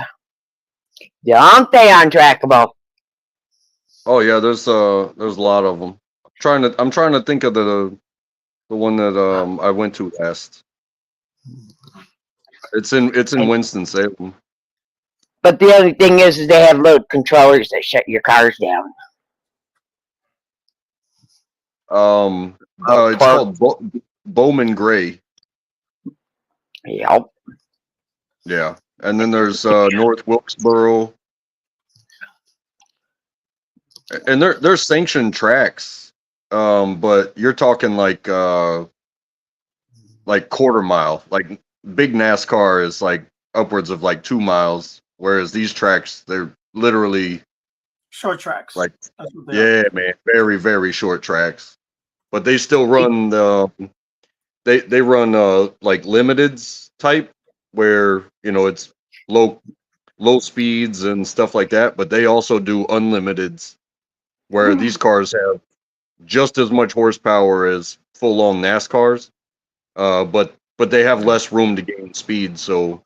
Don't they untrackable? Oh yeah, there's a lot of them. I'm trying to think of the one that I went to last. It's in Winston-Salem. But the other thing is they have load controllers that shut your cars down. It's called Bowman Gray. Yep. Yeah, and then there's North Wilkesboro, and they're sanctioned tracks, but you're talking like quarter mile. Like big NASCAR is like upwards of like 2 miles, whereas these tracks they're literally short tracks. Like That's what they are. man, very very short tracks. But they still run they run like limiteds type where it's low speeds and stuff like that, but they also do unlimiteds where these cars have just as much horsepower as full on NASCARs, but they have less room to gain speed. So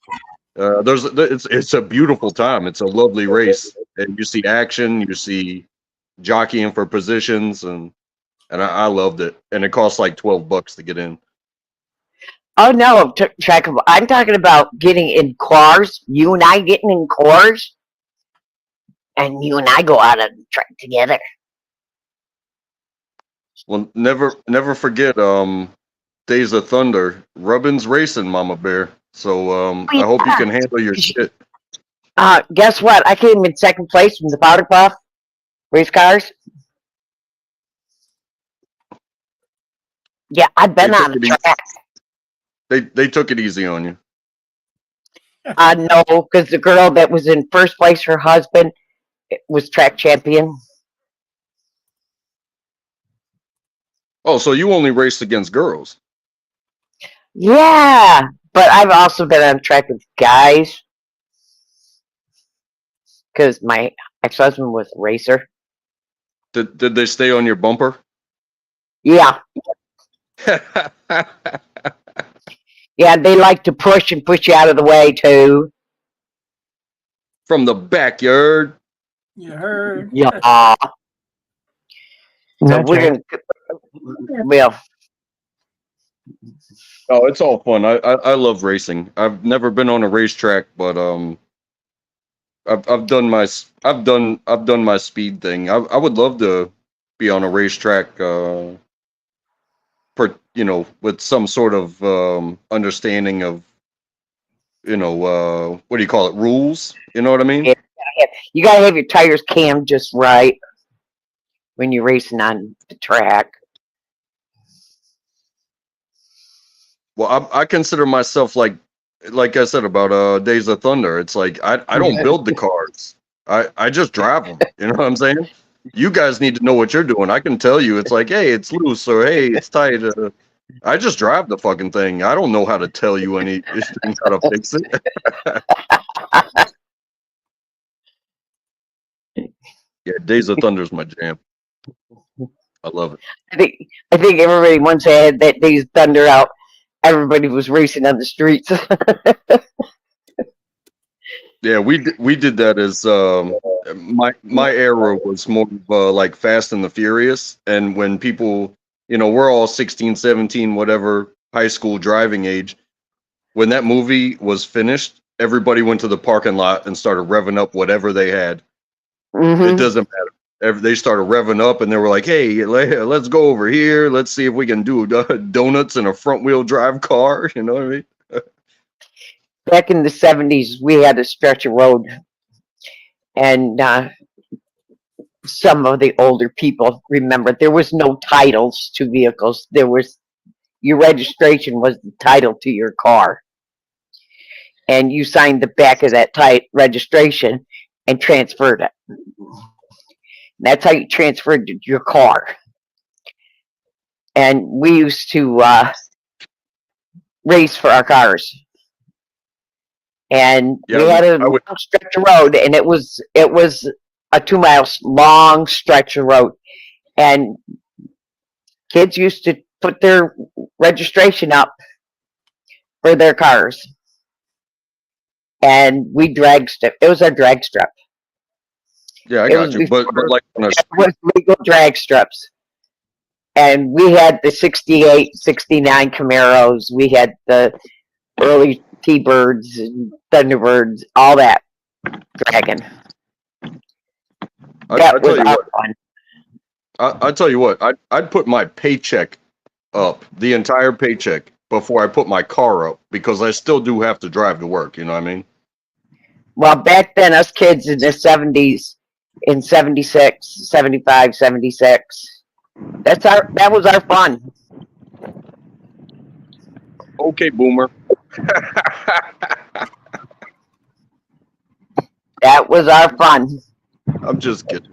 it's a beautiful time. It's a lovely race, and you see action, you see jockeying for positions, and I loved it. And it costs like $12 to get in. Oh no, trackable. I'm talking about getting in cars. You and I getting in cars, and you and I go out on the track together. Well, never forget Days of Thunder. Rubbin's racing, Mama Bear. So I hope you can handle your shit. Guess what? I came in second place from the Powder Puff race cars. Yeah, I've been on the track. They took it easy on you. No, because the girl that was in first place, her husband was track champion. Oh, so you only raced against girls? Yeah, but I've also been on track with guys because my ex-husband was a racer. Did they stay on your bumper? Yeah. Yeah, they like to push and push you out of the way too. From the backyard. You heard? Yeah. So we're gonna. Well. Oh, it's all fun. I love racing. I've never been on a racetrack, but I've done my speed thing. I would love to be on a racetrack. With some sort of understanding of, what do you call it? Rules. You know what I mean? Yeah, you gotta have your tires cammed just right when you're racing on the track. Well, I consider myself like I said about Days of Thunder. It's like I don't build the cars. I just drive them. You know what I'm saying? You guys need to know what you're doing. I can tell you, it's like, hey, it's loose, or hey, it's tight. I just drive the fucking thing. I don't know how to tell you anything how to fix it. Yeah, Days of Thunder is my jam. I love it. I think everybody once had that Days of Thunder out. Everybody was racing on the streets. Yeah, we did that as my era was more of like Fast and the Furious, and when people, we're all 16, 17, whatever, high school driving age. When that movie was finished, everybody went to the parking lot and started revving up whatever they had. Mm-hmm. It doesn't matter. They started revving up, and they were like, "Hey, let's go over here. Let's see if we can do donuts in a front-wheel drive car." You know what I mean? Back in the 70s, we had a stretch of road, and some of the older people remember there was no titles to vehicles. There was your registration was the title to your car, and you signed the back of that registration and transferred it. That's how you transferred your car. And we used to race for our cars. And we had a long stretch of road, and it was a 2 mile long stretch of road. And kids used to put their registration up for their cars. And we drag strip. It was our drag strip. Yeah, I got you. But like on it was legal drag strips. And we had the 68, 69 Camaros. We had the early T-Birds and Thunderbirds, all that dragging. I tell you what, I'd put my paycheck up, the entire paycheck, before I put my car up, because I still do have to drive to work. You know what I mean? Well, back then, us kids in the 70s, in 76, 75, 76, that was our fun. Okay, boomer. That was our fun. I'm just kidding.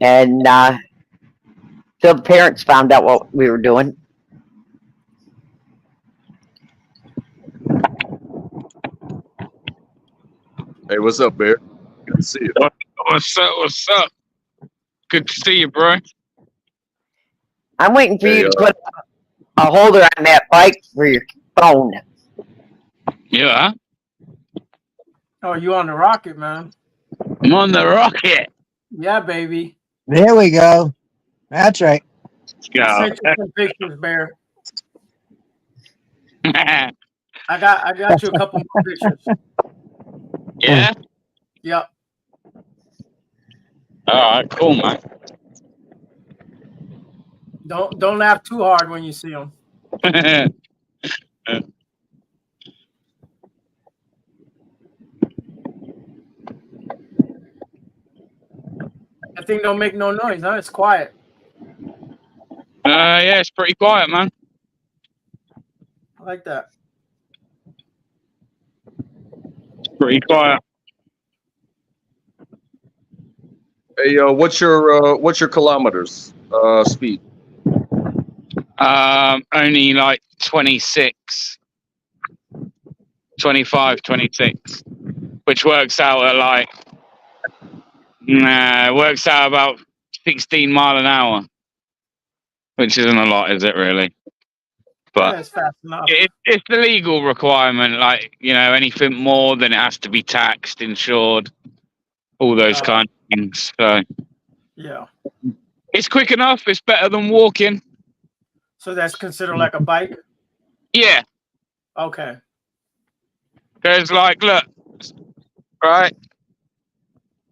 And the parents found out what we were doing. Hey, what's up, Bear? Good to see you. What's up? What's up? Good to see you, bro. I'm waiting for you to put a holder on that bike for your phone. Yeah. Oh, you on the rocket, man? I'm on the rocket. Yeah, baby. There we go. That's right. I sent you some pictures, Bear. I got you a couple more pictures. Yeah. Yep. All right. Cool, man. Don't laugh too hard when you see them. That thing don't make no noise, huh? It's quiet. Yeah, it's pretty quiet, man. I like that. Pretty quiet. Hey, what's your kilometers speed? Only like 26, 25, 26, which works out at like, works out about 16 mile an hour, which isn't a lot, is it really? But Yeah, it's fast enough. it's the legal requirement. Like, anything more, then it has to be taxed, insured, all those kind of things. So Yeah. it's quick enough. It's better than walking. So that's considered like a bike? Yeah. Okay. Because, like, look, right?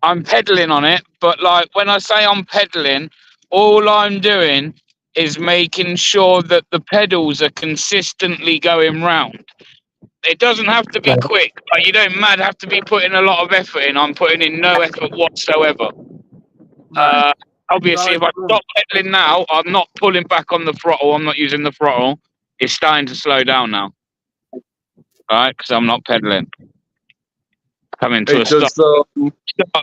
I'm pedaling on it, but, like, when I say I'm pedaling, all I'm doing is making sure that the pedals are consistently going round. It doesn't have to be quick. Like, you don't have to be putting a lot of effort in. I'm putting in no effort whatsoever. Right. Obviously, if I stop pedaling now, I'm not pulling back on the throttle. I'm not using the throttle. It's starting to slow down now. All right, because I'm not pedaling. Coming to a stop.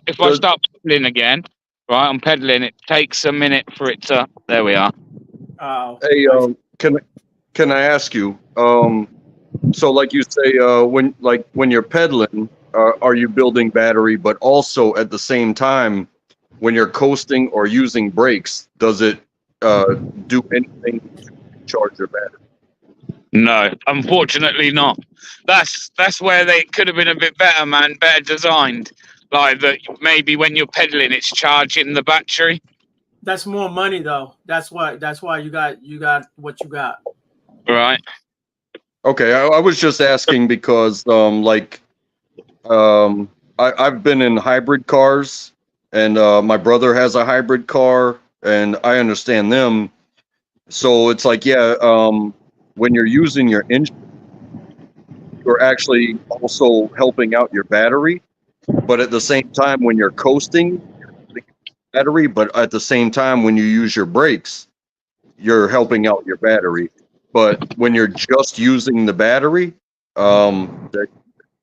If I start pedaling again, right, I'm pedaling. It takes a minute for it to. There we are. Oh. Hey, can I ask you? So like you say, when you're pedaling, are you building battery? But also at the same time, when you're coasting or using brakes, does it do anything to charge your battery? No, unfortunately not. That's where they could have been a bit better, man. Better designed. Like that, maybe when you're pedaling, it's charging the battery. That's more money though. That's why you got what you got. Right. Okay, I was just asking because I've been in hybrid cars, and my brother has a hybrid car, and I understand them. So it's like, when you're using your engine, you're actually also helping out your battery. But at the same time, when you're coasting, you're helping battery. But at the same time, when you use your brakes, you're helping out your battery. But when you're just using the battery, there you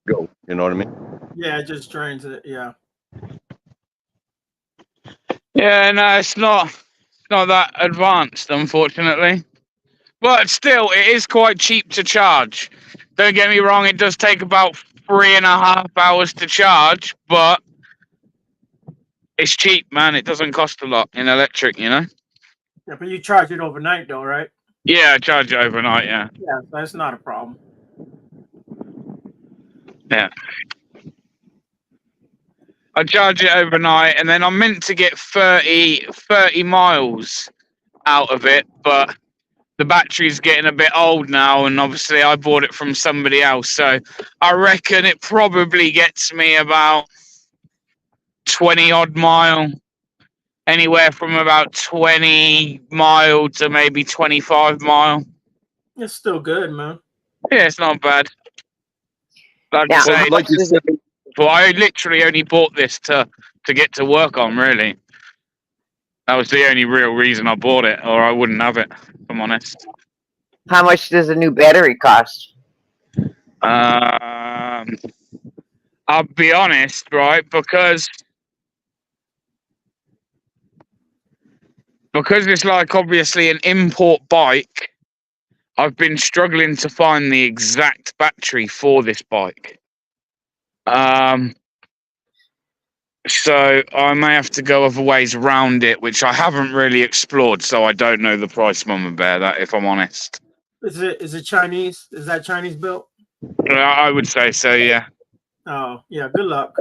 go. You know what I mean? Yeah, it just drains it. Yeah. Yeah, no, it's not that advanced, unfortunately. But still, it is quite cheap to charge. Don't get me wrong, it does take about 3.5 hours to charge, but it's cheap, man. It doesn't cost a lot in electric, Yeah, but you charge it overnight though, right? Yeah, I charge it overnight, yeah. Yeah, that's not a problem. Yeah. I charge it overnight, and then I'm meant to get 30 miles out of it, but the battery's getting a bit old now, and obviously I bought it from somebody else, so I reckon it probably gets me about 20 odd mile, anywhere from about 20 mile to maybe 25 mile. It's still good, man. Yeah, it's not bad. Like I say, like you said, well, I literally only bought this to get to work on, really. That was the only real reason I bought it, or I wouldn't have it, if I'm honest. How much does a new battery cost? I'll be honest, right? Because it's like obviously an import bike, I've been struggling to find the exact battery for this bike. So I may have to go other ways around it, which I haven't really explored, so I don't know the price, Mama Bear, that if I'm honest. Is it Chinese? Is that Chinese built? I would say so, yeah. Oh, yeah, good luck.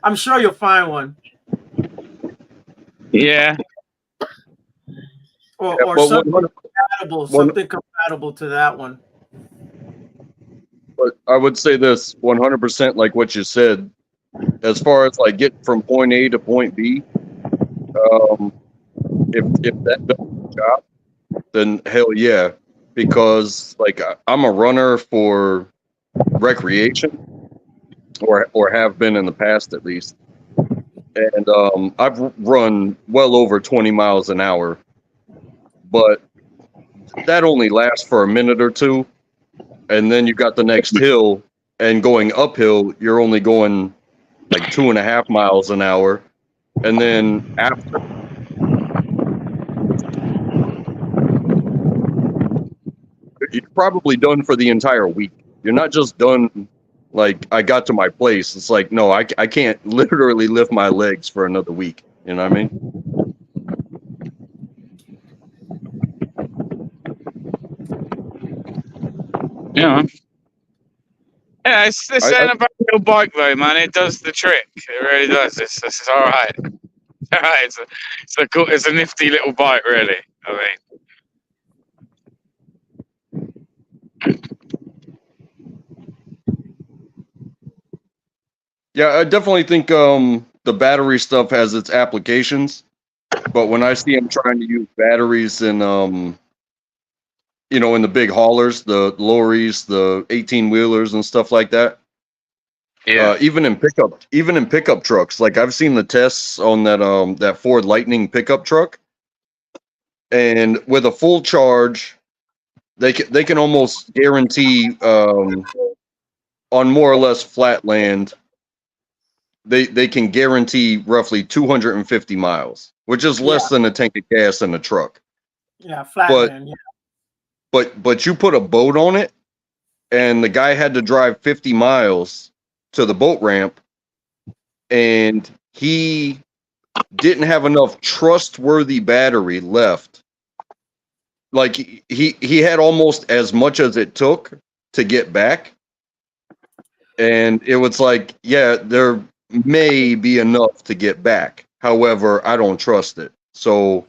I'm sure you'll find one. Yeah. or but something 100 compatible, something compatible to that one. But I would say this 100% like what you said, as far as like getting from point A to point B, if that does the job, then hell yeah. Because like I'm a runner for recreation, or have been in the past at least. And I've run well over 20 miles an hour, but that only lasts for a minute or two. And then you got the next hill, and going uphill, you're only going like 2.5 miles an hour. And then after, you're probably done for the entire week. You're not just done like I got to my place. It's like, no, I can't literally lift my legs for another week. You know what I mean? Yeah. Yeah, it's the I, saying about a little bike though, man. It does the trick. It really does. It's all right. All right. It's a nifty little bike, really. I mean. yeah, I definitely think the battery stuff has its applications. But when I see them trying to use batteries in in the big haulers, the lorries, the 18-wheelers and stuff like that. Yeah. Even in pickup trucks, like I've seen the tests on that Ford Lightning pickup truck, and with a full charge, they can almost guarantee on more or less flat land, they can guarantee roughly 250 miles, which is less than a tank of gas in a truck. Yeah, But flatland. Yeah. but you put a boat on it, and the guy had to drive 50 miles to the boat ramp, and he didn't have enough trustworthy battery left. Like he had almost as much as it took to get back, and it was like, yeah, there may be enough to get back. However, I don't trust it. So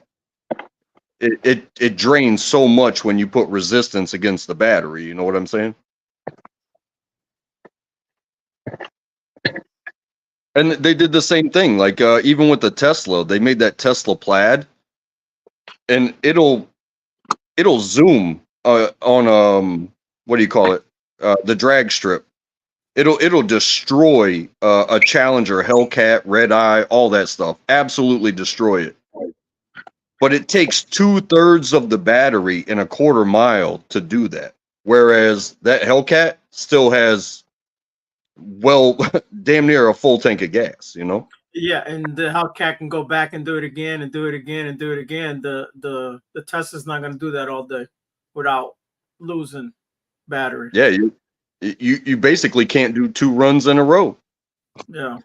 it drains so much when you put resistance against the battery. You know what I'm saying? And they did the same thing. Like even with the Tesla, they made that Tesla Plaid, and it'll zoom on what do you call it? The drag strip. It'll destroy a Challenger, Hellcat, Red Eye, all that stuff. Absolutely destroy it. But it takes 2/3 of the battery in a quarter mile to do that. Whereas that Hellcat still has, well, damn near a full tank of gas, you know? Yeah, and the Hellcat can go back and do it again and do it again and do it again. The Tesla's not going to do that all day without losing battery. Yeah, you basically can't do 2 runs in a row. Yeah.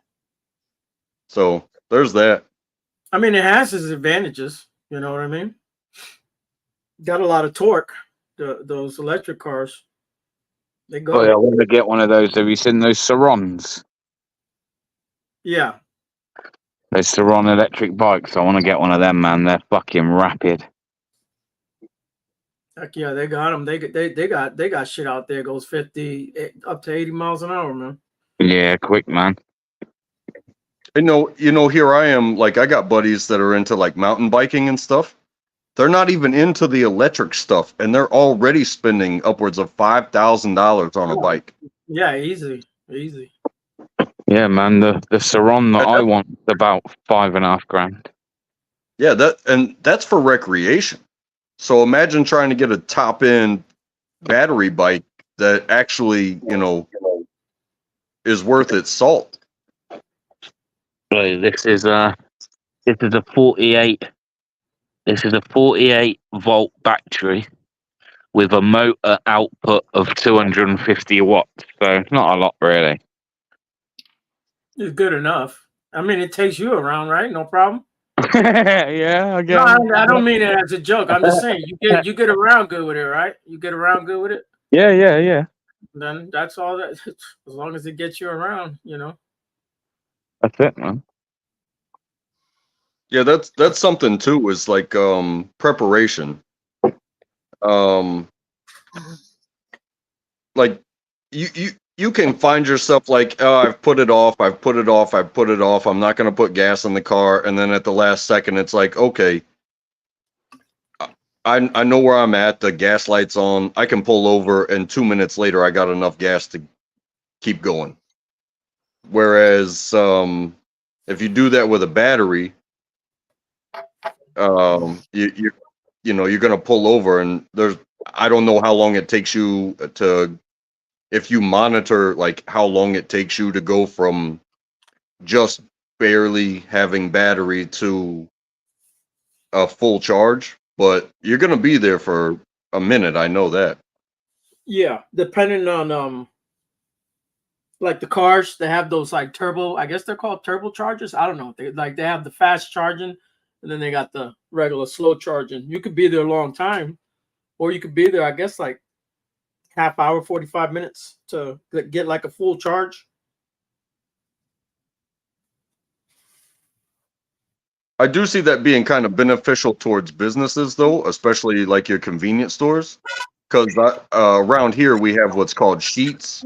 So there's that. I mean, it has its advantages. You know what I mean? Got a lot of torque. Those electric cars. They go. Oh, yeah, I want to get one of those. Have you seen those Sarons? Yeah. Those Saron electric bikes. I want to get one of them, man. They're fucking rapid. Heck yeah, they got them. They got shit out there goes 50 up to 80 miles an hour, man. Yeah, quick, man. You know, here I am. Like I got buddies that are into like mountain biking and stuff. They're not even into the electric stuff, and they're already spending upwards of $5,000 on a bike. Yeah, easy. Yeah, man. The Saron that I want is about $5,500. Yeah, that's for recreation. So imagine trying to get a top end battery bike that actually, is worth its salt. So this is a 48. This is a 48-volt battery with a motor output of 250 watts. So not a lot, really. It's good enough. I mean, it takes you around, right? No problem. Yeah, I guess. No, I don't mean it as a joke. I'm just saying you get around good with it, right? You get around good with it. Yeah. Then that's all that. As long as it gets you around, That's it, man. Yeah, that's something too, is like preparation. Like you can find yourself like, oh, I've put it off, I'm not gonna put gas in the car, and then at the last second it's like, okay, I know where I'm at, the gas light's on, I can pull over, and 2 minutes later I got enough gas to keep going. Whereas if you do that with a battery, you know, you're gonna pull over, and I don't know how long it takes you to, if you monitor like how long it takes you to go from just barely having battery to a full charge, but you're gonna be there for a minute. I know that. Yeah, depending on like the cars, they have those like turbo. I guess they're called turbochargers. I don't know. They have the fast charging, and then they got the regular slow charging. You could be there a long time, or you could be there, I guess, like half hour, 45 minutes to get like a full charge. I do see that being kind of beneficial towards businesses, though, especially like your convenience stores, because around here we have what's called sheets,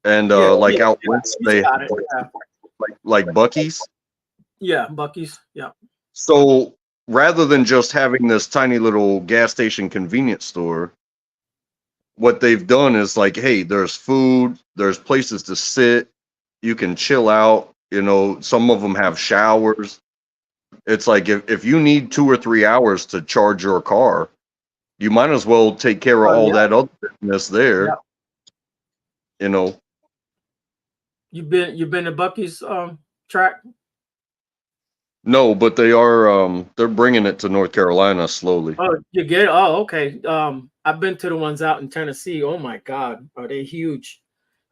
and like out west they have Got it. Yeah. like Bucky's. Yeah, Bucky's. Yeah. So rather than just having this tiny little gas station convenience store, what they've done is like, hey, there's food, there's places to sit, you can chill out. You know, some of them have showers. It's like if you need 2 or 3 hours to charge your car, you might as well take care of all that other business there. Yeah. You know. You've been to Bucky's track? No, but they're bringing it to North Carolina slowly. Oh, you get it? Oh, okay. I've been to the ones out in Tennessee. Oh my God, are they huge?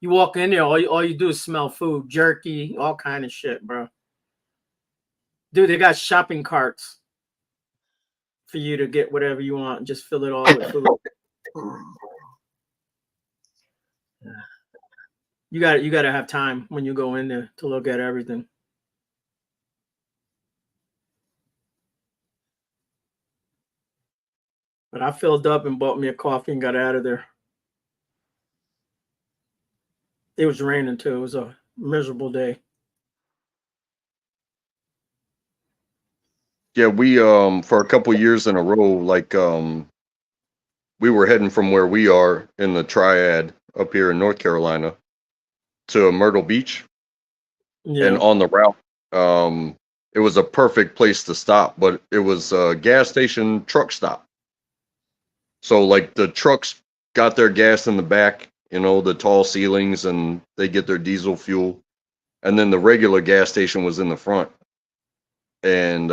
You walk in there, all you do is smell food, jerky, all kind of shit, bro. Dude, they got shopping carts for you to get whatever you want. Just fill it all with food. You got to have time when you go in there to look at everything. But I filled up and bought me a coffee and got out of there. It was raining too. It was a miserable day. Yeah, we for a couple years in a row, like we were heading from where we are in the Triad up here in North Carolina to Myrtle Beach. Yeah. And on the route, it was a perfect place to stop, but it was a gas station truck stop. So like the trucks got their gas in the back, you know, the tall ceilings, and they get their diesel fuel. And then the regular gas station was in the front. And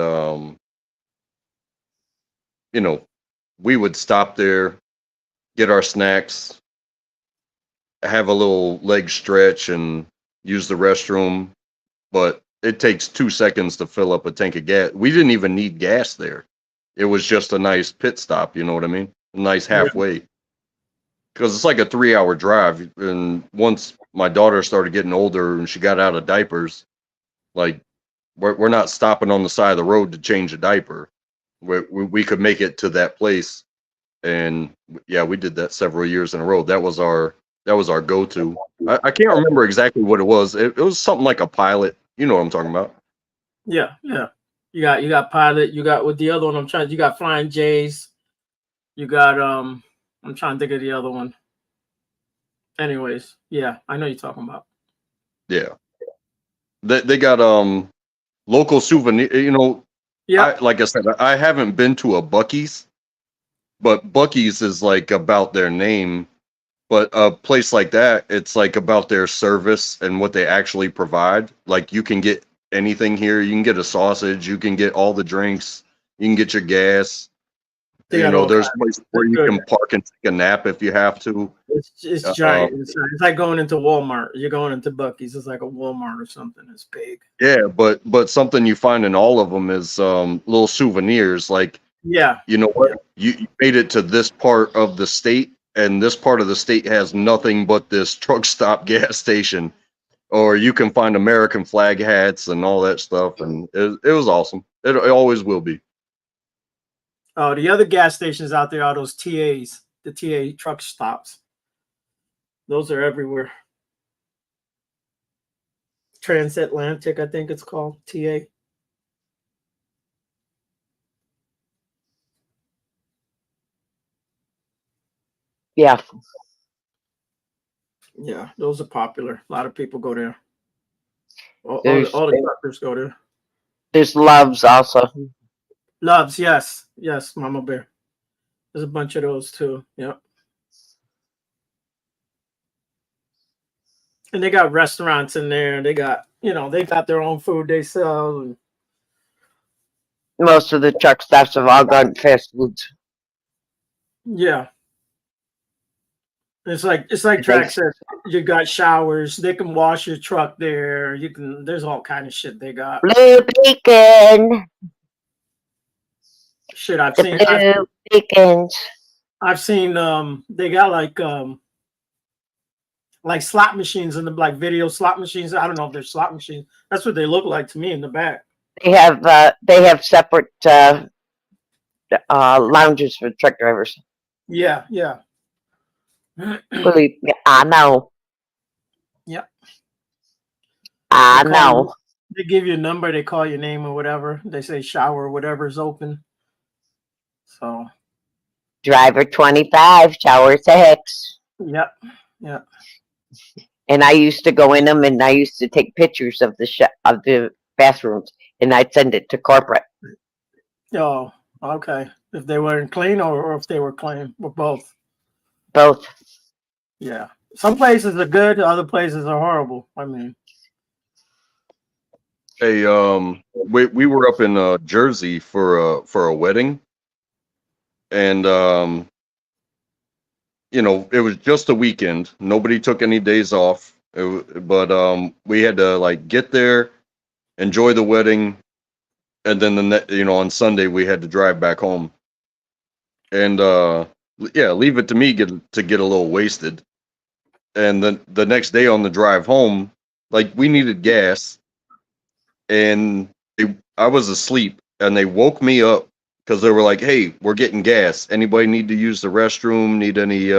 you know, we would stop there, get our snacks, have a little leg stretch, and use the restroom. But it takes 2 seconds to fill up a tank of gas. We didn't even need gas there. It was just a nice pit stop, you know what I mean? A nice halfway. Because it's like a 3-hour drive. And once my daughter started getting older and she got out of diapers, like we're not stopping on the side of the road to change a diaper. We could make it to that place. And yeah, we did that several years in a row. That was our go-to. I can't remember exactly what it was. It was something like a Pilot. You know what I'm talking about? Yeah. You got Pilot. You got with the other one. You got Flying J's. You got I'm trying to think of the other one. Anyways, yeah, I know you're talking about. Yeah. They got local souvenir. You know, yeah. Like I said, I haven't been to a Bucky's, but Bucky's is like about their name. But a place like that, it's like about their service and what they actually provide. Like you can get anything here. You can get a sausage. You can get all the drinks. You can get your gas. You know, there's places where you can park and take a nap if you have to. It's giant. It's like going into Walmart. You're going into Bucky's. It's like a Walmart or something. It's big. Yeah, but something you find in all of them is little souvenirs. Like, yeah, you know what? You made it to this part of the state, and this part of the state has nothing but this truck stop gas station. Or you can find American flag hats and all that stuff, and it was awesome. It always will be. Oh, the other gas stations out there are those TAs, the TA truck stops. Those are everywhere. Transatlantic, I think it's called TA. Yeah. Yeah, those are popular. A lot of people go there. All There's the truckers go there. there's Loves also. Loves, yes, yes, Mama Bear. There's a bunch of those too. Yep. And they got restaurants in there. They got, they got their own food they sell. And Most of the truck stops have all gone fast foods. yeah. It's like Track said, you got showers. They can wash your truck there. There's all kind of shit they got. Blue Beacon. Shit, I've The seen Blue Beacons. I've seen they got like slot machines in the like video slot machines. I don't know if they're slot machines. That's what they look like to me in the back. They have separate lounges for truck drivers. Yeah, yeah. Believe me, I know. Yep. I know. They give you a number, they call your name or whatever. They say shower or whatever is open. So Driver 25, shower 6. Yep. Yep. And I used to go in them and I used to take pictures of the bathrooms and I'd send it to corporate. Oh, okay. If they weren't clean or if they were clean, or both. Both. Yeah. Some places are good, other places are horrible. I mean. Hey, we were up in Jersey for a wedding, and it was just a weekend. Nobody took any days off, but we had to like get there, enjoy the wedding, and then on Sunday we had to drive back home. And leave it to me to get a little wasted. And then the next day on the drive home, like we needed gas, and I was asleep, and they woke me up because they were like, "Hey, we're getting gas. Anybody need to use the restroom? Need any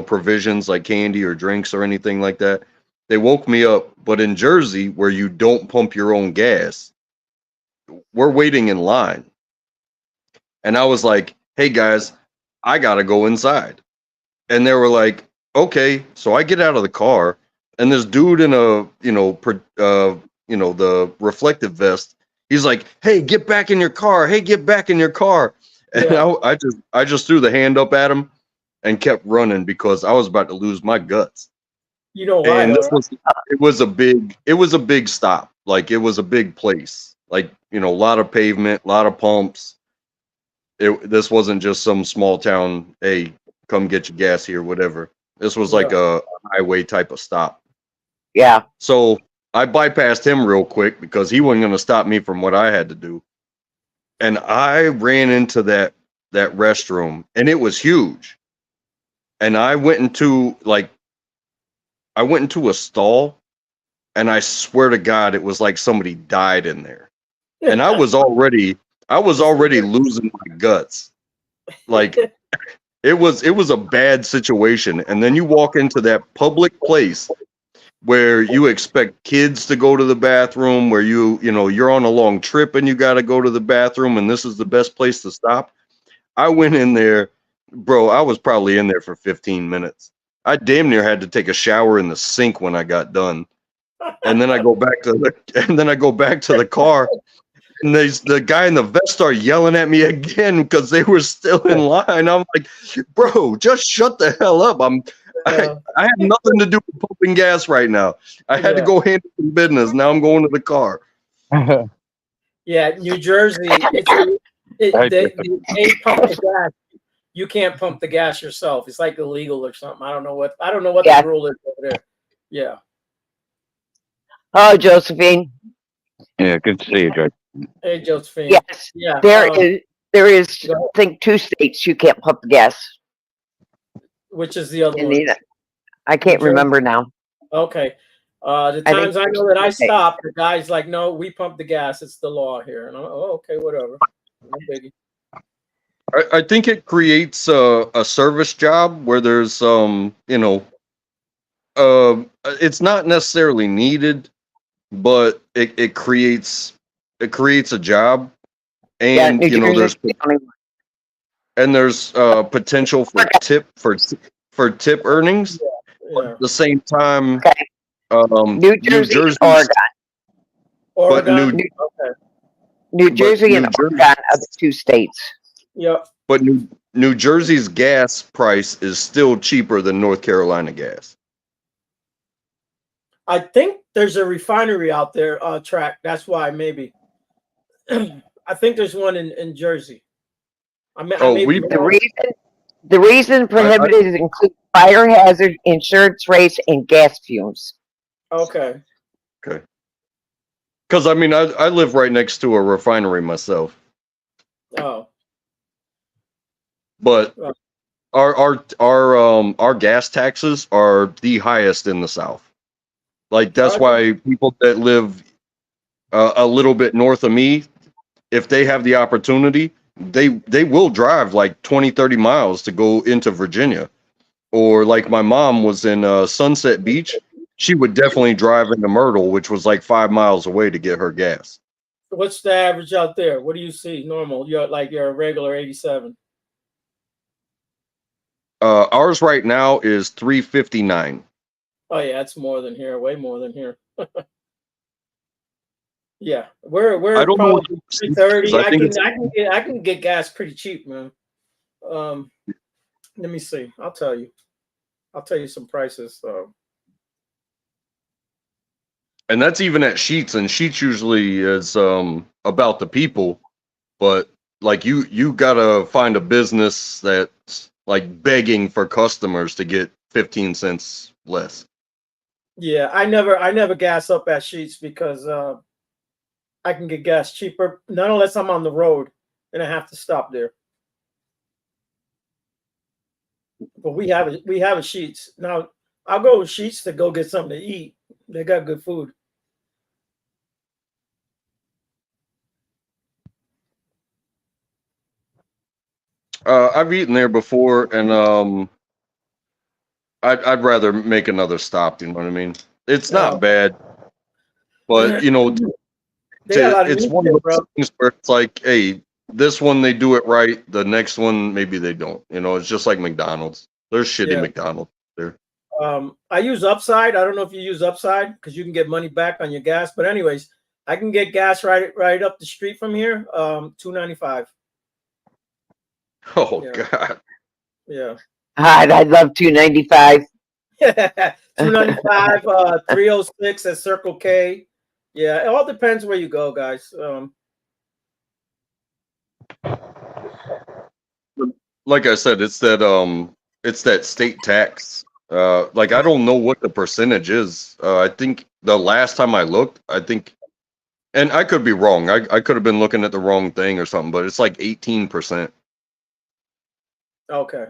provisions like candy or drinks or anything like that?" They woke me up, but in Jersey, where you don't pump your own gas, we're waiting in line. And I was like, "Hey guys, I gotta go inside." And they were like, "Okay." So I get out of the car, and this dude in a the reflective vest, he's like, "Hey, get back in your car. Hey, get back in your car." And Yeah. I just threw the hand up at him and kept running because I was about to lose my guts. You know why? And it was a big stop. Like it was a big place. Like, a lot of pavement, a lot of pumps. This wasn't just some small town, "Hey, come get your gas here," whatever. This was like a highway type of stop. Yeah. So I bypassed him real quick because he wasn't going to stop me from what I had to do. And I ran into that restroom, and it was huge. And I went into a stall, and I swear to God, it was like somebody died in there. And I was already losing my guts. Like it was a bad situation. And then you walk into that public place where you expect kids to go to the bathroom, where you're on a long trip and you got to go to the bathroom, and this is the best place to stop. I went in there, bro. I was probably in there for 15 minutes. I damn near had to take a shower in the sink when I got done. And then I go back to the car, and the guy in the vest started yelling at me again because they were still in line. I'm like, "Bro, just shut the hell up. I have nothing to do with pumping gas right now. I had to go handle some business. Now I'm going to the car." Yeah, New Jersey, they pump the gas. You can't pump the gas yourself. It's like illegal or something. I don't know what the rule is over there. Yeah. Oh, Josephine. Yeah, good to see you, Joe. Hey, Josephine. Yes. Yeah. There is I think 2 states you can't pump gas. Which is the other one? I can't remember now. Okay. The times I know that I stop, the guy's like, "No, we pump the gas. It's the law here." And I'm like, "Oh, okay, whatever. No biggie." I think it creates a service job where there's it's not necessarily needed, but it creates a job, and New Jersey. there's potential for tip earnings. But at the same time, New Jersey, Jersey's, Oregon. New Jersey and Oregon are the two states. Yep. But New Jersey's gas price is still cheaper than North Carolina gas. I think there's a refinery out there, track. That's why maybe. I think there's one in Jersey. The reason prohibited include fire hazard, insurance rates, and gas fumes. Okay. Because I mean, I live right next to a refinery myself. Oh. But our gas taxes are the highest in the South. Like that's why people that live a little bit north of me, if they have the opportunity, they will drive like 20, 30 miles to go into Virginia. Or like my mom was in Sunset Beach, she would definitely drive into Myrtle, which was like 5 miles away to get her gas. What's the average out there? What do you see normal? You're a regular 87. Ours right now is 359. Oh yeah, that's more than here. Way more than here. Yeah, we're probably 330. I can get gas pretty cheap, man. Let me see. I'll tell you some prices. And that's even at Sheets, and Sheets usually is about the people, but like you gotta find a business that's like begging for customers to get 15 cents less. Yeah, I never gas up at Sheets because I can get gas cheaper, not unless I'm on the road and I have to stop there. But we have a Sheets. Now I'll go with Sheets to go get something to eat. They got good food. I've eaten there before, and I'd rather make another stop. You know what I mean? It's not bad, but you know, it's one of those things where it's like, hey, this one they do it right. The next one maybe they don't. You know, it's just like McDonald's. There's shitty McDonald's there. I use Upside. I don't know if you use Upside because you can get money back on your gas. But anyways, I can get gas right up the street from here. $2.95. Oh God. Yeah. I love $2.95. $2.95. 306 at Circle K. Yeah, it all depends where you go, guys. Like I said, it's that state tax. Like I don't know what the percentage is. I think the last time I looked, and I could be wrong. I could have been looking at the wrong thing or something, but it's like 18%. Okay.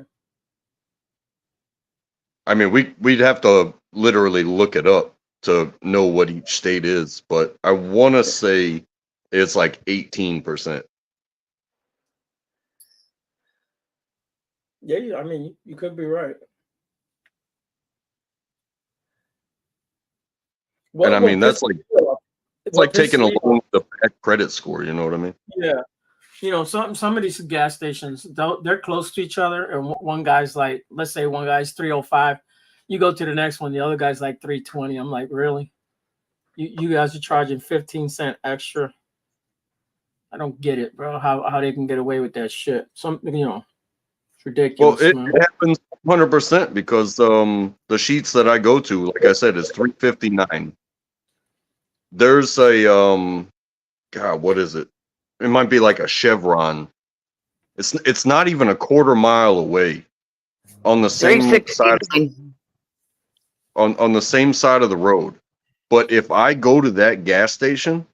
I mean, we'd have to literally look it up to know what each state is, but I want to say it's like 18%. Yeah, I mean, you could be right. And I mean, that's like it's like taking a loan with a bad credit score. You know what I mean? Yeah. You know, some of these gas stations, they're close to each other, and one guy's like, let's say one guy's 305. You go to the next one, the other guy's like 320. I'm like, really? You guys are charging 15 cents extra? I don't get it, bro. How they can get away with that shit? It's ridiculous. Well, it happens 100% because the Sheets that I go to, like I said, is 359. There's a God, what is it? It might be like a Chevron. It's not even a quarter mile away on the same side on the same side of the road. But if I go to that gas station,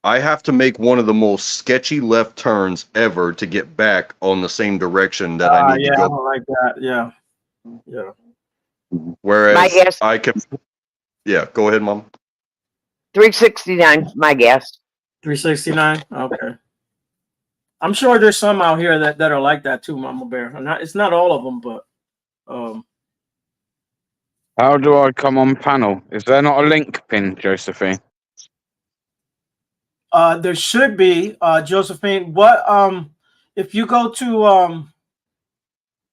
I have to make one of the most sketchy left turns ever to get back on the same direction that I need to go. I don't like that. Yeah. Whereas I can Yeah, go ahead, Mom. $3.69 my gas. $3.69. Okay. I'm sure there's some out here that are like that too, Mama Bear. It's not all of them, but How do I come on panel? Is there not a link pin, Josephine? there should be, Josephine. What if you go to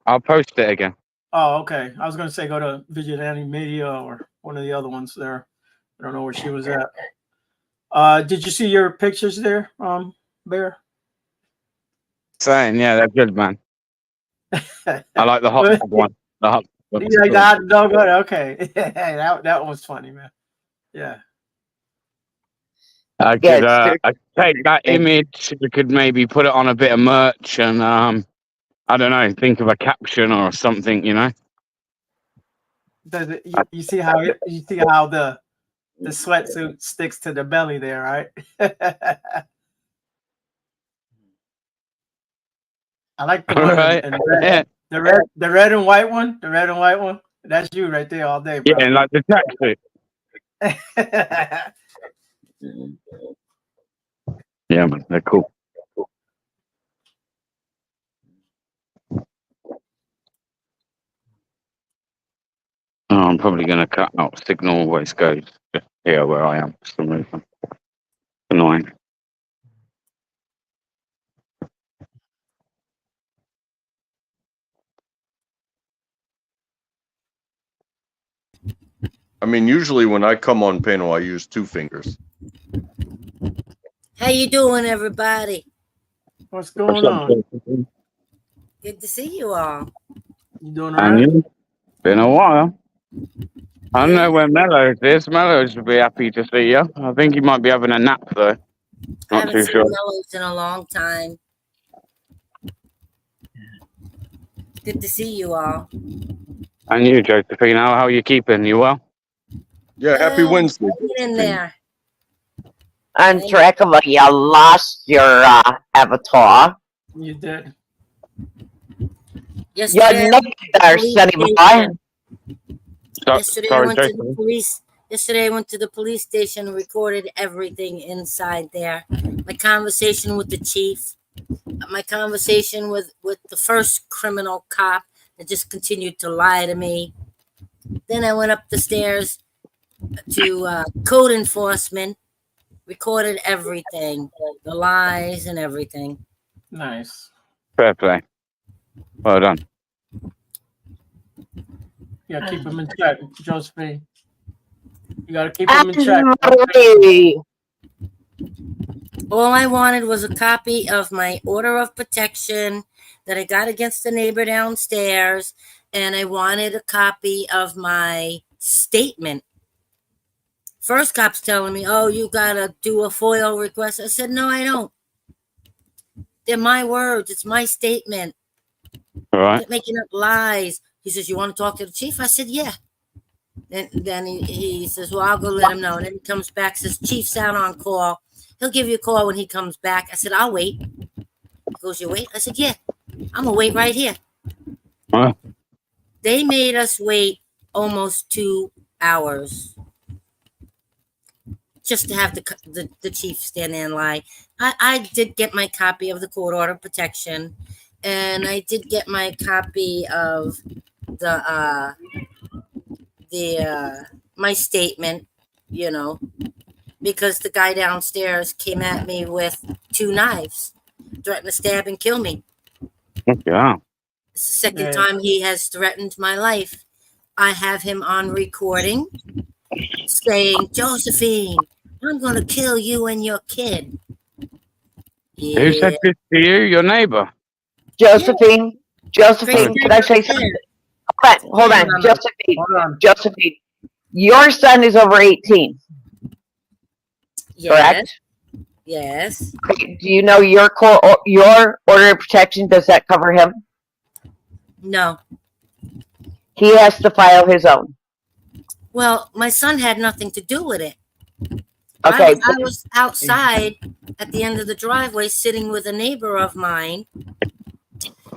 I'll post it again. oh, okay. I was gonna say go to Vigilante Media or one of the other ones there. I don't know where she was at. Did you see your pictures there, Bear? Saying, yeah, they're good, man. I like the hot dog one. The hot dog. You like the hot dog one? Okay. that was funny, man. Yeah. I could I take that image. We could maybe put it on a bit of merch, and I don't know, think of a caption or something, you know. You see how the sweatsuit sticks to the belly there, right? I like the one Right. in red. The red and white one. The red and white one. That's you right there all day, bro. Yeah, and like the tracksuit. Yeah, man, they're cool. Oh, I'm probably going to cut out signal always goes just here where I am for some reason. Annoying. I mean, usually when I come on panel, I use 2 fingers. How you doing, everybody? What's going on? Good to see you all. You doing all And right? you? Been a while. I don't know where Mellows is. Mellows would be happy to see you. I think he might be having a nap though. I Not haven't too seen sure. Mellows in a long time. Good to see you all. And you, Josephine, how are you keeping? You well? Yeah, happy Wednesday. Get in there. On track of you lost your avatar. You did. Yesterday, Your neck there, sonny boy. Yesterday I went to the police. Yesterday I went to the police station and recorded everything inside there. My conversation with the chief, my conversation with the first criminal cop that just continued to lie to me. Then I went up the stairs to code enforcement, recorded everything, the lies and everything. Nice. Fair play. Well done. Yeah, keep him in check, Josephine. You gotta keep him in check. All I wanted was a copy of my order of protection that I got against the neighbor downstairs, and I wanted a copy of my statement. First cop's telling me, oh, you gotta do a FOIL request. I said, no, I don't. They're my words. It's my statement. All right. Quit making up lies. He says, you want to talk to the chief? I said, yeah. Then he says, well, I'll go let him know. And then he comes back, says, Chief's out on call. He'll give you a call when he comes back. I said, I'll wait. He goes, you wait? I said, yeah, I'm going to wait right here. Huh? They made us wait almost 2 hours just to have the chief stand there and lie. I did get my copy of the court order of protection, and I did get my copy of my statement, you know, because the guy downstairs came at me with 2 knives, threatened to stab and kill me. Yeah. It's the second time he has threatened my life. I have him on recording saying, Josephine, I'm going to kill you and your kid. Yeah. Who said this to you? Your neighbor? Josephine, could I say something? Hold on, Josephine, your son is over 18, correct? Yes. Do you know your order of protection, does that cover him? No. He has to file his own. Well, my son had nothing to do with it. Okay. I was outside at the end of the driveway sitting with a neighbor of mine.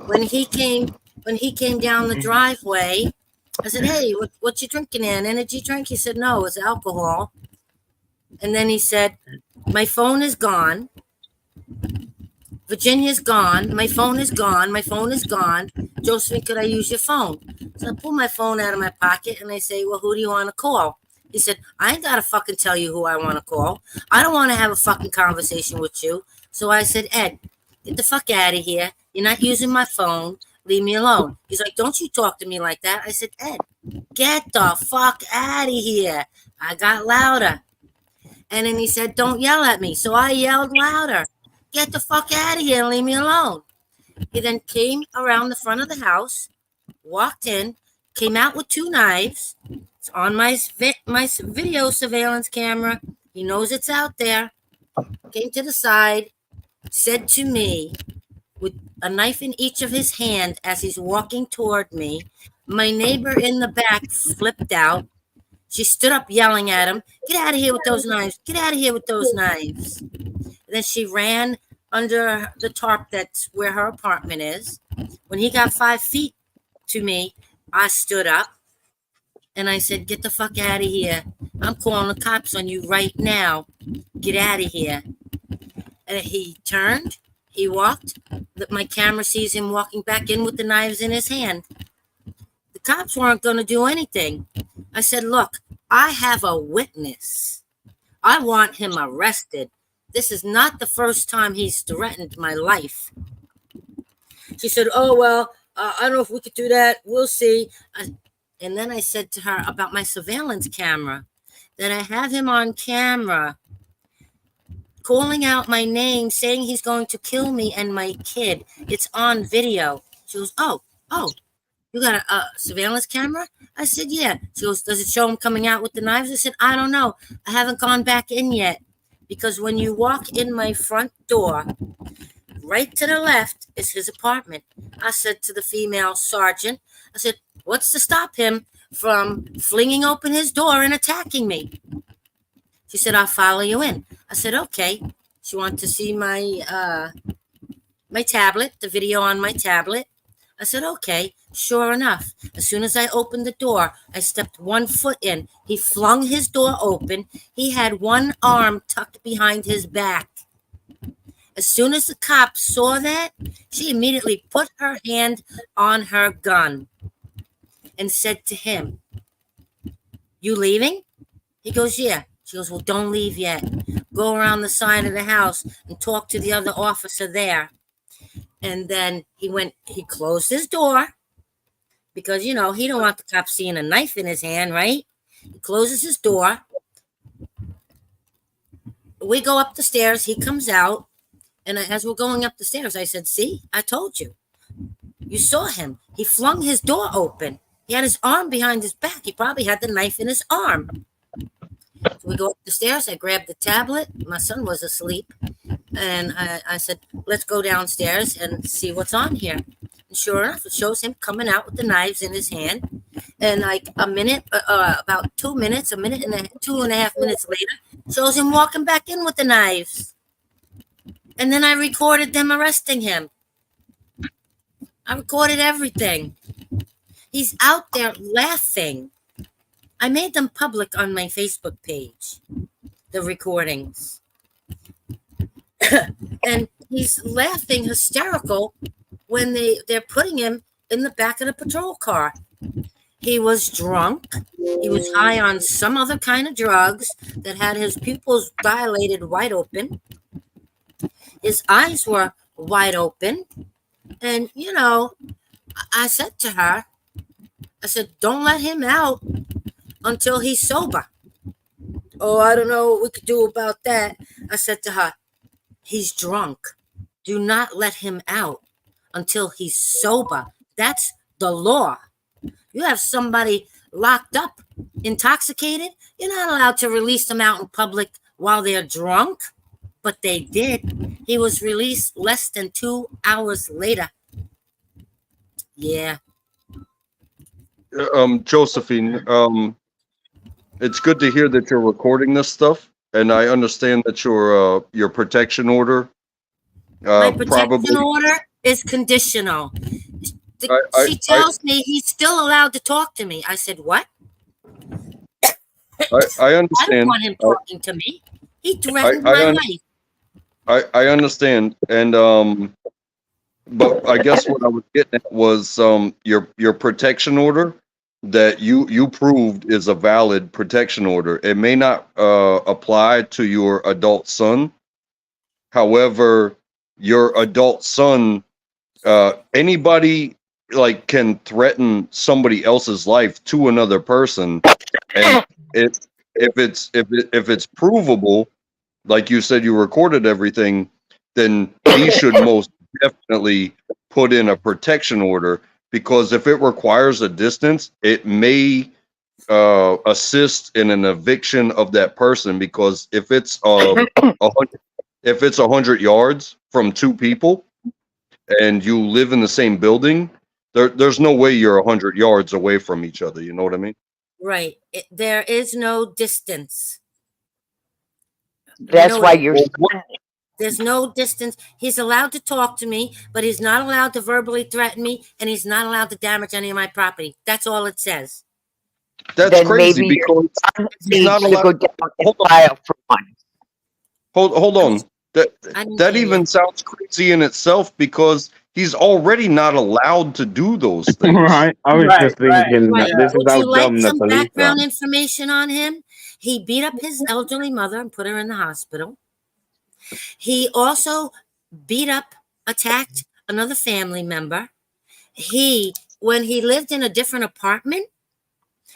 When he came down the driveway, I said, hey, what you drinking there? An energy drink? He said, no, it's alcohol. And then he said, my phone is gone. Virginia's gone. My phone is gone. My phone is gone. Josephine, could I use your phone? So I pull my phone out of my pocket and I say, well, who do you want to call? He said, I ain't got to fucking tell you who I want to call. I don't want to have a fucking conversation with you. So I said, Ed, get the fuck out of here. You're not using my phone. Leave me alone. He's like, don't you talk to me like that. I said, Ed, get the fuck out of here. I got louder. And then he said, don't yell at me. So I yelled louder. Get the fuck out of here and leave me alone. He then came around the front of the house, walked in, came out with 2 knives. It's on my video surveillance camera. He knows it's out there. Came to the side, said to me, with a knife in each of his hands as he's walking toward me, my neighbor in the back flipped out. She stood up yelling at him, get out of here with those knives. Get out of here with those knives. And then she ran under the tarp that's where her apartment is. When he got 5 feet to me, I stood up and I said, get the fuck out of here. I'm calling the cops on you right now. Get out of here. And he turned, he walked. My camera sees him walking back in with the knives in his hand. The cops weren't going to do anything. I said, look, I have a witness. I want him arrested. This is not the first time he's threatened my life. She said, oh, well, I don't know if we could do that. We'll see. And then I said to her about my surveillance camera, that I have him on camera calling out my name, saying he's going to kill me and my kid. It's on video. She goes, oh, you got a surveillance camera? I said, yeah. She goes, does it show him coming out with the knives? I said, I don't know. I haven't gone back in yet. Because when you walk in my front door, right to the left is his apartment. I said to the female sergeant, I said, what's to stop him from flinging open his door and attacking me? She said, I'll follow you in. I said, okay. She wanted to see my my tablet, the video on my tablet. I said, okay. Sure enough, as soon as I opened the door, I stepped 1 foot in. He flung his door open. He had one arm tucked behind his back. As soon as the cop saw that, she immediately put her hand on her gun and said to him, you leaving? He goes, yeah. She goes, well, don't leave yet. Go around the side of the house and talk to the other officer there. And then he closed his door because, you know, he don't want the cops seeing a knife in his hand, right? He closes his door. We go up the stairs. He comes out. And as we're going up the stairs, I said, see, I told you. You saw him. He flung his door open. He had his arm behind his back. He probably had the knife in his arm. So we go up the stairs. I grabbed the tablet. My son was asleep. And I said, let's go downstairs and see what's on here. And sure enough, it shows him coming out with the knives in his hand. And like about 2 minutes, 2.5 minutes later, shows him walking back in with the knives. And then I recorded them arresting him. I recorded everything. He's out there laughing. I made them public on my Facebook page, the recordings. And he's laughing hysterical when they're putting him in the back of the patrol car. He was drunk. He was high on some other kind of drugs that had his pupils dilated wide open. His eyes were wide open. And, you know, I said to her, I said, don't let him out until he's sober. Oh, I don't know what we could do about that. I said to her, he's drunk. Do not let him out until he's sober. That's the law. You have somebody locked up, intoxicated, you're not allowed to release them out in public while they're drunk. But they did. He was released less than 2 hours later. Yeah. Josephine, it's good to hear that you're recording this stuff, and I understand that your protection order. My protection order is conditional. She tells me he's still allowed to talk to me. I said, what? I I don't understand. want him talking to me. He threatened my life. I understand, and but I guess what I was getting at was your protection order that you proved is a valid protection order. It may not apply to your adult son. However, your adult son, anybody like can threaten somebody else's life to another person, and if it's provable, like you said, you recorded everything, then he should most definitely put in a protection order, because if it requires a distance, it may assist in an eviction of that person. Because if it's if it's 100 yards from two people and you live in the same building, there's no way you're 100 yards away from each other. You know what I mean? Right. There is no distance. That's why you're. There's no distance. He's allowed to talk to me, but he's not allowed to verbally threaten me, and he's not allowed to damage any of my property. That's all it says. That's then crazy maybe because he's not to allowed. go down and file for one. Hold on. That even sounds crazy in itself, because he's already not allowed to do those things. Right. I was just thinking Right. that this is Would how you like dumb the some police background are. information on him? He beat up his elderly mother and put her in the hospital. He also beat up, attacked another family member. When he lived in a different apartment,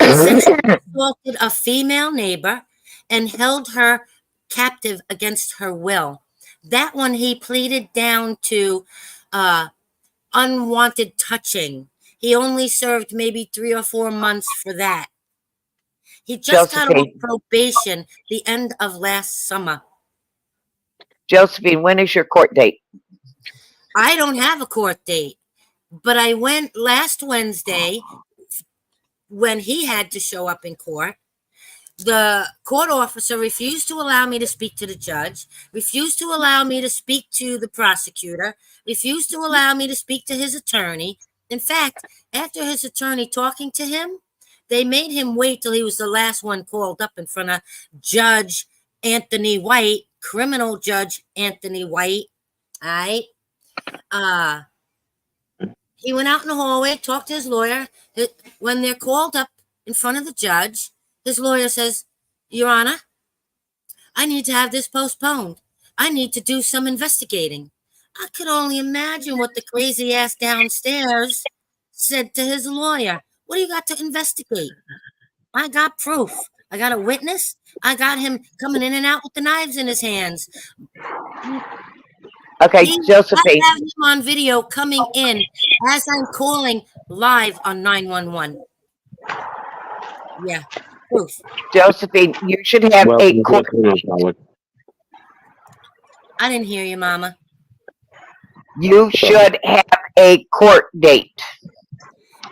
sexually assaulted a female neighbor and held her captive against her will. That one he pleaded down to unwanted touching. He only served maybe 3 or 4 months for that. He just got off probation the end of last summer. Josephine, when is your court date? I don't have a court date, but I went last Wednesday when he had to show up in court. The court officer refused to allow me to speak to the judge, refused to allow me to speak to the prosecutor, refused to allow me to speak to his attorney. In fact, after his attorney talking to him, they made him wait till he was the last one called up in front of Judge Anthony White, criminal judge Anthony White. All right. He went out in the hallway, talked to his lawyer. When they're called up in front of the judge, his lawyer says, Your Honor, I need to have this postponed. I need to do some investigating. I could only imagine what the crazy ass downstairs said to his lawyer. What do you got to investigate? I got proof. I got a witness. I got him coming in and out with the knives in his hands. Okay, Josephine. I have him on video coming in as I'm calling live on 911. Yeah, proof. Josephine, you should have a court. I didn't hear you, Mama. You should have a court date.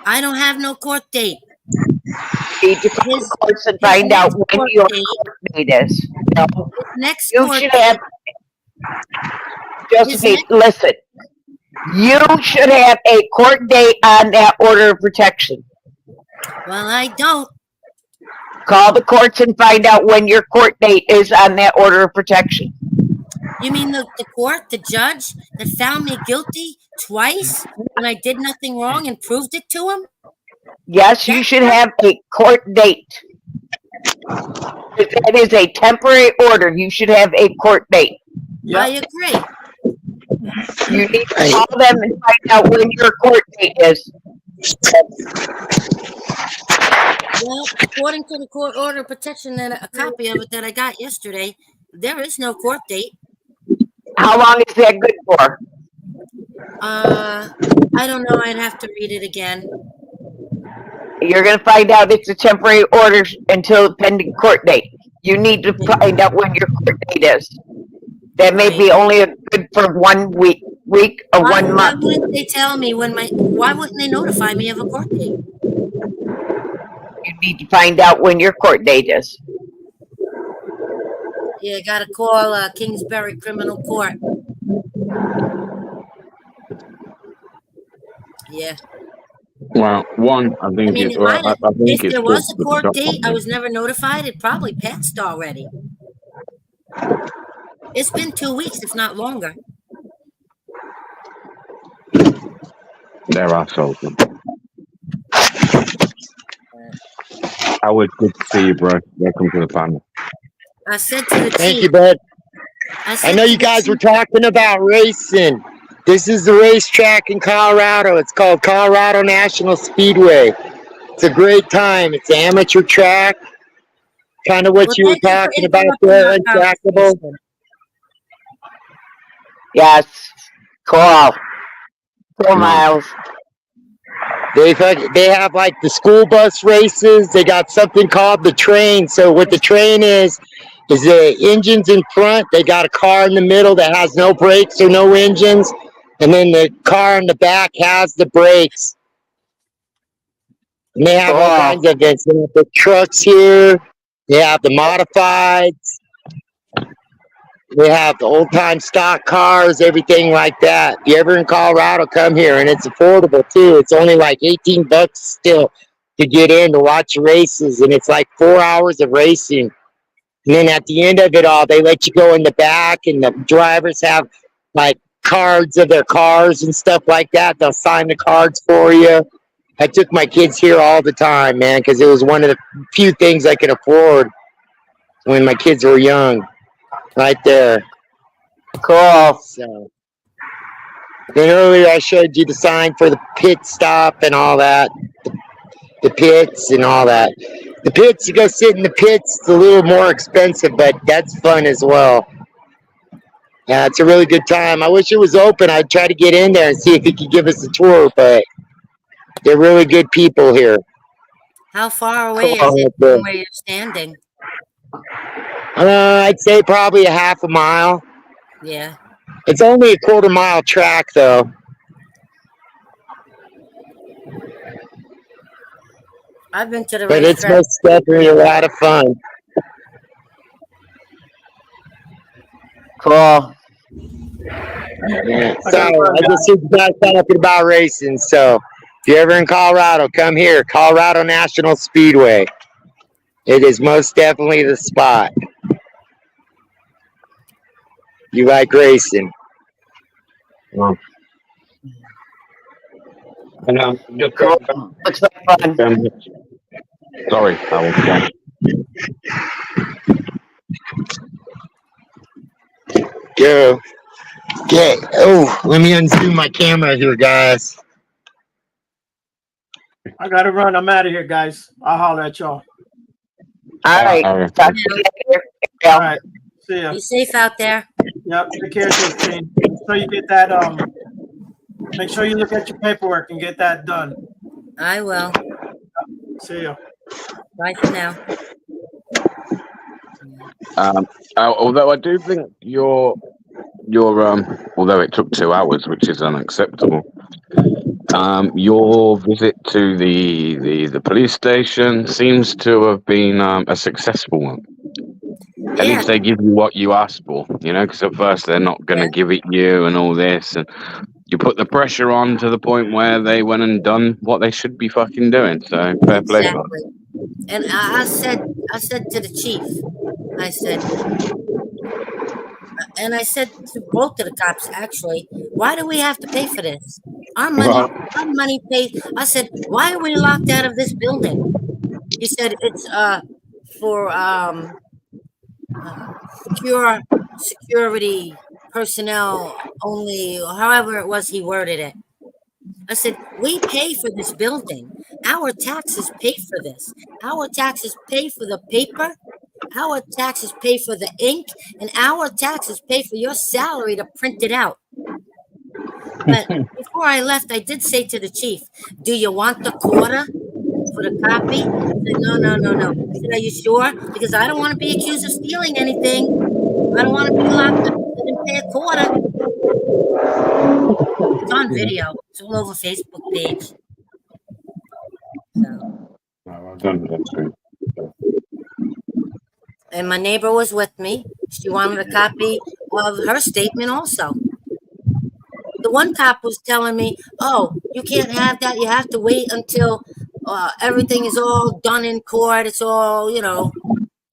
I don't have no court date. You need to call the courts and find out when your court date is. No, next you should have. Josephine, listen. You should have a court date on that order of protection. Well, I don't. Call the courts and find out when your court date is on that order of protection. You mean the court, the judge that found me guilty twice when I did nothing wrong and proved it to him? Yes, you should have a court date. If that is a temporary order, you should have a court date. Yep. I agree. You need to call them and find out when your court date is. Well, according to the court order of protection and a copy of it that I got yesterday, there is no court date. How long is that good for? I don't know. I'd have to read it again. You're going to find out it's a temporary order until the pending court date. You need to find out when your court date is. That may be only good for 1 week or 1 month. Why wouldn't they tell me why wouldn't they notify me of a court date? You need to find out when your court date is. Yeah, gotta call Kingsbury Criminal Court. Yeah. Well, one, I I think mean, it. it Well, might have, I think if it's there good was a for the court shop date, I company. was never notified. It probably passed already. It's been 2 weeks, if not longer. They're assholes. Howard, good to see you, bro. Welcome to the panel. I said to the Thank chief. you, bud. I I said know to you the guys were chief. talking about racing. This is the racetrack in Colorado. It's called Colorado National Speedway. It's a great time. It's an amateur track. Kind of what Well, you were thank you for talking about interrupting there, our untrackable. conversation. Yes. Cool. 4 No. miles. They have like the school bus races. They got something called the train. So what the train is the engines in front. They got a car in the middle that has no brakes or no engines. And then the car in the back has the brakes. And they have all kinds of events. They have the trucks here. They have the modifieds. They have the old-time stock cars, everything like that. If you're ever in Colorado, come here. And it's affordable, too. It's only like $18 still to get in to watch races. And it's like 4 hours of racing. And then at the end of it all, they let you go in the back. And the drivers have, like, cards of their cars and stuff like that. They'll sign the cards for you. I took my kids here all the time, man, because it was one of the few things I could afford when my kids were young. Right there. Cool. So, then earlier I showed you the sign for the pit stop and all that. The pits and all that. The pits, you go sit in the pits, it's a little more expensive, but that's fun as well. Yeah, it's a really good time. I wish it was open. I'd try to get in there and see if he could give us a tour, but they're really good people here. How far away is it from where you're standing? I'd say probably a half a mile. Yeah. It's only a quarter-mile track, though. I've been to the But it's racetrack. most definitely a lot of fun. Cool. Yeah. So I just heard you guys talking about racing. So if you're ever in Colorado, come here. Colorado National Speedway. It is most definitely the spot. You like racing. Well, and just looks like fun. Sorry, Howard. Go. Okay. Oh, let me unzoom my camera here, guys. I gotta run. I'm out of here, guys. I'll holler at y'all. All right. Talk to you later. All right. See ya. Be safe out there. Yep. Take care, Justine. Make sure you get that. Make sure you look at your paperwork and get that done. I will. See ya. Bye for now. Although I do think your although it took 2 hours, which is unacceptable. Your visit to the police station seems to have been a successful one. At least they give you what you asked for, because at first they're not going to give it you and all this, and you put the pressure on to the point where they went and done what they should be fucking doing. So fair play. Exactly. And I said to the chief, I said to both of the cops, actually, why do we have to pay for this? Our money pays. I said, why are we locked out of this building? He said it's for security personnel only, or however it was he worded it. I said, we pay for this building. Our taxes pay for this. Our taxes pay for the paper. Our taxes pay for the ink. And our taxes pay for your salary to print it out. But before I left, I did say to the chief, do you want the quarter for the copy? He said, no. I said, are you sure? Because I don't want to be accused of stealing anything. I don't want to be locked up because I didn't pay a quarter. It's on video. It's all over Facebook page. So. And my neighbor was with me. She wanted a copy of her statement also. The one cop was telling me, "Oh, you can't have that. You have to wait until everything is all done in court. It's all,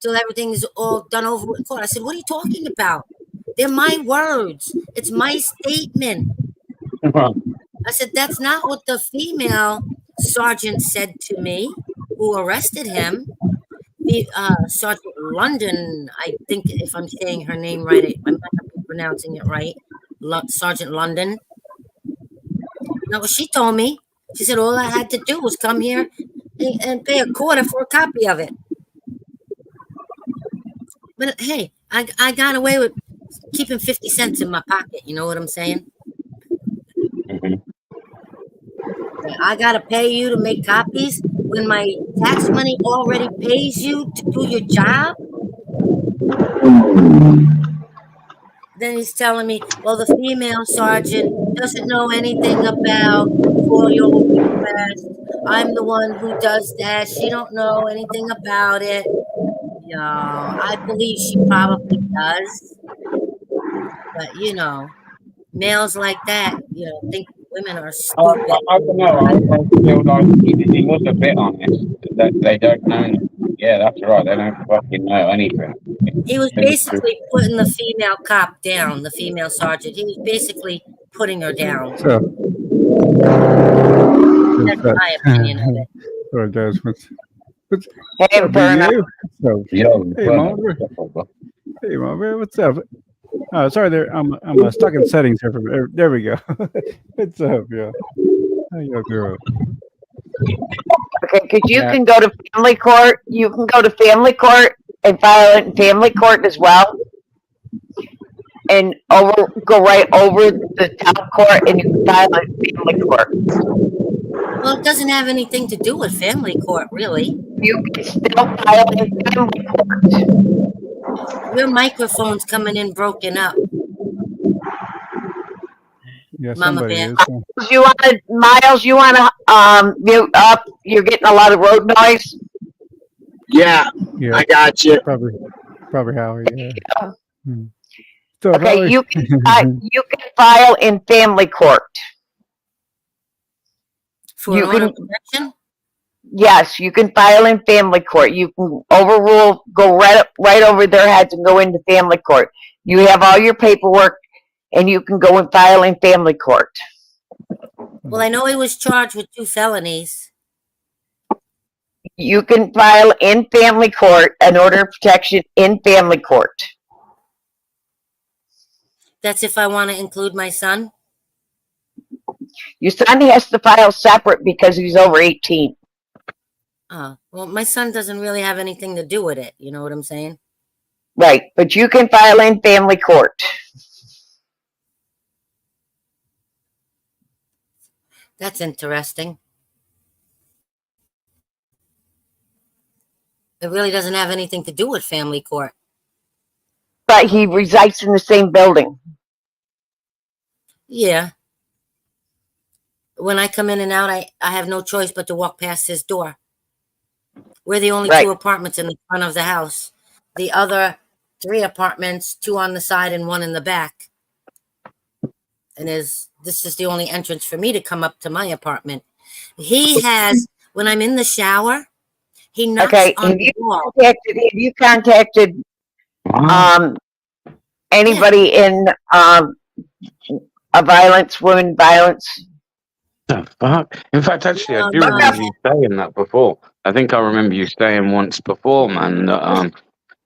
till everything is all done over in court." I said, "What are you talking about? They're my words. It's my statement." I said, "That's not what the female sergeant said to me who arrested him. The Sergeant London, I think, if I'm saying her name right, I might not be pronouncing it right. Sergeant London. Now, what she told me, she said all I had to do was come here and pay $25 for a copy of it." But hey, I got away with keeping 50 cents in my pocket. You know what I'm saying? I gotta pay you to make copies when my tax money already pays you to do your job? Then he's telling me, well, the female sergeant doesn't know anything about FOIA requests. I'm the one who does that. She don't know anything about it. I believe she probably does. But, males like that, think women are stupid. I don't know. I feel like he was a bit honest. That they don't know. Yeah, that's right. They don't fucking know anything. He was basically putting the female cop down, the female sergeant. He was basically putting her down. So, That's my opinion of it. So guys, what's Hey, up, Verna. So, hey, Mom. Hey, Mom. What's up? Sorry, there. I'm stuck in settings here. There we go. What's up, yeah? How you girl? Okay, because you can go to family court. You can go to family court and file it in family court as well, and go right over the town court, and you can file it in family court. Well, it doesn't have anything to do with family court, really. You can still file in family court. Your microphone's coming in broken up. Yeah, Mama somebody Bear. is. Miles, you want to mute up? You're getting a lot of road noise. Yeah, I got you. Probably Howie. Yeah. So Okay, Howie, you can file in family court. For an order of protection? Yes, you can file in family court. You can overrule, go right over their heads and go into family court. You have all your paperwork, and you can go and file in family court. Well, I know he was charged with 2 felonies. You can file in family court an order of protection in family court. That's if I want to include my son? Your son has to file separate because he's over 18. Well, my son doesn't really have anything to do with it. You know what I'm saying? Right, but you can file in family court. That's interesting. It really doesn't have anything to do with family court. But he resides in the same building. Yeah. When I come in and out, I have no choice but to walk past his door. We're the only 2 apartments in the front of the house. The other 3 apartments, 2 on the side and 1 in the back. And this is the only entrance for me to come up to my apartment. He has, when I'm in the shower, he knocks on the wall. Have you contacted anybody in women violence? The fuck? In fact, actually, I do remember you saying that before. I think I remember you saying once before, man, that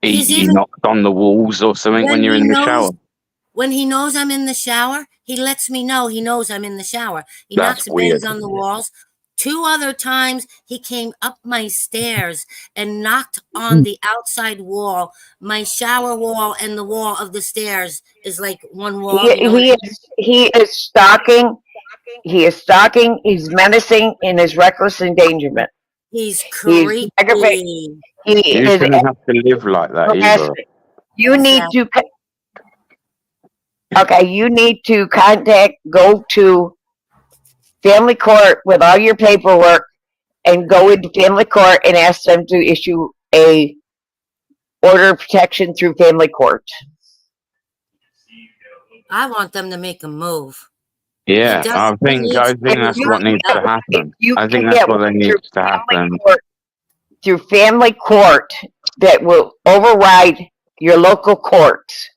he knocked on the walls or something when you're in the shower. When he knows I'm in the shower, he lets me know he knows I'm in the shower. He That's knocks and weird. bangs on the walls. 2 other times, he came up my stairs and knocked on the outside wall. My shower wall and the wall of the stairs is like one wall. He is stalking. He is stalking. He's menacing, and is reckless endangerment. He's creepy. You shouldn't have to live like that either. You need to. Okay, you need to go to family court with all your paperwork, and go into family court and ask them to issue a order of protection through family court. I want them to make a move. Yeah, I think that's what needs to happen. I think that's what needs to happen. Through family court that will override your local courts.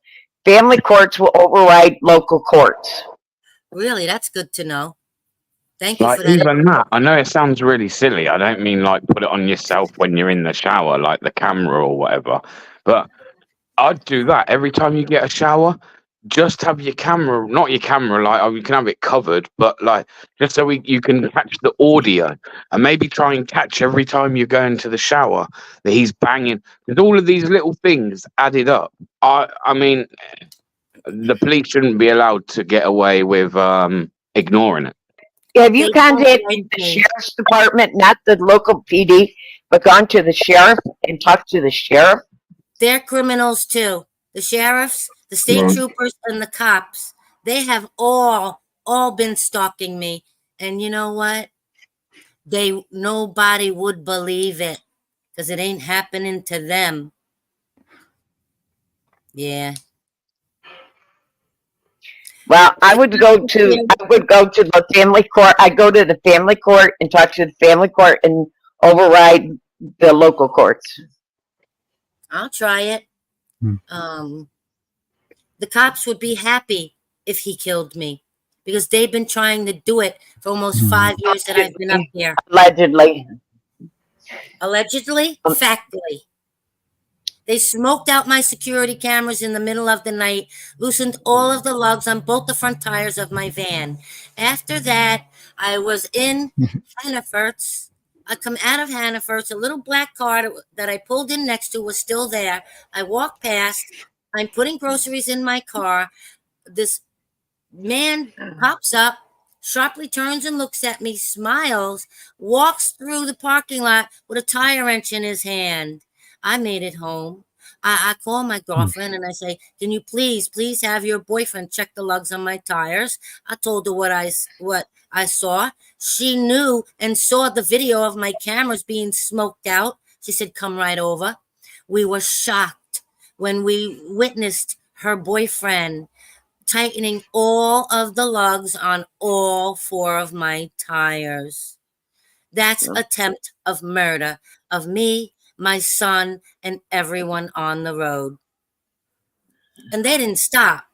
Family courts will override local courts. Really, that's good to know. Thank you Like for that. even that, I know it sounds really silly. I don't mean like put it on yourself when you're in the shower, like the camera or whatever. But I'd do that every time you get a shower. Just have your camera, not your camera, like you can have it covered, but like just so you can catch the audio and maybe try and catch every time you go into the shower that he's banging. There's all of these little things added up. I mean, the police shouldn't be allowed to get away with ignoring it. Have you contacted the sheriff's department, not the local PD, but gone to the sheriff and talked to the sheriff? They're criminals too. The sheriffs, the state troopers, and the cops. They have all been stalking me. And you know what? Nobody would believe it because it ain't happening to them. Yeah. Well, I would go to the family court. I go to the family court and talk to the family court and override the local courts. I'll try it. The cops would be happy if he killed me because they've been trying to do it for almost 5 years that I've been up there. Allegedly. Allegedly? Factly. They smoked out my security cameras in the middle of the night, loosened all of the lugs on both the front tires of my van. After that, I was in Hannaford's. I come out of Hannaford's. A little black car that I pulled in next to was still there. I walked past. I'm putting groceries in my car. This man pops up, sharply turns and looks at me, smiles, walks through the parking lot with a tire wrench in his hand. I made it home. I call my girlfriend and I say, can you please have your boyfriend check the lugs on my tires? I told her what I saw. She knew and saw the video of my cameras being smoked out. She said, come right over. We were shocked when we witnessed her boyfriend tightening all of the lugs on all 4 of my tires. That's attempt of murder of me, my son, and everyone on the road. And they didn't stop.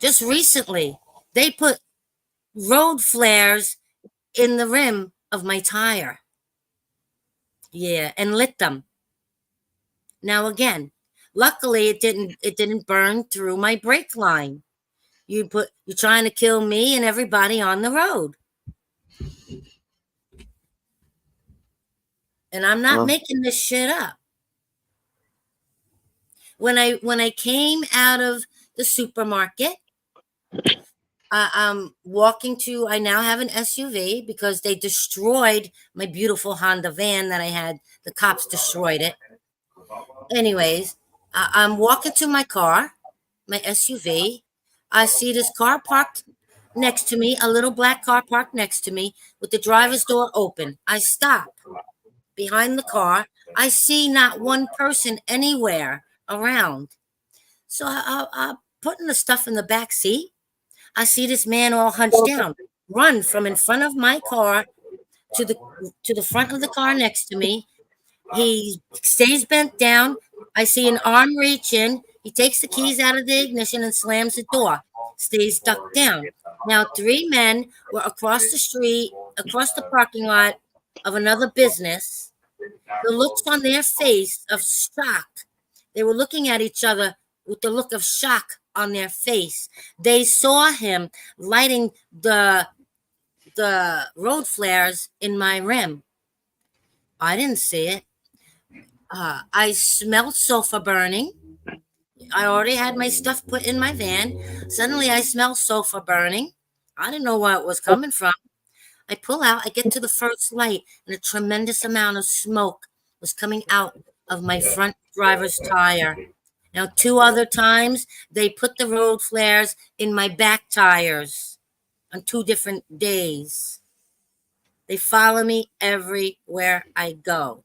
Just recently, they put road flares in the rim of my tire. Yeah, and lit them. Now again, luckily it didn't burn through my brake line. You're trying to kill me and everybody on the road. And I'm not making this shit up. When I came out of the supermarket, I'm walking to, I now have an SUV because they destroyed my beautiful Honda van that I had. The cops destroyed it. Anyways, I'm walking to my car, my SUV. I see this car parked next to me, a little black car parked next to me with the driver's door open. I stop behind the car. I see not one person anywhere around. So I'm putting the stuff in the back seat. I see this man all hunched down, run from in front of my car to the front of the car next to me. He stays bent down. I see an arm reach in. He takes the keys out of the ignition and slams the door. Stays ducked down. Now 3 men were across the street, across the parking lot of another business. The looks on their face of shock. They were looking at each other with the look of shock on their face. They saw him lighting the road flares in my rim. I didn't see it. I smelled sulfur burning. I already had my stuff put in my van. Suddenly I smell sulfur burning. I didn't know where it was coming from. I pull out, I get to the first light, and a tremendous amount of smoke was coming out of my front driver's tire. Now, 2 other times, they put the road flares in my back tires on 2 different days. They follow me everywhere I go.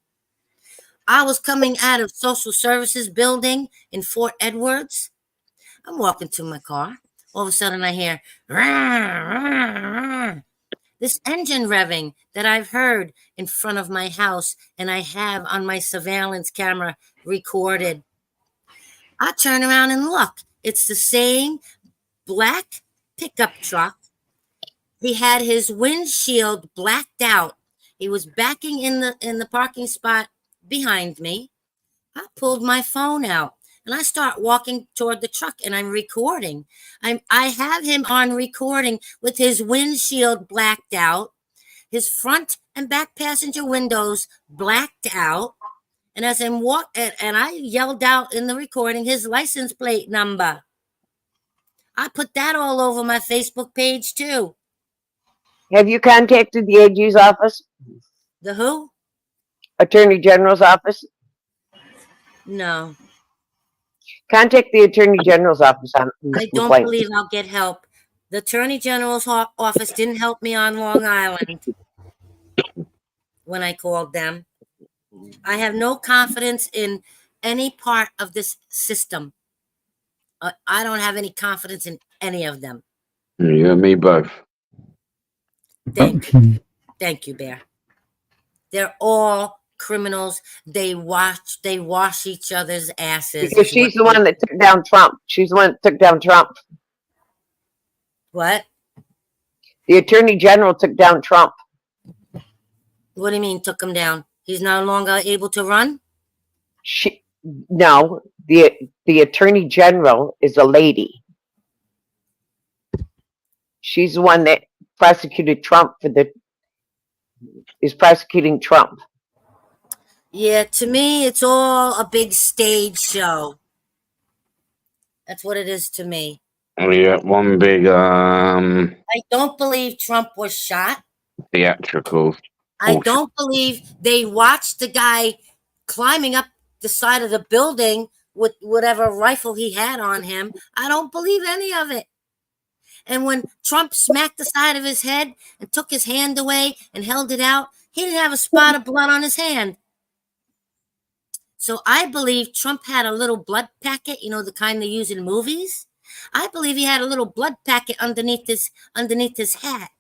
I was coming out of social services building in Fort Edwards. I'm walking to my car. All of a sudden I hear "Rah, rah, rah," this engine revving that I've heard in front of my house and I have on my surveillance camera recorded. I turn around and look. It's the same black pickup truck. He had his windshield blacked out. He was backing in the parking spot behind me. I pulled my phone out and I start walking toward the truck and I'm recording. I have him on recording with his windshield blacked out, his front and back passenger windows blacked out. And as I'm and I yelled out in the recording his license plate number. I put that all over my Facebook page too. Have you contacted the AG's office? The who? Attorney General's office? No. Contact the Attorney General's office on this I don't complaint. believe I'll get help. The Attorney General's office didn't help me on Long Island when I called them. I have no confidence in any part of this system. I don't have any confidence in any of them. You and me both. Thank you. Thank you, Bear. They're all criminals. They wash each other's asses. Because she's the one that took down Trump. She's the one that took down Trump. What? The Attorney General took down Trump. What do you mean took him down? He's no longer able to run? No, the Attorney General is a lady. She's the one that prosecuted Trump is prosecuting Trump. Yeah, to me, it's all a big stage show. That's what it is to me. Yeah, one big I don't believe Trump was shot. theatrical. I don't believe they watched the guy climbing up the side of the building with whatever rifle he had on him. I don't believe any of it. And when Trump smacked the side of his head and took his hand away and held it out, he didn't have a spot of blood on his hand. So I believe Trump had a little blood packet, you know, the kind they use in movies. I believe he had a little blood packet underneath his hat.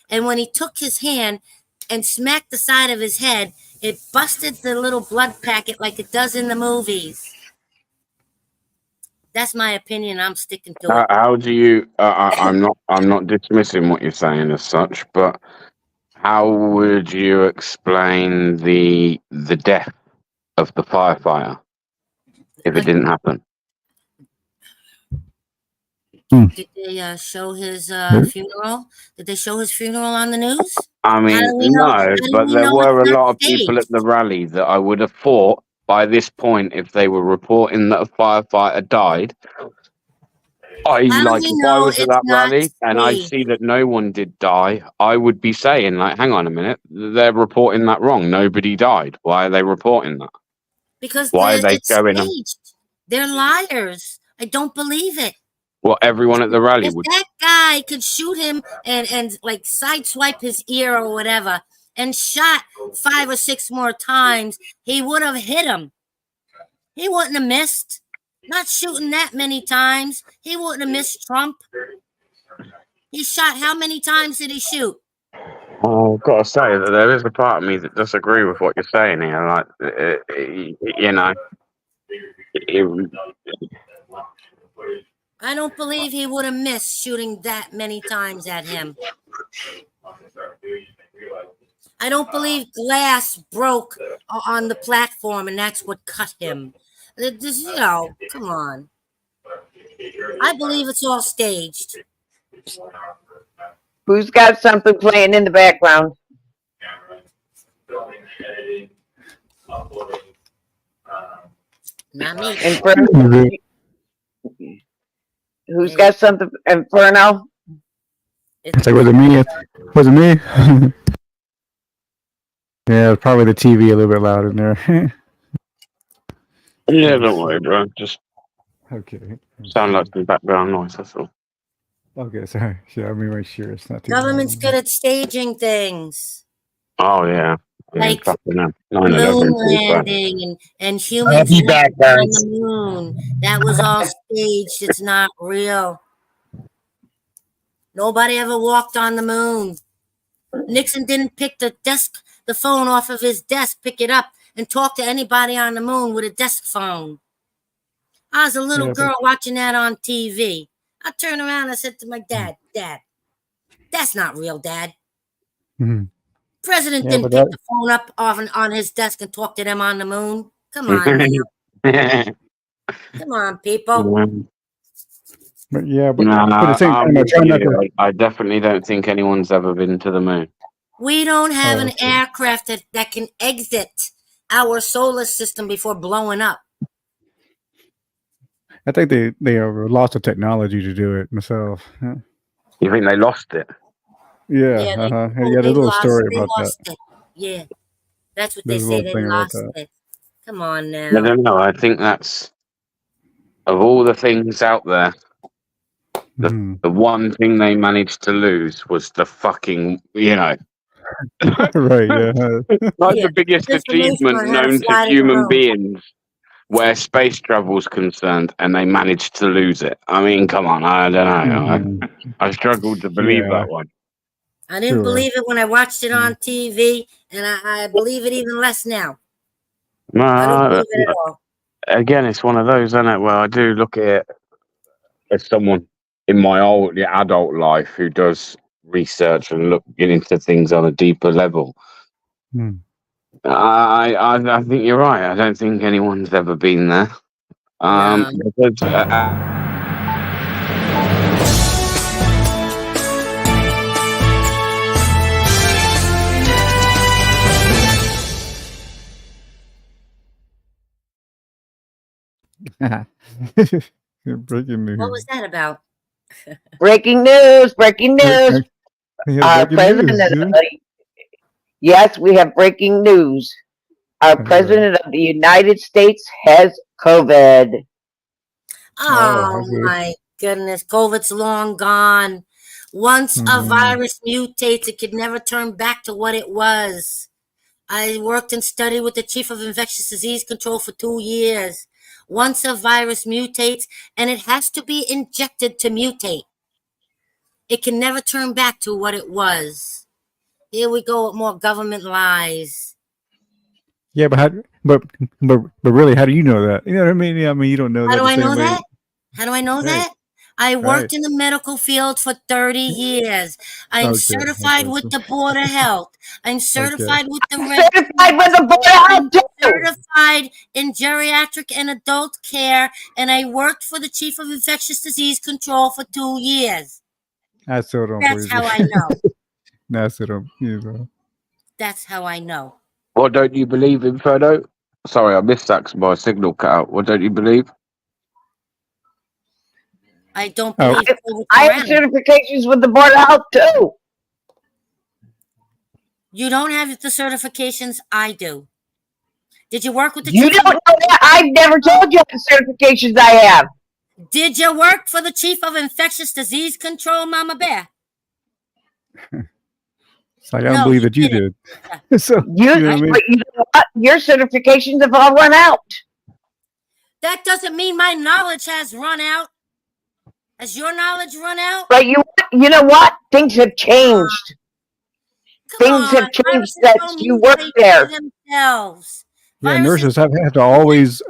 And when he took his hand and smacked the side of his head, it busted the little blood packet like it does in the movies. That's my opinion. I'm sticking to it. How do you? I'm not dismissing what you're saying as such, but how would you explain the death of the firefighter if it didn't happen? Did they show his funeral? Did they show his funeral on the news? I mean, no, but there were a lot of people at the rally that I would have thought by this point, if they were reporting that a firefighter died, if I was at that rally and I see that no one did die, I would be saying, like, hang on a minute, they're reporting that wrong. Nobody died. Why are they reporting that? Because why are they it's going? Staged. They're liars. I don't believe it. Well, everyone at the rally If would. that guy could shoot him and like sideswipe his ear or whatever and shot 5 or 6 more times, he would have hit him. He wouldn't have missed. Not shooting that many times. He wouldn't have missed Trump. He shot, how many times did he shoot? Oh, I've got to say that there is a part of me that disagree with what you're saying here. Like, you know, I don't believe he would have missed shooting that many times at him. I don't believe glass broke on the platform and that's what cut him. Just, you know, come on. I believe it's all staged. Who's got something playing in the background? Not me. Inferno? Who's got something? Inferno? It's like, was it me? Was it me? Yeah, probably the TV a little bit loud in there. yeah, don't worry, bro. Just okay. Sound like some background noise. That's all. Okay, sorry. Yeah, let me make sure it's not too Government's good at staging things. Oh yeah. Like moon 9/11. landing and humans landing on the moon. That was all staged. It's not real. Nobody ever walked on the moon. Nixon didn't pick the phone off of his desk, pick it up, and talk to anybody on the moon with a desk phone. I was a little girl watching that on TV. I turned around and I said to my dad, Dad, that's not real, Dad. Mm-hmm. President didn't pick the phone up on his desk and talk to them on the moon. Come on now. Come on, people. But yeah, but, No, but at the same time, I try not to. I definitely don't think anyone's ever been to the moon. We don't have an aircraft that can exit our solar system before blowing up. I think they lost the technology to do it myself. Yeah. You think they lost it? Yeah, Yeah, there's a little story about that. It. Yeah, that's what There's they a say. little They thing about lost that. it. Come on now. I don't know. I think that's, of all the things out there, the one thing they managed to lose was the fucking, right, yeah. Like the biggest achievement known to human beings where space travel's concerned, and they managed to lose it. I mean, come on, I don't know. I struggled to believe that one. I didn't believe it when I watched it on TV, and I believe it even less now. I don't believe it at all. Again, it's one of those, isn't it? Where I do look at it as someone in my adult life who does research and get into things on a deeper level. I think you're right. I don't think anyone's ever been there. Because, Breaking news. What was that about? Breaking news! Breaking news! Our president yes, we have breaking news. Our president of the United States has COVID. Oh my goodness, COVID's long gone. Once a virus mutates, it could never turn back to what it was. I worked and studied with the chief of infectious disease control for 2 years. Once a virus mutates, and it has to be injected to mutate, it can never turn back to what it was. Here we go with more government lies. Yeah, but really, how do you know that? You know what I mean? Yeah, I mean, you don't know that. How do I know way. that? How do I know that? I worked in the medical field for 30 years. I'm certified with the Board of Health. I'm certified with the certified with the Board of Health too. Certified in geriatric and adult care, and I worked for the chief of infectious disease control for 2 years. I still don't That's believe how it. I know. I still don't. You know. That's how I know. what don't you believe in, Frodo? Sorry, I missed that 'cause my signal cut out. What don't you believe? I don't believe I have certifications with the Board of Health too. You don't have the certifications I do. Did you work with the You chief? don't know that. I've never told you the certifications I have. Did you work for the chief of infectious disease control, Mama Bear? It's like I don't believe that you did. So you know what? Your certifications have all run out. That doesn't mean my knowledge has run out. Has your knowledge run out? But you know what? Things have changed. Things have changed since you worked there. Themselves. Yeah, nurses have to always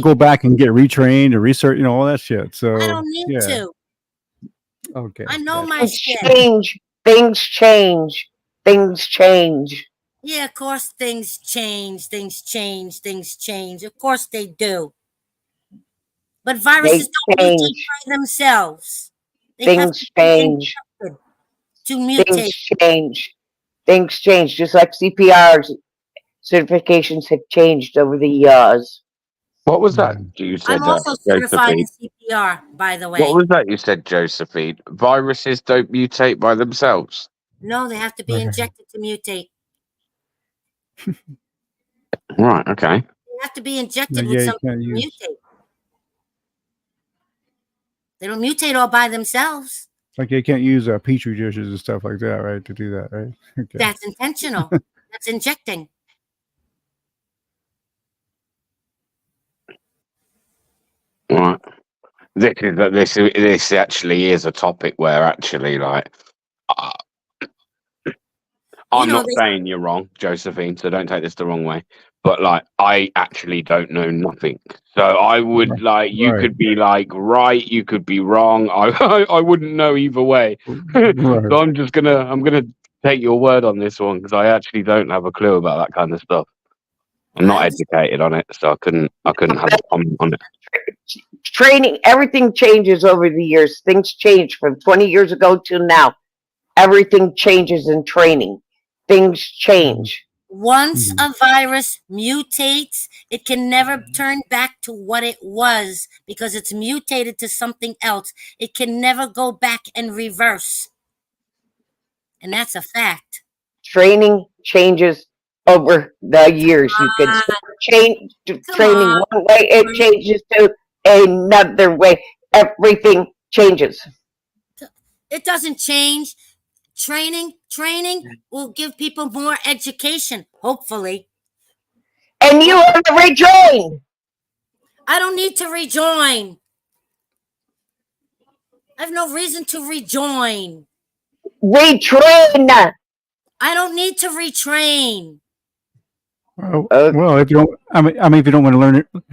go back and get retrained or research, you know, all that shit. So I don't need to. Okay. I know my shit. Things change. Things change. Yeah, of course things change. Things change. Things change. Of course they do. But viruses don't mutate by themselves. Things change. To mutate. Things change. Things change. Just like CPR's certifications have changed over the years. What was that you said? I'm also certified in CPR, by the way. What was that you said, Josephine? Viruses don't mutate by themselves. No, they have to be injected to mutate. Right, okay. They have to be injected with something to mutate. They don't mutate all by themselves. Like you can't use petri dishes and stuff like that, right? To do that, right? Okay. That's intentional. That's injecting. Right. This actually is a topic where actually like. I'm not saying you're wrong, Josephine, so don't take this the wrong way. But like, I actually don't know nothing. So I would like, you could be like right, you could be wrong. I wouldn't know either way. So I'm gonna take your word on this one because I actually don't have a clue about that kind of stuff. I'm not educated on it, so I couldn't have a comment on it. Training, everything changes over the years. Things change from 20 years ago to now. Everything changes in training. Things change. Once a virus mutates, it can never turn back to what it was because it's mutated to something else. It can never go back and reverse. And that's a fact. Training changes over the years. You can change training one way, it changes to another way. Everything changes. It doesn't change. Training will give people more education, hopefully. And you want to rejoin? I don't need to rejoin. I have no reason to rejoin. Retrain. I don't need to retrain. Well, if you don't, I mean, if you don't want to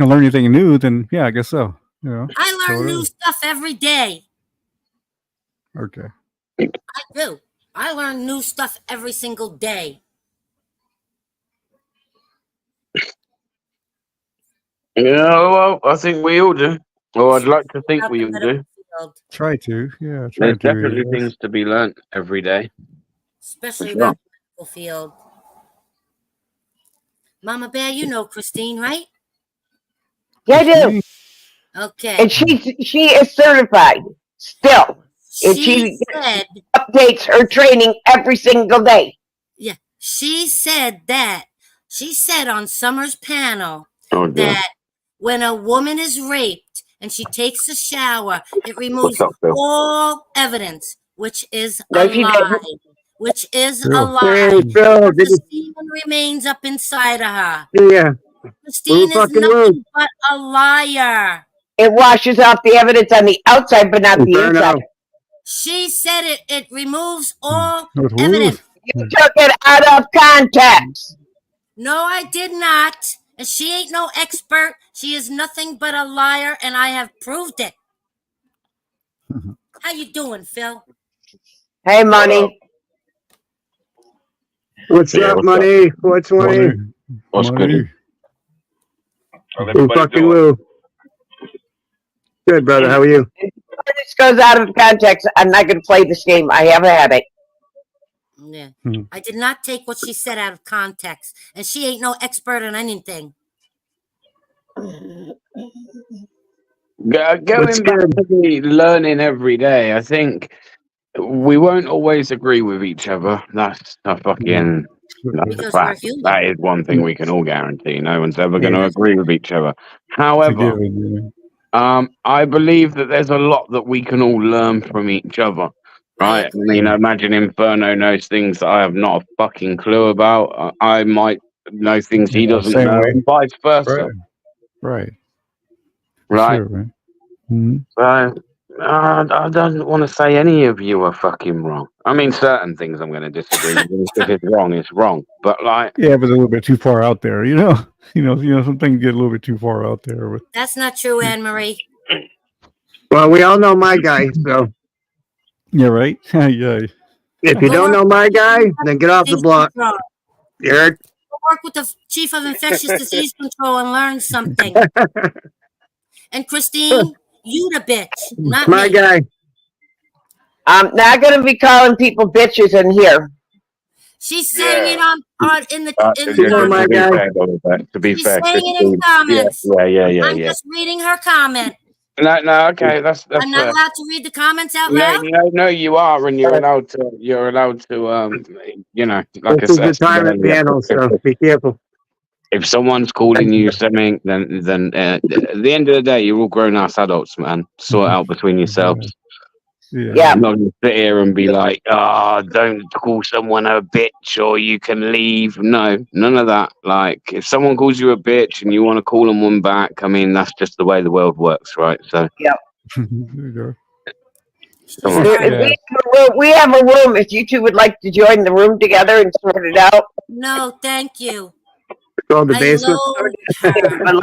learn anything new, then yeah, I guess so. You know, I learn new stuff every day. Okay. I do. I learn new stuff every single day. Yeah, well, I think we all do. Well, I'd like to think we all do. Try to, yeah. There's definitely things to be learnt every day. Especially For sure. about the medical field. Mama Bear, you know Christine, right? Yeah, I do. Okay. And she is certified still. And she said updates her training every single day. Yeah, she said that. She said on Summer's panel that when a woman is raped and she takes a shower, it removes all evidence, which is a lie. Which is a lie. The semen remains up inside of her. Yeah. Christine is nothing but a liar. It washes off the evidence on the outside, but not the inside. She said it removes all evidence. You took it out of context. No, I did not. And she ain't no expert. She is nothing but a liar, and I have proved it. How you doing, Phil? Hey, Money. What's up, Money? What's money? What's good? Who fucking Lou? Good, brother. How are you? If this goes out of context, I'm not going to play this game. I have a headache. Yeah. I did not take what she said out of context, and she ain't no expert on anything. Going back to the learning every day, I think we won't always agree with each other. That's a fucking fact. That is one thing we can all guarantee. No one's ever going to agree with each other. However, I believe that there's a lot that we can all learn from each other. Right? I mean, imagine Inferno knows things that I have not a fucking clue about. I might know things he doesn't know, and vice versa. Right. Right. Sure, right. Mm-hmm. I don't want to say any of you are fucking wrong. I mean, certain things I'm going to disagree with. If it's wrong, it's wrong. But like, yeah, but a little bit too far out there, you know. Some things get a little bit too far out there. But That's not true, Anne Marie. Well, we all know my guy, so. Yeah, right. Yeah. If you don't know my guy, then get off the block. Eric. Work with the chief of infectious disease control and learn something. And Christine, you the bitch, not my me. guy. I'm not going to be calling people bitches in here. She's saying it on in the to be fair, saying it in comments. Yeah. I'm just reading her comment. No, okay, that's I'm not allowed to read the comments out loud. No, you are, and you're allowed to. Like this is the retirement panel, so be careful. If someone's calling you something, then at the end of the day, you're all grown-ass adults, man. Sort it out between yourselves. Yeah. I'm not going to sit here and be like, don't call someone a bitch or you can leave. No, none of that. Like, if someone calls you a bitch and you want to call them one back, I mean, that's just the way the world works, right? So, yeah. There you go. We have a room. If you two would like to join the room together and sort it out. No, thank you. Called the basement. But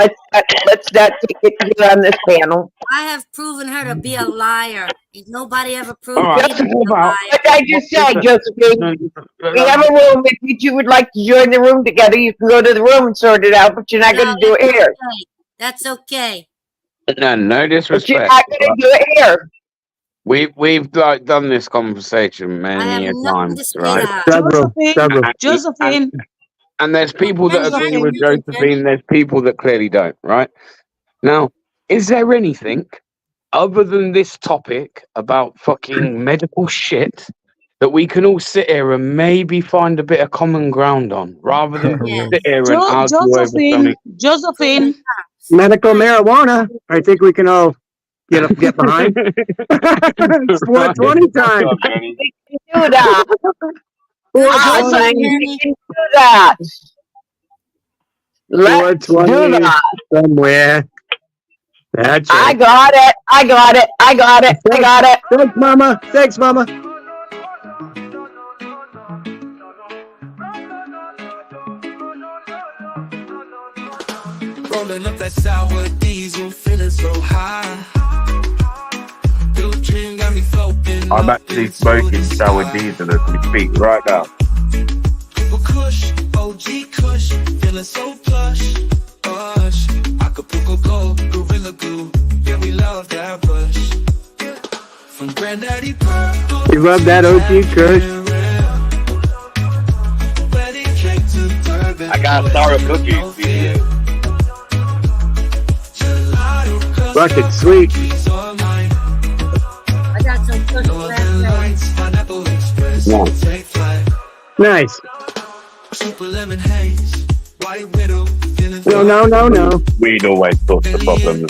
let's not take it here on this panel. I have proven her to be a liar. Ain't nobody ever proved All right. me to be a liar. Like I just said, Josephine, we have a room. If you two would like to join the room together, you can go to the room and sort it out, but you're not going to do it here. Okay. That's okay. No disrespect. But you're not going to do it here. We've like done this conversation many times, right? Josephine. And there's people that agree with Josephine. There's people that clearly don't, right? Now, is there anything other than this topic about fucking medical shit that we can all sit here and maybe find a bit of common ground on, rather than sit here and argue over something? Josephine. Medical marijuana. I think we can all get behind. 420 time. Do that. Awesome. You can do that. Let's do that. Somewhere. That's it. I got it. I got it. I got it. I got it. Thanks, Mama. Thanks, Mama. Rolling up that sour diesel, feeling so high. Blue dream got me floating. I'm actually smoking sour diesel as we speak right now. Kush, OG Kush, feeling so plush. Bush, Acapulco Gold, Gorilla Glue. Yeah, we love that bush. From Granddaddy Purple. You love that OG Kush? I got sour cookies. Fucking sweet. I got some cookies last night. Nice. Super lemon haze, white widow. No. Weed always sorts the problem.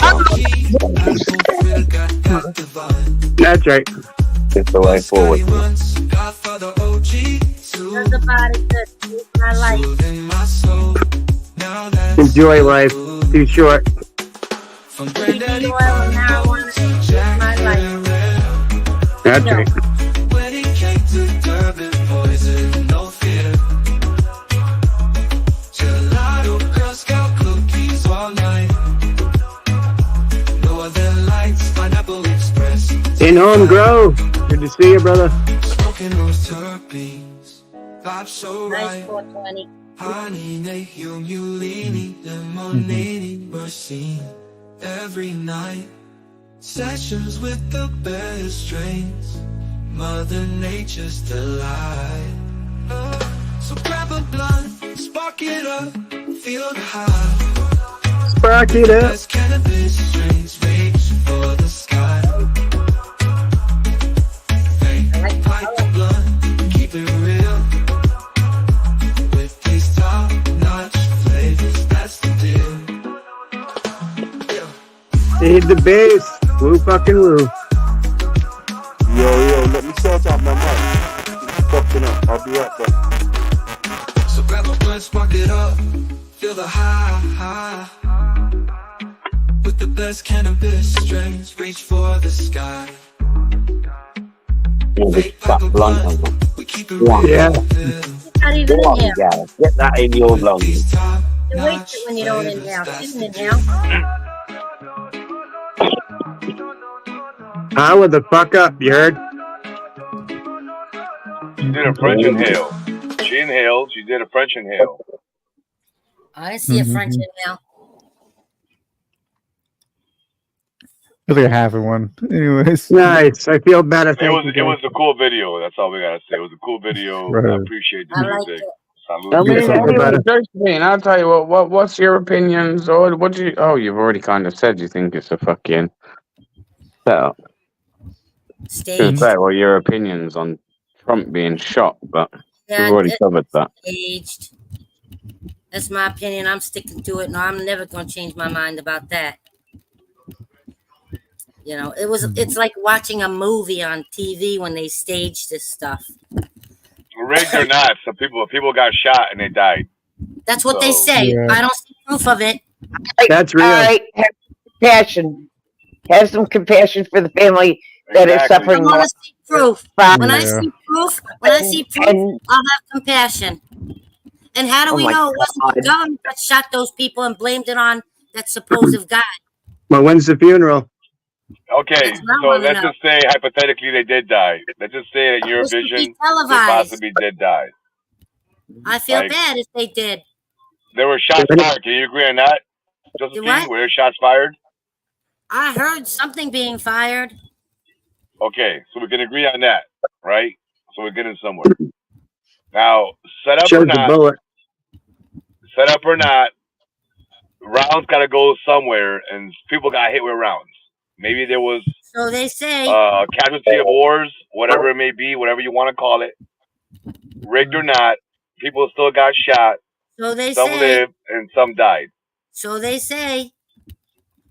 That's right. It's the way forward. There's a body that is my life. Enjoy life. Too short. Baby oil and marijuana is my life. That's right. When it came to Durban, poison, no fear. Gelato, Girl Scout cookies all night. Northern Lights, Pineapple Express. In Home Grove. Good to see you, brother. Smoking those terpenes, vibe so Nice right. 420. Honey, Nahum, Ulini, lemonade, we're seen every night. Sessions with the best strains, Mother Nature's delight. So grab a blunt, spark it up, feel the high. Spark it up. Best cannabis strains, reach for the sky. Hey, pipe the blunt, keep it real. With these top-notch flavors, that's the deal. Need the bass. Woo fucking woo. Yo, let me sort out my mic. It's fucking up. I'll be right back. So grab a blunt, spark it up, feel the high. With the best cannabis strains, reach for the sky. We keep it real. Yeah. Not even Go on, in here. guys. Get that in your lungs. You waste it when you don't inhale. Isn't it now? With the fuck up, you heard? She did a French inhale. She inhaled. She did a French inhale. I see a French inhale. It's like a half of one. Anyways. Nice. I feel better. It was a cool video. That's all we gotta say. It was a cool video. Right. I appreciate the music. Salute. I mean, Josephine, I'll tell you what's your opinions, or what do you? Oh, you've already kind of said you think it's a fucking setup. Staged. Say, well, your opinions on Trump being shot, but Yeah, we've already covered that. Staged. That's my opinion. I'm sticking to it. No, I'm never going to change my mind about that. You know, it's like watching a movie on TV when they stage this stuff. Rigged or not, some people got shot and they died. That's what they say. Yeah. I don't see proof of it. That's real. All right, passion. Have some compassion for the family that is Exactly. I suffering. want to see proof. From- When I Yeah. see proof, I'll have compassion. And how do Oh we my know it wasn't the God. government that shot those people and blamed it on that supposed God? Well, when's the funeral? Okay, That's what I so want to let's know. just say hypothetically they did die. Let's just say that in your This should be vision they televised. possibly did die. I feel Like bad if they did. there were shots fired. Can you agree on that, Josephine? what? Were there shots fired? I heard something being fired. Okay, so we can agree on that, right? So we're getting somewhere. Now, set up or Shows the not, bullet. rounds got to go somewhere, and people got hit with rounds. Maybe there was So they say. casualty of wars, whatever it may be, whatever you want to call it, rigged or not, people still got shot. So they Some say. lived and some died. So they say.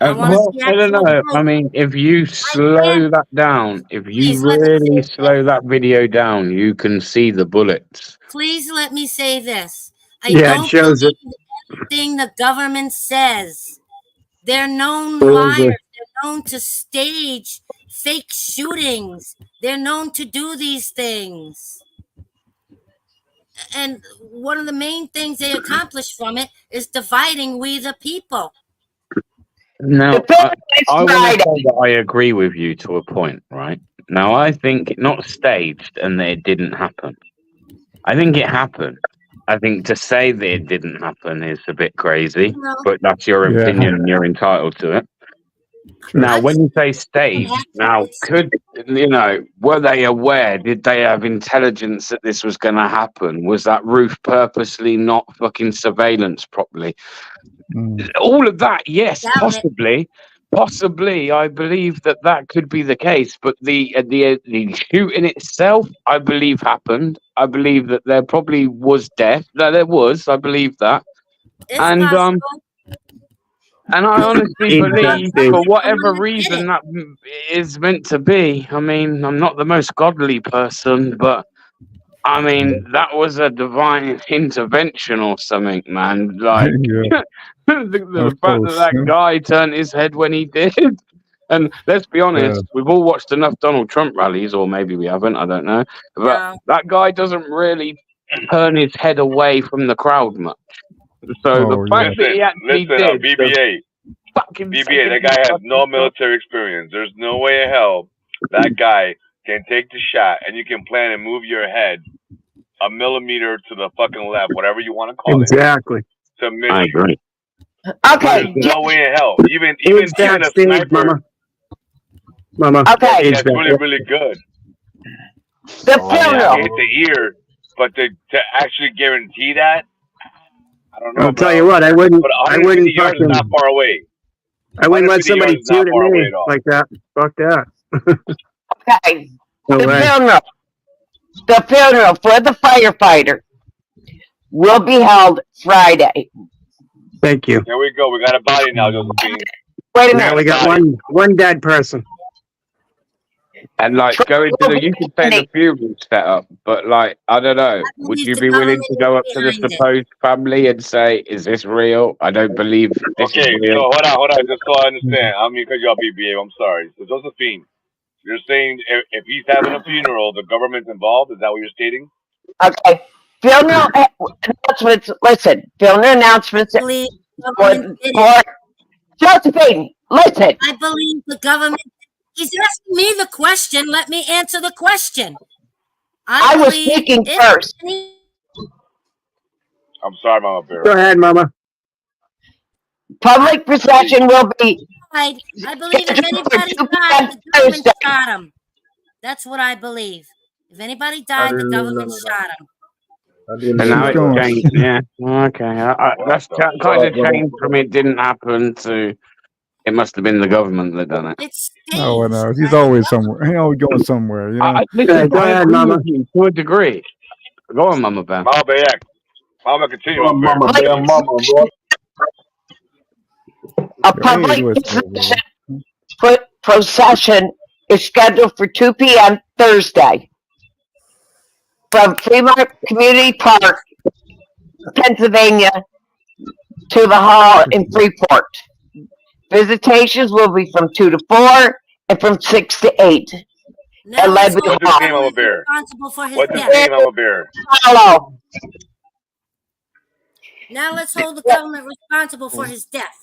I want to Well, see I don't actual know. proof. I mean, if you slow that down, if you Please let me really say slow that video down, you can see the bullets. Please let me say this. I Yeah, it don't shows it. believe anything the government says. They're known Shows it. liars. They're known to stage fake shootings. They're known to do these things. And one of the main things they accomplish from it is dividing we the people. Now, I want to say that I agree with you to a point, right? Now, I think not staged and that it didn't happen. I think it happened. I think to say that it didn't happen is a bit crazy, but that's your Yeah. opinion and you're entitled to it. Now, when you say staged, now were they aware? Did they have intelligence that this was going to happen? Was that roof purposely not fucking surveillance properly? All of that, yes, possibly. Possibly, I believe that could be the case. But the shooting itself, I believe happened. I believe that there probably was death. No, there was. I believe that. It's And possible. and I honestly believe, Exactly. for whatever reason that is meant to be. I mean, I'm not the most godly person, but I mean, that was a divine intervention or something, man. Like Yeah. the Of fact course. that guy turned his head when he did. And let's be honest, we've all watched enough Donald Trump rallies, or maybe we haven't. I don't know. But that guy doesn't really turn his head away from the crowd much. So the fact that he actually did, BBA. BBA, that guy has no military experience. There's no way in hell that guy can take the shot and you can plan and move your head a millimeter to the fucking left, whatever you want to call Exactly. it, to miss I agree. Okay. There's no way in hell. Even It's a backstage, sniper. Mama. Okay. That's really, really good. The funeral. Hit the ear, but to actually guarantee that, I don't know. I'll tell bro. you what, I wouldn't. But I 150 wouldn't yards is fucking. not far away. I wouldn't let 150 somebody yards is not shoot at far away me at all. like that. Fuck that. Okay. No The way. funeral. The funeral for the firefighter will be held Friday. Thank you. There we go. We got a body now, Josephine. Wait a Now minute. we got one dead person. And like going to the, you could say the funeral setup, but like I don't know. Would you be willing to go up to the supposed family and say, "Is this real? I don't believe this Okay, is real." so hold on, just so I understand. I mean, because y'all BBA, I'm sorry. So Josephine, you're saying if he's having a funeral, the government's involved? Is that what you're stating? Okay. Funeral announcements. Listen. Funeral announcements. Believe the government did For it. Josephine, listen. I believe the government. He's asking me the question. Let me answer the question. I was speaking first. I'm sorry, Mama Bear. Go ahead, Mama. Public procession will be. I believe if anybody died, the government shot him. That's what I believe. If anybody died, the government shot him. And now it's changed. Yeah. Okay. That's kind of changed from it didn't happen to it must have been the government that done it. It's Oh, no. He's always somewhere. He's always going somewhere. You know. Listen, Go I ahead, agree Mama. with you to a degree. Go on, Mama Bear. Mama Bear, Mama, continue. Mama Bear, Mama, bro. A public procession is scheduled for 2 p.m. Thursday from Fremont Community Park, Pennsylvania, to the hall in Freeport. Visitations will be from 2 to 4 and from 6 to 8. Now And let's led with hold What's his the name, I'm a government bear? responsible for his What's his death. name, I'm a bear? Follow. Now let's hold the government responsible for his death.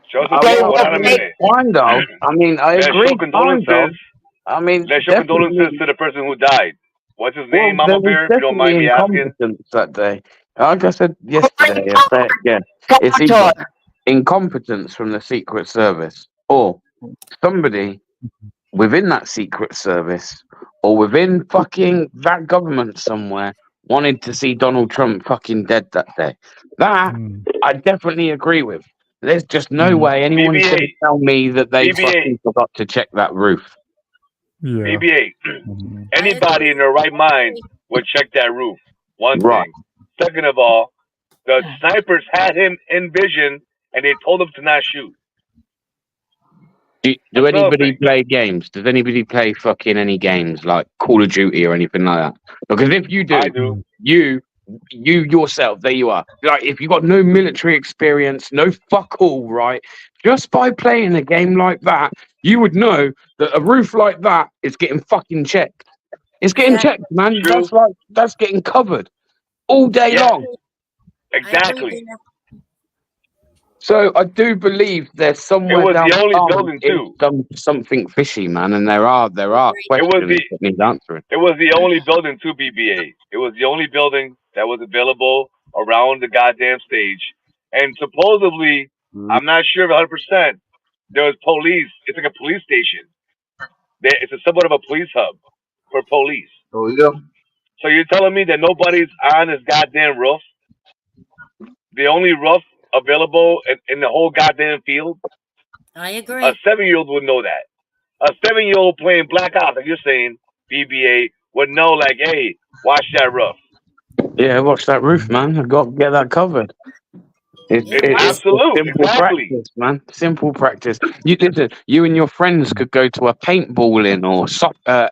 Show some They people. will Hold on a make minute. Kind of. I mean, I Let's show agree. Kind of. condolences. I mean, Let's show condolences definitely. to the person who died. What's his Well, name, Mama there was Bear? If you don't mind definitely me asking. incompetence that day. Like I said yesterday, I say it again. It's either incompetence from the Secret Service or somebody within that Secret Service or within fucking that government somewhere wanted to see Donald Trump fucking dead that day. That I definitely agree with. There's just no way anyone's going to BB-8. tell me that they BB-8. fucking forgot to check that roof. Yeah. BB-8. Anybody in their right mind would check that roof. One Right. thing. Second of all, the snipers had him in vision, and they told him to not shoot. Do That's another anybody thing. play games? Does anybody play fucking any games like Call of Duty or anything like that? Because if you do, I do. you yourself, there you are. Like if you got no military experience, no fuck all, right? Just by playing a game like that, you would know that a roof like that is getting fucking checked. It's getting checked, man. True. That's getting covered all day long. Exactly. So I do believe there's somewhere It was down the only line building, too. something fishy, man, and there are It was questions the that need answering. It was the only building to BB-8. It was the only building that was available around the goddamn stage. And supposedly, I'm not sure 100%, there was police. It's like a police station. It's a somewhat of a police hub for police. Oh yeah. So you're telling me that nobody's on this goddamn roof? The only roof available in the whole goddamn field? I agree. A 7-year-old would know that. A 7-year-old playing Black Ops, like you're saying, BB-8, would know, like, hey, watch that roof. Yeah, watch that roof, man. I've got to get that covered. It's absolute, simple exactly. practice, man. Simple practice. You listen. You and your friends could go to a paintballing or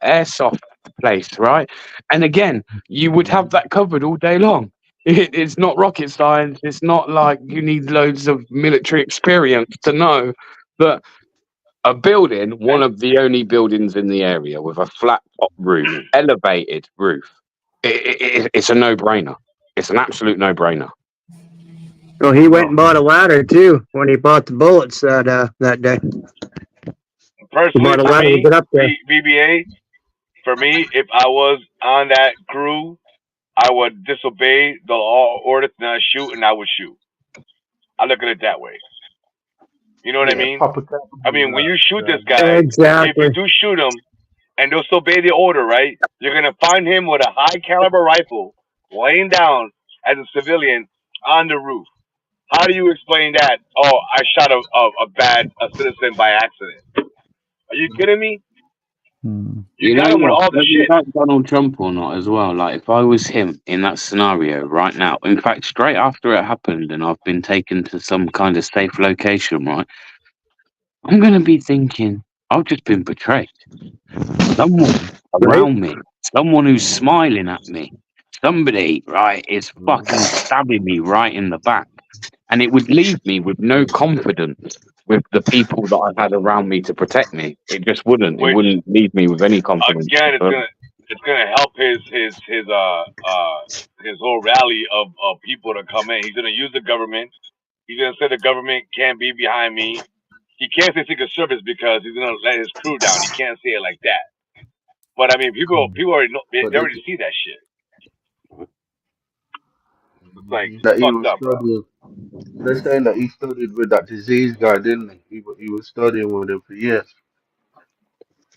airsoft place, right? And again, you would have that covered all day long. It's not rocket science. It's not like you need loads of military experience to know that a building, one of the only buildings in the area with a flat top roof, elevated roof, it's a no-brainer. It's an absolute no-brainer. Well, he went and bought a ladder too when he bought the bullets that day. Personally, He bought a ladder to get up there. BBA, for me, if I was on that crew, I would disobey the law order to not shoot, and I would shoot. I look at it that way. You know what I mean? I mean, when you shoot this guy, Exactly. if you do shoot him and disobey the order, right, you're going to find him with a high caliber rifle laying down as a civilian on the roof. How do you explain that? Oh, I shot a citizen by accident. Are you kidding me? You got know him with what? all the Whether shit. that's Donald Trump or not, as well. Like, if I was him in that scenario right now, in fact, straight after it happened, and I've been taken to some kind of safe location, right? I'm going to be thinking, I've just been betrayed. Someone around me, someone who's smiling at me, somebody, right, is fucking stabbing me right in the back. And it would leave me with no confidence with the people that I had around me to protect me. It just wouldn't. It wouldn't leave me with any confidence. Again, it's gonna help his whole rally of people to come in. He's gonna use the government. He's gonna say the government can't be behind me. He can't say Secret Service because he's gonna let his crew down. He can't say it like that. But I mean, people already know. They already see that shit. It's like That he fucked was up, bro. studying. They're saying that he studied with that disease guy, didn't he? He was studying with him for years.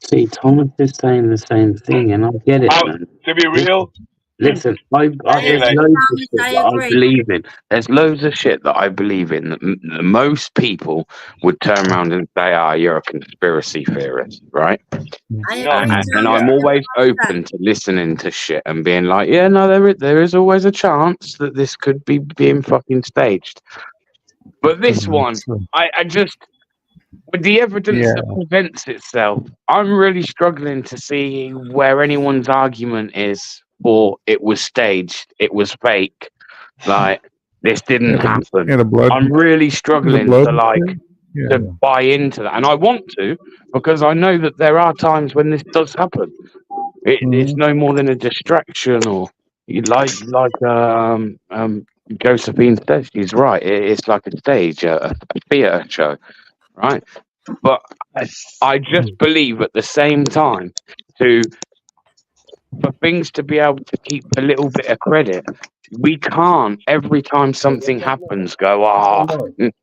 See, Thomas is saying the same thing, and I get it, man. To be real, Listen, there's loads of shit that I believe in. There's loads of shit that I believe in that most people would turn around and say, you're a conspiracy theorist, right? And I'm always open to listening to shit and being like, yeah, no, there is always a chance that this could be being fucking staged. But this one, I just, with the evidence that presents itself, I'm really struggling to see where anyone's argument is, or it was staged, it was fake. Like, this didn't happen. Yeah, the blood. I'm really The struggling blood. to like Yeah. to buy into that, and I want to because I know that there are times when this does happen. It's no more than a distraction, or Josephine says, she's right. It's like a stage, a theatre show, right? But I just believe at the same time for things to be able to keep a little bit of credit, we can't every time something happens go,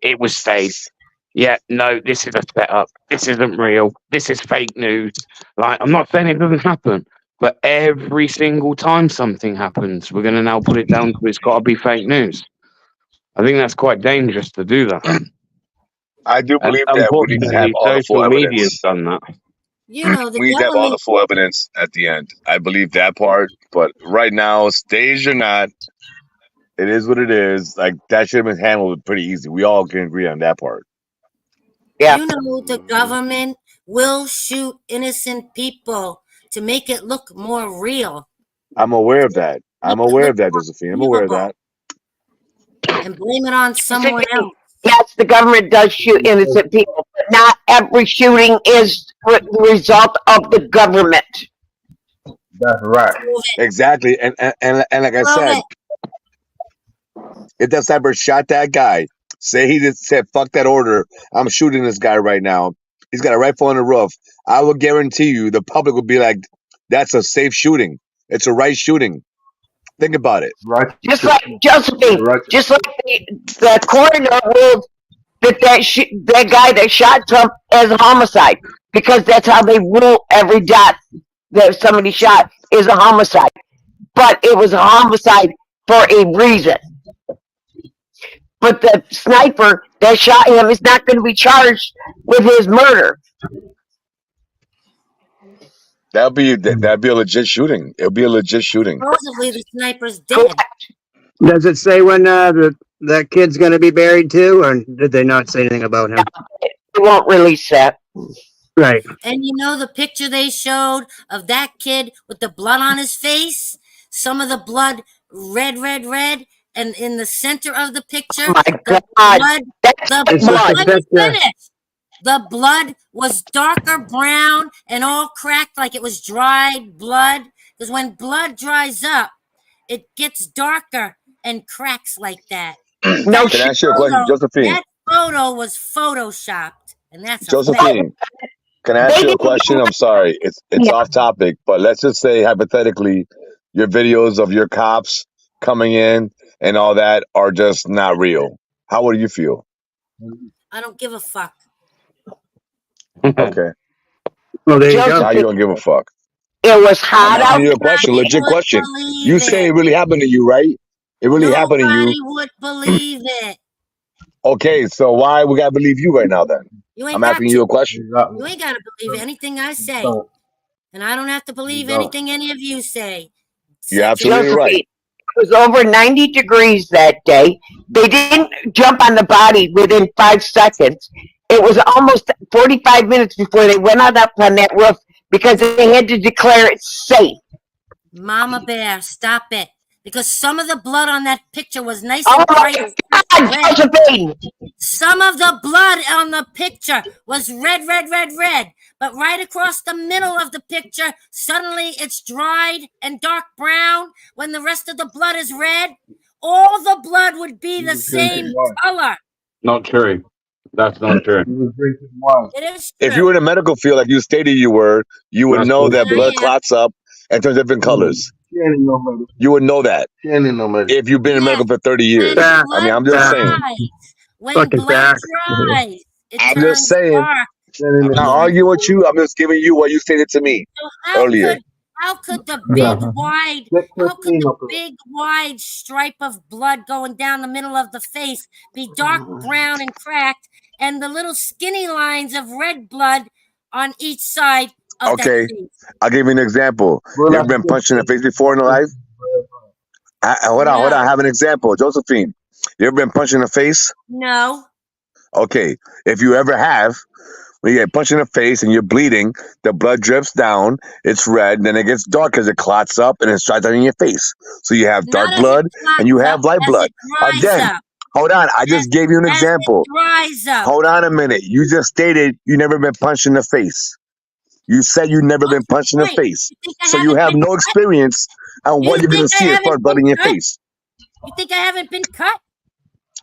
it was staged. Yeah, no, this is a setup. This isn't real. This is fake news. Like, I'm not saying it doesn't happen, but every single time something happens, we're going to now put it down to it's got to be fake news. I think that's quite dangerous to do that. I do believe that we need to have Unfortunately, all the full social media's evidence. done that. You know, the We need to have all the government. full evidence at the end. I believe that part. But right now, staged or not, it is what it is. Like, that should have been handled pretty easy. We all can agree on that part. Yeah. You know, the government will shoot innocent people to make it look more real I'm aware of that. I'm aware of that, Josephine. I'm aware of that. and blame it on someone else. Yes, the government does shoot innocent people, but not every shooting is the result of the government. That's right. Exactly. And like I said, if that sniper shot that guy, say he just said, fuck that order, I'm shooting this guy right now. He's got a rifle on the roof. I will guarantee you the public will be like, that's a safe shooting. It's a right shooting. Think about it. Right. Just like Josephine, just like the coroner ruled that guy that shot Trump as a homicide, because that's how they rule every death that somebody shot is a homicide. But it was a homicide for a reason. But the sniper that shot him is not going to be charged with his murder. That'd be a legit shooting. It'll be a legit shooting. Supposedly the sniper's dead. Does it say when that kid's going to be buried too, or did they not say anything about him? They won't release that. Right. And you know the picture they showed of that kid with the blood on his face? Some of the blood red, and in the center of the picture, the blood was darker brown and all cracked like it was dried blood. Because when blood dries up, it gets darker and cracks like that. Can I ask you a question, Josephine? That photo was photoshopped, and that's Josephine. Can I ask you a question? I'm sorry, it's off topic, but let's just say hypothetically, your videos of your cops coming in and all that are just not real. How would you feel? I don't give a fuck. Okay. Well, there you Now go. you don't give a fuck. It was hot I'm asking you a question, legit question. You say it really happened to you, right? It really happened to you. Nobody would believe it. Okay, so why we gotta believe you right now then? I'm asking you a question. You ain't gotta believe anything I say. And I don't have to believe anything any of you say. You're absolutely right. It was over 90 degrees that day. They didn't jump on the body within 5 seconds. It was almost 45 minutes before they went up on that roof because they had to declare it safe. Mama Bear, stop it. Because some of the blood on that picture was nice and bright. Some of the blood on the picture was red. But right across the middle of the picture, suddenly it's dried and dark brown when the rest of the blood is red. All the blood would be the same color. Not true. That's not true. It is true. If you were in the medical field like you stated you were, you would know that blood clots up and turns different colors. You would know that if you've been in medical for 30 years. I mean, I'm just saying. When blood dries, I'm just saying. I'm not arguing with you. I'm just giving you what you stated to me earlier. How could the big wide stripe of blood going down the middle of the face be dark brown and cracked, and the little skinny lines of red blood on each side of that face? I'll give you an example. You ever been punched in the face before in your life? Hold on. I have an example. Josephine, you ever been punched in the face? No. Okay. If you ever have, When you get punched in the face and you're bleeding, the blood drips down. It's red, then it gets dark because it clots up and it starts out in your face. So you have dark Not as it blood and you clots have up, light as blood. it dries Again, up. hold on. I just gave you an As it example. dries up. Hold on a minute. You just stated you never been punched in the face. You said you never been punched in the Right. face. You think I So you haven't have been no cut? experience on what You you're going to think I see as far as haven't blood been in your cut? face. You think I haven't been cut?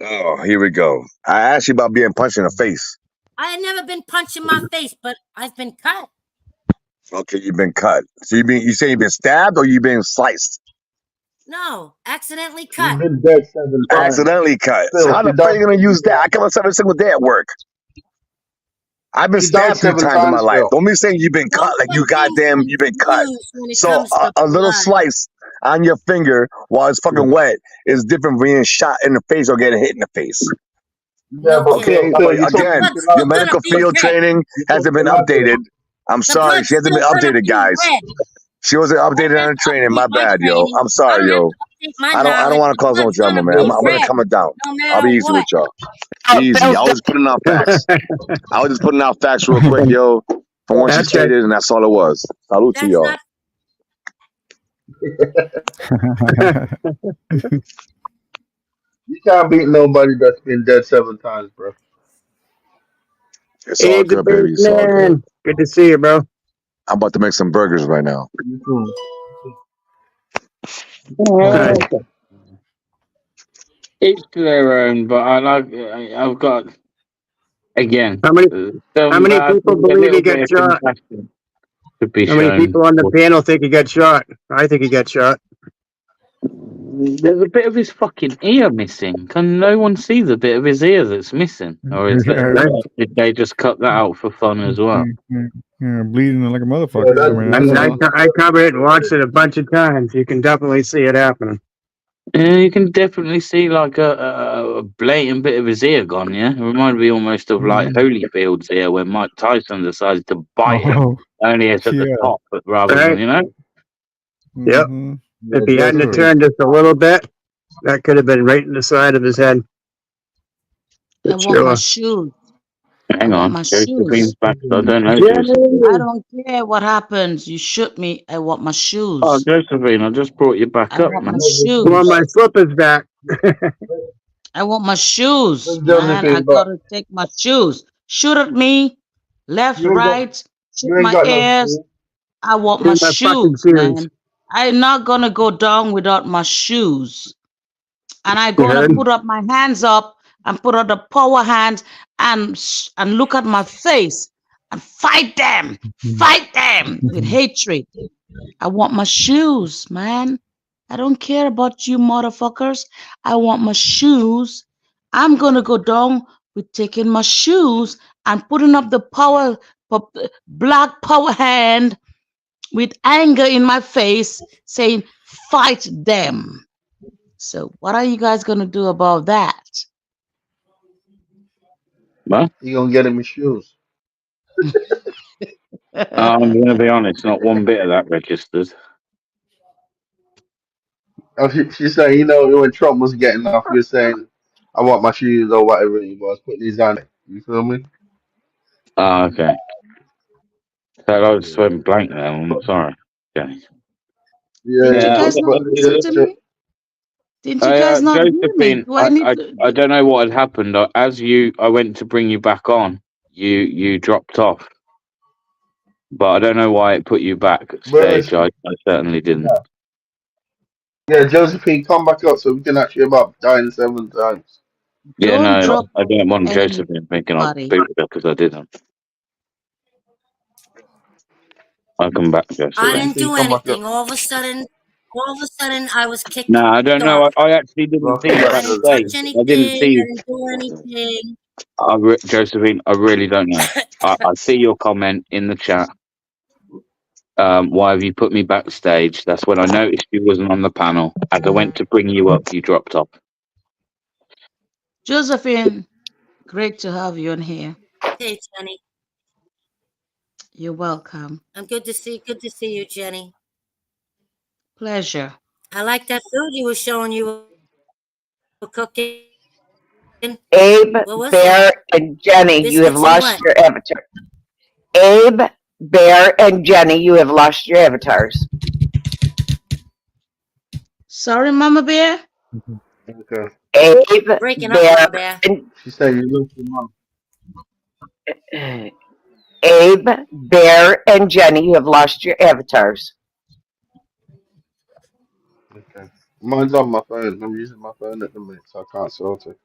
Oh, here we go. I asked you about being punched in the face. I had never been punched in my face, but I've been cut. Okay, you've been cut. So you say you've been stabbed or you've been sliced? No, accidentally cut. You've been dead 7 times. Accidentally cut. So Still, how she the fuck are you died. gonna use that? I come outside every single day at work. I've been She died stabbed 3 7 times in my times, life. Phil. Don't be saying you've been cut Don't like you put things goddamn in you've been cut. use when it So comes to a little blood. slice on your finger while it's fucking wet is different from being shot in the face or getting hit in the face. Yeah, but Okay, Phil, but you're talking again, Blood's to your still gonna medical be field red. training hasn't been updated. I'm The sorry, blood's she hasn't been still gonna updated, be guys. red. She wasn't I updated don't on have her to training. My update my bad, yo. training. I'm I sorry, don't have yo. to update my I don't knowledge. want to The cause no blood's drama, gonna man. be I'm gonna red, come down. no I'll be matter easy what. with y'all. Easy. I was just putting out facts. I was just putting out facts real quick, yo, from what she That's right. stated, and that's all it was. Salute to That's y'all. not. You can't beat nobody that's been dead 7 times, bro. It's all Hey, the good, baby. It's all good. basement. Good to see you, bro. I'm about to make some burgers right now. You too. Nice. Each to their own, but I've got again. How many I people think a believe little he got bit of shot? compassion could be How many shown. people on the panel think he got shot? I think he got shot. There's a bit of his fucking ear missing. Can no one see the bit of his ear that's missing, or did they just cut that out for fun as well? Yeah, bleeding like a motherfucker. Yeah, I mean, I mean, that's I covered it and watched it a bunch of times. You can definitely see it happening. Yeah, you can definitely see like a blatant bit of his ear gone. Yeah, it reminded me almost of like Holyfield's ear when Mike Tyson decided to bite him. Only it's at the top, but rather than Right. you know. Yep. If he hadn't have turned just a little bit, that could have been right in the side of his head. I want my shoes. Hang I want on, my Josephine's shoes. back. I don't know. I don't care what happens. You shoot me. I want my shoes. Oh, Josephine, I just brought you back I up, want man. my shoes. I want my slippers back. I want my shoes, When's man. Josephine I back? gotta take my shoes. Shoot at me, left, You ain't got- right. Shoot You ain't my got no ears. shoes. I want Give my me my fucking shoes, shoes. man. I'm not gonna go down without my shoes. And I'm You gonna heard? put up my hands up and put up the power hands and look at my face and fight them with hatred. I want my shoes, man. I don't care about you motherfuckers. I want my shoes. I'm gonna go down with taking my shoes and putting up the black power hand with anger in my face, saying, fight them. So what are you guys gonna do about that? What? You gonna get him his shoes. I'm going to be honest. Not one bit of that registered. Oh, she said, you know, when Trump was getting off, he was saying, I want my shoes or whatever he was, putting these on. You feel me? Oh, okay. So I just went blank there. I'm sorry. Okay. Yeah, Did you yeah. guys not listen to me? Did you guys not hear me? Josephine, Do I need I don't know what had happened. I went to bring you back on, you dropped off. But I don't know why it put you back stage. I certainly didn't. Yeah, Josephine, come back up so we can actually about dying 7 times. Yeah, Don't no, drop I don't want Josephine thinking I anybody. booted her because I didn't. I'll come back, I Josephine. didn't do anything. All of a sudden, I was kicked No, I don't know. off. I actually didn't see you I didn't touch backstage. anything. I didn't see I you. didn't do anything. Josephine, I really don't know. I see your comment in the chat. Why have you put me backstage? That's when I noticed you wasn't on the panel. As I went to bring you up, you dropped off. Josephine, great to have you on here. Hey, Jenny. You're welcome. I'm good to see you, Jenny. Pleasure. I like that food you were showing you were cooking. Abe, What was Bear, that? and Jenny, you have Biscuits and lost what? your avatar. Abe, Bear, and Jenny, you have lost your avatars. Sorry, Mama Bear. Okay. Abe, Breaking up, Bear, Mama Bear. and She said you lost your mom. Abe, Bear, and Jenny, you have lost your avatars. Okay. Mine's on my phone. I'm using my phone at the minute, so I can't sort it.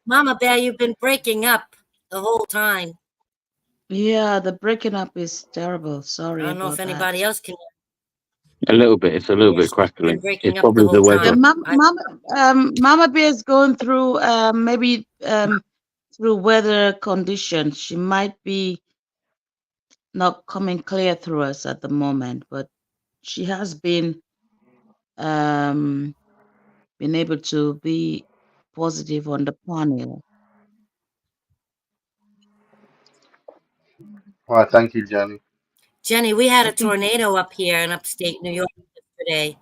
Mama Bear, you've been breaking up the whole time. Yeah, the breaking up is terrible. I Sorry don't know if about that. anybody else can. A little bit. It's a little bit Yes, you've been crackling. breaking It's up the probably the whole Yeah, weather. time. Mama Bear is going through maybe through weather conditions. She might be not coming clear through us at the moment, but she has been able to be positive on the panel. All right, thank you, Jenny. Jenny, we had I a think tornado up here in upstate New York yesterday.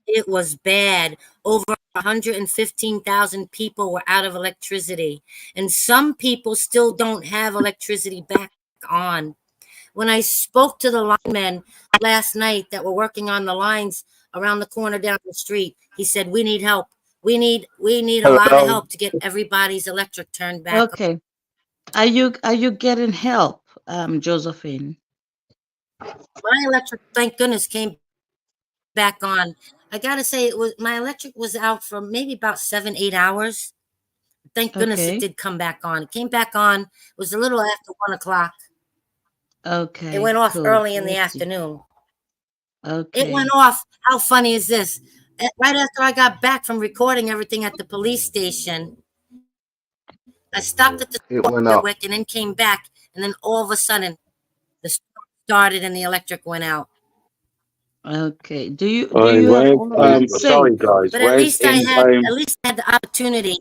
It was bad. Over 115,000 people were out of electricity, and some people still don't have electricity back on. When I spoke to the linemen last night that were working on the lines around the corner down the street, he said, "We need help. We need a lot of Hello. help to get everybody's electric turned back on." okay. Are you getting help, Josephine? My electric, thank goodness, came back on. I gotta say, it was my electric was out for maybe about 7, 8 hours. Thank goodness it Okay. did come back on. It came back on. It was a little after 1 o'clock. It Okay. went off Cool. early in the Bless you. afternoon. It went Okay. off. How funny is this? Right after I got back from recording everything at the police station, I stopped at the It store went real up. quick and then came back, and then all of a sudden the storm started and the electric went out. Okay. Do you have Where's all of that safe? sorry guys, But where's in home at least I had the opportunity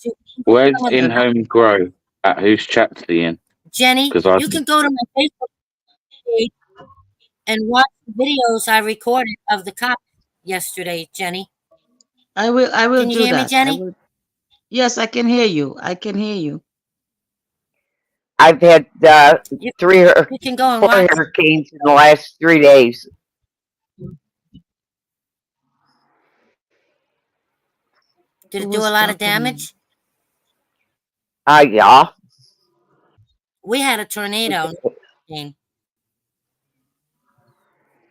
to where's some of in the home grow at whose chat's he in? Jenny, Because I you can go to my Facebook page and watch the videos I recorded of the cops yesterday, Jenny. I will Can you do hear me, that. I Jenny? will. Yes, I can hear you. I can hear you. I've had You, three or you can go and four watch. hurricanes in the last 3 days. Did it do Who's a lot of talking now? damage? Yeah. We had a tornado. Jane.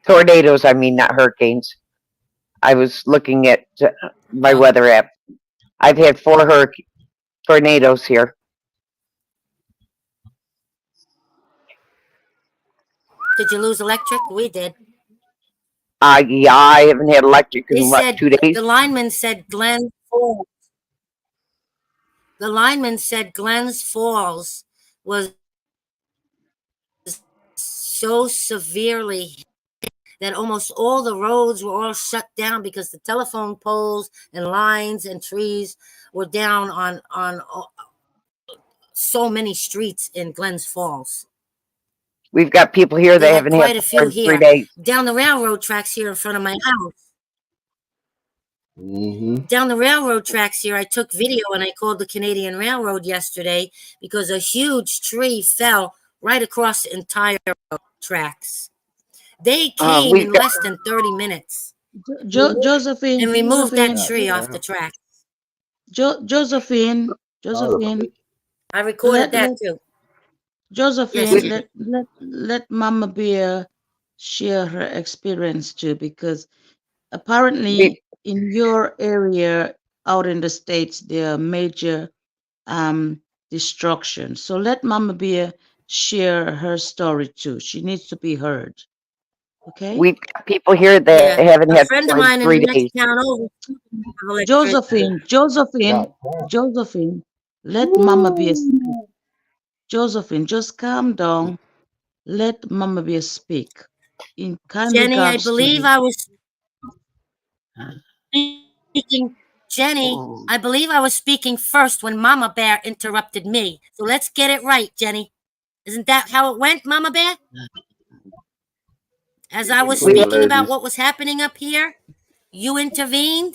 Tornadoes, I mean, not hurricanes. I was looking at my Oh, weather app. I've had 4 tornadoes here. did you lose electric? We did. Yeah, I haven't had electric They in what, said 2 days? the lineman said Glen Falls. The lineman said Glens Falls was so severely that almost all the roads were all shut down because the telephone poles and lines and trees were down on so many streets in Glens Falls. We've got people here They that had haven't had quite a power few in 3 here. days. Down the railroad tracks here in front of my house. Mm-hmm. Down the railroad tracks here, I took video and I called the Canadian Railroad yesterday because a huge tree fell right across the entire tracks. They came We've in got less than 30 minutes Josephine, and removed that Josephine, tree off the track. Josephine, I recorded that let too. Josephine, Yesterday. let Mama Bear share her experience too, because apparently in your area out in the States there are major destruction. So let Mama Bear share her story too. She needs to be heard. Okay? We've got people here that Yeah, haven't a had friend of power in mine in 3 the next days. town over have electricity. Josephine, let Mama Bear speak. Josephine, just calm down. Let Mama Bear speak. In kind Jenny, I regards believe to I was speaking. Jenny, I believe I was speaking first when Mama Bear interrupted me. So let's get it right, Jenny. Isn't that how it went, Mama Bear? As I was Sorry, speaking about ladies. what was happening up here, you intervened.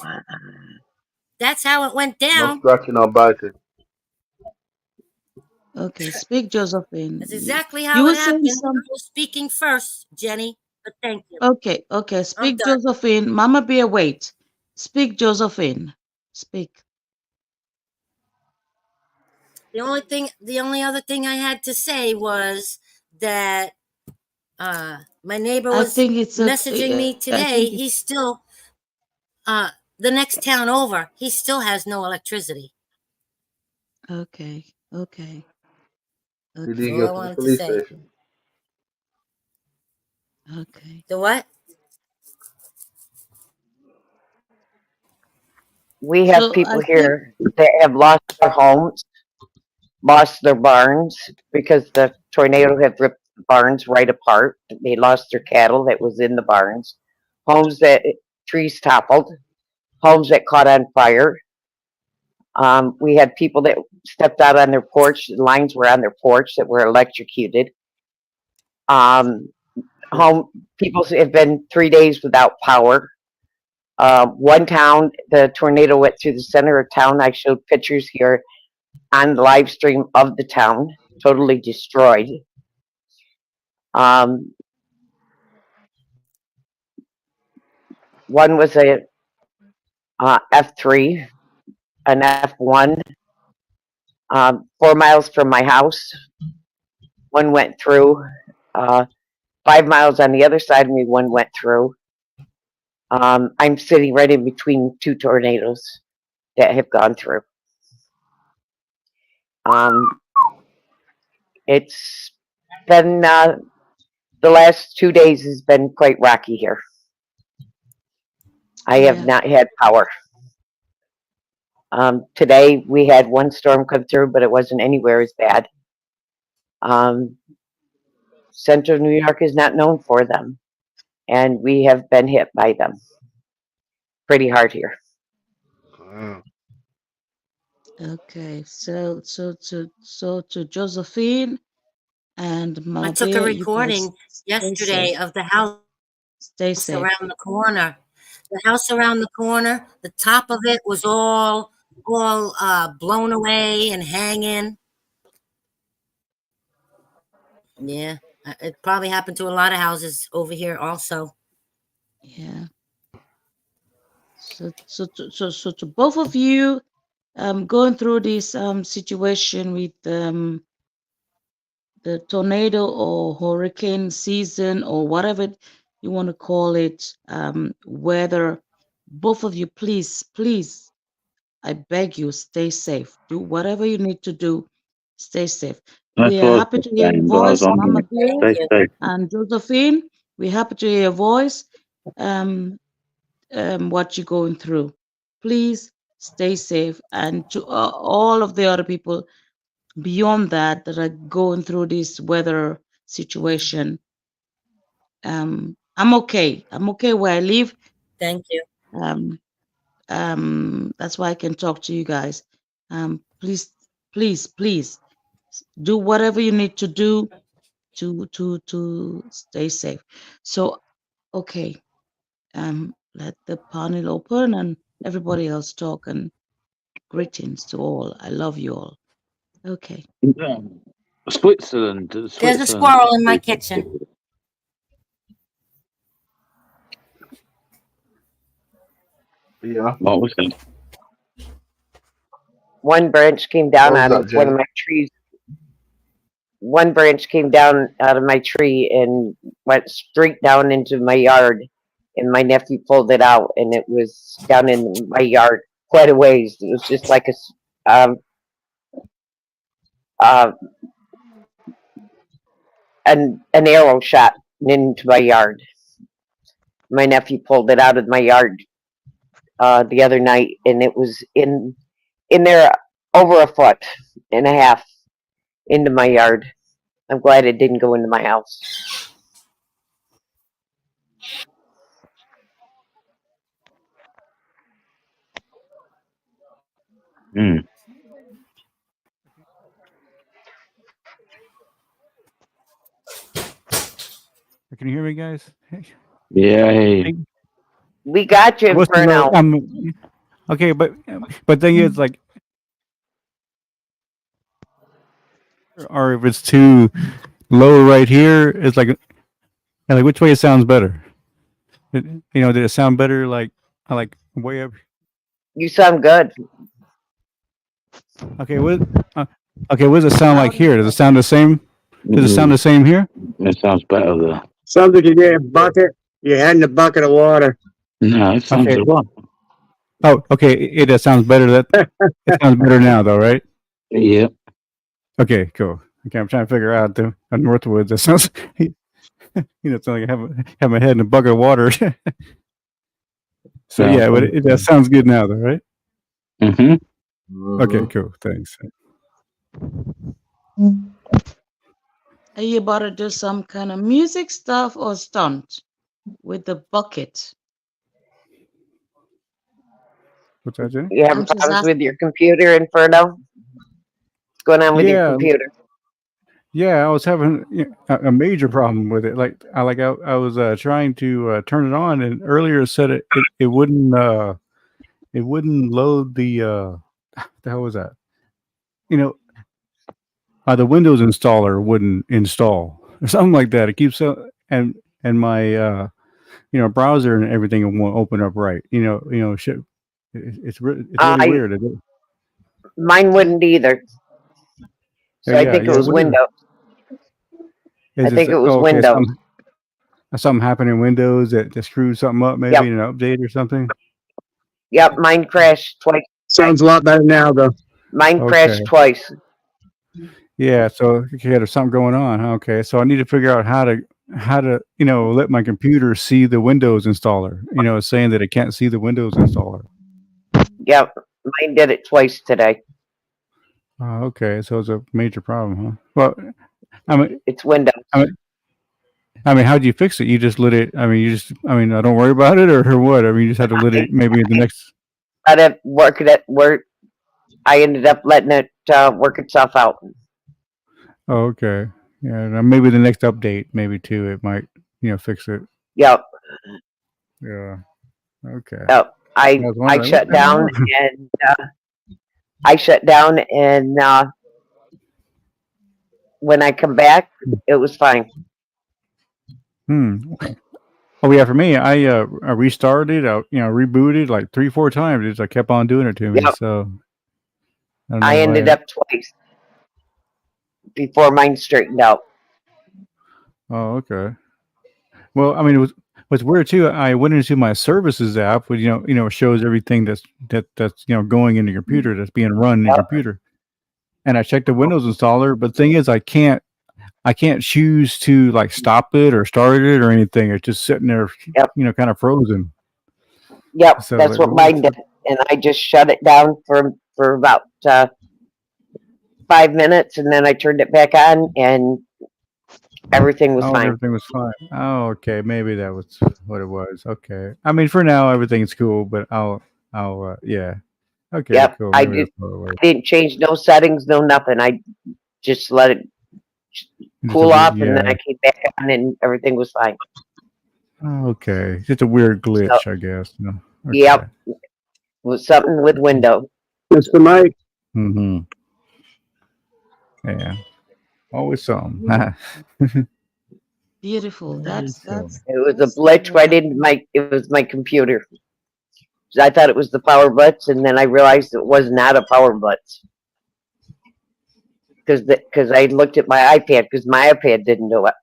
That's how it went No down. scratching or biting. Okay, speak, Josephine. That's exactly You how were it saying happened. some. I was speaking first, Jenny, but thank you. Okay, I'm speak, done. Josephine. Mama Bear, wait. Speak, Josephine. Speak. The only other thing I had to say was that my neighbor I was think it's messaging okay. me today. He's still the next town over. He still has no electricity. Okay. Did That's he all go I to the wanted to police say. station? Okay. The what? We have So people I think. here that have lost their homes, lost their barns because the tornado had ripped the barns right apart. They lost their cattle that was in the barns, homes that trees toppled, homes that caught on fire. We had people that stepped out on their porch. Lines were on their porch that were electrocuted. Um, home people have been 3 days without power. One town, the tornado went through the center of town. I showed pictures here on the live stream of the town, totally destroyed. Um, one was a F3, an F1, 4 miles from my house. One went through. 5 miles on the other side of me, one went through. I'm sitting right in between two tornadoes that have gone through. It's been the last 2 days has been quite rocky here. I have not had power. Today we had one storm come through, but it wasn't anywhere as bad. Central New York is not known for them, and we have been hit by them pretty hard here. Okay, so to Josephine and I Mama took a Bear, you guys recording stay safe. yesterday of the house Stay safe. around the corner. The house around the corner, the top of it was all blown away and hanging. Yeah, it probably happened to a lot of houses over here also. Yeah. So to both of you, going through this situation with the tornado or hurricane season or whatever you want to call it, weather, both of you, please, I beg you, stay safe. Do whatever you need to do. Stay safe. That's We are what I was happy just to hear your saying, guys. voice, I'm Mama going Bear to stay safe. and Josephine. We're happy to hear your voice. What you're going through. Please stay safe. And to all of the other people beyond that are going through this weather situation, I'm okay. I'm okay where I live. Thank you. That's why I can talk to you guys. Please do whatever you need to do to stay safe. So, okay. Let the panel open and everybody else talk, and greetings to all. I love you all. Okay. Switzerland. There's a squirrel in my kitchen. Yeah. What was that? One branch came down What was out that, of one Jenny? of my trees. One branch came down out of my tree and went straight down into my yard. And my nephew pulled it out, and it was down in my yard quite a ways. It was just like uh, an arrow shot into my yard. My nephew pulled it out of my yard the other night, and it was in there over a foot and a half into my yard. I'm glad it didn't go into my house. Mm. Can you hear me, guys? Yeah. We got you, I wasn't really. Inferno. Okay, but thing is, like, or if it's too low right here, it's like which way it sounds better. Did it sound better like way up? You sound good. Okay, what does it sound like here? Does it sound the same? Does it sound the same here? It sounds better there. Sounds like you get a bucket. You're heading a bucket of water. No, it sounds Okay. a lot. Oh, okay. It sounds better. It sounds better now, though, right? Yeah. Okay, cool. Okay, I'm trying to figure out the Northwoods. That sounds, it's like I have my head in a bucket of water. So yeah, but that sounds good now, though, right? Mm-hmm. Okay, cool. Thanks. Are you about to do some kind of music stuff or stunt with the bucket? What's that, Jenny? You having I'm just problems with asking. your computer, Inferno? What's going on with your Yeah, computer? yeah. I was having a major problem with it. I was trying to turn it on, and earlier it said it wouldn't load the the hell was that? The Windows installer wouldn't install or something like that. It keeps and my browser and everything won't open up right. Shit. It's really weird. Mine wouldn't either. So I think it was What is it? Windows. I think it was Okay? Windows. Something happened in Windows that screwed something up, maybe Yep. in an update or something. Yep, mine crashed twice. Sounds a lot better now, though. Mine Okay. crashed twice. Yeah, so there's something going on. Okay, so I need to figure out how to let my computer see the Windows installer. It's saying that it can't see the Windows installer. Yep, mine did it twice today. Oh, okay, so it's a major problem, huh? Well, I mean, it's Windows. I mean, how do you fix it? You just let it. I don't worry about it, or what? I mean, you just have to let it. Maybe in the next. Let it work. I ended up letting it work itself out. Oh, okay. Yeah, maybe the next update, maybe too, it might fix it. Yep. Yeah. Okay. Yep. I shut down and when I come back, it was fine. Oh yeah, for me, I restarted, rebooted like 3-4 times. I kept on doing it to me. Yep. So I ended up twice before mine straightened out. Oh, okay. Well, I mean, what's weird too. I went into my services app, which shows everything that's going in your computer, that's being run in your computer, and I checked the Windows installer. But the thing is, I can't choose to like stop it or start it or anything. It's just sitting there, kind of frozen. Yep, So that's what mine did, and I just shut it down for about 5 minutes, and then I turned it back on, and everything was fine. Everything was fine. Oh, okay. Maybe that was what it was. Okay. I mean, for now, everything's cool, but yeah. Okay, Yep, cool. I Maybe that's what it was. didn't change no settings, no nothing. I just let it cool off, and then I came back on, and everything was fine. Okay. It's a weird glitch, I guess. No. Okay. Yep, it was something with Windows. Mr. Mike. Mm-hmm. Yeah. Always something. Beautiful. That's It was a glitch right in it was my computer. I thought it was the power butts, and then I realized it was not a power butts. Because I looked at my iPad, because my iPad didn't do it.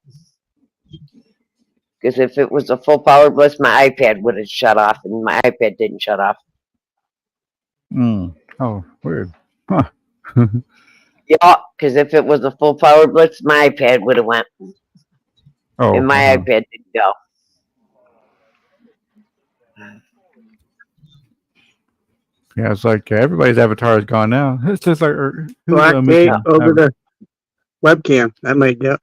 Because if it was a full power butts, my iPad would have shut off, and my iPad didn't shut off. Oh, weird. Huh. Yeah, because if it was a full power blitz, my iPad would have went. Oh, and my iPad didn't go. Yeah, it's like everybody's avatar is gone now. It's just like Black tape over the webcam. That might do.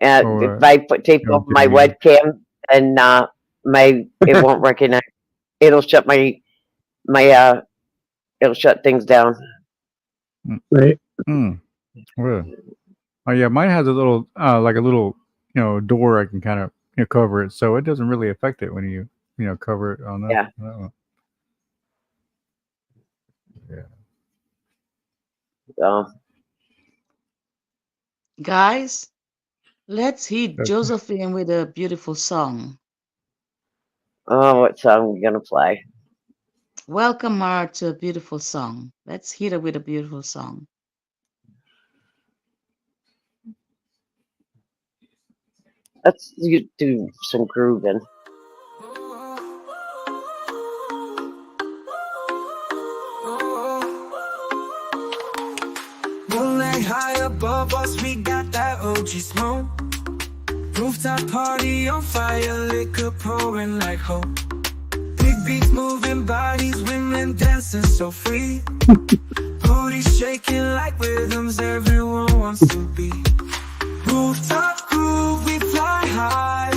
If I put tape over my webcam, then it won't recognize. It'll shut it'll shut things down. Right. Well, oh yeah, mine has a little like a little door I can kind of cover it, so it doesn't really affect it when you cover it on that. Yeah. Yeah. So Guys, let's hit Josephine with a beautiful song. Oh, what song are we gonna play? Welcome her to a beautiful song. Let's hit her with a beautiful song. Let's do some grooving. Moonlight high above us, we got that OG smoke. Rooftop party on fire, liquor pouring like hope. Big beats moving bodies, women dancing so free. Booties shaking like rhythms everyone wants to be. Rooftop groove, we fly high.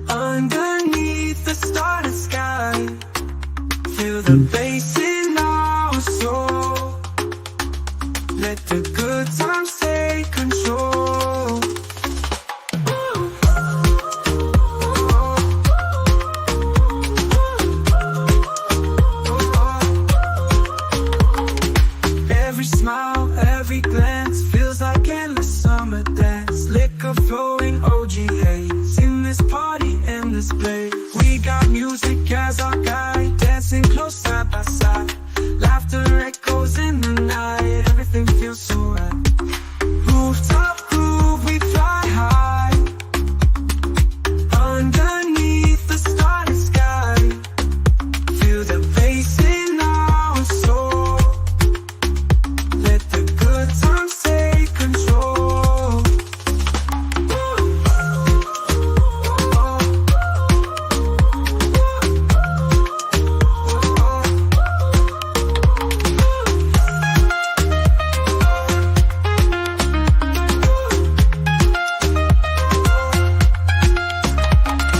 Underneath the starry sky. Feel the bass in our soul. Let the good times take control. Every smile, every glance feels like endless summer dance. Liquor flowing, OG haze in this party, in this place. We got music as our guide, dancing close side by side. Laughter echoes in the night, everything feels so right. Rooftop groove, we fly high. Underneath the starry sky. Feel the bass in our soul. Let the good times take control.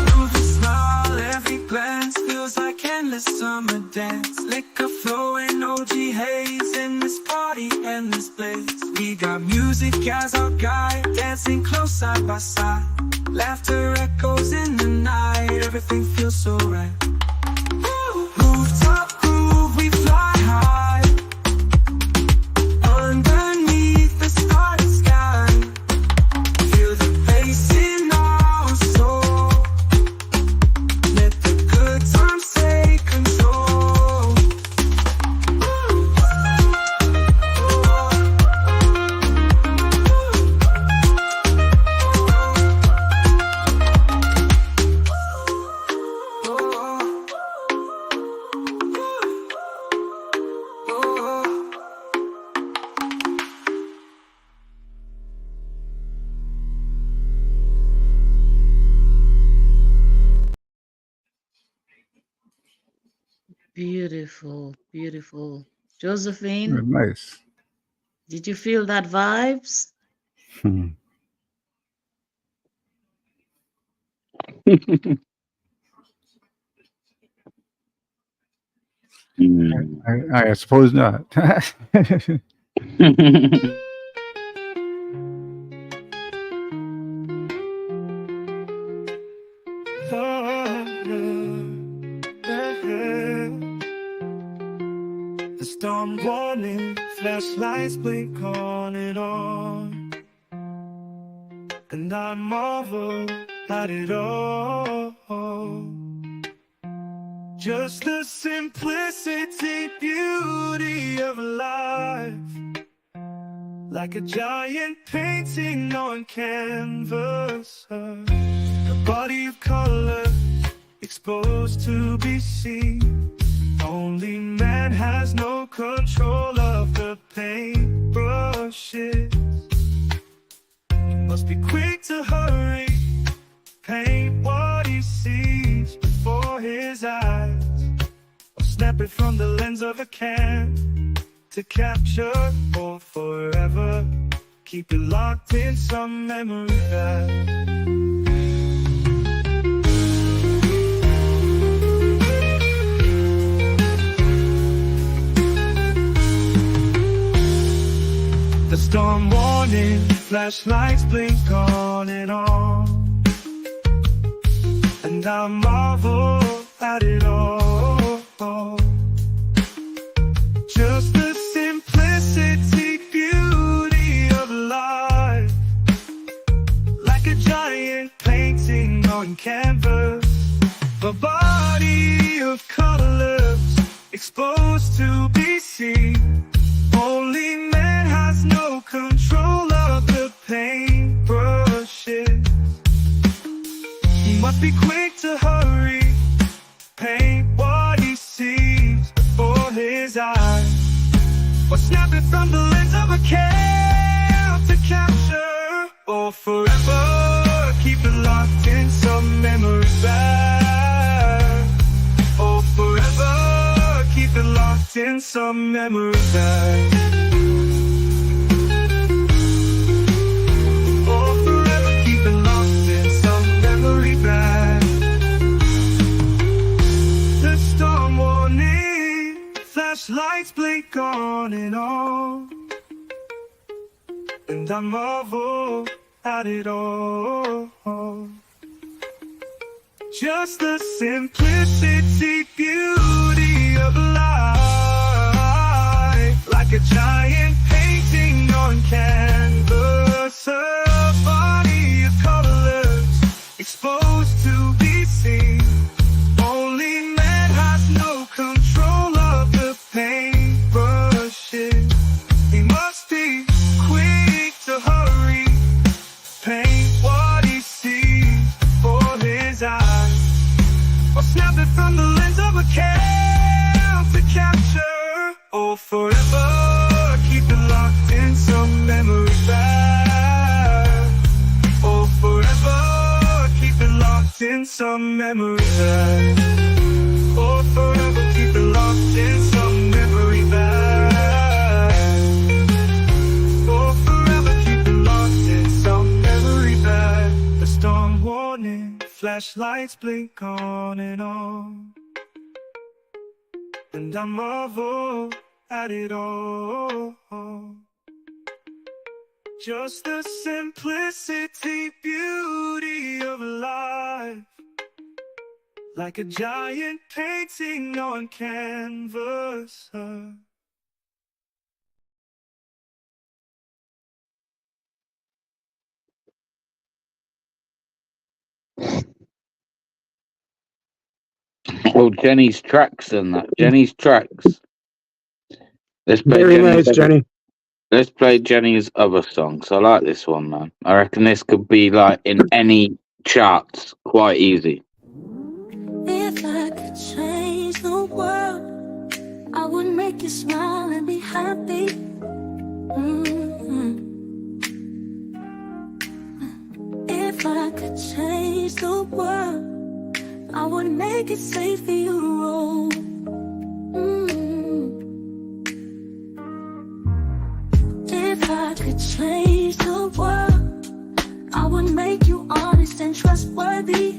Every smile, every glance feels like endless summer dance. Liquor flowing, OG haze in this party and this place. We got music as our guide, dancing close side by side. Laughter echoes in the night, everything feels so right. Rooftop groove, we fly high. Underneath the starry sky. Feel the bass in our soul. Let the good times take control. Beautiful, beautiful. Josephine, Nice. did you feel that vibes? I suppose not. The storm warning, flashlights blink on and on. And I marvel at it all. Just the simplicity, beauty of life. Like a giant painting on canvas. A body of color exposed to be seen. Only man has no control of the paintbrushes. Must be quick to hurry, paint what he sees before his eyes, or snap it from the lens of a can to capture for forever. Keep it locked in some memory that the storm warning, flashlights blink on and on. And I marvel at it all. Just the simplicity, beauty of life. on canvas. A body of colors exposed to be seen. Only man has no control of the paintbrushes. He must be quick to hurry, paint what he sees before his eyes, or snap it from the lens of a cam to capture, or forever keep it locked in some memory bag. Or forever keep it locked in some memory bag. Or forever keep it locked in some memory bag. The storm warning, flashlights blink on and on, and I marvel at it all. Just the simplicity, beauty of life, like a giant painting on canvas. A body of colors exposed to be seen. Only man has no control of the paintbrushes. He must be quick to hurry, paint what he sees before his eyes, or snap it from the lens of a cam to capture, or forever keep it locked in some memory bag. Or forever keep it locked in some memory bag. Or forever keep it locked in some memory bag. Or forever keep it locked in some memory bag. The storm warning, flashlights blink on and on, and I marvel at it all. Just the simplicity, beauty of life, like a giant painting on canvas. Well, Jenny's tracks and that. Jenny's tracks. Let's play Very Jenny's nice, Jenny. Let's play Jenny's other songs. I like this one, man. I reckon this could be like in any charts quite easy. If I could change the world, I would make you smile and be happy. If I could change the world, I would make it safe for you to roll. If I could change the world, I would make you honest and trustworthy.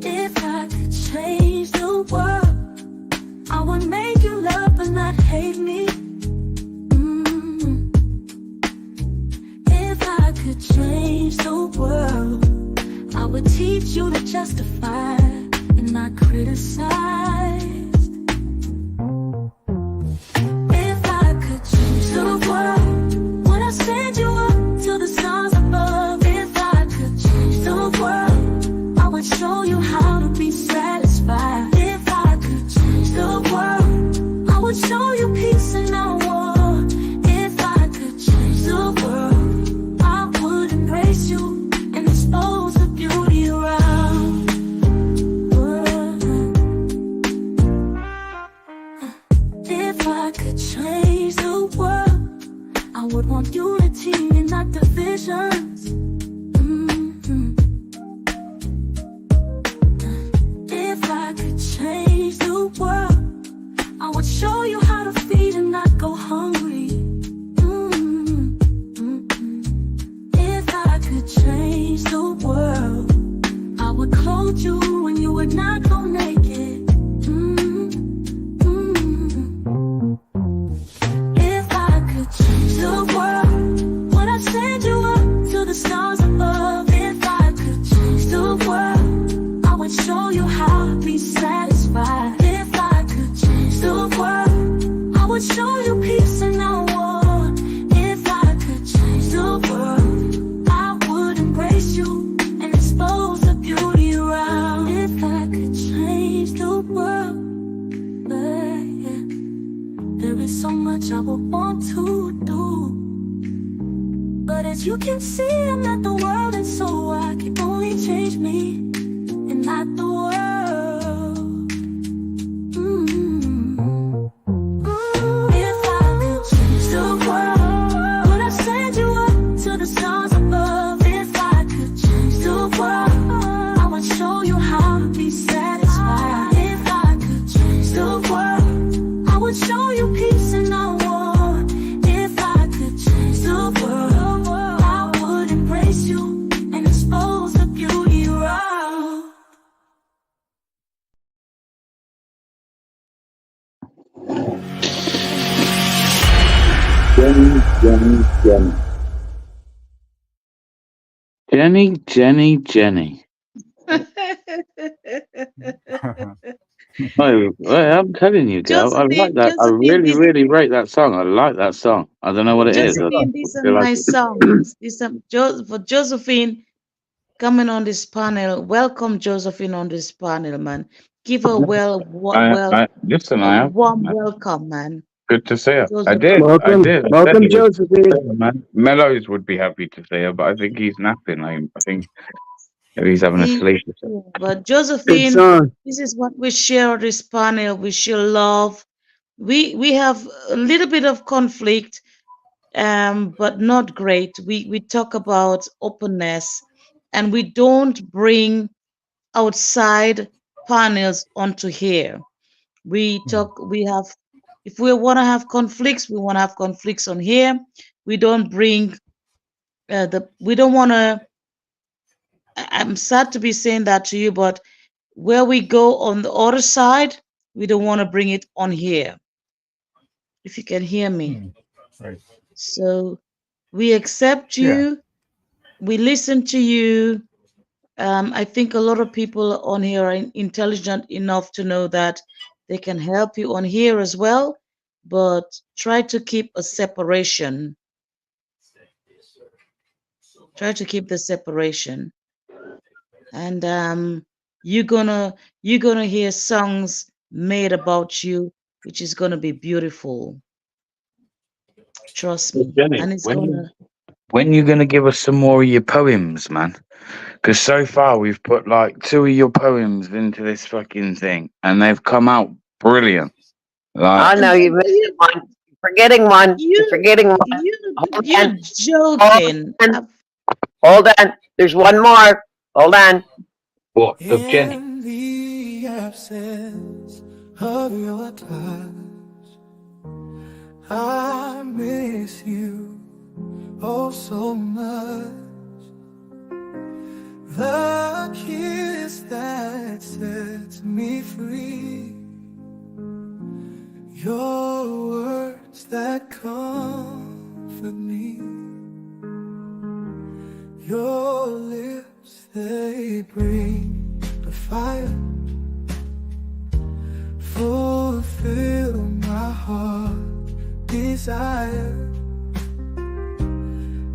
If I could change the world, I would make you love but not hate me. If I could change the world, I would teach you to justify and not criticize. If I could change the world, would I send you up to the stars above? If I could change the world, I would show you how to be satisfied. If I could change the world, I would show you peace and not war. If I could change the world, I would embrace you and expose the beauty around. If I could change the world, I would want unity and not divisions. If I could change the world, I would show you how to feed and not go hungry. If I could change the world, I would clothe you when you would not go naked. If I could change the world, would I send you up to the stars? much I would want to do. But as you can see, I'm not the world, and so I can only change me and not the world. If I could change the world, would I send you up to the stars above? If I could change the world, I would show you how to be satisfied. If I could change the world, I would show you peace and not war. If I could change the world, I would embrace you and expose the beauty raw. Jenny. Oh, well, I'm telling you, girl, I like that. I really, really rate that song. I like that song. I don't know what it is. Josephine, these are feel like nice songs. These are for Josephine coming on this panel. Welcome Josephine on this panel, man. Give her listen, I have. warm welcome, man. Good to see her. I Josephine. did. Welcome, I welcome, said he was- Josephine. man. Mellows would be happy to see her, but I think he's napping. I think maybe he's having a sleep. But Good Josephine, song. this is what we share on this panel. We share love. We have a little bit of conflict, but not great. We talk about openness, and we don't bring outside panels onto here. We talk. We have, if we want to have conflicts, we want to have conflicts on here. We don't bring we don't want to. I'm sad to be saying that to you, but where we go on the other side, we don't want to bring it on here. If you can hear me. Right. So we accept you. We listen to you. I think a lot of people on here are intelligent enough to know that they can help you on here as well, but try to keep a separation. Try to keep the separation. And you're gonna hear songs made about you, which is gonna be beautiful. Trust me. Jenny, And it's when you gonna give us some more of your poems, man? Because so far we've put like 2 of your poems into this fucking thing, and they've come out brilliant. Like, Oh no, you missed one. You're forgetting one. You're forgetting one. You're joking. Hold on. There's one more. Hold on. What? Of Jenny? In the absence of your touch, I miss you oh so much. The kiss that sets me free, your words that comfort me, your lips, they bring the fire, fulfill my heart desire.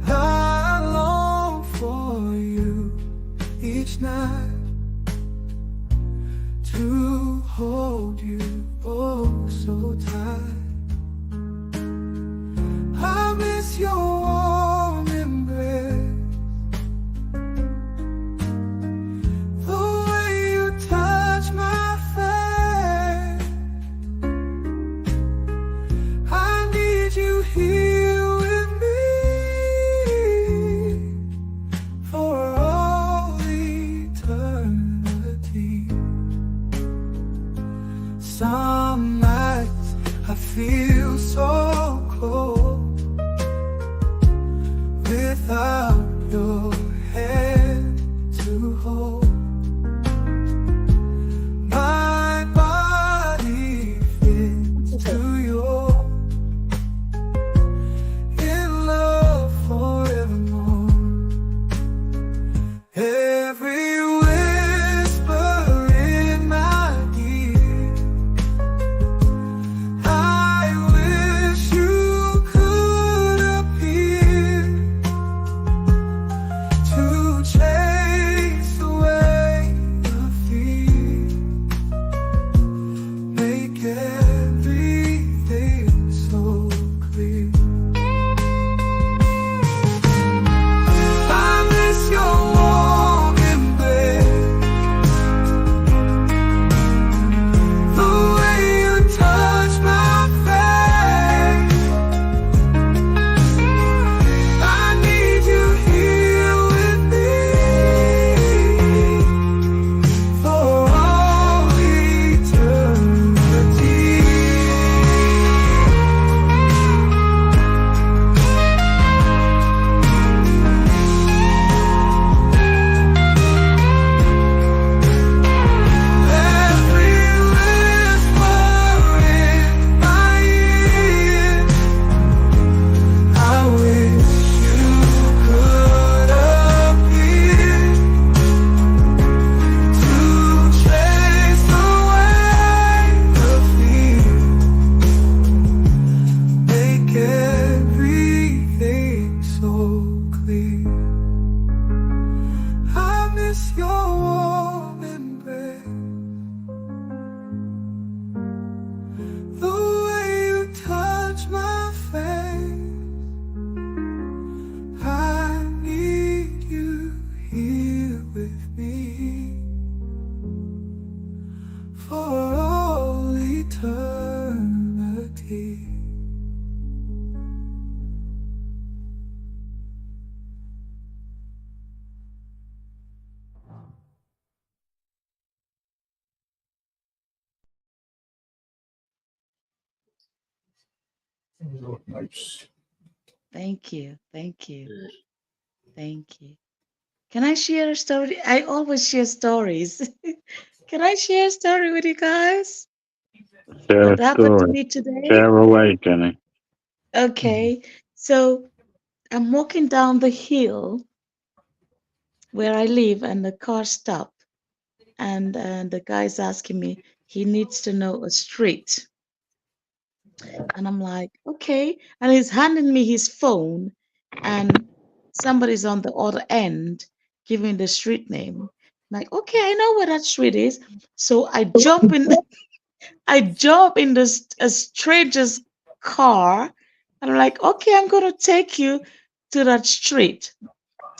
I long for you each night, to hold you oh so tight. I miss your warm embrace, the way you touch my face. I need you here with me for all eternity. Nice. Thank you. Thank you. Thank you. Can I share a story? I always share stories. Can I share a story with you guys? Share What a happened to story. me today? Share away, Jenny. Okay. So I'm walking down the hill where I live, and the car stopped. And the guy's asking me, he needs to know a street. And I'm like, okay. And he's handing me his phone, and somebody's on the other end giving the street name. I'm like, okay, I know where that street is. So I jump in, I jump in a stranger's car, and I'm like, okay, I'm gonna take you to that street.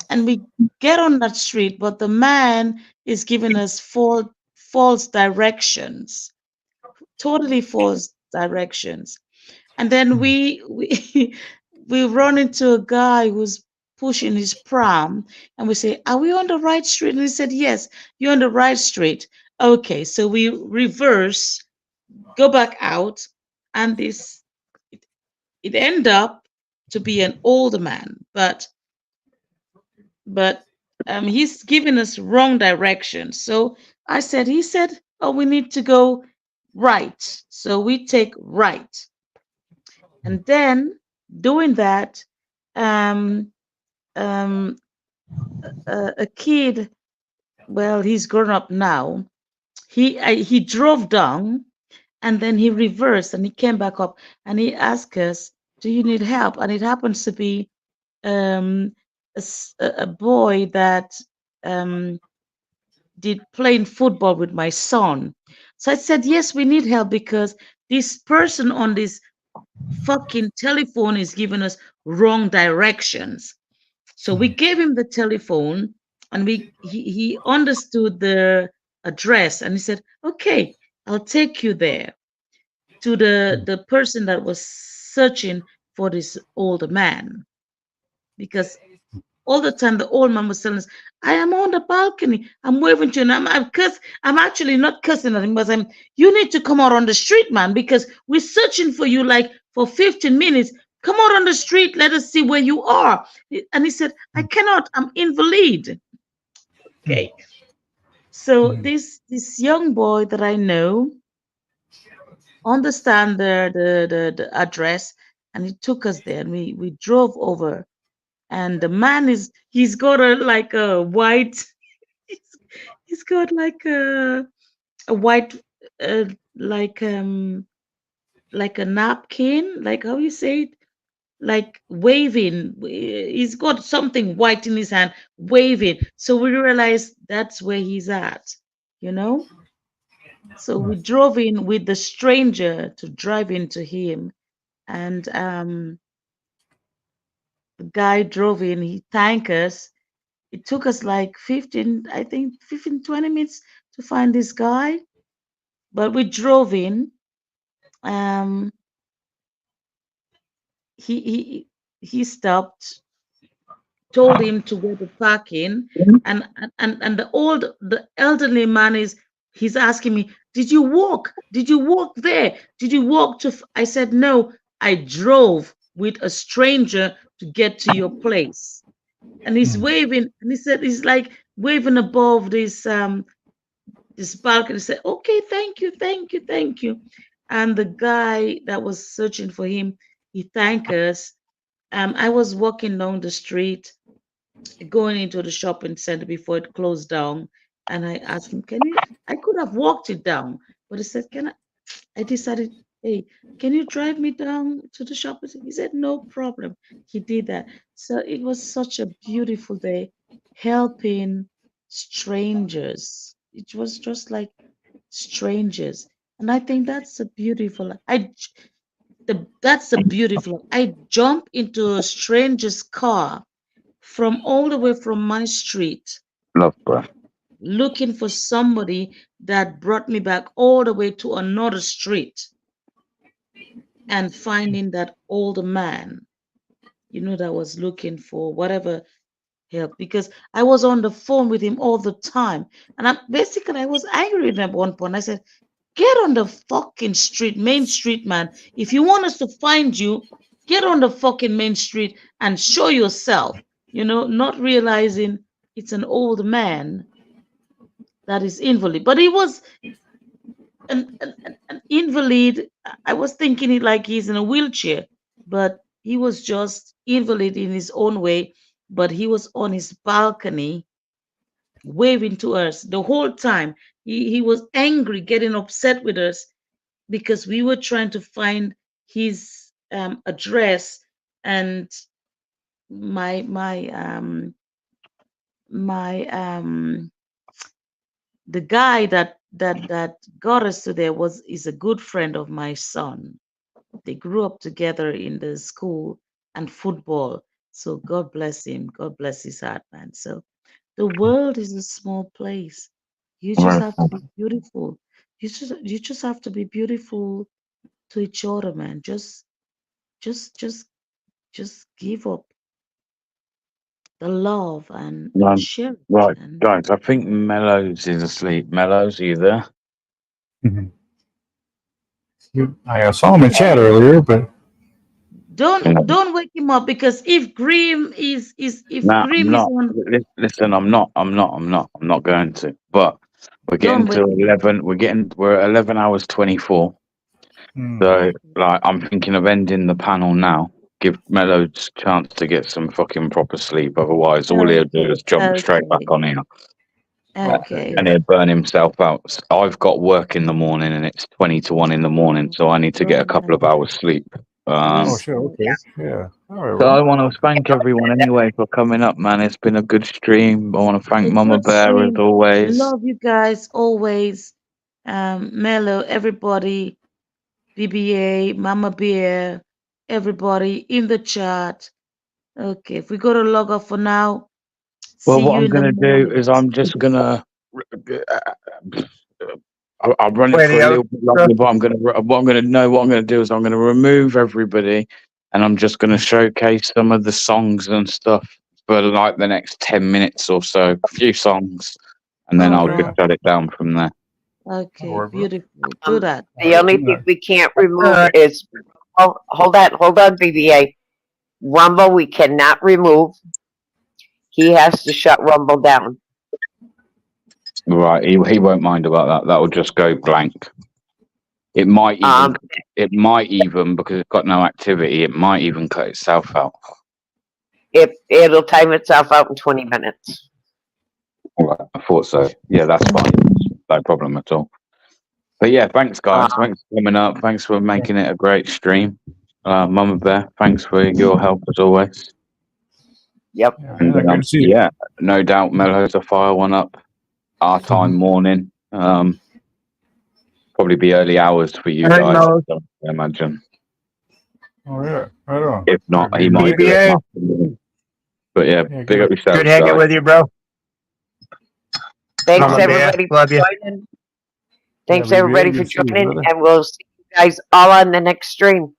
And we get on that street, but the man is giving us false directions, totally false directions. And then we we run into a guy who's pushing his pram, and we say, "Are we on the right street?" And he said, "Yes, you're on the right street." Okay, so we reverse, go back out, and it end up to be an older man, but he's giving us wrong direction. So he said, "Oh, we need to go right." So we take right. And then doing that, um, um, a kid, well, he's grown up now. He drove down, and then he reversed, and he came back up, and he asked us, "Do you need help?" And it happens to be a boy that um, did playing football with my son. So I said, "Yes, we need help because this person on this fucking telephone is giving us wrong directions." So we gave him the telephone, and he understood the address, and he said, "Okay, I'll take you there to the person that was searching for this older man." Because all the time the old man was telling us, "I am on the balcony, I'm waving to you," and I'm actually not cussing at him, but you need to come out on the street, man, because we're searching for you like for 15 minutes. Come out on the street, let us see where you are. And he said, "I cannot, I'm invalid." Okay. So this young boy that I know understand the address, and he took us there, and we drove over. And the man he's got like a white he's, he's got like a white uh, like um like a napkin, like how you say it, like waving. He's got something white in his hand, waving. So we realized that's where he's at, you know. So we drove in with the stranger to drive into him, and the guy drove in, he thanked us. It took us like 15, I think 15, 20 minutes to find this guy, but we drove in. Um, he he he stopped, told him to go to parking, and the elderly man he's asking me, "Did you walk? Did you walk there? Did you walk to?" I said, "No, I drove with a stranger to get to your place." And he's waving, and he said he's like waving above this balcony, said, "Okay, thank you, thank you, thank you." And the guy that was searching for him, he thanked us. I was walking down the street, going into the shopping center before it closed down, and I asked him, "Can you?" I could have walked it down, but he said, "Can I?" I decided, "Hey, can you drive me down to the shopping center?" He said, "No problem." He did that. So it was such a beautiful day, helping strangers. It was just like strangers. And I think that's a beautiful. That's a beautiful. I jump into a stranger's car from all the way from my street, Love, bro. looking for somebody that brought me back all the way to another street, and finding that older man, that was looking for whatever help, because I was on the phone with him all the time. And I was angry with him at one point. I said, Get on the fucking street, main street, man. If you want us to find you, get on the fucking main street and show yourself. You know, not realizing it's an old man that is invalid. But he was an invalid. I was thinking it like he's in a wheelchair, but he was just invalid in his own way. But he was on his balcony waving to us the whole time. He was angry, getting upset with us because we were trying to find his address, and my the guy that got us to there is a good friend of my son. They grew up together in the school and football. So God bless him. God bless his heart, man. So the world is a small place. You just have to be beautiful. You just have to be beautiful to each other, man. Just give up the love and share it. Right, guys, I think Mellows is asleep. Mellows, are you there? I saw him in chat earlier, but don't wake him up, because if Grim is No, Grim I'm is not. on, Listen, I'm not going to. But we're getting to 11. We're at 11 hours 24. So, like, I'm thinking of ending the panel now. Give Mellows a chance to get some fucking proper sleep. Otherwise, all he'll do is jump straight back on here. Okay. And he'll burn himself out. I've got work in the morning, and it's 20 to 1 in the morning, so I need to get a couple of hours sleep. oh, sure. Okay. Yeah. All right. So Well. I want to thank everyone anyway for coming up, man. It's been a good stream. I want to thank Mama Bear as always. Love you guys always. Mellow, everybody, BBA, Mama Bear, everybody in the chat. Okay, if we go to log off for now. Well, see what you I'm in the going to do morning. is I'm just going to. I'll run it for a little bit longer, but I'm going to do is I'm going to remove everybody, and I'm just going to showcase some of the songs and stuff for like the next 10 minutes or so, a few songs, and then I'll just shut it down from there. Okay, beautiful. Do that. The only thing we can't remove is hold on, BBA. Rumble we cannot remove. He has to shut Rumble down. Right, he won't mind about that. That will just go blank. It might even because it's got no activity. It might even cut itself out. It'll time itself out in 20 minutes. Right, I thought so. Yeah, that's fine. No problem at all. But yeah, thanks guys. Thanks for coming up. Thanks for making it a great stream. Mama Bear, thanks for your help as always. Yep. And, yeah, no doubt Mellows will fire one up our time morning. Probably be early hours for you guys, I imagine. Oh yeah, right on. If not, he might do it afternoon. But yeah, big up yourself. Good hanging with you, bro. Thanks everybody for joining. Thanks everybody for joining, and we'll see you guys all on the next stream.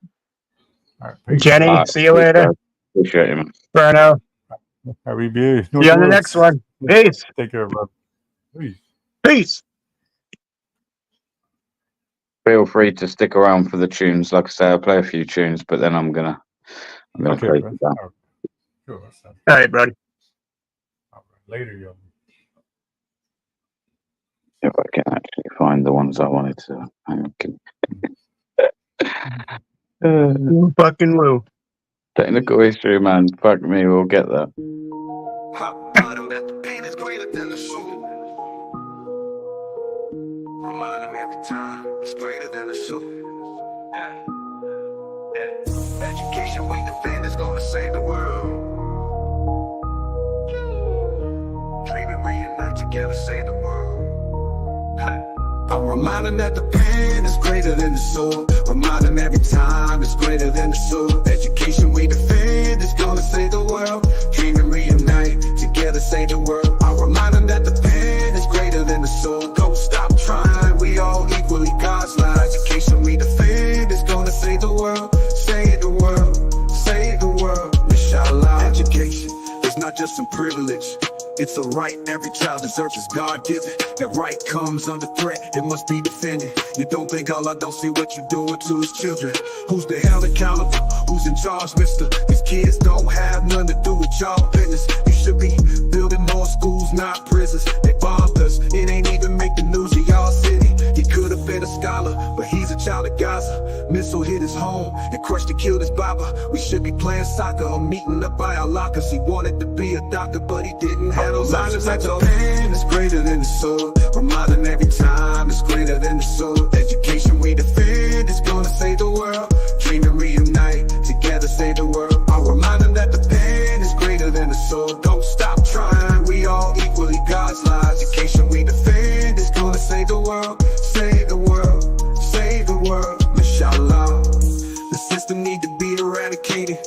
Jenny, see you later. Appreciate you, man. Bruno. Happy B. See you on the next one. Peace. Take care, bro. Peace. Peace. Feel free to stick around for the tunes. Like I say, I'll play a few tunes, but then I'm gonna close it down. Sure. All right, buddy. Later, yo. If I can actually find the ones I wanted to. Fucking Lou. Technical issue, man. Fuck me, we'll get there. It's greater than a suit. Education we defend is gonna save the world. Dream and reunite together, save the world. I'm reminding that the pen is greater than the soul. Remind them every time it's greater than the soul. Education we defend is gonna save the world. Dream and reunite together, save the world. I'm reminding that the pen is greater than the soul. Don't stop trying, we all equally God's light. Education we defend is gonna save the world. Save the world, save the world. Inshallah, education is not just some privilege. It's a right every child deserves is God-given. That right comes under threat, it must be defended. You don't think Allah don't see what you're doing to his children? Who's the hell accountable? Who's in charge, mister? These kids don't have nothing to do with y'all business. You should be building more schools, not prisons. They bombed us, it ain't even make the news of y'all city. He could have been a scholar, but he's a child of Gaza. Missile hit his home and crushed and killed his baba. We should be playing soccer or meeting up by our lockers. He wanted to be a doctor, but he didn't have those options. Like the pen is greater than the sword. Remind them every time it's greater than the sword. Education we defend is gonna save the world. Dream and reunite, together save the world. I'll remind them that the pen is greater than the sword. Don't stop trying, we all equally God's lives. Education we defend is gonna save the world. Save the world, save the world, inshallah. The system need to be eradicated.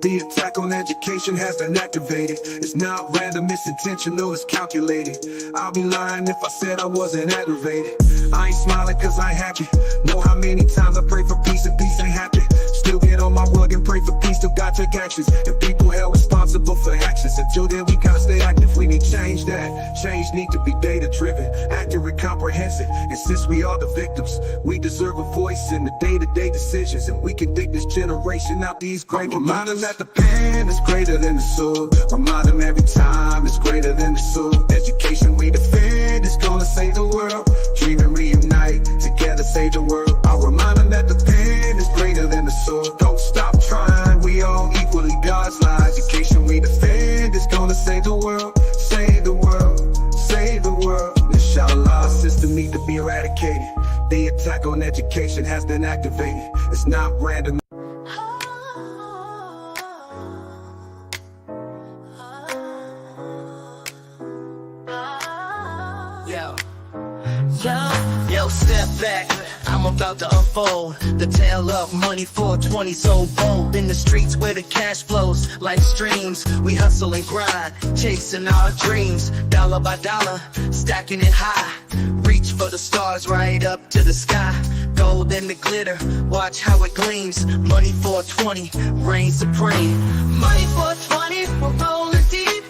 The attack on education has been activated. It's not random, it's intentional, it's calculated. I'll be lying if I said I wasn't aggravated. I ain't smiling cause I ain't happy. Know how many times I pray for peace and peace ain't happy. Still get on my rug and pray for peace, still gotta take actions. And people held responsible for actions. Until then we gotta stay active, we need change that. Change need to be data driven, accurate, comprehensive. And since we are the victims, we deserve a voice in the day-to-day decisions. And we can dig this generation out these great reminders that the pen is greater than the sword. Remind them every time it's greater than the sword. Education we defend is gonna save the world. Dream and reunite, together save the world. I'll remind them that the pen is greater than the sword. Don't stop trying, we all equally God's lives. Education we defend is gonna save the world. Save the world, save the world, inshallah. System need to be eradicated. The attack on education has been activated. It's not random. Yo, step back, I'm about to unfold the tale of money 420 so bold. In the streets where the cash flows like streams, we hustle and grind, chasing our dreams. Dollar by dollar, stacking it high, reach for the stars right up to the sky. Gold and the glitter, watch how it gleams. Money 420, reign supreme. Money 420, we're rolling deep.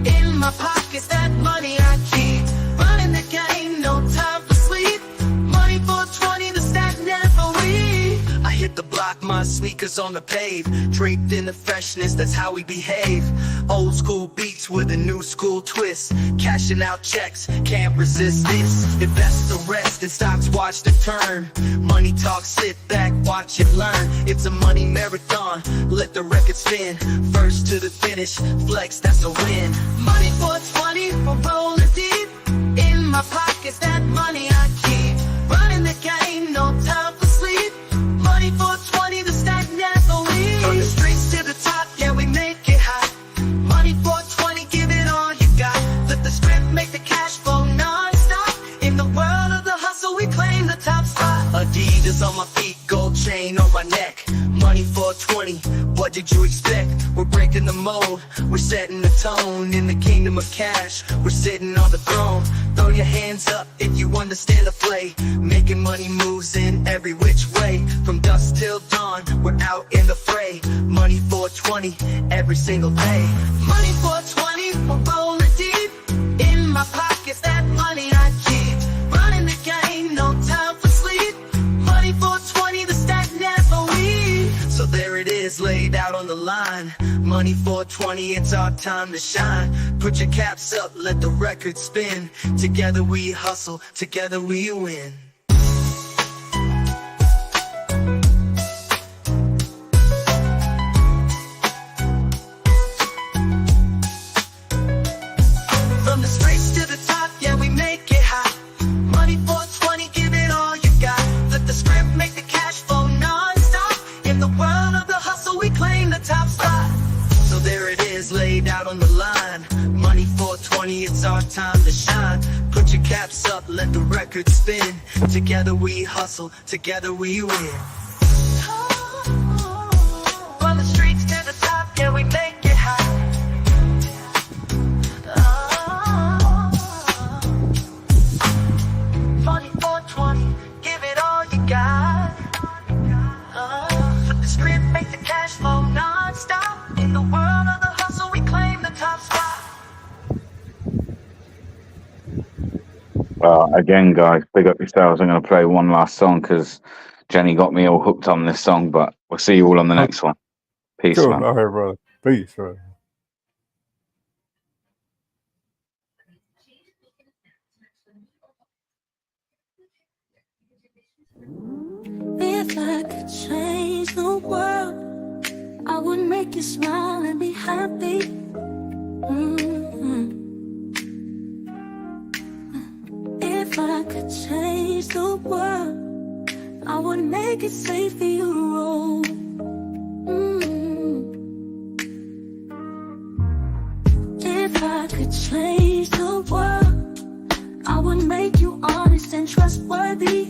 In my pockets, that money I keep. Running the game, no time for sleep. Money 420, the stack never weak. I hit the block, my sneakers on the pave. Draped in the freshness, that's how we behave. Old school beats with a new school twist. Cashing out checks, can't resist this. Invest the rest in stocks, watch the turn. Money talk, sit back, watch it learn. It's a money marathon, let the record spin. First to the finish, flex, that's a win. Money 420, we're rolling deep. In my pockets, that money I keep. Running the game, no time for sleep. Money 420, the stack never leaves. From the streets to the top, yeah, we make it hot. Money 420, give it all you got. Let the strength make the cash flow non-stop. In the world of the hustle, we claim the top spot. Adidas on my feet, gold chain on my neck. Money 420, what did you expect? We're breaking the mold, we're setting the tone. In the kingdom of cash, we're sitting on the throne. Throw your hands up if you understand the play. Making money moves in every which way. From dusk till dawn, we're out in the fray. Money 420, every single day. Money 420, we're rolling deep. In my pockets, that money I keep. Running the game, no time for sleep. Money 420, the stack never weak. So there it is, laid out on the line. Money 420, it's our time to shine. Put your caps up, let the record spin. Together we hustle, together we win. From the streets to the top, yeah, we make it hot. Money 420, give it all you got. Let the script make the cash flow non-stop. In the world of the hustle, we claim the top spot. So there it is, laid out on the line. Money 420, it's our time to shine. Put your caps up, let the record spin. Together we hustle, together we win. From the streets to the top, yeah, we make it hot. Money 420, give it all you got. Let the script make the cash flow non-stop. In the world of the hustle, we claim the top spot. Again, guys, big up yourselves. I'm going to play one last song because Jenny got me all hooked on this song, but we'll see you all on the next one. Peace, Cool. man. All right, brother. Peace, brother. If I could change the world, I would make you smile and be happy. Mm-hmm. If I could change the world, I would make it safe for you to roll. Mm-hmm. If I could change the world, I would make you honest and trustworthy.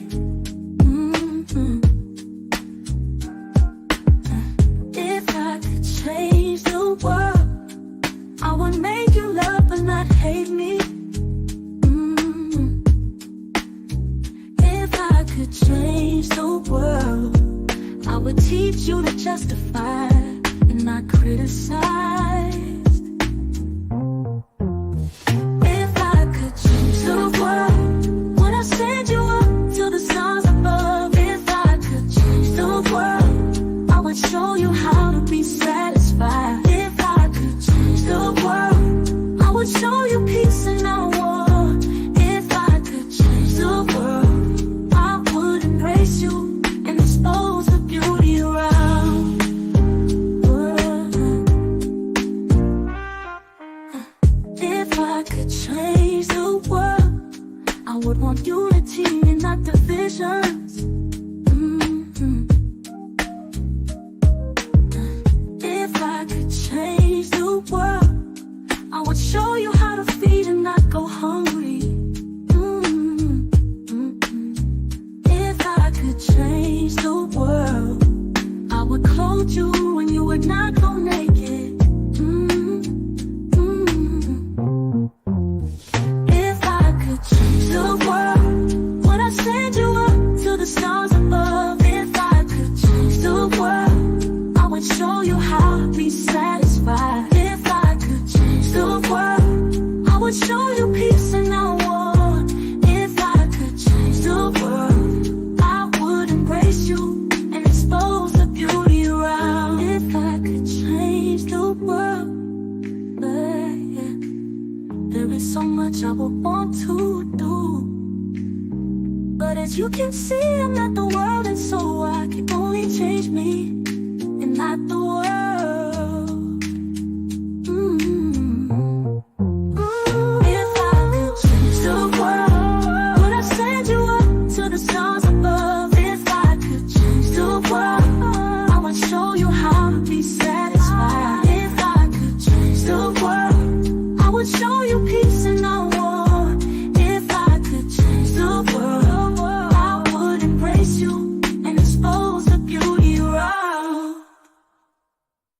If I could change the world, I would make you love but not hate me. If I could change the world, I would teach you to justify and not criticize. If I could change the world, would I send you up to the stars above? If I could change the world, I would show you how to be satisfied. If I could change the world, I would show you peace in our war. If I could change the world, I would embrace you and expose the beauty around. If I could change the world, I would want unity and not divisions. If I could change the world, I would show you how to feed and not go hungry. If I could change the world, I would clothe you when you would not go naked. If I could change the world, would I send you up to the stars above? If I could change the world, I would show you how to be satisfied. If I could change the world, I would show you peace in our war. If I could change the world, I would embrace you and expose the beauty around. If I could change the world, yeah. There is so much I would want to do, but as you can see, I'm not the world, and so I can only change me and not the world. If I could change the world, would I send you up to the stars above? If I could change the world, I would show you how to be satisfied. If I could change the world, I would show you peace in our